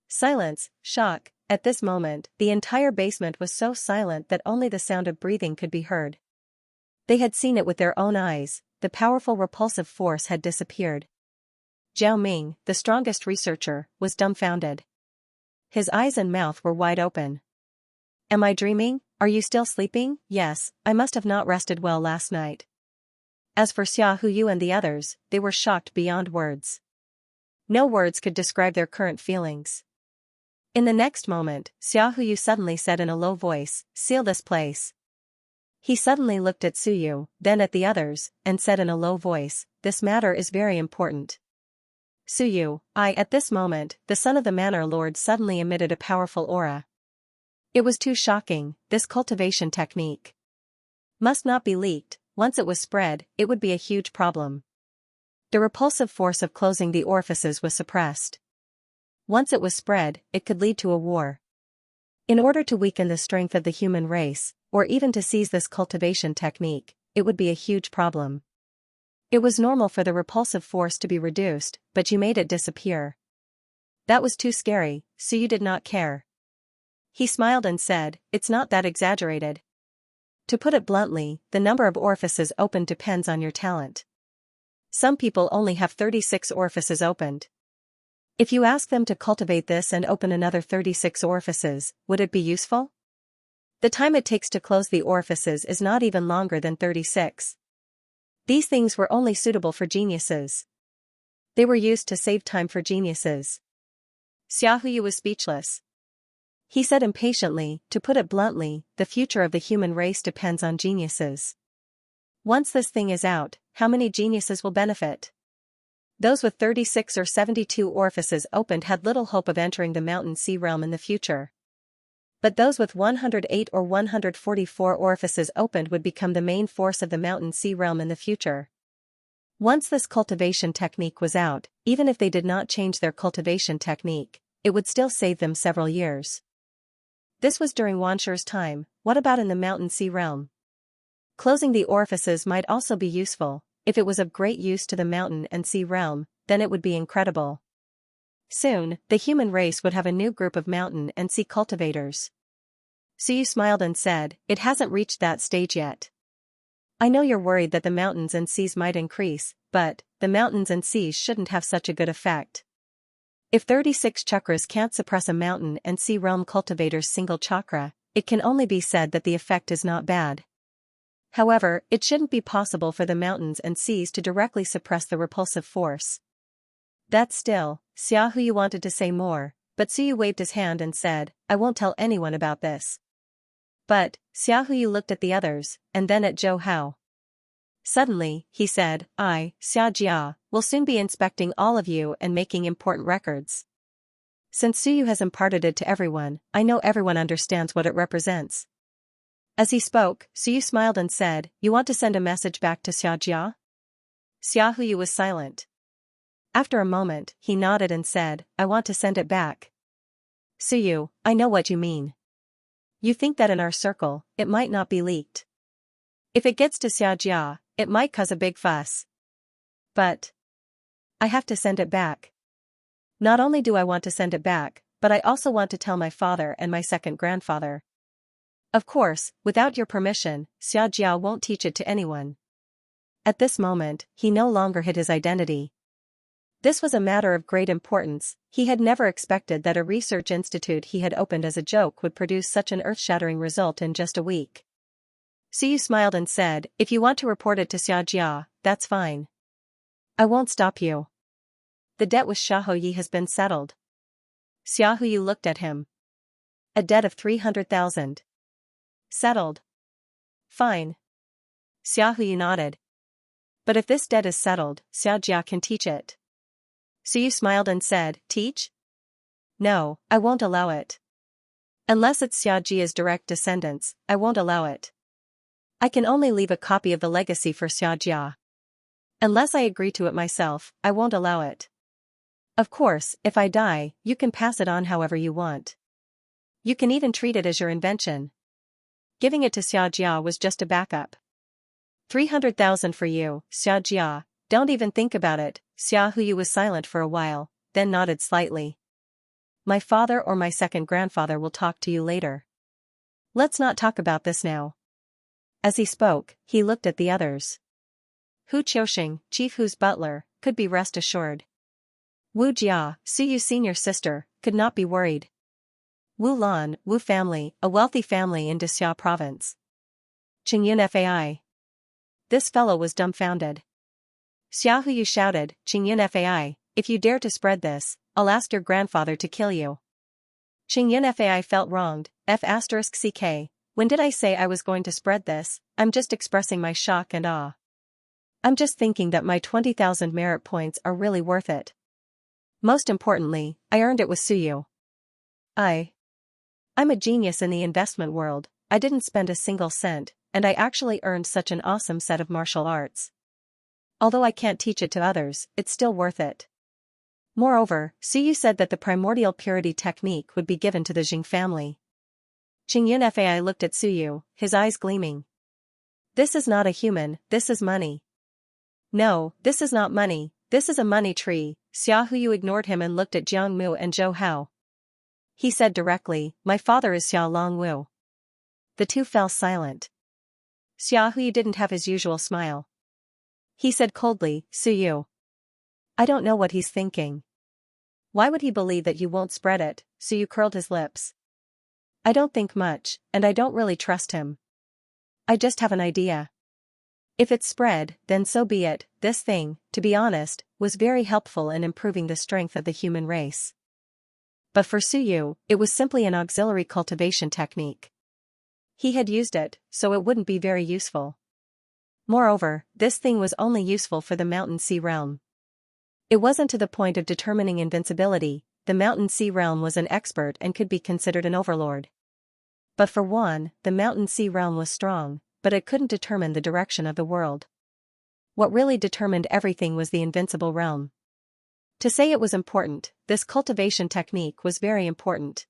Speaker 1: Silence, shock. At this moment, the entire basement was so silent that only the sound of breathing could be heard. They had seen it with their own eyes. The powerful repulsive force had disappeared. Zhao Ming, the strongest researcher, was dumbfounded. His eyes and mouth were wide open. "Am I dreaming? Are you still sleeping?" "Yes, I must have not rested well last night." As for Xia Huyu and the others, they were shocked beyond words. No words could describe their current feelings. In the next moment, Xia Huyu suddenly said in a low voice, "Seal this place." He suddenly looked at Suyu, then at the others, and said in a low voice, "This matter is very important." Suyu, at this moment, the son of the Manor Lord suddenly emitted a powerful aura. It was too shocking. This cultivation technique must not be leaked. Once it was spread, it would be a huge problem. The repulsive force of closing the orifices was suppressed. Once it was spread, it could lead to a war. In order to weaken the strength of the human race, or even to seize this cultivation technique, it would be a huge problem. It was normal for the repulsive force to be reduced, but you made it disappear. That was too scary, so you did not care. He smiled and said, "It's not that exaggerated. To put it bluntly, the number of orifices opened depends on your talent. Some people only have 36 orifices opened. If you ask them to cultivate this and open another 36 orifices, would it be useful? The time it takes to close the orifices is not even longer than 36. These things were only suitable for geniuses. They were used to save time for geniuses." Xia Huyu was speechless. He said impatiently, "To put it bluntly, the future of the human race depends on geniuses. Once this thing is out, how many geniuses will benefit? Those with 36 or 72 orifices opened had little hope of entering the mountain sea realm in the future. But those with 108 or 144 orifices opened would become the main force of the mountain sea realm in the future. Once this cultivation technique was out, even if they did not change their cultivation technique, it would still save them several years. This was during Wanshi's time. What about in the mountain sea realm? Closing the orifices might also be useful. If it was of great use to the mountain and sea realm, then it would be incredible. Soon, the human race would have a new group of mountain and sea cultivators. Suyu smiled and said, "It hasn't reached that stage yet. I know you're worried that the mountains and seas might increase, but the mountains and seas shouldn't have such a good effect. If 36 chakras can't suppress a mountain and sea realm cultivator's single chakra, it can only be said that the effect is not bad. However, it shouldn't be possible for the mountains and seas to directly suppress the repulsive force. That still, Xiaohu wanted to say more, but Suyu waved his hand and said, I won't tell anyone about this. But, Xiaohu looked at the others, and then at Zhou Hao. Suddenly, he said, Xiaojia, will soon be inspecting all of you and making important records. Since Suyu has imparted it to everyone, I know everyone understands what it represents. As he spoke, Suyu smiled and said, You want to send a message back to Xiaojia? Xiaohu was silent. After a moment, he nodded and said, I want to send it back. Suyu, I know what you mean. You think that in our circle, it might not be leaked. If it gets to Xiaojia, it might cause a big fuss. But I have to send it back. Not only do I want to send it back, but I also want to tell my father and my second grandfather. Of course, without your permission, Xiaojia won't teach it to anyone. At this moment, he no longer hid his identity. This was a matter of great importance. He had never expected that a research institute he had opened as a joke would produce such an earth-shattering result in just a week. Suyu smiled and said, If you want to report it to Xiaojia, that's fine. I won't stop you. The debt with Xiaohu has been settled. Xiaohu looked at him. A debt of 300,000. Settled. Fine. Xiaohu nodded. But if this debt is settled, Xiaojia can teach it. Suyu smiled and said, Teach? No, I won't allow it. Unless it's Xiaojia's direct descendants, I won't allow it. I can only leave a copy of the legacy for Xiaojia. Unless I agree to it myself, I won't allow it. Of course, if I die, you can pass it on however you want. You can even treat it as your invention. Giving it to Xiaojia was just a backup. 300,000 for you, Xiaojia, don't even think about it. Xiaohu was silent for a while, then nodded slightly. My father or my second grandfather will talk to you later. Let's not talk about this now. As he spoke, he looked at the others. Hu Qiuxing, Chief Hu's butler, could be rest assured. Wu Jia, Suyu's senior sister, could not be worried. Wu Lan, Wu family, a wealthy family in Dexia province. Qingyun Fai. This fellow was dumbfounded. Xiaohu shouted, Qingyun Fai, if you dare to spread this, I'll ask your grandfather to kill you. Qingyun Fai felt wronged, F***ck. When did I say I was going to spread this? I'm just expressing my shock and awe. I'm just thinking that my 20,000 merit points are really worth it. Most importantly, I earned it with Suyu. I'm a genius in the investment world, I didn't spend a single cent, and I actually earned such an awesome set of martial arts. Although I can't teach it to others, it's still worth it. Moreover, Suyu said that the primordial purity technique would be given to the Jing family. Qingyun Fai looked at Suyu, his eyes gleaming. This is not a human, this is money. No, this is not money, this is a money tree. Xiaohu ignored him and looked at Jiangmu and Zhou Hao. He said directly, My father is Xiao Longwu. The two fell silent. Xiaohu didn't have his usual smile. He said coldly, Suyu. I don't know what he's thinking. Why would he believe that you won't spread it? Suyu curled his lips. I don't think much, and I don't really trust him. I just have an idea. If it's spread, then so be it. This thing, to be honest, was very helpful in improving the strength of the human race. But for Suyu, it was simply an auxiliary cultivation technique. He had used it, so it wouldn't be very useful. Moreover, this thing was only useful for the Mountain Sea realm. It wasn't to the point of determining invincibility. The Mountain Sea realm was an expert and could be considered an overlord. But for Wan, the Mountain Sea realm was strong, but it couldn't determine the direction of the world. What really determined everything was the invincible realm. To say it was important, this cultivation technique was very important.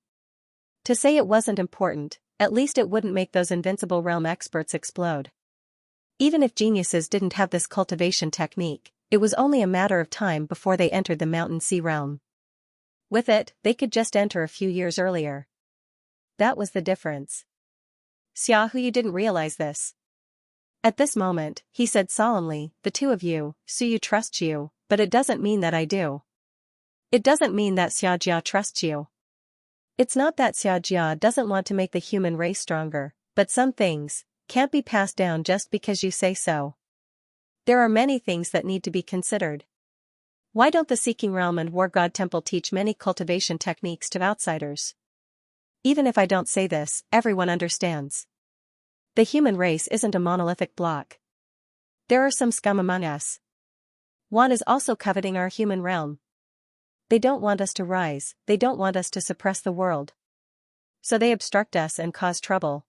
Speaker 1: To say it wasn't important, at least it wouldn't make those invincible realm experts explode. Even if geniuses didn't have this cultivation technique, it was only a matter of time before they entered the Mountain Sea realm. With it, they could just enter a few years earlier. That was the difference. Xiaohu didn't realize this. At this moment, he said solemnly, the two of you, Suyu trusts you, but it doesn't mean that I do. It doesn't mean that Xianxia trusts you. It's not that Xianxia doesn't want to make the human race stronger, but some things can't be passed down just because you say so. There are many things that need to be considered. Why don't the Seeking Realm and War God Temple teach many cultivation techniques to outsiders? Even if I don't say this, everyone understands. The human race isn't a monolithic block. There are some scum among us. One is also coveting our human realm. They don't want us to rise, they don't want us to suppress the world. So they obstruct us and cause trouble.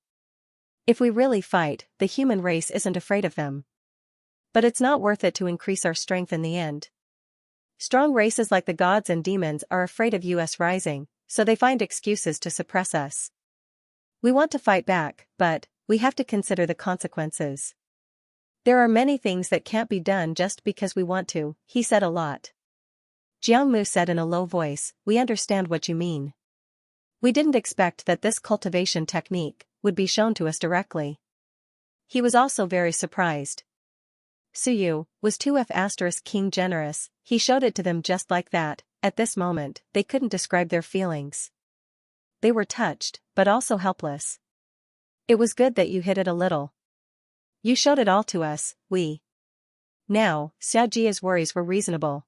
Speaker 1: If we really fight, the human race isn't afraid of them. But it's not worth it to increase our strength in the end. Strong races like the gods and demons are afraid of us rising, so they find excuses to suppress us. We want to fight back, but we have to consider the consequences. There are many things that can't be done just because we want to, he said a lot. Jiang Mu said in a low voice, we understand what you mean. We didn't expect that this cultivation technique would be shown to us directly. He was also very surprised. Suyu was 2F** king generous, he showed it to them just like that. At this moment, they couldn't describe their feelings. They were touched, but also helpless. It was good that you hid it a little. You showed it all to us, Now, Xiaojia's worries were reasonable.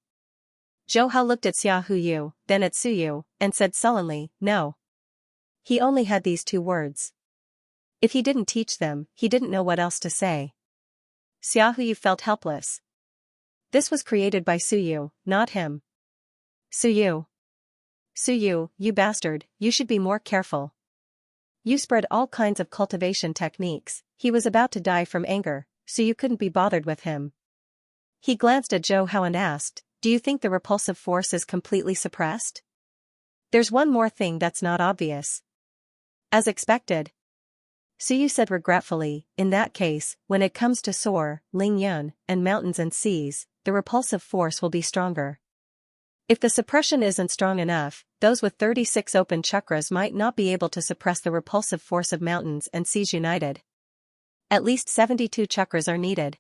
Speaker 1: Zhou Hao looked at Xia Huyu, then at Suyu, and said sullenly, no. He only had these 2 words. If he didn't teach them, he didn't know what else to say. Xia Huyu felt helpless. This was created by Suyu, not him. Suyu, you bastard, you should be more careful. You spread all kinds of cultivation techniques. He was about to die from anger, so you couldn't be bothered with him. He glanced at Zhou Hao and asked, do you think the repulsive force is completely suppressed? There's one more thing that's not obvious. As expected. Suyu said regretfully, in that case, when it comes to Soar, Ling Yun, and mountains and seas, the repulsive force will be stronger. If the suppression isn't strong enough, those with 36 open chakras might not be able to suppress the repulsive force of mountains and seas united. At least 72 chakras are needed.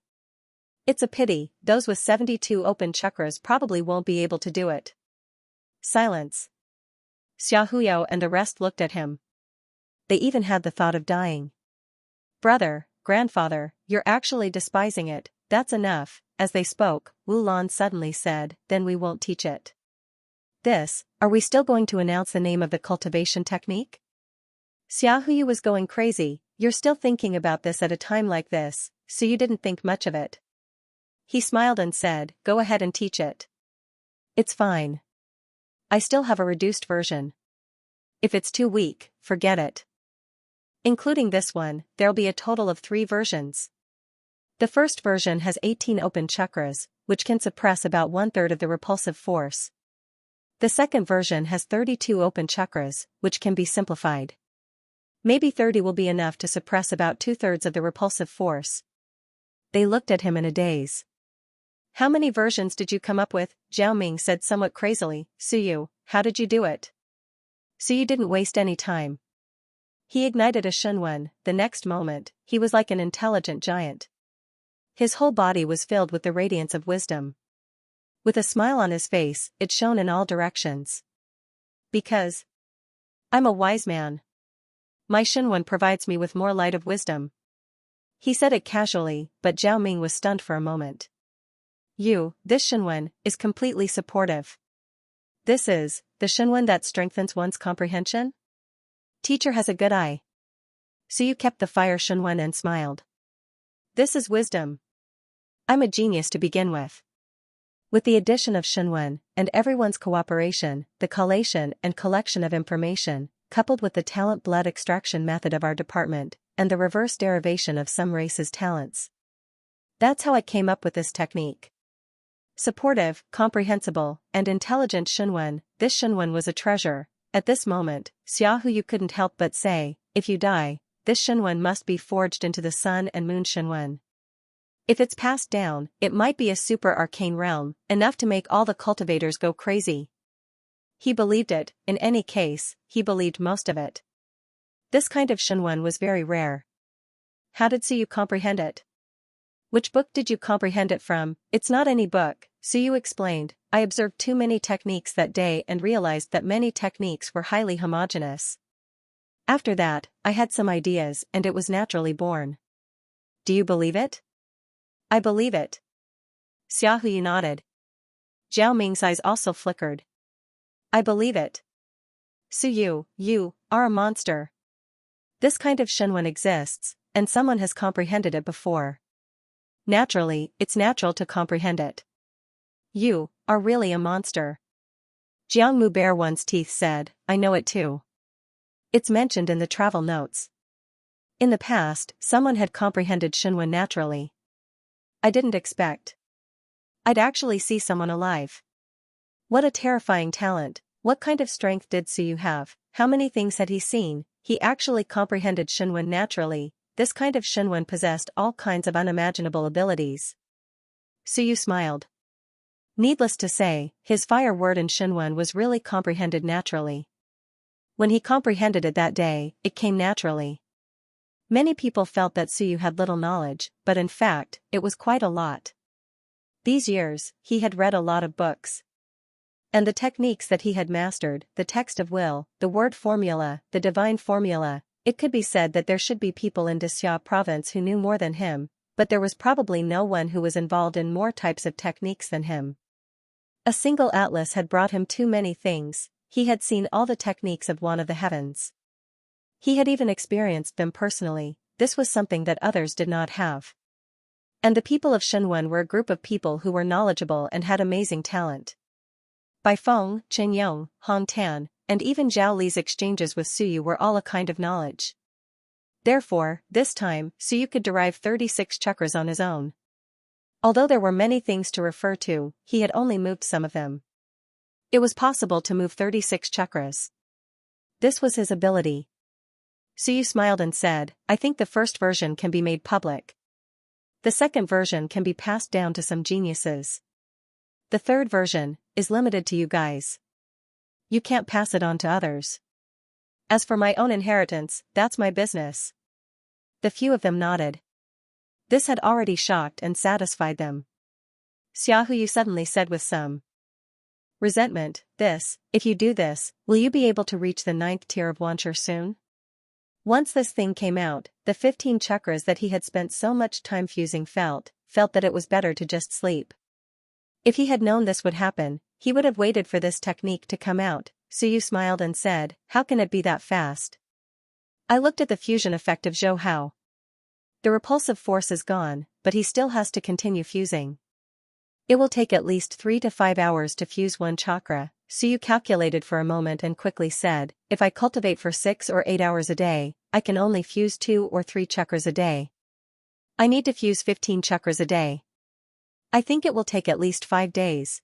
Speaker 1: It's a pity, those with 72 open chakras probably won't be able to do it. Silence. Xia Huyo and the rest looked at him. They even had the thought of dying. Brother, grandfather, you're actually despising it, that's enough. As they spoke, Wu Lan suddenly said, then we won't teach it. Are we still going to announce the name of the cultivation technique? Xia Huyu was going crazy, you're still thinking about this at a time like this, so you didn't think much of it. He smiled and said, go ahead and teach it. It's fine. I still have a reduced version. If it's too weak, forget it. Including this one, there'll be a total of 3 versions. The first version has 18 open chakras, which can suppress about 1/3 of the repulsive force. The second version has 32 open chakras, which can be simplified. Maybe 30 will be enough to suppress about 2/3 of the repulsive force. They looked at him in a daze. How many versions did you come up with? Zhao Ming said somewhat crazily. Suyu, how did you do it? Suyu didn't waste any time. He ignited a Shunwen. The next moment, he was like an intelligent giant. His whole body was filled with the radiance of wisdom. With a smile on his face, it shone in all directions. Because I'm a wise man. My Shunwen provides me with more light of wisdom. He said it casually, but Zhao Ming was stunned for a moment. This Shunwen is completely supportive. This is the Shunwen that strengthens one's comprehension? Teacher has a good eye. Suyu kept the fire Shunwen and smiled. This is wisdom. I'm a genius to begin with. With the addition of Shunwen, and everyone's cooperation, the collation and collection of information, coupled with the talent blood extraction method of our department, and the reverse derivation of some races' talents. That's how I came up with this technique. Supportive, comprehensible, and intelligent Shunwen, this Shunwen was a treasure. At this moment, Xia Huyu couldn't help but say, if you die, this Shunwen must be forged into the Sun and Moon Shunwen. If it's passed down, it might be a super arcane realm, enough to make all the cultivators go crazy. He believed it, in any case, he believed most of it. This kind of Shunwen was very rare. How did Suyu comprehend it? Which book did you comprehend it from? It's not any book, Suyu explained. I observed too many techniques that day and realized that many techniques were highly homogeneous. After that, I had some ideas and it was naturally born. Do you believe it? I believe it. Xiaohui nodded. Zhao Ming's eyes also flickered. I believe it. Suyu, you are a monster. This kind of Shenwen exists, and someone has comprehended it before. Naturally, it's natural to comprehend it. You are really a monster. Jiang Mu bare one's teeth said, I know it too. It's mentioned in the travel notes. In the past, someone had comprehended Shenwen naturally. I didn't expect I'd actually see someone alive. What a terrifying talent. What kind of strength did Suyu have? How many things had he seen? He actually comprehended Shenwen naturally. This kind of Shenwen possessed all kinds of unimaginable abilities. Suyu smiled. Needless to say, his fire word in Shenwen was really comprehended naturally. When he comprehended it that day, it came naturally. Many people felt that Suyu had little knowledge, but in fact, it was quite a lot. These years, he had read a lot of books. And the techniques that he had mastered, the text of will, the word formula, the divine formula, it could be said that there should be people in Dixia province who knew more than him, but there was probably no one who was involved in more types of techniques than him. A single atlas had brought him too many things. He had seen all the techniques of one of the heavens. He had even experienced them personally. This was something that others did not have. And the people of Shenwen were a group of people who were knowledgeable and had amazing talent. Bai Feng, Chen Yong, Hong Tan, and even Zhao Li's exchanges with Suyu were all a kind of knowledge. Therefore, this time, Suyu could derive 36 chakras on his own. Although there were many things to refer to, he had only moved some of them. It was possible to move 36 chakras. This was his ability. Suyu smiled and said, I think the first version can be made public. The second version can be passed down to some geniuses. The third version is limited to you guys. You can't pass it on to others. As for my own inheritance, that's my business. The few of them nodded. This had already shocked and satisfied them. Xiaohui suddenly said with some resentment, if you do this, will you be able to reach the 9th tier of Wanshi soon? Once this thing came out, the 15 chakras that he had spent so much time fusing felt that it was better to just sleep. If he had known this would happen, he would have waited for this technique to come out. Suyu smiled and said, how can it be that fast? I looked at the fusion effect of Zhou Hao. The repulsive force is gone, but he still has to continue fusing. It will take at least 3 to 5 hours to fuse one chakra. Suyu calculated for a moment and quickly said, if I cultivate for 6 or 8 hours a day, I can only fuse 2 or 3 chakras a day. I need to fuse 15 chakras a day. I think it will take at least 5 days.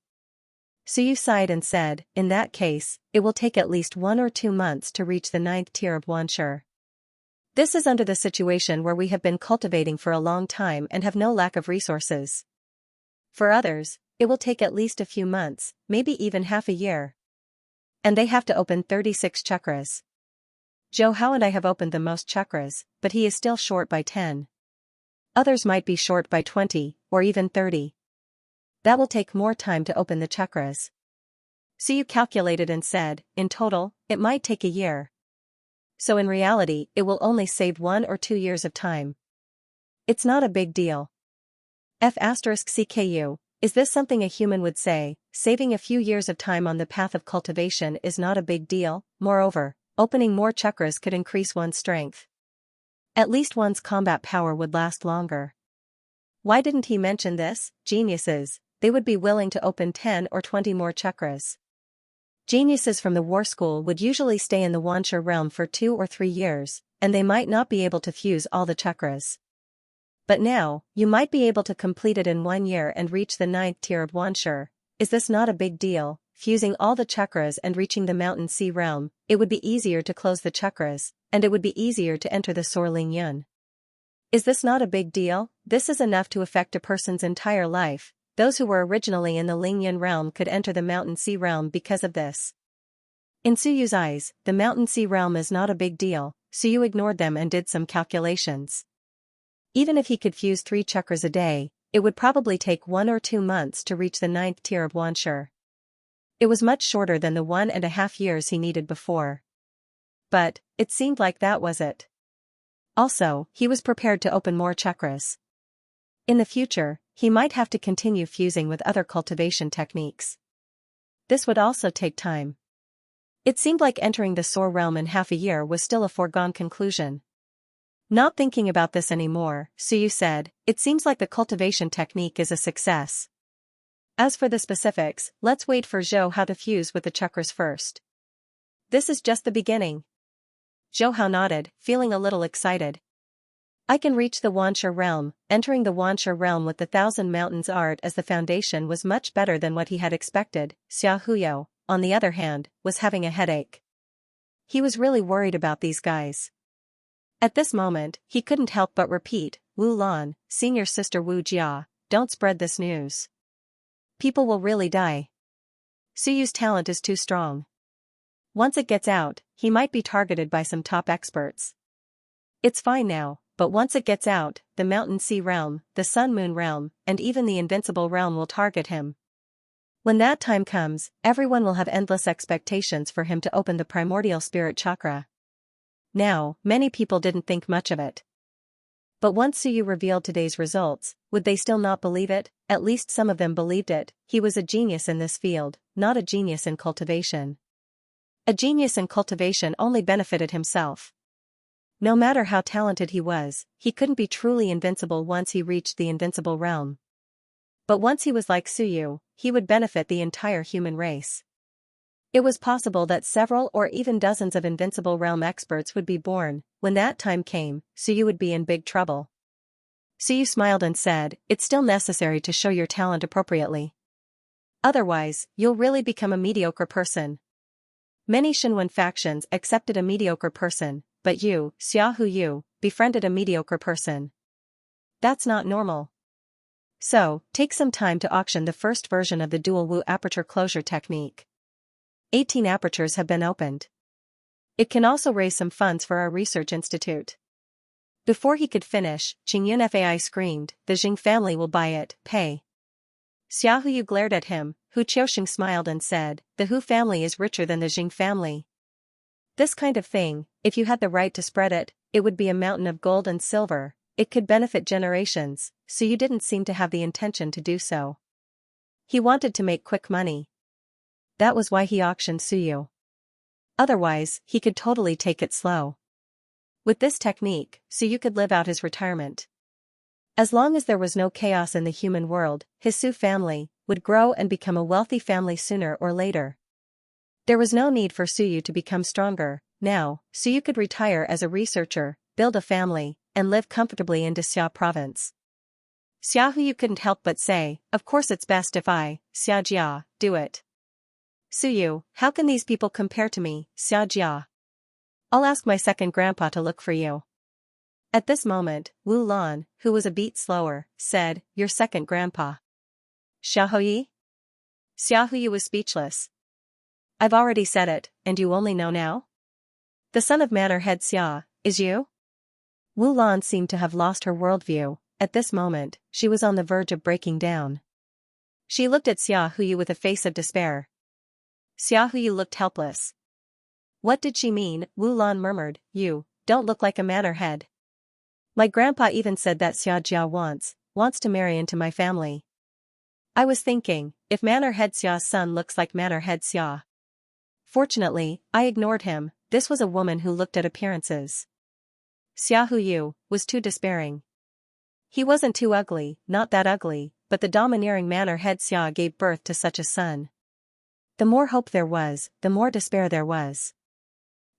Speaker 1: Suyu sighed and said, in that case, it will take at least 1 or 2 months to reach the 9th tier of Wanshi. This is under the situation where we have been cultivating for a long time and have no lack of resources. For others, it will take at least a few months, maybe even half a year. And they have to open 36 chakras. Zhou Hao and I have opened the most chakras, but he is still short by 10. Others might be short by 20, or even 30. That will take more time to open the chakras. Suyu calculated and said, in total, it might take a year. So in reality, it will only save 1 or 2 years of time. It's not a big deal. F*CKU, is this something a human would say? Saving a few years of time on the path of cultivation is not a big deal. Moreover, opening more chakras could increase one's strength. At least one's combat power would last longer. Why didn't he mention this? Geniuses, they would be willing to open 10 or 20 more chakras. Geniuses from the war school would usually stay in the Wanshi realm for 2 or 3 years, and they might not be able to fuse all the chakras. But now, you might be able to complete it in 1 year and reach the 9th tier of Wanshi. Is this not a big deal? Fusing all the chakras and reaching the Mountain Sea realm, it would be easier to close the chakras, and it would be easier to enter the Soar Ling Yun. Is this not a big deal? This is enough to affect a person's entire life. Those who were originally in the Ling Yun realm could enter the Mountain Sea realm because of this. In Suyu's eyes, the Mountain Sea realm is not a big deal. Suyu ignored them and did some calculations. Even if he could fuse 3 chakras a day, it would probably take 1 or 2 months to reach the 9th tier of Wanshi. It was much shorter than the 1.5 years he needed before. But, it seemed like that was it. Also, he was prepared to open more chakras. In the future, he might have to continue fusing with other cultivation techniques. This would also take time. It seemed like entering the Soar realm in half a year was still a foregone conclusion. Not thinking about this anymore, Suyu said, it seems like the cultivation technique is a success. As for the specifics, let's wait for Zhou Hao to fuse with the chakras first. This is just the beginning. Zhou Hao nodded, feeling a little excited. I can reach the Wanshi realm. Entering the Wanshi realm with the Thousand Mountains art as the foundation was much better than what he had expected. Xia Huyo, on the other hand, was having a headache. He was really worried about these guys. At this moment, he couldn't help but repeat, Wu Lan, senior sister Wu Jia, don't spread this news. People will really die. Suyu's talent is too strong. Once it gets out, he might be targeted by some top experts. It's fine now, but once it gets out, the Mountain Sea realm, the Sun Moon realm, and even the Invincible realm will target him. When that time comes, everyone will have endless expectations for him to open the primordial spirit chakra. Now, many people didn't think much of it. But once Suyu revealed today's results, would they still not believe it? At least some of them believed it. He was a genius in this field, not a genius in cultivation. A genius in cultivation only benefited himself. No matter how talented he was, he couldn't be truly invincible once he reached the invincible realm. But once he was like Suyu, he would benefit the entire human race. It was possible that several or even dozens of invincible realm experts would be born. When that time came, Suyu would be in big trouble. Suyu smiled and said, it's still necessary to show your talent appropriately. Otherwise, you'll really become a mediocre person. Many Shinwen factions accepted a mediocre person, but you, Xia Huyu, befriended a mediocre person. That's not normal. So, take some time to auction the first version of the dual Wu aperture closure technique. 18 apertures have been opened. It can also raise some funds for our research institute. Before he could finish, Qingyun Fai screamed, the Jing family will buy it, pay. Xia Huyu glared at him, Hu Qiuxing smiled and said, the Hu family is richer than the Jing family. This kind of thing, if you had the right to spread it, it would be a mountain of gold and silver, it could benefit generations, so you didn't seem to have the intention to do so. He wanted to make quick money. That was why he auctioned Suyu. Otherwise, he could totally take it slow. With this technique, Suyu could live out his retirement. As long as there was no chaos in the human world, his Su family would grow and become a wealthy family sooner or later. There was no need for Suyu to become stronger. Now, Suyu could retire as a researcher, build a family, and live comfortably in Xia province. Xia Huyu couldn't help but say, of course it's best if I, Xia Jia, do it. Suyu, how can these people compare to me, Xia Jia? I'll ask my second grandpa to look for you. At this moment, Wu Lan, who was a beat slower, said, your second grandpa. Xia Huyi? Xia Huyu was speechless. I've already said it, and you only know now? The son of Manor Head Xia, is you? Wu Lan seemed to have lost her worldview. At this moment, she was on the verge of breaking down. She looked at Xia Huyu with a face of despair. Xia Huyu looked helpless. What did she mean? Wu Lan murmured, you don't look like a manor head. My grandpa even said that Xia Jia wants to marry into my family. I was thinking, if Manor Head Xia's son looks like Manor Head Xia. Fortunately, I ignored him. This was a woman who looked at appearances. Xia Huyu was too despairing. He wasn't too ugly, not that ugly, but the domineering Manor Head Xia gave birth to such a son. The more hope there was, the more despair there was.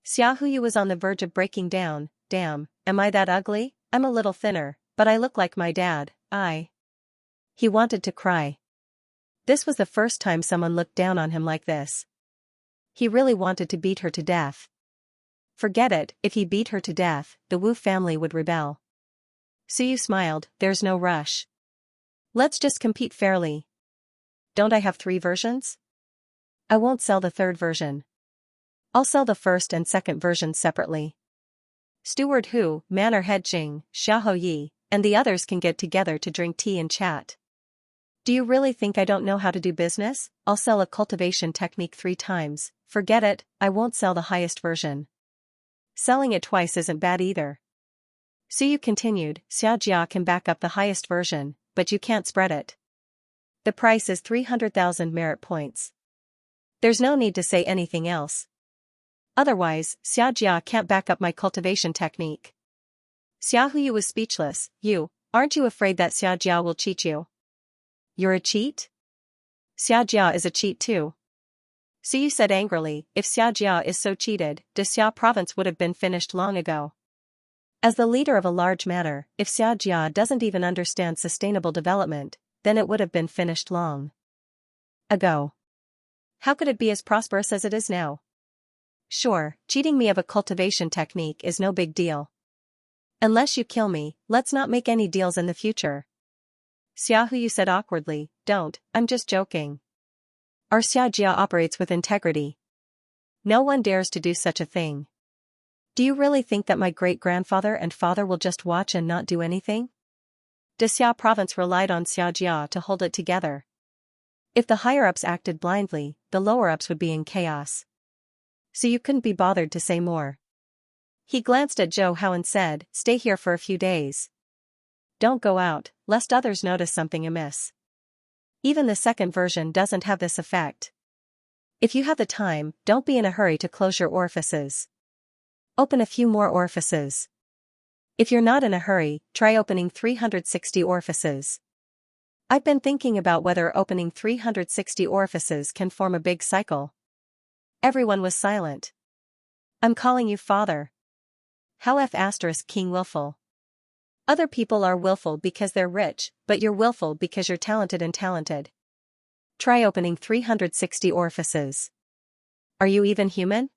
Speaker 1: Xia Huyu was on the verge of breaking down. Damn, am I that ugly? I'm a little thinner, but I look like my dad. He wanted to cry. This was the first time someone looked down on him like this. He really wanted to beat her to death. Forget it, if he beat her to death, the Wu family would rebel. Suyu smiled, there's no rush. Let's just compete fairly. Don't I have 3 versions? I won't sell the 3rd version. I'll sell the 1st and 2nd versions separately. Steward Hu, Manor Head Jing, Xia Houyi, and the others can get together to drink tea and chat. Do you really think I don't know how to do business? I'll sell a cultivation technique 3 times, forget it, I won't sell the highest version. Selling it twice isn't bad either. Suyu continued, Xianxia can back up the highest version, but you can't spread it. The price is 300,000 merit points. There's no need to say anything else. Otherwise, Xianxia can't back up my cultivation technique. Xiaohuyu was speechless. Aren't you afraid that Xianxia will cheat you? You're a cheat? Xianxia is a cheat too. Suyu said angrily, if Xianxia is so cheated, Xia province would have been finished long ago. As the leader of a large matter, if Xianxia doesn't even understand sustainable development, then it would have been finished long ago. How could it be as prosperous as it is now? Sure, cheating me of a cultivation technique is no big deal. Unless you kill me, let's not make any deals in the future. Xiaohuyu said awkwardly, don't, I'm just joking. Our Xianxia operates with integrity. No one dares to do such a thing. Do you really think that my great-grandfather and father will just watch and not do anything? Xia province relied on Xianxia to hold it together. If the higher-ups acted blindly, the lower-ups would be in chaos. So you couldn't be bothered to say more. He glanced at Zhou Hao and said, stay here for a few days. Don't go out, lest others notice something amiss. Even the second version doesn't have this effect. If you have the time, don't be in a hurry to close your orifices. Open a few more orifices. If you're not in a hurry, try opening 360 orifices. I've been thinking about whether opening 360 orifices can form a big cycle. Everyone was silent. I'm calling you father. How F** King willful. Other people are willful because they're rich, but you're willful because you're talented and talented. Try opening 360 orifices. Are you even human?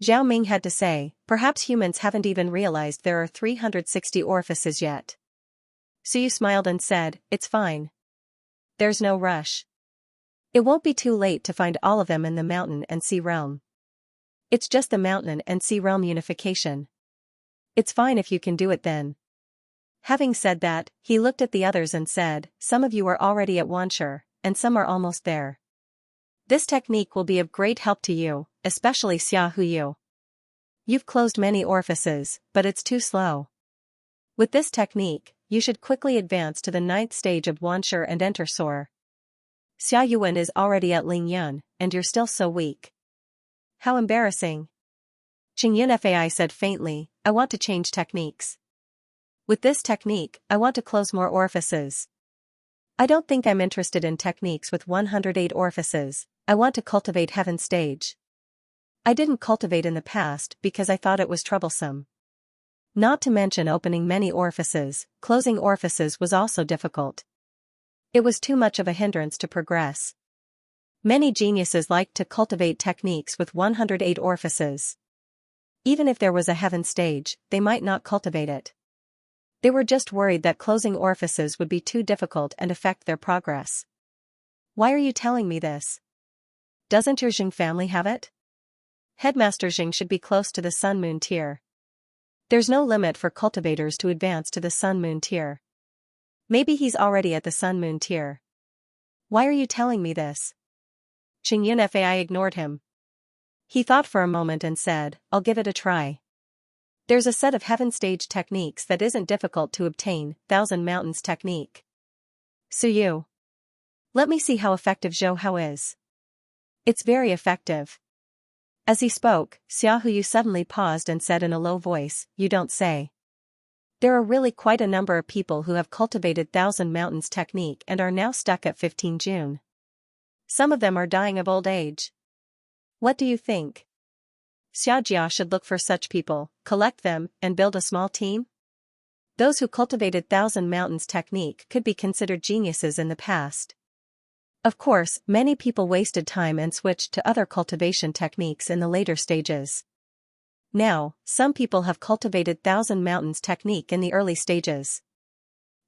Speaker 1: Zhao Ming had to say, perhaps humans haven't even realized there are 360 orifices yet. Suyu smiled and said, it's fine. There's no rush. It won't be too late to find all of them in the mountain and sea realm. It's just the mountain and sea realm unification. It's fine if you can do it then. Having said that, he looked at the others and said, some of you are already at Wanshi, and some are almost there. This technique will be of great help to you, especially Xiaohuyu. You've closed many orifices, but it's too slow. With this technique, you should quickly advance to the 9th stage of Wanshi and enter Soar. Xiaoyuan is already at Lingyun, and you're still so weak. How embarrassing. Qingyun Fai said faintly, I want to change techniques. With this technique, I want to close more orifices. I don't think I'm interested in techniques with 108 orifices, I want to cultivate heaven stage. I didn't cultivate in the past because I thought it was troublesome. Not to mention opening many orifices, closing orifices was also difficult. It was too much of a hindrance to progress. Many geniuses liked to cultivate techniques with 108 orifices. Even if there was a heaven stage, they might not cultivate it. They were just worried that closing orifices would be too difficult and affect their progress. Why are you telling me this? Doesn't your Jing family have it? Headmaster Jing should be close to the Sun-Moon tier. There's no limit for cultivators to advance to the Sun-Moon tier. Maybe he's already at the Sun-Moon tier. Why are you telling me this? Qingyun Fai ignored him. He thought for a moment and said, I'll give it a try. There's a set of heaven stage techniques that isn't difficult to obtain, Thousand Mountains technique. Suyu. Let me see how effective Zhou Hao is. It's very effective. As he spoke, Xiaohuyu suddenly paused and said in a low voice, you don't say. There are really quite a number of people who have cultivated Thousand Mountains technique and are now stuck at 15 June. Some of them are dying of old age. What do you think? Xiaojia should look for such people, collect them, and build a small team? Those who cultivated Thousand Mountains technique could be considered geniuses in the past. Of course, many people wasted time and switched to other cultivation techniques in the later stages. Now, some people have cultivated Thousand Mountains technique in the early stages.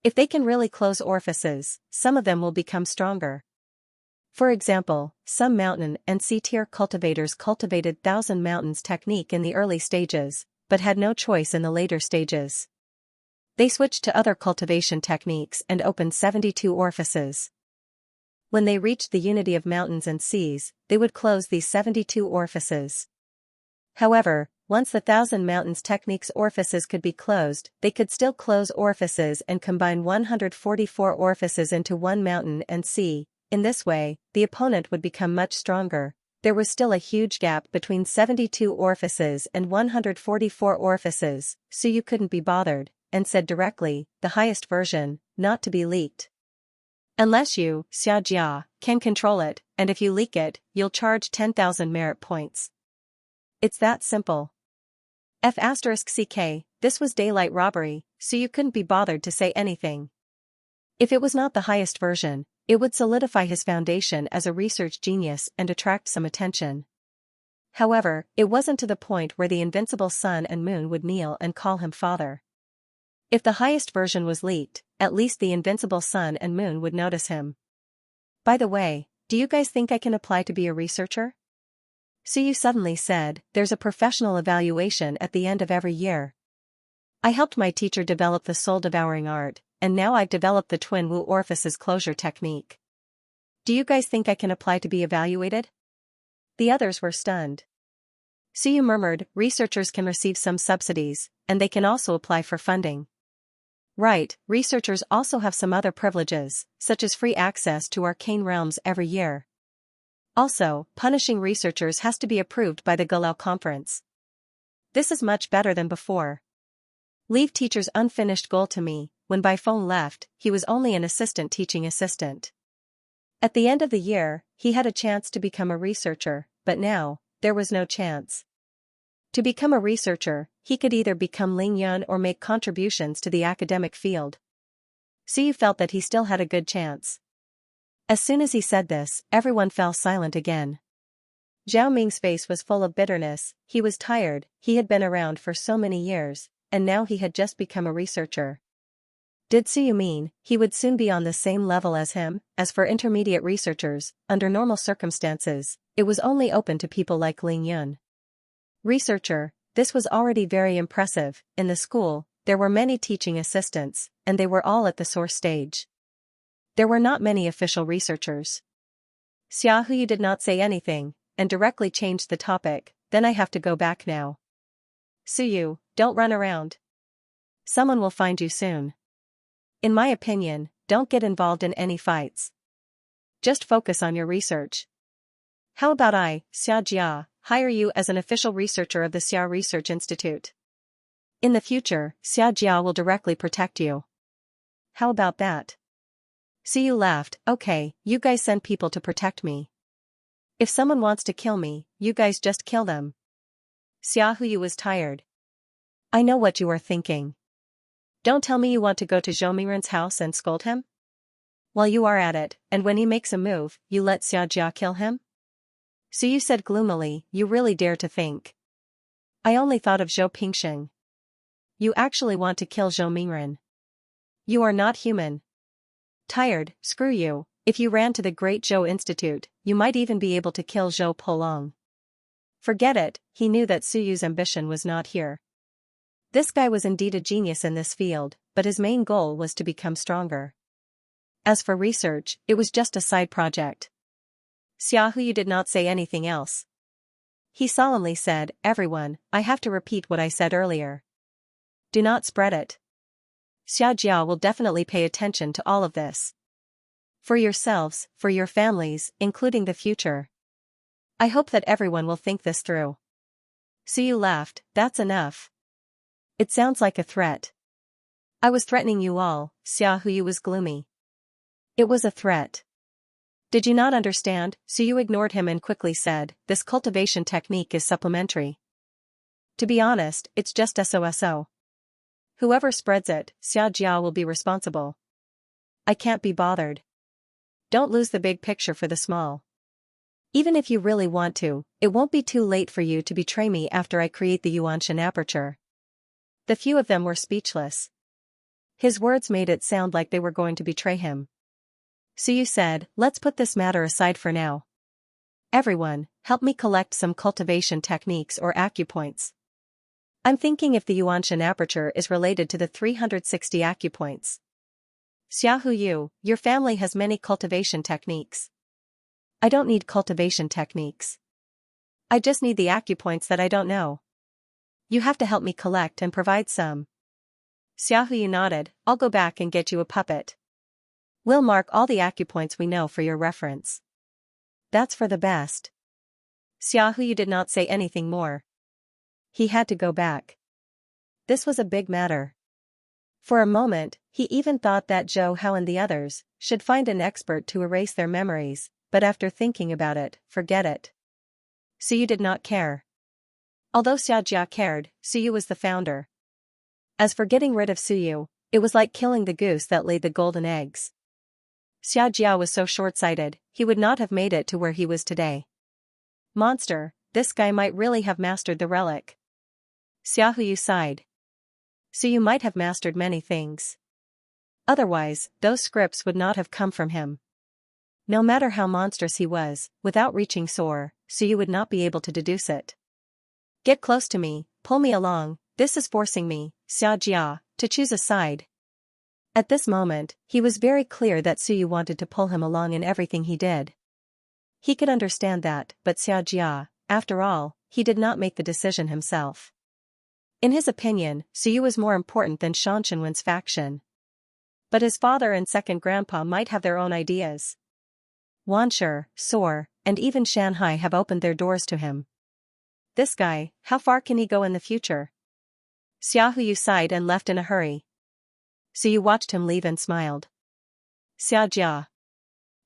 Speaker 1: If they can really close orifices, some of them will become stronger. For example, some mountain and sea tier cultivators cultivated Thousand Mountains technique in the early stages, but had no choice in the later stages. They switched to other cultivation techniques and opened 72 orifices. When they reached the unity of mountains and seas, they would close these 72 orifices. However, once the 1,000 mountains technique's orifices could be closed, they could still close orifices and combine 144 orifices into one mountain and sea. In this way, the opponent would become much stronger. There was still a huge gap between 72 orifices and 144 orifices, so you couldn't be bothered, and said directly, the highest version, not to be leaked. Unless you, Xianxia, can control it, and if you leak it, you'll charge 10,000 merit points. It's that simple. F***ck, this was daylight robbery, so you couldn't be bothered to say anything. If it was not the highest version, it would solidify his foundation as a research genius and attract some attention. However, it wasn't to the point where the invincible sun and moon would kneel and call him father. If the highest version was leaked, at least the invincible sun and moon would notice him. By the way, do you guys think I can apply to be a researcher? So you suddenly said, there's a professional evaluation at the end of every year. I helped my teacher develop the soul-devouring art, and now I've developed the twin Wu orifices closure technique. Do you guys think I can apply to be evaluated? The others were stunned. So you murmured, researchers can receive some subsidies, and they can also apply for funding. Right, researchers also have some other privileges, such as free access to arcane realms every year. Also, punishing researchers has to be approved by the Galau Conference. This is much better than before. Leave teacher's unfinished goal to me. When Bifeng left, he was only an assistant teaching assistant. At the end of the year, he had a chance to become a researcher, but now, there was no chance. To become a researcher, he could either become Ling Yun or make contributions to the academic field. So you felt that he still had a good chance. As soon as he said this, everyone fell silent again. Zhao Ming's face was full of bitterness. He was tired, he had been around for so many years, and now he had just become a researcher. Did Suyu mean he would soon be on the same level as him? As for intermediate researchers, under normal circumstances, it was only open to people like Ling Yun. Researcher, this was already very impressive. In the school, there were many teaching assistants, and they were all at the source stage. There were not many official researchers. Xia Huyu did not say anything, and directly changed the topic. Then I have to go back now. Suyu, don't run around. Someone will find you soon. In my opinion, don't get involved in any fights. Just focus on your research. How about I, Xianxia, hire you as an official researcher of the Xia Research Institute? In the future, Xianxia will directly protect you. How about that? Suyu laughed. Okay, you guys send people to protect me. If someone wants to kill me, you guys just kill them. Xia Huyu was tired. I know what you are thinking. Don't tell me you want to go to Zhou Mingren's house and scold him? While you are at it, and when he makes a move, you let Xianxia kill him? Suyu said gloomily, you really dare to think. I only thought of Zhou Pingsheng. You actually want to kill Zhou Mingren. You are not human. Tired, screw you. If you ran to the Great Zhou Institute, you might even be able to kill Zhou Polong. Forget it, he knew that Suyu's ambition was not here. This guy was indeed a genius in this field, but his main goal was to become stronger. As for research, it was just a side project. Xia Huyu did not say anything else. He solemnly said, everyone, I have to repeat what I said earlier. Do not spread it. Xiaojia will definitely pay attention to all of this. For yourselves, for your families, including the future. I hope that everyone will think this through. Suyu laughed, that's enough. It sounds like a threat. I was threatening you all, Xia Huyu was gloomy. It was a threat. Did you not understand? Suyu ignored him and quickly said, this cultivation technique is supplementary. To be honest, it's just SOSO. Whoever spreads it, Xiaojia will be responsible. I can't be bothered. Don't lose the big picture for the small. Even if you really want to, it won't be too late for you to betray me after I create the Yuanshan aperture. The few of them were speechless. His words made it sound like they were going to betray him. Suyu said, let's put this matter aside for now. Everyone, help me collect some cultivation techniques or acupoints. I'm thinking if the Xianxia aperture is related to the 360 acupoints. Xiaohu, your family has many cultivation techniques. I don't need cultivation techniques. I just need the acupoints that I don't know. You have to help me collect and provide some. Xiaohu nodded. I'll go back and get you a puppet. We'll mark all the acupoints we know for your reference. That's for the best. Xiaohu did not say anything more. He had to go back. This was a big matter. For a moment, he even thought that Zhou Hao and the others should find an expert to erase their memories, but after thinking about it, forget it. Suyu did not care. Although Xianxia cared, Suyu was the founder. As for getting rid of Suyu, it was like killing the goose that laid the golden eggs. Xianxia was so short-sighted, he would not have made it to where he was today. Monster, this guy might really have mastered the relic. Xiaohu sighed. Suyu might have mastered many things. Otherwise, those scripts would not have come from him. No matter how monstrous he was, without reaching Soar, Suyu would not be able to deduce it. Get close to me, pull me along, this is forcing me, Xianxia, to choose a side. At this moment, he was very clear that Suyu wanted to pull him along in everything he did. He could understand that, but Xianxia, after all, he did not make the decision himself. In his opinion, Suyu was more important than Xianxinwen's faction. But his father and second grandpa might have their own ideas. Wanshi, Soar, and even Shanhai have opened their doors to him. This guy, how far can he go in the future? Xiaohu sighed and left in a hurry. Suyu watched him leave and smiled. Xianxia.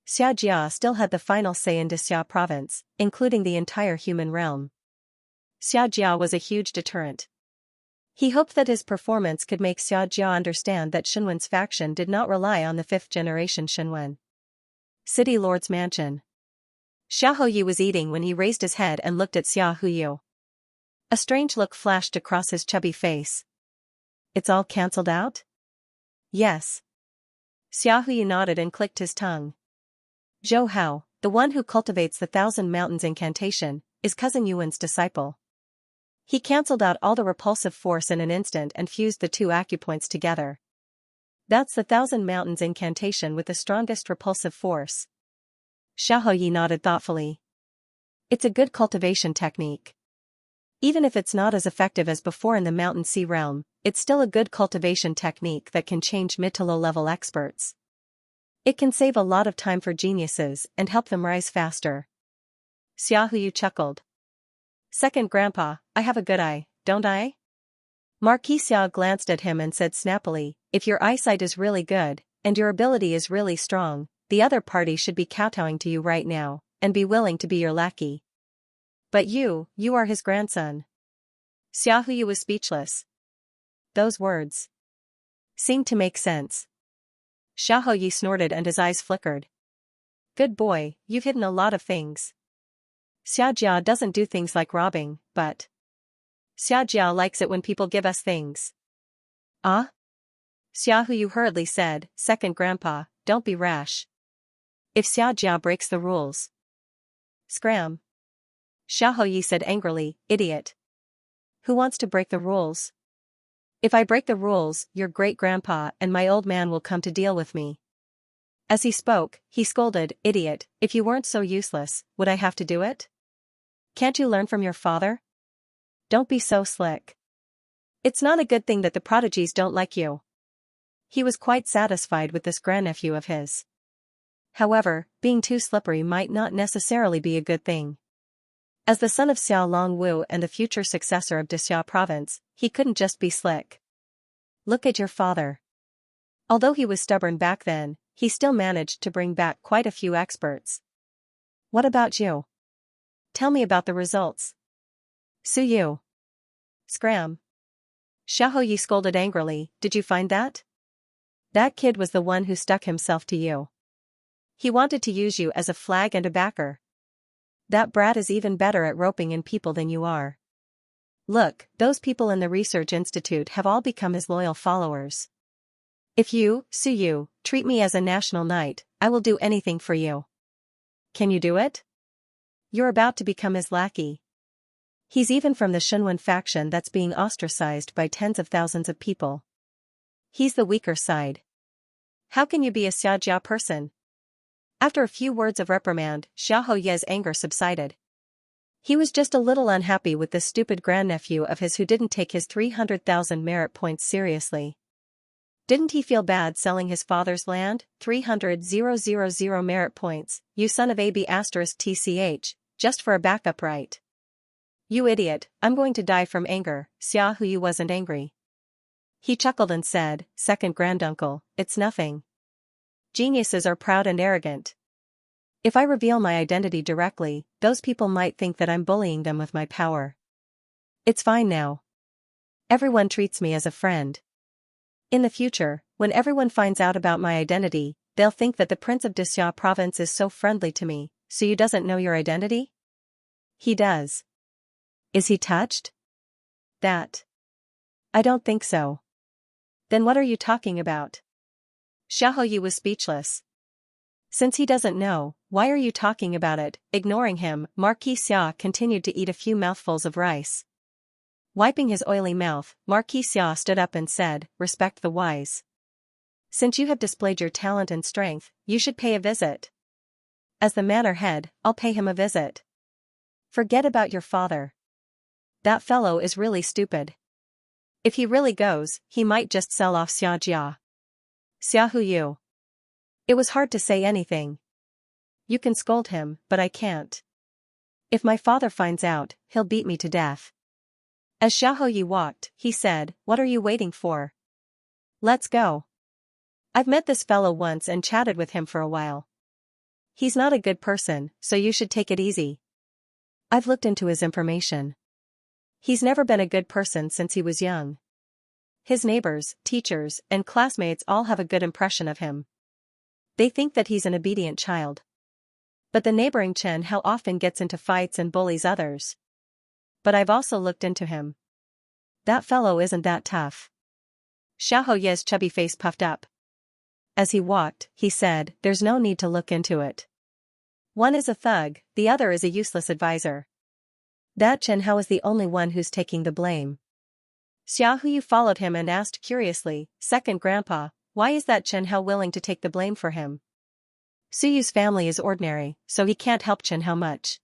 Speaker 1: Xianxia still had the final say in Xia province, including the entire human realm. Xianxia was a huge deterrent. He hoped that his performance could make Xianxia understand that Xinwen's faction did not rely on the fifth-generation Xinwen. City Lord's Mansion. Xiaohu was eating when he raised his head and looked at Xiaohu. A strange look flashed across his chubby face. It's all cancelled out? Yes. Xiaohu nodded and clicked his tongue. Zhou Hao, the one who cultivates the Thousand Mountains incantation, is Cousin Yuan's disciple. He cancelled out all the repulsive force in an instant and fused the two acupoints together. That's the Thousand Mountains incantation with the strongest repulsive force. Xiaohu nodded thoughtfully. It's a good cultivation technique. Even if it's not as effective as before in the Mountain Sea realm, it's still a good cultivation technique that can change mid to low-level experts. It can save a lot of time for geniuses and help them rise faster. Xiaohu chuckled. Second grandpa, I have a good eye, don't I? Marquis Xiao glanced at him and said snappily, if your eyesight is really good, and your ability is really strong, the other party should be kowtowing to you right now, and be willing to be your lackey. But you are his grandson. Xiaohu was speechless. Those words seemed to make sense. Xiaohu snorted and his eyes flickered. Good boy, you've hidden a lot of things. Xiaojia doesn't do things like robbing, but Xiaojia likes it when people give us things. Ah? Xiaohu hurriedly said, second grandpa, don't be rash. If Xiaojia breaks the rules. Scram. Xiaohu said angrily, idiot. Who wants to break the rules? If I break the rules, your great-grandpa and my old man will come to deal with me. As he spoke, he scolded, idiot, if you weren't so useless, would I have to do it? Can't you learn from your father? Don't be so slick. It's not a good thing that the prodigies don't like you. He was quite satisfied with this grandnephew of his. However, being too slippery might not necessarily be a good thing. As the son of Xiao Longwu and the future successor of Xia province, he couldn't just be slick. Look at your father. Although he was stubborn back then, he still managed to bring back quite a few experts. What about you? Tell me about the results. Suyu. Scram. Xiaohu scolded angrily, did you find that? That kid was the one who stuck himself to you. He wanted to use you as a flag and a backer. That brat is even better at roping in people than you are. Look, those people in the research institute have all become his loyal followers. If you, Suyu, treat me as a national knight, I will do anything for you. Can you do it? You're about to become his lackey. He's even from the Shunwen faction that's being ostracized by tens of thousands of people. He's the weaker side. How can you be a Xiaojia person? After a few words of reprimand, Xiahou Ye's anger subsided. He was just a little unhappy with this stupid grandnephew of his who didn't take his 300,000 merit points seriously. Didn't he feel bad selling his father's land, 300,000 merit points, you son of AB *TCH, just for a backup right? You idiot, I'm going to die from anger. Xiahou Yu wasn't angry. He chuckled and said, second granduncle, it's nothing. Geniuses are proud and arrogant. If I reveal my identity directly, those people might think that I'm bullying them with my power. It's fine now. Everyone treats me as a friend. In the future, when everyone finds out about my identity, they'll think that the Prince of Dixia province is so friendly to me. So you doesn't know your identity? He does. Is he touched? That. I don't think so. Then what are you talking about? Xiahou Yu was speechless. Since he doesn't know, why are you talking about it? Ignoring him, Marquis Xia continued to eat a few mouthfuls of rice. Wiping his oily mouth, Marquis Xia stood up and said, respect the wise. Since you have displayed your talent and strength, you should pay a visit. As the manor head, I'll pay him a visit. Forget about your father. That fellow is really stupid. If he really goes, he might just sell off Xiaojia. Xiahou Yu. It was hard to say anything. You can scold him, but I can't. If my father finds out, he'll beat me to death. As Xiahou Yu walked, he said, what are you waiting for? Let's go. I've met this fellow once and chatted with him for a while. He's not a good person, so you should take it easy. I've looked into his information. He's never been a good person since he was young. His neighbors, teachers, and classmates all have a good impression of him. They think that he's an obedient child. But the neighboring Chen Hao often gets into fights and bullies others. But I've also looked into him. That fellow isn't that tough. Xiahou Ye's chubby face puffed up. As he walked, he said, there's no need to look into it. One is a thug, the other is a useless advisor. That Chen Hao is the only one who's taking the blame. Xiahou Yu followed him and asked curiously, second grandpa, why is that Chen Hao willing to take the blame for him? Suyu's family is ordinary, so he can't help Chen Hao much.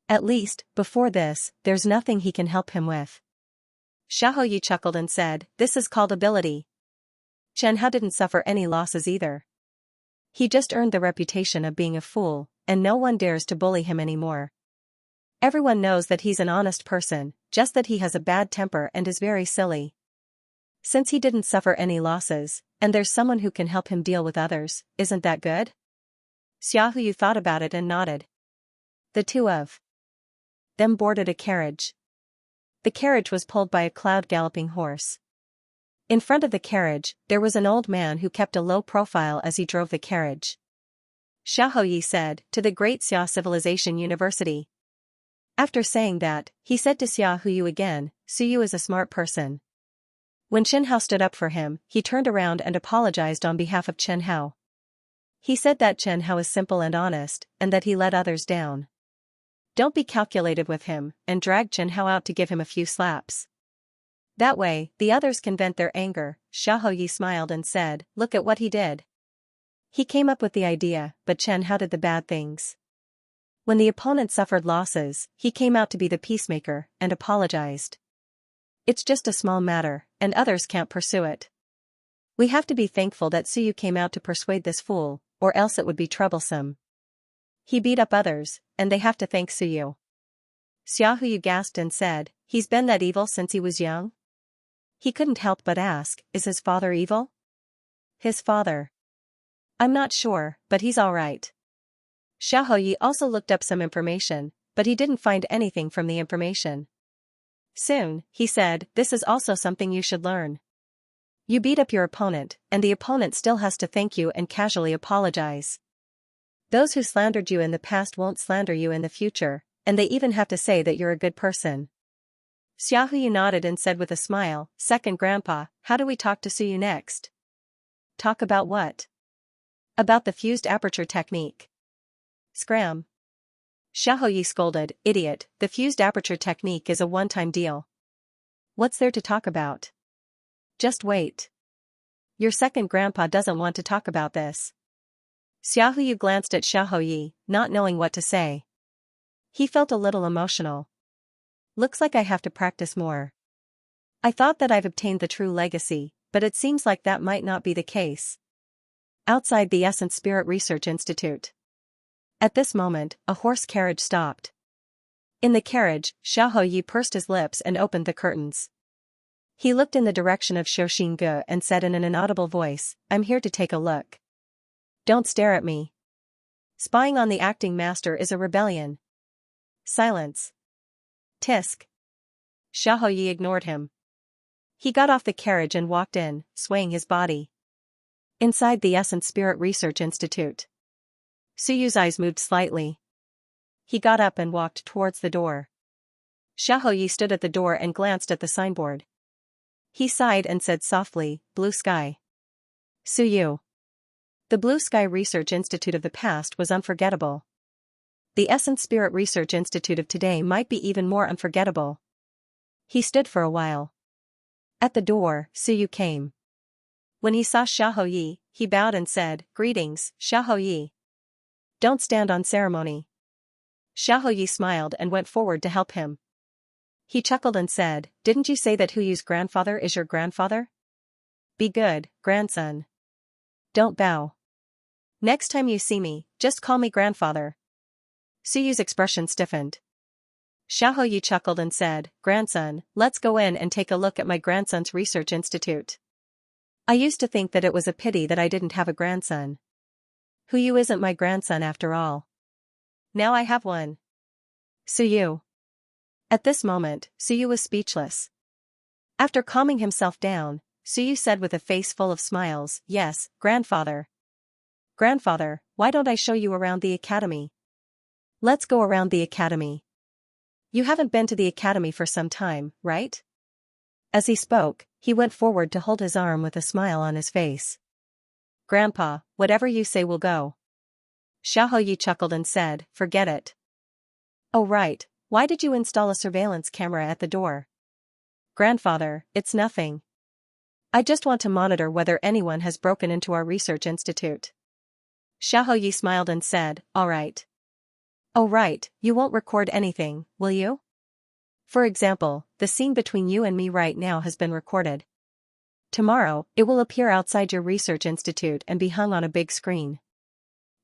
Speaker 1: At least, before this, there's nothing he can help him with. Xiahou Yu chuckled and said, this is called ability. Chen Hao didn't suffer any losses either. He just earned the reputation of being a fool, and no one dares to bully him anymore. Everyone knows that he's an honest person, just that he has a bad temper and is very silly. Since he didn't suffer any losses, and there's someone who can help him deal with others, isn't that good? Xiahou Yu thought about it and nodded. The two of them boarded a carriage. The carriage was pulled by a cloud-galloping horse. In front of the carriage, there was an old man who kept a low profile as he drove the carriage. Xiahou Yu said, to the Great Xia Civilization University. After saying that, he said to Xiahou Yu again, Suyu is a smart person. When Chen Hao stood up for him, he turned around and apologized on behalf of Chen Hao. He said that Chen Hao is simple and honest, and that he let others down. Don't be calculated with him, and drag Chen Hao out to give him a few slaps. That way, the others can vent their anger. Xiahou Yu smiled and said, look at what he did. He came up with the idea, but Chen Hao did the bad things. When the opponent suffered losses, he came out to be the peacemaker, and apologized. It's just a small matter, and others can't pursue it. We have to be thankful that Suyu came out to persuade this fool, or else it would be troublesome. He beat up others, and they have to thank Suyu. Xiahou Yu gasped and said, he's been that evil since he was young? He couldn't help but ask, is his father evil? His father? I'm not sure, but he's all right. Xiahou Yu also looked up some information, but he didn't find anything from the information. Soon, he said, this is also something you should learn. You beat up your opponent, and the opponent still has to thank you and casually apologize. Those who slandered you in the past won't slander you in the future, and they even have to say that you're a good person. Xiahou Yu nodded and said with a smile, second grandpa, how do we talk to Suyu next? Talk about what? About the fused aperture technique. Scram. Xiaoyi scolded, idiot, the fused aperture technique is a one-time deal. What's there to talk about? Just wait. Your second grandpa doesn't want to talk about this. Xiaoyu glanced at Xiaoyi, not knowing what to say. He felt a little emotional. Looks like I have to practice more. I thought that I've obtained the true legacy, but it seems like that might not be the case. Outside the Essence Spirit Research Institute. At this moment, a horse carriage stopped. In the carriage, Xiaoyi pursed his lips and opened the curtains. He looked in the direction of Xiaoxingge and said in an inaudible voice, I'm here to take a look. Don't stare at me. Spying on the acting master is a rebellion. Silence. Tisk. Xiaoyi ignored him. He got off the carriage and walked in, swaying his body. Inside the Essence Spirit Research Institute. Suyu's eyes moved slightly. He got up and walked towards the door. Xiaoyi stood at the door and glanced at the signboard. He sighed and said softly, Blue Sky. Suyu. The Blue Sky Research Institute of the past was unforgettable. The Essence Spirit Research Institute of today might be even more unforgettable. He stood for a while. At the door, Suyu came. When he saw Xiaoyi, he bowed and said, Greetings, Xiaoyi. Don't stand on ceremony. Xiaoyi smiled and went forward to help him. He chuckled and said, Didn't you say that Huyu's grandfather is your grandfather? Be good, grandson. Don't bow. Next time you see me, just call me grandfather. Suyu's expression stiffened. Xiaoyi chuckled and said, Grandson, let's go in and take a look at my grandson's research institute. I used to think that it was a pity that I didn't have a grandson. Huyu isn't my grandson after all. Now I have one. Suyu. At this moment, Suyu was speechless. After calming himself down, Suyu said with a face full of smiles, Yes, grandfather. Grandfather, why don't I show you around the academy? Let's go around the academy. You haven't been to the academy for some time, right? As he spoke, he went forward to hold his arm with a smile on his face. Grandpa, whatever you say will go. Xiaoyi chuckled and said, Forget it. Oh right, why did you install a surveillance camera at the door? Grandfather, it's nothing. I just want to monitor whether anyone has broken into our research institute. Xiaoyi smiled and said, All right. Oh right, you won't record anything, will you? For example, the scene between you and me right now has been recorded. Tomorrow, it will appear outside your research institute and be hung on a big screen.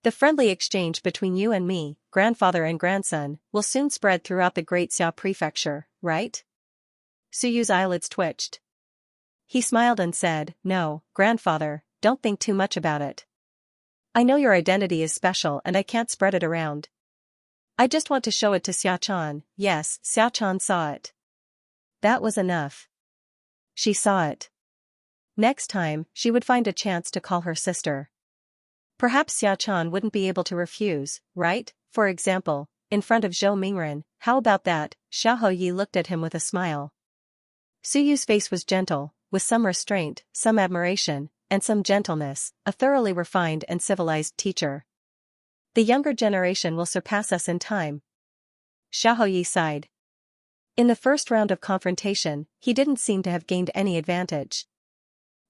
Speaker 1: The friendly exchange between you and me, grandfather and grandson, will soon spread throughout the Great Xiao Prefecture, right? Suyu's eyelids twitched. He smiled and said, No, grandfather, don't think too much about it. I know your identity is special and I can't spread it around. I just want to show it to Xiaochan. Yes, Xiaochan saw it. That was enough. She saw it. Next time, she would find a chance to call her sister. Perhaps Xiaochan wouldn't be able to refuse, right? For example, in front of Zhou Mingren. How about that? Xiaoyi looked at him with a smile. Suyu's face was gentle, with some restraint, some admiration, and some gentleness, a thoroughly refined and civilized teacher. The younger generation will surpass us in time. Xiaoyi sighed. In the first round of confrontation, he didn't seem to have gained any advantage.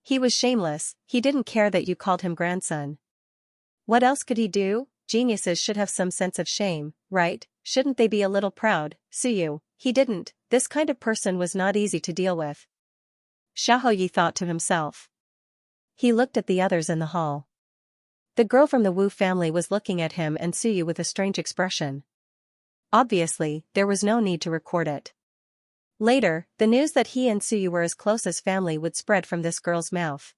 Speaker 1: He was shameless, he didn't care that you called him grandson. What else could he do? Geniuses should have some sense of shame, right? Shouldn't they be a little proud? Suyu, he didn't. This kind of person was not easy to deal with. Xiaoyi thought to himself. He looked at the others in the hall. The girl from the Wu family was looking at him and Suyu with a strange expression. Obviously, there was no need to record it. Later, the news that he and Suyu were as close as family would spread from this girl's mouth.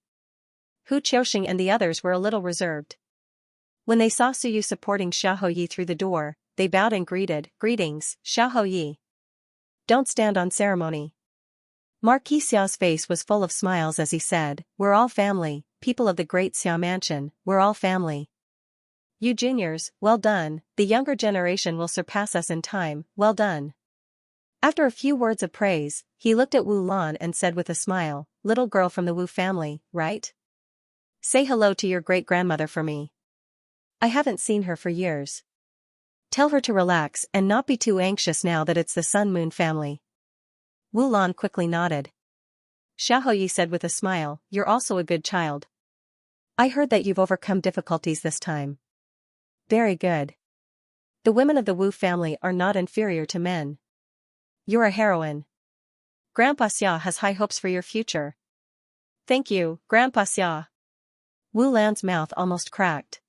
Speaker 1: Hu Qiuxing and the others were a little reserved. When they saw Suyu supporting Xiaoyi through the door, they bowed and greeted, Greetings, Xiaoyi. Don't stand on ceremony. Marquis Xiao's face was full of smiles as he said, We're all family, people of the great Xiao mansion, we're all family. You juniors, well done, the younger generation will surpass us in time, well done. After a few words of praise, he looked at Wu Lan and said with a smile, Little girl from the Wu family, right? Say hello to your great-grandmother for me. I haven't seen her for years. Tell her to relax and not be too anxious now that it's the Sun-Moon family. Wu Lan quickly nodded. Xiaoyi said with a smile, you're also a good child. I heard that you've overcome difficulties this time. Very good. The women of the Wu family are not inferior to men. You're a heroine. Grandpa Xia has high hopes for your future. Thank you, Grandpa Xia. Wu Lan's mouth almost cracked.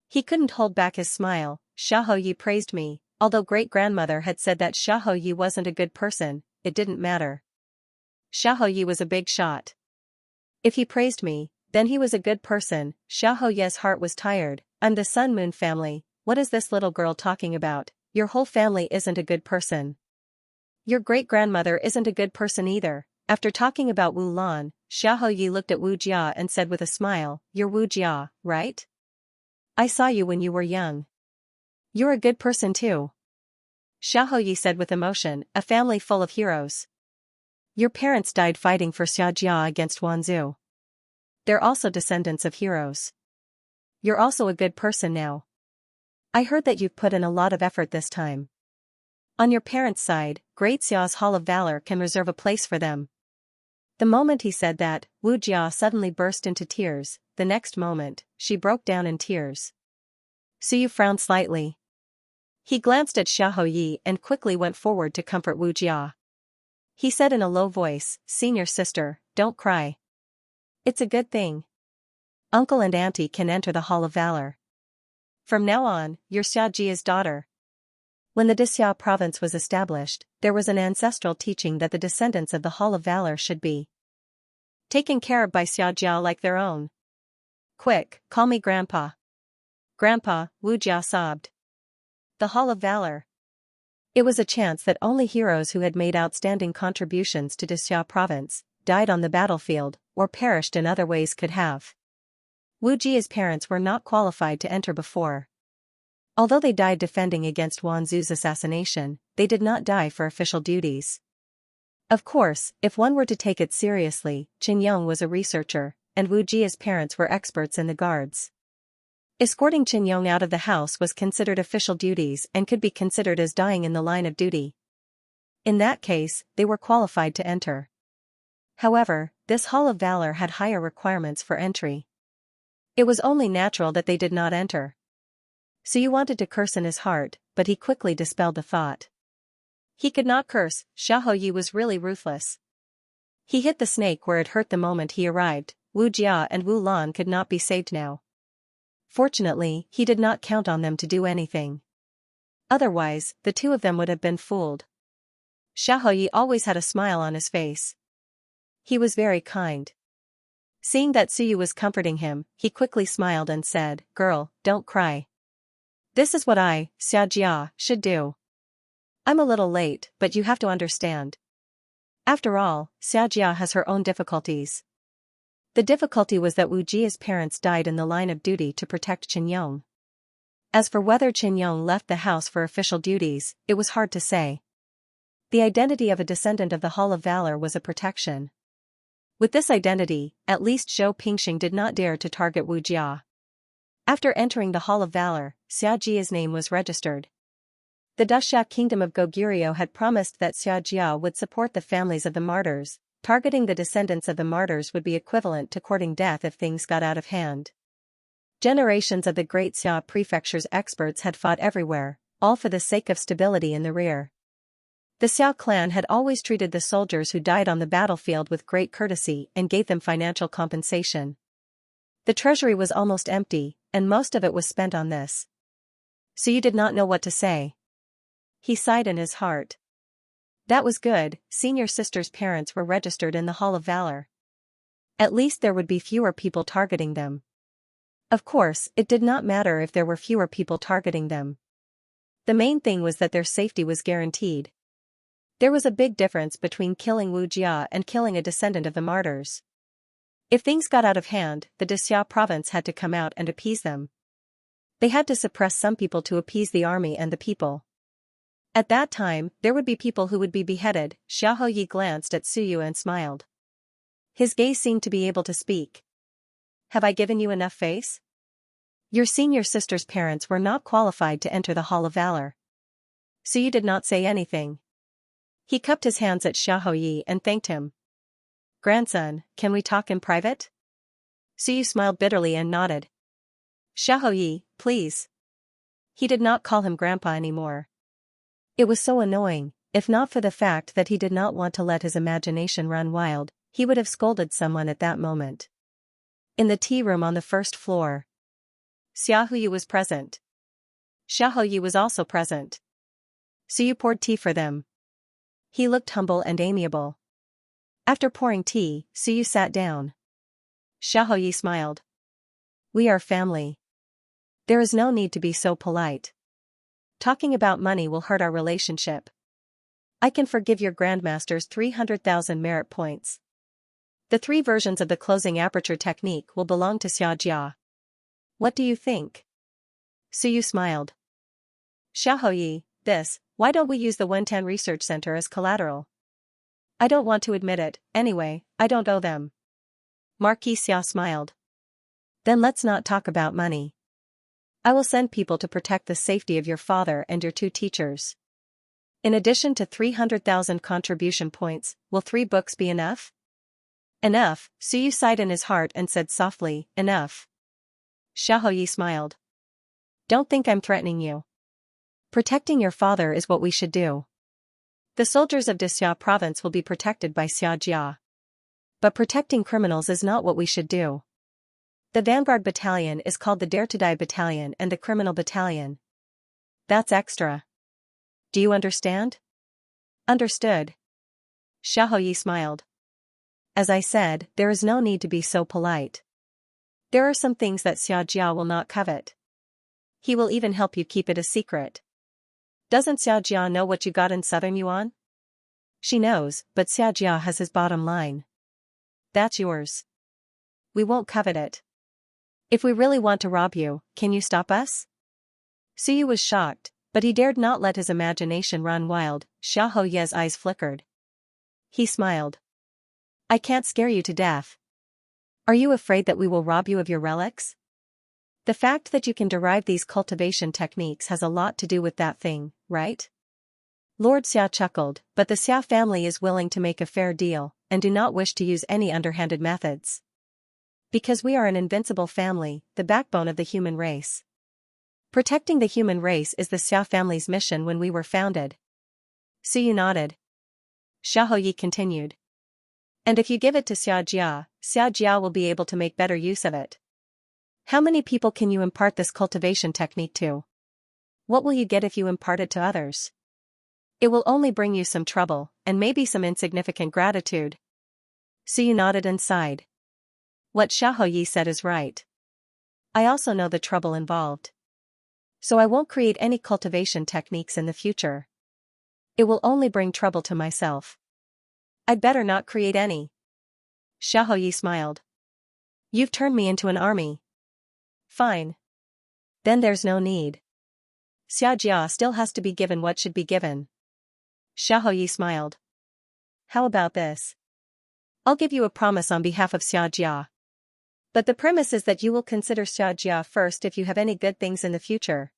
Speaker 1: He couldn't hold back his smile. Xiaoyi praised me. Although great-grandmother had said that Xiaoyi wasn't a good person, it didn't matter. Xiaoyi was a big shot. If he praised me, then he was a good person. Xiaoyi's heart was tired. I'm the Sun-Moon family. What is this little girl talking about? Your whole family isn't a good person. Your great-grandmother isn't a good person either. After talking about Wu Lan, Xiaoyi looked at Wu Jia and said with a smile, you're Wu Jia, right? I saw you when you were young. You're a good person too. Xiaoyi said with emotion, a family full of heroes. Your parents died fighting for Xiajia against Wanzhou. They're also descendants of heroes. You're also a good person now. I heard that you've put in a lot of effort this time. On your parents' side, Great Xia's Hall of Valor can reserve a place for them. The moment he said that, Wu Jia suddenly burst into tears. The next moment, she broke down in tears. Suyu frowned slightly. He glanced at Xiaoyi and quickly went forward to comfort Wu Jia. He said in a low voice, Senior sister, don't cry. It's a good thing. Uncle and auntie can enter the Hall of Valor. From now on, you're Xiajia's daughter. When the Dixia province was established, there was an ancestral teaching that the descendants of the Hall of Valor should be taken care of by Xiajia like their own. Quick, call me Grandpa. Grandpa, Wu Jia sobbed. The Hall of Valor. It was a chance that only heroes who had made outstanding contributions to Dixia province, died on the battlefield, or perished in other ways could have. Wu Jia's parents were not qualified to enter before. Although they died defending against Wanzhou's assassination, they did not die for official duties. Of course, if one were to take it seriously, Qin Yong was a researcher, and Wu Jia's parents were experts in the guards. Escorting Qin Yong out of the house was considered official duties and could be considered as dying in the line of duty. In that case, they were qualified to enter. However, this Hall of Valor had higher requirements for entry. It was only natural that they did not enter. Suyu wanted to curse in his heart, but he quickly dispelled the thought. He could not curse. Xiaoyi was really ruthless. He hit the snake where it hurt the moment he arrived. Wu Jia and Wu Lan could not be saved now. Fortunately, he did not count on them to do anything. Otherwise, the two of them would have been fooled. Xiaoyi always had a smile on his face. He was very kind. Seeing that Suyu was comforting him, he quickly smiled and said, Girl, don't cry. This is what I, Xiajia, should do. I'm a little late, but you have to understand. After all, Xiajia has her own difficulties. The difficulty was that Wu Jia's parents died in the line of duty to protect Qin Yong. As for whether Qin Yong left the house for official duties, it was hard to say. The identity of a descendant of the Hall of Valor was a protection. With this identity, at least Zhou Pingxing did not dare to target Wu Jia. After entering the Hall of Valor, Xiajia's name was registered. The Dashia kingdom of Goguryeo had promised that Xiajia would support the families of the martyrs. Targeting the descendants of the martyrs would be equivalent to courting death if things got out of hand. Generations of the Great Xia Prefecture's experts had fought everywhere, all for the sake of stability in the rear. The Xiao clan had always treated the soldiers who died on the battlefield with great courtesy and gave them financial compensation. The treasury was almost empty, and most of it was spent on this. So you did not know what to say. He sighed in his heart. That was good. Senior sister's parents were registered in the Hall of Valor. At least there would be fewer people targeting them. Of course, it did not matter if there were fewer people targeting them. The main thing was that their safety was guaranteed. There was a big difference between killing Wu Jia and killing a descendant of the martyrs. If things got out of hand, the Dixia province had to come out and appease them. They had to suppress some people to appease the army and the people. At that time, there would be people who would be beheaded. Xiaoyi glanced at Suyu and smiled. His gaze seemed to be able to speak. Have I given you enough face? Your senior sister's parents were not qualified to enter the Hall of Valor. So you did not say anything. He cupped his hands at Xiaoyi and thanked him. Grandson, can we talk in private? Suyu smiled bitterly and nodded. Xiaoyi, please. He did not call him grandpa anymore. It was so annoying. If not for the fact that he did not want to let his imagination run wild, he would have scolded someone at that moment. In the tea room on the first floor, Xiaoyu was present. Xiaoyu was also present. Suyu poured tea for them. He looked humble and amiable. After pouring tea, Suyu sat down. Xiaoyu smiled. We are family. There is no need to be so polite. Talking about money will hurt our relationship. I can forgive your grandmaster's 300,000 merit points. The 3 versions of the closing aperture technique will belong to Xianxia. What do you think? Suyu smiled. Xiaoyi, why don't we use the Wentan Research Center as collateral? I don't want to admit it, anyway, I don't owe them. Marquis Xia smiled. Then let's not talk about money. I will send people to protect the safety of your father and your 2 teachers. In addition to 300,000 contribution points, will 3 books be enough? Enough, Suyu sighed in his heart and said softly, enough. Xiaoyi smiled. Don't think I'm threatening you. Protecting your father is what we should do. The soldiers of Dixia province will be protected by Xianxia. But protecting criminals is not what we should do. The Vanguard Battalion is called the Dare to Die Battalion and the Criminal Battalion. That's extra. Do you understand? Understood. Xiaoyi smiled. As I said, there is no need to be so polite. There are some things that Xianxia will not covet. He will even help you keep it a secret. Doesn't Xianxia know what you got in Southern Yuan? She knows, but Xianxia has his bottom line. That's yours. We won't covet it. If we really want to rob you, can you stop us? Suyu was shocked, but he dared not let his imagination run wild. Xiaoyi's eyes flickered. He smiled. I can't scare you to death. Are you afraid that we will rob you of your relics? The fact that you can derive these cultivation techniques has a lot to do with that thing, right? Lord Xia chuckled, but the Xia family is willing to make a fair deal, and do not wish to use any underhanded methods. Because we are an invincible family, the backbone of the human race. Protecting the human race is the Xia family's mission when we were founded. Suyu nodded. Xiaoyi continued. And if you give it to Xianxia, Xianxia will be able to make better use of it. How many people can you impart this cultivation technique to? What will you get if you impart it to others? It will only bring you some trouble, and maybe some insignificant gratitude. Suyu nodded and sighed. What Xiaoyi said is right. I also know the trouble involved. So I won't create any cultivation techniques in the future. It will only bring trouble to myself. I'd better not create any. Xiaoyi smiled. You've turned me into an army. Fine. Then there's no need. Xianxia still has to be given what should be given. Xiaoyi smiled. How about this? I'll give you a promise on behalf of Xianxia. But the premise is that you will consider Xianxia first if you have any good things in the future.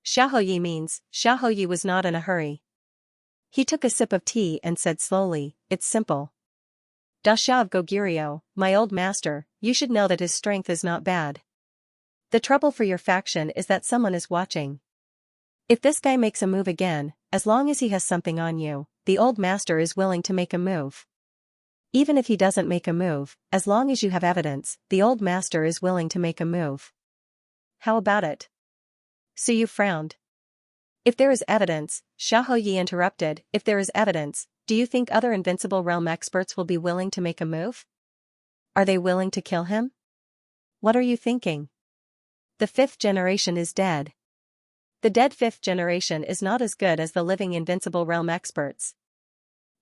Speaker 1: Xiaoyi was not in a hurry. He took a sip of tea and said slowly, it's simple. Dasha of Goguryeo, my old master, you should know that his strength is not bad. The trouble for your faction is that someone is watching. If this guy makes a move again, as long as he has something on you, the old master is willing to make a move. Even if he doesn't make a move, as long as you have evidence, the old master is willing to make a move. How about it? Suyu frowned. If there is evidence, Xiaoyi interrupted, if there is evidence, do you think other Invincible Realm experts will be willing to make a move? Are they willing to kill him? What are you thinking? The 5th generation is dead. The dead 5th generation is not as good as the living Invincible Realm experts.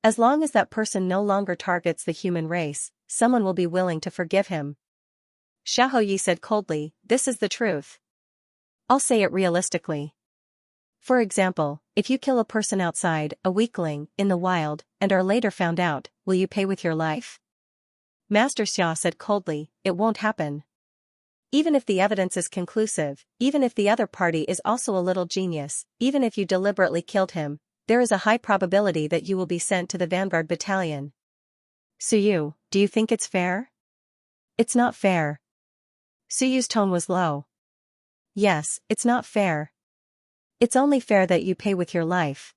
Speaker 1: As long as that person no longer targets the human race, someone will be willing to forgive him. Xiaoyi said coldly, this is the truth. I'll say it realistically. For example, if you kill a person outside, a weakling, in the wild, and are later found out, will you pay with your life? Master Xia said coldly, it won't happen. Even if the evidence is conclusive, even if the other party is also a little genius, even if you deliberately killed him, there is a high probability that you will be sent to the vanguard battalion. Suyu, do you think it's fair? It's not fair. Suyu's tone was low. Yes, it's not fair. It's only fair that you pay with your life.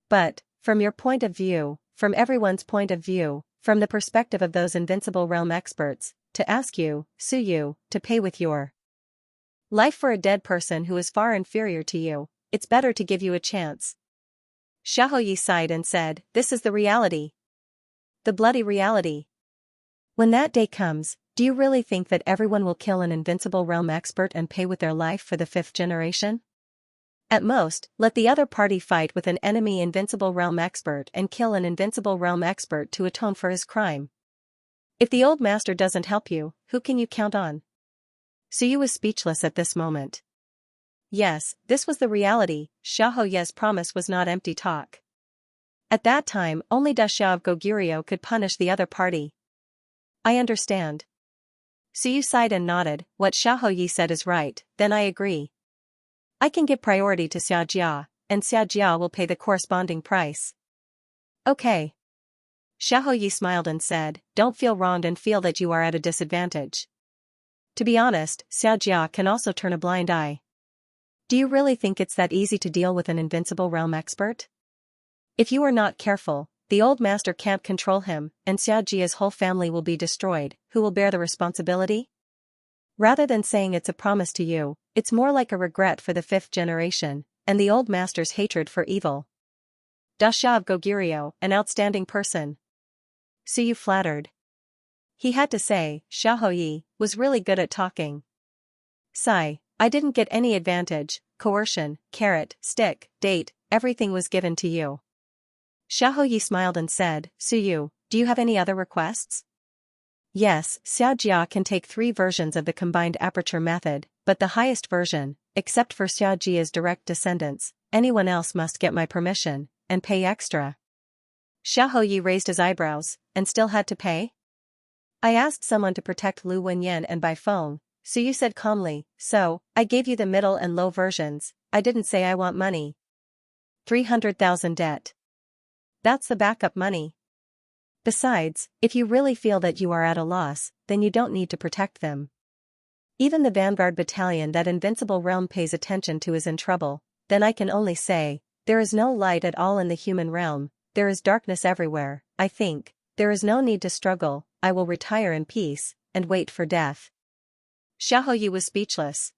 Speaker 1: But, from your point of view, from everyone's point of view, from the perspective of those invincible realm experts, to ask you, Suyu, to pay with your life for a dead person who is far inferior to you, it's better to give you a chance. Xiaoyi sighed and said, this is the reality. The bloody reality. When that day comes, do you really think that everyone will kill an invincible realm expert and pay with their life for the 5th generation? At most, let the other party fight with an enemy invincible realm expert and kill an invincible realm expert to atone for his crime. If the old master doesn't help you, who can you count on? Suyu was speechless at this moment. Yes, this was the reality. Xiaoye's promise was not empty talk. At that time, only Da Xiao of Goguryeo could punish the other party. I understand. Suyu sighed and nodded. What Xiaoye said is right, then I agree. I can give priority to Xiaojia, and Xiaojia will pay the corresponding price. Okay. Xiaoye smiled and said, don't feel wronged and feel that you are at a disadvantage. To be honest, Xiaojia can also turn a blind eye. Do you really think it's that easy to deal with an invincible realm expert? If you are not careful, the old master can't control him, and Xiaojia's whole family will be destroyed. Who will bear the responsibility? Rather than saying it's a promise to you, it's more like a regret for the 5th generation, and the old master's hatred for evil. Da Xiao of Goguryeo, an outstanding person. Suyu flattered. He had to say, Xiaoyi was really good at talking. Sigh, I didn't get any advantage, coercion, carrot, stick, date, everything was given to you. Xiaoyi smiled and said, Suyu, do you have any other requests? Yes, Xiaojia can take 3 versions of the combined aperture method, but the highest version, except for Xiaojia's direct descendants, anyone else must get my permission, and pay extra. Xiaoyi raised his eyebrows, and still had to pay? I asked someone to protect Lu Wenyan and by phone, Suyu said calmly, so, I gave you the middle and low versions, I didn't say I want money. 300,000 debt. That's the backup money. Besides, if you really feel that you are at a loss, then you don't need to protect them. Even the vanguard battalion that invincible realm pays attention to is in trouble, then I can only say, there is no light at all in the human realm, there is darkness everywhere, I think, there is no need to struggle, I will retire in peace, and wait for death. Xiaoyi was speechless.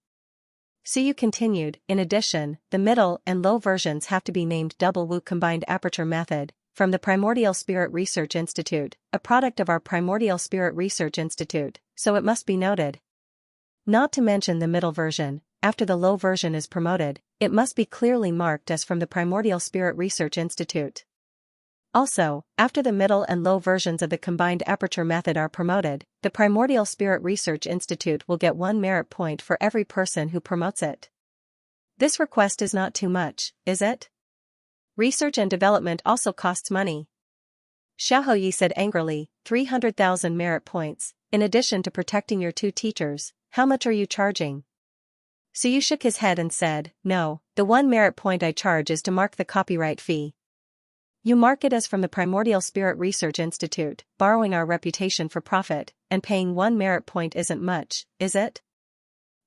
Speaker 1: Suyu continued, in addition, the middle and low versions have to be named Double Wu Combined Aperture Method, from the Primordial Spirit Research Institute, a product of our Primordial Spirit Research Institute, so it must be noted. Not to mention the middle version, after the low version is promoted, it must be clearly marked as from the Primordial Spirit Research Institute. Also, after the middle and low versions of the combined aperture method are promoted, the Primordial Spirit Research Institute will get 1 merit point for every person who promotes it. This request is not too much, is it? Research and development also costs money. Xiaoyi said angrily, 300,000 merit points, in addition to protecting your 2 teachers, how much are you charging? Suyu shook his head and said, no, the 1 merit point I charge is to mark the copyright fee. You mark it as from the Primordial Spirit Research Institute, borrowing our reputation for profit, and paying 1 merit point isn't much, is it?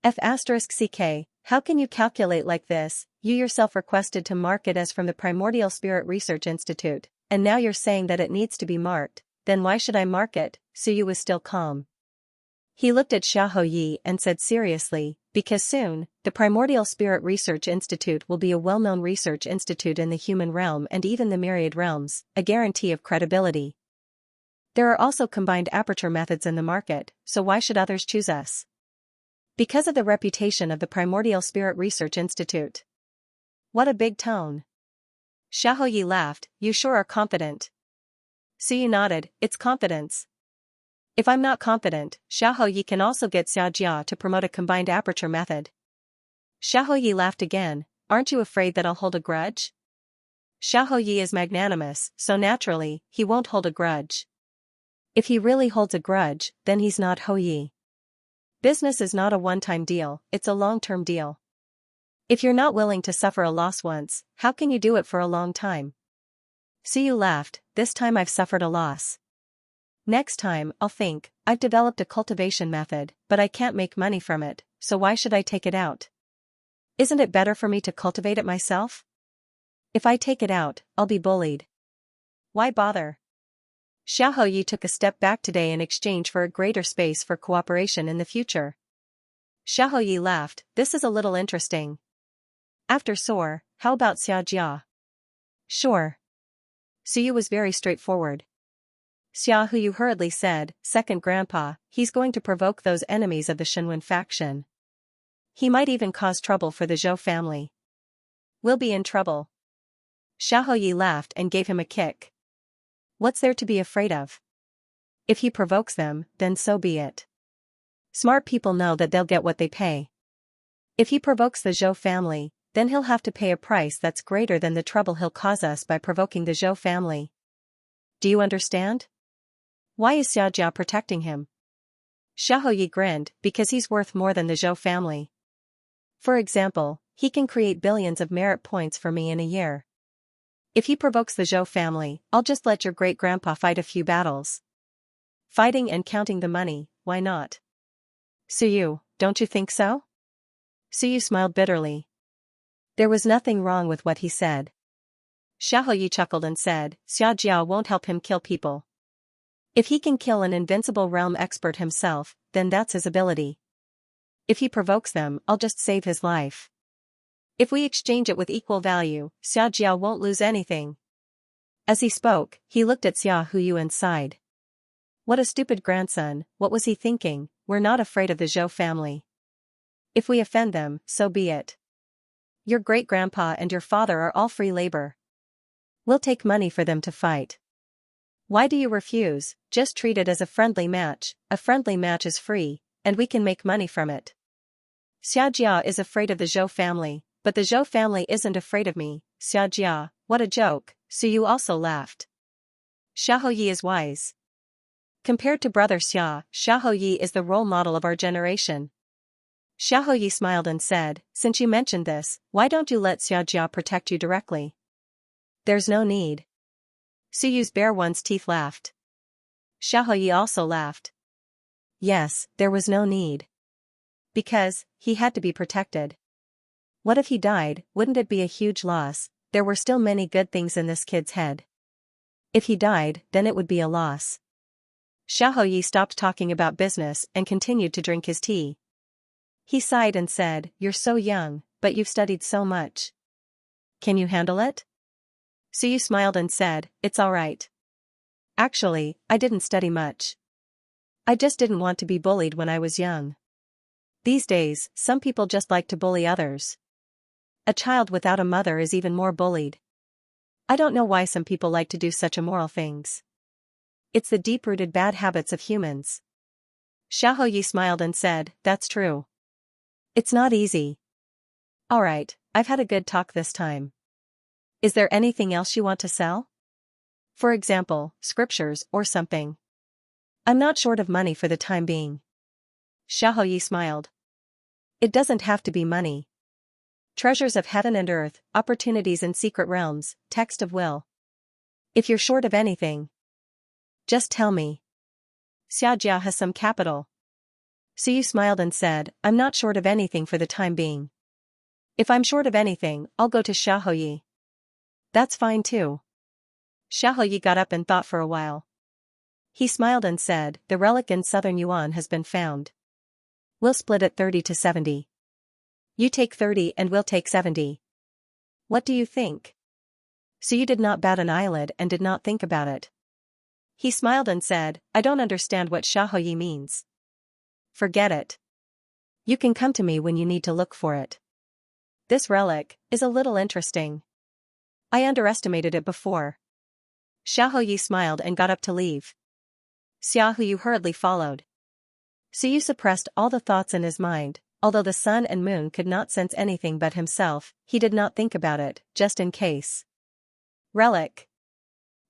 Speaker 1: F***ck, how can you calculate like this? You yourself requested to mark it as from the Primordial Spirit Research Institute, and now you're saying that it needs to be marked, then why should I mark it? Suyu was still calm. He looked at Xiaoyi and said seriously, because soon, the Primordial Spirit Research Institute will be a well-known research institute in the human realm and even the Myriad realms, a guarantee of credibility. There are also combined aperture methods in the market, so why should others choose us? Because of the reputation of the Primordial Spirit Research Institute. What a big tone. Xiaoyi laughed, you sure are confident. Suyu nodded, it's confidence. If I'm not confident, Xiaoyi can also get Xiaojia to promote a combined aperture method. Xiaoyi laughed again, aren't you afraid that I'll hold a grudge? Xiaoyi is magnanimous, so naturally, he won't hold a grudge. If he really holds a grudge, then he's not Houyi. Business is not a one-time deal, it's a long-term deal. If you're not willing to suffer a loss once, how can you do it for a long time? Xiu laughed, this time I've suffered a loss. Next time, I'll think, I've developed a cultivation method, but I can't make money from it, so why should I take it out? Isn't it better for me to cultivate it myself? If I take it out, I'll be bullied. Why bother? Xiaoyi took a step back today in exchange for a greater space for cooperation in the future. Xiaoyi laughed, this is a little interesting. After Soar, how about Xiaojia? Sure. Xiu was very straightforward. Xiaoyu hurriedly said, second grandpa, he's going to provoke those enemies of the Shenwen faction. He might even cause trouble for the Zhou family. We'll be in trouble. Xiaoyi laughed and gave him a kick. What's there to be afraid of? If he provokes them, then so be it. Smart people know that they'll get what they pay. If he provokes the Zhou family, then he'll have to pay a price that's greater than the trouble he'll cause us by provoking the Zhou family. Do you understand? Why is Xiaojia protecting him? Xiaoyi grinned, because he's worth more than the Zhou family. For example, he can create billions of merit points for me in a year. If he provokes the Zhou family, I'll just let your great-grandpa fight a few battles. Fighting and counting the money, why not? Xiu, don't you think so? Xiu smiled bitterly. There was nothing wrong with what he said. Xiaoyi chuckled and said, Xiaojia won't help him kill people. If he can kill an invincible realm expert himself, then that's his ability. If he provokes them, I'll just save his life. If we exchange it with equal value, Xiaojia won't lose anything. As he spoke, he looked at Xiaoyu and sighed. What a stupid grandson, what was he thinking? We're not afraid of the Zhou family. If we offend them, so be it. Your great-grandpa and your father are all free labor. We'll take money for them to fight. Why do you refuse? Just treat it as a friendly match. A friendly match is free, and we can make money from it. Xiaojia is afraid of the Zhou family, but the Zhou family isn't afraid of me. Xiaojia, what a joke. Xiu also laughed. Xiaoyi is wise. Compared to brother Xia, Xiaoyi is the role model of our generation. Xiaoyi smiled and said, since you mentioned this, why don't you let Xiaojia protect you directly? There's no need. Xiu's bare one's teeth laughed. Xiaoyi also laughed. Yes, there was no need. Because, he had to be protected. What if he died? Wouldn't it be a huge loss? There were still many good things in this kid's head. If he died, then it would be a loss. Xiaoyi stopped talking about business and continued to drink his tea. He sighed and said, you're so young, but you've studied so much. Can you handle it? Xiu smiled and said, it's all right. Actually, I didn't study much. I just didn't want to be bullied when I was young. These days, some people just like to bully others. A child without a mother is even more bullied. I don't know why some people like to do such immoral things. It's the deep-rooted bad habits of humans. Xiaoyi smiled and said, that's true. It's not easy. All right, I've had a good talk this time. Is there anything else you want to sell? For example, scriptures or something. I'm not short of money for the time being. Xiaoyi smiled. It doesn't have to be money. Treasures of heaven and earth, opportunities in secret realms, text of will. If you're short of anything, just tell me. Xiaojia has some capital. Xiu smiled and said, I'm not short of anything for the time being. If I'm short of anything, I'll go to Xiaoyi. That's fine too. Xiaoyi got up and thought for a while. He smiled and said, the relic in southern Yuan has been found. We'll split it 30 to 70. You take 30 and we'll take 70. What do you think? Xiu did not bat an eyelid and did not think about it. He smiled and said, I don't understand what Xiaoyi means. Forget it. You can come to me when you need to look for it. This relic is a little interesting. I underestimated it before. Xiaoyi smiled and got up to leave. Xiaoyu hurriedly followed. Xiu suppressed all the thoughts in his mind. Although the sun and moon could not sense anything but himself, he did not think about it, just in case. Relic.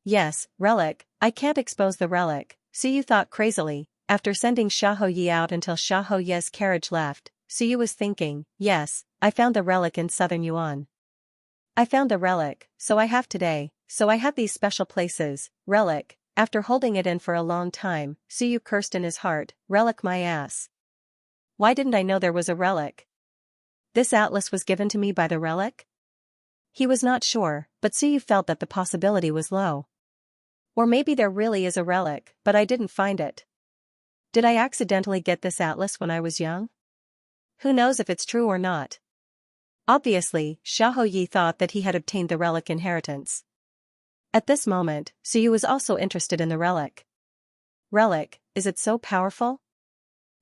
Speaker 1: Yes, relic, I can't expose the relic, Xiu thought crazily, after sending Xiaoyi out until Xiaoye's carriage left, Suyu was thinking, yes, I found the relic in southern Yuan. I found the relic, so I have today, so I have these special places, relic. After holding it in for a long time, Suyu cursed in his heart, relic my ass. Why didn't I know there was a relic? This atlas was given to me by the relic? He was not sure, but Suyu felt that the possibility was low. Or maybe there really is a relic, but I didn't find it. Did I accidentally get this atlas when I was young? Who knows if it's true or not? Obviously, Xiaoyi thought that he had obtained the relic inheritance. At this moment, Suyu was also interested in the relic. Relic, is it so powerful?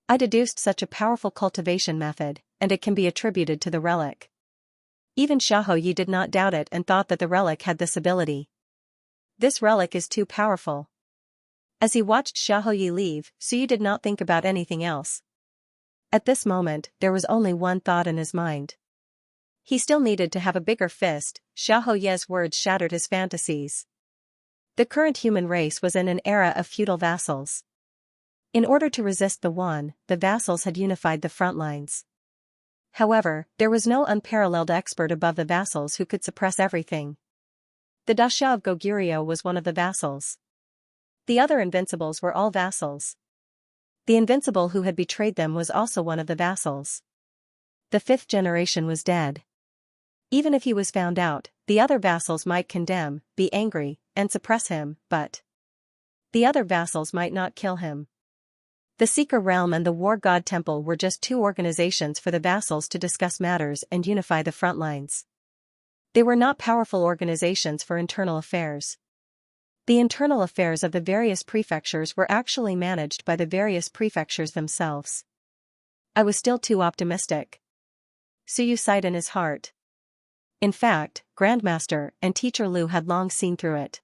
Speaker 1: I deduced such a powerful cultivation method, and it can be attributed to the relic. Even Xiaoyi did not doubt it and thought that the relic had this ability. This relic is too powerful. As he watched Xiaoyi leave, Suyu did not think about anything else. At this moment, there was only one thought in his mind. He still needed to have a bigger fist. Xiaoye's words shattered his fantasies. The current human race was in an era of feudal vassals. In order to resist the Yuan, the vassals had unified the front lines. However, there was no unparalleled expert above the vassals who could suppress everything. The Daxia of Goguryeo was one of the vassals. The other invincibles were all vassals. The invincible who had betrayed them was also one of the vassals. The fifth generation was dead. Even if he was found out, the other vassals might condemn, be angry, and suppress him, but the other vassals might not kill him. The Seeker Realm and the War God Temple were just two organizations for the vassals to discuss matters and unify the front lines. They were not powerful organizations for internal affairs. The internal affairs of the various prefectures were actually managed by the various prefectures themselves. I was still too optimistic. Suyu sighed in his heart. In fact, Grandmaster and Teacher Lu had long seen through it.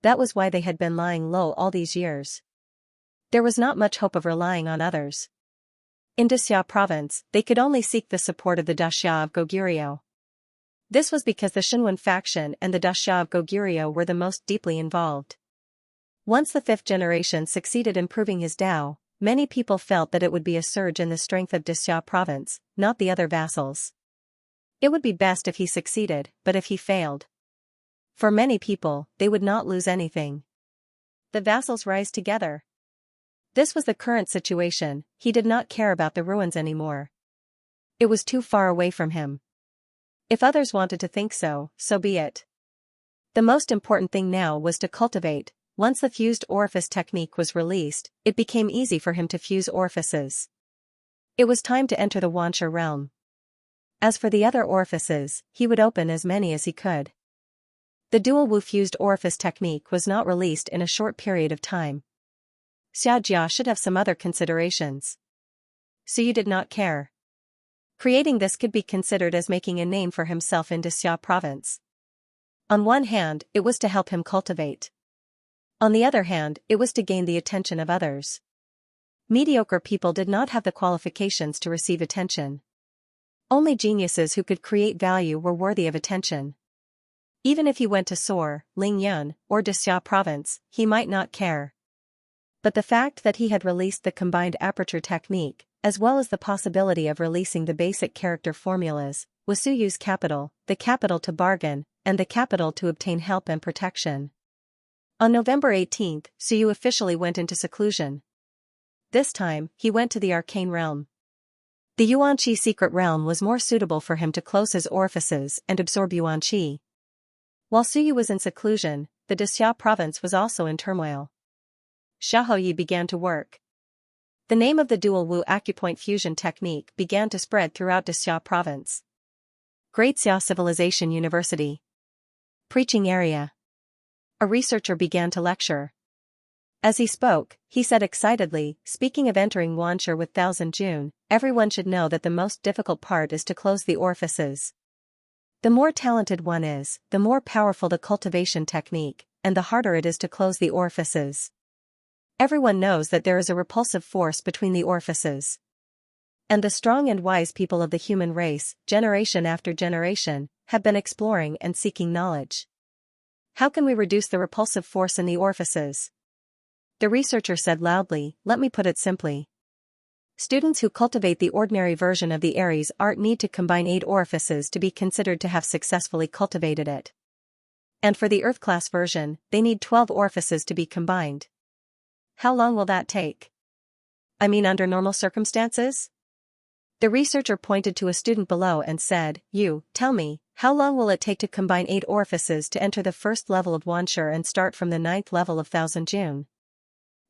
Speaker 1: That was why they had been lying low all these years. There was not much hope of relying on others. In Daxia province, they could only seek the support of the Daxia of Goguryeo. This was because the Xinwen faction and the Daxia of Goguryeo were the most deeply involved. Once the fifth generation succeeded in proving his Tao, many people felt that it would be a surge in the strength of Daxia province, not the other vassals. It would be best if he succeeded, but if he failed. For many people, they would not lose anything. The vassals rise together. This was the current situation. He did not care about the ruins anymore. It was too far away from him. If others wanted to think so, so be it. The most important thing now was to cultivate. Once the fused orifice technique was released, it became easy for him to fuse orifices. It was time to enter the Xianxia realm. As for the other orifices, he would open as many as he could. The dual Wu fused orifice technique was not released in a short period of time. Xianxia should have some other considerations. Suyu did not care. Creating this could be considered as making a name for himself in Daxia province. On one hand, it was to help him cultivate. On the other hand, it was to gain the attention of others. Mediocre people did not have the qualifications to receive attention. Only geniuses who could create value were worthy of attention. Even if he went to Soar, Lingyun, or Daxia province, he might not care. But the fact that he had released the combined aperture technique, as well as the possibility of releasing the basic character formulas, was Suyu's capital, the capital to bargain, and the capital to obtain help and protection. On November 18, Suyu officially went into seclusion. This time, he went to the arcane realm. The Yuan-Qi secret realm was more suitable for him to close his orifices and absorb Yuan-Qi. While Suyu was in seclusion, the Daxia province was also in turmoil. Xiaoyi began to work. The name of the dual Wu acupoint fusion technique began to spread throughout Daxia province. Great Xia Civilization University. Preaching area. A researcher began to lecture. As he spoke, he said excitedly, speaking of entering Xianxia with Thousand June, everyone should know that the most difficult part is to close the orifices. The more talented one is, the more powerful the cultivation technique, and the harder it is to close the orifices. Everyone knows that there is a repulsive force between the orifices. And the strong and wise people of the human race, generation after generation, have been exploring and seeking knowledge. How can we reduce the repulsive force in the orifices? The researcher said loudly, let me put it simply. Students who cultivate the ordinary version of the Aries art need to combine 8 orifices to be considered to have successfully cultivated it. And for the Earth class version, they need 12 orifices to be combined. How long will that take? I mean, under normal circumstances? The researcher pointed to a student below and said, you, tell me, how long will it take to combine 8 orifices to enter the first level of Xianxia and start from the 9th level of Thousand June?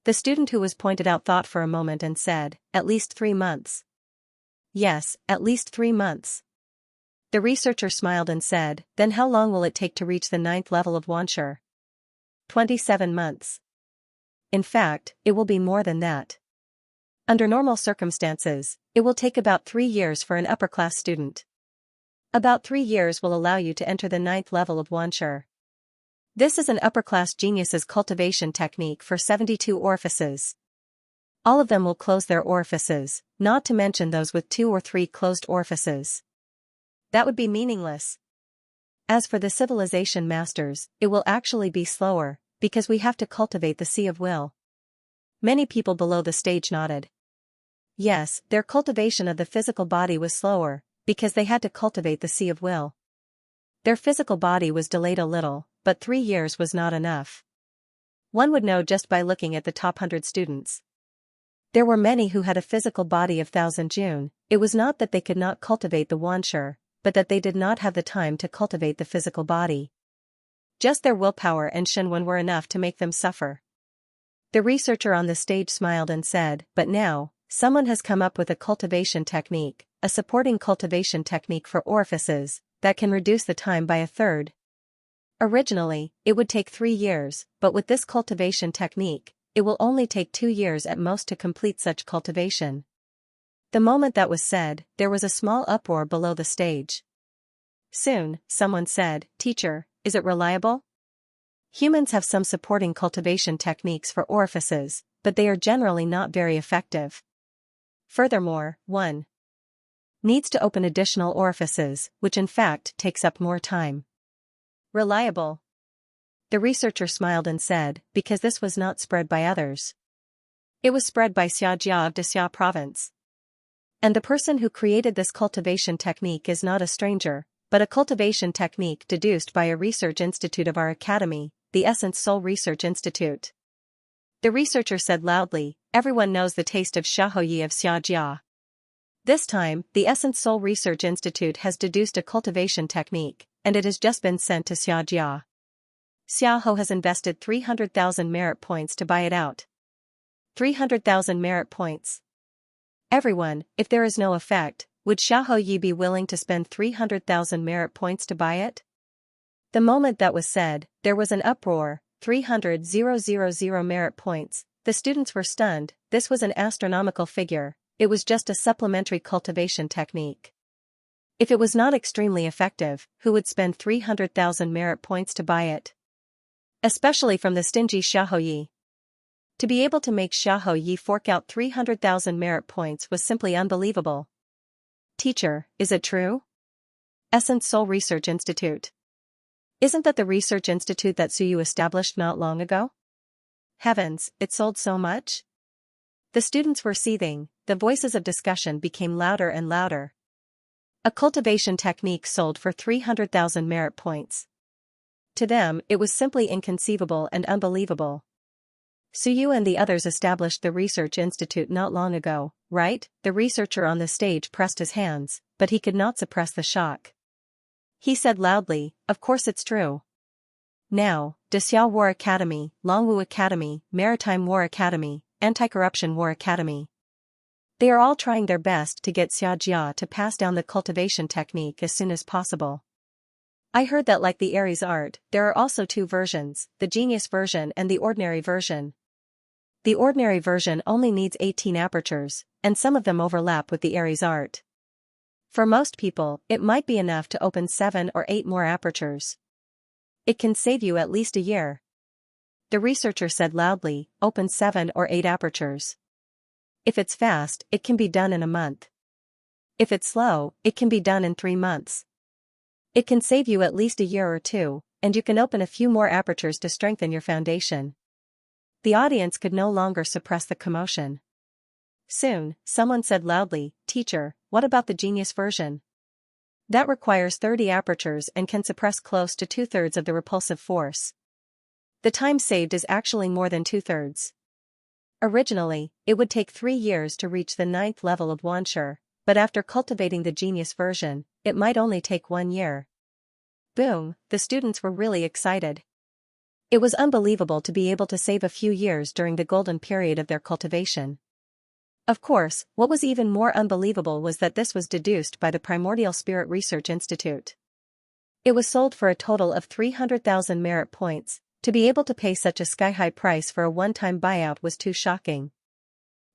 Speaker 1: The student who was pointed out thought for a moment and said, at least 3 months. Yes, at least 3 months. The researcher smiled and said, then how long will it take to reach the 9th level of Xianxia? 27 months. In fact, it will be more than that. Under normal circumstances, it will take about 3 years for an upper-class student. About 3 years will allow you to enter the 9th level of Xianxia. This is an upper-class genius's cultivation technique for 72 orifices. All of them will close their orifices, not to mention those with 2 or 3 closed orifices. That would be meaningless. As for the civilization masters, it will actually be slower, because we have to cultivate the sea of will. Many people below the stage nodded. Yes, their cultivation of the physical body was slower, because they had to cultivate the sea of will. Their physical body was delayed a little, but 3 years was not enough. One would know just by looking at the top 100 students. There were many who had a physical body of Thousand June. It was not that they could not cultivate the Xianxia, but that they did not have the time to cultivate the physical body. Just their willpower and Shenwen were enough to make them suffer. The researcher on the stage smiled and said, but now, someone has come up with a cultivation technique, a supporting cultivation technique for orifices, that can reduce the time by 1/3. Originally, it would take 3 years, but with this cultivation technique, it will only take 2 years at most to complete such cultivation. The moment that was said, there was a small uproar below the stage. Soon, someone said, teacher, is it reliable? Humans have some supporting cultivation techniques for orifices, but they are generally not very effective. Furthermore, one needs to open additional orifices, which in fact takes up more time. Reliable. The researcher smiled and said, because this was not spread by others. It was spread by Xianxia of Dexia province. And the person who created this cultivation technique is not a stranger, but a cultivation technique deduced by a research institute of our academy, the Essence Soul Research Institute. The researcher said loudly, everyone knows the taste of Xiaoyi of Xianxia. This time, the Essence Soul Research Institute has deduced a cultivation technique, and it has just been sent to Xianxia. Xiaoho has invested 300,000 merit points to buy it out. 300,000 merit points. Everyone, if there is no effect, would Xiaoyi be willing to spend 300,000 merit points to buy it? The moment that was said, there was an uproar, 300,000 merit points. The students were stunned. This was an astronomical figure. It was just a supplementary cultivation technique. If it was not extremely effective, who would spend 300,000 merit points to buy it? Especially from the stingy Xiaoyi. To be able to make Xiaoyi fork out 300,000 merit points was simply unbelievable. Teacher, is it true? Essence Soul Research Institute. Isn't that the research institute that Suyu established not long ago? Heavens, it sold so much? The students were seething, the voices of discussion became louder and louder. A cultivation technique sold for 300,000 merit points. To them, it was simply inconceivable and unbelievable. Suyu and the others established the research institute not long ago, right? The researcher on the stage pressed his hands, but he could not suppress the shock. He said loudly, of course it's true. Now, Dexia War Academy, Longwu Academy, Maritime War Academy, Anti-Corruption War Academy. They are all trying their best to get Xianxia to pass down the cultivation technique as soon as possible. I heard that like the Aries art, there are also 2 versions, the genius version and the ordinary version. The ordinary version only needs 18 apertures, and some of them overlap with the Aries art. For most people, it might be enough to open 7 or 8 more apertures. It can save you at least a year. The researcher said loudly, open 7 or 8 apertures. If it's fast, it can be done in a month. If it's slow, it can be done in 3 months. It can save you at least a year or 2, and you can open a few more apertures to strengthen your foundation. The audience could no longer suppress the commotion. Soon, someone said loudly, "Teacher, what about the genius version? That requires 30 apertures and can suppress close to 2/3 of the repulsive force. The time saved is actually more than 2/3. Originally, it would take 3 years to reach the 9th level of Xianxia, but after cultivating the genius version, it might only take 1 year." Boom, the students were really excited. It was unbelievable to be able to save a few years during the golden period of their cultivation. Of course, what was even more unbelievable was that this was deduced by the Primordial Spirit Research Institute. It was sold for a total of 300,000 merit points. To be able to pay such a sky-high price for a one-time buyout was too shocking.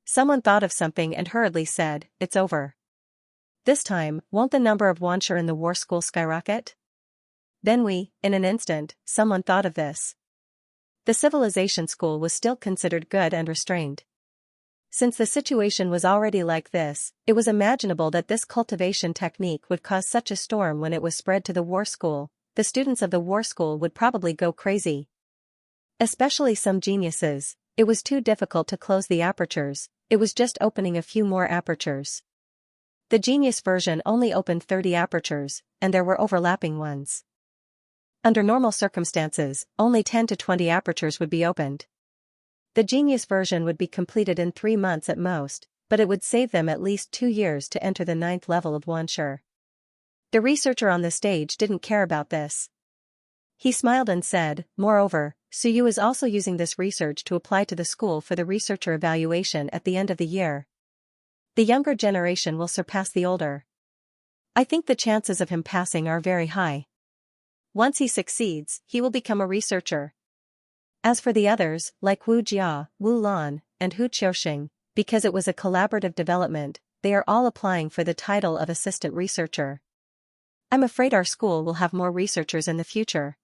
Speaker 1: Someone thought of something and hurriedly said, "It's over. This time, won't the number of Xianxia in the war school skyrocket?" Then in an instant, someone thought of this. The civilization school was still considered good and restrained. Since the situation was already like this, it was imaginable that this cultivation technique would cause such a storm when it was spread to the war school. The students of the war school would probably go crazy. Especially some geniuses. It was too difficult to close the apertures, it was just opening a few more apertures. The genius version only opened 30 apertures, and there were overlapping ones. Under normal circumstances, only 10 to 20 apertures would be opened. The genius version would be completed in 3 months at most, but it would save them at least 2 years to enter the 9th level of Xianxia. The researcher on the stage didn't care about this. He smiled and said, "Moreover, Suyu is also using this research to apply to the school for the researcher evaluation at the end of the year. The younger generation will surpass the older. I think the chances of him passing are very high. Once he succeeds, he will become a researcher." As for the others, like Wu Jia, Wu Lan, and Hu Qiuxing, because it was a collaborative development, they are all applying for the title of assistant researcher. I'm afraid our school will have more researchers in the future.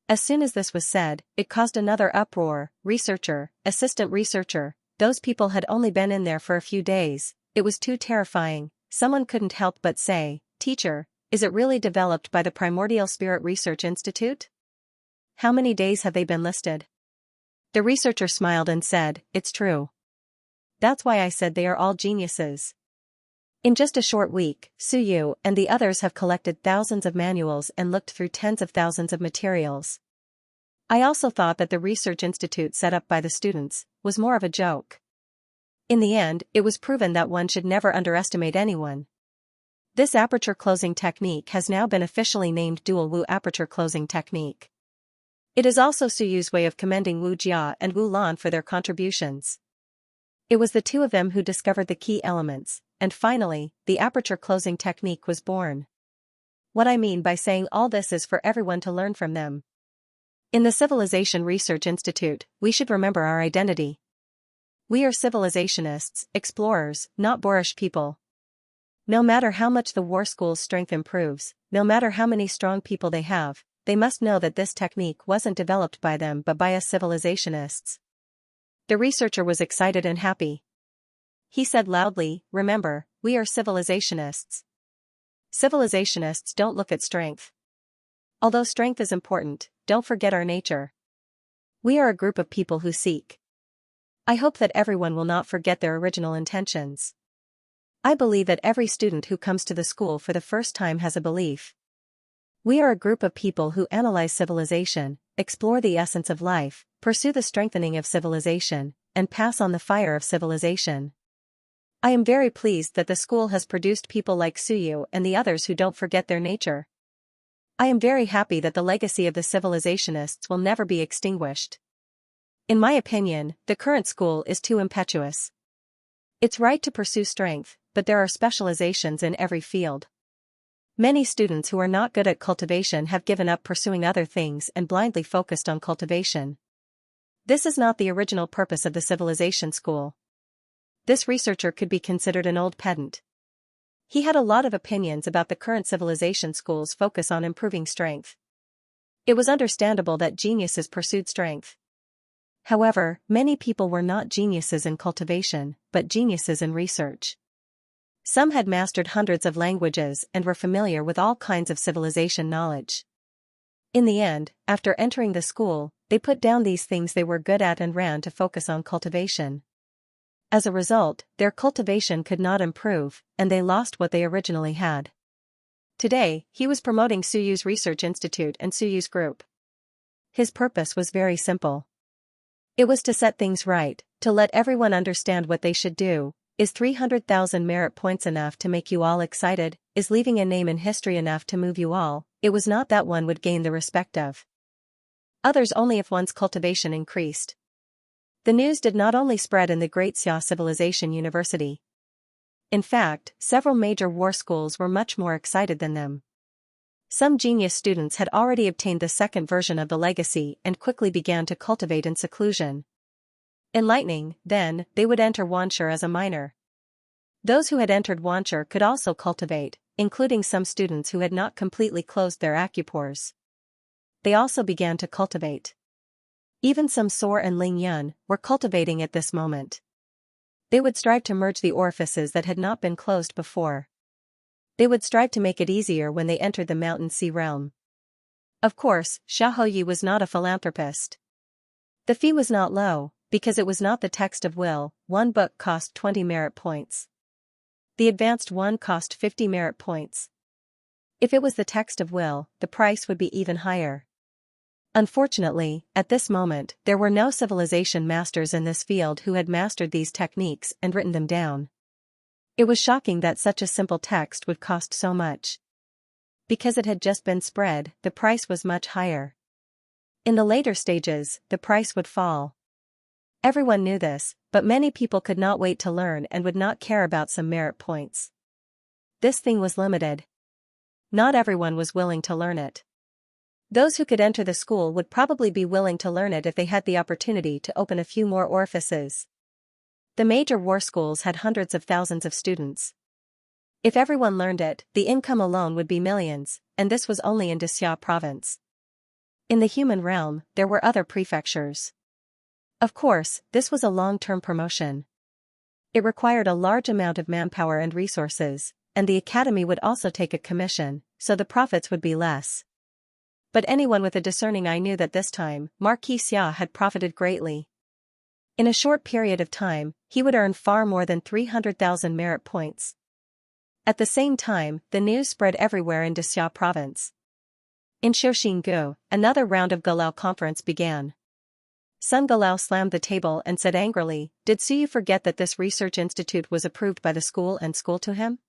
Speaker 1: As soon as this was said, it caused another uproar. Researcher, assistant researcher, those people had only been in there for a few days, it was too terrifying. Someone couldn't help but say, "Teacher, is it really developed by the Primordial Spirit Research Institute? How many days have they been listed?" The researcher smiled and said, "It's true. That's why I said they are all geniuses." In just a short week, Suyu and the others have collected thousands of manuals and looked through tens of thousands of materials. I also thought that the research institute set up by the students was more of a joke. In the end, it was proven that one should never underestimate anyone. This aperture closing technique has now been officially named Dual Wu Aperture Closing Technique. It is also Suyu's way of commending Wu Jia and Wu Lan for their contributions. It was the two of them who discovered the key elements, and finally, the aperture closing technique was born. What I mean by saying all this is for everyone to learn from them. In the Civilization Research Institute, we should remember our identity. We are civilizationists, explorers, not boorish people. No matter how much the war school's strength improves, no matter how many strong people they have, they must know that this technique wasn't developed by them but by us civilizationists. The researcher was excited and happy. He said loudly, "Remember, we are civilizationists. Civilizationists don't look at strength. Although strength is important, don't forget our nature. We are a group of people who seek." I hope that everyone will not forget their original intentions. I believe that every student who comes to the school for the first time has a belief. We are a group of people who analyze civilization, explore the essence of life, pursue the strengthening of civilization, and pass on the fire of civilization. I am very pleased that the school has produced people like Suyu and the others who don't forget their nature. I am very happy that the legacy of the civilizationists will never be extinguished. In my opinion, the current school is too impetuous. It's right to pursue strength, but there are specializations in every field. Many students who are not good at cultivation have given up pursuing other things and blindly focused on cultivation. This is not the original purpose of the civilization school. This researcher could be considered an old pedant. He had a lot of opinions about the current civilization school's focus on improving strength. It was understandable that geniuses pursued strength. However, many people were not geniuses in cultivation, but geniuses in research. Some had mastered hundreds of languages and were familiar with all kinds of civilization knowledge. In the end, after entering the school, they put down these things they were good at and ran to focus on cultivation. As a result, their cultivation could not improve, and they lost what they originally had. Today, he was promoting Suyu's Research Institute and Suyu's group. His purpose was very simple. It was to set things right, to let everyone understand what they should do. Is 300,000 merit points enough to make you all excited? Is leaving a name in history enough to move you all? It was not that one would gain the respect of others only if one's cultivation increased. The news did not only spread in the Great Xia Civilization University. In fact, several major war schools were much more excited than them. Some genius students had already obtained the second version of the legacy and quickly began to cultivate in seclusion. Enlightening, then, they would enter Wanshur as a minor. Those who had entered Wanshur could also cultivate, including some students who had not completely closed their acupores. They also began to cultivate. Even some Sor and Ling Yun were cultivating at this moment. They would strive to merge the orifices that had not been closed before. They would strive to make it easier when they entered the Mountain Sea realm. Of course, Xiaoyi was not a philanthropist. The fee was not low, because it was not the text of will. One book cost 20 merit points. The advanced one cost 50 merit points. If it was the text of will, the price would be even higher. Unfortunately, at this moment, there were no civilization masters in this field who had mastered these techniques and written them down. It was shocking that such a simple text would cost so much. Because it had just been spread, the price was much higher. In the later stages, the price would fall. Everyone knew this, but many people could not wait to learn and would not care about some merit points. This thing was limited. Not everyone was willing to learn it. Those who could enter the school would probably be willing to learn it if they had the opportunity to open a few more orifices. The major war schools had hundreds of thousands of students. If everyone learned it, the income alone would be millions, and this was only in Xia province. In the human realm, there were other prefectures. Of course, this was a long-term promotion. It required a large amount of manpower and resources, and the academy would also take a commission, so the profits would be less. But anyone with a discerning eye knew that this time, Marquis Xia had profited greatly. In a short period of time, he would earn far more than 300,000 merit points. At the same time, the news spread everywhere in Xia province. In Xiaoxinggu, another round of Galao conference began. Sun Galao slammed the table and said angrily, "Did Suyu forget that this research institute was approved by the school and school to him?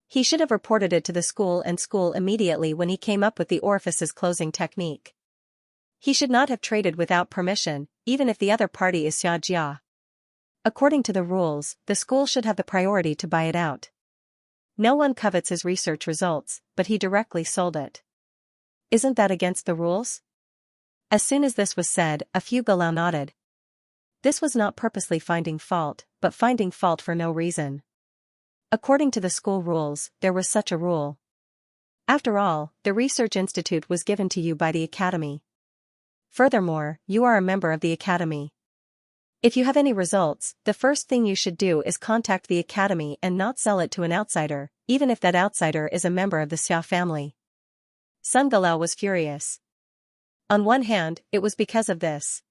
Speaker 1: He should have reported it to the school and school immediately when he came up with the orifices closing technique. He should not have traded without permission, even if the other party is Xianxia. According to the rules, the school should have the priority to buy it out. No one covets his research results, but he directly sold it. Isn't that against the rules?" As soon as this was said, a few Galao nodded. This was not purposely finding fault, but finding fault for no reason. According to the school rules, there was such a rule. After all, the research institute was given to you by the academy. Furthermore, you are a member of the academy. If you have any results, the first thing you should do is contact the academy and not sell it to an outsider, even if that outsider is a member of the Xia family. Sun Galao was furious. On one hand, it was because of this.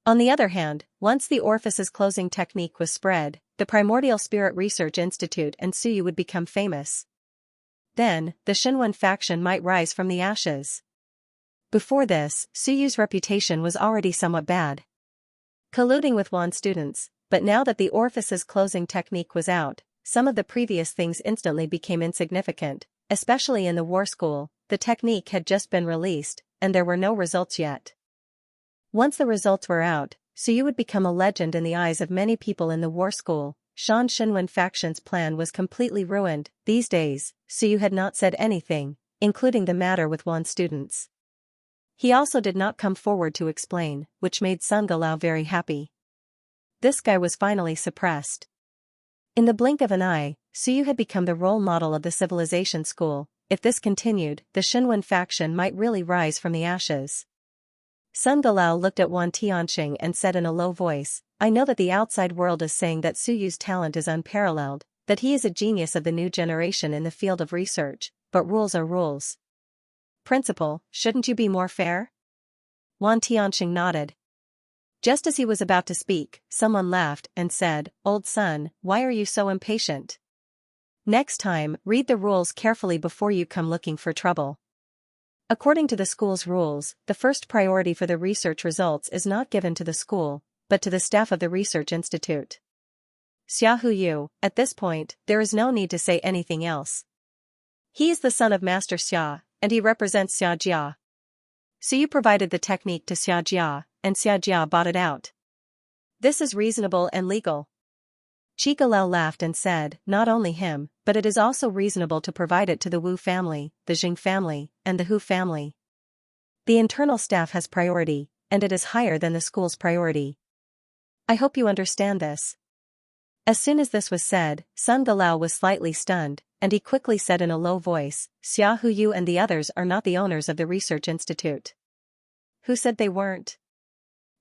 Speaker 1: On the other hand, once the orifices closing technique was spread, the Primordial Spirit Research Institute and Suyu would become famous. Then, the Xinwen faction might rise from the ashes. Before this, Suyu's reputation was already somewhat bad. Colluding with Wan students, but now that the orifices closing technique was out, some of the previous things instantly became insignificant, especially in the war school. The technique had just been released, and there were no results yet. Once the results were out, Suyu would become a legend in the eyes of many people in the war school. Shan Xinwen faction's plan was completely ruined. These days, Suyu had not said anything, including the matter with Wan students. He also did not come forward to explain, which made Sun Galao very happy. This guy was finally suppressed. In the blink of an eye, Suyu had become the role model of the civilization school. If this continued, the Xinwen faction might really rise from the ashes. Sun Galao looked at Wan Tianxing and said in a low voice, "I know that the outside world is saying that Suyu's talent is unparalleled, that he is a genius of the new generation in the field of research, but rules are rules. Principal, shouldn't you be more fair? Wan Tianxing nodded. Just as he was about to speak, someone laughed and said, Old son, why are you so impatient? Next time, read the rules carefully before you come looking for trouble. According to the school's rules, the first priority for the research results is not given to the school, but to the staff of the research institute. Xiaohu, at this point, there is no need to say anything else. He is the son of Master Xia, and he represents Xiaojia. So you provided the technique to Xiaojia, and Xiaojia bought it out. This is reasonable and legal. Chigalao laughed and said, not only him, but it is also reasonable to provide it to the Wu family, the Jing family, and the Hu family. The internal staff has priority, and it is higher than the school's priority. I hope you understand this. As soon as this was said, Sun Galao was slightly stunned, and he quickly said in a low voice, Xiaohu and the others are not the owners of the research institute. Who said they weren't?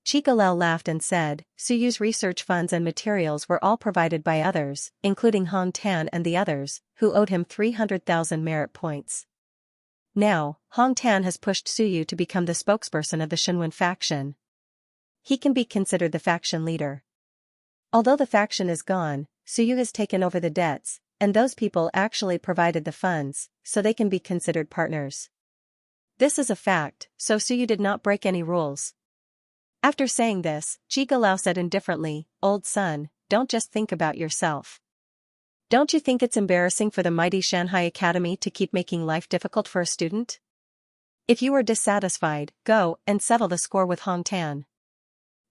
Speaker 1: Chigalao laughed and said, Suyu's research funds and materials were all provided by others, including Hong Tan and the others, who owed him 300,000 merit points. Now, Hong Tan has pushed Suyu to become the spokesperson of the Shenwen faction. He can be considered the faction leader. Although the faction is gone, Suyu has taken over the debts, and those people actually provided the funds, so they can be considered partners. This is a fact, so Suyu did not break any rules. After saying this, Chigalao said indifferently, Old son, don't just think about yourself. Don't you think it's embarrassing for the mighty Shanghai Academy to keep making life difficult for a student? If you are dissatisfied, go and settle the score with Hong Tan.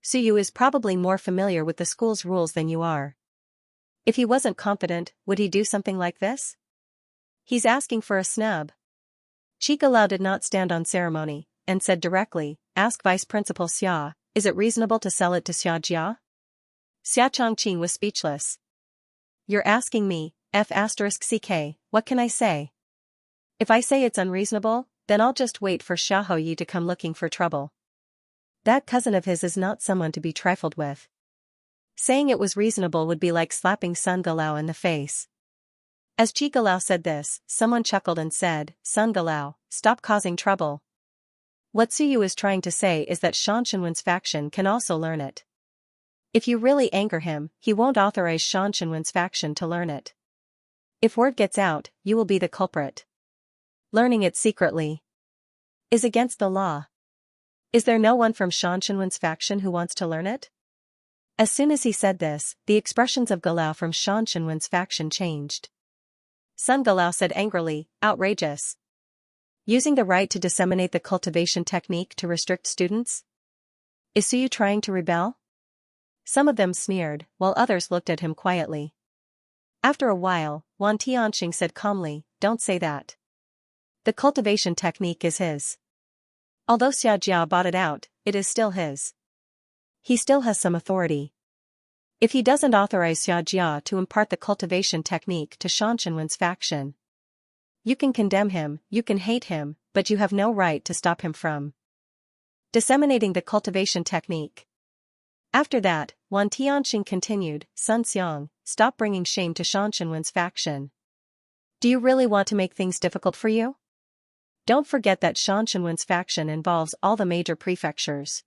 Speaker 1: Suyu is probably more familiar with the school's rules than you are. If he wasn't confident, would he do something like this? He's asking for a snub. Chigalao did not stand on ceremony, and said directly, ask Vice Principal Xia, is it reasonable to sell it to Xiaojia? Xia Chongqing was speechless. You're asking me, F*ck, what can I say? If I say it's unreasonable, then I'll just wait for Xiaohu to come looking for trouble. That cousin of his is not someone to be trifled with. Saying it was reasonable would be like slapping Sun Galao in the face. As Chi Galao said this, someone chuckled and said, Sun Galao, stop causing trouble. What Suyu is trying to say is that Shan Shenwen's faction can also learn it. If you really anger him, he won't authorize Shan Shenwen's faction to learn it. If word gets out, you will be the culprit. Learning it secretly is against the law. Is there no one from Shan Shenwen's faction who wants to learn it? As soon as he said this, the expressions of Galao from Shan Shenwen's faction changed. Sun Galao said angrily, outrageous. Using the right to disseminate the cultivation technique to restrict students? Is Suyu trying to rebel? Some of them sneered, while others looked at him quietly. After a while, Wan Tianxing said calmly, don't say that. The cultivation technique is his. Although Xiaojia bought it out, it is still his. He still has some authority. If he doesn't authorize Xiaojia to impart the cultivation technique to Shan Shenwen's faction, you can condemn him, you can hate him, but you have no right to stop him from disseminating the cultivation technique. After that, Wan Tianxing continued, Sun Xiang, stop bringing shame to Shan Shenwen's faction. Do you really want to make things difficult for you? Don't forget that Shan Shenwen's faction involves all the major prefectures.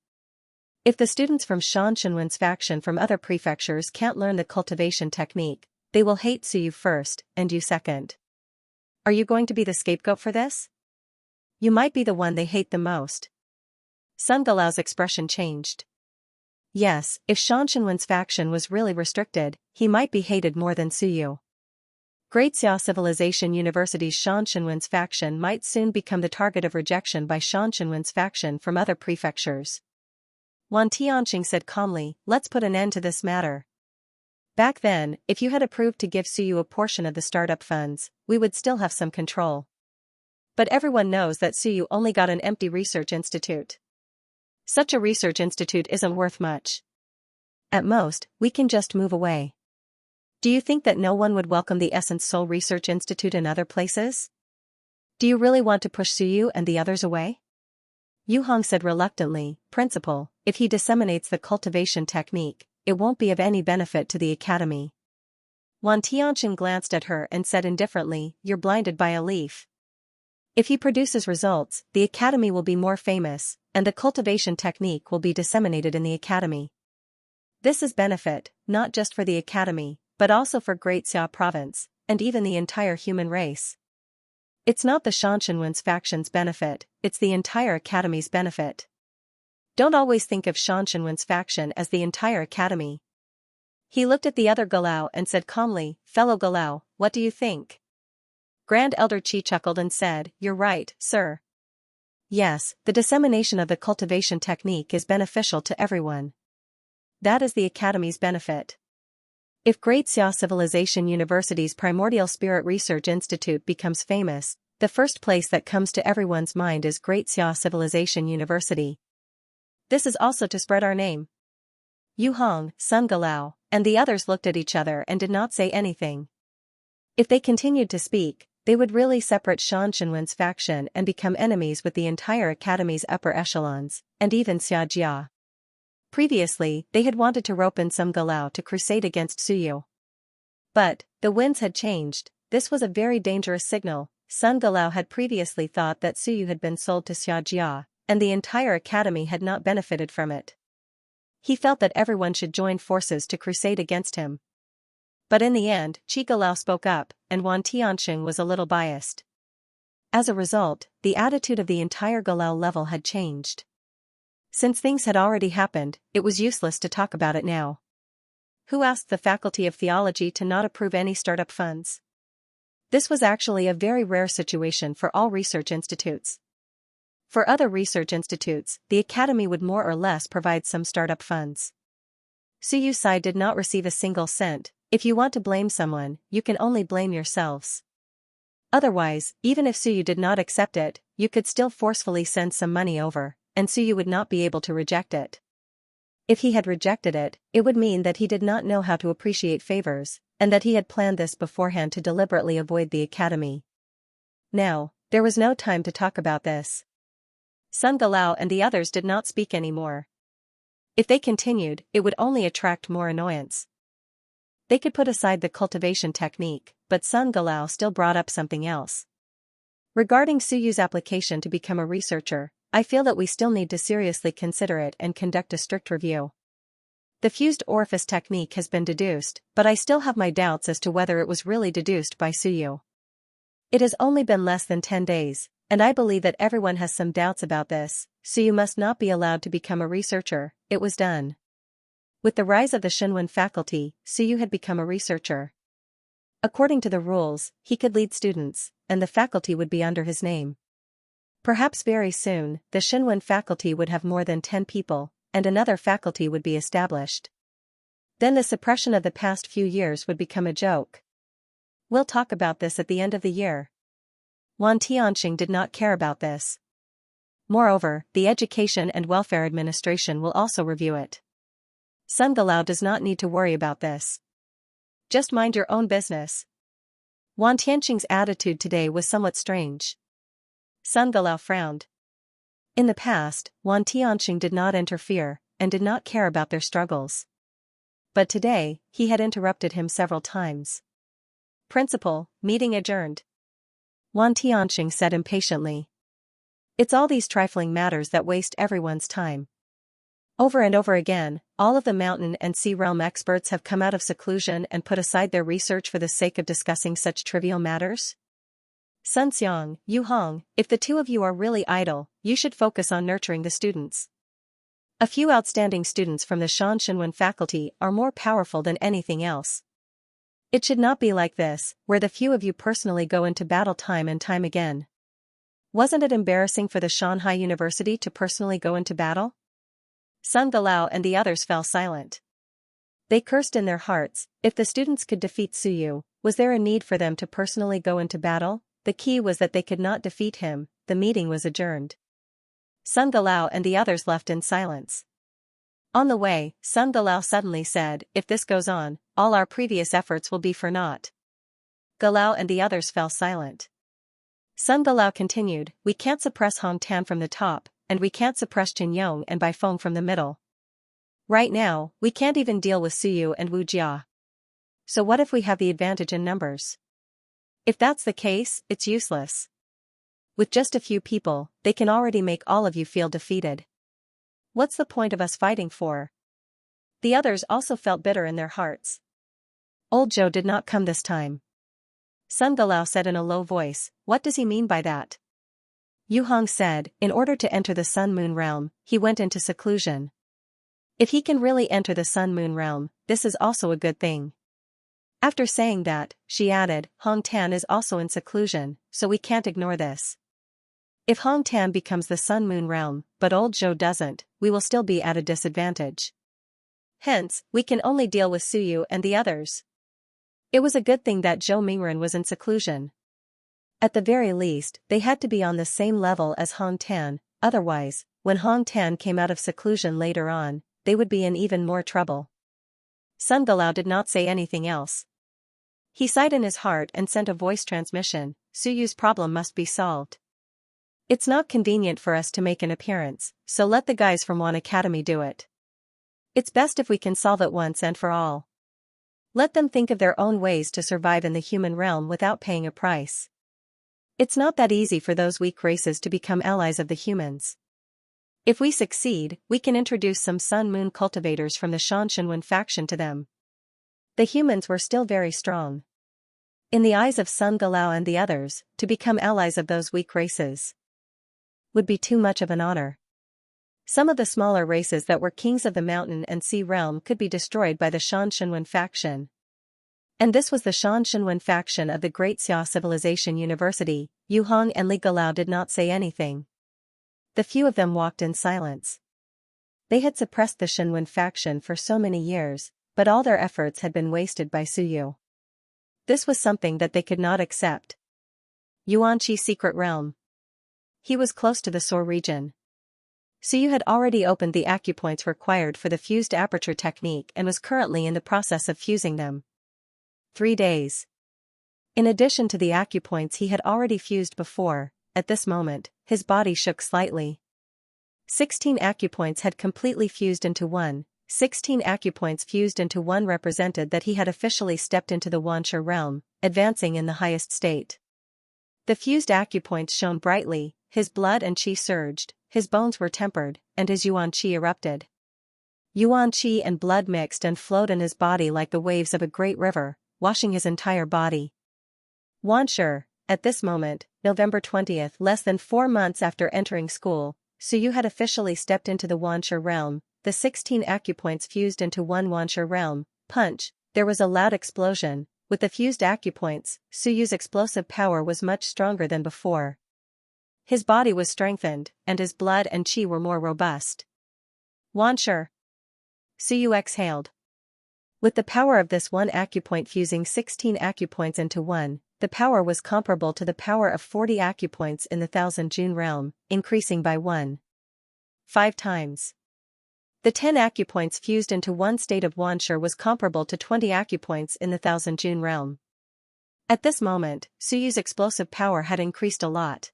Speaker 1: If the students from Shan Shenwen's faction from other prefectures can't learn the cultivation technique, they will hate Suyu first, and you second. Are you going to be the scapegoat for this? You might be the one they hate the most. Sun Galao's expression changed. Yes, if Shan Shenwen's faction was really restricted, he might be hated more than Suyu. Great Xia Civilization University's Shan Shenwen's faction might soon become the target of rejection by Shan Shenwen's faction from other prefectures. Wan Tianxing said calmly, let's put an end to this matter. Back then, if you had approved to give Suyu a portion of the startup funds, we would still have some control. But everyone knows that Suyu only got an empty research institute. Such a research institute isn't worth much. At most, we can just move away. Do you think that no one would welcome the Essence Soul Research Institute in other places? Do you really want to push Suyu and the others away? Yu Hong said reluctantly, Principal, if he disseminates the cultivation technique, it won't be of any benefit to the academy. Wan Tianxing glanced at her and said indifferently, you're blinded by a leaf. If he produces results, the academy will be more famous, and the cultivation technique will be disseminated in the academy. This is benefit, not just for the academy, but also for Great Xia province, and even the entire human race. It's not the Xianxia's faction's benefit, it's the entire academy's benefit. Don't always think of Xianxia's faction as the entire academy. He looked at the other Galau and said calmly, "Fellow Galau, what do you think?" Grand Elder Qi chuckled and said, "You're right, sir. Yes, the dissemination of the cultivation technique is beneficial to everyone. That is the academy's benefit. If Great Xia Civilization University's Primordial Spirit Research Institute becomes famous, the first place that comes to everyone's mind is Great Xia Civilization University. This is also to spread our name." Yu Hong, Sun Galau, and the others looked at each other and did not say anything. If they continued to speak, they would really separate Xianxia's faction and become enemies with the entire academy's upper echelons, and even Xiajia. Previously, they had wanted to rope in some Galau to crusade against Suyu. But, the winds had changed. This was a very dangerous signal. Sun Galau had previously thought that Suyu had been sold to Xiajia, and the entire academy had not benefited from it. He felt that everyone should join forces to crusade against him. But in the end, Qi Galau spoke up, and Wan Tianxing was a little biased. As a result, the attitude of the entire Galau level had changed. Since things had already happened, it was useless to talk about it now. Who asked the Faculty of Theology to not approve any startup funds? This was actually a very rare situation for all research institutes. For other research institutes, the academy would more or less provide some startup funds. Suyu Sai did not receive a single cent. If you want to blame someone, you can only blame yourselves. Otherwise, even if Suyu did not accept it, you could still forcefully send some money over, and Suyu would not be able to reject it. If he had rejected it, it would mean that he did not know how to appreciate favors, and that he had planned this beforehand to deliberately avoid the academy. Now, there was no time to talk about this. Sun Galau and the others did not speak anymore. If they continued, it would only attract more annoyance. They could put aside the cultivation technique, but Sun Galau still brought up something else. Regarding Suyu's application to become a researcher, I feel that we still need to seriously consider it and conduct a strict review. The fused orifice technique has been deduced, but I still have my doubts as to whether it was really deduced by Suyu. It has only been less than 10 days, and I believe that everyone has some doubts about this. Suyu must not be allowed to become a researcher. It was done. With the rise of the Xinwen faculty, Suyu had become a researcher. According to the rules, he could lead students, and the faculty would be under his name. Perhaps very soon, the Xinwen faculty would have more than 10 people, and another faculty would be established. Then the suppression of the past few years would become a joke. We'll talk about this at the end of the year. Wan Tianxing did not care about this. Moreover, the Education and Welfare Administration will also review it. Sun Galau does not need to worry about this. Just mind your own business. Wan Tianxing's attitude today was somewhat strange. Sun Galau frowned. In the past, Wan Tianxing did not interfere, and did not care about their struggles. But today, he had interrupted him several times. "Principal, meeting adjourned," Wan Tianxing said impatiently. It's all these trifling matters that waste everyone's time. Over and over again, all of the mountain and sea realm experts have come out of seclusion and put aside their research for the sake of discussing such trivial matters. Sun Xiang, Yu Hong, if the two of you are really idle, you should focus on nurturing the students. A few outstanding students from the Xianxin faculty are more powerful than anything else. It should not be like this, where the few of you personally go into battle time and time again. Wasn't it embarrassing for the Shanghai University to personally go into battle? Sun Galau and the others fell silent. They cursed in their hearts. If the students could defeat Suyu, was there a need for them to personally go into battle? The key was that they could not defeat him. The meeting was adjourned. Sun Galau and the others left in silence. On the way, Sun Galau suddenly said, "If this goes on, all our previous efforts will be for naught." Galau and the others fell silent. Sun Galau continued, "We can't suppress Hong Tan from the top, and we can't suppress Qin Yong and Bai Feng from the middle. Right now, we can't even deal with Suyu and Wu Jia. So what if we have the advantage in numbers? If that's the case, it's useless. With just a few people, they can already make all of you feel defeated. What's the point of us fighting for? The others also felt bitter in their hearts. Old Zhou did not come this time. Sun Galao said in a low voice, "What does he mean by that?" Yu Hong said, "In order to enter the Sun-Moon realm, he went into seclusion. If he can really enter the Sun-Moon realm, this is also a good thing." After saying that, she added, "Hong Tan is also in seclusion, so we can't ignore this. If Hong Tan becomes the Sun-Moon realm, but old Zhou doesn't, we will still be at a disadvantage. Hence, we can only deal with Suyu and the others." It was a good thing that Zhou Mingren was in seclusion. At the very least, they had to be on the same level as Hong Tan, otherwise, when Hong Tan came out of seclusion later on, they would be in even more trouble. Sun Galao did not say anything else. He sighed in his heart and sent a voice transmission, "Suyu's problem must be solved. It's not convenient for us to make an appearance, so let the guys from Wan Academy do it. It's best if we can solve it once and for all. Let them think of their own ways to survive in the human realm without paying a price. It's not that easy for those weak races to become allies of the humans. If we succeed, we can introduce some Sun-Moon cultivators from the Xianxia faction to them." The humans were still very strong. In the eyes of Sun Galao and the others, to become allies of those weak races would be too much of an honor. Some of the smaller races that were kings of the mountain and sea realm could be destroyed by the Xianxia faction. And this was the Xianxia faction of the Great Xia Civilization University. Yu Hong and Li Galao did not say anything. The few of them walked in silence. They had suppressed the Xinwen faction for so many years, but all their efforts had been wasted by Suyu. This was something that they could not accept. Yuanqi Secret Realm. He was close to the Soar region. Suyu had already opened the acupoints required for the fused aperture technique and was currently in the process of fusing them. 3 days. In addition to the acupoints he had already fused before, at this moment, his body shook slightly. 16 acupoints had completely fused into one. 16 acupoints fused into one represented that he had officially stepped into the Wanxia realm, advancing in the highest state. The fused acupoints shone brightly, his blood and qi surged, his bones were tempered, and his yuan qi erupted. Yuan qi and blood mixed and flowed in his body like the waves of a great river, washing his entire body. Wanxia, at this moment, November 20th, less than 4 months after entering school, Suyu had officially stepped into the Wanxia realm. The 16 acupoints fused into one Wanxia realm. Punch, there was a loud explosion. With the fused acupoints, Suyu's explosive power was much stronger than before. His body was strengthened, and his blood and qi were more robust. Wanxia. Suyu exhaled. With the power of this one acupoint fusing 16 acupoints into one, the power was comparable to the power of 40 acupoints in the Thousand June realm, increasing by 1.5 times. The 10 acupoints fused into one state of Wanxia was comparable to 20 acupoints in the Thousand June realm. At this moment, Suyu's explosive power had increased a lot.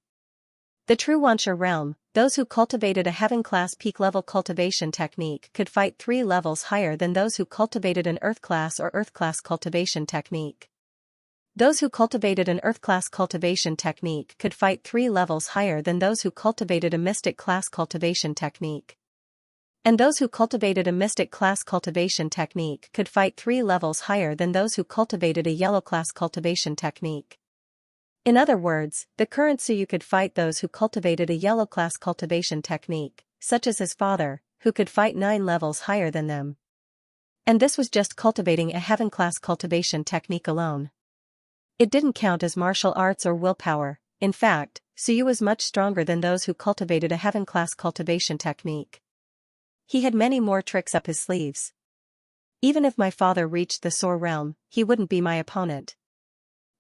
Speaker 1: The true Wanxia realm, those who cultivated a heaven-class peak-level cultivation technique could fight 3 levels higher than those who cultivated an earth-class or earth-class cultivation technique. Those who cultivated an earth-class cultivation technique could fight 3 levels higher than those who cultivated a mystic-class cultivation technique. And those who cultivated a mystic-class cultivation technique could fight 3 levels higher than those who cultivated a yellow-class cultivation technique. In other words, the current Suyu could fight those who cultivated a yellow-class cultivation technique, such as his father, who could fight 9 levels higher than them. And this was just cultivating a heaven-class cultivation technique alone. It didn't count as martial arts or willpower. In fact, Suyu was much stronger than those who cultivated a heaven-class cultivation technique. He had many more tricks up his sleeves. Even if my father reached the Soar realm, he wouldn't be my opponent.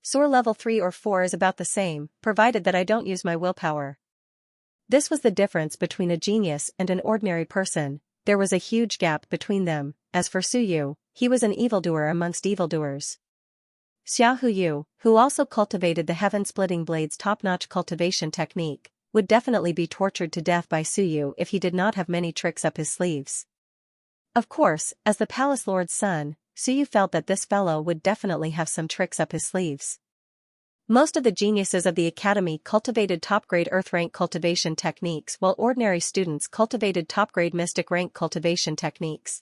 Speaker 1: Soar level 3 or 4 is about the same, provided that I don't use my willpower. This was the difference between a genius and an ordinary person. There was a huge gap between them. As for Suyu, he was an evildoer amongst evildoers. Xia Huyu, who also cultivated the heaven-splitting blade's top-notch cultivation technique, would definitely be tortured to death by Suyu if he did not have many tricks up his sleeves. Of course, as the palace lord's son, Suyu felt that this fellow would definitely have some tricks up his sleeves. Most of the geniuses of the academy cultivated top-grade earth-rank cultivation techniques while ordinary students cultivated top-grade mystic rank cultivation techniques.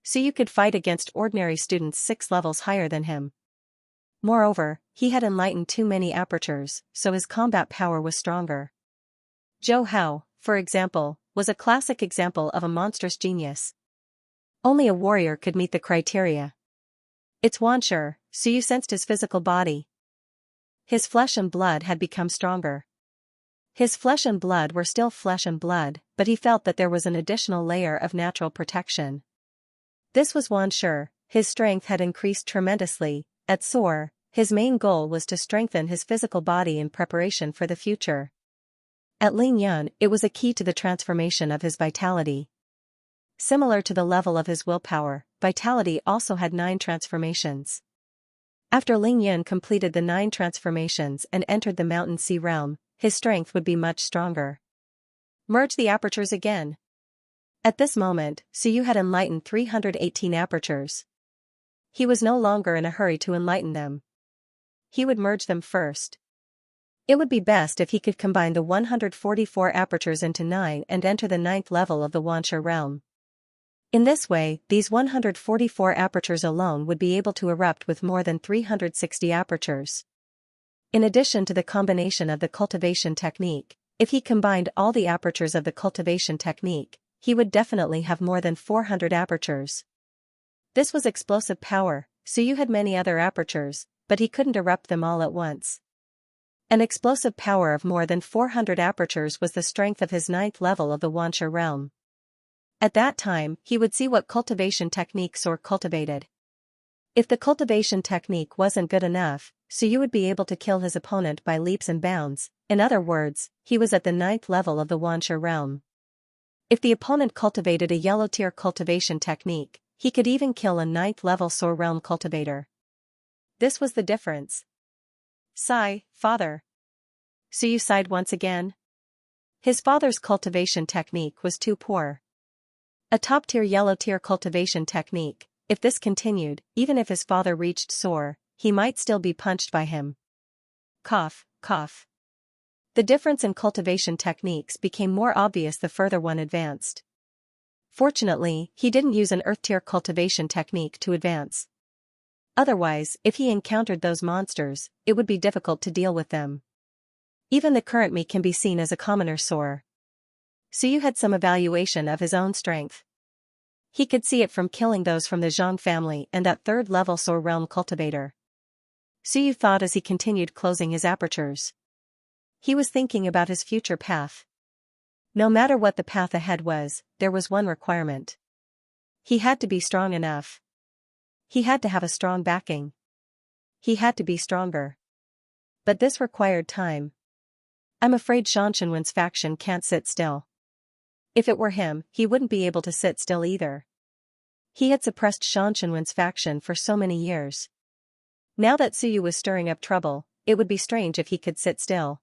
Speaker 1: So you could fight against ordinary students 6 levels higher than him. Moreover, he had enlightened too many apertures, so his combat power was stronger. Zhou Hao, for example, was a classic example of a monstrous genius. Only a warrior could meet the criteria. It's Wanshi, so you sensed his physical body. His flesh and blood had become stronger. His flesh and blood were still flesh and blood, but he felt that there was an additional layer of natural protection. This was Wanshi. His strength had increased tremendously. At Soar, his main goal was to strengthen his physical body in preparation for the future. At Lingyun, it was a key to the transformation of his vitality. Similar to the level of his willpower, vitality also had 9 transformations. After Lingyun completed the 9 transformations and entered the Mountain Sea realm, his strength would be much stronger. Merge the apertures again. At this moment, Suyu had enlightened 318 apertures. He was no longer in a hurry to enlighten them. He would merge them first. It would be best if he could combine the 144 apertures into 9 and enter the 9th level of the Wanshi realm. In this way, these 144 apertures alone would be able to erupt with more than 360 apertures. In addition to the combination of the cultivation technique, if he combined all the apertures of the cultivation technique, he would definitely have more than 400 apertures. This was explosive power. Suyu had many other apertures, but he couldn't erupt them all at once. An explosive power of more than 400 apertures was the strength of his 9th level of the Wanshi realm. At that time, he would see what cultivation technique Soar cultivated. If the cultivation technique wasn't good enough, Suyu would be able to kill his opponent by leaps and bounds. In other words, he was at the 9th level of the Wanshi realm. If the opponent cultivated a yellow tier cultivation technique, he could even kill a 9th level Soar realm cultivator. This was the difference. Sigh, father. Suyu sighed once again. His father's cultivation technique was too poor. A top-tier yellow-tier cultivation technique, if this continued, even if his father reached Soar, he might still be punched by him. Cough, cough. The difference in cultivation techniques became more obvious the further one advanced. Fortunately, he didn't use an earth-tier cultivation technique to advance. Otherwise, if he encountered those monsters, it would be difficult to deal with them. Even the current me can be seen as a commoner Soar. Suyu had some evaluation of his own strength. He could see it from killing those from the Zhang family and that 3rd level Soar realm cultivator. Suyu thought as he continued closing his apertures. He was thinking about his future path. No matter what the path ahead was, there was one requirement. He had to be strong enough. He had to have a strong backing. He had to be stronger. But this required time. I'm afraid Xianxinwen's faction can't sit still. If it were him, he wouldn't be able to sit still either. He had suppressed Xianxinwen's faction for so many years. Now that Suyu was stirring up trouble, it would be strange if he could sit still.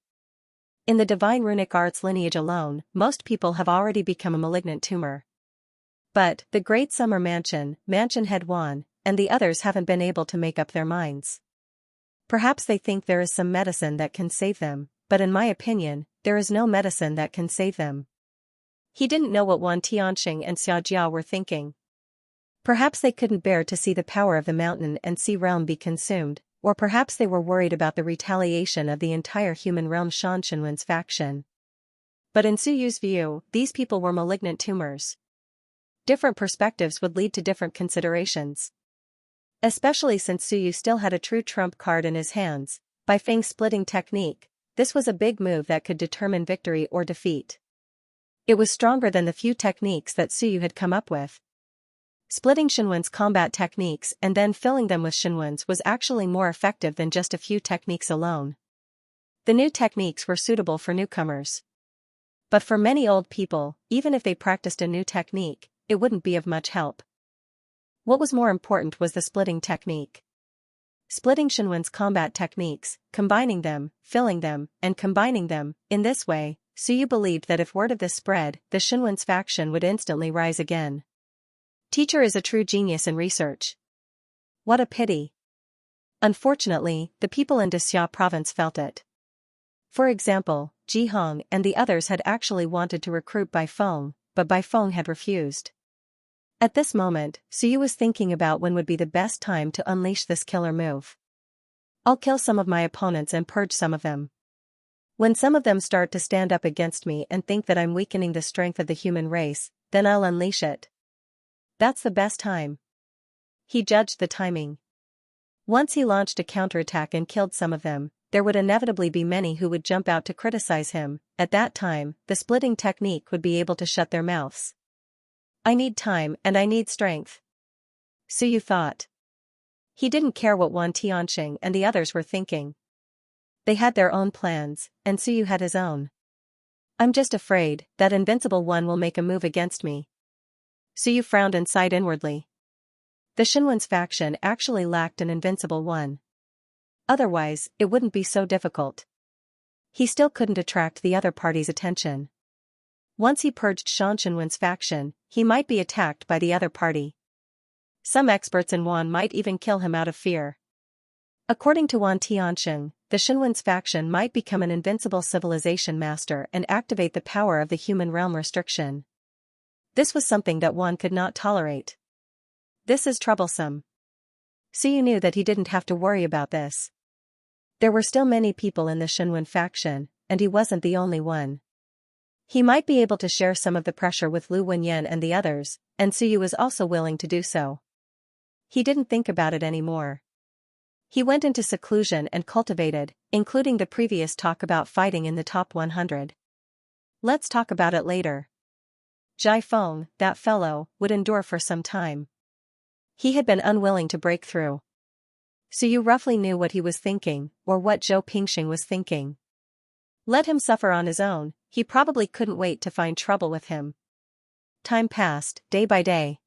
Speaker 1: In the divine runic arts lineage alone, most people have already become a malignant tumor. But, the Great Summer Mansion Head Wan, and the others haven't been able to make up their minds. Perhaps they think there is some medicine that can save them, but in my opinion, there is no medicine that can save them. He didn't know what Wan Tianxing and Xiaojia were thinking. Perhaps they couldn't bear to see the power of the mountain and sea realm be consumed, or perhaps they were worried about the retaliation of the entire human realm Xianxinwen's faction. But in Suyu's view, these people were malignant tumors. Different perspectives would lead to different considerations. Especially since Suyu still had a true trump card in his hands, by Feng splitting technique, this was a big move that could determine victory or defeat. It was stronger than the few techniques that Suyu had come up with. Splitting Xinwen's combat techniques and then filling them with Xinwen's was actually more effective than just a few techniques alone. The new techniques were suitable for newcomers. But for many old people, even if they practiced a new technique, it wouldn't be of much help. What was more important was the splitting technique. Splitting Xinwen's combat techniques, combining them, filling them, and combining them, in this way, Suyu believed that if word of this spread, the Xinwen's faction would instantly rise again. Teacher is a true genius in research. What a pity. Unfortunately, the people in Xia province felt it. For example, Ji Hong and the others had actually wanted to recruit Bai Feng, but Bai Feng had refused. At this moment, Suyu was thinking about when would be the best time to unleash this killer move. I'll kill some of my opponents and purge some of them. When some of them start to stand up against me and think that I'm weakening the strength of the human race, then I'll unleash it. That's the best time. He judged the timing. Once he launched a counterattack and killed some of them, there would inevitably be many who would jump out to criticize him. At that time, the splitting technique would be able to shut their mouths. I need time and I need strength. Suyu thought. He didn't care what Wan Tianxing and the others were thinking. They had their own plans, and Suyu had his own. I'm just afraid that Invincible One will make a move against me. Suyu frowned and sighed inwardly. The Shinwen's faction actually lacked an Invincible One. Otherwise, it wouldn't be so difficult. He still couldn't attract the other party's attention. Once he purged Shan Shinwen's faction, he might be attacked by the other party. Some experts in Wan might even kill him out of fear. According to Wan Tianxing, the Shinwen's faction might become an invincible civilization master and activate the power of the human realm restriction. This was something that Wan could not tolerate. This is troublesome. Suyu knew that he didn't have to worry about this. There were still many people in the Shinwen faction, and he wasn't the only one. He might be able to share some of the pressure with Lu Wenyan and the others, and Suyu was also willing to do so. He didn't think about it anymore. He went into seclusion and cultivated, including the previous talk about fighting in the top 100. Let's talk about it later. Zhai Feng, that fellow, would endure for some time. He had been unwilling to break through. Suyu roughly knew what he was thinking, or what Zhou Pingxing was thinking. Let him suffer on his own, he probably couldn't wait to find trouble with him. Time passed, day by day.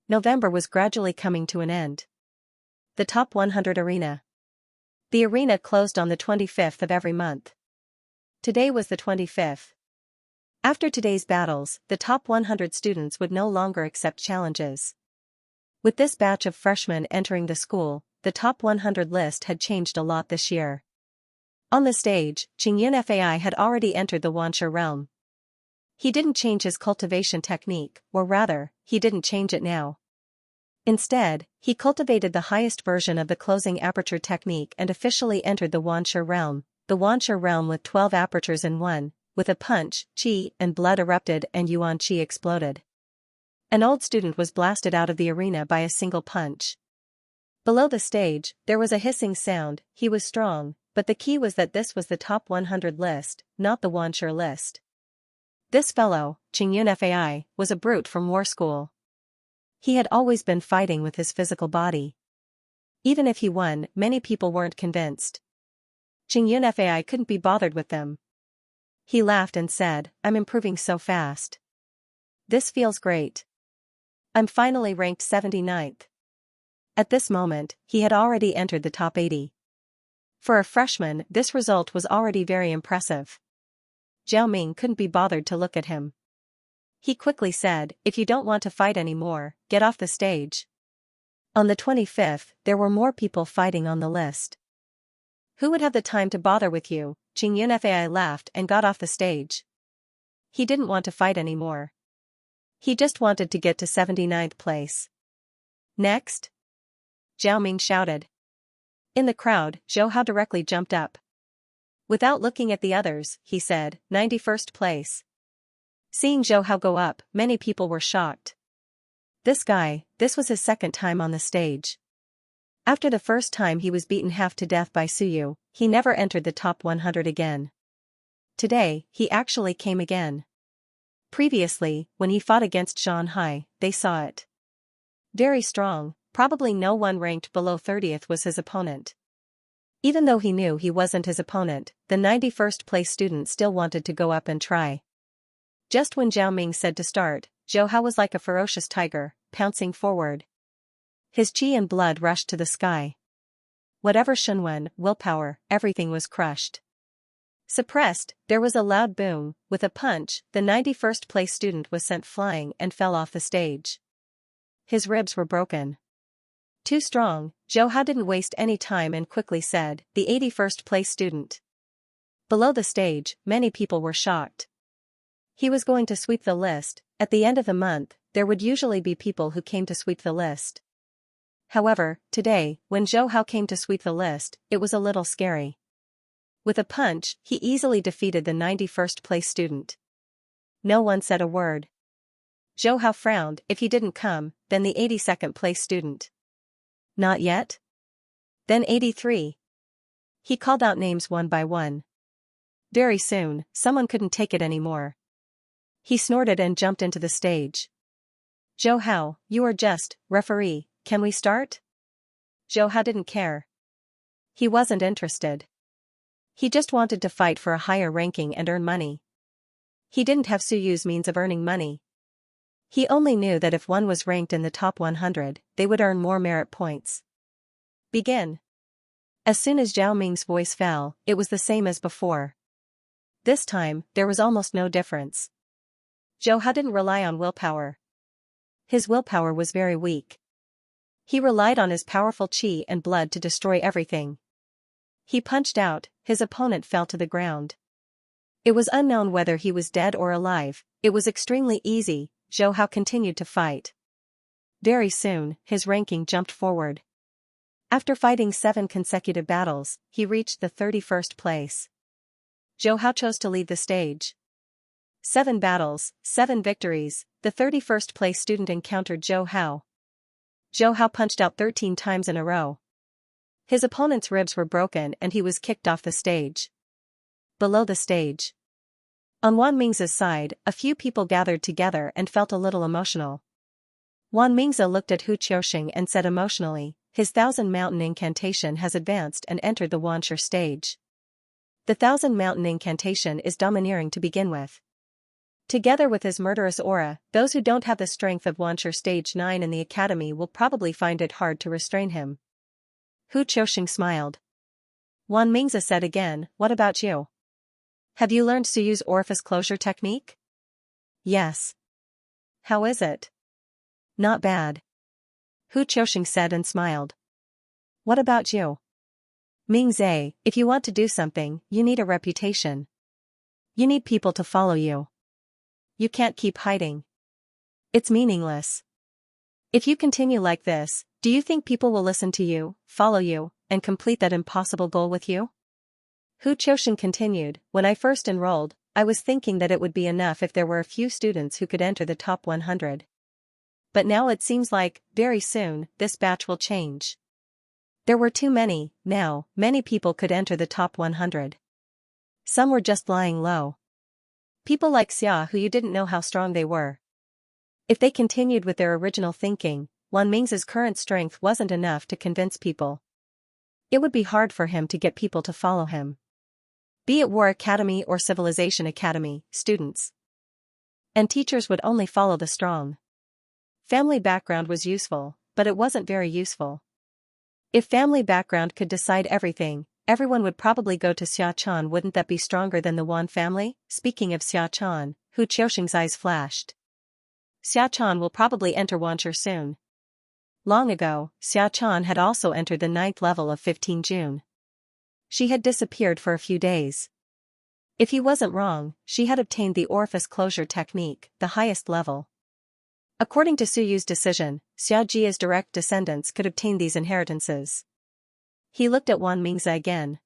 Speaker 1: November was gradually coming to an end. The top 100 arena. The arena closed on the 25th of every month. Today was the 25th. After today's battles, the top 100 students would no longer accept challenges. With this batch of freshmen entering the school, the top 100 list had changed a lot this year. On the stage, Qingyun Fai had already entered the Wansha realm. He didn't change his cultivation technique, or rather, he didn't change it now. Instead, he cultivated the highest version of the closing aperture technique and officially entered the Wansha realm with 12 apertures in one. With a punch, qi and blood erupted and yuan qi exploded. An old student was blasted out of the arena by a single punch. Below the stage, there was a hissing sound. He was strong, but the key was that this was the top 100 list, not the Wansha list. This fellow, Qingyun Fai, was a brute from war school. He had always been fighting with his physical body. Even if he won, many people weren't convinced. Qingyun Fai couldn't be bothered with them. He laughed and said, I'm improving so fast. This feels great. I'm finally ranked 79th. At this moment, he had already entered the top 80. For a freshman, this result was already very impressive. Zhao Ming couldn't be bothered to look at him. He quickly said, if you don't want to fight anymore, get off the stage. On the 25th, there were more people fighting on the list. Who would have the time to bother with you? Qingyun Fai laughed and got off the stage. He didn't want to fight anymore. He just wanted to get to 79th place. Next? Zhao Ming shouted. In the crowd, Zhou Hao directly jumped up. Without looking at the others, he said, 91st place. Seeing Zhou Hao go up, many people were shocked. This was his second time on the stage. After the first time he was beaten half to death by Suyu, he never entered the top 100 again. Today, he actually came again. Previously, when he fought against Shanghai, they saw it. Very strong, probably no one ranked below 30th was his opponent. Even though he knew he wasn't his opponent, the 91st place student still wanted to go up and try. Just when Zhao Ming said to start, Zhou Hao was like a ferocious tiger, pouncing forward. His qi and blood rushed to the sky. Whatever Shenwen, willpower, everything was crushed. Suppressed, there was a loud boom. With a punch, the 91st place student was sent flying and fell off the stage. His ribs were broken. Too strong, Zhou Hao didn't waste any time and quickly said, the 81st place student. Below the stage, many people were shocked. He was going to sweep the list. At the end of the month, there would usually be people who came to sweep the list. However, today, when Zhou Hao came to sweep the list, it was a little scary. With a punch, he easily defeated the 91st place student. No one said a word. Zhou Hao frowned. If he didn't come, then the 82nd place student. Not yet? Then 83. He called out names one by one. Very soon, someone couldn't take it anymore. He snorted and jumped into the stage. Zhou Hao, you are just, referee, can we start? Zhou Hao didn't care. He wasn't interested. He just wanted to fight for a higher ranking and earn money. He didn't have Suyu's means of earning money. He only knew that if one was ranked in the top 100, they would earn more merit points. Begin. As soon as Zhao Ming's voice fell, it was the same as before. This time, there was almost no difference. Zhou Hao didn't rely on willpower. His willpower was very weak. He relied on his powerful qi and blood to destroy everything. He punched out, his opponent fell to the ground. It was unknown whether he was dead or alive. It was extremely easy. Zhou Hao continued to fight. Very soon, his ranking jumped forward. After fighting 7 consecutive battles, he reached the 31st place. Zhou Hao chose to leave the stage. 7 battles, 7 victories, the 31st place student encountered Zhou Hao. Zhou Hao punched out 13 times in a row. His opponent's ribs were broken and he was kicked off the stage. Below the stage. On Wan Mingze's side, a few people gathered together and felt a little emotional. Wan Mingze looked at Hu Qiuxing and said emotionally, his 1000 Mountain incantation has advanced and entered the Wanshi stage. The 1000 Mountain incantation is domineering to begin with. Together with his murderous aura, those who don't have the strength of Wanshi stage 9 in the academy will probably find it hard to restrain him. Hu Qiuxing smiled. Wan Mingze said again, what about you? Have you learned Suyu's orifice closure technique? Yes. How is it? Not bad. Hu Qiuxing said and smiled. What about you? Mingze, if you want to do something, you need a reputation. You need people to follow you. You can't keep hiding. It's meaningless. If you continue like this, do you think people will listen to you, follow you, and complete that impossible goal with you? Hu Qiuxing continued, when I first enrolled, I was thinking that it would be enough if there were a few students who could enter the top 100. But now it seems like, very soon, this batch will change. There were too many. Now, many people could enter the top 100. Some were just lying low. People like Xia who you didn't know how strong they were. If they continued with their original thinking, Wan Mingze's current strength wasn't enough to convince people. It would be hard for him to get people to follow him. Be it War Academy or Civilization Academy, students and teachers would only follow the strong. Family background was useful, but it wasn't very useful. If family background could decide everything, everyone would probably go to Xia Chan. Wouldn't that be stronger than the Wan family? Speaking of Xia Chan, Hu Qiuxing's eyes flashed. Xia Chan will probably enter Wanshi soon. Long ago, Xia Chan had also entered the 9th level of 15 June. She had disappeared for a few days. If he wasn't wrong, she had obtained the orifice closure technique, the highest level. According to Suyu's decision, Xia Jia's direct descendants could obtain these inheritances. He looked at Wan Mingze again.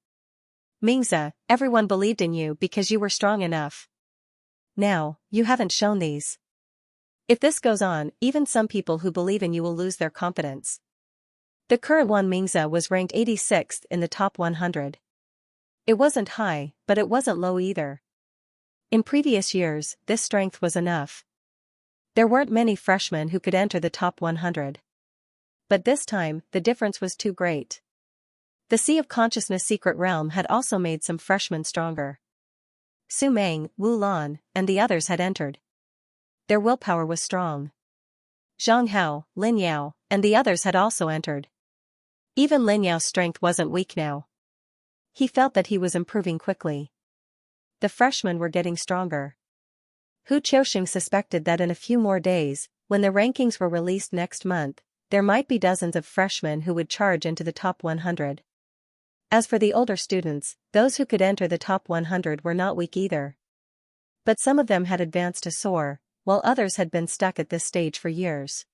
Speaker 1: Mingze, everyone believed in you because you were strong enough. Now, you haven't shown these. If this goes on, even some people who believe in you will lose their confidence. The current Wan Mingze was ranked 86th in the top 100. It wasn't high, but it wasn't low either. In previous years, this strength was enough. There weren't many freshmen who could enter the top 100. But this time, the difference was too great. The Sea of Consciousness Secret Realm had also made some freshmen stronger. Su Meng, Wu Lan, and the others had entered. Their willpower was strong. Zhang Hao, Lin Yao, and the others had also entered. Even Lin Yao's strength wasn't weak now. He felt that he was improving quickly. The freshmen were getting stronger. Hu Qiuxing suspected that in a few more days, when the rankings were released next month, there might be dozens of freshmen who would charge into the top 100. As for the older students, those who could enter the top 100 were not weak either. But some of them had advanced to soar, while others had been stuck at this stage for years.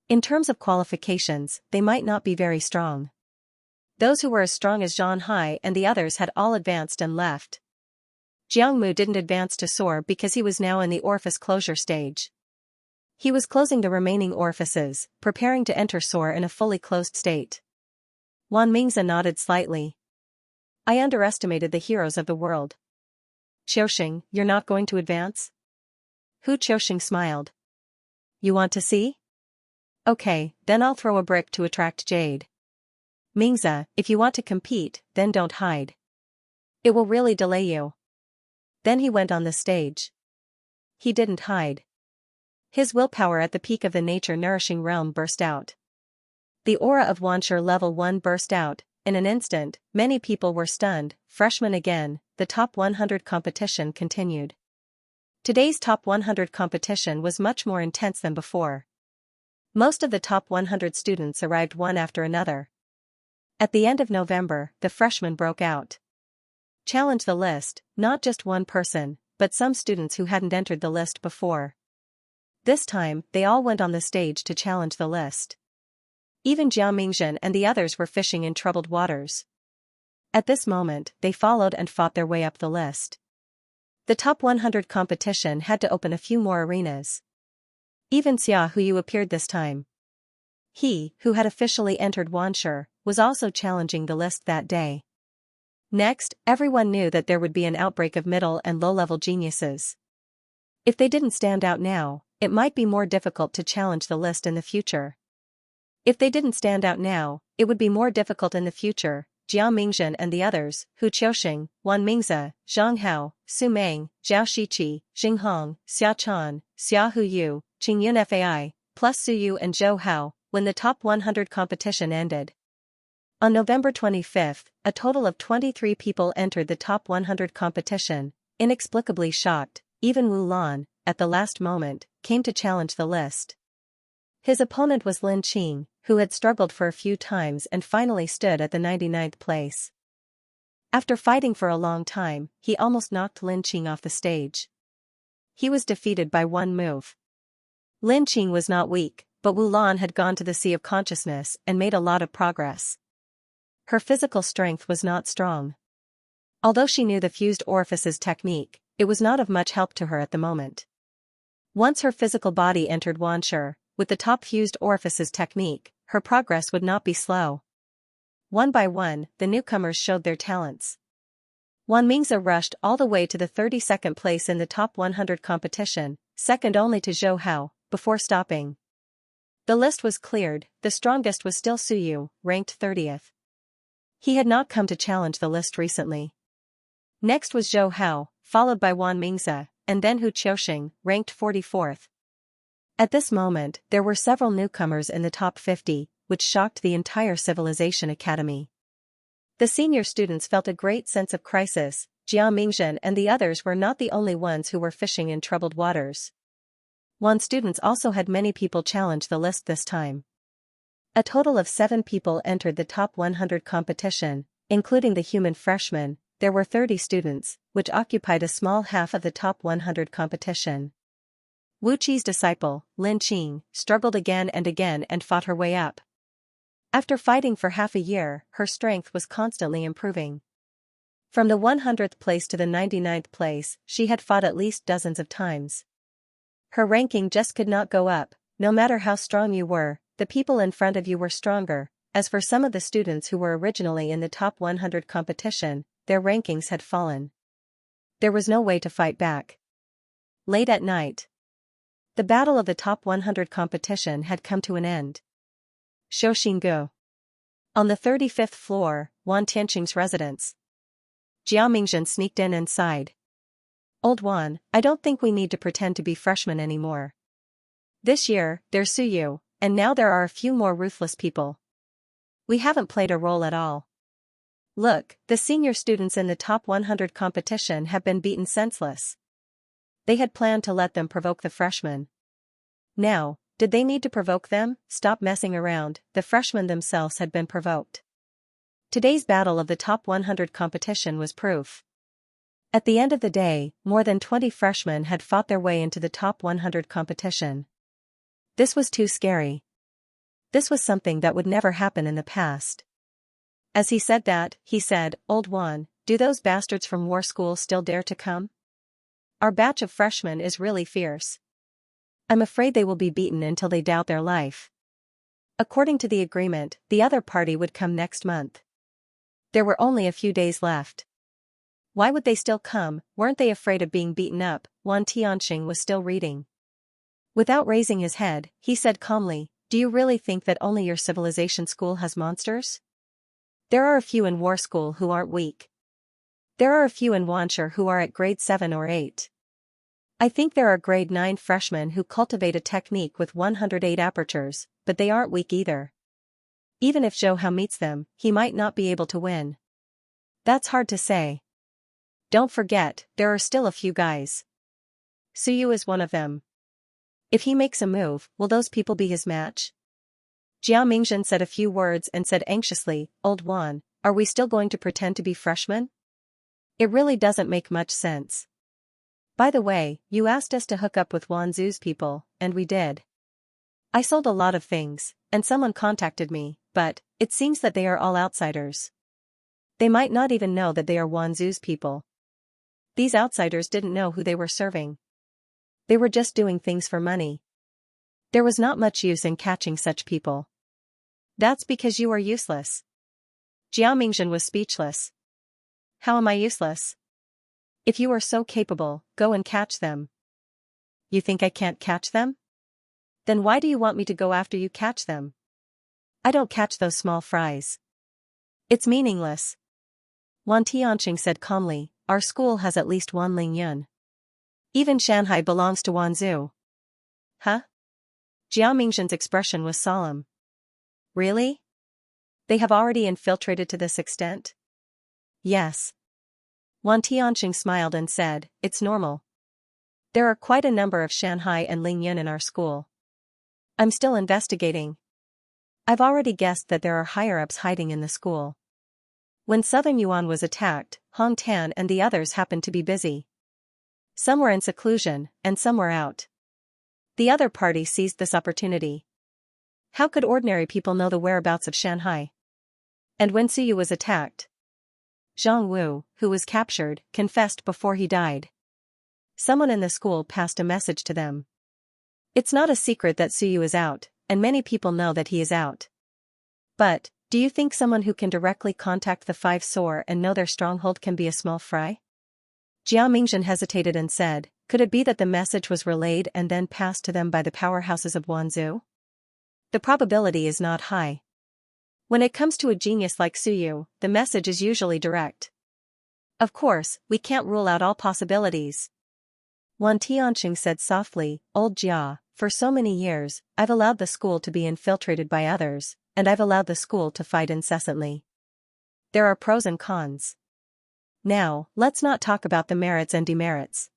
Speaker 1: In terms of qualifications, they might not be very strong. Those who were as strong as Xianxia and the others had all advanced and left. Jiangmu didn't advance to soar because he was now in the orifice closure stage. He was closing the remaining orifices, preparing to enter soar in a fully closed state. Wan Mingze nodded slightly. I underestimated the heroes of the world. Qiuxing, you're not going to advance? Hu Qiuxing smiled. You want to see? Okay, then I'll throw a brick to attract Jade. Mingze, if you want to compete, then don't hide. It will really delay you. Then he went on the stage. He didn't hide. His willpower at the peak of the nature-nourishing realm burst out. The aura of Wanshi level 1 burst out. In an instant, many people were stunned. Freshmen again, the top 100 competition continued. Today's top 100 competition was much more intense than before. Most of the top 100 students arrived one after another. At the end of November, the freshmen broke out. Challenge the list, not just one person, but some students who hadn't entered the list before. This time, they all went on the stage to challenge the list. Even Jiao Mingzhen and the others were fishing in troubled waters. At this moment, they followed and fought their way up the list. The top 100 competition had to open a few more arenas. Even Xia Huyu appeared this time. He, who had officially entered Wanshi, was also challenging the list that day. Next, everyone knew that there would be an outbreak of middle and low-level geniuses. If they didn't stand out now, it might be more difficult to challenge the list in the future. If they didn't stand out now, it would be more difficult in the future. Jiao Mingzhen and the others, Hu Qiuxing, Wan Mingze, Zhang Hao, Su Meng, Zhao Shiqi, Xing Hong, Xia Chan, Xia Huyu, Qing Yun Fai, plus Su Yu and Zhou Hao, when the top 100 competition ended. On November 25, a total of 23 people entered the top 100 competition. Inexplicably shocked, even Wu Lan, at the last moment, came to challenge the list. His opponent was Lin Qing, who had struggled for a few times and finally stood at the 99th place. After fighting for a long time, he almost knocked Lin Qing off the stage. He was defeated by one move. Lin Qing was not weak, but Wu Lan had gone to the Sea of Consciousness and made a lot of progress. Her physical strength was not strong. Although she knew the fused orifices technique, it was not of much help to her at the moment. Once her physical body entered Wanshi, with the top fused orifices technique, her progress would not be slow. One by one, the newcomers showed their talents. Wan Mingze rushed all the way to the 32nd place in the top 100 competition, second only to Zhou Hao, before stopping. The list was cleared. The strongest was still Su Yu, ranked 30th. He had not come to challenge the list recently. Next was Zhou Hao, followed by Wan Mingze, and then Hu Qiuxing, ranked 44th. At this moment, there were several newcomers in the top 50, which shocked the entire Civilization Academy. The senior students felt a great sense of crisis. Jiao Mingzhen and the others were not the only ones who were fishing in troubled waters. Wan students also had many people challenge the list this time. A total of 7 people entered the top 100 competition, including the human freshmen. There were 30 students, which occupied a small half of the top 100 competition. Wu Qi's disciple, Lin Qing, struggled again and fought her way up. After fighting for half a year, her strength was constantly improving. From the 100th place to the 99th place, she had fought at least dozens of times. Her ranking just could not go up. No matter how strong you were, the people in front of you were stronger. As for some of the students who were originally in the top 100 competition, their rankings had fallen. There was no way to fight back. Late at night, the battle of the top 100 competition had come to an end. Shouxinggu. On the 35th floor, Wan Tianqing's residence. Jiao Mingzhen sneaked in and sighed. Old Wan, I don't think we need to pretend to be freshmen anymore. This year, there's Su Yu, and now there are a few more ruthless people. We haven't played a role at all. Look, the senior students in the top 100 competition have been beaten senseless. They had planned to let them provoke the freshmen. Now, Did they need to provoke them? Stop messing around, the freshmen themselves had been provoked. Today's battle of the top 100 competition was proof. At the end of the day, more than 20 freshmen had fought their way into the top 100 competition. This was too scary. This was something that would never happen in the past. As he said that, he said, "Old one, do those bastards from war school still dare to come? Our batch of freshmen is really fierce. I'm afraid they will be beaten until they doubt their life." According to the agreement, the other party would come next month. There were only a few days left. Why would they still come? Weren't they afraid of being beaten up? Wan Tianxing was still reading. Without raising his head, he said calmly, "Do you really think that only your civilization school has monsters? There are a few in war school who aren't weak. There are a few in Wanshur who are at grade 7 or 8. I think there are grade 9 freshmen who cultivate a technique with 108 apertures, but they aren't weak either. Even if Zhou Hao meets them, he might not be able to win. That's hard to say. Don't forget, there are still a few guys. Suyu is one of them. If he makes a move, will those people be his match?" Jiao Mingzhen said a few words and said anxiously, "Old Wan, are we still going to pretend to be freshmen? It really doesn't make much sense. By the way, you asked us to hook up with Wanzhou's people, and we did. I sold a lot of things, and someone contacted me, but it seems that they are all outsiders. They might not even know that they are Wanzhou's people. These outsiders didn't know who they were serving. They were just doing things for money. There was not much use in catching such people." "That's because you are useless." Jiao Mingzhen was speechless. "How am I useless? If you are so capable, go and catch them." "You think I can't catch them? Then why do you want me to go after you catch them? I don't catch those small fries. It's meaningless." Wan Tianxing said calmly, "Our school has at least one Ling Yun. Even Shanghai belongs to Wanzhou." "Huh?" Jiao Mingzhen's expression was solemn. "Really? They have already infiltrated to this extent?" "Yes." Wan Tianxing smiled and said, "It's normal. There are quite a number of Shanghai and Ling Yun in our school. I'm still investigating. I've already guessed that there are higher-ups hiding in the school. When Southern Yuan was attacked, Hong Tan and the others happened to be busy. Some were in seclusion, and some were out. The other party seized this opportunity. How could ordinary people know the whereabouts of Shanghai? And when Suyu was attacked, Zhang Wu, who was captured, confessed before he died. Someone in the school passed a message to them. It's not a secret that Suyu is out, and many people know that he is out. But, do you think someone who can directly contact the Five Soar and know their stronghold can be a small fry?" Jiao Mingzhen hesitated and said, "Could it be that the message was relayed and then passed to them by the powerhouses of Wanzhou? The probability is not high. When it comes to a genius like Suyu, the message is usually direct. Of course, we can't rule out all possibilities." Wan Tianxing said softly, "Old Jia, for so many years, I've allowed the school to be infiltrated by others, and I've allowed the school to fight incessantly. There are pros and cons. Now, let's not talk about the merits and demerits.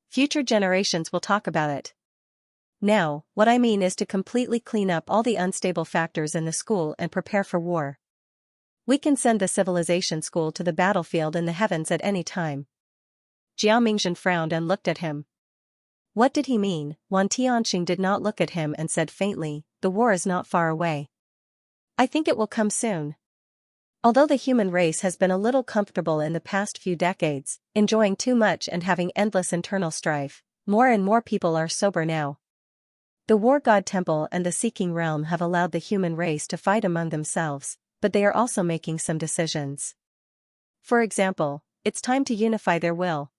Speaker 1: Future generations will talk about it. Now, what I mean is to completely clean up all the unstable factors in the school and prepare for war. We can send the civilization school to the battlefield in the heavens at any time." Jiao Mingzhen frowned and looked at him. What did he mean? Wan Tianxing did not look at him and said faintly, "The war is not far away. I think it will come soon. Although the human race has been a little comfortable in the past few decades, enjoying too much and having endless internal strife, more and more people are sober now. The War God Temple and the Seeking Realm have allowed the human race to fight among themselves, but they are also making some decisions. For example, it's time to unify their will.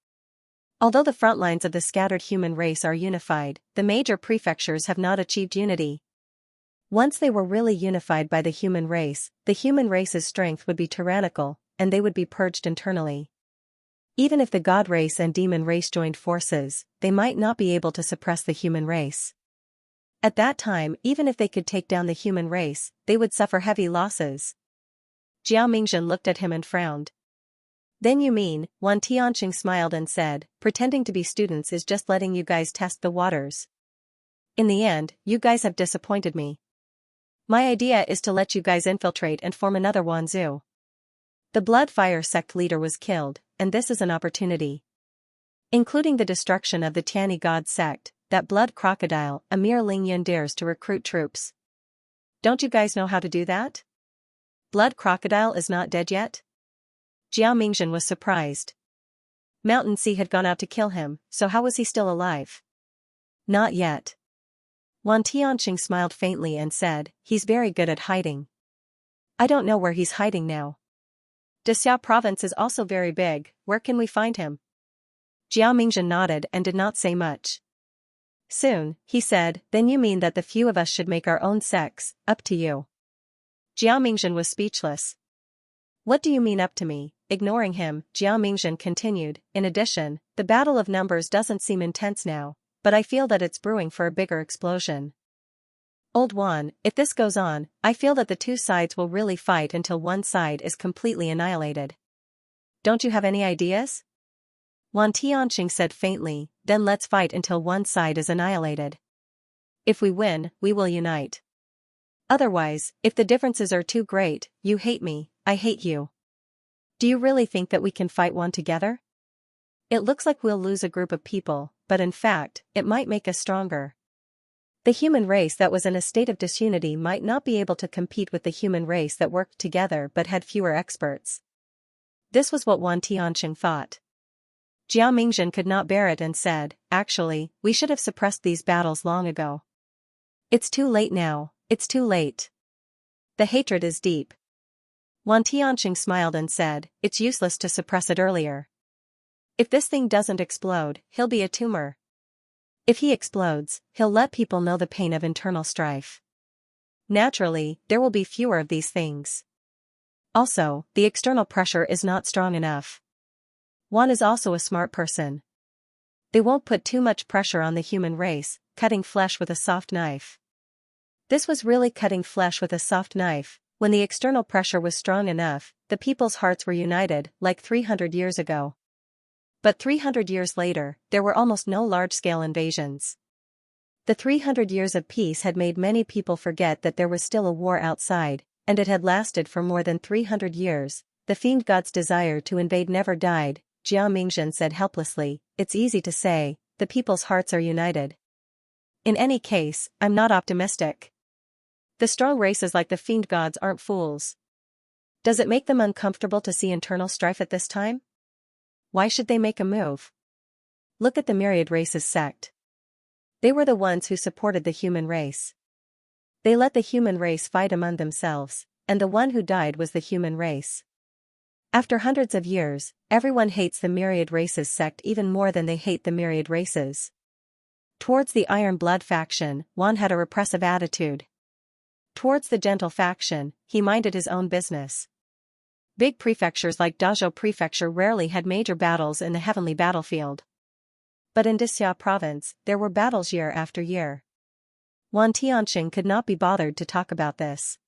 Speaker 1: Although the front lines of the scattered human race are unified, the major prefectures have not achieved unity. Once they were really unified by the human race's strength would be tyrannical, and they would be purged internally. Even if the god race and demon race joined forces, they might not be able to suppress the human race. At that time, even if they could take down the human race, they would suffer heavy losses." Jiao Mingzhen looked at him and frowned. "Then you mean," Wan Tianxing smiled and said, "pretending to be students is just letting you guys test the waters. In the end, you guys have disappointed me. My idea is to let you guys infiltrate and form another Wanzhou. The Blood Fire sect leader was killed, and this is an opportunity. Including the destruction of the Tiani God sect, that blood crocodile, Emir Ling Yun dares to recruit troops. Don't you guys know how to do that? Blood crocodile is not dead yet? Jiao Mingzhen was surprised. Mountain Sea had gone out to kill him, so how was he still alive? Not yet. Wan Tianqing smiled faintly and said, he's very good at hiding. I don't know where he's hiding now. Dexiao province is also very big, where can we find him? Jiao Mingzhen nodded and did not say much. Soon, he said, then you mean that the few of us should make our own sects, up to you. Jiao Mingzhen was speechless. What do you mean up to me? Ignoring him, Jiao Mingzhen continued, in addition, the battle of numbers doesn't seem intense now, but I feel that it's brewing for a bigger explosion. Old Wan, if this goes on, I feel that the two sides will really fight until one side is completely annihilated. Don't you have any ideas? Wan Tianqing said faintly, then let's fight until one side is annihilated. If we win, we will unite. Otherwise, if the differences are too great, you hate me, I hate you. Do you really think that we can fight one together? It looks like we'll lose a group of people, but in fact, it might make us stronger. The human race that was in a state of disunity might not be able to compete with the human race that worked together but had fewer experts. This was what Wan Tianqing thought. Jiao Mingzhen could not bear it and said, actually, we should have suppressed these battles long ago. It's too late now, it's too late. The hatred is deep. Wan Tianqing smiled and said, it's useless to suppress it earlier. If this thing doesn't explode, he'll be a tumor. If he explodes, he'll let people know the pain of internal strife. Naturally, there will be fewer of these things. Also, the external pressure is not strong enough. Wan is also a smart person. They won't put too much pressure on the human race, cutting flesh with a soft knife. This was really cutting flesh with a soft knife. When the external pressure was strong enough, the people's hearts were united, like 300 years ago. But 300 years later, there were almost no large-scale invasions. The 300 years of peace had made many people forget that there was still a war outside, and it had lasted for more than 300 years. The fiend god's desire to invade never died, Jiao Mingzhen said helplessly, it's easy to say, the people's hearts are united. In any case, I'm not optimistic. The strong races like the fiend gods aren't fools. Does it make them uncomfortable to see internal strife at this time? Why should they make a move? Look at the Myriad races sect. They were the ones who supported the human race. They let the human race fight among themselves, and the one who died was the human race. After hundreds of years, everyone hates the Myriad races sect even more than they hate the Myriad races. Towards the Iron Blood faction, Wan had a repressive attitude. Towards the Gentle faction, he minded his own business. Big prefectures like Dazhou Prefecture rarely had major battles in the heavenly battlefield. But in Dexiao province, there were battles year after year. Wan Tianqing could not be bothered to talk about this.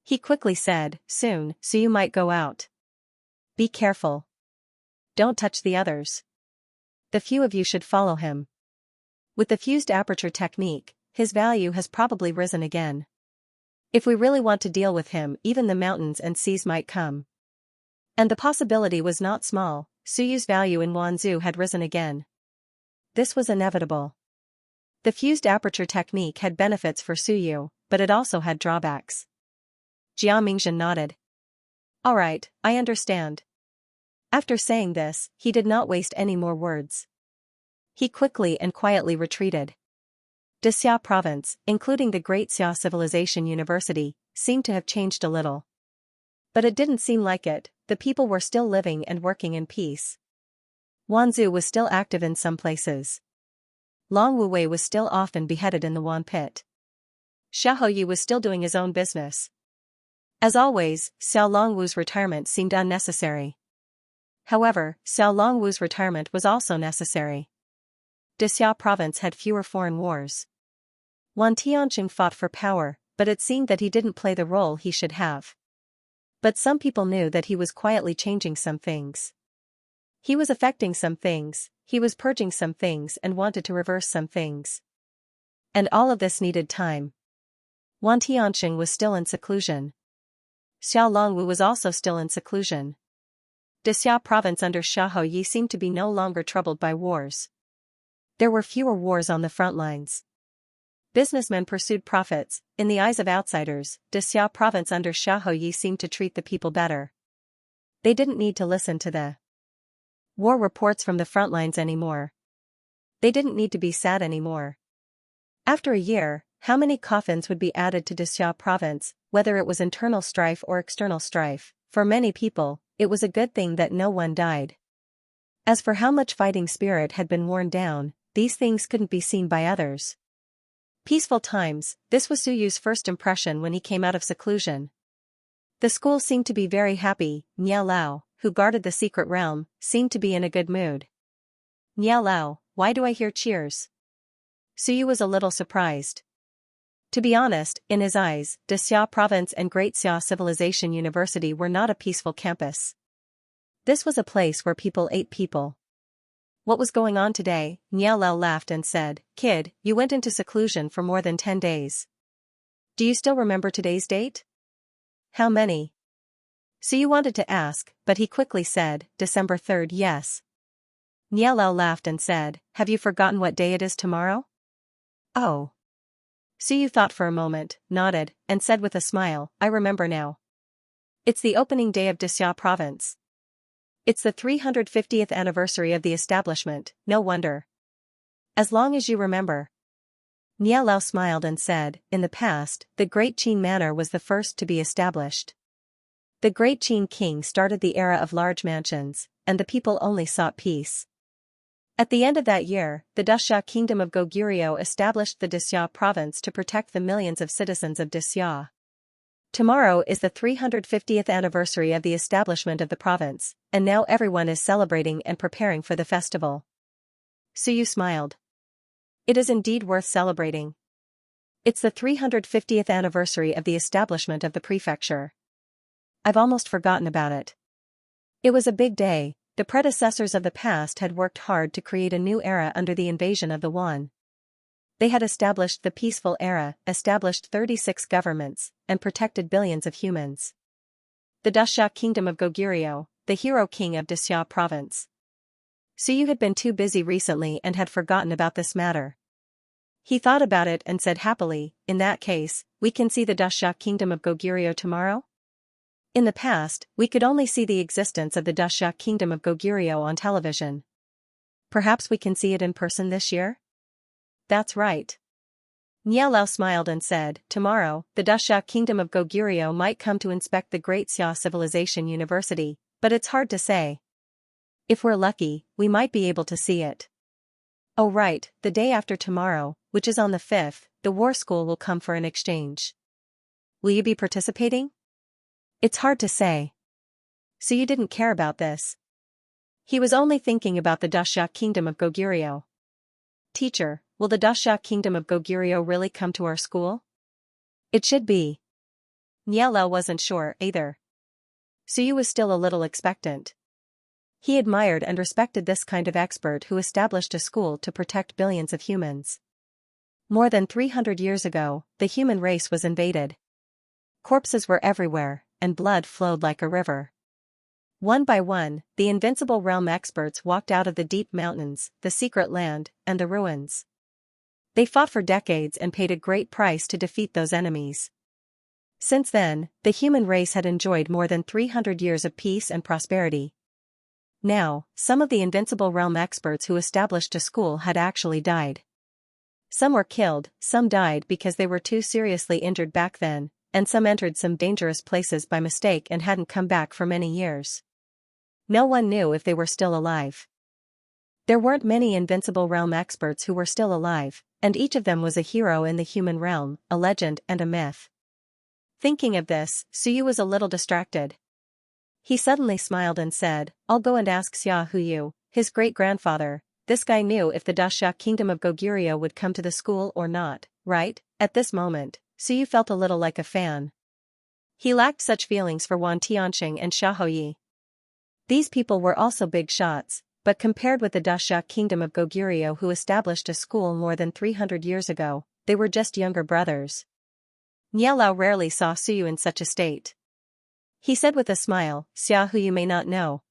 Speaker 1: He quickly said, soon, so you might go out. Be careful. Don't touch the others. The few of you should follow him. With the fused aperture technique, his value has probably risen again. If we really want to deal with him, even the mountains and seas might come. And the possibility was not small, Suyu's value in Wanzhou had risen again. This was inevitable. The fused aperture technique had benefits for Suyu, but it also had drawbacks. Jiao Mingzhen nodded. All right, I understand. After saying this, he did not waste any more words. He quickly and quietly retreated. Dexiao province, including the Great Xia Civilization University, seemed to have changed a little. But it didn't seem like it, the people were still living and working in peace. Wanzhou was still active in some places. Long Wuwei was still often beheaded in the Wan pit. Xiaohouyi was still doing his own business. As always, Xiao Longwu's retirement seemed unnecessary. However, Xiao Longwu's retirement was also necessary. Dexiao province had fewer foreign wars. Wan Tianqing fought for power, but it seemed that he didn't play the role he should have. But some people knew that he was quietly changing some things. He was affecting some things, he was purging some things and wanted to reverse some things. And all of this needed time. Wan Tianxing was still in seclusion. Xia Longwu was also still in seclusion. Xia province under Xia Yi seemed to be no longer troubled by wars. There were fewer wars on the front lines. Businessmen pursued profits. In the eyes of outsiders, Xia province under Xia Yi seemed to treat the people better. They didn't need to listen to the war reports from the front lines anymore. They didn't need to be sad anymore. After a year, how many coffins would be added to Xia province, whether it was internal strife or external strife? For many people, it was a good thing that no one died. As for how much fighting spirit had been worn down, these things couldn't be seen by others. Peaceful times, this was Su Yu's first impression when he came out of seclusion. The school seemed to be very happy. Niao Lao, who guarded the secret realm, seemed to be in a good mood. Niao Lao, why do I hear cheers? Su Yu was a little surprised. To be honest, in his eyes, Xia Province and Great Xia Civilization University were not a peaceful campus. This was a place where people ate people. What was going on today? Niao Lao laughed and said, "Kid, you went into seclusion for more than 10 days. Do you still remember today's date?" "How many?" Su Yu wanted to ask, but he quickly said, "December 3rd, yes." Niao Lao laughed and said, "Have you forgotten what day it is tomorrow?" "Oh." Su Yu thought for a moment, nodded, and said with a smile, "I remember now. It's the opening day of Xia Province. It's the 350th anniversary of the establishment, no wonder. As long as you remember." Niao Lao smiled and said, "In the past, the Great Qin Manor was the first to be established. The Great Qin King started the era of large mansions, and the people only sought peace. At the end of that year, the Dexia Kingdom of Goguryeo established the Dexia province to protect the millions of citizens of Dexia. Tomorrow is the 350th anniversary of the establishment of the province, and now everyone is celebrating and preparing for the festival." Su Yu smiled. "It is indeed worth celebrating. It's the 350th anniversary of the establishment of the prefecture. I've almost forgotten about it. It was a big day. The predecessors of the past had worked hard to create a new era under the invasion of the Yuan. They had established the peaceful era, established 36 governments, and protected billions of humans. The Dexia Kingdom of Goguryeo, the hero king of Dexia province. Su Yu had been too busy recently and had forgotten about this matter. He thought about it and said happily, "In that case, we can see the Dexia Kingdom of Goguryeo tomorrow?" In the past, we could only see the existence of the Dexia Kingdom of Goguryeo on television. Perhaps we can see it in person this year? That's right. Niao Lao smiled and said, "Tomorrow, the Dexia Kingdom of Goguryeo might come to inspect the Great Xia Civilization University, but it's hard to say. If we're lucky, we might be able to see it." "Oh right, the day after tomorrow, which is on the 5th, the war school will come for an exchange. Will you be participating?" "It's hard to say." So you didn't care about this. He was only thinking about the Dexia Kingdom of Goguryeo. "Teacher, will the Dexia Kingdom of Goguryeo really come to our school?" "It should be." Niao Lao wasn't sure, either. Su Yu was still a little expectant. He admired and respected this kind of expert who established a school to protect billions of humans. More than 300 years ago, the human race was invaded. Corpses were everywhere, and blood flowed like a river. One by one, the invincible realm experts walked out of the deep mountains, the secret land, and the ruins. They fought for decades and paid a great price to defeat those enemies. Since then, the human race had enjoyed more than 300 years of peace and prosperity. Now, some of the invincible realm experts who established a school had actually died. Some were killed, some died because they were too seriously injured back then, and some entered some dangerous places by mistake and hadn't come back for many years. No one knew if they were still alive. There weren't many invincible realm experts who were still alive, and each of them was a hero in the human realm, a legend and a myth. Thinking of this, Su Yu was a little distracted. He suddenly smiled and said, "I'll go and ask Xia Huyu, his great-grandfather. This guy knew if the Dexia Kingdom of Goguryeo would come to the school or not, right?" At this moment, Su Yu felt a little like a fan. He lacked such feelings for Wan Tianxing and Xiaoyi. These people were also big shots, but compared with the Dexia Kingdom of Goguryeo who established a school more than 300 years ago, they were just younger brothers. Nielao rarely saw Suyu in such a state. He said with a smile, Xia who you may not know.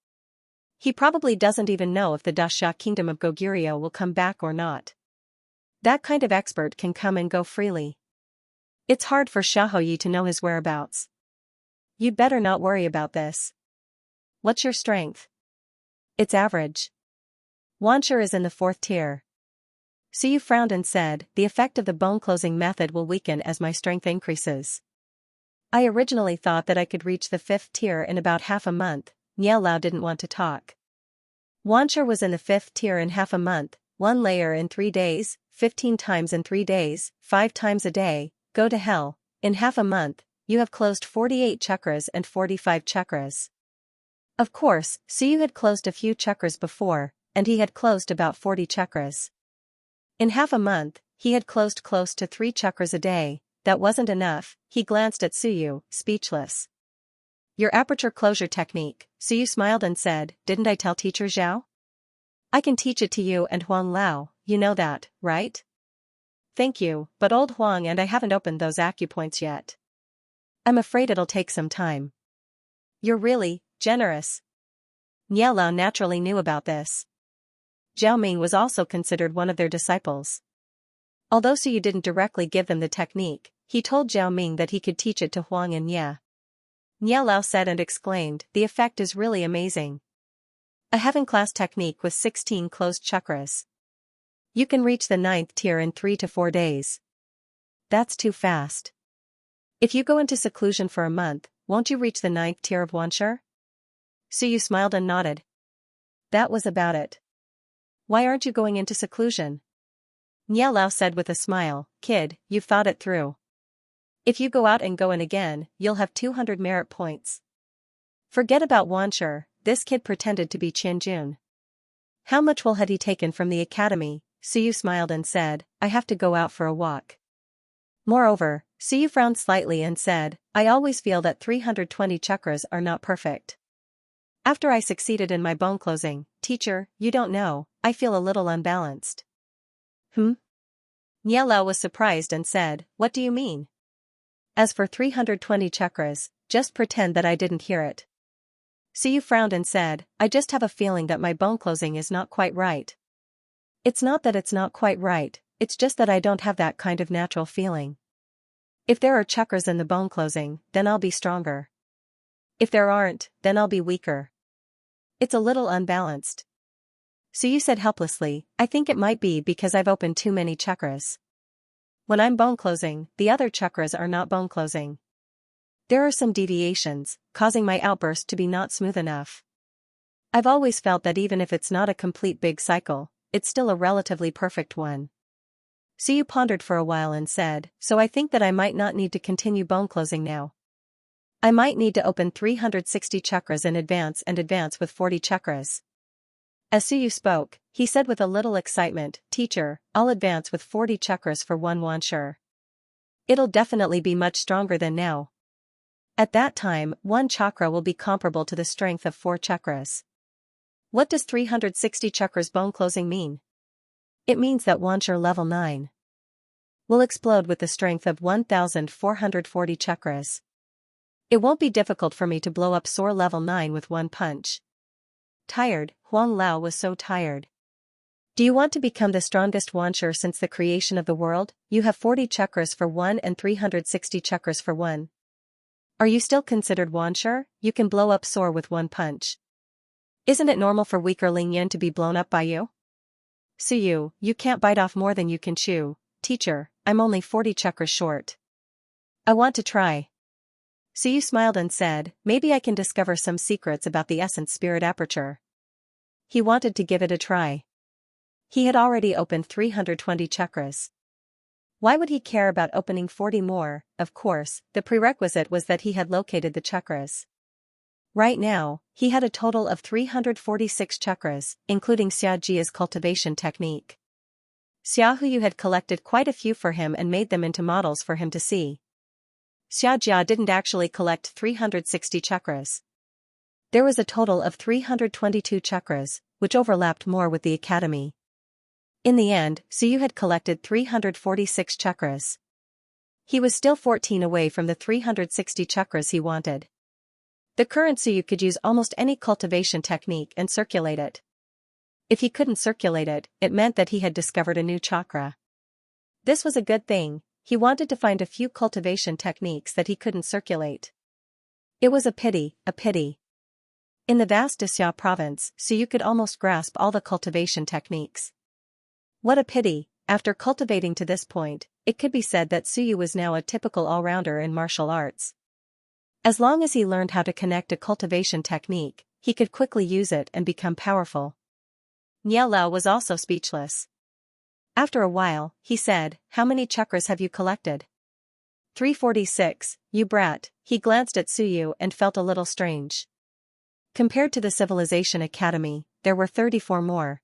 Speaker 1: He probably doesn't even know if the Daxia kingdom of Goguryeo will come back or not. That kind of expert can come and go freely. It's hard for Xiaoyi to know his whereabouts. You'd better not worry about this. What's your strength? It's average. Wanshi is in the 4th tier. Suyu frowned and said, the effect of the bone-closing method will weaken as my strength increases. I originally thought that I could reach the 5th tier in about half a month. Nielao didn't want to talk. Wanshi was in the 5th tier in half a month, 1 layer in 3 days, 15 times in 3 days, 5 times a day, go to hell. In half a month, you have closed 48 chakras and 45 chakras. Of course, Suyu had closed a few chakras before, and he had closed about 40 chakras. In half a month, he had closed close to 3 chakras a day. That wasn't enough. He glanced at Suyu, speechless. Your aperture closure technique, Suyu smiled and said, didn't I tell teacher Zhao? I can teach it to you and Huang Lao, you know that, right? Thank you, but old Huang and I haven't opened those acupoints yet. I'm afraid it'll take some time. You're really generous. Nielao naturally knew about this. Zhao Ming was also considered one of their disciples. Although Suyu didn't directly give them the technique, he told Zhao Ming that he could teach it to Huang and Ye. Nielao said and exclaimed, the effect is really amazing. A heaven-class technique with 16 closed chakras. You can reach the 9th tier in 3 to 4 days. That's too fast. If you go into seclusion for a month, won't you reach the 9th tier of Wanshi? Suyu smiled and nodded. That was about it. Why aren't you going into seclusion? Nielao said with a smile, kid, you've thought it through. If you go out and go in again, you'll have 200 merit points. Forget about Wanshi, this kid pretended to be Qianjun. How much will had he taken from the academy? Suyu smiled and said, I have to go out for a walk. Moreover, Suyu frowned slightly and said, I always feel that 320 chakras are not perfect. After I succeeded in my bone closing, teacher, you don't know, I feel a little unbalanced. Nielao was surprised and said, what do you mean? As for 320 chakras, just pretend that I didn't hear it. Suyu frowned and said, I just have a feeling that my bone closing is not quite right. It's not that it's not quite right, it's just that I don't have that kind of natural feeling. If there are chakras in the bone closing, then I'll be stronger. If there aren't, then I'll be weaker. It's a little unbalanced. Suyu said helplessly, I think it might be because I've opened too many chakras. When I'm bone closing, the other chakras are not bone closing. There are some deviations, causing my outburst to be not smooth enough. I've always felt that even if it's not a complete big cycle, it's still a relatively perfect one. Suyu pondered for a while and said, so I think that I might not need to continue bone closing now. I might need to open 360 chakras in advance and advance with 40 chakras. As Suyu spoke, he said with a little excitement, teacher, I'll advance with 40 chakras for 1 Wanshi. It'll definitely be much stronger than now. At that time, 1 chakra will be comparable to the strength of 4 chakras. What does 360 chakras bone closing mean? It means that Wanshi level 9 will explode with the strength of 1,440 chakras. It won't be difficult for me to blow up Soar level 9 with 1 punch. Tired, Huang Lao was so tired. Do you want to become the strongest Wanshi since the creation of the world? You have 40 chakras for 1 and 360 chakras for 1. Are you still considered Wanshi? You can blow up Soar with 1 punch. Isn't it normal for weaker Lingyan to be blown up by you? Suyu, you can't bite off more than you can chew. Teacher, I'm only 40 chakras short. I want to try. Suyu smiled and said, maybe I can discover some secrets about the essence spirit aperture. He wanted to give it a try. He had already opened 320 chakras. Why would he care about opening 40 more? Of course, the prerequisite was that he had located the chakras. Right now, he had a total of 346 chakras, including Xianxia's cultivation technique. Xiaohu had collected quite a few for him and made them into models for him to see. Xianxia didn't actually collect 360 chakras. There was a total of 322 chakras, which overlapped more with the academy. In the end, Suyu had collected 346 chakras. He was still 14 away from the 360 chakras he wanted. The current Suyu could use almost any cultivation technique and circulate it. If he couldn't circulate it, it meant that he had discovered a new chakra. This was a good thing. He wanted to find a few cultivation techniques that he couldn't circulate. It was a pity, a pity. In the vast Xianxia province, Suyu could almost grasp all the cultivation techniques. What a pity, after cultivating to this point, it could be said that Suyu was now a typical all-rounder in martial arts. As long as he learned how to connect a cultivation technique, he could quickly use it and become powerful. Nielao was also speechless. After a while, he said, "How many chakras have you collected?" 346, you brat. He glanced at Suyu and felt a little strange. Compared to the Civilization Academy, there were 34 more.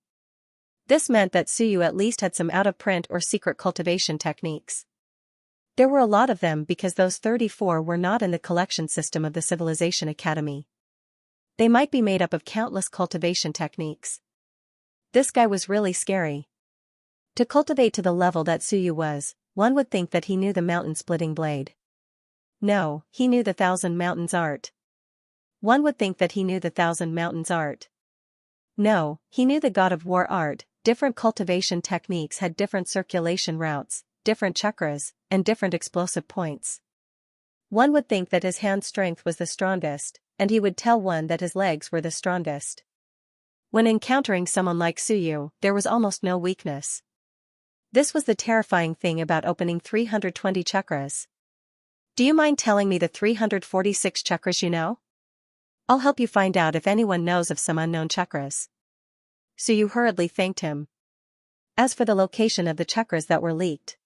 Speaker 1: This meant that Suyu at least had some out-of-print or secret cultivation techniques. There were a lot of them because those 34 were not in the collection system of the Civilization Academy. They might be made up of countless cultivation techniques. This guy was really scary. To cultivate to the level that Suyu was, one would think that he knew the mountain-splitting blade. No, he knew the Thousand Mountains art. One would think that he knew the Thousand Mountains art. No, he knew the God of War art. Different cultivation techniques had different circulation routes, different chakras, and different explosive points. One would think that his hand strength was the strongest, and he would tell one that his legs were the strongest. When encountering someone like Suyu, there was almost no weakness. This was the terrifying thing about opening 320 chakras. Do you mind telling me the 346 chakras you know? I'll help you find out if anyone knows of some unknown chakras. Suyu hurriedly thanked him. As for the location of the chakras that were leaked,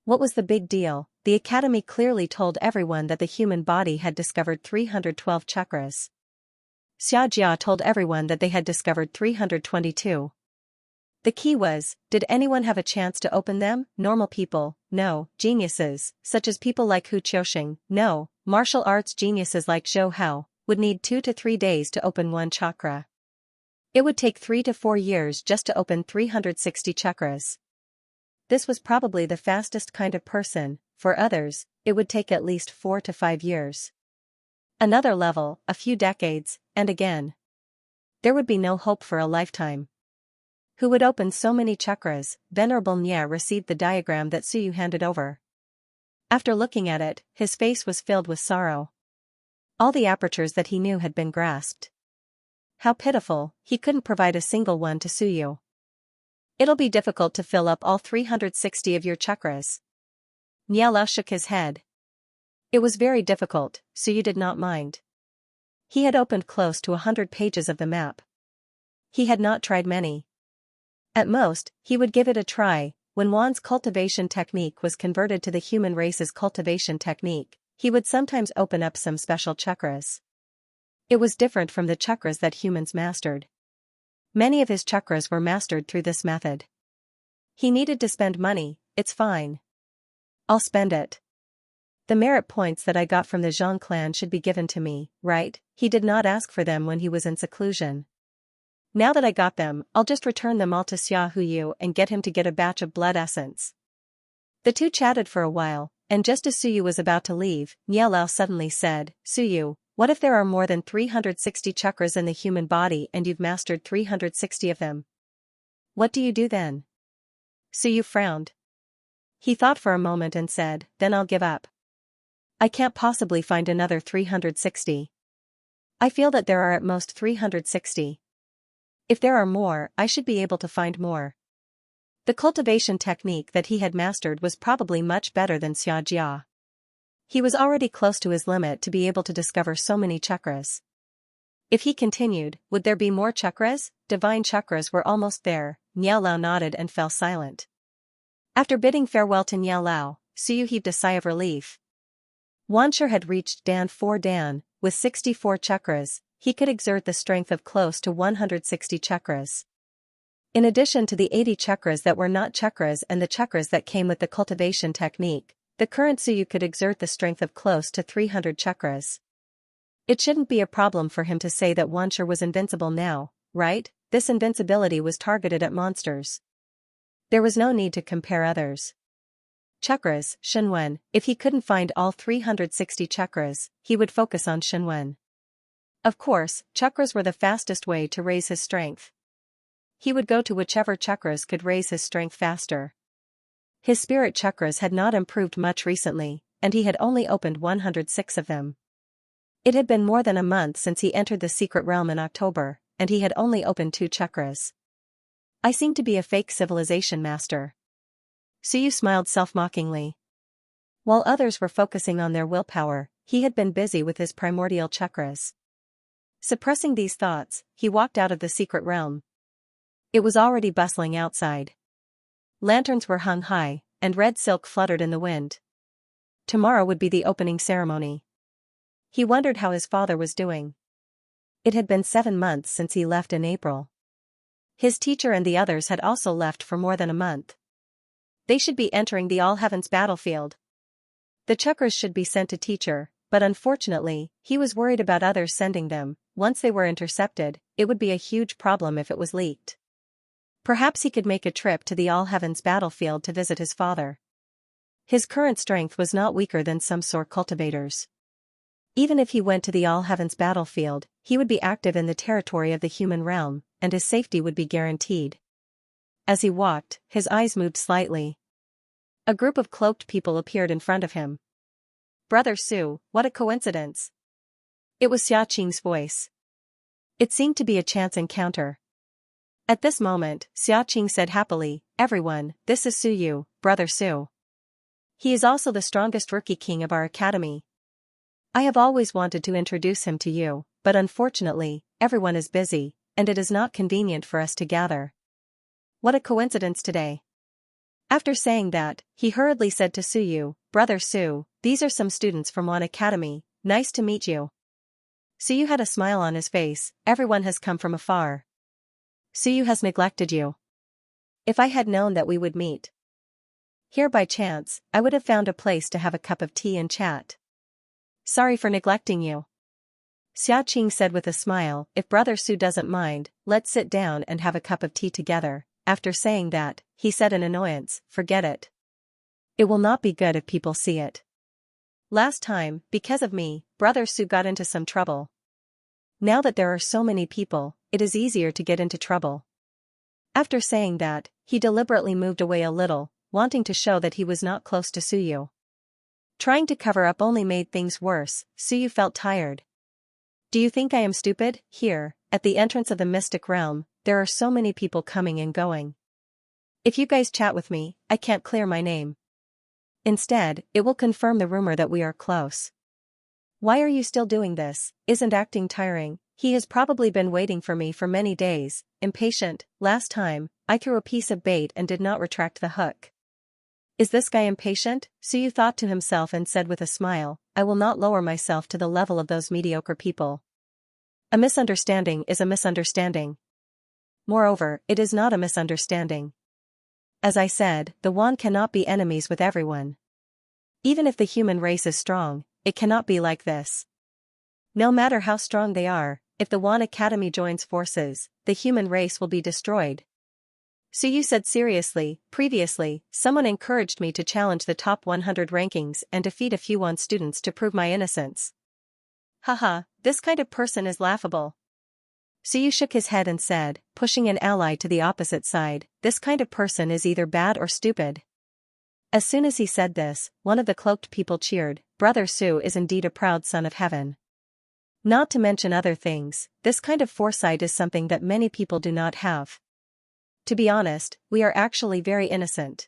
Speaker 1: what was the big deal? The academy clearly told everyone that the human body had discovered 312 chakras. Xianxia told everyone that they had discovered 322. The key was, did anyone have a chance to open them? Normal people, no. Geniuses, such as people like Hu Qiuxing, no. Martial arts geniuses like Zhou Hao, would need 2 to 3 days to open one chakra. It would take 3 to 4 years just to open 360 chakras. This was probably the fastest kind of person. For others, it would take at least 4 to 5 years. Another level, a few decades, and again. There would be no hope for a lifetime. Who would open so many chakras? Venerable Nye received the diagram that Suyu handed over. After looking at it, his face was filled with sorrow. All the apertures that he knew had been grasped. How pitiful, he couldn't provide a single one to Suyu. It'll be difficult to fill up all 360 of your chakras. Nielao shook his head. It was very difficult, Suyu did not mind. He had opened close to 100 pages of the map. He had not tried many. At most, he would give it a try. When Wan's cultivation technique was converted to the human race's cultivation technique, he would sometimes open up some special chakras. It was different from the chakras that humans mastered. Many of his chakras were mastered through this method. He needed to spend money. It's fine. I'll spend it. The merit points that I got from the Zhang clan should be given to me, right? He did not ask for them when he was in seclusion. Now that I got them, I'll just return them all to Xia Huyu and get him to get a batch of blood essence. The two chatted for a while, and just as Suyu was about to leave, Nielao suddenly said, Suyu, what if there are more than 360 chakras in the human body and you've mastered 360 of them? What do you do then? Suyu frowned. He thought for a moment and said, then I'll give up. I can't possibly find another 360. I feel that there are at most 360. If there are more, I should be able to find more. The cultivation technique that he had mastered was probably much better than Xianxia. He was already close to his limit to be able to discover so many chakras. If he continued, would there be more chakras? Divine chakras were almost there. Nielao nodded and fell silent. After bidding farewell to Nielao, Suyu heaved a sigh of relief. Wanshur had reached Dan 4 Dan, with 64 chakras, he could exert the strength of close to 160 chakras. In addition to the 80 chakras that were not chakras and the chakras that came with the cultivation technique, the current Suyu could exert the strength of close to 300 chakras. It shouldn't be a problem for him to say that Wanshur was invincible now, right? This invincibility was targeted at monsters. There was no need to compare others. Chakras, Shenwen. If he couldn't find all 360 chakras, he would focus on Shenwen. Of course, chakras were the fastest way to raise his strength. He would go to whichever chakras could raise his strength faster. His spirit chakras had not improved much recently, and he had only opened 106 of them. It had been more than a month since he entered the secret realm in October, and he had only opened 2 chakras. I seem to be a fake civilization master. Suyu smiled self-mockingly. While others were focusing on their willpower, he had been busy with his primordial chakras. Suppressing these thoughts, he walked out of the secret realm. It was already bustling outside. Lanterns were hung high, and red silk fluttered in the wind. Tomorrow would be the opening ceremony. He wondered how his father was doing. It had been 7 months since he left in April. His teacher and the others had also left for more than a month. They should be entering the All Heavens battlefield. The chakras should be sent to teacher, but unfortunately, he was worried about others sending them. Once they were intercepted, it would be a huge problem if it was leaked. Perhaps he could make a trip to the All Heavens battlefield to visit his father. His current strength was not weaker than some sore cultivators. Even if he went to the All Heavens battlefield, he would be active in the territory of the human realm, and his safety would be guaranteed. As he walked, his eyes moved slightly. A group of cloaked people appeared in front of him. "Brother Su, what a coincidence." It was Xiaoqing's voice. It seemed to be a chance encounter. At this moment, Xiaoqing said happily, "Everyone, this is Su Yu, Brother Su. He is also the strongest rookie king of our academy. I have always wanted to introduce him to you, but unfortunately, everyone is busy, and it is not convenient for us to gather. What a coincidence today." After saying that, he hurriedly said to Su Yu, "Brother Su, these are some students from Wan Academy, nice to meet you." Su Yu had a smile on his face. "Everyone has come from afar. Su Yu has neglected you. If I had known that we would meet here by chance, I would have found a place to have a cup of tea and chat. Sorry for neglecting you." Xiaoqing said with a smile, "If Brother Su doesn't mind, let's sit down and have a cup of tea together." After saying that, he said in annoyance, "Forget it. It will not be good if people see it. Last time, because of me, Brother Su got into some trouble. Now that there are so many people, it is easier to get into trouble." After saying that, he deliberately moved away a little, wanting to show that he was not close to Su Yu. Trying to cover up only made things worse. Su Yu felt tired. "Do you think I am stupid? Here, at the entrance of the mystic realm, there are so many people coming and going. If you guys chat with me, I can't clear my name. Instead, it will confirm the rumor that we are close. Why are you still doing this? Isn't acting tiring? He has probably been waiting for me for many days, impatient. Last time, I threw a piece of bait and did not retract the hook. Is this guy impatient?" Su Yu thought to himself and said with a smile, "I will not lower myself to the level of those mediocre people. A misunderstanding is a misunderstanding. Moreover, it is not a misunderstanding. As I said, the Wan cannot be enemies with everyone. Even if the human race is strong, it cannot be like this. No matter how strong they are, if the Wan Academy joins forces, the human race will be destroyed." Su Yu said seriously, "Previously, someone encouraged me to challenge the top 100 rankings and defeat a few Wan students to prove my innocence. Haha, this kind of person is laughable." Su Yu shook his head and said, pushing an ally to the opposite side, "This kind of person is either bad or stupid." As soon as he said this, one of the cloaked people cheered, "Brother Su is indeed a proud son of heaven. Not to mention other things, this kind of foresight is something that many people do not have. To be honest, we are actually very innocent.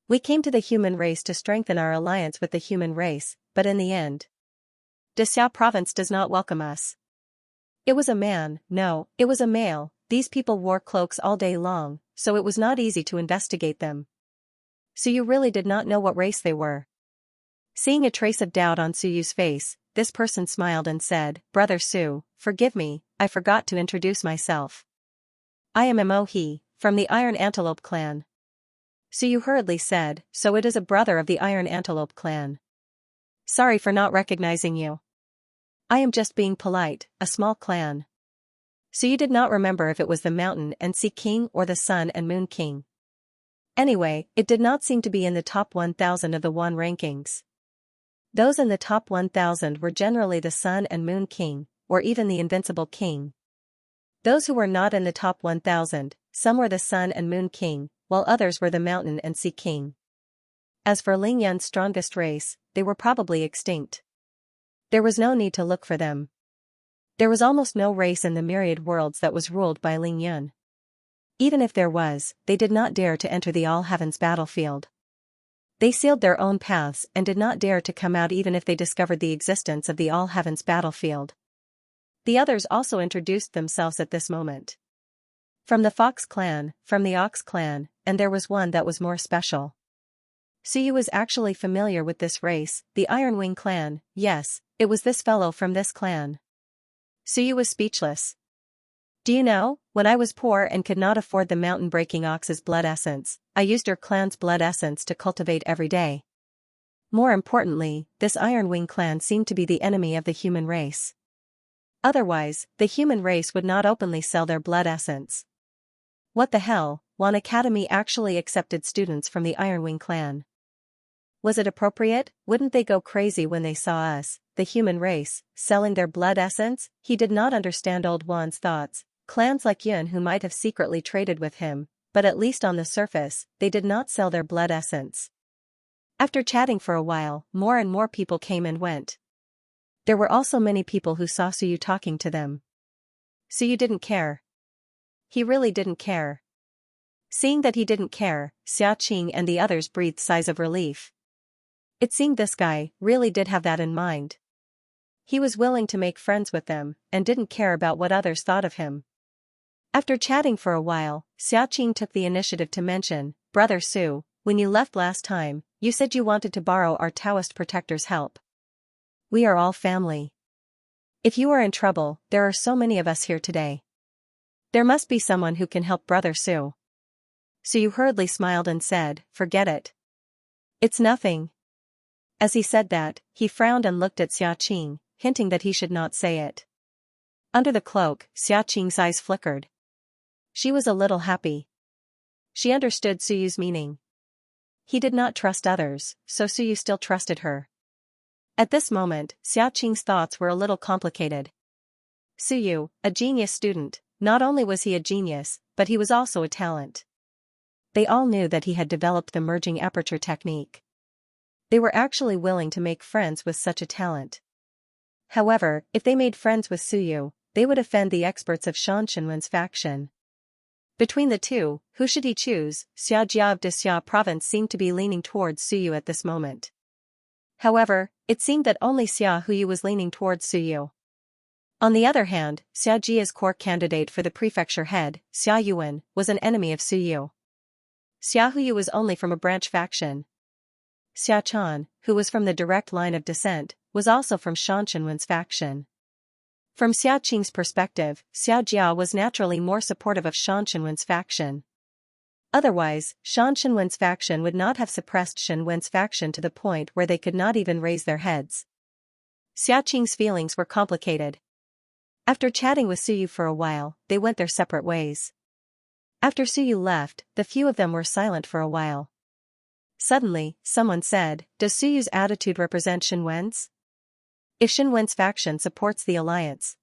Speaker 1: We came to the human race to strengthen our alliance with the human race, but in the end, Dexiao province does not welcome us." It was a man, no, it was a male. These people wore cloaks all day long, so it was not easy to investigate them. Su Yu really did not know what race they were. Seeing a trace of doubt on Su Yu's face, this person smiled and said, "Brother Su, forgive me, I forgot to introduce myself. I am Mo He, from the Iron Antelope clan." Su Yu hurriedly said, "So it is a brother of the Iron Antelope clan. Sorry for not recognizing you. I am just being polite, a small clan." Su Yu did not remember if it was the Mountain and Sea King or the Sun and Moon King. Anyway, it did not seem to be in the top 1,000 of the Wan rankings. Those in the top 1,000 were generally the Sun and Moon King, or even the Invincible King. Those who were not in the top 1,000, some were the Sun and Moon King, while others were the Mountain and Sea King. As for Ling Yun's strongest race, they were probably extinct. There was no need to look for them. There was almost no race in the Myriad worlds that was ruled by Ling Yun. Even if there was, they did not dare to enter the All Heavens battlefield. They sealed their own paths and did not dare to come out even if they discovered the existence of the All Heavens battlefield. The others also introduced themselves at this moment. From the Fox clan, from the Ox clan, and there was one that was more special. Suyu was actually familiar with this race, the Iron Wing clan. Yes, it was this fellow from this clan. Suyu was speechless. Do you know, when I was poor and could not afford the mountain-breaking ox's blood essence, I used your clan's blood essence to cultivate every day. More importantly, this Iron Wing clan seemed to be the enemy of the human race. Otherwise, the human race would not openly sell their blood essence. What the hell, Wan Academy actually accepted students from the Iron Wing clan. Was it appropriate? Wouldn't they go crazy when they saw us, the human race, selling their blood essence? He did not understand old Wan's thoughts. Clans like Yun who might have secretly traded with him, but at least on the surface, they did not sell their blood essence. After chatting for a while, more and more people came and went. There were also many people who saw Suyu talking to them. Suyu didn't care. He really didn't care. Seeing that he didn't care, Xiaxia and the others breathed sighs of relief. It seemed this guy really did have that in mind. He was willing to make friends with them, and didn't care about what others thought of him. After chatting for a while, Xiaxia took the initiative to mention, Brother Su, when you left last time, you said you wanted to borrow our Taoist protector's help. We are all family. If you are in trouble, there are so many of us here today. There must be someone who can help Brother Su. Suyu hurriedly smiled and said, forget it. It's nothing. As he said that, he frowned and looked at Xiaxia, hinting that he should not say it. Under the cloak, Xiaqi's eyes flickered. She was a little happy. She understood Suyu's meaning. He did not trust others, so Suyu still trusted her. At this moment, Xiaqi's thoughts were a little complicated. Suyu, a genius student, not only was he a genius, but he was also a talent. They all knew that he had developed the merging aperture technique. They were actually willing to make friends with such a talent. However, if they made friends with Suyu, they would offend the experts of Xianxinwen's faction. Between the two, who should he choose? Xiajia of Dixia province seemed to be leaning towards Suyu at this moment. However, it seemed that only Xia Huyu was leaning towards Suyu. On the other hand, Xiajia's core candidate for the prefecture head, Xia Yuan, was an enemy of Suyu. Xia Huyu was only from a branch faction. Xia Chan, who was from the direct line of descent, was also from Xianxinwen's faction. From Xiaqi's perspective, Xiajia was naturally more supportive of Xianxinwen's faction. Otherwise, Xianxinwen's faction would not have suppressed Xinwen's faction to the point where they could not even raise their heads. Xiaqi's feelings were complicated. After chatting with Suyu for a while, they went their separate ways. After Suyu left, the few of them were silent for a while. Suddenly, someone said, does Suyu's attitude represent Xinwen's? If Xinwen's faction supports the alliance.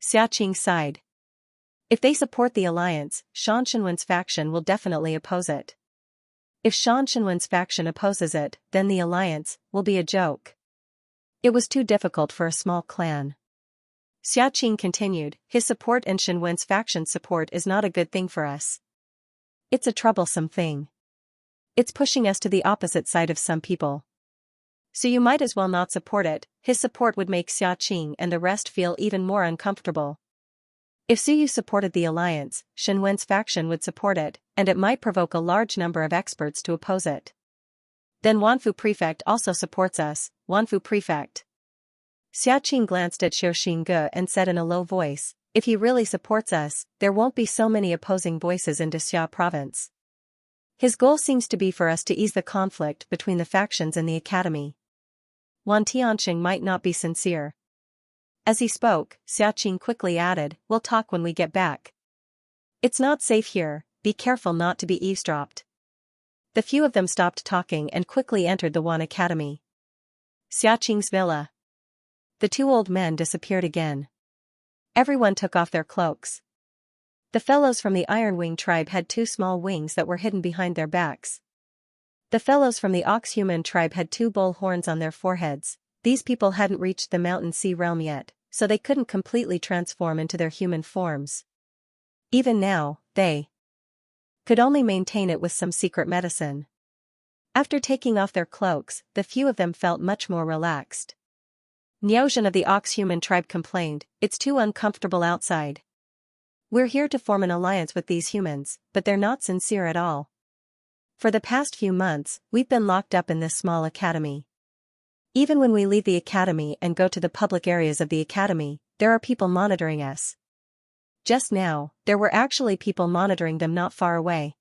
Speaker 1: Xiaqing sighed. If they support the alliance, Xianxinwen's faction will definitely oppose it. If Xianxinwen's faction opposes it, then the alliance will be a joke. It was too difficult for a small clan. Xiaqing continued, his support and Xinwen's faction's support is not a good thing for us. It's a troublesome thing. It's pushing us to the opposite side of some people. So you might as well not support it. His support would make Xiaqing and the rest feel even more uncomfortable. If Suyu supported the alliance, Xinwen's faction would support it, and it might provoke a large number of experts to oppose it. Then Wanfu Prefect also supports us, Wanfu Prefect. Xiaqing glanced at Xiaoxingge and said in a low voice, if he really supports us, there won't be so many opposing voices in Dixia province. His goal seems to be for us to ease the conflict between the factions in the academy. Wan Tianxing might not be sincere. As he spoke, Xiaqing quickly added, we'll talk when we get back. It's not safe here, be careful not to be eavesdropped. The few of them stopped talking and quickly entered the Wan Academy. Xiaoqing's villa. The two old men disappeared again. Everyone took off their cloaks. The fellows from the Iron Wing tribe had two small wings that were hidden behind their backs. The fellows from the Ox-Human tribe had two bull horns on their foreheads. These people hadn't reached the Mountain Sea realm yet, so they couldn't completely transform into their human forms. Even now, they could only maintain it with some secret medicine. After taking off their cloaks, the few of them felt much more relaxed. Niaozhen of the Ox-Human tribe complained, "It's too uncomfortable outside. We're here to form an alliance with these humans, but they're not sincere at all. For the past few months, we've been locked up in this small academy. Even when we leave the academy and go to the public areas of the academy, there are people monitoring us. Just now, there were actually people monitoring them not far away.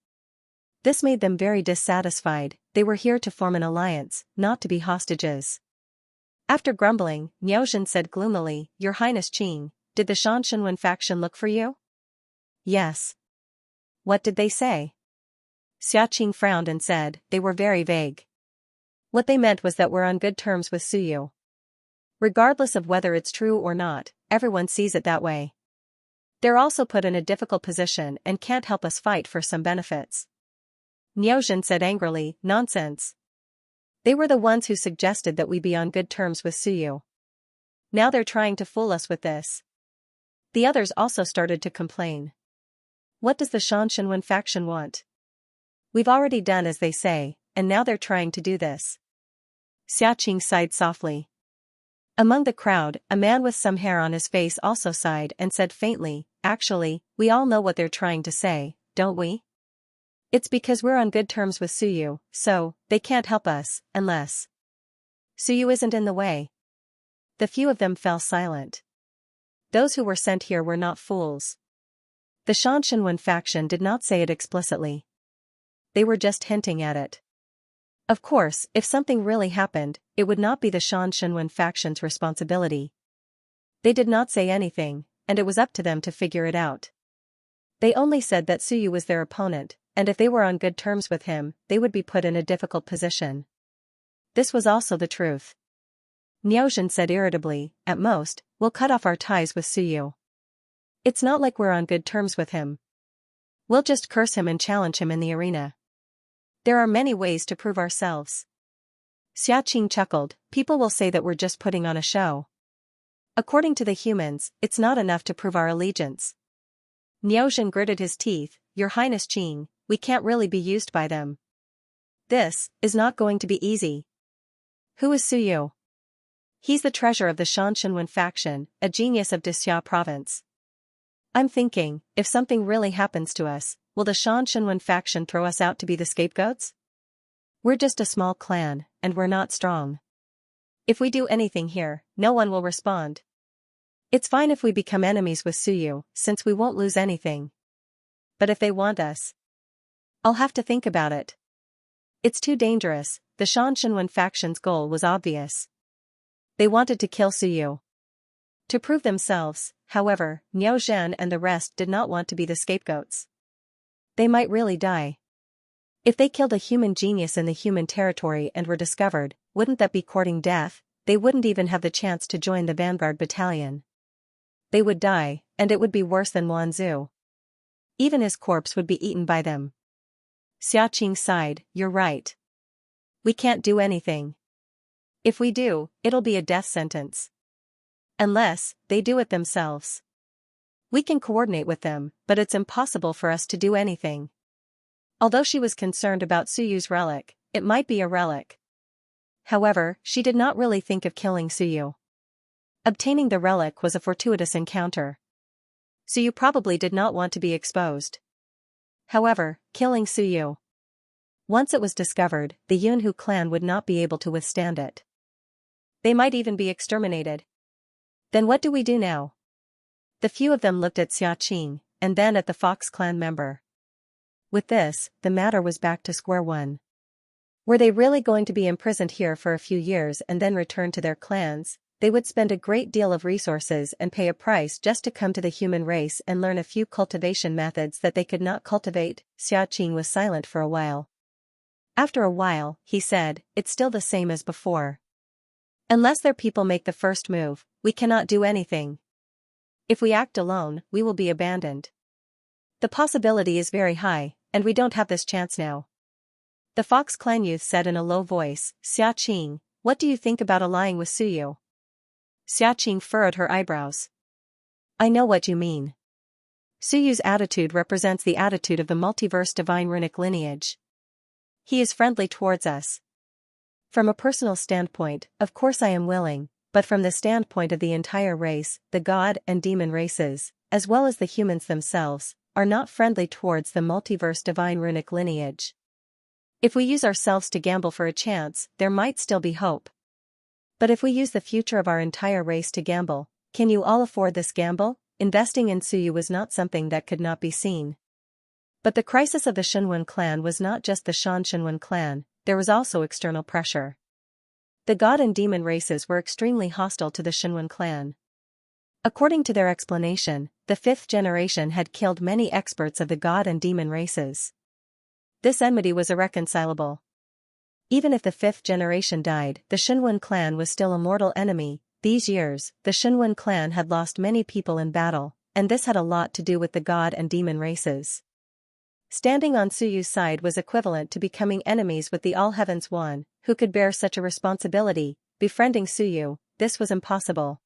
Speaker 1: This made them very dissatisfied. They were here to form an alliance, not to be hostages." After grumbling, Niaozhen said gloomily, "Your Highness Qing, did the Xianxia faction look for you?" "Yes." "What did they say?" Xiaoqing frowned and said, "They were very vague. What they meant was that we're on good terms with Suyu. Regardless of whether it's true or not, everyone sees it that way. They're also put in a difficult position and can't help us fight for some benefits." Niaozhen said angrily, "Nonsense. They were the ones who suggested that we be on good terms with Suyu. Now they're trying to fool us with this." The others also started to complain. "What does the Xianxia faction want? We've already done as they say, and now they're trying to do this." Xiaoqing sighed softly. Among the crowd, a man with some hair on his face also sighed and said faintly, "Actually, we all know what they're trying to say, don't we? It's because we're on good terms with Suyu, so they can't help us, unless Suyu isn't in the way." The few of them fell silent. Those who were sent here were not fools. The Xianxia faction did not say it explicitly. They were just hinting at it. Of course, if something really happened, it would not be the Xianxia faction's responsibility. They did not say anything, and it was up to them to figure it out. They only said that Suyu was their opponent, and if they were on good terms with him, they would be put in a difficult position. This was also the truth. Niaozhen said irritably, "At most, we'll cut off our ties with Suyu. It's not like we're on good terms with him. We'll just curse him and challenge him in the arena. There are many ways to prove ourselves." Xiaoqing chuckled, "People will say that we're just putting on a show. According to the humans, it's not enough to prove our allegiance." Niaozhen gritted his teeth, "Your Highness Qing, we can't really be used by them. This is not going to be easy." "Who is Suyu?" "He's the treasurer of the Xianxia faction, a genius of Dixia province. I'm thinking, if something really happens to us, will the Xianxia faction throw us out to be the scapegoats? We're just a small clan, and we're not strong. If we do anything here, no one will respond. It's fine if we become enemies with Suyu, since we won't lose anything. But if they want us, I'll have to think about it. It's too dangerous." The Xianxia faction's goal was obvious. They wanted to kill Suyu. To prove themselves, however, Niaozhen and the rest did not want to be the scapegoats. They might really die. If they killed a human genius in the human territory and were discovered, wouldn't that be courting death? They wouldn't even have the chance to join the vanguard battalion. They would die, and it would be worse than Wanzhou. Even his corpse would be eaten by them. Xiaoqing sighed, "You're right. We can't do anything. If we do, it'll be a death sentence. Unless they do it themselves. We can coordinate with them, but it's impossible for us to do anything." Although she was concerned about Suyu's relic, it might be a relic. However, she did not really think of killing Suyu. Obtaining the relic was a fortuitous encounter. Suyu probably did not want to be exposed. However, killing Suyu, once it was discovered, the Yunhu clan would not be able to withstand it. They might even be exterminated. Then what do we do now? The few of them looked at Xiaoqing, and then at the Fox clan member. With this, the matter was back to square one. Were they really going to be imprisoned here for a few years and then return to their clans? They would spend a great deal of resources and pay a price just to come to the human race and learn a few cultivation methods that they could not cultivate. Xiaoqing was silent for a while. After a while, he said, it's still the same as before. Unless their people make the first move, we cannot do anything. If we act alone, we will be abandoned. The possibility is very high, and we don't have this chance now. The Fox Clan youth said in a low voice, Xiaxia, what do you think about allying with Suyu? Xiaxia furrowed her eyebrows. I know what you mean. Suyu's attitude represents the attitude of the multiverse divine runic lineage. He is friendly towards us. From a personal standpoint, of course I am willing, but from the standpoint of the entire race, the god and demon races, as well as the humans themselves, are not friendly towards the multiverse divine runic lineage. If we use ourselves to gamble for a chance, there might still be hope. But if we use the future of our entire race to gamble, can you all afford this gamble? Investing in Suyu was not something that could not be seen. But the crisis of the Shenwen clan was not just the Shenwen clan, there was also external pressure. The god and demon races were extremely hostile to the Shenwen clan. According to their explanation, the fifth generation had killed many experts of the god and demon races. This enmity was irreconcilable. Even if the fifth generation died, the Shenwen clan was still a mortal enemy. These years, the Shenwen clan had lost many people in battle, and this had a lot to do with the god and demon races. Standing on Suyu's side was equivalent to becoming enemies with the All Heavens One, who could bear such a responsibility. Befriending Suyu, this was impossible.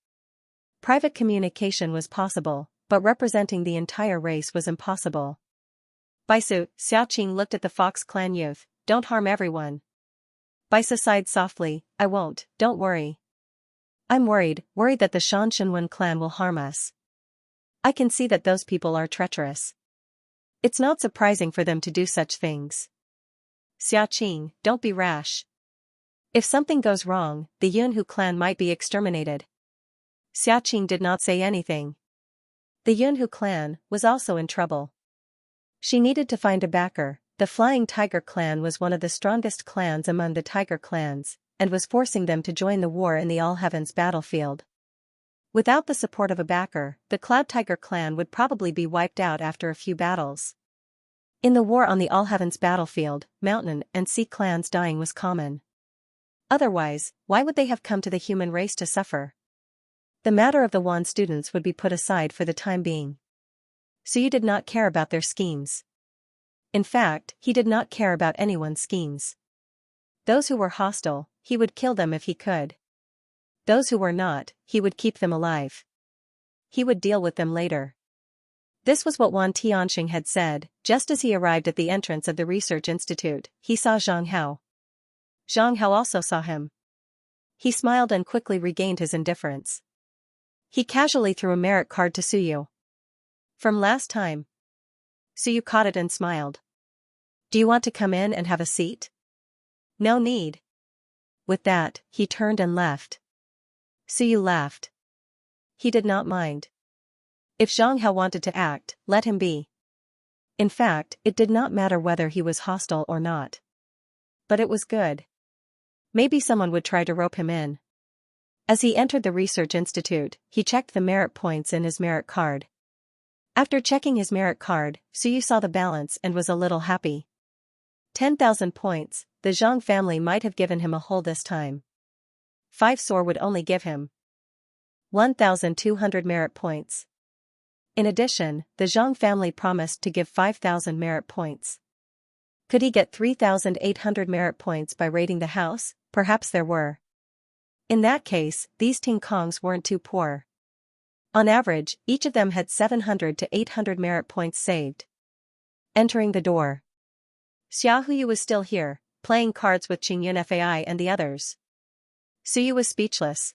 Speaker 1: Private communication was possible, but representing the entire race was impossible. Baisu, Xiaoqing looked at the Fox Clan youth, don't harm everyone. Baisu sighed softly, I won't, don't worry. I'm worried that the Shenwen clan will harm us. I can see that those people are treacherous. It's not surprising for them to do such things. Xiaoqing, don't be rash. If something goes wrong, the Yunhu clan might be exterminated. Xiaoqing did not say anything. The Yunhu clan was also in trouble. She needed to find a backer. The Flying Tiger clan was one of the strongest clans among the Tiger clans, and was forcing them to join the war in the All Heavens battlefield. Without the support of a backer, the Cloud Tiger clan would probably be wiped out after a few battles. In the war on the All Heavens battlefield, mountain and sea clans dying was common. Otherwise, why would they have come to the human race to suffer? The matter of the Wan students would be put aside for the time being. Suyu did not care about their schemes. In fact, he did not care about anyone's schemes. Those who were hostile, he would kill them if he could. Those who were not, he would keep them alive. He would deal with them later. This was what Wan Tianxing had said. Just as he arrived at the entrance of the research institute, he saw Zhang Hao. Zhang Hao also saw him. He smiled and quickly regained his indifference. He casually threw a merit card to Suyu. From last time. Suyu caught it and smiled. Do you want to come in and have a seat? No need. With that, he turned and left. Suyu laughed. He did not mind. If Zhang Hao wanted to act, let him be. In fact, it did not matter whether he was hostile or not. But it was good. Maybe someone would try to rope him in. As he entered the research institute, he checked the merit points in his merit card. After checking his merit card, Suyu saw the balance and was a little happy. 10,000 points, the Zhang family might have given him a hole this time. 5 SOR would only give him 1,200 merit points. In addition, the Zhang family promised to give 5,000 merit points. Could he get 3,800 merit points by raiding the house? Perhaps there were. In that case, these Ting Kongs weren't too poor. On average, each of them had 700 to 800 merit points saved. Entering the door. Xia Huyu was still here, playing cards with Qingyun Fai and the others. Suyu was speechless.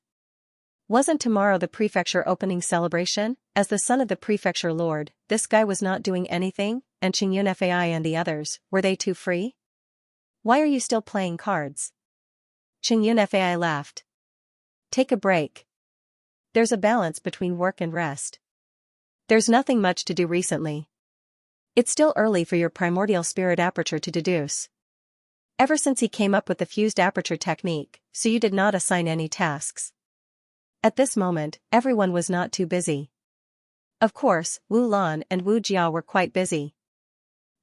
Speaker 1: Wasn't tomorrow the prefecture opening celebration? As the son of the prefecture lord, this guy was not doing anything, and Qingyun Fai and the others, were they too free? Why are you still playing cards? Qingyun Fai laughed. Take a break. There's a balance between work and rest. There's nothing much to do recently. It's still early for your primordial spirit aperture to deduce. Ever since he came up with the fused aperture technique, Suyu did not assign any tasks. At this moment, everyone was not too busy. Of course, Wu Lan and Wu Jiao were quite busy.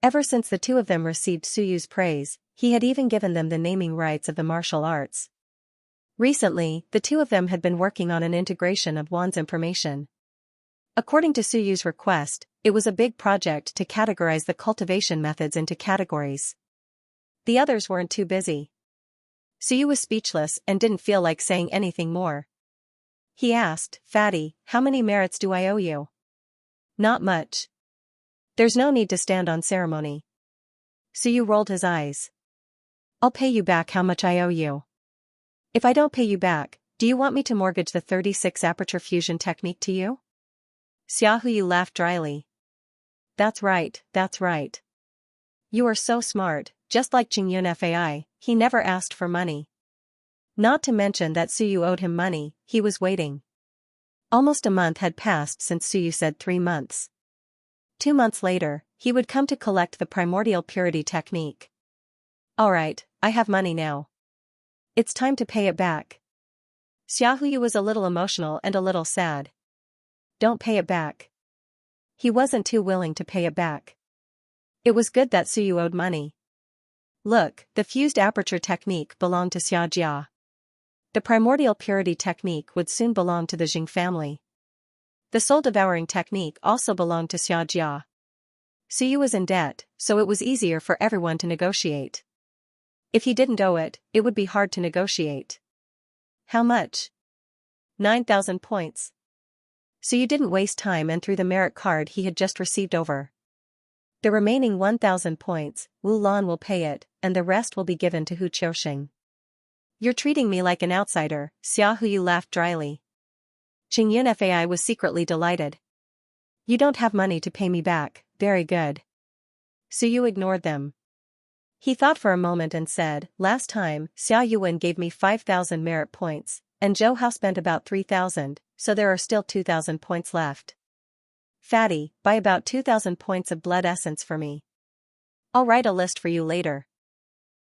Speaker 1: Ever since the two of them received Suyu's praise, He had even given them the naming rights of the martial arts. Recently, the two of them had been working on an integration of Wan's information. According to Suyu's request, it was a big project to categorize the cultivation methods into categories. The others weren't too busy. Suyu was speechless and didn't feel like saying anything more. He asked, "Fatty, how many merits do I owe you?" "Not much. There's no need to stand on ceremony." Suyu rolled his eyes. "I'll pay you back how much I owe you. If I don't pay you back, do you want me to mortgage the 36 aperture fusion technique to you?" Xiaohuyu laughed dryly. That's right, that's right. You are so smart, just like Qingyun Fai, he never asked for money. Not to mention that Suyu owed him money, he was waiting. Almost a month had passed since Suyu said 3 months. 2 months later, he would come to collect the primordial purity technique. Alright, I have money now. It's time to pay it back. Xiaohuyu was a little emotional and a little sad. Don't pay it back. He wasn't too willing to pay it back. It was good that Suyu owed money. Look, the fused aperture technique belonged to Xianxia. The primordial purity technique would soon belong to the Jing family. The soul-devouring technique also belonged to Xianxia. Suyu was in debt, so it was easier for everyone to negotiate. If he didn't owe it, it would be hard to negotiate. How much? 9,000 points. Suyu didn't waste time and threw the merit card he had just received over. The remaining 1,000 points, Wu Lan will pay it, and the rest will be given to Hu Qiuxing. You're treating me like an outsider, Xiaohuyu laughed dryly. Qingyun Fai was secretly delighted. You don't have money to pay me back, very good. Suyu ignored them. He thought for a moment and said, last time, Xia Yuan gave me 5,000 merit points, and Zhou Hao spent about 3,000, so there are still 2,000 points left. Fatty, buy about 2,000 points of blood essence for me. I'll write a list for you later.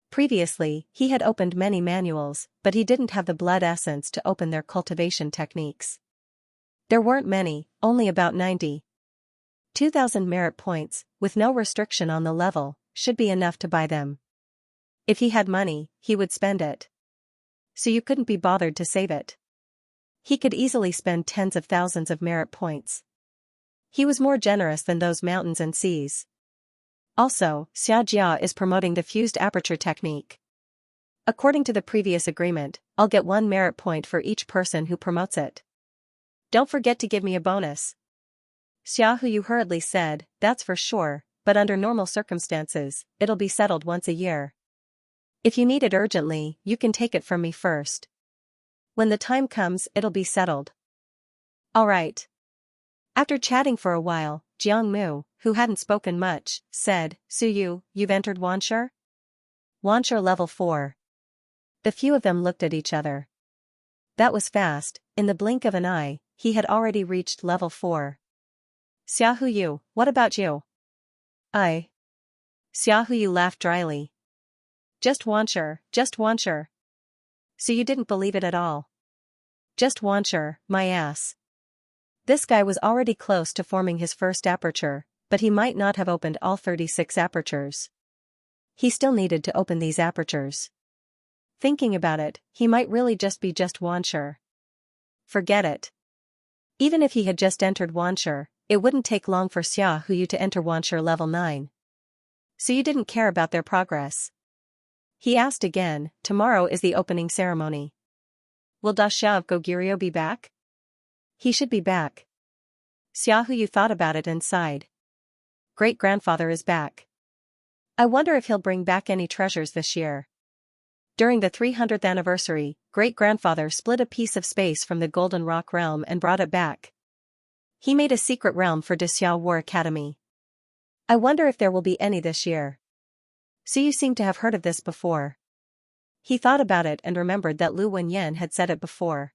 Speaker 1: Previously, he had opened many manuals, but he didn't have the blood essence to open their cultivation techniques. There weren't many, only about 90. 2,000 merit points, with no restriction on the level, should be enough to buy them. If he had money, he would spend it. So you couldn't be bothered to save it. He could easily spend tens of thousands of merit points. He was more generous than those mountains and seas. Also, Xianxia is promoting the fused aperture technique. According to the previous agreement, I'll get 1 merit point for each person who promotes it. Don't forget to give me a bonus. Xiaohuyu hurriedly said, that's for sure, but under normal circumstances, it'll be settled once a year. If you need it urgently, you can take it from me first. When the time comes, it'll be settled. Alright. After chatting for a while, Jiang Mu, who hadn't spoken much, said, Suyu, you've entered Wanshi? Wanshi level 4. The few of them looked at each other. That was fast, in the blink of an eye, he had already reached level 4. Xiaohuyu, what about you? Xiaohuyu laughed dryly. Just Wanshi, just Wanshi. So you didn't believe it at all. Just Wanshi, my ass. This guy was already close to forming his first aperture, but he might not have opened all 36 apertures. He still needed to open these apertures. Thinking about it, he might really just be just Wanshi. Forget it. Even if he had just entered Wanshi, it wouldn't take long for Xiaohuyu to enter Wanshi level 9. So you didn't care about their progress. He asked again, tomorrow is the opening ceremony. Will Dasha of Goguryeo be back? He should be back. Xiaohuyu thought about it and sighed. Great-grandfather is back. I wonder if he'll bring back any treasures this year. During the 300th anniversary, great-grandfather split a piece of space from the Golden Rock realm and brought it back. He made a secret realm for Dexiao War Academy. I wonder if there will be any this year. So you seem to have heard of this before. He thought about it and remembered that Lu Wenyan had said it before.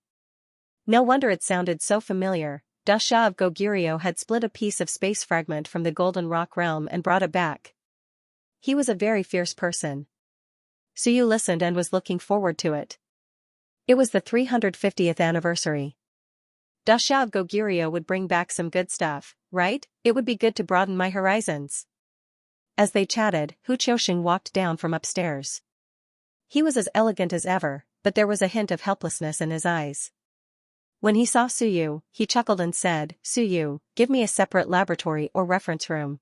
Speaker 1: No wonder it sounded so familiar. Dasha of Goguryeo had split a piece of space fragment from the Golden Rock realm and brought it back. He was a very fierce person. Suyu listened and was looking forward to it. It was the 350th anniversary. Dasha of Goguryeo would bring back some good stuff, right? It would be good to broaden my horizons. As they chatted, Hu Qiuxing walked down from upstairs. He was as elegant as ever, but there was a hint of helplessness in his eyes. When he saw Suyu, he chuckled and said, "Suyu, give me a separate laboratory or reference room.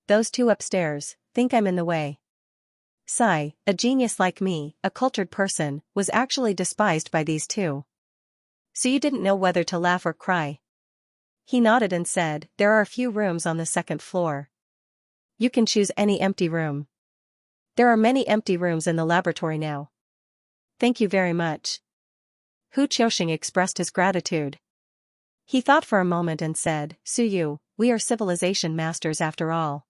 Speaker 1: Those two upstairs think I'm in the way." Sai, a genius like me, a cultured person, was actually despised by these two. Suyu didn't know whether to laugh or cry. He nodded and said, "There are a few rooms on the second floor. You can choose any empty room. There are many empty rooms in the laboratory now." "Thank you very much." Hu Qiuxing expressed his gratitude. He thought for a moment and said, "Suyu, we are civilization masters after all.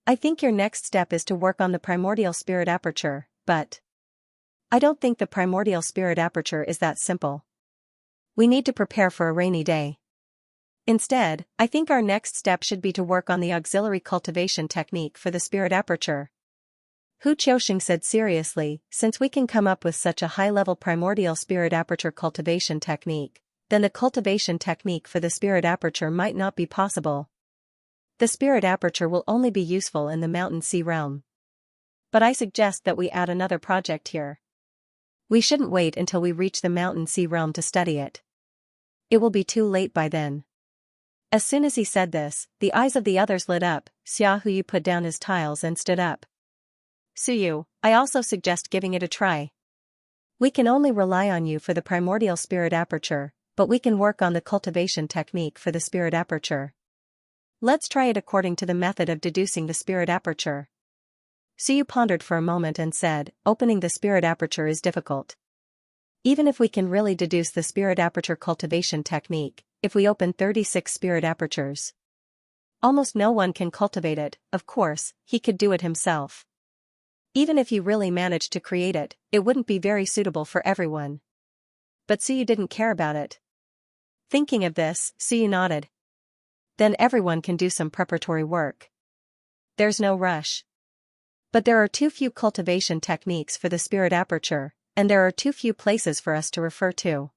Speaker 1: I think your next step is to work on the primordial spirit aperture, but I don't think the primordial spirit aperture is that simple. We need to prepare for a rainy day. Instead, I think our next step should be to work on the auxiliary cultivation technique for the spirit aperture." Hu Qiuxing said seriously, "Since we can come up with such a high-level primordial spirit aperture cultivation technique, then the cultivation technique for the spirit aperture might not be possible. The spirit aperture will only be useful in the mountain sea realm. But I suggest that we add another project here. We shouldn't wait until we reach the mountain sea realm to study it. It will be too late by then." As soon as he said this, the eyes of the others lit up. Xia Huyu put down his tiles and stood up. "Suyu, I also suggest giving it a try. We can only rely on you for the primordial spirit aperture, but we can work on the cultivation technique for the spirit aperture. Let's try it according to the method of deducing the spirit aperture." Suyu pondered for a moment and said, "Opening the spirit aperture is difficult. Even if we can really deduce the spirit aperture cultivation technique, if we open 36 spirit apertures, almost no one can cultivate it. Of course, he could do it himself. Even if he really managed to create it, it wouldn't be very suitable for everyone." But Suyu didn't care about it. Thinking of this, Suyu nodded. "Then everyone can do some preparatory work. There's no rush. But there are too few cultivation techniques for the spirit aperture, and there are too few places for us to refer to.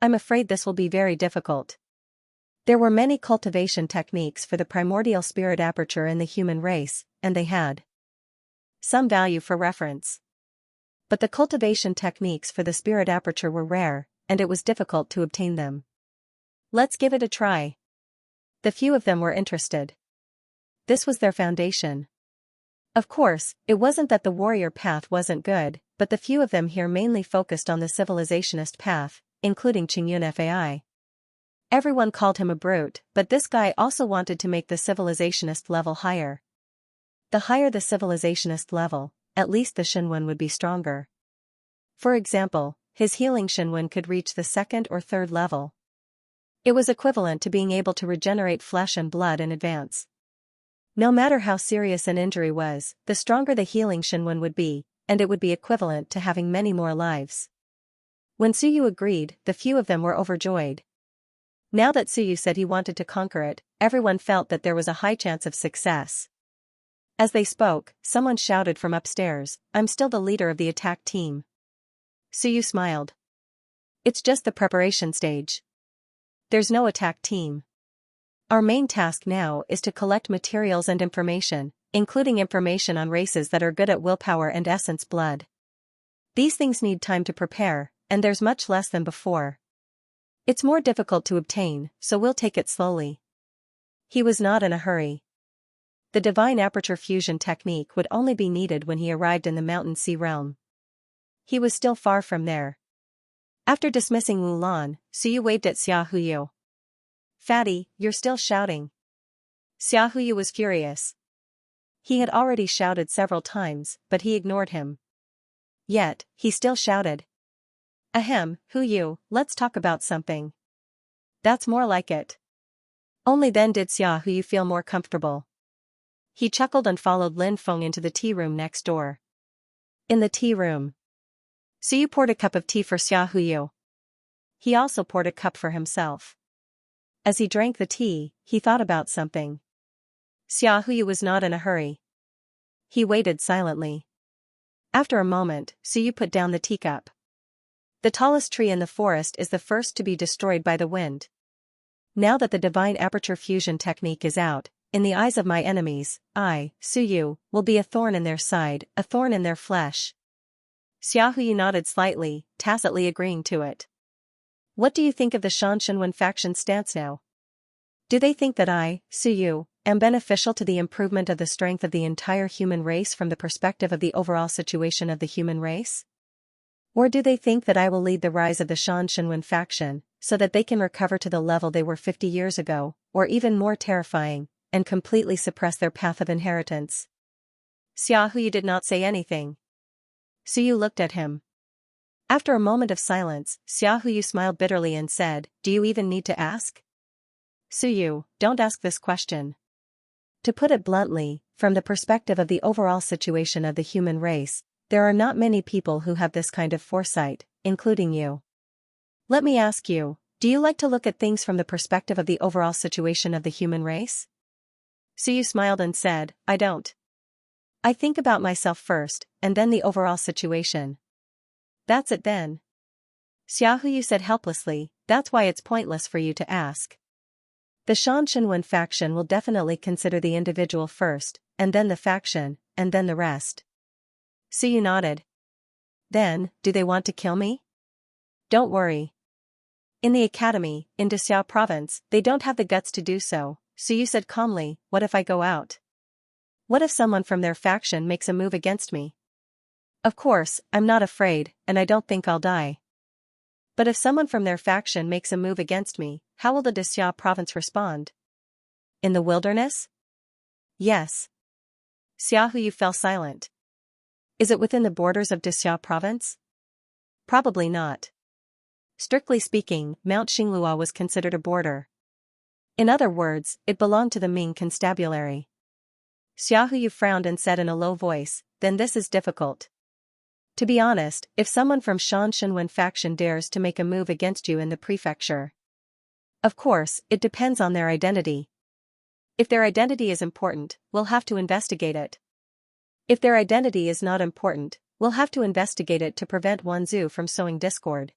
Speaker 1: I'm afraid this will be very difficult. There were many cultivation techniques for the primordial spirit aperture in the human race, and they had some value for reference. But the cultivation techniques for the spirit aperture were rare, and it was difficult to obtain them. Let's give it a try." The few of them were interested. This was their foundation. Of course, it wasn't that the warrior path wasn't good, but the few of them here mainly focused on the civilizationist path, including Qingyun Fai. Everyone called him a brute, but this guy also wanted to make the civilizationist level higher. The higher the civilizationist level, at least the Shenwen would be stronger. For example, his healing Shenwen could reach the second or third level. It was equivalent to being able to regenerate flesh and blood in advance. No matter how serious an injury was, the stronger the healing Shenwen would be, and it would be equivalent to having many more lives. When Suyu agreed, the few of them were overjoyed. Now that Suyu said he wanted to conquer it, everyone felt that there was a high chance of success. As they spoke, someone shouted from upstairs, "I'm still the leader of the attack team." Suyu smiled. "It's just the preparation stage. There's no attack team. Our main task now is to collect materials and information, including information on races that are good at willpower and essence blood. These things need time to prepare, and there's much less than before. It's more difficult to obtain, so we'll take it slowly." He was not in a hurry. The divine aperture fusion technique would only be needed when he arrived in the mountain sea realm. He was still far from there. After dismissing Wu Lan, Suyu waved at Xia Huyu. "Fatty, you're still shouting." Xia Huyu was furious. He had already shouted several times, but he ignored him. Yet, he still shouted. "Ahem, Huyu, let's talk about something." "That's more like it." Only then did Xia Huyu feel more comfortable. He chuckled and followed Lin Feng into the tea room next door. In the tea room, Suyu poured a cup of tea for Xia Huyu. He also poured a cup for himself. As he drank the tea, he thought about something. Xia Huyu was not in a hurry. He waited silently. After a moment, Suyu put down the teacup. The tallest tree in the forest is the first to be destroyed by the wind. Now that the divine aperture fusion technique is out, in the eyes of my enemies, I, Suyu, will be a thorn in their side, a thorn in their flesh. Xiaohu nodded slightly, tacitly agreeing to it. What do you think of the Xianxia faction's stance now? Do they think that I, Suyu, am beneficial to the improvement of the strength of the entire human race from the perspective of the overall situation of the human race? Or do they think that I will lead the rise of the Xianxia faction, so that they can recover to the level they were 50 years ago, or even more terrifying, and completely suppress their path of inheritance? Xiaohu did not say anything. Suyu looked at him. After a moment of silence, Xiaohu smiled bitterly and said, "Do you even need to ask? Suyu, don't ask this question. To put it bluntly, from the perspective of the overall situation of the human race, there are not many people who have this kind of foresight, including you. Let me ask you, do you like to look at things from the perspective of the overall situation of the human race?" Suyu smiled and said, "I don't. I think about myself first, and then the overall situation." "That's it then." Xiaohu said helplessly, "That's why it's pointless for you to ask. The Xianxia faction will definitely consider the individual first, and then the faction, and then the rest." Suyu nodded. "Then, do they want to kill me?" "Don't worry. In the academy, in Dexiao province, they don't have the guts to do so," Suyu said calmly. "What if I go out? What if someone from their faction makes a move against me? Of course, I'm not afraid, and I don't think I'll die. But if someone from their faction makes a move against me, how will the Dexiao province respond? In the wilderness?" "Yes." Xiaohu fell silent. "Is it within the borders of Dexiao province?" "Probably not. Strictly speaking, Mount Xinglua was considered a border. In other words, it belonged to the Ming constabulary." Xiaohu frowned and said in a low voice, "Then this is difficult. To be honest, if someone from Xianxia faction dares to make a move against you in the prefecture. Of course, it depends on their identity. If their identity is important, we'll have to investigate it. If their identity is not important, we'll have to investigate it to prevent Wanzhou from sowing discord.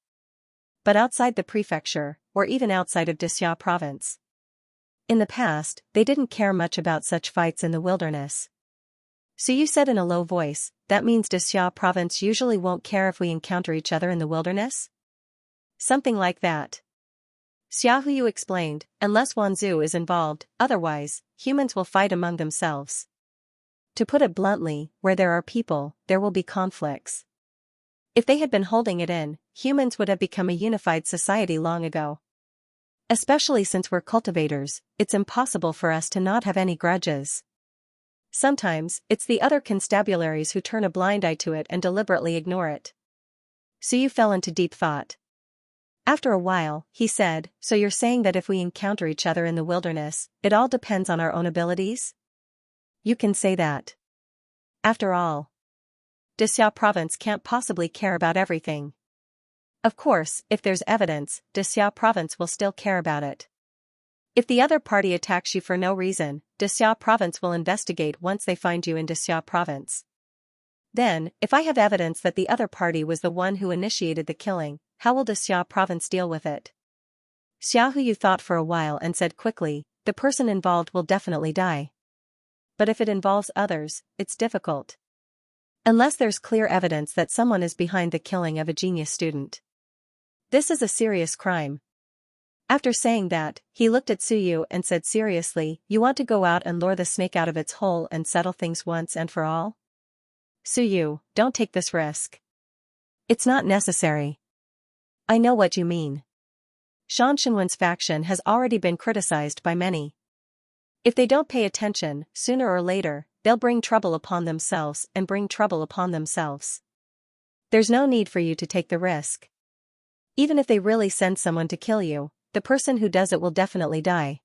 Speaker 1: But outside the prefecture, or even outside of Dexiao province. In the past, they didn't care much about such fights in the wilderness." Suyu said in a low voice, "That means Dexiao province usually won't care if we encounter each other in the wilderness?" "Something like that." Xiaohu explained, "Unless Wanzhou is involved, otherwise, humans will fight among themselves. To put it bluntly, where there are people, there will be conflicts. If they had been holding it in, humans would have become a unified society long ago. Especially since we're cultivators, it's impossible for us to not have any grudges. Sometimes, it's the other constabularies who turn a blind eye to it and deliberately ignore it." Suyu fell into deep thought. After a while, he said, "So you're saying that if we encounter each other in the wilderness, it all depends on our own abilities?" "You can say that. After all, Dexiao province can't possibly care about everything. Of course, if there's evidence, Dexiao province will still care about it. If the other party attacks you for no reason, Dexiao province will investigate once they find you in Dexiao province. Then, if I have evidence that the other party was the one who initiated the killing, how will Dexiao province deal with it?" Xiaohu thought for a while and said quickly, "The person involved will definitely die. But if it involves others, it's difficult. Unless there's clear evidence that someone is behind the killing of a genius student. This is a serious crime." After saying that, he looked at Suyu and said seriously, "You want to go out and lure the snake out of its hole and settle things once and for all? Suyu, don't take this risk. It's not necessary. I know what you mean. Xianxinwen's faction has already been criticized by many. If they don't pay attention, sooner or later, they'll bring trouble upon themselves and bring trouble upon themselves. There's no need for you to take the risk. Even if they really send someone to kill you, the person who does it will definitely die.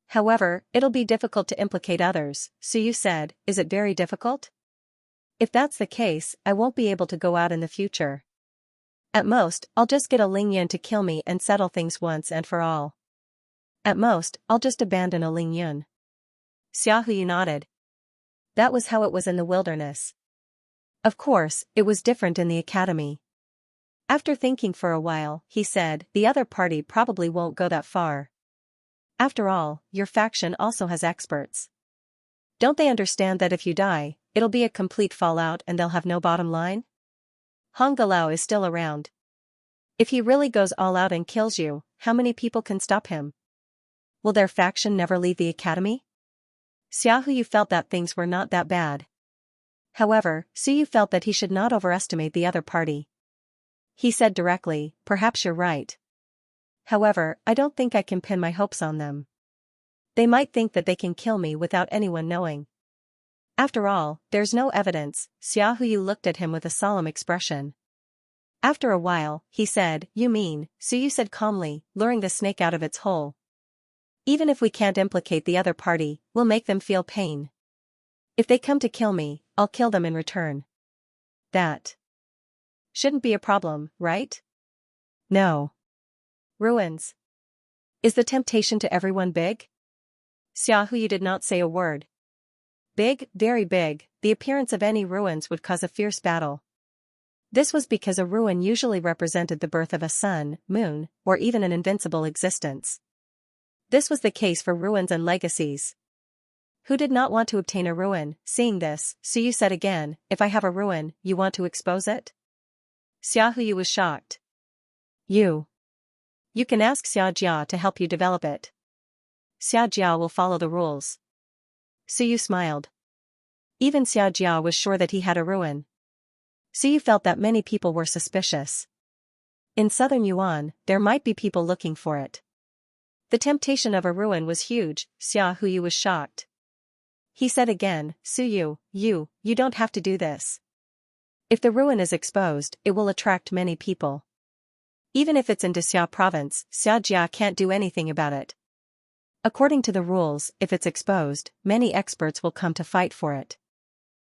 Speaker 1: However, it'll be difficult to implicate others," Suyu said. "Is it very difficult? If that's the case, I won't be able to go out in the future. At most, I'll just get a Lingyun to kill me and settle things once and for all. At most, I'll just abandon a Lingyun." Xiaohu nodded. That was how it was in the wilderness. Of course, it was different in the academy. After thinking for a while, he said, "The other party probably won't go that far. After all, your faction also has experts. Don't they understand that if you die, it'll be a complete fallout and they'll have no bottom line? Hong Galao is still around. If he really goes all out and kills you, how many people can stop him? Will their faction never leave the academy? Xiaohu felt that things were not that bad. However, Suyu felt that he should not overestimate the other party. He said directly, perhaps you're right. However, I don't think I can pin my hopes on them. They might think that they can kill me without anyone knowing. After all, there's no evidence. Xiaohu looked at him with a solemn expression. After a while, he said, you mean, Suyu said calmly, luring the snake out of its hole. Even if we can't implicate the other party, we'll make them feel pain. If they come to kill me, I'll kill them in return. That shouldn't be a problem, right? No. Ruins. Is the temptation to everyone big? Xiaohu did not say a word. Big, very big, the appearance of any ruins would cause a fierce battle. This was because a ruin usually represented the birth of a sun, moon, or even an invincible existence. This was the case for ruins and legacies. Who did not want to obtain a ruin? Seeing this, Suyu said again, if I have a ruin, you want to expose it? Xiaohu was shocked. You can ask Xiaojia to help you develop it. Xiaojia will follow the rules. Suyu smiled. Even Xiaojia was sure that he had a ruin. Suyu felt that many people were suspicious. In southern Yuan, there might be people looking for it. The temptation of a ruin was huge. Xiaohu was shocked. He said again, Suyu, you don't have to do this. If the ruin is exposed, it will attract many people. Even if it's in Xia province, Xiaojia can't do anything about it. According to the rules, if it's exposed, many experts will come to fight for it.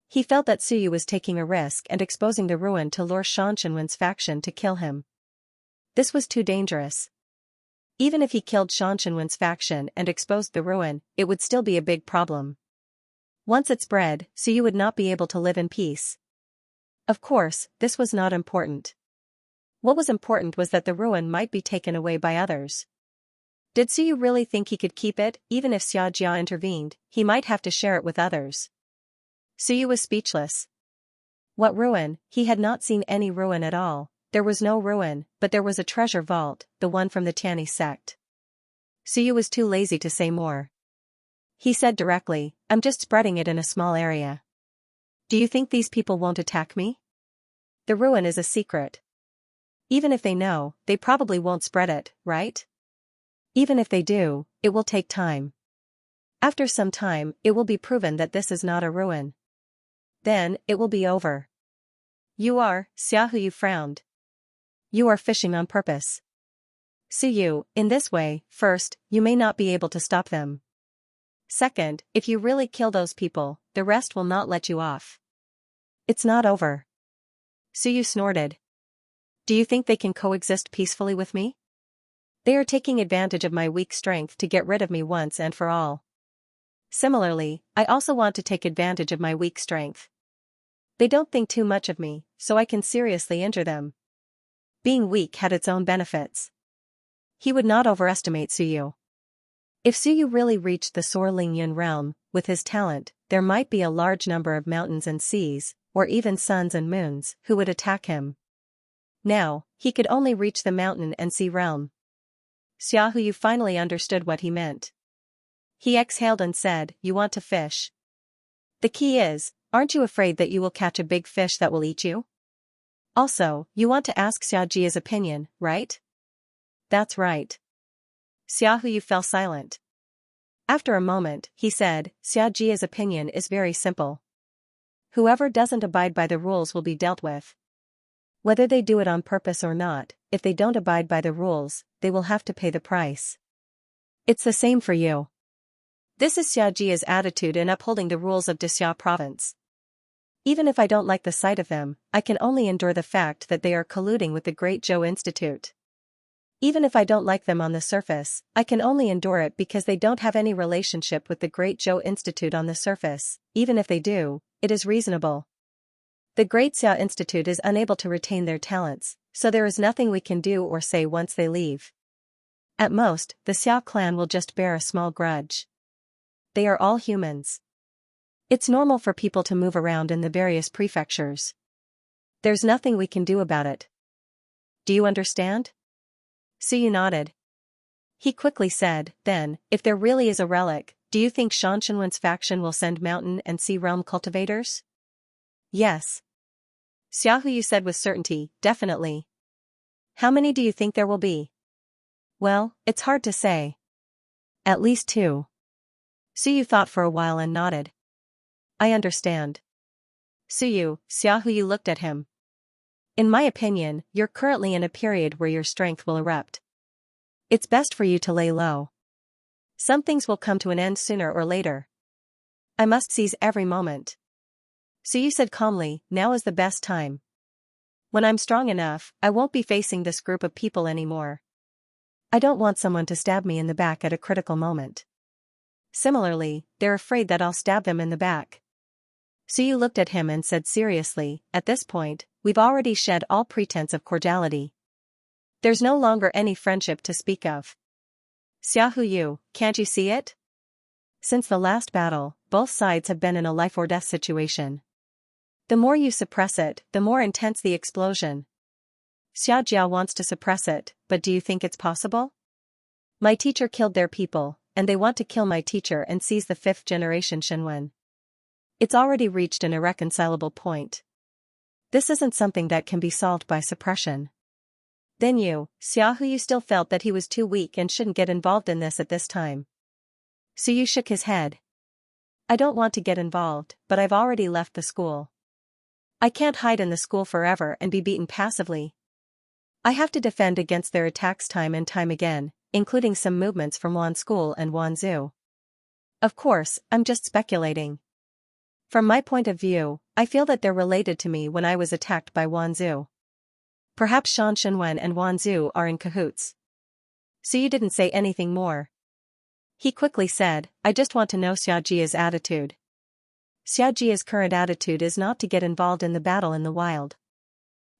Speaker 1: He felt that Suyu was taking a risk and exposing the ruin to lure Xianxinwen's faction to kill him. This was too dangerous. Even if he killed Xianxinwen's faction and exposed the ruin, it would still be a big problem. Once it spread, Suyu would not be able to live in peace. Of course, this was not important. What was important was that the ruin might be taken away by others. Did Suyu really think he could keep it? Even if Xiaojia intervened, he might have to share it with others. Suyu was speechless. What ruin? He had not seen any ruin at all. There was no ruin, but there was a treasure vault, the one from the Tianyi sect. Suyu was too lazy to say more. He said directly, I'm just spreading it in a small area. Do you think these people won't attack me? The ruin is a secret. Even if they know, they probably won't spread it, right? Even if they do, it will take time. After some time, it will be proven that this is not a ruin. Then, it will be over. Xiaohu frowned. You are fishing on purpose. Suyu, in this way, first, you may not be able to stop them. Second, if you really kill those people, the rest will not let you off. It's not over. Suyu snorted. Do you think they can coexist peacefully with me? They are taking advantage of my weak strength to get rid of me once and for all. Similarly, I also want to take advantage of my weak strength. They don't think too much of me, so I can seriously injure them. Being weak had its own benefits. He would not overestimate Suyu. If Suyu really reached the Soar Lingyun realm, with his talent, there might be a large number of mountains and seas, or even suns and moons, who would attack him. Now, he could only reach the mountain and sea realm. Xiaohu finally understood what he meant. He exhaled and said, you want to fish. The key is, aren't you afraid that you will catch a big fish that will eat you? Also, you want to ask Xiaojia's opinion, right? That's right. Xiaohu fell silent. After a moment, he said, Xiaojia's opinion is very simple. Whoever doesn't abide by the rules will be dealt with. Whether they do it on purpose or not, if they don't abide by the rules, they will have to pay the price. It's the same for you. This is Xiaojia's attitude in upholding the rules of Xia province. Even if I don't like the sight of them, I can only endure the fact that they are colluding with the Great Zhou Institute. Even if I don't like them on the surface, I can only endure it because they don't have any relationship with the Great Zhou Institute on the surface. Even if they do, it is reasonable. The Great Zhou Institute is unable to retain their talents, so there is nothing we can do or say once they leave. At most, the Xiao clan will just bear a small grudge. They are all humans. It's normal for people to move around in the various prefectures. There's nothing we can do about it. Do you understand? Suyu nodded. He quickly said, then, if there really is a relic, do you think Xianxinwen's faction will send mountain and sea realm cultivators? Yes. Xiaohuyu said with certainty, definitely. How many do you think there will be? Well, it's hard to say. At least 2. Suyu thought for a while and nodded. I understand. Suyu, Xiaohuyu looked at him. In my opinion, you're currently in a period where your strength will erupt. It's best for you to lay low. Some things will come to an end sooner or later. I must seize every moment. Suyu said calmly, now is the best time. When I'm strong enough, I won't be facing this group of people anymore. I don't want someone to stab me in the back at a critical moment. Similarly, they're afraid that I'll stab them in the back. Suyu looked at him and said seriously, at this point, we've already shed all pretense of cordiality. There's no longer any friendship to speak of. Xiaohuyu, can't you see it? Since the last battle, both sides have been in a life-or-death situation. The more you suppress it, the more intense the explosion. Xiaojia wants to suppress it, but do you think it's possible? My teacher killed their people, and they want to kill my teacher and seize the 5th generation Shenwen. It's already reached an irreconcilable point. This isn't something that can be solved by suppression. Then Xiaohuyu still felt that he was too weak and shouldn't get involved in this at this time. Suyu shook his head. I don't want to get involved, but I've already left the school. I can't hide in the school forever and be beaten passively. I have to defend against their attacks time and time again, including some movements from Wan School and Wanzhou. Of course, I'm just speculating. From my point of view, I feel that they're related to me when I was attacked by Wanzhou. Perhaps Shan Shenwen and Wanzhou are in cahoots. Suyu didn't say anything more. He quickly said, I just want to know Xiaojia's attitude. Xiaojia's current attitude is not to get involved in the battle in the wild.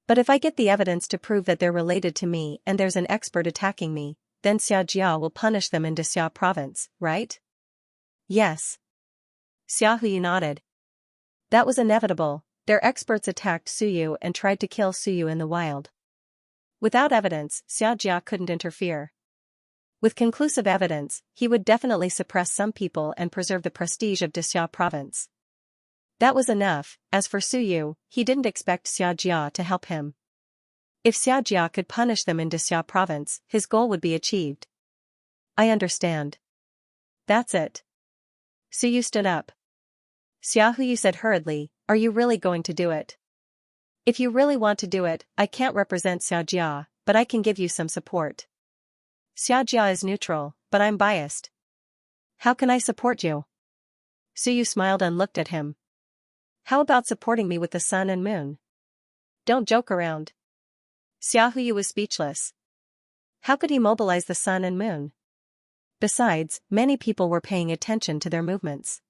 Speaker 1: But if I get the evidence to prove that they're related to me and there's an expert attacking me, then Xiaojia will punish them in Xia province, right? Yes. Xiaohuyu nodded. That was inevitable. Their experts attacked Suyu and tried to kill Suyu in the wild. Without evidence, Xiaojia couldn't interfere. With conclusive evidence, he would definitely suppress some people and preserve the prestige of Xia province. That was enough. As for Suyu, he didn't expect Xiaojia to help him. If Xiaojia could punish them in Xia province, his goal would be achieved. I understand. That's it. Suyu stood up. Xiaohuyu said hurriedly, are you really going to do it? If you really want to do it, I can't represent Xiaojia, but I can give you some support. Xiaojia is neutral, but I'm biased. How can I support you? Suyu smiled and looked at him. How about supporting me with the sun and moon? Don't joke around. Xiaohuyu was speechless. How could he mobilize the sun and moon? Besides, many people were paying attention to their movements.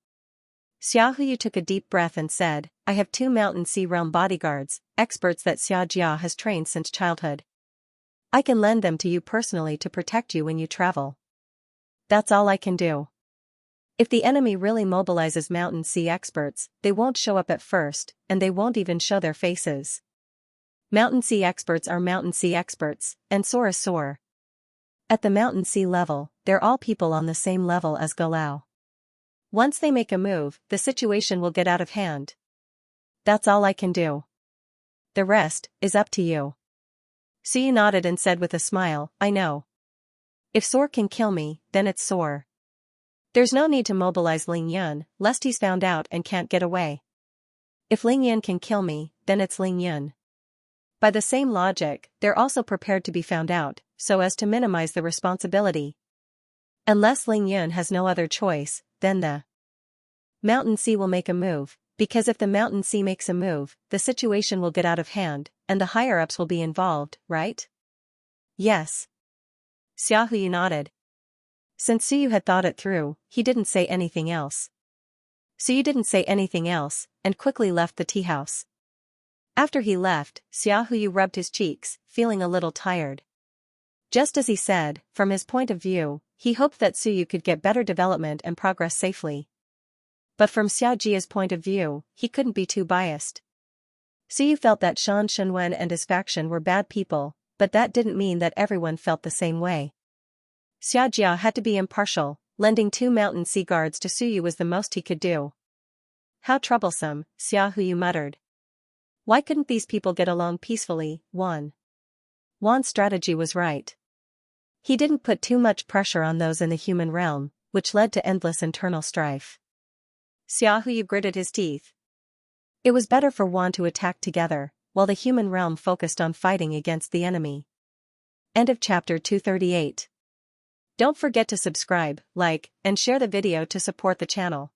Speaker 1: Xiaohuyu took a deep breath and said, I have 2 mountain sea realm bodyguards, experts that Xiaojia has trained since childhood. I can lend them to you personally to protect you when you travel. That's all I can do. If the enemy really mobilizes mountain sea experts, they won't show up at first, and they won't even show their faces. Mountain sea experts are mountain sea experts, and soar is soar. At the mountain sea level, they're all people on the same level as Galao. Once they make a move, the situation will get out of hand. That's all I can do. The rest is up to you. Suyu nodded and said with a smile, I know. If Soar can kill me, then it's Soar. There's no need to mobilize Ling Yun, lest he's found out and can't get away. If Ling Yun can kill me, then it's Ling Yun. By the same logic, they're also prepared to be found out, so as to minimize the responsibility. Unless Ling Yun has no other choice, then the Mountain Sea will make a move, because if the Mountain Sea makes a move, the situation will get out of hand, and the higher-ups will be involved, right? Yes. Xiaohuyu nodded. Since Suyu had thought it through, he didn't say anything else. Suyu didn't say anything else, and quickly left the tea house. After he left, Xiaohuyu rubbed his cheeks, feeling a little tired. Just as he said, from his point of view, he hoped that Suyu could get better development and progress safely. But from Xiaojia's point of view, he couldn't be too biased. Suyu felt that Shan Shenwen and his faction were bad people, but that didn't mean that everyone felt the same way. Xiaojia had to be impartial, lending 2 mountain sea guards to Suyu was the most he could do. How troublesome, Xiaohuyu muttered. Why couldn't these people get along peacefully? Wan's strategy was right. He didn't put too much pressure on those in the human realm, which led to endless internal strife. Xiaohuyu gritted his teeth. It was better for Wan to attack together, while the human realm focused on fighting against the enemy. End of chapter 238. Don't forget to subscribe, like, and share the video to support the channel.